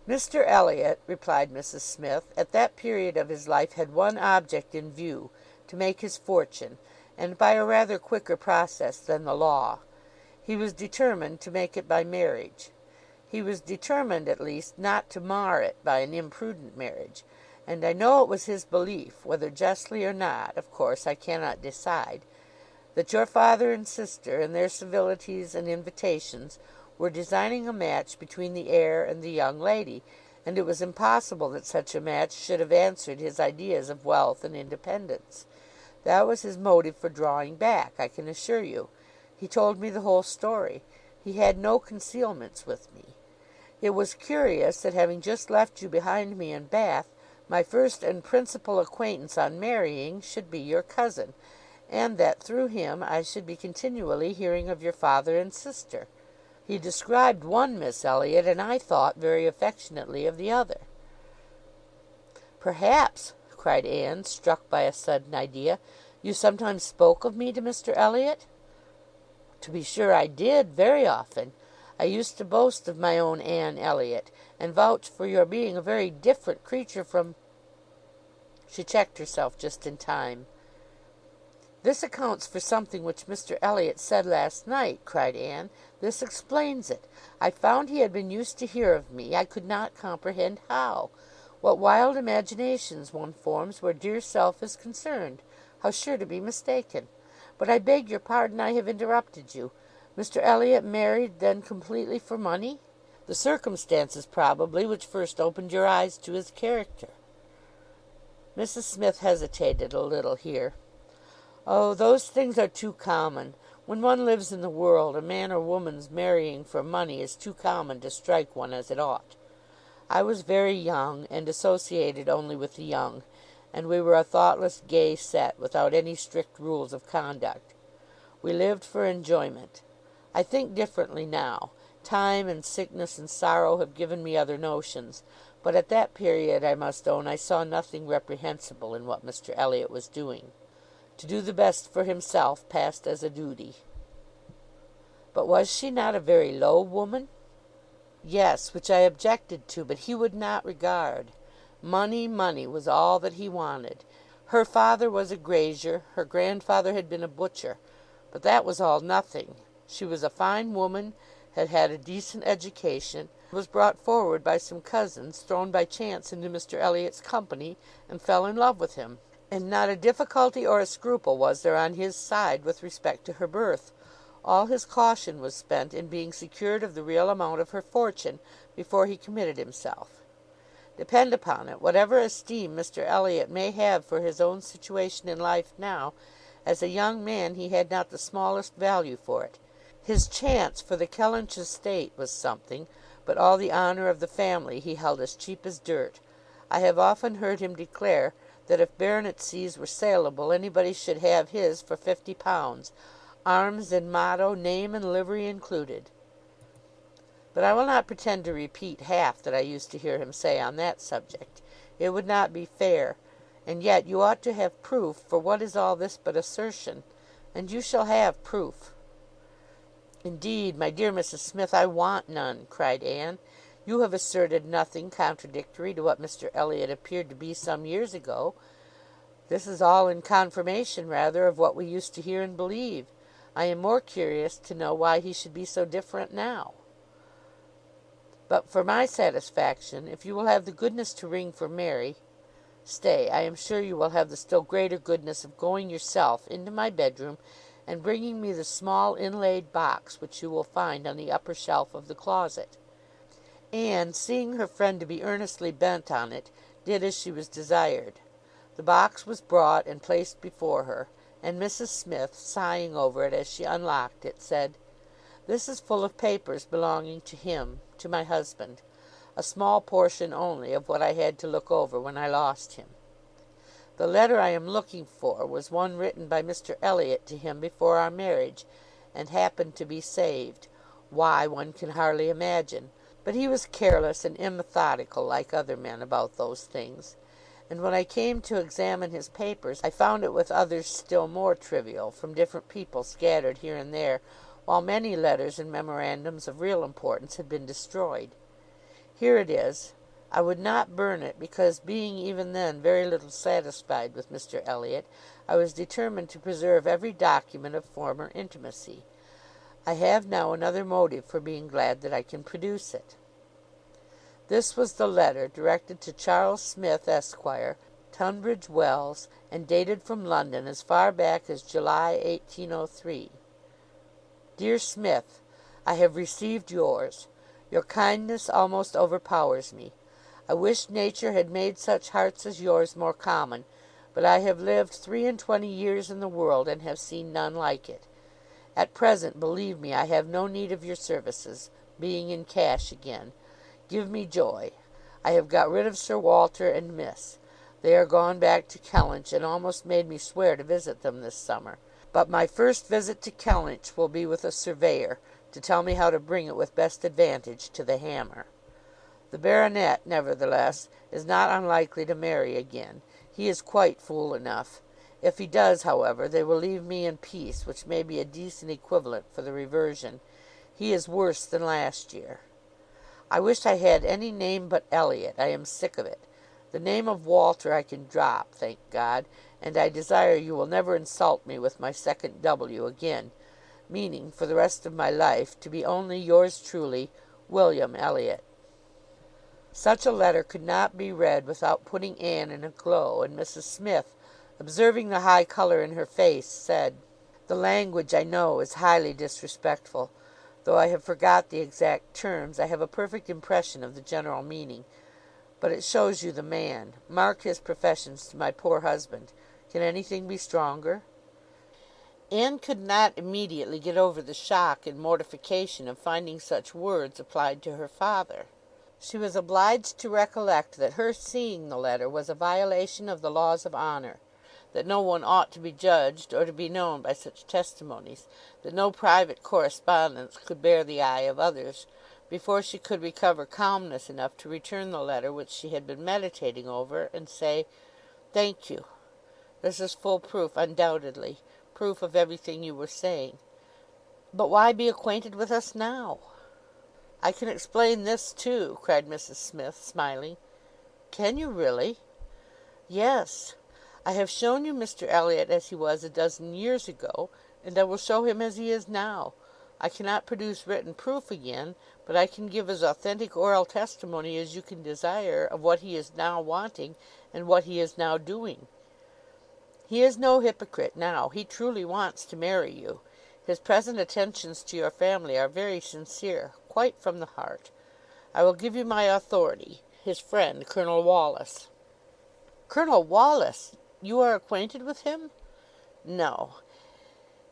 Speaker 7: "Mr Elliot," replied Mrs Smith, "at that period of his life had one object in view, to make his fortune, and by a rather quicker process than the law. He was determined to make it by marriage. He was determined, at least, not to mar it by an imprudent marriage, and I know it was his belief, whether justly or not, of course I cannot decide, that your father and sister, in their civilities and invitations, were designing a match between the heir and the young lady, and it was impossible that such a match should have answered his ideas of wealth and independence. That was his motive for drawing back, I can assure you. He told me the whole story. He had no concealments with me. It was curious that, having just left you behind me in Bath, my first and principal acquaintance on marrying should be your cousin, and that through him I should be continually hearing of your father and sister. He described one Miss Elliot, and I thought very affectionately of the other." "Perhaps," cried Anne, struck by a sudden idea, "you sometimes spoke of me to Mr Elliot?" "To be sure I did, very often. I used to boast of my own Anne Elliot, and vouch for your being a very different creature from—" She checked herself just in time. "This accounts for something which Mr Elliot said last night," cried Anne. "This explains it. I found he had been used to hear of me. I could not comprehend how. What wild imaginations one forms where dear self is concerned! How sure to be mistaken! But I beg your pardon, I have interrupted you. Mr Elliot married then completely for money? The circumstances, probably, which first opened your eyes to his character." Mrs Smith hesitated a little here. "Oh, those things are too common. When one lives in the world, a man or woman's marrying for money is too common to strike one as it ought. I was very young, and associated only with the young, and we were a thoughtless, gay set, without any strict rules of conduct. We lived for enjoyment. I think differently now. Time and sickness and sorrow have given me other notions, but at that period, I must own, I saw nothing reprehensible in what Mr Elliot was doing. To do the best for himself passed as a duty." "But was she not a very low woman?" "Yes, which I objected to, but he would not regard. Money, money was all that he wanted. Her father was a grazier, her grandfather had been a butcher, but that was all nothing. She was a fine woman, had had a decent education, was brought forward by some cousins, thrown by chance into Mr Elliot's company, and fell in love with him. And not a difficulty or a scruple was there on his side with respect to her birth. All his caution was spent in being secured of the real amount of her fortune before he committed himself. Depend upon it, whatever esteem Mr Elliot may have for his own situation in life now, as a young man he had not the smallest value for it. His chance for the Kellynch estate was something, but all the honour of the family he held as cheap as dirt. I have often heard him declare that if baronetcies were saleable, anybody should have his for £50, arms and motto, name and livery included. But I will not pretend to repeat half that I used to hear him say on that subject. It would not be fair. And yet you ought to have proof, for what is all this but assertion? And you shall have proof." "Indeed, my dear Mrs Smith, I want none," cried Anne. "You have asserted nothing contradictory to what Mr Elliot appeared to be some years ago. This is all in confirmation, rather, of what we used to hear and believe. I am more curious to know why he should be so different now. But for my satisfaction, if you will have the goodness to ring for Mary— Stay, I am sure you will have the still greater goodness of going yourself into my bedroom, and bringing me the small inlaid box which you will find on the upper shelf of the closet." Anne, seeing her friend to be earnestly bent on it, did as she was desired. The box was brought and placed before her, and Mrs Smith, sighing over it as she unlocked it, said— "This is full of papers belonging to him, to my husband. A small portion only of what I had to look over when I lost him. The letter I am looking for was one written by Mr Elliot to him before our marriage, and happened to be saved. Why, one can hardly imagine. But he was careless and immethodical, like other men, about those things. And when I came to examine his papers, I found it with others still more trivial, from different people scattered here and there, while many letters and memorandums of real importance had been destroyed. Here it is. I would not burn it, because, being even then very little satisfied with Mr Elliot, I was determined to preserve every document of former intimacy. I have now another motive for being glad that I can produce it." This was the letter, directed to Charles Smith, Esquire, Tunbridge Wells, and dated from London as far back as July, 1803. "Dear Smith, I have received yours. Your kindness almost overpowers me. I wish nature had made such hearts as yours more common, but I have lived 23 years in the world, and have seen none like it. At present, believe me, I have no need of your services, being in cash again. Give me joy. I have got rid of Sir Walter and Miss. They are gone back to Kellynch, and almost made me swear to visit them this summer. But my first visit to Kellynch will be with a surveyor, to tell me how to bring it with best advantage to the hammer. The baronet, nevertheless, is not unlikely to marry again. He is quite fool enough. If he does, however, they will leave me in peace, which may be a decent equivalent for the reversion. He is worse than last year. I wish I had any name but Elliot. I am sick of it. The name of Walter I can drop, thank God, and I desire you will never insult me with my second W again, meaning, for the rest of my life, to be only yours truly, William Elliot. Such a letter could not be read without putting Anne in a glow, and Mrs Smith, observing the high colour in her face, said, "The language, I know, is highly disrespectful. Though I have forgot the exact terms, I have a perfect impression of the general meaning. But it shows you the man. Mark his professions to my poor husband. Can anything be stronger?" Anne could not immediately get over the shock and mortification of finding such words applied to her father. She was obliged to recollect that her seeing the letter was a violation of the laws of honour, that no one ought to be judged or to be known by such testimonies, that no private correspondence could bear the eye of others, before she could recover calmness enough to return the letter which she had been meditating over, and say, "Thank you. This is full proof, undoubtedly, proof of everything you were saying. But why be acquainted with us now?" "I can explain this too," cried Mrs Smith, smiling. "Can you really?" "Yes. I have shown you Mr Elliot as he was a dozen years ago, and I will show him as he is now. I cannot produce written proof again, but I can give as authentic oral testimony as you can desire of what he is now wanting and what he is now doing. He is no hypocrite now. He truly wants to marry you. His present attentions to your family are very sincere, quite from the heart. I will give you my authority, his friend, Colonel Wallis." "Colonel Wallis! You are acquainted with him?" "No.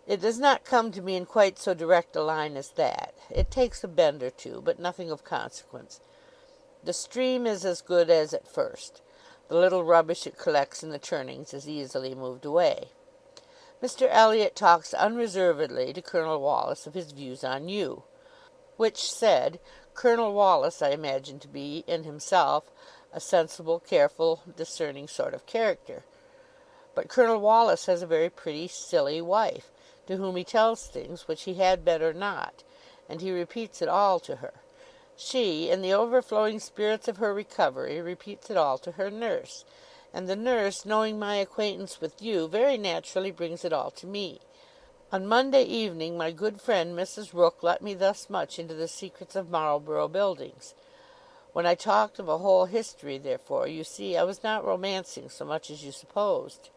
Speaker 7: It does not come to me in quite so direct a line as that. It takes a bend or two, but nothing of consequence. The stream is as good as at first. The little rubbish it collects in the turnings is easily moved away. Mr Elliot talks unreservedly to Colonel Wallis of his views on you. Which said, Colonel Wallis I imagine to be, in himself, a sensible, careful, discerning sort of character. But Colonel Wallis has a very pretty, silly wife, to whom he tells things which he had better not, and he repeats it all to her. She, in the overflowing spirits of her recovery, repeats it all to her nurse, and the nurse, knowing my acquaintance with you, very naturally brings it all to me. On Monday evening my good friend Mrs Rooke let me thus much into the secrets of Marlborough Buildings. When I talked of a whole history, therefore, you see, I was not romancing so much as you supposed."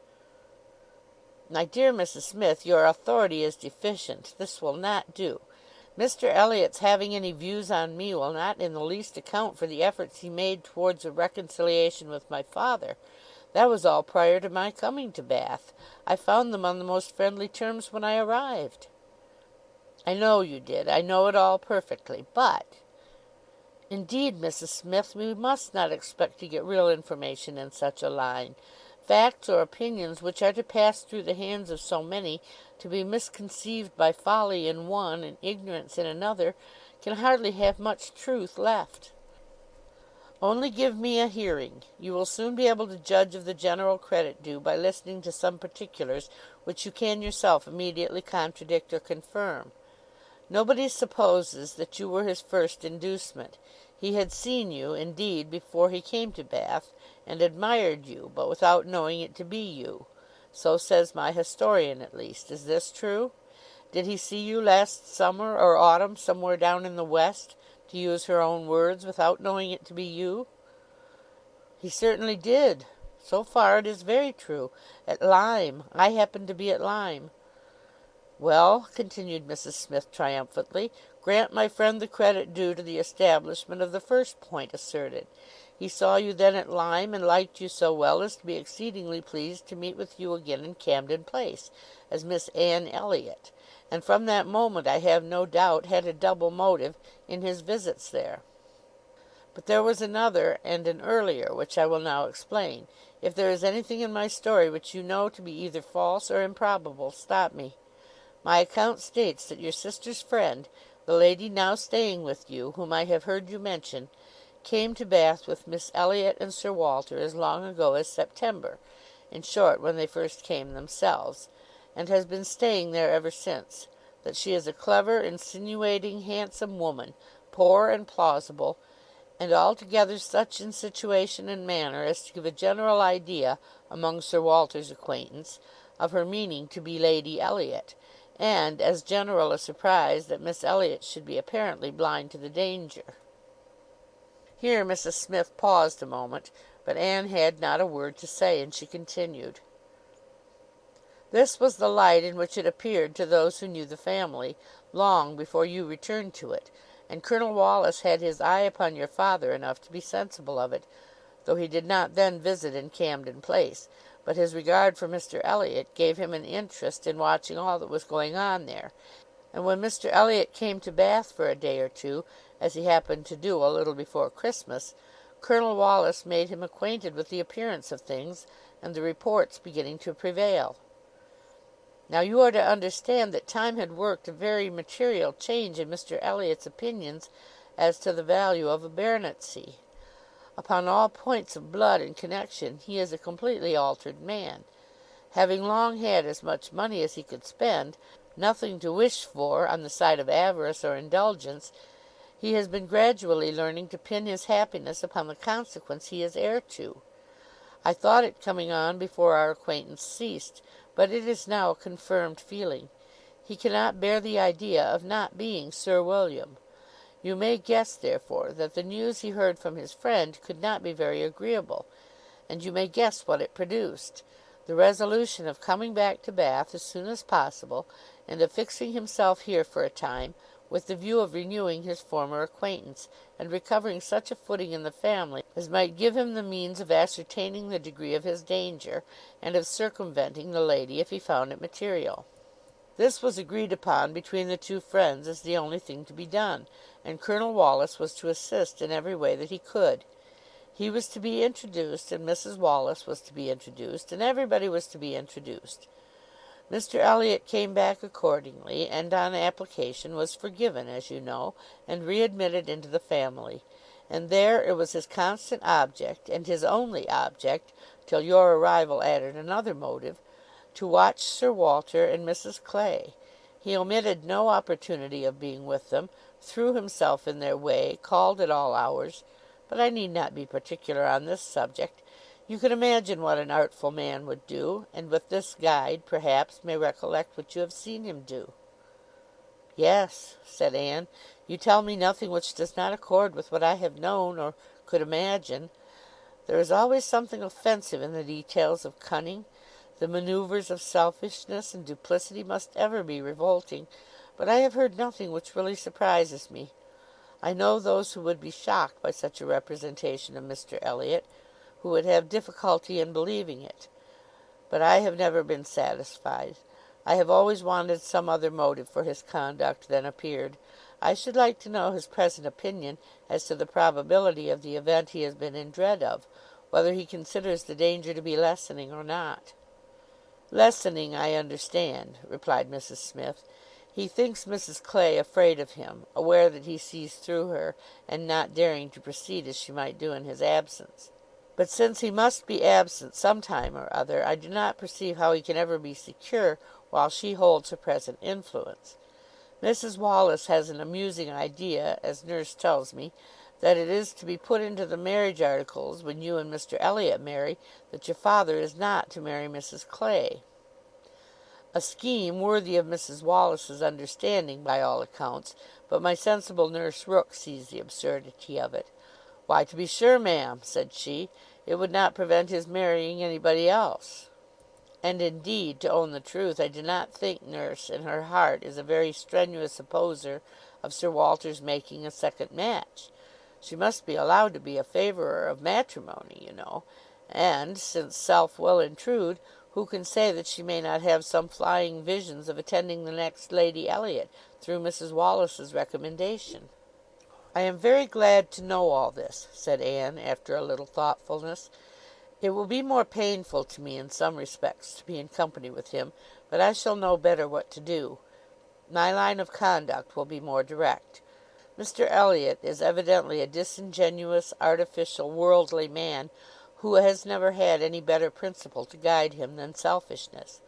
Speaker 7: "My dear Mrs Smith, your authority is deficient. This will not do. Mr Elliot's having any views on me will not in the least account for the efforts he made towards a reconciliation with my father. That was all prior to my coming to Bath. I found them on the most friendly terms when I arrived." "I know you did. I know it all perfectly. But—" "Indeed, Mrs Smith, we must not expect to get real information in such a line. Facts or opinions which are to pass through the hands of so many, to be misconceived by folly in one and ignorance in another, can hardly have much truth left. Only give me a hearing. You will soon be able to judge of the general credit due by listening to some particulars which you can yourself immediately contradict or confirm. Nobody supposes that you were his first inducement. He had seen you, indeed, before he came to Bath, and admired you, but without knowing it to be you. So says my historian, at least. Is this true? Did he see you last summer or autumn somewhere down in the West, to use her own words, without knowing it to be you?" "He certainly did. So far it is very true. At Lyme. I happened to be at Lyme." "Well," continued Mrs Smith triumphantly, "grant my friend the credit due to the establishment of the first point asserted. He saw you then at Lyme, and liked you so well as to be exceedingly pleased to meet with you again in Camden Place, as Miss Anne Elliot, and from that moment, I have no doubt, had a double motive in his visits there. But there was another and an earlier, which I will now explain. If there is anything in my story which you know to be either false or improbable, stop me. My account states that your sister's friend, The lady now staying with you, whom I have heard you mention, came to Bath with Miss Elliot and Sir Walter as long ago as September, in short, when they first came themselves, and has been staying there ever since. That she is a clever, insinuating, handsome woman, poor and plausible, and altogether such in situation and manner as to give a general idea, among Sir Walter's acquaintance, of her meaning to be Lady Elliot, and as general a surprise that Miss Elliot should be apparently blind to the danger. Here Mrs Smith paused a moment, but Anne had not a word to say, and she continued. This was the light in which it appeared to those who knew the family, long before you returned to it, and Colonel Wallis had his eye upon your father enough to be sensible of it, though he did not then visit in Camden Place, but his regard for Mr Elliot gave him an interest in watching all that was going on there, and when Mr Elliot came to Bath for a day or two, as he happened to do a little before Christmas, Colonel Wallis made him acquainted with the appearance of things, and the reports beginning to prevail. Now you are to understand that time had worked a very material change in Mr Elliot's opinions as to the value of a baronetcy. Upon all points of blood and connection he is a completely altered man. Having long had as much money as he could spend, nothing to wish for on the side of avarice or indulgence, he has been gradually learning to pin his happiness upon the consequence he is heir to. I thought it coming on before our acquaintance ceased, but it is now a confirmed feeling. He cannot bear the idea of not being Sir William. You may guess, therefore, that the news he heard from his friend could not be very agreeable, and you may guess what it produced: the resolution of coming back to Bath as soon as possible, and of fixing himself here for a time, with the view of renewing his former acquaintance, and recovering such a footing in the family as might give him the means of ascertaining the degree of his danger, and of circumventing the lady if he found it material. This was agreed upon between the two friends as the only thing to be done, and Colonel Wallis was to assist in every way that he could. He was to be introduced, and Mrs Wallis was to be introduced, and everybody was to be introduced. Mr Elliot came back accordingly, and on application was forgiven, as you know, and readmitted into the family, and there it was his constant object, and his only object, till your arrival added another motive, to watch Sir Walter and Mrs Clay. He omitted no opportunity of being with them, threw himself in their way, called at all hours, but I need not be particular on this subject. You can imagine what an artful man would do, and with this guide, perhaps, may recollect what you have seen him do. Yes, said Anne, you tell me nothing which does not accord with what I have known or could imagine. There is always something offensive in the details of cunning. The manoeuvres of selfishness and duplicity must ever be revolting, but I have heard nothing which really surprises me. I know those who would be shocked by such a representation of Mr Elliot, who would have difficulty in believing it, but I have never been satisfied. I have always wanted some other motive for his conduct than appeared. I should like to know his present opinion as to the probability of the event he has been in dread of, whether he considers the danger to be lessening or not. Lessening, I understand, replied Mrs Smith. He thinks Mrs Clay afraid of him, aware that he sees through her, and not daring to proceed as she might do in his absence. But since he must be absent some time or other, I do not perceive how he can ever be secure while she holds her present influence. Mrs Wallis has an amusing idea, as nurse tells me, that it is to be put into the marriage articles, when you and Mr Elliot marry, that your father is not to marry Mrs Clay. A scheme worthy of Mrs Wallis's understanding, by all accounts, but my sensible nurse Rooke sees the absurdity of it. Why, to be sure, ma'am, said she, it would not prevent his marrying anybody else. And indeed, to own the truth, I do not think nurse in her heart is a very strenuous opposer of Sir Walter's making a second match. She must be allowed to be a favourer of matrimony, you know, and, since self will intrude, who can say that she may not have some flying visions of attending the next Lady Elliot through Mrs Wallis's recommendation? I am very glad to know all this, said Anne, after a little thoughtfulness. It will be more painful to me in some respects to be in company with him, but I shall know better what to do. My line of conduct will be more direct. Mr Elliot is evidently a disingenuous, artificial, worldly man, who has never had any better principle to guide him than selfishness.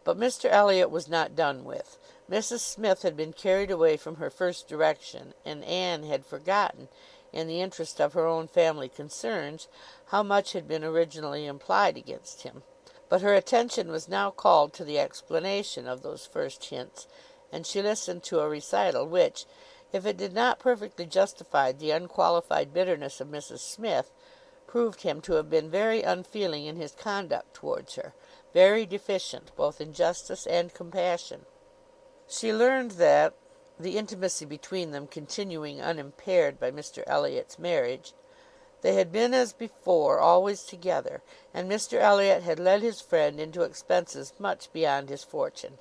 Speaker 7: But Mr Elliot was not done with. Mrs Smith had been carried away from her first direction, and Anne had forgotten, in the interest of her own family concerns, how much had been originally implied against him. But her attention was now called to the explanation of those first hints, and she listened to a recital which, if it did not perfectly justify the unqualified bitterness of Mrs Smith, proved him to have been very unfeeling in his conduct towards her, very deficient both in justice and compassion. She learned that, the intimacy between them continuing unimpaired by Mr Elliot's marriage, they had been as before always together, and Mr Elliot had led his friend into expenses much beyond his fortune.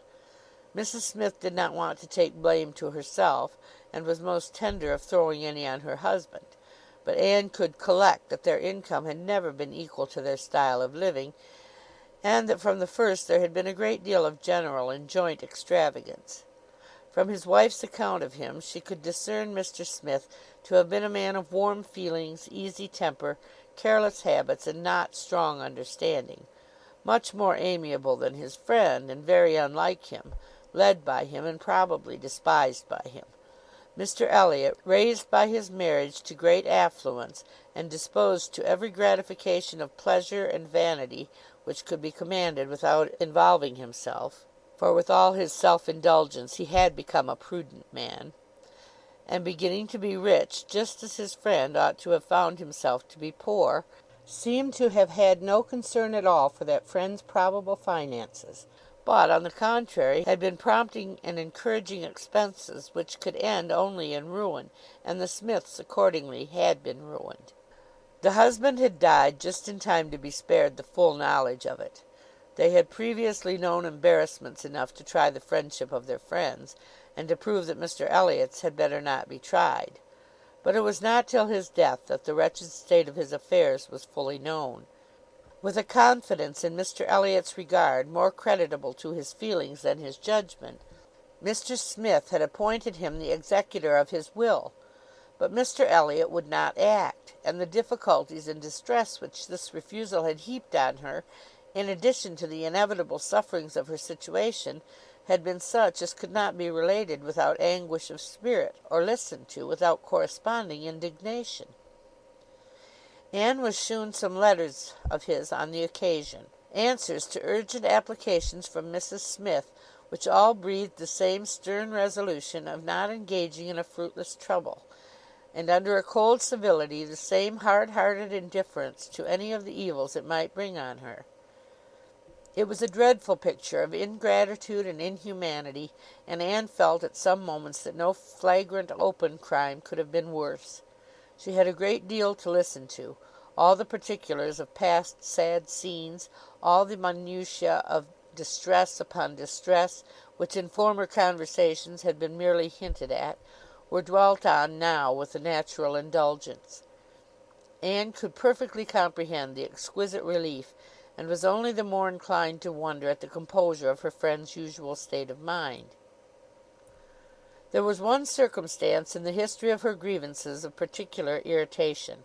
Speaker 7: Mrs Smith did not want to take blame to herself, and was most tender of throwing any on her husband, but Anne could collect that their income had never been equal to their style of living, and that from the first there had been a great deal of general and joint extravagance. From his wife's account of him she could discern Mr Smith to have been a man of warm feelings, easy temper, careless habits, and not strong understanding, much more amiable than his friend, and very unlike him, led by him, and probably despised by him. Mr Elliot, raised by his marriage to great affluence, and disposed to every gratification of pleasure and vanity which could be commanded without involving himself, for with all his self-indulgence he had become a prudent man, and beginning to be rich just as his friend ought to have found himself to be poor, seemed to have had no concern at all for that friend's probable finances, but, on the contrary, had been prompting and encouraging expenses which could end only in ruin, and the Smiths accordingly had been ruined. The husband had died just in time to be spared the full knowledge of it. They had previously known embarrassments enough to try the friendship of their friends, and to prove that Mr Elliot's had better not be tried. But it was not till his death that the wretched state of his affairs was fully known. With a confidence in Mr Elliot's regard more creditable to his feelings than his judgment, Mr Smith had appointed him the executor of his will. But Mr Elliot would not act, and the difficulties and distress which this refusal had heaped on her, in addition to the inevitable sufferings of her situation, had been such as could not be related without anguish of spirit, or listened to without corresponding indignation. Anne was shewn some letters of his on the occasion, answers to urgent applications from Mrs Smith, which all breathed the same stern resolution of not engaging in a fruitless trouble, and under a cold civility the same hard-hearted indifference to any of the evils it might bring on her. It was a dreadful picture of ingratitude and inhumanity, and Anne felt at some moments that no flagrant open crime could have been worse. She had a great deal to listen to, all the particulars of past sad scenes, all the minutiae of distress upon distress, which in former conversations had been merely hinted at, were dwelt on now with a natural indulgence. Anne could perfectly comprehend the exquisite relief, and was only the more inclined to wonder at the composure of her friend's usual state of mind. There was one circumstance in the history of her grievances of particular irritation.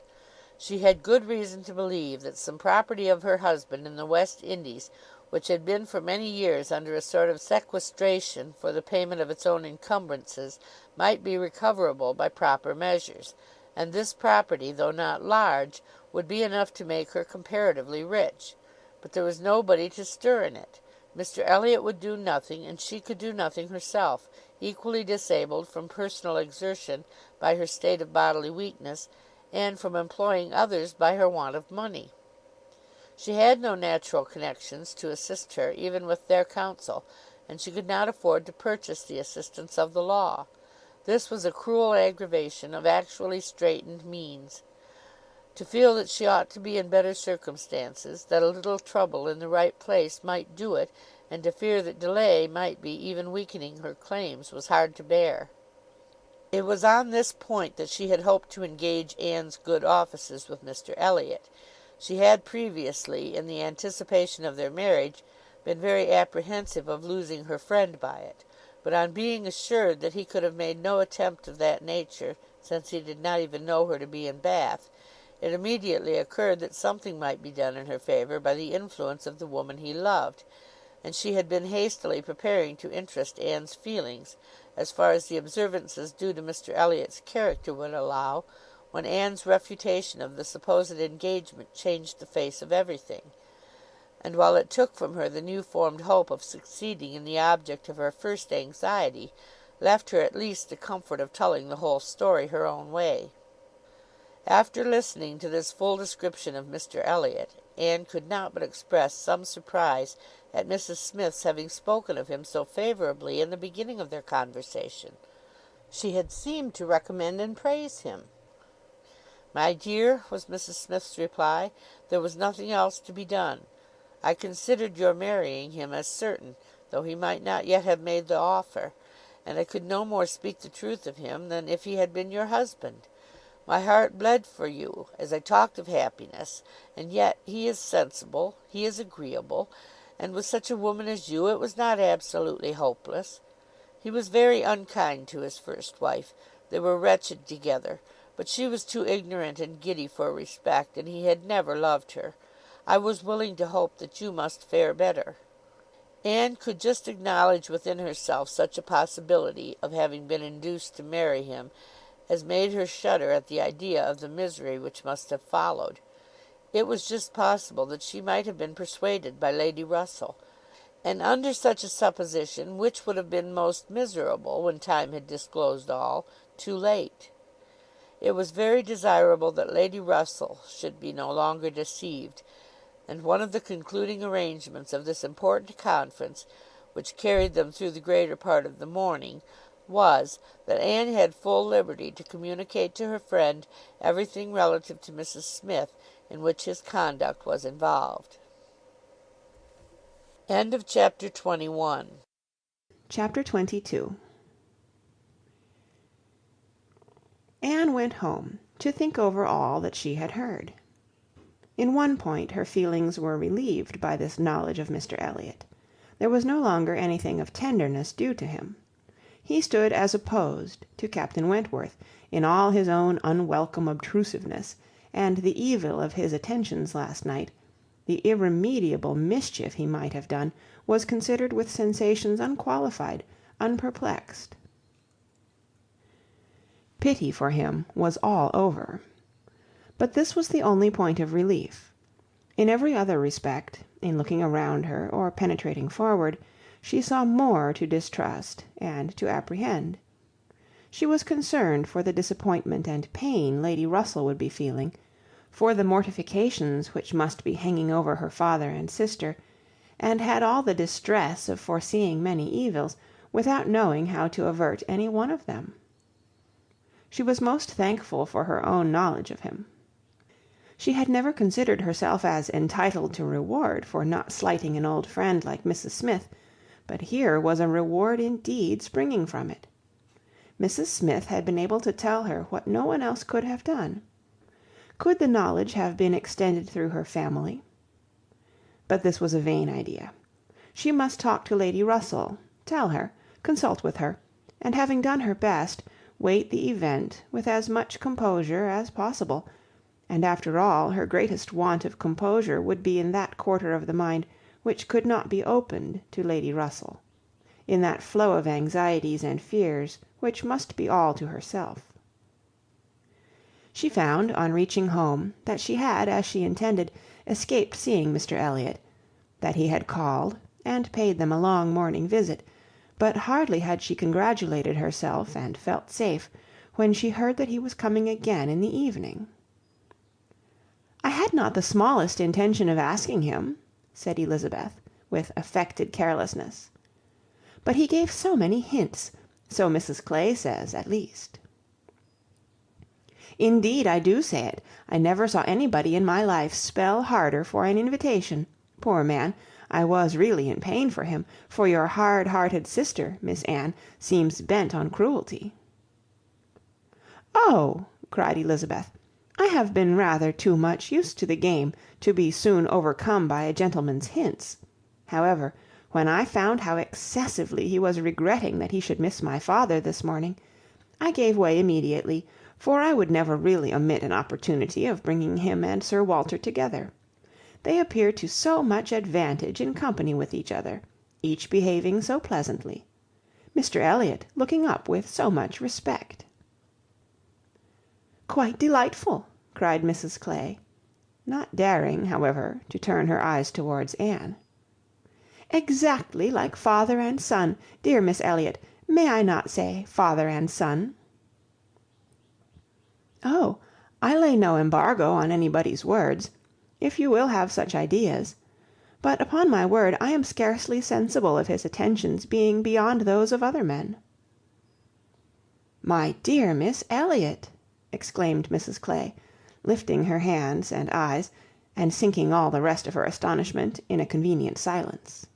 Speaker 7: She had good reason to believe that some property of her husband in the West Indies, which had been for many years under a sort of sequestration for the payment of its own encumbrances, might be recoverable by proper measures, and this property, though not large, would be enough to make her comparatively rich. But there was nobody to stir in it. Mr Elliot would do nothing, and she could do nothing herself, equally disabled from personal exertion by her state of bodily weakness, and from employing others by her want of money. She had no natural connections to assist her even with their counsel, and she could not afford to purchase the assistance of the law. This was a cruel aggravation of actually straitened means. To feel that she ought to be in better circumstances, that a little trouble in the right place might do it, and to fear that delay might be even weakening her claims, was hard to bear. It was on this point that she had hoped to engage Anne's good offices with Mr Elliot. She had previously, in the anticipation of their marriage, been very apprehensive of losing her friend by it, but on being assured that he could have made no attempt of that nature, since he did not even know her to be in Bath, it immediately occurred that something might be done in her favour by the influence of the woman he loved, and she had been hastily preparing to interest Anne's feelings, as far as the observances due to Mr Elliot's character would allow, when Anne's refutation of the supposed engagement changed the face of everything, and while it took from her the new-formed hope of succeeding in the object of her first anxiety, left her at least the comfort of telling the whole story her own way. After listening to this full description of Mr Elliot, Anne could not but express some surprise at Mrs Smith's having spoken of him so favourably in the beginning of their conversation. She had seemed to recommend and praise him. "My dear," was Mrs Smith's reply, "there was nothing else to be done. I considered your marrying him as certain, though he might not yet have made the offer, and I could no more speak the truth of him than if he had been your husband. My heart bled for you as I talked of happiness, and yet he is sensible, he is agreeable, and with such a woman as you it was not absolutely hopeless. He was very unkind to his first wife. They were wretched together, but she was too ignorant and giddy for respect, and he had never loved her. I was willing to hope that you must fare better." Anne could just acknowledge within herself such a possibility of having been induced to marry him as made her shudder at the idea of the misery which must have followed. It was just possible that she might have been persuaded by Lady Russell, and under such a supposition, which would have been most miserable when time had disclosed all, too late. It was very desirable that Lady Russell should be no longer deceived, and one of the concluding arrangements of this important conference, which carried them through the greater part of the morning, was, that Anne had full liberty to communicate to her friend everything relative to Mrs Smith in which his conduct was involved. Chapter 21.
Speaker 2: Chapter 22. Anne went home to think over all that she had heard. In one point her feelings were relieved by this knowledge of Mr Elliot. There was no longer anything of tenderness due to him. He stood as opposed to Captain Wentworth in all his own unwelcome obtrusiveness, and the evil of his attentions last night, the irremediable mischief he might have done, was considered with sensations unqualified, unperplexed. Pity for him was all over. But this was the only point of relief. In every other respect, in looking around her or penetrating forward, she saw more to distrust and to apprehend. She was concerned for the disappointment and pain Lady Russell would be feeling, for the mortifications which must be hanging over her father and sister, and had all the distress of foreseeing many evils, without knowing how to avert any one of them. She was most thankful for her own knowledge of him. She had never considered herself as entitled to reward for not slighting an old friend like Mrs Smith, but here was a reward indeed springing from it. Mrs Smith had been able to tell her what no one else could have done. Could the knowledge have been extended through her family? But this was a vain idea. She must talk to Lady Russell, tell her, consult with her, and having done her best, wait the event with as much composure as possible, and after all her greatest want of composure would be in that quarter of the mind which could not be opened to Lady Russell, in that flow of anxieties and fears which must be all to herself. She found, on reaching home, that she had, as she intended, escaped seeing Mr Elliot, that he had called, and paid them a long morning visit, but hardly had she congratulated herself and felt safe, when she heard that he was coming again in the evening. "I had not the smallest intention of asking him," said Elizabeth, with affected carelessness. "But he gave so many hints, so Mrs Clay says, at least." "Indeed I do say it. I never saw anybody in my life spell harder for an invitation. Poor man! I was really in pain for him, for your hard-hearted sister, Miss Anne, seems bent on cruelty." "Oh!" cried Elizabeth, "I have been rather too much used to the game to be soon overcome by a gentleman's hints. However, When I found how excessively he was regretting that he should miss my father this morning, I gave way immediately, for I would never really omit an opportunity of bringing him and Sir Walter together. They appear to so much advantage in company with each other, each behaving so pleasantly. Mr Elliot looking up with so much respect. "Quite delightful!" cried Mrs Clay, not daring, however, to turn her eyes towards Anne. "Exactly like father and son, dear Miss Elliot. May I not say father and son?" "Oh, I lay no embargo on anybody's words, if you will have such ideas. But upon my word I am scarcely sensible of his attentions being beyond those of other men." "My dear Miss Elliot!" exclaimed Mrs Clay, lifting her hands and eyes, and sinking all the rest of her astonishment in a convenient silence.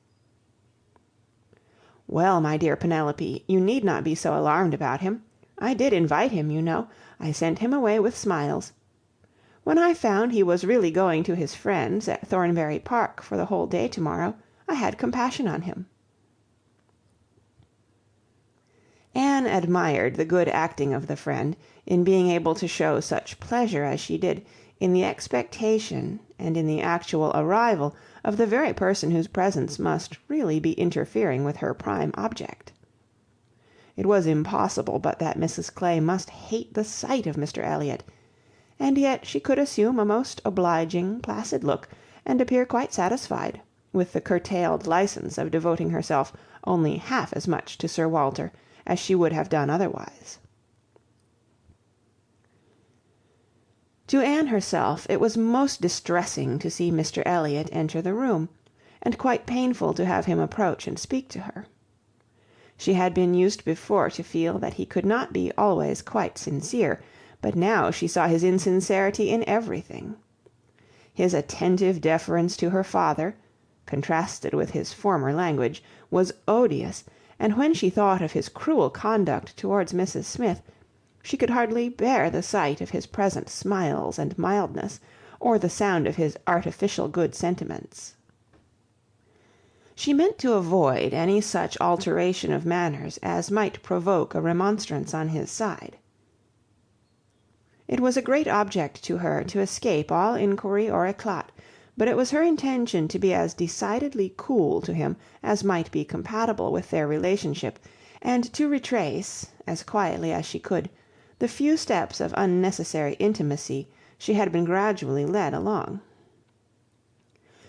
Speaker 2: "Well, my dear Penelope, you need not be so alarmed about him. I did invite him, you know. I sent him away with smiles. When I found he was really going to his friends at Thornbury Park for the whole day to-morrow, I had compassion on him." Anne admired the good acting of the friend in being able to show such pleasure as she did in the expectation and in the actual arrival of the very person whose presence must really be interfering with her prime object. It was impossible but that Mrs Clay must hate the sight of Mr Elliot, and yet she could assume a most obliging, placid look, and appear quite satisfied with the curtailed licence of devoting herself only half as much to Sir Walter as she would have done otherwise. To Anne herself it was most distressing to see Mr Elliot enter the room, and quite painful to have him approach and speak to her. She had been used before to feel that he could not be always quite sincere, but now she saw his insincerity in everything. His attentive deference to her father, contrasted with his former language, was odious, and when she thought of his cruel conduct towards Mrs Smith, she could hardly bear the sight of his present smiles and mildness, or the sound of his artificial good sentiments. She meant to avoid any such alteration of manners as might provoke a remonstrance on his side. It was a great object to her to escape all inquiry or eclat, but it was her intention to be as decidedly cool to him as might be compatible with their relationship, and to retrace, as quietly as she could, the few steps of unnecessary intimacy she had been gradually led along.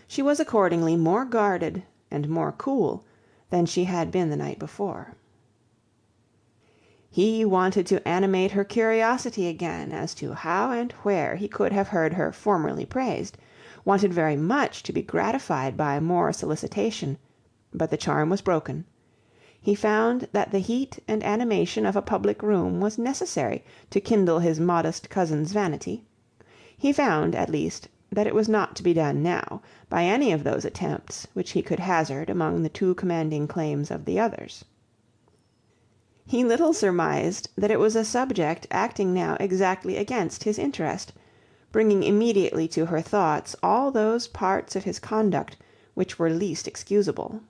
Speaker 2: She was accordingly more guarded and more cool than she had been the night before. He wanted to animate her curiosity again as to how and where he could have heard her formerly praised, wanted very much to be gratified by more solicitation, but the charm was broken. He found that the heat and animation of a public room was necessary to kindle his modest cousin's vanity. He found, at least, that it was not to be done now, by any of those attempts which he could hazard among the too commanding claims of the others. He little surmised that it was a subject acting now exactly against his interest, bringing immediately to her thoughts all those parts of his conduct which were least excusable.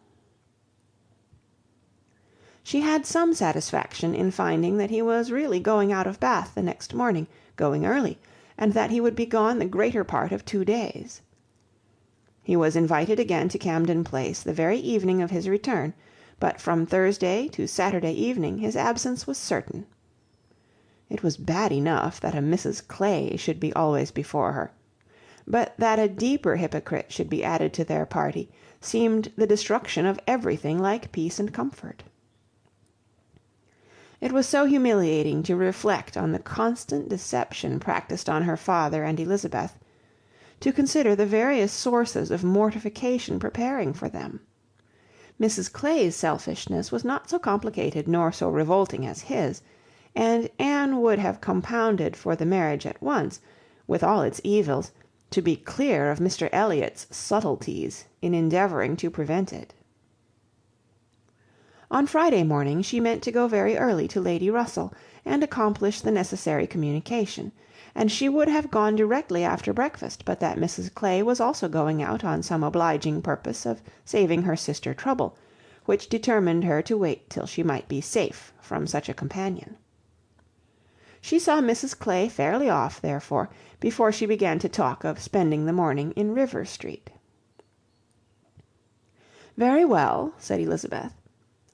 Speaker 2: She had some satisfaction in finding that he was really going out of Bath the next morning, going early, and that he would be gone the greater part of 2 days. He was invited again to Camden Place the very evening of his return, but from Thursday to Saturday evening his absence was certain. It was bad enough that a Mrs Clay should be always before her, but that a deeper hypocrite should be added to their party seemed the destruction of everything like peace and comfort. It was so humiliating to reflect on the constant deception practised on her father and Elizabeth, to consider the various sources of mortification preparing for them. Mrs Clay's selfishness was not so complicated nor so revolting as his, and Anne would have compounded for the marriage at once, with all its evils, to be clear of Mr Elliot's subtleties in endeavouring to prevent it. On Friday morning she meant to go very early to Lady Russell, and accomplish the necessary communication, and she would have gone directly after breakfast, but that Mrs Clay was also going out on some obliging purpose of saving her sister trouble, which determined her to wait till she might be safe from such a companion. She saw Mrs Clay fairly off, therefore, before she began to talk of spending the morning in River Street. "Very well," said Elizabeth.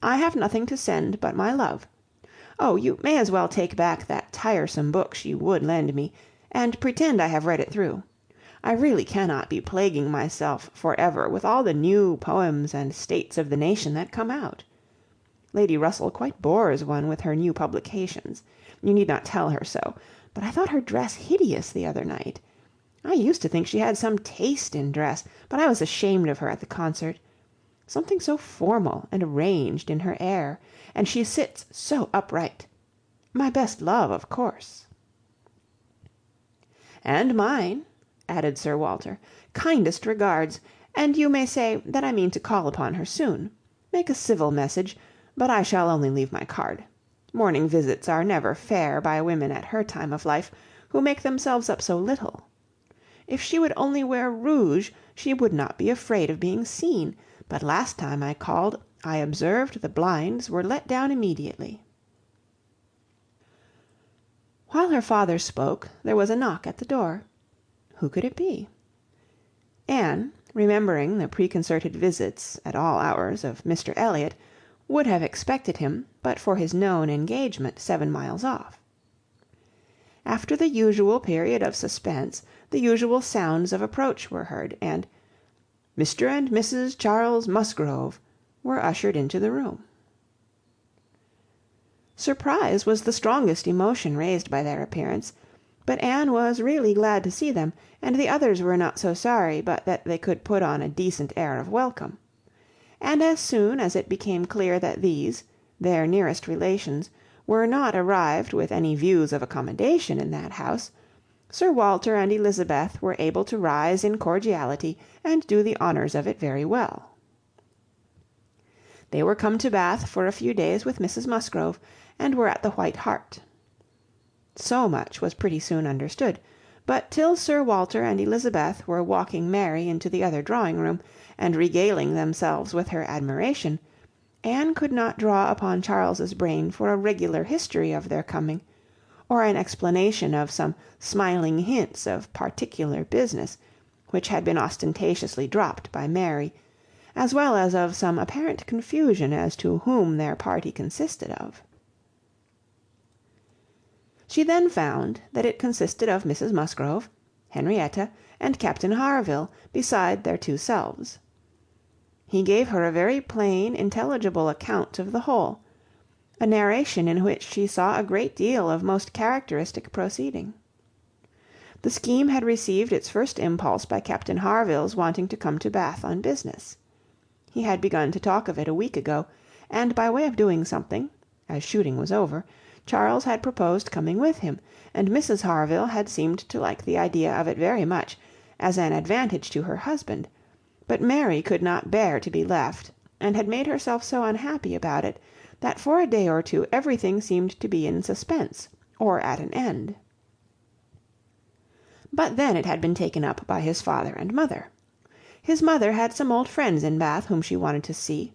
Speaker 2: "I have nothing to send but my love. Oh, you may as well take back that tiresome book she would lend me, and pretend I have read it through. I really cannot be plaguing myself for ever with all the new poems and states of the nation that come out. Lady Russell quite bores one with her new publications. You need not tell her so, but I thought her dress hideous the other night. I used to think she had some taste in dress, but I was ashamed of her at the concert. Something so formal and arranged in her air, and she sits so upright. My best love, of course." "And mine," added Sir Walter. "Kindest regards, and you may say that I mean to call upon her soon. Make a civil message, but I shall only leave my card. Morning visits are never fair by women at her time of life, who make themselves up so little. If she would only wear rouge, she would not be afraid of being seen, but last time I called, I observed the blinds were let down immediately." While her father spoke, there was a knock at the door. Who could it be? Anne, remembering the preconcerted visits, at all hours, of Mr Elliot, would have expected him, but for his known engagement 7 miles off. After the usual period of suspense, the usual sounds of approach were heard, and "Mr and Mrs Charles Musgrove" were ushered into the room. Surprise was the strongest emotion raised by their appearance, but Anne was really glad to see them, and the others were not so sorry but that they could put on a decent air of welcome. And as soon as it became clear that these, their nearest relations, were not arrived with any views of accommodation in that house, Sir Walter and Elizabeth were able to rise in cordiality and do the honours of it very well. They were come to Bath for a few days with Mrs Musgrove, and were at the White Hart. So much was pretty soon understood, but till Sir Walter and Elizabeth were walking Mary into the other drawing-room, and regaling themselves with her admiration, Anne could not draw upon Charles's brain for a regular history of their coming, or an explanation of some smiling hints of particular business, which had been ostentatiously dropped by Mary, as well as of some apparent confusion as to whom their party consisted of. She then found that it consisted of Mrs Musgrove, Henrietta, and Captain Harville, beside their 2 selves. He gave her a very plain, intelligible account of the whole, a narration in which she saw a great deal of most characteristic proceeding. The scheme had received its first impulse by Captain Harville's wanting to come to Bath on business. He had begun to talk of it a week ago, and by way of doing something, as shooting was over, Charles had proposed coming with him, and Mrs Harville had seemed to like the idea of it very much, as an advantage to her husband, but Mary could not bear to be left, and had made herself so unhappy about it, that for a day or two everything seemed to be in suspense, or at an end. But then it had been taken up by his father and mother. His mother had some old friends in Bath whom she wanted to see.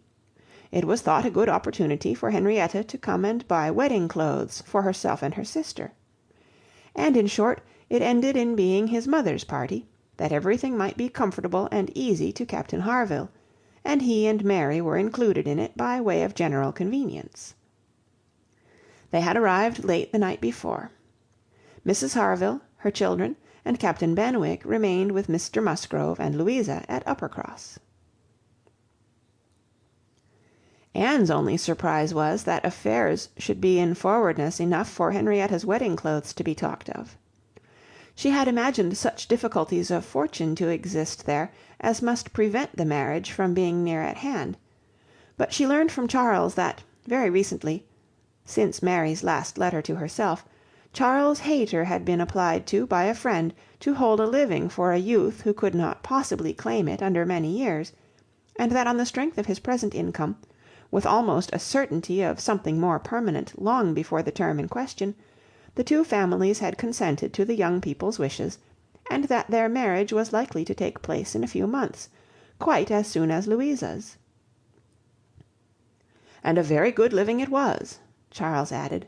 Speaker 2: It was thought a good opportunity for Henrietta to come and buy wedding clothes for herself and her sister. And in short, it ended in being his mother's party, that everything might be comfortable and easy to Captain Harville, and he and Mary were included in it by way of general convenience. They had arrived late the night before. Mrs Harville, her children, and Captain Benwick remained with Mr Musgrove and Louisa at Uppercross. Anne's only surprise was, that affairs should be in forwardness enough for Henrietta's wedding clothes to be talked of. She had imagined such difficulties of fortune to exist there as must prevent the marriage from being near at hand, but she learned from Charles that, very recently, since Mary's last letter to herself, Charles Hayter had been applied to by a friend to hold a living for a youth who could not possibly claim it under many years, and that on the strength of his present income, with almost a certainty of something more permanent long before the term in question, the two families had consented to the young people's wishes, and that their marriage was likely to take place in a few months, quite as soon as Louisa's. "And a very good living it was," Charles added.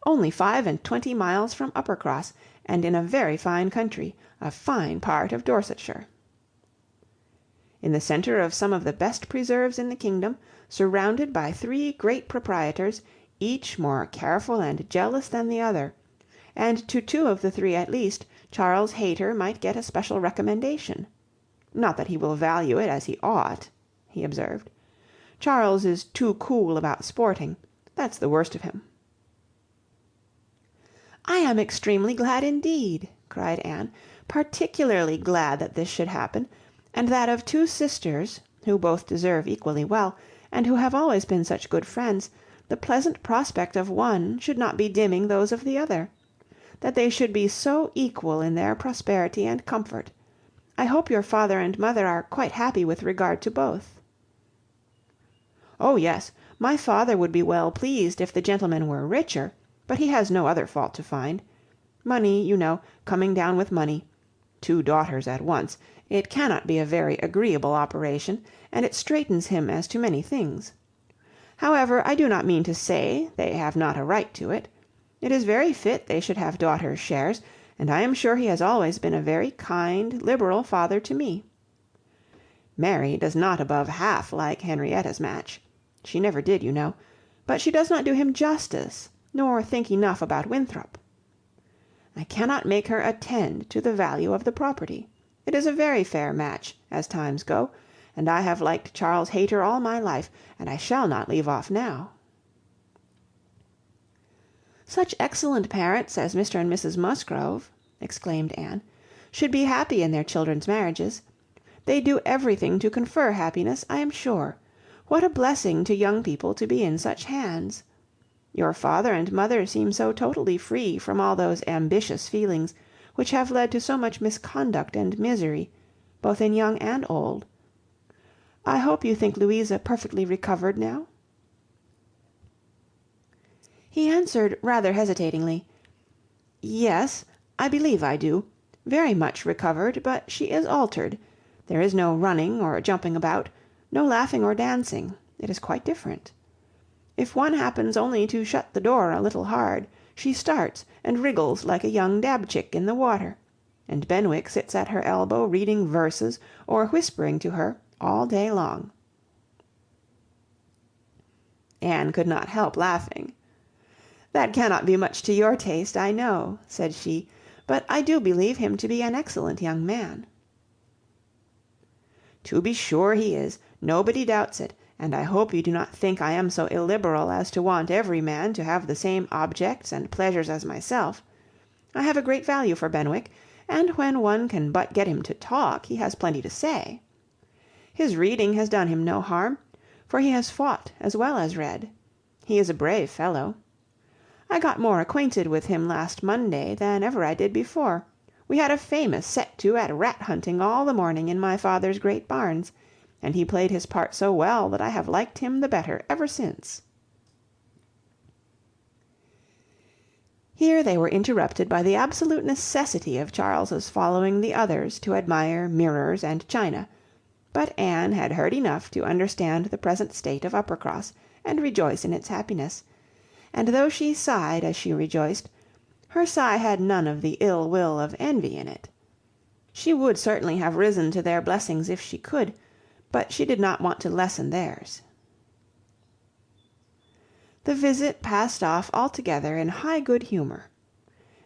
Speaker 2: "Only 25 miles from Uppercross, and in a very fine country, a fine part of Dorsetshire. In the centre of some of the best preserves in the kingdom, surrounded by 3 great proprietors, each more careful and jealous than the other, and to 2 of the 3 at least Charles Hayter might get a special recommendation. Not that he will value it as he ought," he observed. "Charles is too cool about sporting. That's the worst of him." "I am extremely glad indeed," cried Anne, "particularly glad that this should happen, and that of 2 sisters, who both deserve equally well, and who have always been such good friends, the pleasant prospect of one should not be dimming those of the other. That they should be so equal in their prosperity and comfort. I hope your father and mother are quite happy with regard to both." "Oh yes, my father would be well pleased if the gentleman were richer, but he has no other fault to find. Money, you know, coming down with money. 2 daughters at once, it cannot be a very agreeable operation, and it straitens him as to many things. However, I do not mean to say they have not a right to it. It is very fit they should have daughters' shares, and I am sure he has always been a very kind, liberal father to me. Mary does not above half like Henrietta's match. She never did, you know, but she does not do him justice, nor think enough about Winthrop. I cannot make her attend to the value of the property. It is a very fair match, as times go, and I have liked Charles Hayter all my life, and I shall not leave off now." "Such excellent parents as Mr. and Mrs. Musgrove," exclaimed Anne, "should be happy in their children's marriages. They do everything to confer happiness, I am sure. What a blessing to young people to be in such hands! Your father and mother seem so totally free from all those ambitious feelings which have led to so much misconduct and misery, both in young and old. I hope you think Louisa perfectly recovered now?" He answered rather hesitatingly, "Yes, I believe I do. Very much recovered, but she is altered. There is no running or jumping about, no laughing or dancing. It is quite different. If one happens only to shut the door a little hard, she starts and wriggles like a young dabchick in the water, and Benwick sits at her elbow reading verses or whispering to her all day long." Anne could not help laughing. "That cannot be much to your taste, I know," said she, "but I do believe him to be an excellent young man." "To be sure he is, nobody doubts it, and I hope you do not think I am so illiberal as to want every man to have the same objects and pleasures as myself. I have a great value for Benwick, and when one can but get him to talk, he has plenty to say. His reading has done him no harm, for he has fought as well as read. He is a brave fellow. I got more acquainted with him last Monday than ever I did before. We had a famous set to at rat-hunting all the morning in my father's great barns, and he played his part so well that I have liked him the better ever since." Here they were interrupted by the absolute necessity of Charles's following the others to admire mirrors and china, but Anne had heard enough to understand the present state of Uppercross, and rejoice in its happiness, and though she sighed as she rejoiced, her sigh had none of the ill will of envy in it. She would certainly have risen to their blessings if she could, but she did not want to lessen theirs. The visit passed off altogether in high good humour.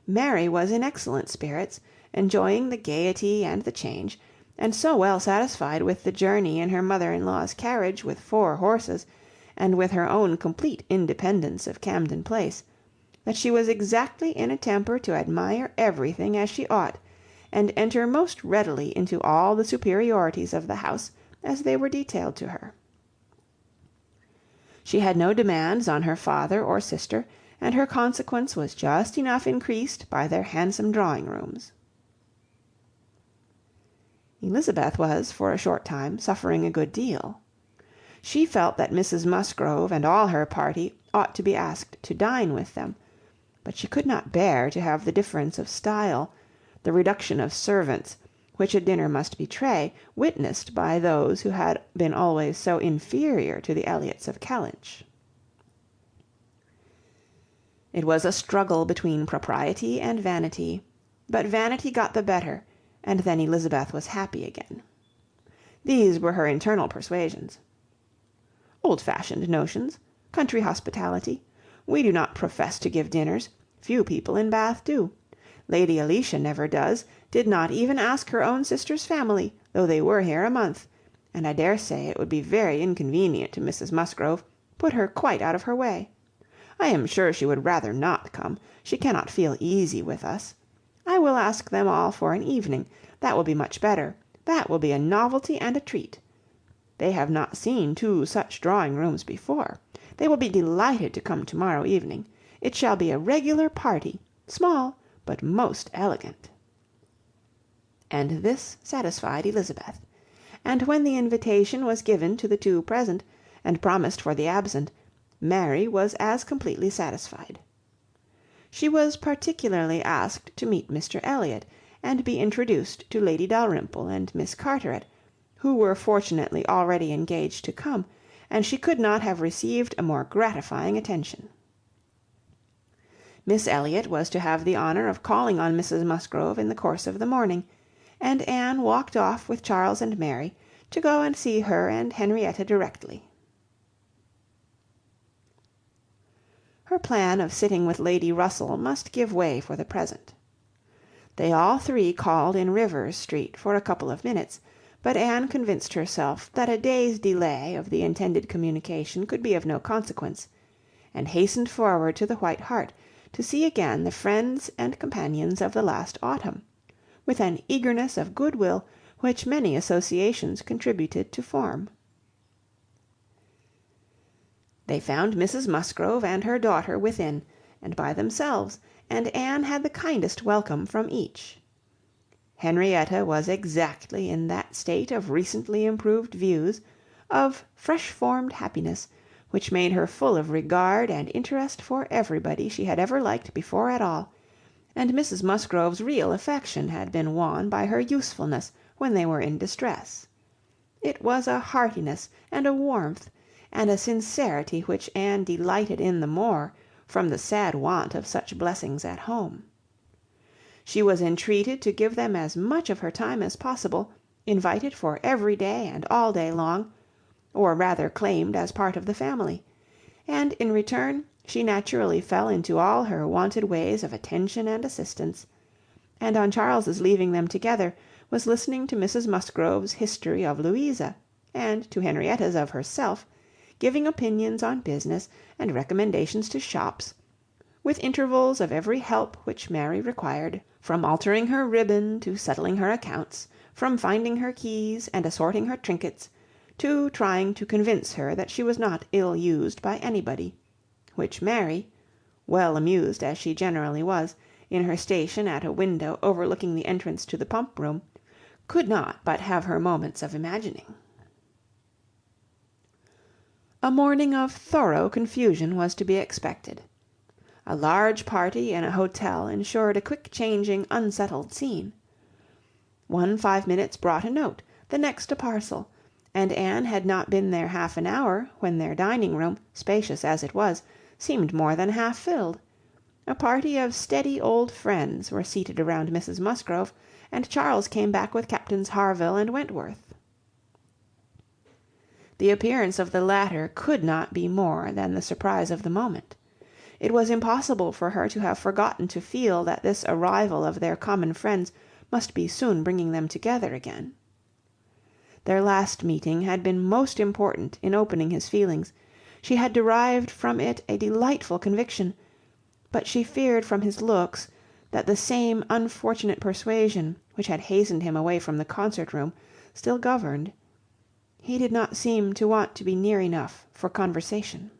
Speaker 2: Mary was in excellent spirits, enjoying the gaiety and the change, and so well satisfied with the journey in her mother-in-law's carriage with 4 horses, and with her own complete independence of Camden Place, that she was exactly in a temper to admire everything as she ought, and enter most readily into all the superiorities of the house as they were detailed to her. She had no demands on her father or sister, and her consequence was just enough increased by their handsome drawing-rooms. Elizabeth was, for a short time, suffering a good deal. She felt that Mrs Musgrove and all her party ought to be asked to dine with them, but she could not bear to have the difference of style, the reduction of servants, which a dinner must betray, witnessed by those who had been always so inferior to the Elliots of Kellynch. It was a struggle between propriety and vanity, but vanity got the better, and then Elizabeth was happy again. These were her internal persuasions. Old-fashioned notions, country hospitality. We do not profess to give dinners. Few people in Bath do. Lady Alicia never does, did not even ask her own sister's family, though they were here a month, and I dare say it would be very inconvenient to Mrs Musgrove, put her quite out of her way. I am sure she would rather not come. She cannot feel easy with us. I will ask them all for an evening. That will be much better. That will be a novelty and a treat. They have not seen two such drawing-rooms before. They will be delighted to come to-morrow evening. It shall be a regular party, small, but most elegant. And this satisfied Elizabeth. And when the invitation was given to the two present, and promised for the absent, Mary was as completely satisfied. She was particularly asked to meet Mr Elliot, and be introduced to Lady Dalrymple and Miss Carteret, who were fortunately already engaged to come, and she could not have received a more gratifying attention. Miss Elliot was to have the honour of calling on Mrs Musgrove in the course of the morning, and Anne walked off with Charles and Mary to go and see her and Henrietta directly. Her plan of sitting with Lady Russell must give way for the present. They all three called in Rivers Street for a couple of minutes, but Anne convinced herself that a day's delay of the intended communication could be of no consequence, and hastened forward to the White Hart to see again the friends and companions of the last autumn, with an eagerness of goodwill which many associations contributed to form. They found Mrs Musgrove and her daughter within, and by themselves, and Anne had the kindest welcome from each. Henrietta was exactly in that state of recently improved views, of fresh-formed happiness, which made her full of regard and interest for everybody she had ever liked before at all, and Mrs Musgrove's real affection had been won by her usefulness when they were in distress. It was a heartiness and a warmth, and a sincerity which Anne delighted in the more, from the sad want of such blessings at home. She was entreated to give them as much of her time as possible, invited for every day and all day long, or rather claimed as part of the family, and in return she naturally fell into all her wonted ways of attention and assistance, and on Charles's leaving them together, was listening to Mrs Musgrove's history of Louisa, and to Henrietta's of herself, giving opinions on business, and recommendations to shops, with intervals of every help which Mary required, from altering her ribbon to settling her accounts, from finding her keys and assorting her trinkets, to trying to convince her that she was not ill-used by anybody, which Mary, well amused as she generally was, in her station at a window overlooking the entrance to the pump-room, could not but have her moments of imagining. A morning of thorough confusion was to be expected. A large party in a hotel ensured a quick-changing, unsettled scene. 5 minutes brought a note, the next a parcel, and Anne had not been there half an hour when their dining-room, spacious as it was, seemed more than half filled. A party of steady old friends were seated around Mrs Musgrove, and Charles came back with Captains Harville and Wentworth. The appearance of the latter could not be more than the surprise of the moment. It was impossible for her to have forgotten to feel that this arrival of their common friends must be soon bringing them together again. Their last meeting had been most important in opening his feelings. She had derived from it a delightful conviction, but she feared from his looks that the same unfortunate persuasion which had hastened him away from the concert-room still governed. He did not seem to want to be near enough for conversation.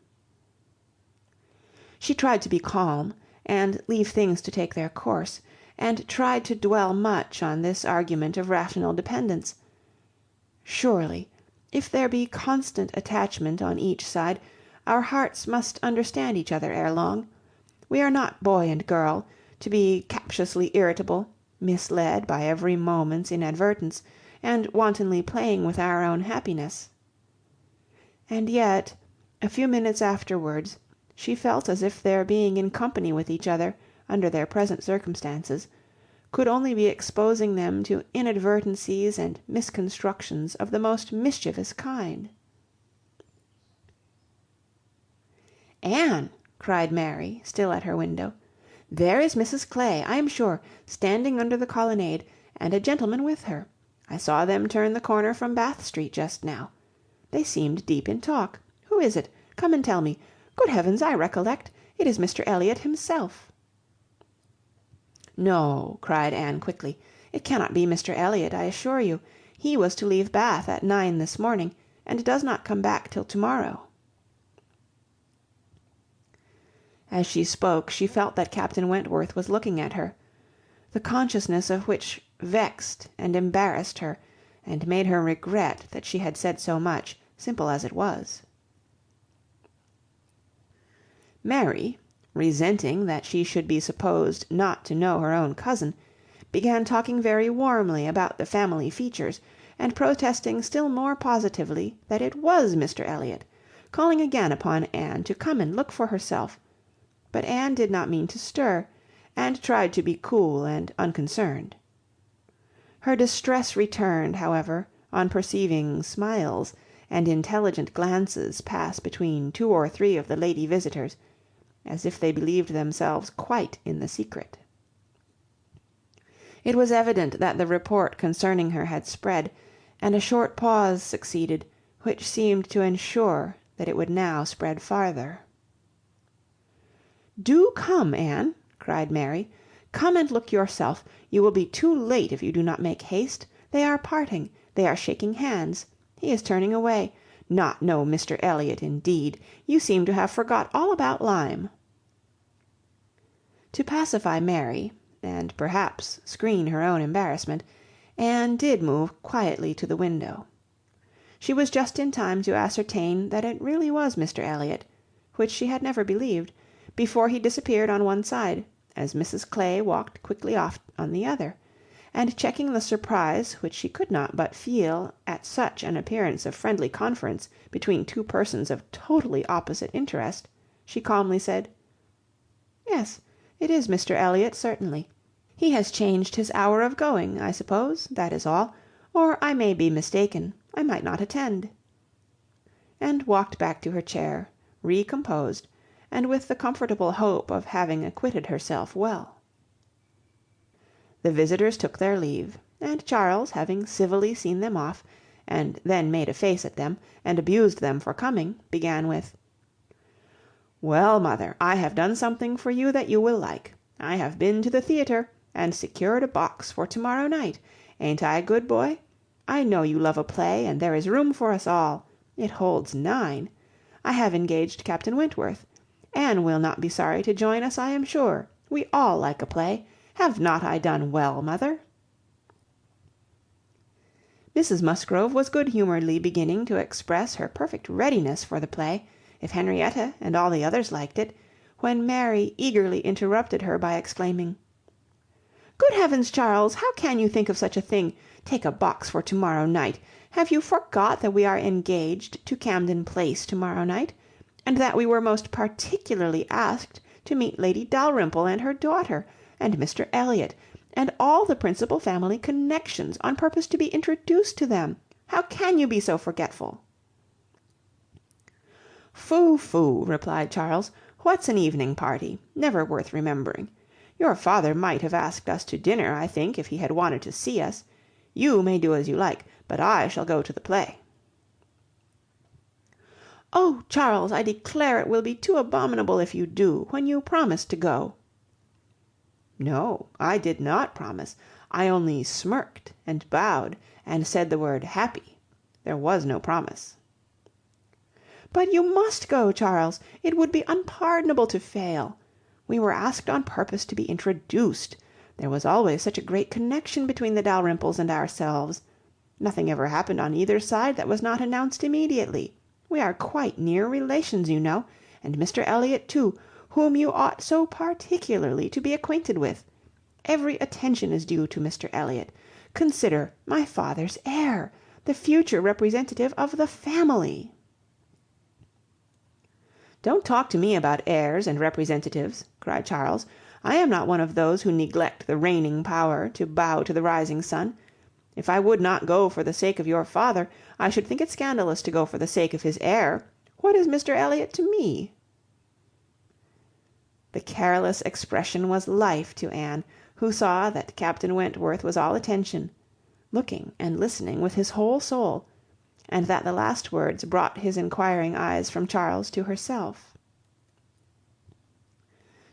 Speaker 2: She tried to be calm, and leave things to take their course, and tried to dwell much on this argument of rational dependence. Surely, if there be constant attachment on each side, our hearts must understand each other ere long. We are not boy and girl, to be captiously irritable, misled by every moment's inadvertence, and wantonly playing with our own happiness. And yet, a few minutes afterwards, she felt as if their being in company with each other, under their present circumstances, could only be exposing them to inadvertencies and misconstructions of the most mischievous kind. "Anne!" cried Mary, still at her window, "there is Mrs Clay, I am sure, standing under the colonnade, and a gentleman with her. I saw them turn the corner from Bath Street just now. They seemed deep in talk. Who is it? Come and tell me. Good heavens, I recollect. It is Mr Elliot himself." "No," cried Anne quickly, "it cannot be Mr Elliot, I assure you. He was to leave Bath at 9 this morning, and does not come back till to-morrow." As she spoke, she felt that Captain Wentworth was looking at her, the consciousness of which vexed and embarrassed her, and made her regret that she had said so much, simple as it was. Mary, resenting that she should be supposed not to know her own cousin, began talking very warmly about the family features, and protesting still more positively that it was Mr Elliot, calling again upon Anne to come and look for herself. But Anne did not mean to stir, and tried to be cool and unconcerned. Her distress returned, however, on perceiving smiles and intelligent glances pass between 2 or 3 of the lady visitors, as if they believed themselves quite in the secret. It was evident that the report concerning her had spread, and a short pause succeeded, which seemed to ensure that it would now spread farther. "Do come, Anne," cried Mary. "Come and look yourself. You will be too late if you do not make haste. They are parting. They are shaking hands. He is turning away. Not know Mr Elliot, indeed! You seem to have forgot all about Lyme." To pacify Mary, and perhaps screen her own embarrassment, Anne did move quietly to the window. She was just in time to ascertain that it really was Mr Elliot, which she had never believed, before he disappeared on one side, as Mrs Clay walked quickly off on the other, and checking the surprise which she could not but feel at such an appearance of friendly conference between 2 persons of totally opposite interest, she calmly said, "Yes, it is Mr Elliot, certainly. He has changed his hour of going, I suppose, that is all, or I may be mistaken, I might not attend," and walked back to her chair, recomposed, and with the comfortable hope of having acquitted herself well. The visitors took their leave, and Charles, having civilly seen them off, and then made a face at them, and abused them for coming, began with, "Well, mother, I have done something for you that you will like. I have been to the theatre, and secured a box for to-morrow night. Ain't I a good boy? I know you love a play, and there is room for us all. It holds 9. I have engaged Captain Wentworth. Anne will not be sorry to join us, I am sure. We all like a play. Have not I done well, mother?" Mrs Musgrove was good-humouredly beginning to express her perfect readiness for the play, if Henrietta and all the others liked it, when Mary eagerly interrupted her by exclaiming, "Good heavens, Charles, how can you think of such a thing? Take a box for to-morrow night! Have you forgot that we are engaged to Camden Place to-morrow night, and that we were most particularly asked to meet Lady Dalrymple and her daughter, and Mr Elliot, and all the principal family connections, on purpose to be introduced to them? How can you be so forgetful?" "Phoo, phoo," replied Charles. "What's an evening party? Never worth remembering. Your father might have asked us to dinner, I think, if he had wanted to see us. You may do as you like, but I shall go to the play." "Oh, Charles, I declare it will be too abominable if you do, when you promised to go." "No, I did not promise. I only smirked and bowed, and said the word happy. There was no promise." "But you must go, Charles. It would be unpardonable to fail. We were asked on purpose to be introduced. There was always such a great connection between the Dalrymples and ourselves. Nothing ever happened on either side that was not announced immediately. We are quite near relations, you know, and Mr Elliot too, whom you ought so particularly to be acquainted with. Every attention is due to Mr Elliot. Consider, my father's heir, the future representative of the family." "Don't talk to me about heirs and representatives," cried Charles. "I am not one of those who neglect the reigning power to bow to the rising sun. If I would not go for the sake of your father, I should think it scandalous to go for the sake of his heir. What is Mr Elliot to me?" The careless expression was life to Anne, who saw that Captain Wentworth was all attention, looking and listening with his whole soul, and that the last words brought his inquiring eyes from Charles to herself.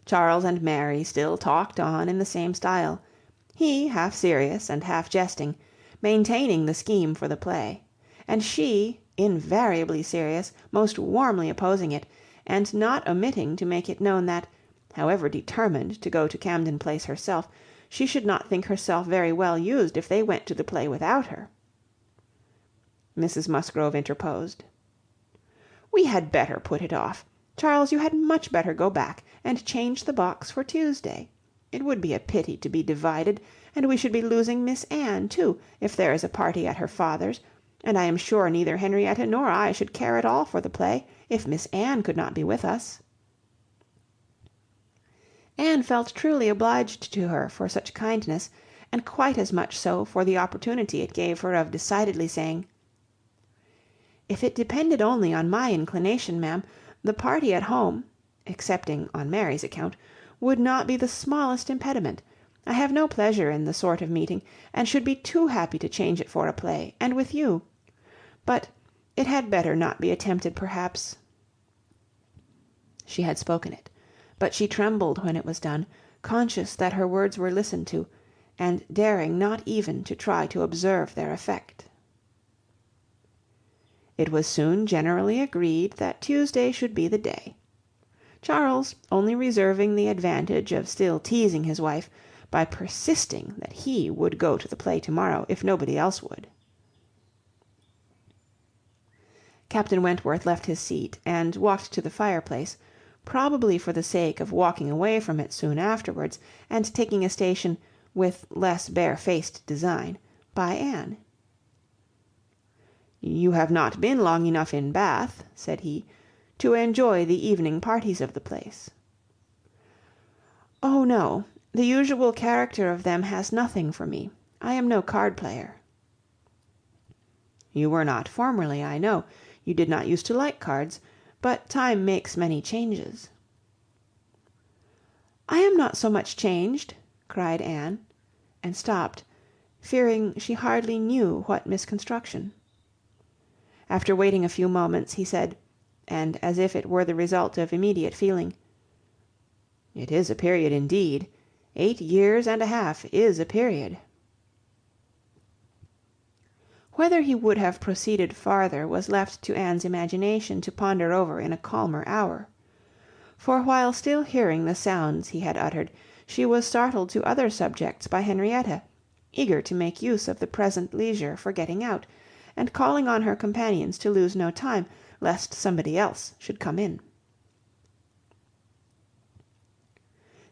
Speaker 2: Charles and Mary still talked on in the same style, he half serious and half jesting, maintaining the scheme for the play, and she, invariably serious, most warmly opposing it, and not omitting to make it known that, however determined to go to Camden Place herself, she should not think herself very well used if they went to the play without her. Mrs Musgrove interposed. "We had better put it off. Charles, you had much better go back and change the box for Tuesday. It would be a pity to be divided, and we should be losing Miss Anne too, if there is a party at her father's, and I am sure neither Henrietta nor I should care at all for the play, if Miss Anne could not be with us." Anne felt truly obliged to her for such kindness, and quite as much so for the opportunity it gave her of decidedly saying, "If it depended only on my inclination, ma'am, the party at home, excepting on Mary's account, would not be the smallest impediment. I have no pleasure in the sort of meeting, and should be too happy to change it for a play, and with you. But it had better not be attempted, perhaps." She had spoken it, but she trembled when it was done, conscious that her words were listened to, and daring not even to try to observe their effect. It was soon generally agreed that Tuesday should be the day, Charles only reserving the advantage of still teasing his wife by persisting that he would go to the play to-morrow if nobody else would. Captain Wentworth left his seat and walked to the fireplace, probably for the sake of walking away from it soon afterwards, and taking a station, with less bare-faced design, by Anne. "You have not been long enough in Bath," said he, "to enjoy the evening parties of the place." "Oh no, the usual character of them has nothing for me. I am no card-player." "You were not formerly, I know. You did not used to like cards, but time makes many changes." "I am not so much changed," cried Anne, and stopped, fearing she hardly knew what misconstruction. After waiting a few moments, he said, and as if it were the result of immediate feeling, "It is a period indeed. 8 years and a half is a period." Whether he would have proceeded farther was left to Anne's imagination to ponder over in a calmer hour. For while still hearing the sounds he had uttered, she was startled to other subjects by Henrietta, eager to make use of the present leisure for getting out, and calling on her companions to lose no time, lest somebody else should come in.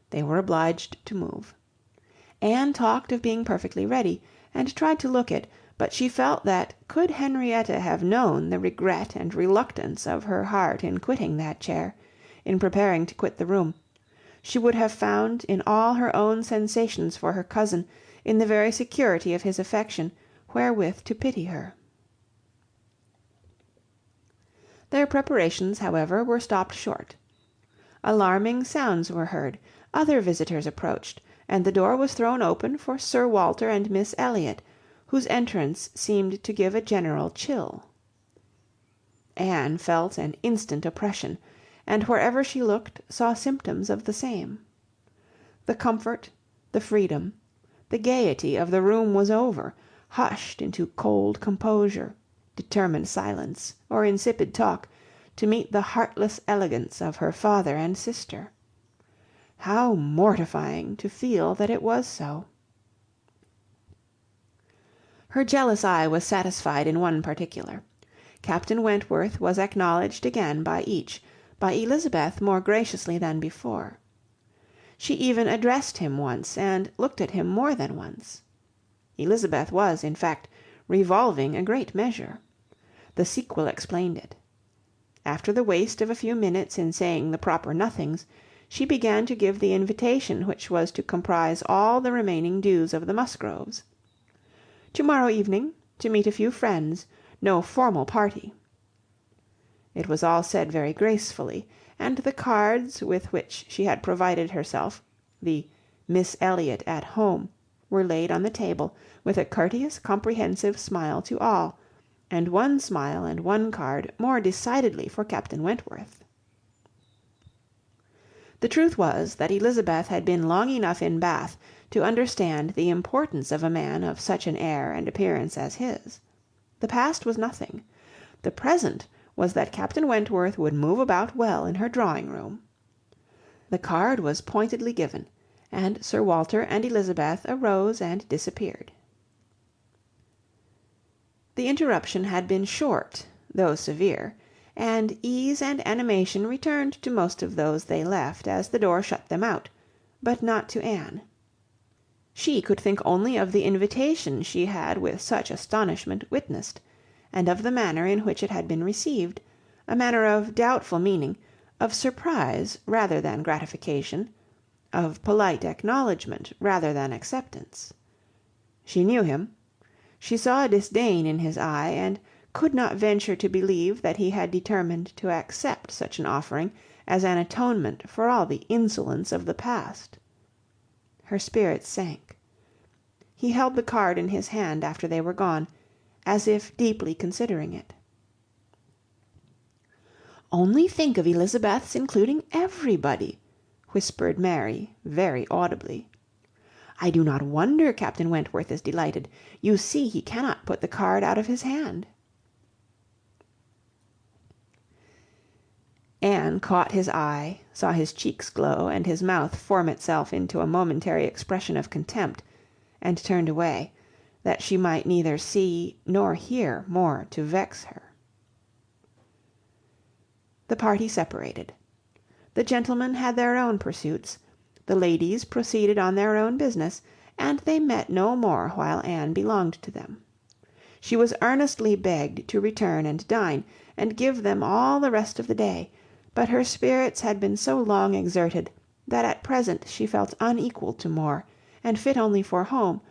Speaker 2: They were obliged to move. Anne talked of being perfectly ready, and tried to look it, but she felt that could Henrietta have known the regret and reluctance of her heart in quitting that chair, in preparing to quit the room, she would have found in all her own sensations for her cousin, in the very security of his affection, wherewith to pity her. Their preparations, however, were stopped short. Alarming sounds were heard, other visitors approached, and the door was thrown open for Sir Walter and Miss Elliot, whose entrance seemed to give a general chill. Anne felt an instant oppression, and wherever she looked saw symptoms of the same. The comfort, the freedom, the gaiety of the room was over, hushed into cold composure, determined silence, or insipid talk, to meet the heartless elegance of her father and sister. How mortifying to feel that it was so! Her jealous eye was satisfied in one particular. Captain Wentworth was acknowledged again by each, by Elizabeth more graciously than before. She even addressed him once, and looked at him more than once. Elizabeth was, in fact, revolving a great measure. The sequel explained it. After the waste of a few minutes in saying the proper nothings, she began to give the invitation which was to comprise all the remaining dues of the Musgroves. To-morrow evening, to meet a few friends, no formal party. It was all said very gracefully, and the cards with which she had provided herself, the Miss Elliot at home, were laid on the table, with a courteous, comprehensive smile to all, and one smile and one card more decidedly for Captain Wentworth. The truth was that Elizabeth had been long enough in Bath to understand the importance of a man of such an air and appearance as his. The past was nothing. The present was that Captain Wentworth would move about well in her drawing-room. The card was pointedly given, and Sir Walter and Elizabeth arose and disappeared. The interruption had been short, though severe, and ease and animation returned to most of those they left as the door shut them out, but not to Anne. She could think only of the invitation she had with such astonishment witnessed, and of the manner in which it had been received, a manner of doubtful meaning, of surprise rather than gratification, of polite acknowledgment rather than acceptance. She knew him. She saw a disdain in his eye, and could not venture to believe that he had determined to accept such an offering as an atonement for all the insolence of the past. Her spirits sank. He held the card in his hand after they were gone, as if deeply considering it. "Only think of Elizabeth's including everybody," whispered Mary, very audibly. "I do not wonder Captain Wentworth is delighted. You see he cannot put the card out of his hand." Anne caught his eye, saw his cheeks glow, and his mouth form itself into a momentary expression of contempt, and turned away, that she might neither see nor hear more to vex her. The party separated. The gentlemen had their own pursuits, the ladies proceeded on their own business, and they met no more while Anne belonged to them. She was earnestly begged to return and dine, and give them all the rest of the day, but her spirits had been so long exerted, that at present she felt unequal to more, and fit only for home,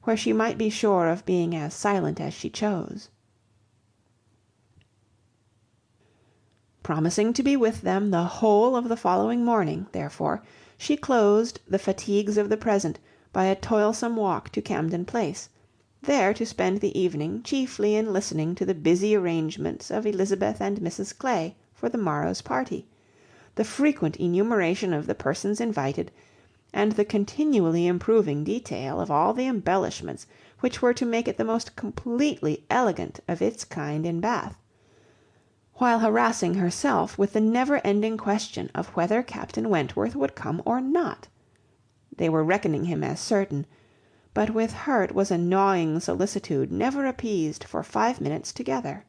Speaker 2: where she might be sure of being as silent as she chose. Promising to be with them the whole of the following morning, therefore, she closed the fatigues of the present by a toilsome walk to Camden Place, there to spend the evening chiefly in listening to the busy arrangements of Elizabeth and Mrs Clay for the morrow's party, the frequent enumeration of the persons invited, and the continually improving detail of all the embellishments which were to make it the most completely elegant of its kind in Bath, while harassing herself with the never-ending question of whether Captain Wentworth would come or not. They were reckoning him as certain, but with her it was a gnawing solicitude never appeased for 5 minutes together.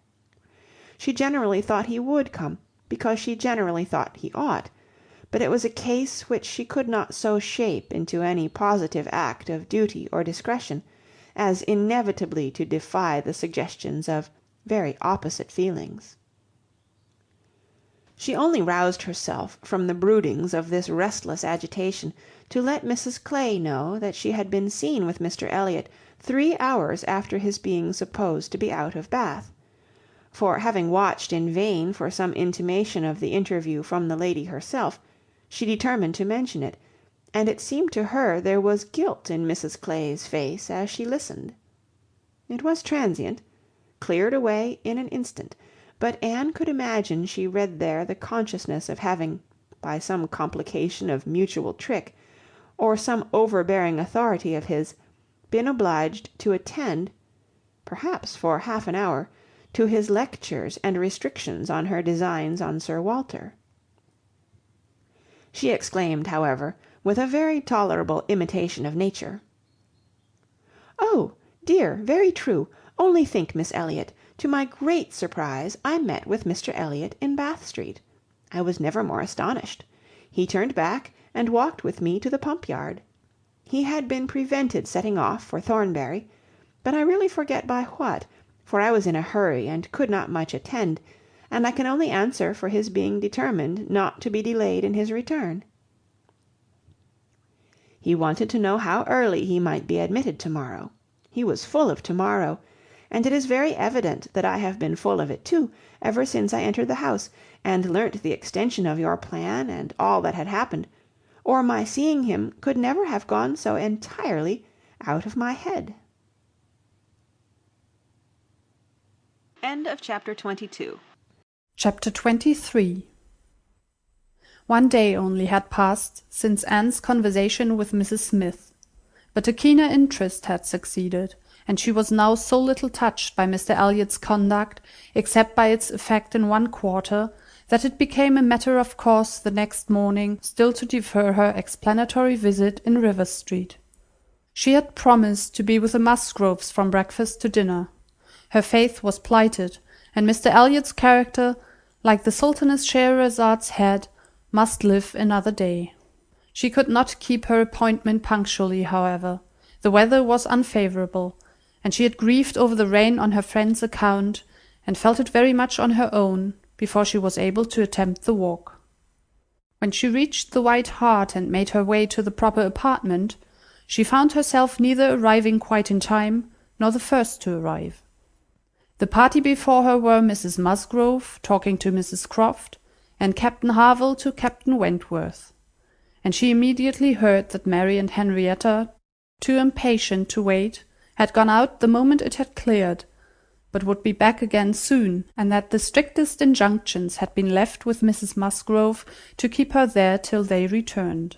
Speaker 2: She generally thought he would come, because she generally thought he ought, but it was a case which she could not so shape into any positive act of duty or discretion, as inevitably to defy the suggestions of very opposite feelings. She only roused herself from the broodings of this restless agitation to let Mrs Clay know that she had been seen with Mr Elliot 3 hours after his being supposed to be out of Bath; for having watched in vain for some intimation of the interview from the lady herself, she determined to mention it, and it seemed to her there was guilt in Mrs Clay's face as she listened. It was transient, cleared away in an instant, but Anne could imagine she read there the consciousness of having, by some complication of mutual trick, or some overbearing authority of his, been obliged to attend, perhaps for half an hour, to his lectures and restrictions on her designs on Sir Walter. She exclaimed, however, with a very tolerable imitation of nature, "Oh, dear, very true! Only think, Miss Elliot, to my great surprise I met with Mr Elliot in Bath Street. I was never more astonished. He turned back and walked with me to the pump yard. He had been prevented setting off for Thornbury, but I really forget by what, for I was in a hurry and could not much attend, and I can only answer for his being determined not to be delayed in his return. He wanted to know how early he might be admitted to-morrow. He was full of to-morrow, and it is very evident that I have been full of it too, ever since I entered the house, and learnt the extension of your plan and all that had happened, or my seeing him could never have gone so entirely out of my head.
Speaker 10: End of chapter 22.
Speaker 11: Chapter 23. One day only had passed since Anne's conversation with Mrs. Smith, but a keener interest had succeeded, and she was now so little touched by Mr. Elliot's conduct, except by its effect in one quarter, that it became a matter of course the next morning still to defer her explanatory visit in Rivers Street. She had promised to be with the Musgroves from breakfast to dinner. Her faith was plighted, and Mr. Elliot's character, like the Sultaness Scheherazade's head, must live another day. She could not keep her appointment punctually, however. The weather was unfavourable, and she had grieved over the rain on her friend's account, and felt it very much on her own, before she was able to attempt the walk. When she reached the White Hart and made her way to the proper apartment, she found herself neither arriving quite in time, nor the first to arrive. The party before her were Mrs. Musgrove talking to Mrs. Croft, and Captain Harville to Captain Wentworth, and she immediately heard that Mary and Henrietta, too impatient to wait, had gone out the moment it had cleared, but would be back again soon, and that the strictest injunctions had been left with Mrs. Musgrove to keep her there till they returned.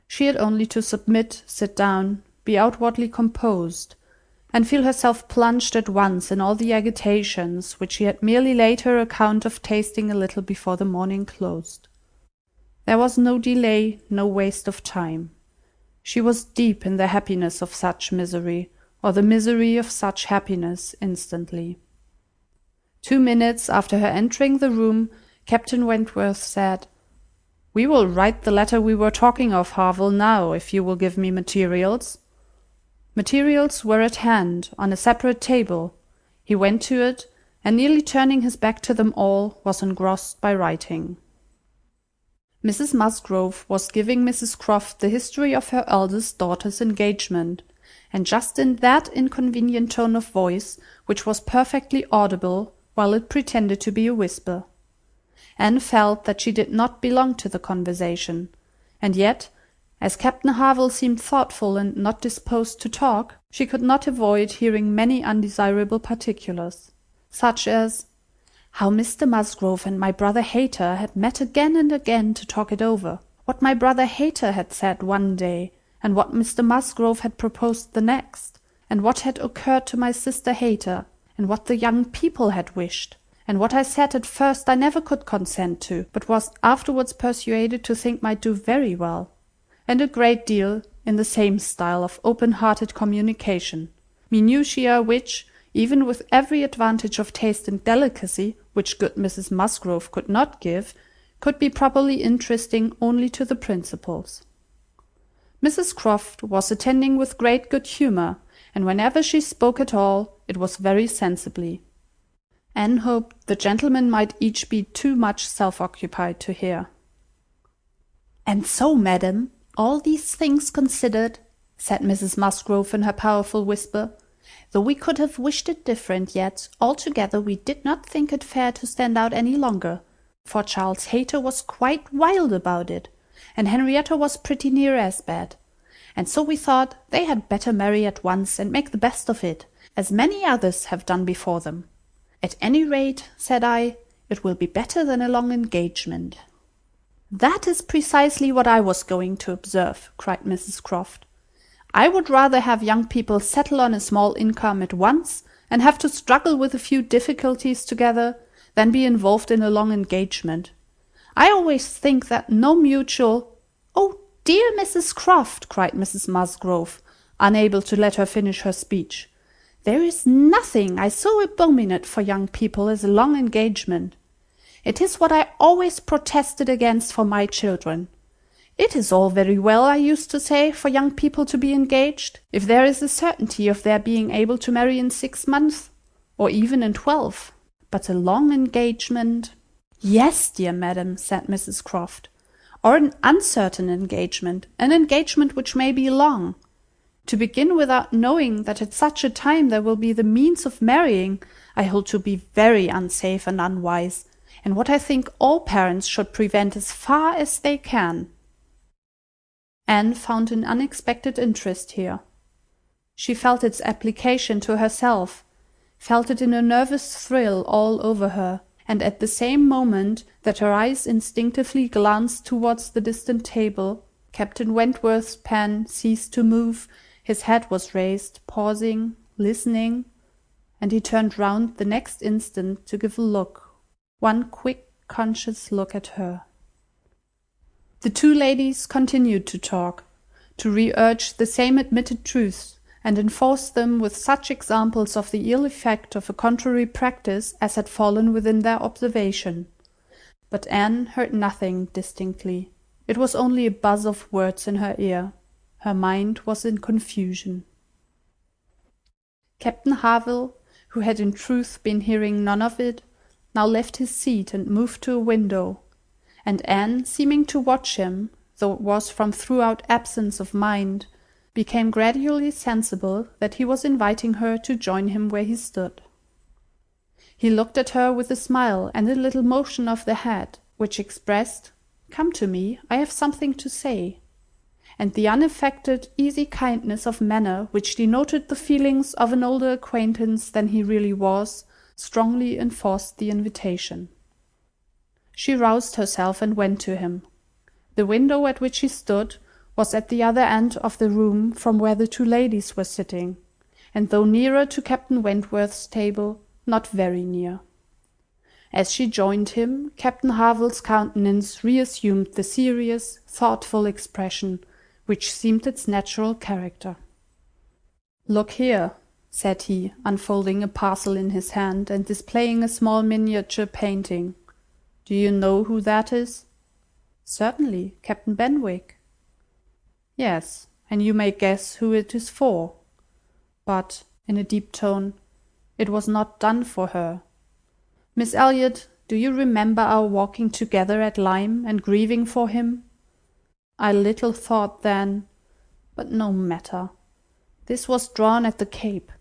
Speaker 11: She had only to submit, sit down, be outwardly composed, and feel herself plunged at once in all the agitations which she had merely laid her account of tasting a little before the morning closed. There was no delay, no waste of time. She was deep in the happiness of such misery, or the misery of such happiness, instantly. 2 minutes after her entering the room, Captain Wentworth said, "We will write the letter we were talking of, Harville, now, if you will give me materials." Materials were at hand, on a separate table. He went to it, and nearly turning his back to them all, was engrossed by writing. Mrs. Musgrove was giving Mrs. Croft the history of her eldest daughter's engagement, and just in that inconvenient tone of voice which was perfectly audible while it pretended to be a whisper. Anne felt that she did not belong to the conversation, and yet, as Captain Harville seemed thoughtful and not disposed to talk, she could not avoid hearing many undesirable particulars, such as how Mr. Musgrove and my brother Hayter had met again and again to talk it over, what my brother Hayter had said one day, and what Mr. Musgrove had proposed the next, and what had occurred to my sister Hayter, and what the young people had wished, and what I said at first I never could consent to, but was afterwards persuaded to think might do very well, and a great deal in the same style of open-hearted communication, minutiae which, even with every advantage of taste and delicacy, which good Mrs. Musgrove could not give, could be properly interesting only to the principals. Mrs. Croft was attending with great good humour, and whenever she spoke at all, it was very sensibly. Anne hoped the gentlemen might each be too much self-occupied to hear. "And so, madam, all these things considered," said Mrs. Musgrove in her powerful whisper, "though we could have wished it different, yet altogether we did not think it fair to stand out any longer, for Charles Hayter was quite wild about it, and Henrietta was pretty near as bad, and so we thought they had better marry at once and make the best of it, as many others have done before them. At any rate, said I, it will be better than a long engagement." "That is precisely what I was going to observe," cried Mrs. Croft. "I would rather have young people settle on a small income at once, and have to struggle with a few difficulties together, than be involved in a long engagement. I always think that no mutual—" "Oh, dear Mrs. Croft," cried Mrs. Musgrove, unable to let her finish her speech, "there is nothing I so abominate for young people as a long engagement. It is what I always protested against for my children. It is all very well, I used to say, for young people to be engaged, if there is a certainty of their being able to marry in 6 months, or even in 12. But a long engagement— Yes, dear madam, said Mrs Croft, or an uncertain engagement, an engagement which may be long. To begin without knowing that at such a time there will be the means of marrying, I hold to be very unsafe and unwise, and what I think all parents should prevent as far as they can. Anne found an unexpected interest here. She felt its application to herself, felt it in a nervous thrill all over her, and at the same moment that her eyes instinctively glanced towards the distant table, Captain Wentworth's pen ceased to move, his head was raised, pausing, listening, and he turned round the next instant to give a look, one quick, conscious look at her. The two ladies continued to talk, to re-urge the same admitted truths, and enforce them with such examples of the ill effect of a contrary practice as had fallen within their observation. But Anne heard nothing distinctly. It was only a buzz of words in her ear. Her mind was in confusion. Captain Harville, who had in truth been hearing none of it, now left his seat and moved to a window, and Anne, seeming to watch him, though it was from throughout absence of mind, became gradually sensible that he was inviting her to join him where he stood. He looked at her with a smile and a little motion of the head, which expressed, "Come to me, I have something to say," and the unaffected, easy kindness of manner which denoted the feelings of an older acquaintance than he really was, strongly enforced the invitation. She roused herself and went to him. The window at which he stood was at the other end of the room from where the two ladies were sitting, and though nearer to Captain Wentworth's table, not very near. As she joined him, Captain Harville's countenance reassumed the serious, thoughtful expression which seemed its natural character. "Look here," said he, unfolding a parcel in his hand and displaying a small miniature painting. "Do you know who that is?" "Certainly, Captain Benwick." "Yes, and you may guess who it is for. But," in a deep tone, "it was not done for her. Miss Elliot, do you remember our walking together at Lyme and grieving for him? I little thought then— but no matter. This was drawn at the Cape.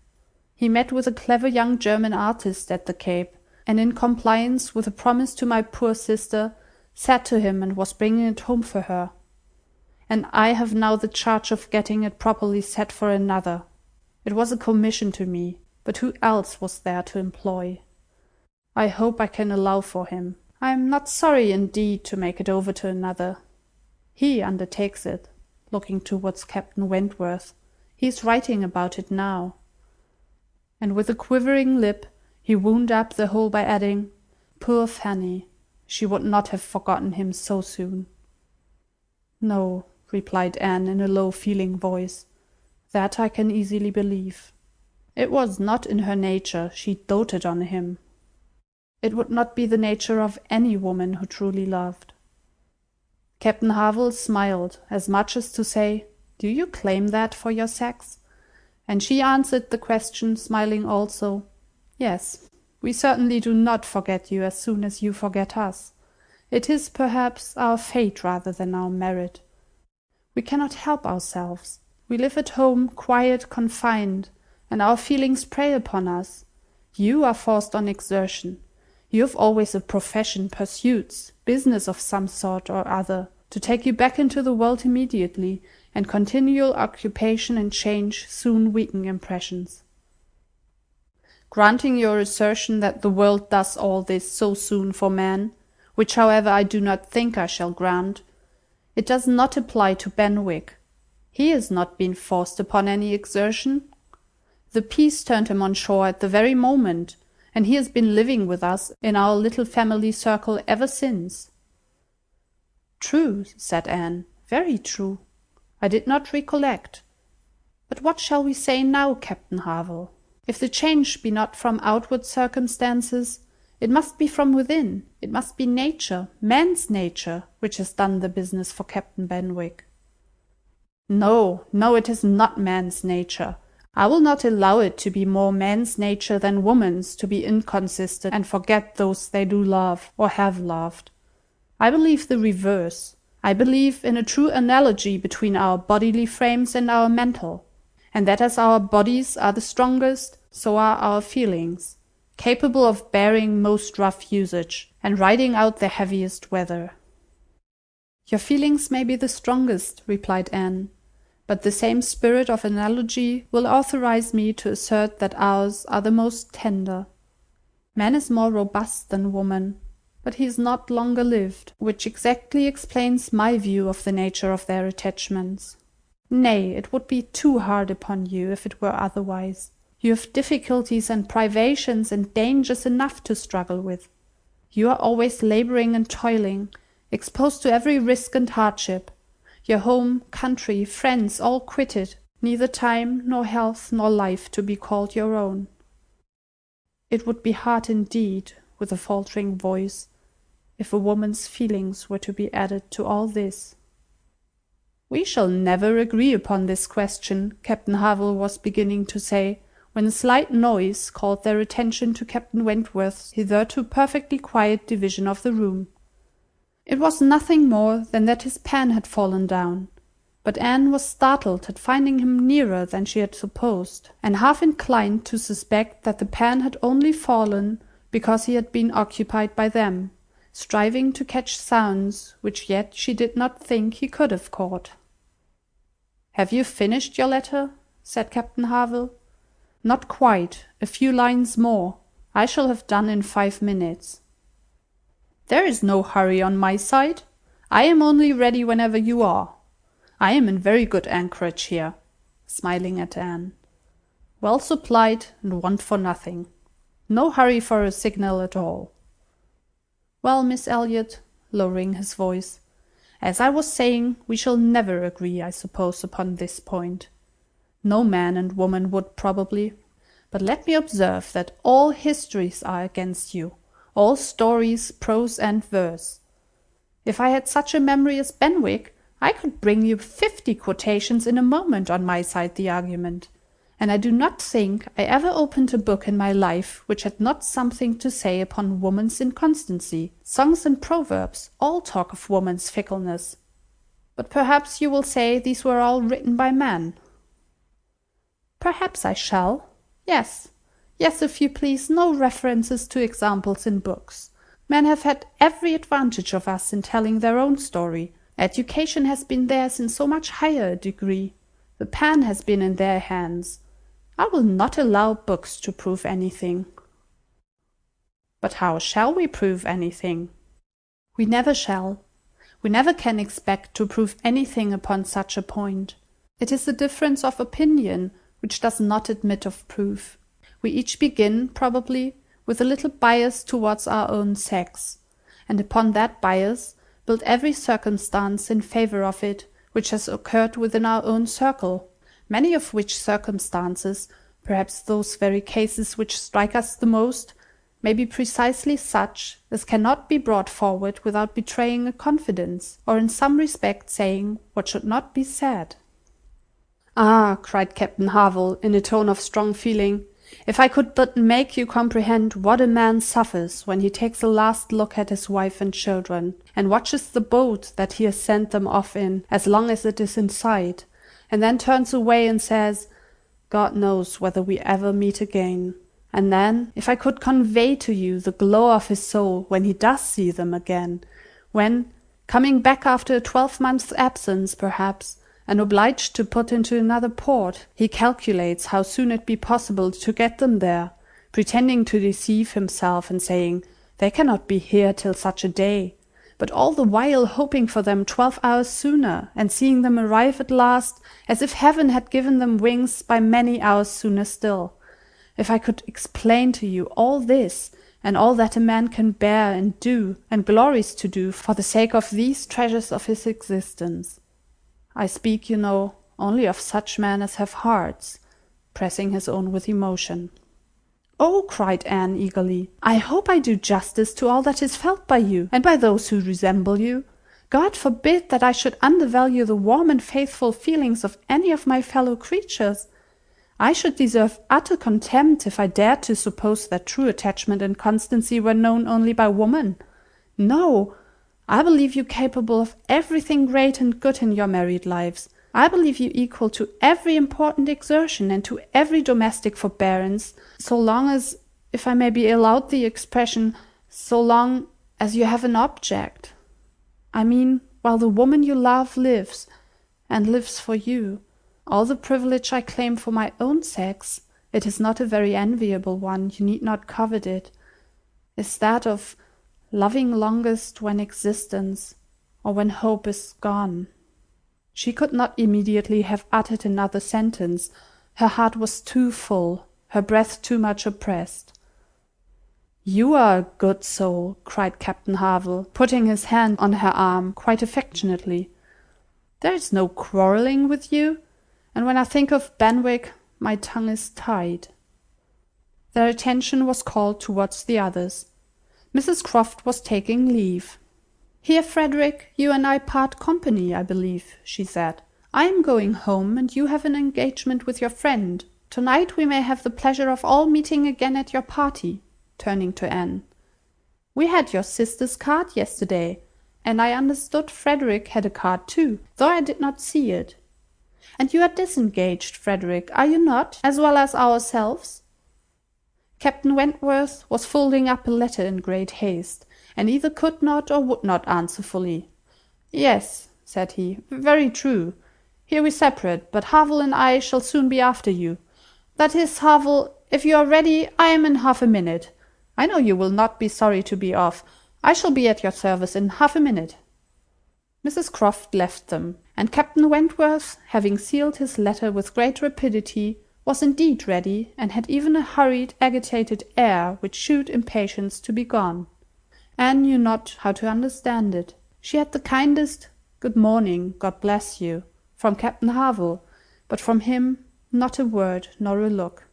Speaker 11: He met with a clever young German artist at the Cape, and in compliance with a promise to my poor sister, sat to him and was bringing it home for her. And I have now the charge of getting it properly set for another. It was a commission to me, but who else was there to employ? I hope I can allow for him. I am not sorry indeed to make it over to another. He undertakes it," looking towards Captain Wentworth. "He is writing about it now." And with a quivering lip he wound up the whole by adding, "Poor Fanny! She would not have forgotten him so soon." "No," replied Anne in a low feeling voice, "that I can easily believe. It was not in her nature. She doted on him. It would not be the nature of any woman who truly loved." Captain Harville smiled, as much as to say, "Do you claim that for your sex?" And she answered the question, smiling also, "Yes, we certainly do not forget you as soon as you forget us. It is, perhaps, our fate rather than our merit. We cannot help ourselves. We live at home, quiet, confined, and our feelings prey upon us. You are forced on exertion. You have always a profession, pursuits, business of some sort or other, to take you back into the world immediately, and continual occupation and change soon weaken impressions. Granting your assertion that the world does all this so soon for man, which however I do not think I shall grant, it does not apply to Benwick. He has not been forced upon any exertion. The peace turned him on shore at the very moment, and he has been living with us in our little family circle ever since." "True," said Anne, "very true. I did not recollect. But what shall we say now, Captain Harville? If the change be not from outward circumstances, It must be from within. It must be nature, man's nature, which has done the business for Captain Benwick. No, no, it is not man's nature. I will not allow it to be more man's nature than woman's to be inconsistent and forget those they do love or have loved. I believe the reverse. I believe in a true analogy between our bodily frames and our mental, and that as our bodies are the strongest, so are our feelings, capable of bearing most rough usage, and riding out the heaviest weather. Your feelings may be the strongest, replied Anne, but the same spirit of analogy will authorize me to assert that ours are the most tender. Man is more robust than woman, but he is not longer lived, which exactly explains my view of the nature of their attachments. Nay, it would be too hard upon you if it were otherwise. You have difficulties and privations and dangers enough to struggle with. You are always labouring and toiling, exposed to every risk and hardship. Your home, country, friends, all quitted, neither time, nor health, nor life to be called your own. It would be hard indeed, with a faltering voice, if a woman's feelings were to be added to all this. We shall never agree upon this question, Captain Harville was beginning to say, when a slight noise called their attention to Captain Wentworth's hitherto perfectly quiet division of the room. It was nothing more than that his pen had fallen down, but Anne was startled at finding him nearer than she had supposed, and half inclined to suspect that the pen had only fallen because he had been occupied by them, striving to catch sounds which yet she did not think he could have caught. "Have you finished your letter?" said Captain Harville. "Not quite. A few lines more. I shall have done in 5 minutes." "There is no hurry on my side. I am only ready whenever you are. I am in very good anchorage here," smiling at Anne. "Well supplied, and want for nothing. No hurry for a signal at all. Well, Miss Elliot," lowering his voice, "as I was saying, we shall never agree, I suppose, upon this point. No man and woman would, probably. But let me observe that all histories are against you, all stories, prose and verse. If I had such a memory as Benwick, I could bring you 50 quotations in a moment on my side the argument, and I do not think I ever opened a book in my life which had not something to say upon woman's inconstancy. Songs and proverbs all talk of woman's fickleness. But perhaps you will say these were all written by men." "Perhaps I shall. Yes, yes, if you please, no references to examples in books. Men have had every advantage of us in telling their own story. Education has been theirs in so much higher a degree. The pen has been in their hands. I will not allow books to prove anything." "But how shall we prove anything?" "We never shall. We never can expect to prove anything upon such a point. It is a difference of opinion which does not admit of proof. We each begin, probably, with a little bias towards our own sex, and upon that bias build every circumstance in favour of it which has occurred within our own circle, many of which circumstances, perhaps those very cases which strike us the most, may be precisely such as cannot be brought forward without betraying a confidence, or in some respect saying what should not be said." "Ah," cried Captain Harville, in a tone of strong feeling, "if I could but make you comprehend what a man suffers when he takes a last look at his wife and children, and watches the boat that he has sent them off in as long as it is in sight, and then turns away and says, 'God knows whether we ever meet again,' and then, if I could convey to you the glow of his soul when he does see them again, when, coming back after a 12-month's absence, perhaps, and obliged to put into another port, he calculates how soon it be possible to get them there, pretending to deceive himself and saying, 'They cannot be here till such a day,' but all the while hoping for them 12 hours sooner, and seeing them arrive at last, as if heaven had given them wings by many hours sooner still. If I could explain to you all this, and all that a man can bear and do, and glories to do, for the sake of these treasures of his existence. I speak, you know, only of such men as have hearts," pressing his own with emotion. "Oh," cried Anne eagerly, "I hope I do justice to all that is felt by you, and by those who resemble you. God forbid that I should undervalue the warm and faithful feelings of any of my fellow creatures. I should deserve utter contempt if I dared to suppose that true attachment and constancy were known only by woman. No, I believe you capable of everything great and good in your married lives. I believe you equal to every important exertion and to every domestic forbearance, so long as, if I may be allowed the expression, so long as you have an object. I mean, while the woman you love lives, and lives for you. All the privilege I claim for my own sex, it is not a very enviable one, you need not covet it, is that of loving longest when existence, or when hope is gone." She could not immediately have uttered another sentence. Her heart was too full, her breath too much oppressed. "You are a good soul," cried Captain Harville, putting his hand on her arm quite affectionately. "There is no quarrelling with you, and when I think of Benwick, my tongue is tied." Their attention was called towards the others. Mrs Croft was taking leave. "Here, Frederick, you and I part company, I believe," she said. "I am going home, and you have an engagement with your friend. To-night we may have the pleasure of all meeting again at your party," turning to Anne. "We had your sister's card yesterday, and I understood Frederick had a card too, though I did not see it. And you are disengaged, Frederick, are you not, as well as ourselves?" Captain Wentworth was folding up a letter in great haste, and either could not or would not answer fully. "Yes," said he, "very true. Here we separate, but Harville and I shall soon be after you. That is, Harville, if you are ready, I am in half a minute. I know you will not be sorry to be off. I shall be at your service in half a minute." Mrs Croft left them, and Captain Wentworth, having sealed his letter with great rapidity, was indeed ready, and had even a hurried, agitated air which shewed impatience to be gone. Anne knew not how to understand it. She had the kindest "Good morning, God bless you," from Captain Harville, but from him not a word nor a look.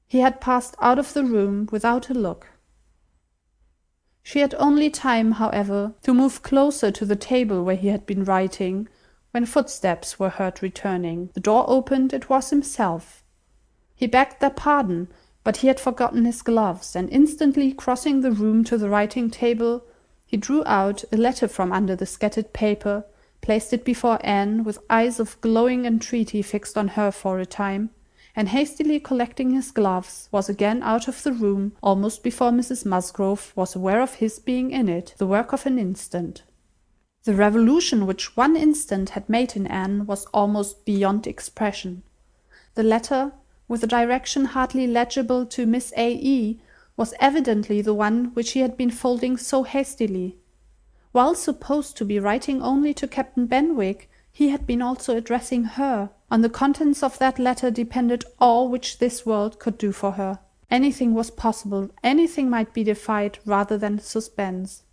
Speaker 11: He had passed out of the room without a look. She had only time, however, to move closer to the table where he had been writing, when footsteps were heard returning. The door opened, it was himself. He begged their pardon, but he had forgotten his gloves, and instantly crossing the room to the writing-table, he drew out a letter from under the scattered paper, placed it before Anne, with eyes of glowing entreaty fixed on her for a time, and hastily collecting his gloves, was again out of the room almost before Mrs Musgrove was aware of his being in it, the work of an instant. The revolution which one instant had made in Anne was almost beyond expression. The letter, with a direction hardly legible to Miss A.E., was evidently the one which he had been folding so hastily. While supposed to be writing only to Captain Benwick, he had been also addressing her. On the contents of that letter depended all which this world could do for her. Anything was possible, anything might be defied rather than suspense.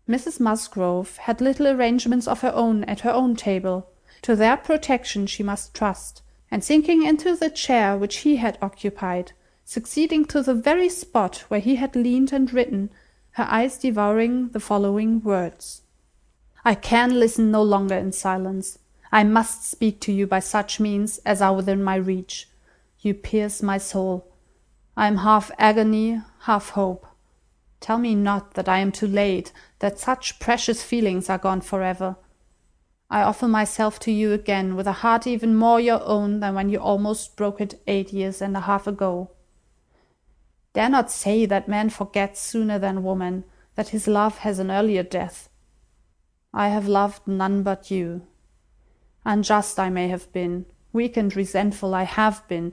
Speaker 11: Mrs Musgrove had little arrangements of her own at her own table. To their protection she must trust, and sinking into the chair which he had occupied, succeeding to the very spot where he had leaned and written, her eyes devouring the following words: "I can listen no longer in silence. I must speak to you by such means as are within my reach. You pierce my soul. I am half agony, half hope. Tell me not that I am too late, that such precious feelings are gone for ever. I offer myself to you again with a heart even more your own than when you almost broke it 8 years and a half ago. Dare not say that man forgets sooner than woman, that his love has an earlier death. I have loved none but you. Unjust I may have been, weak and resentful I have been,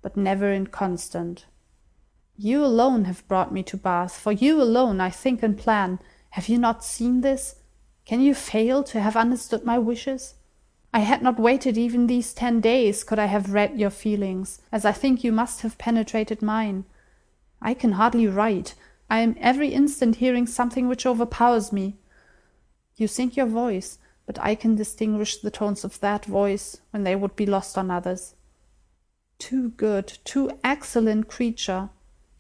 Speaker 11: but never inconstant. You alone have brought me to Bath. For you alone I think and plan. Have you not seen this? Can you fail to have understood my wishes? I had not waited even these 10 days, could I have read your feelings, as I think you must have penetrated mine. I can hardly write. I am every instant hearing something which overpowers me. You sing your voice, but I can distinguish the tones of that voice when they would be lost on others. Too good, too excellent creature!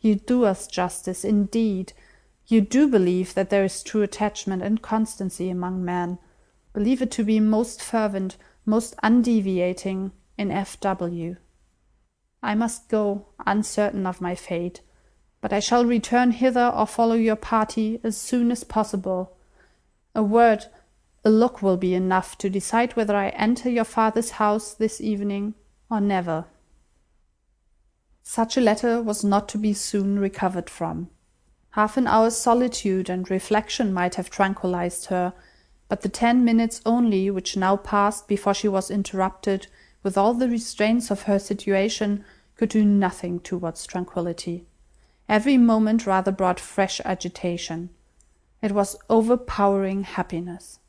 Speaker 11: You do us justice, indeed. You do believe that there is true attachment and constancy among men. Believe it to be most fervent, most undeviating in F.W. I must go, uncertain of my fate, but I shall return hither or follow your party as soon as possible. A word, a look will be enough to decide whether I enter your father's house this evening or never. Such a letter was not to be soon recovered from. Half an hour's solitude and reflection might have tranquillized her, but the 10 minutes only which now passed before she was interrupted with all the restraints of her situation could do nothing towards tranquillity. Every moment rather brought fresh agitation. It was overpowering happiness.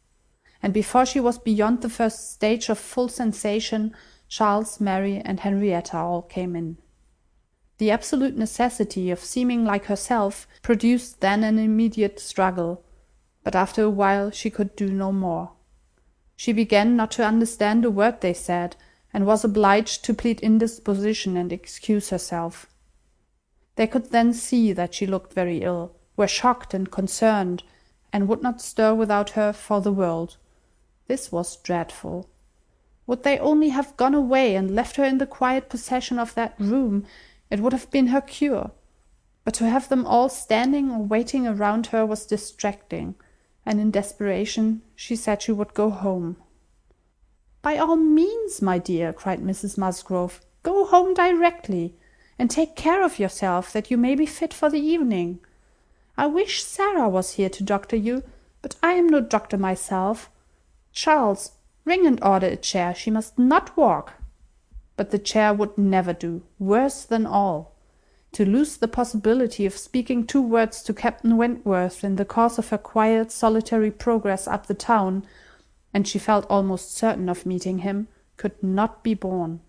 Speaker 11: And before she was beyond the first stage of full sensation, Charles, Mary, and Henrietta all came in. The absolute necessity of seeming like herself produced then an immediate struggle, but after a while she could do no more. She began not to understand a word they said, and was obliged to plead indisposition and excuse herself. They could then see that she looked very ill, were shocked and concerned, and would not stir without her for the world. This was dreadful. Would they only have gone away and left her in the quiet possession of that room, it would have been her cure. But to have them all standing or waiting around her was distracting, and in desperation she said she would go home. "By all means, my dear," cried Mrs. Musgrove, "go home directly, and take care of yourself that you may be fit for the evening. I wish Sarah was here to doctor you, but I am no doctor myself. Charles, ring and order a chair. She must not walk." But the chair would never do. Worse than all, to lose the possibility of speaking 2 words to Captain Wentworth in the course of her quiet, solitary progress up the town, and she felt almost certain of meeting him, could not be borne.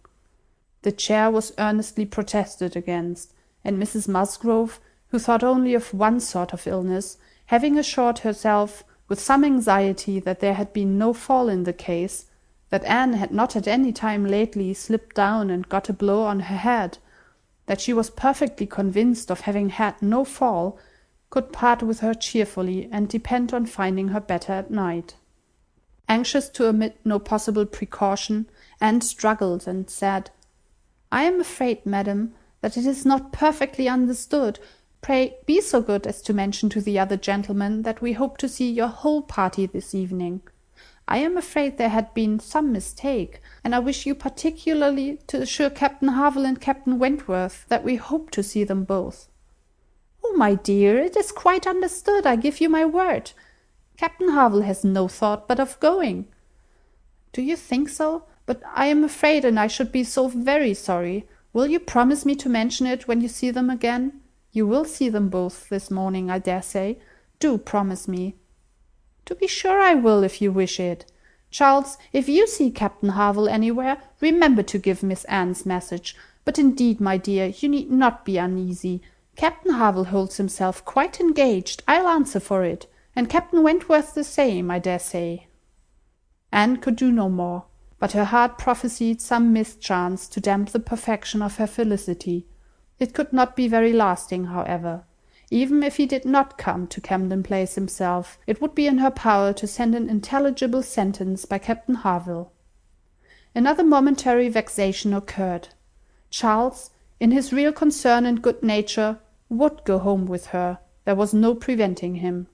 Speaker 11: The chair was earnestly protested against, and Mrs. Musgrove, who thought only of one sort of illness, having assured herself with some anxiety that there had been no fall in the case, that Anne had not at any time lately slipped down and got a blow on her head, that she was perfectly convinced of having had no fall, could part with her cheerfully and depend on finding her better at night. Anxious to omit no possible precaution, Anne struggled and said, "I am afraid, madam, that it is not perfectly understood. Pray be so good as to mention to the other gentlemen that we hope to see your whole party this evening. I am afraid there had been some mistake, and I wish you particularly to assure Captain Harville and Captain Wentworth that we hope to see them both." "Oh, my dear, it is quite understood, I give you my word. Captain Harville has no thought but of going." "Do you think so? But I am afraid, and I should be so very sorry. Will you promise me to mention it when you see them again? You will see them both this morning, I dare say. Do promise me." "To be sure I will, if you wish it. Charles, if you see Captain Harville anywhere, remember to give Miss Anne's message. But indeed, my dear, you need not be uneasy. Captain Harville holds himself quite engaged, I'll answer for it, and Captain Wentworth the same, I dare say." Anne could do no more, but her heart prophesied some mischance to damp the perfection of her felicity. It could not be very lasting, however. Even if he did not come to Camden Place himself, it would be in her power to send an intelligible sentence by Captain Harville. Another momentary vexation occurred. Charles, in his real concern and good nature, would go home with her. There was no preventing him.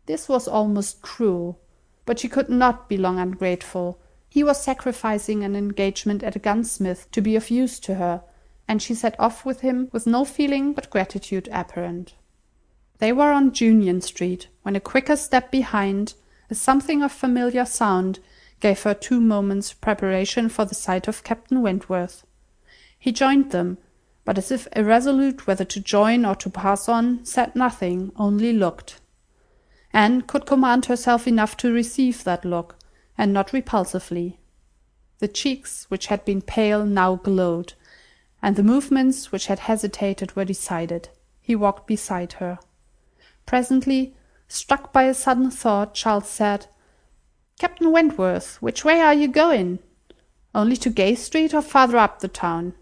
Speaker 11: This was almost cruel, but she could not be long ungrateful. He was sacrificing an engagement at a gunsmith to be of use to her, and she set off with him with no feeling but gratitude apparent. They were on Union Street, when a quicker step behind, a something of familiar sound, gave her 2 moments' preparation for the sight of Captain Wentworth. He joined them, but as if irresolute whether to join or to pass on, said nothing, only looked. Anne could command herself enough to receive that look, and not repulsively. The cheeks, which had been pale, now glowed, and the movements which had hesitated were decided. He walked beside her. Presently, struck by a sudden thought, Charles said, "Captain Wentworth, which way are you going? Only to Gay Street or farther up the town?"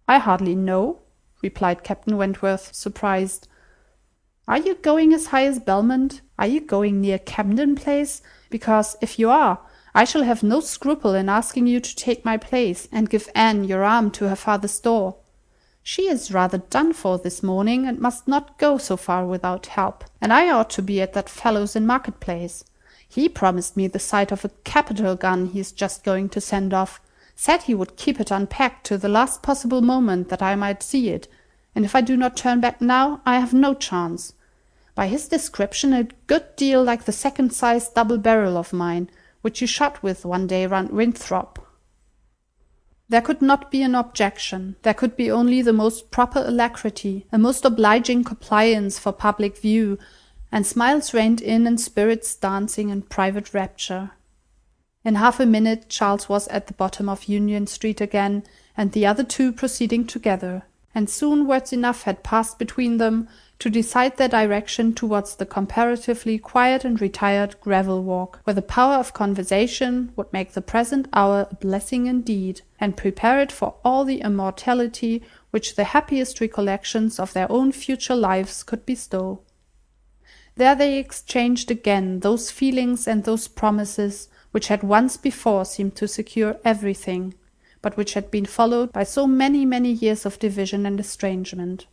Speaker 11: "I hardly know," replied Captain Wentworth, surprised. "Are you going as high as Belmont? Are you going near Camden Place? Because if you are, I shall have no scruple in asking you to take my place, and give Anne your arm to her father's door. She is rather done for this morning, and must not go so far without help, and I ought to be at that fellow's in Market Place. He promised me the sight of a capital gun he is just going to send off, said he would keep it unpacked to the last possible moment that I might see it, and if I do not turn back now, I have no chance. By his description, a good deal like the second-sized double barrel of mine, which you shot with one day round Winthrop." There could not be an objection. There could be only the most proper alacrity, a most obliging compliance for public view, and smiles reigned in and spirits dancing in private rapture. In half a minute Charles was at the bottom of Union Street again, and the other two proceeding together, and soon words enough had passed between them to decide their direction towards the comparatively quiet and retired gravel walk, where the power of conversation would make the present hour a blessing indeed, and prepare it for all the immortality which the happiest recollections of their own future lives could bestow. There they exchanged again those feelings and those promises which had once before seemed to secure everything, but which had been followed by so many, many years of division and estrangement.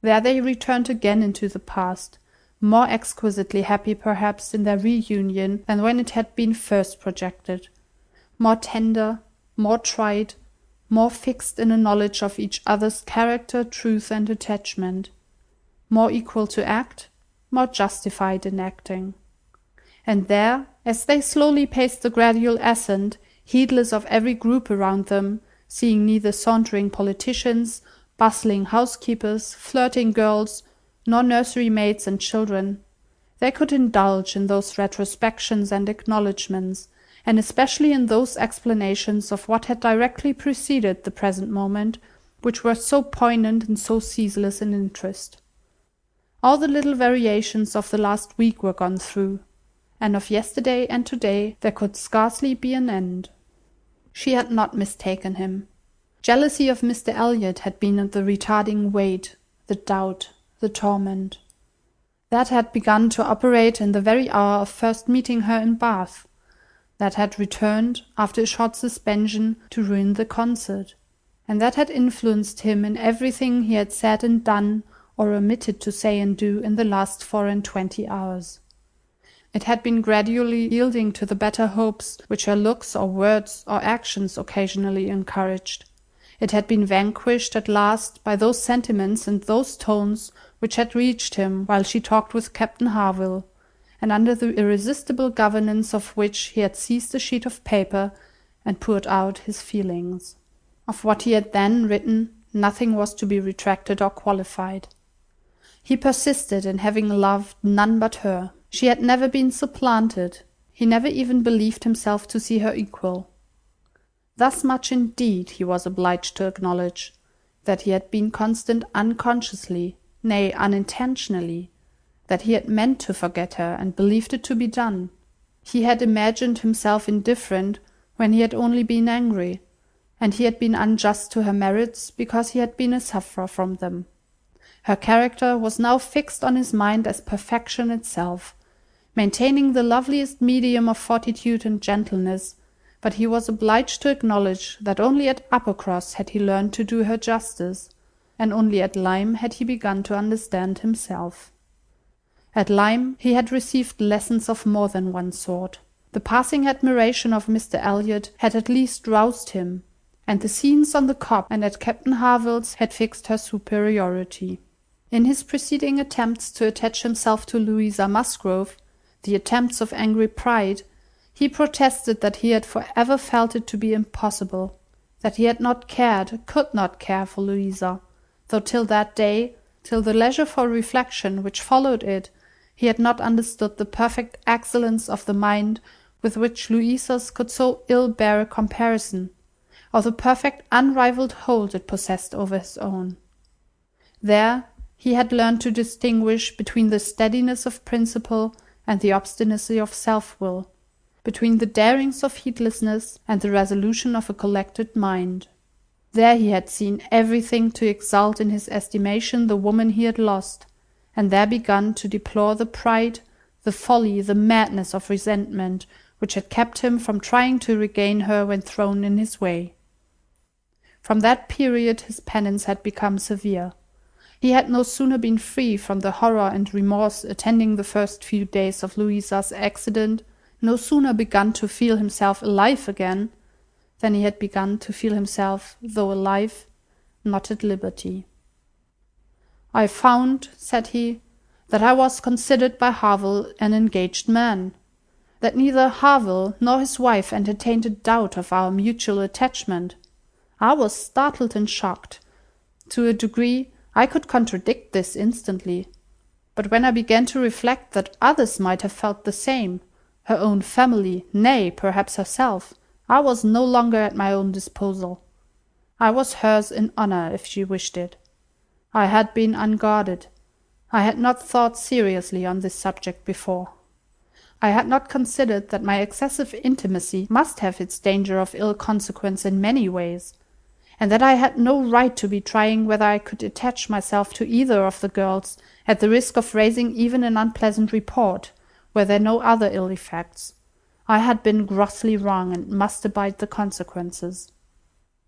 Speaker 11: There they returned again into the past, more exquisitely happy perhaps in their reunion than when it had been first projected, more tender, more tried, more fixed in a knowledge of each other's character, truth, and attachment, more equal to act, more justified in acting. And there, as they slowly paced the gradual ascent, heedless of every group around them, seeing neither sauntering politicians, bustling housekeepers, flirting girls, nor nursery maids and children, they could indulge in those retrospections and acknowledgments, and especially in those explanations of what had directly preceded the present moment, which were so poignant and so ceaseless in interest. All the little variations of the last week were gone through, and of yesterday and to-day there could scarcely be an end. She had not mistaken him. Jealousy of Mr. Elliot had been the retarding weight, the doubt, the torment. That had begun to operate in the very hour of first meeting her in Bath. That had returned, after a short suspension, to ruin the concert, and that had influenced him in everything he had said and done, or omitted to say and do in the last 24 hours. It had been gradually yielding to the better hopes which her looks or words or actions occasionally encouraged. It had been vanquished at last by those sentiments and those tones which had reached him while she talked with Captain Harville, and under the irresistible governance of which he had seized a sheet of paper and poured out his feelings. Of what he had then written nothing was to be retracted or qualified. He persisted in having loved none but her. She had never been supplanted. He never even believed himself to see her equal. Thus much indeed he was obliged to acknowledge, that he had been constant unconsciously, nay, unintentionally, that he had meant to forget her and believed it to be done. He had imagined himself indifferent when he had only been angry, and he had been unjust to her merits because he had been a sufferer from them. Her character was now fixed on his mind as perfection itself, maintaining the loveliest medium of fortitude and gentleness, but he was obliged to acknowledge that only at Uppercross had he learned to do her justice, and only at Lyme had he begun to understand himself. At Lyme he had received lessons of more than one sort. The passing admiration of Mr. Elliot had at least roused him, and the scenes on the Cobb and at Captain Harville's had fixed her superiority. In his preceding attempts to attach himself to Louisa Musgrove, the attempts of angry pride, he protested that he had for ever felt it to be impossible, that he had not cared, could not care for Louisa, though till that day, till the leisure for reflection which followed it, he had not understood the perfect excellence of the mind with which Louisa's could so ill bear a comparison, or the perfect unrivalled hold it possessed over his own. There he had learned to distinguish between the steadiness of principle and the obstinacy of self-will, between the darings of heedlessness and the resolution of a collected mind. There he had seen everything to exalt in his estimation the woman he had lost, and there begun to deplore the pride, the folly, the madness of resentment, which had kept him from trying to regain her when thrown in his way. From that period his penance had become severe. He had no sooner been free from the horror and remorse attending the first few days of Louisa's accident, no sooner begun to feel himself alive again, than he had begun to feel himself, though alive, not at liberty. "I found," said he, "that I was considered by Harville an engaged man, that neither Harville nor his wife entertained a doubt of our mutual attachment. I was startled and shocked. To a degree I could contradict this instantly, but when I began to reflect that others might have felt the same, her own family, nay, perhaps herself, I was no longer at my own disposal. I was hers in honour if she wished it. I had been unguarded. I had not thought seriously on this subject before. I had not considered that my excessive intimacy must have its danger of ill consequence in many ways, and that I had no right to be trying whether I could attach myself to either of the girls at the risk of raising even an unpleasant report, were there no other ill effects. I had been grossly wrong and must abide the consequences."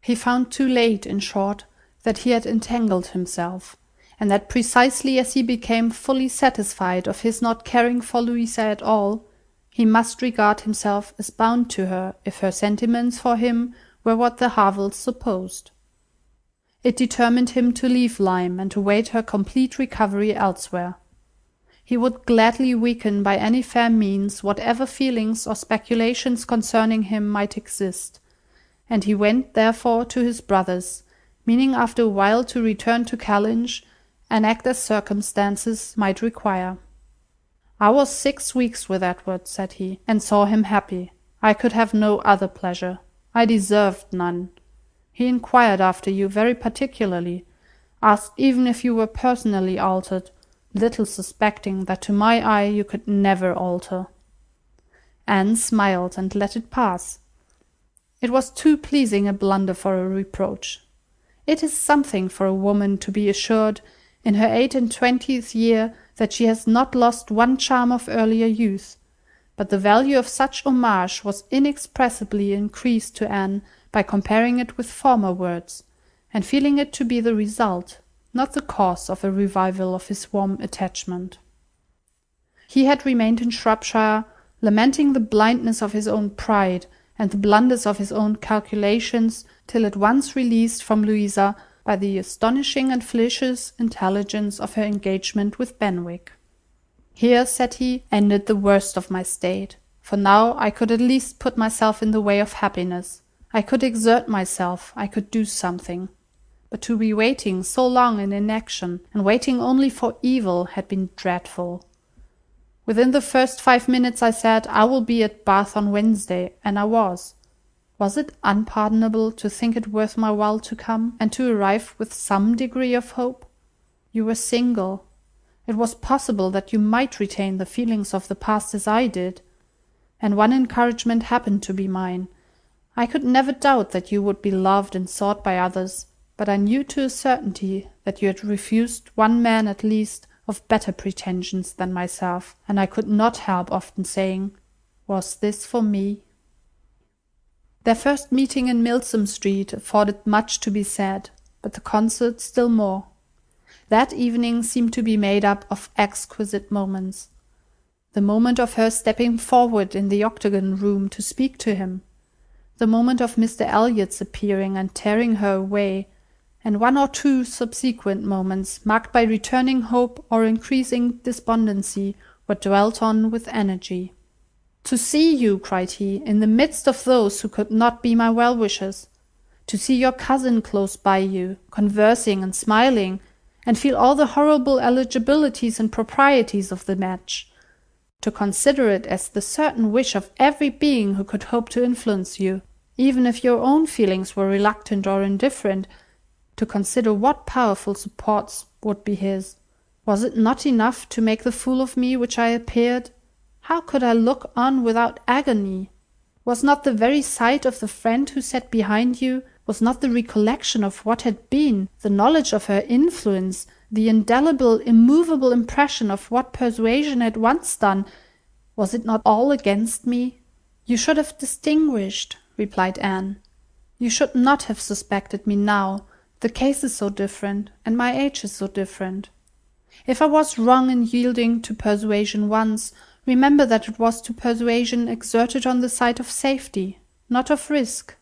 Speaker 11: He found too late, in short, that he had entangled himself, and that precisely as he became fully satisfied of his not caring for Louisa at all, he must regard himself as bound to her if her sentiments for him were what the Harvilles supposed. It determined him to leave Lyme and await her complete recovery elsewhere. He would gladly weaken by any fair means whatever feelings or speculations concerning him might exist, and he went therefore to his brother's, meaning after a while to return to Kellynch and act as circumstances might require. "I was 6 weeks with Edward," said he, "and saw him happy. I could have no other pleasure. I deserved none. He inquired after you very particularly, asked even if you were personally altered, little suspecting that to my eye you could never alter." Anne smiled and let it pass. It was too pleasing a blunder for a reproach. It is something for a woman to be assured, in her 28th year, that she has not lost one charm of earlier youth, but the value of such homage was inexpressibly increased to Anne by comparing it with former words, and feeling it to be the result, not the cause, of a revival of his warm attachment. He had remained in Shropshire, lamenting the blindness of his own pride and the blunders of his own calculations, till at once released from Louisa by the astonishing and felicitous intelligence of her engagement with Benwick. "Here," said he, "ended the worst of my state, for now I could at least put myself in the way of happiness. I could exert myself, I could do something. But to be waiting so long in inaction, and waiting only for evil, had been dreadful. Within the first 5 minutes I said, 'I will be at Bath on Wednesday,' and I was. Was it unpardonable to think it worth my while to come, and to arrive with some degree of hope? You were single. It was possible that you might retain the feelings of the past as I did, and one encouragement happened to be mine. I could never doubt that you would be loved and sought by others, but I knew to a certainty that you had refused one man at least of better pretensions than myself, and I could not help often saying, 'Was this for me?'" Their first meeting in Milsom Street afforded much to be said, but the concert still more. That evening seemed to be made up of exquisite moments. The moment of her stepping forward in the octagon room to speak to him, the moment of Mr. Elliot's appearing and tearing her away, and 1 or 2 subsequent moments, marked by returning hope or increasing despondency, were dwelt on with energy. "To see you," cried he, "in the midst of those who could not be my well-wishers, to see your cousin close by you, conversing and smiling, and feel all the horrible eligibilities and proprieties of the match, to consider it as the certain wish of every being who could hope to influence you, even if your own feelings were reluctant or indifferent, to consider what powerful supports would be his. Was it not enough to make the fool of me which I appeared? How could I look on without agony? Was not the very sight of the friend who sat behind you, Was not the recollection of what had been, the knowledge of her influence, the indelible, immovable impression of what Persuasion had once done, was it not all against me? You should have distinguished, replied Anne. You should not have suspected me now. The case is so different, and my age is so different. If I was wrong in yielding to Persuasion once, remember that it was to persuasion exerted on the side of safety, not of risk.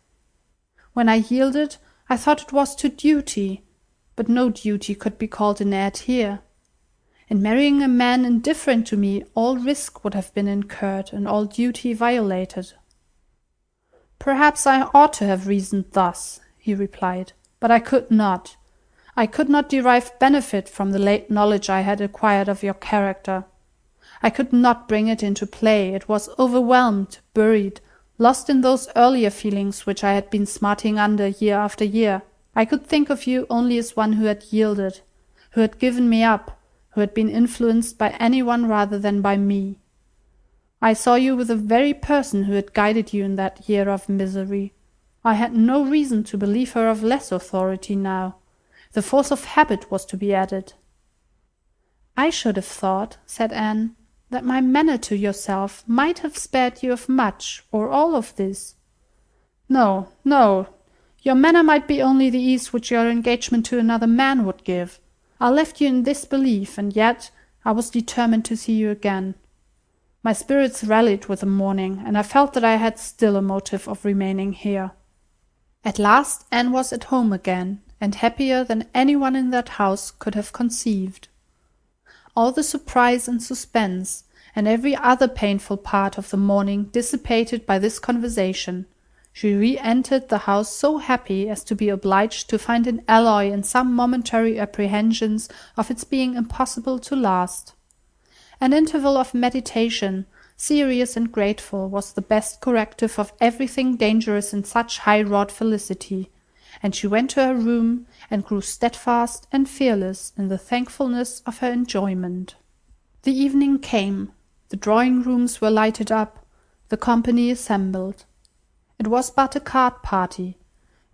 Speaker 11: When I yielded, I thought it was to duty, but no duty could be called inerrant here. In marrying a man indifferent to me, all risk would have been incurred and all duty violated. Perhaps I ought to have reasoned thus, he replied, but I could not. I could not derive benefit from the late knowledge I had acquired of your character. I could not bring it into play. It was overwhelmed, buried, lost in those earlier feelings which I had been smarting under year after year. I could think of you only as one who had yielded, who had given me up, who had been influenced by any one rather than by me. I saw you with the very person who had guided you in that year of misery. I had no reason to believe her of less authority now. The force of habit was to be added. I should have thought, said Anne, that my manner to yourself might have spared you of much or all of this. No, no. Your manner might be only the ease which your engagement to another man would give. I left you in this belief, and yet I was determined to see you again. My spirits rallied with the morning, and I felt that I had still a motive of remaining here. At last Anne was at home again, and happier than anyone in that house could have conceived. All the surprise and suspense, and every other painful part of the morning dissipated by this conversation. She re-entered the house so happy as to be obliged to find an alloy in some momentary apprehensions of its being impossible to last. An interval of meditation, serious and grateful, was the best corrective of everything dangerous in such high-wrought felicity, and she went to her room and grew steadfast and fearless in the thankfulness of her enjoyment. The evening came. The drawing-rooms were lighted up. The company assembled. It was but a card-party.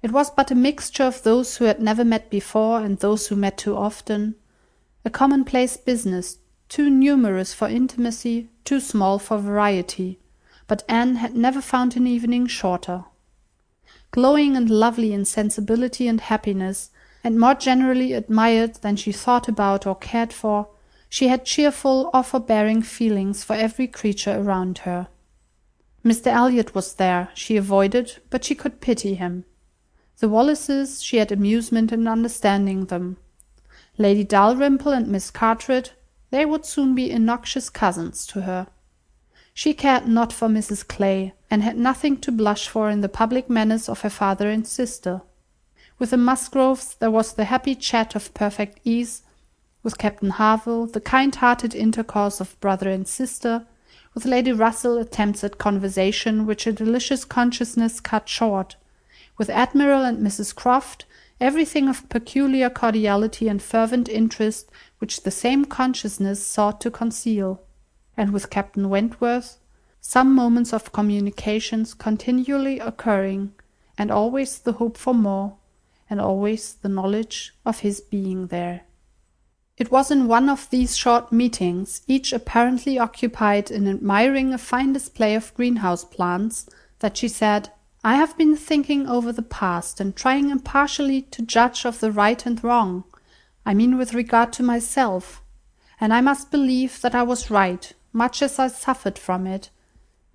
Speaker 11: It was but a mixture of those who had never met before and those who met too often. A commonplace business, too numerous for intimacy, too small for variety. But Anne had never found an evening shorter. Glowing and lovely in sensibility and happiness, and more generally admired than she thought about or cared for, she had cheerful or forbearing feelings for every creature around her. Mr. Elliot was there, she avoided, but she could pity him. The Wallaces, she had amusement in understanding them. Lady Dalrymple and Miss Carteret, they would soon be innoxious cousins to her. She cared not for Mrs. Clay, and had nothing to blush for in the public manners of her father and sister. With the Musgroves there was the happy chat of perfect ease, with Captain Harville the kind-hearted intercourse of brother and sister, with Lady Russell attempts at conversation which a delicious consciousness cut short, with Admiral and Mrs. Croft everything of peculiar cordiality and fervent interest which the same consciousness sought to conceal, and with Captain Wentworth some moments of communications continually occurring, and always the hope for more, and always the knowledge of his being there. It was in one of these short meetings, each apparently occupied in admiring a fine display of greenhouse plants, that she said, "I have been thinking over the past, and trying impartially to judge of the right and wrong, I mean with regard to myself, and I must believe that I was right, much as I suffered from it,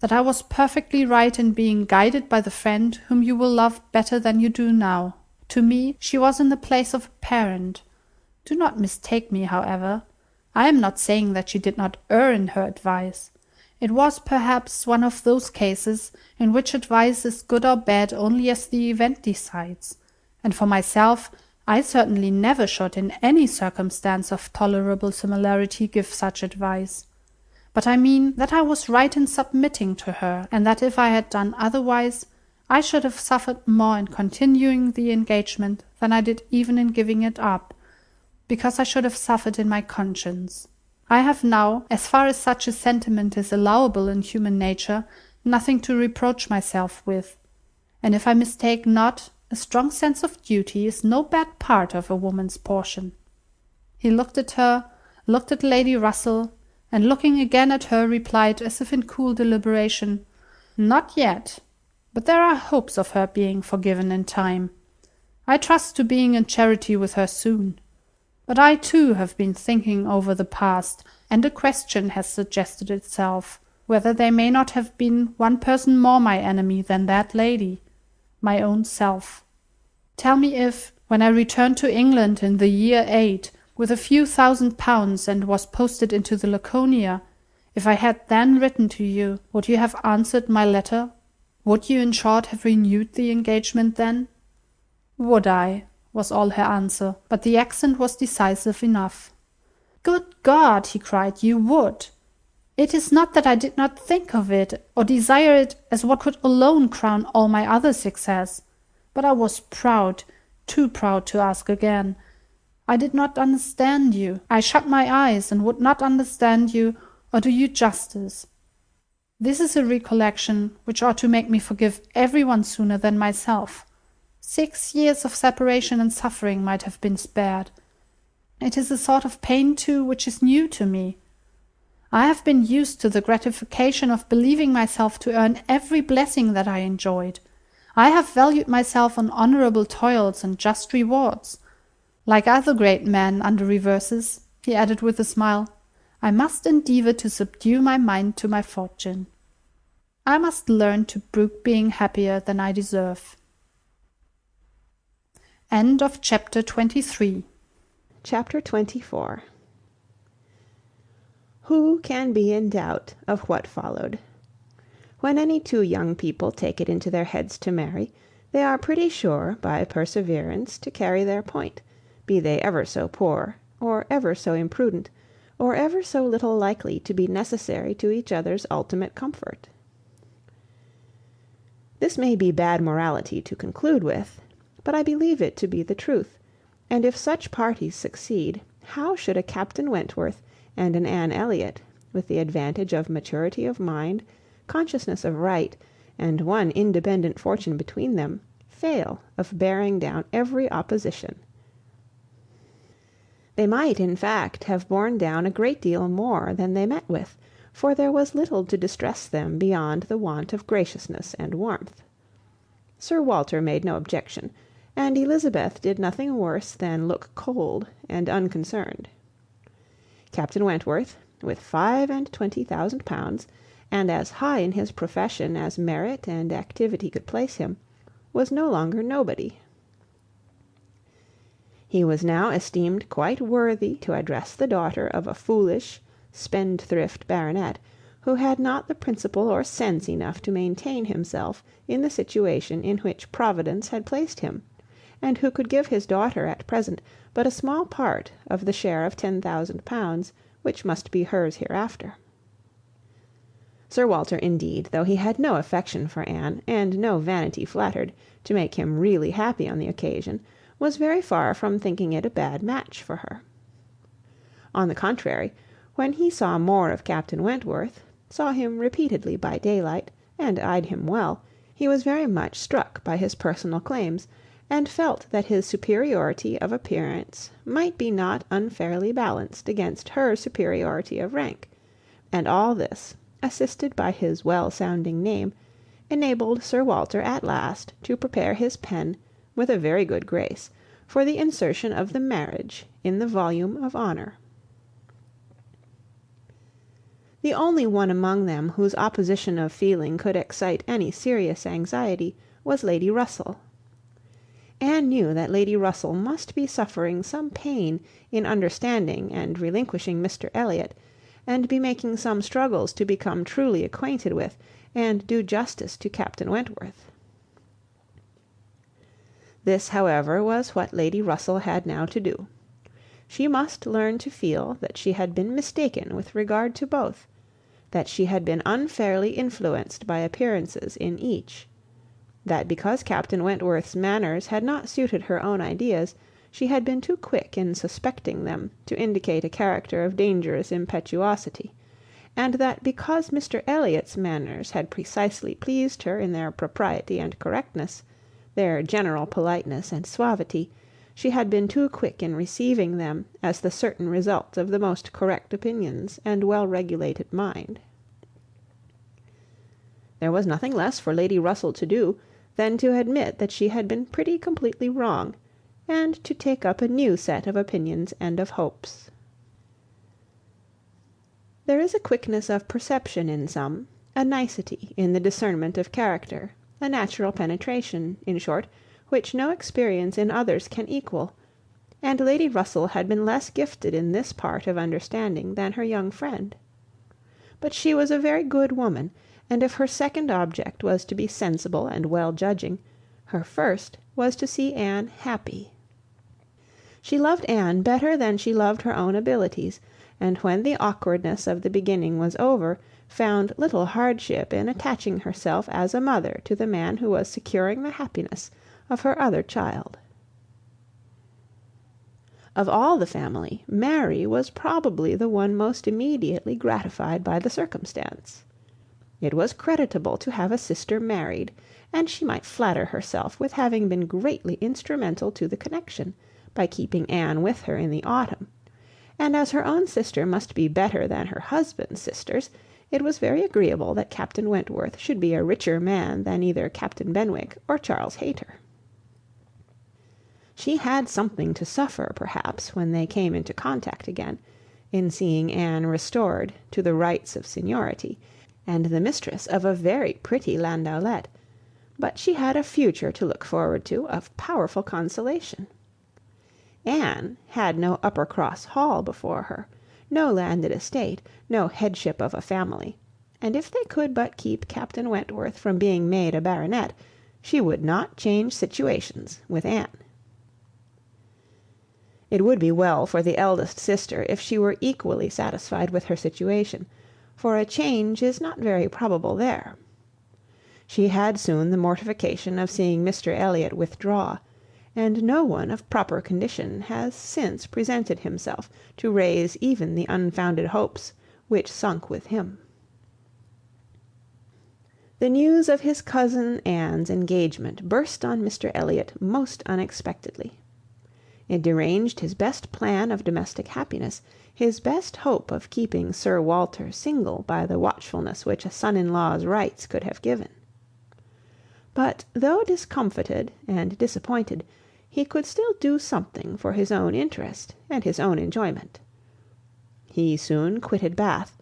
Speaker 11: that I was perfectly right in being guided by the friend whom you will love better than you do now. To me she was in the place of a parent. Do not mistake me, however. I am not saying that she did not err in her advice. It was perhaps one of those cases in which advice is good or bad only as the event decides, and for myself I certainly never should in any circumstance of tolerable similarity give such advice. But I mean that I was right in submitting to her, and that if I had done otherwise, I should have suffered more in continuing the engagement than I did even in giving it up, because I should have suffered in my conscience. I have now, as far as such a sentiment is allowable in human nature, nothing to reproach myself with, and if I mistake not, a a strong sense of duty is no bad part of a woman's portion. He looked at her, looked at Lady Russell, and looking again at her, replied, as if in cool deliberation, "Not yet, but there are hopes of her being forgiven in time. I trust to being in charity with her soon. But I too have been thinking over the past, and a question has suggested itself, whether there may not have been one person more my enemy than that lady, my own self. Tell me if, when I returned to England in the year 8, with a few £1,000 and was posted into the Laconia, if I had then written to you, would you have answered my letter? Would you, in short, have renewed the engagement then?" "Would I?" was all her answer, but the accent was decisive enough. "Good God!" he cried, "you would! It is not that I did not think of it, or desire it as what could alone crown all my other success, but I was proud, too proud to ask again. I did not understand you. I shut my eyes, and would not understand you, or do you justice. This is a recollection which ought to make me forgive every one sooner than myself. 6 years of separation and suffering might have been spared. It is a sort of pain, too, which is new to me. I have been used to the gratification of believing myself to earn every blessing that I enjoyed. I have valued myself on honourable toils and just rewards. Like other great men under reverses," he added with a smile, "I must endeavour to subdue my mind to my fortune. I must learn to brook being happier than I deserve." End of chapter 23.
Speaker 2: Chapter 24. Who can be in doubt of what followed? When any two young people take it into their heads to marry, they are pretty sure, by perseverance, to carry their point, be they ever so poor, or ever so imprudent, or ever so little likely to be necessary to each other's ultimate comfort. This may be bad morality to conclude with, but I believe it to be the truth, and if such parties succeed, how should a Captain Wentworth and an Anne Elliot, with the advantage of maturity of mind, consciousness of right, and one independent fortune between them, fail of bearing down every opposition? They might, in fact, have borne down a great deal more than they met with, for there was little to distress them beyond the want of graciousness and warmth. Sir Walter made no objection, and Elizabeth did nothing worse than look cold and unconcerned. Captain Wentworth, with £25,000, and as high in his profession as merit and activity could place him, was no longer nobody. He was now esteemed quite worthy to address the daughter of a foolish, spendthrift baronet, who had not the principle or sense enough to maintain himself in the situation in which Providence had placed him, and who could give his daughter at present but a small part of the share of £10,000, which must be hers hereafter. Sir Walter, indeed, though he had no affection for Anne, and no vanity flattered to make him really happy on the occasion, was very far from thinking it a bad match for her. On the contrary, when he saw more of Captain Wentworth, saw him repeatedly by daylight, and eyed him well, he was very much struck by his personal claims, and felt that his superiority of appearance might be not unfairly balanced against her superiority of rank, and all this, assisted by his well-sounding name, enabled Sir Walter at last to prepare his pen, with a very good grace, for the insertion of the marriage in the volume of honour. The only one among them whose opposition of feeling could excite any serious anxiety was Lady Russell. Anne knew that Lady Russell must be suffering some pain in understanding and relinquishing Mr Elliot, and be making some struggles to become truly acquainted with and do justice to Captain Wentworth. This, however, was what Lady Russell had now to do. She must learn to feel that she had been mistaken with regard to both, that she had been unfairly influenced by appearances in each, that because Captain Wentworth's manners had not suited her own ideas, she had been too quick in suspecting them to indicate a character of dangerous impetuosity, and that because Mr Elliot's manners had precisely pleased her in their propriety and correctness, their general politeness and suavity, she had been too quick in receiving them as the certain result of the most correct opinions and well-regulated mind. There was nothing less for Lady Russell to do than to admit that she had been pretty completely wrong, and to take up a new set of opinions and of hopes. There is a quickness of perception in some, a nicety in the discernment of character, a natural penetration, in short, which no experience in others can equal, and Lady Russell had been less gifted in this part of understanding than her young friend. But she was a very good woman, and if her second object was to be sensible and well-judging, her first was to see Anne happy. She loved Anne better than she loved her own abilities, and when the awkwardness of the beginning was over, found little hardship in attaching herself as a mother to the man who was securing the happiness of her other child. Of all the family, Mary was probably the one most immediately gratified by the circumstance. It was creditable to have a sister married, and she might flatter herself with having been greatly instrumental to the connection, by keeping Anne with her in the autumn; and as her own sister must be better than her husband's sisters, it was very agreeable that Captain Wentworth should be a richer man than either Captain Benwick or Charles Hayter. She had something to suffer, perhaps, when they came into contact again, in seeing Anne restored to the rights of seniority, and the mistress of a very pretty landaulet, but she had a future to look forward to of powerful consolation. Anne had no Uppercross Hall before her, no landed estate, no headship of a family, and if they could but keep Captain Wentworth from being made a baronet, she would not change situations with Anne. It would be well for the eldest sister if she were equally satisfied with her situation, for a change is not very probable there. She had soon the mortification of seeing Mr Elliot withdraw, and no one of proper condition has since presented himself to raise even the unfounded hopes which sunk with him. The news of his cousin Anne's engagement burst on Mr Elliot most unexpectedly. It deranged his best plan of domestic happiness, his best hope of keeping Sir Walter single by the watchfulness which a son-in-law's rights could have given. But though discomfited and disappointed, he could still do something for his own interest and his own enjoyment. He soon quitted Bath,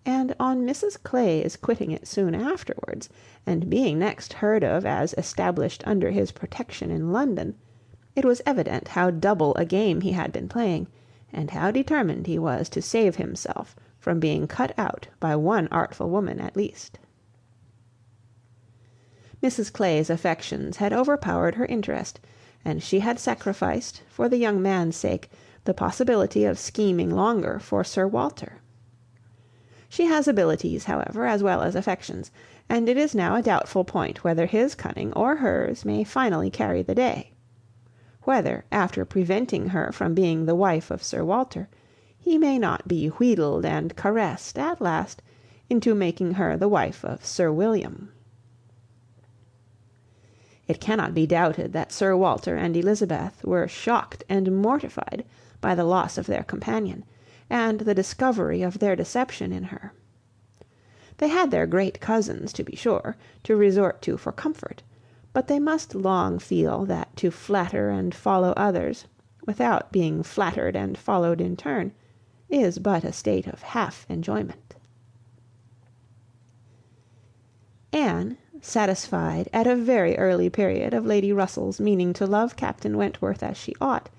Speaker 2: and on Mrs Clay's quitting it soon afterwards, and being next heard of as established under his protection in London, it was evident how double a game he had been playing, and how determined he was to save himself from being cut out by one artful woman at least. Mrs Clay's affections had overpowered her interest, and she had sacrificed, for the young man's sake, the possibility of scheming longer for Sir Walter. She has abilities, however, as well as affections, and it is now a doubtful point whether his cunning or hers may finally carry the day; whether, after preventing her from being the wife of Sir Walter, he may not be wheedled and caressed at last into making her the wife of Sir William. It cannot be doubted that Sir Walter and Elizabeth were shocked and mortified by the loss of their companion, and the discovery of their deception in her. They had their great cousins, to be sure, to resort to for comfort, but they must long feel that to flatter and follow others, without being flattered and followed in turn, is but a state of half enjoyment. Anne, satisfied at a very early period of Lady Russell's meaning to love Captain Wentworth as she ought,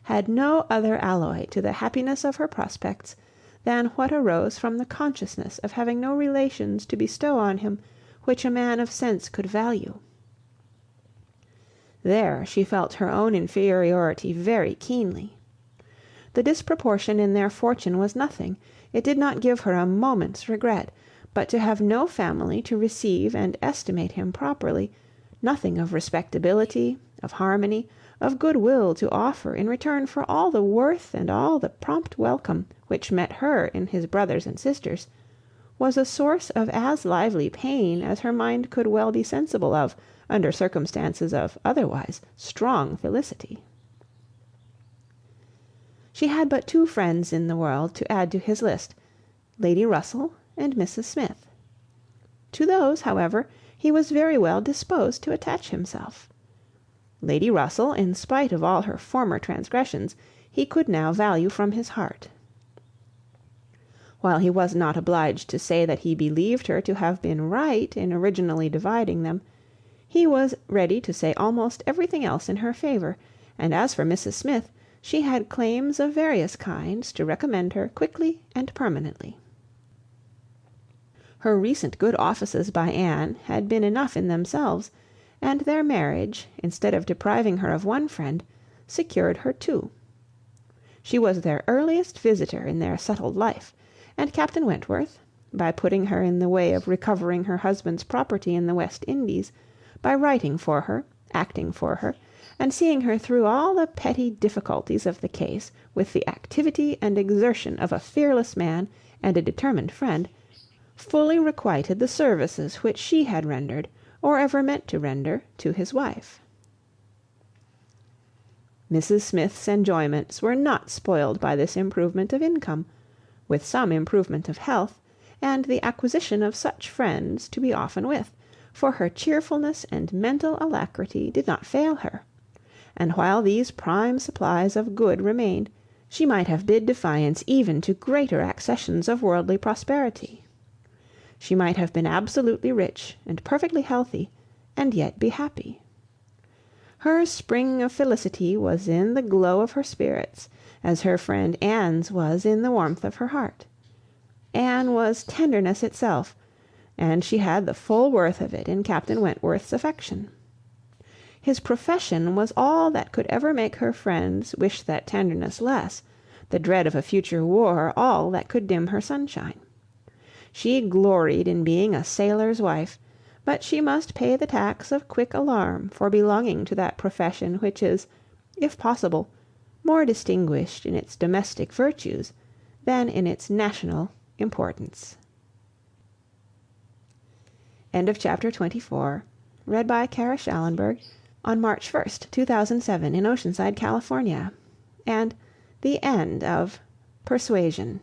Speaker 2: had no other alloy to the happiness of her prospects than what arose from the consciousness of having no relations to bestow on him which a man of sense could value. There she felt her own inferiority very keenly. The disproportion in their fortune was nothing; it did not give her a moment's regret; but to have no family to receive and estimate him properly, nothing of respectability, of harmony, of goodwill to offer in return for all the worth and all the prompt welcome which met her in his brothers and sisters, was a source of as lively pain as her mind could well be sensible of under circumstances of otherwise strong felicity. She had but two friends in the world to add to his list, Lady Russell and Mrs. Smith. To those, however, he was very well disposed to attach himself. Lady Russell, in spite of all her former transgressions, he could now value from his heart. While he was not obliged to say that he believed her to have been right in originally dividing them, he was ready to say almost everything else in her favour, and as for Mrs. Smith, she had claims of various kinds to recommend her quickly and permanently. Her recent good offices by Anne had been enough in themselves, and their marriage, instead of depriving her of one friend, secured her two. She was their earliest visitor in their settled life, and Captain Wentworth, by putting her in the way of recovering her husband's property in the West Indies, by writing for her, acting for her, and seeing her through all the petty difficulties of the case with the activity and exertion of a fearless man and a determined friend, fully requited the services which she had rendered, or ever meant to render, to his wife. Mrs. Smith's enjoyments were not spoiled by this improvement of income, with some improvement of health, and the acquisition of such friends to be often with, for her cheerfulness and mental alacrity did not fail her, and while these prime supplies of good remained, she might have bid defiance even to greater accessions of worldly prosperity. She might have been absolutely rich and perfectly healthy, and yet be happy. Her spring of felicity was in the glow of her spirits, as her friend Anne's was in the warmth of her heart. Anne was tenderness itself, and she had the full worth of it in Captain Wentworth's affection. His profession was all that could ever make her friends wish that tenderness less, the dread of a future war all that could dim her sunshine. She gloried in being a sailor's wife, but she must pay the tax of quick alarm for belonging to that profession which is, if possible, more distinguished in its domestic virtues than in its national importance. End of chapter 24. Read by Kara Schallenberg on March 1st, 2007 in Oceanside, California. And the end of Persuasion.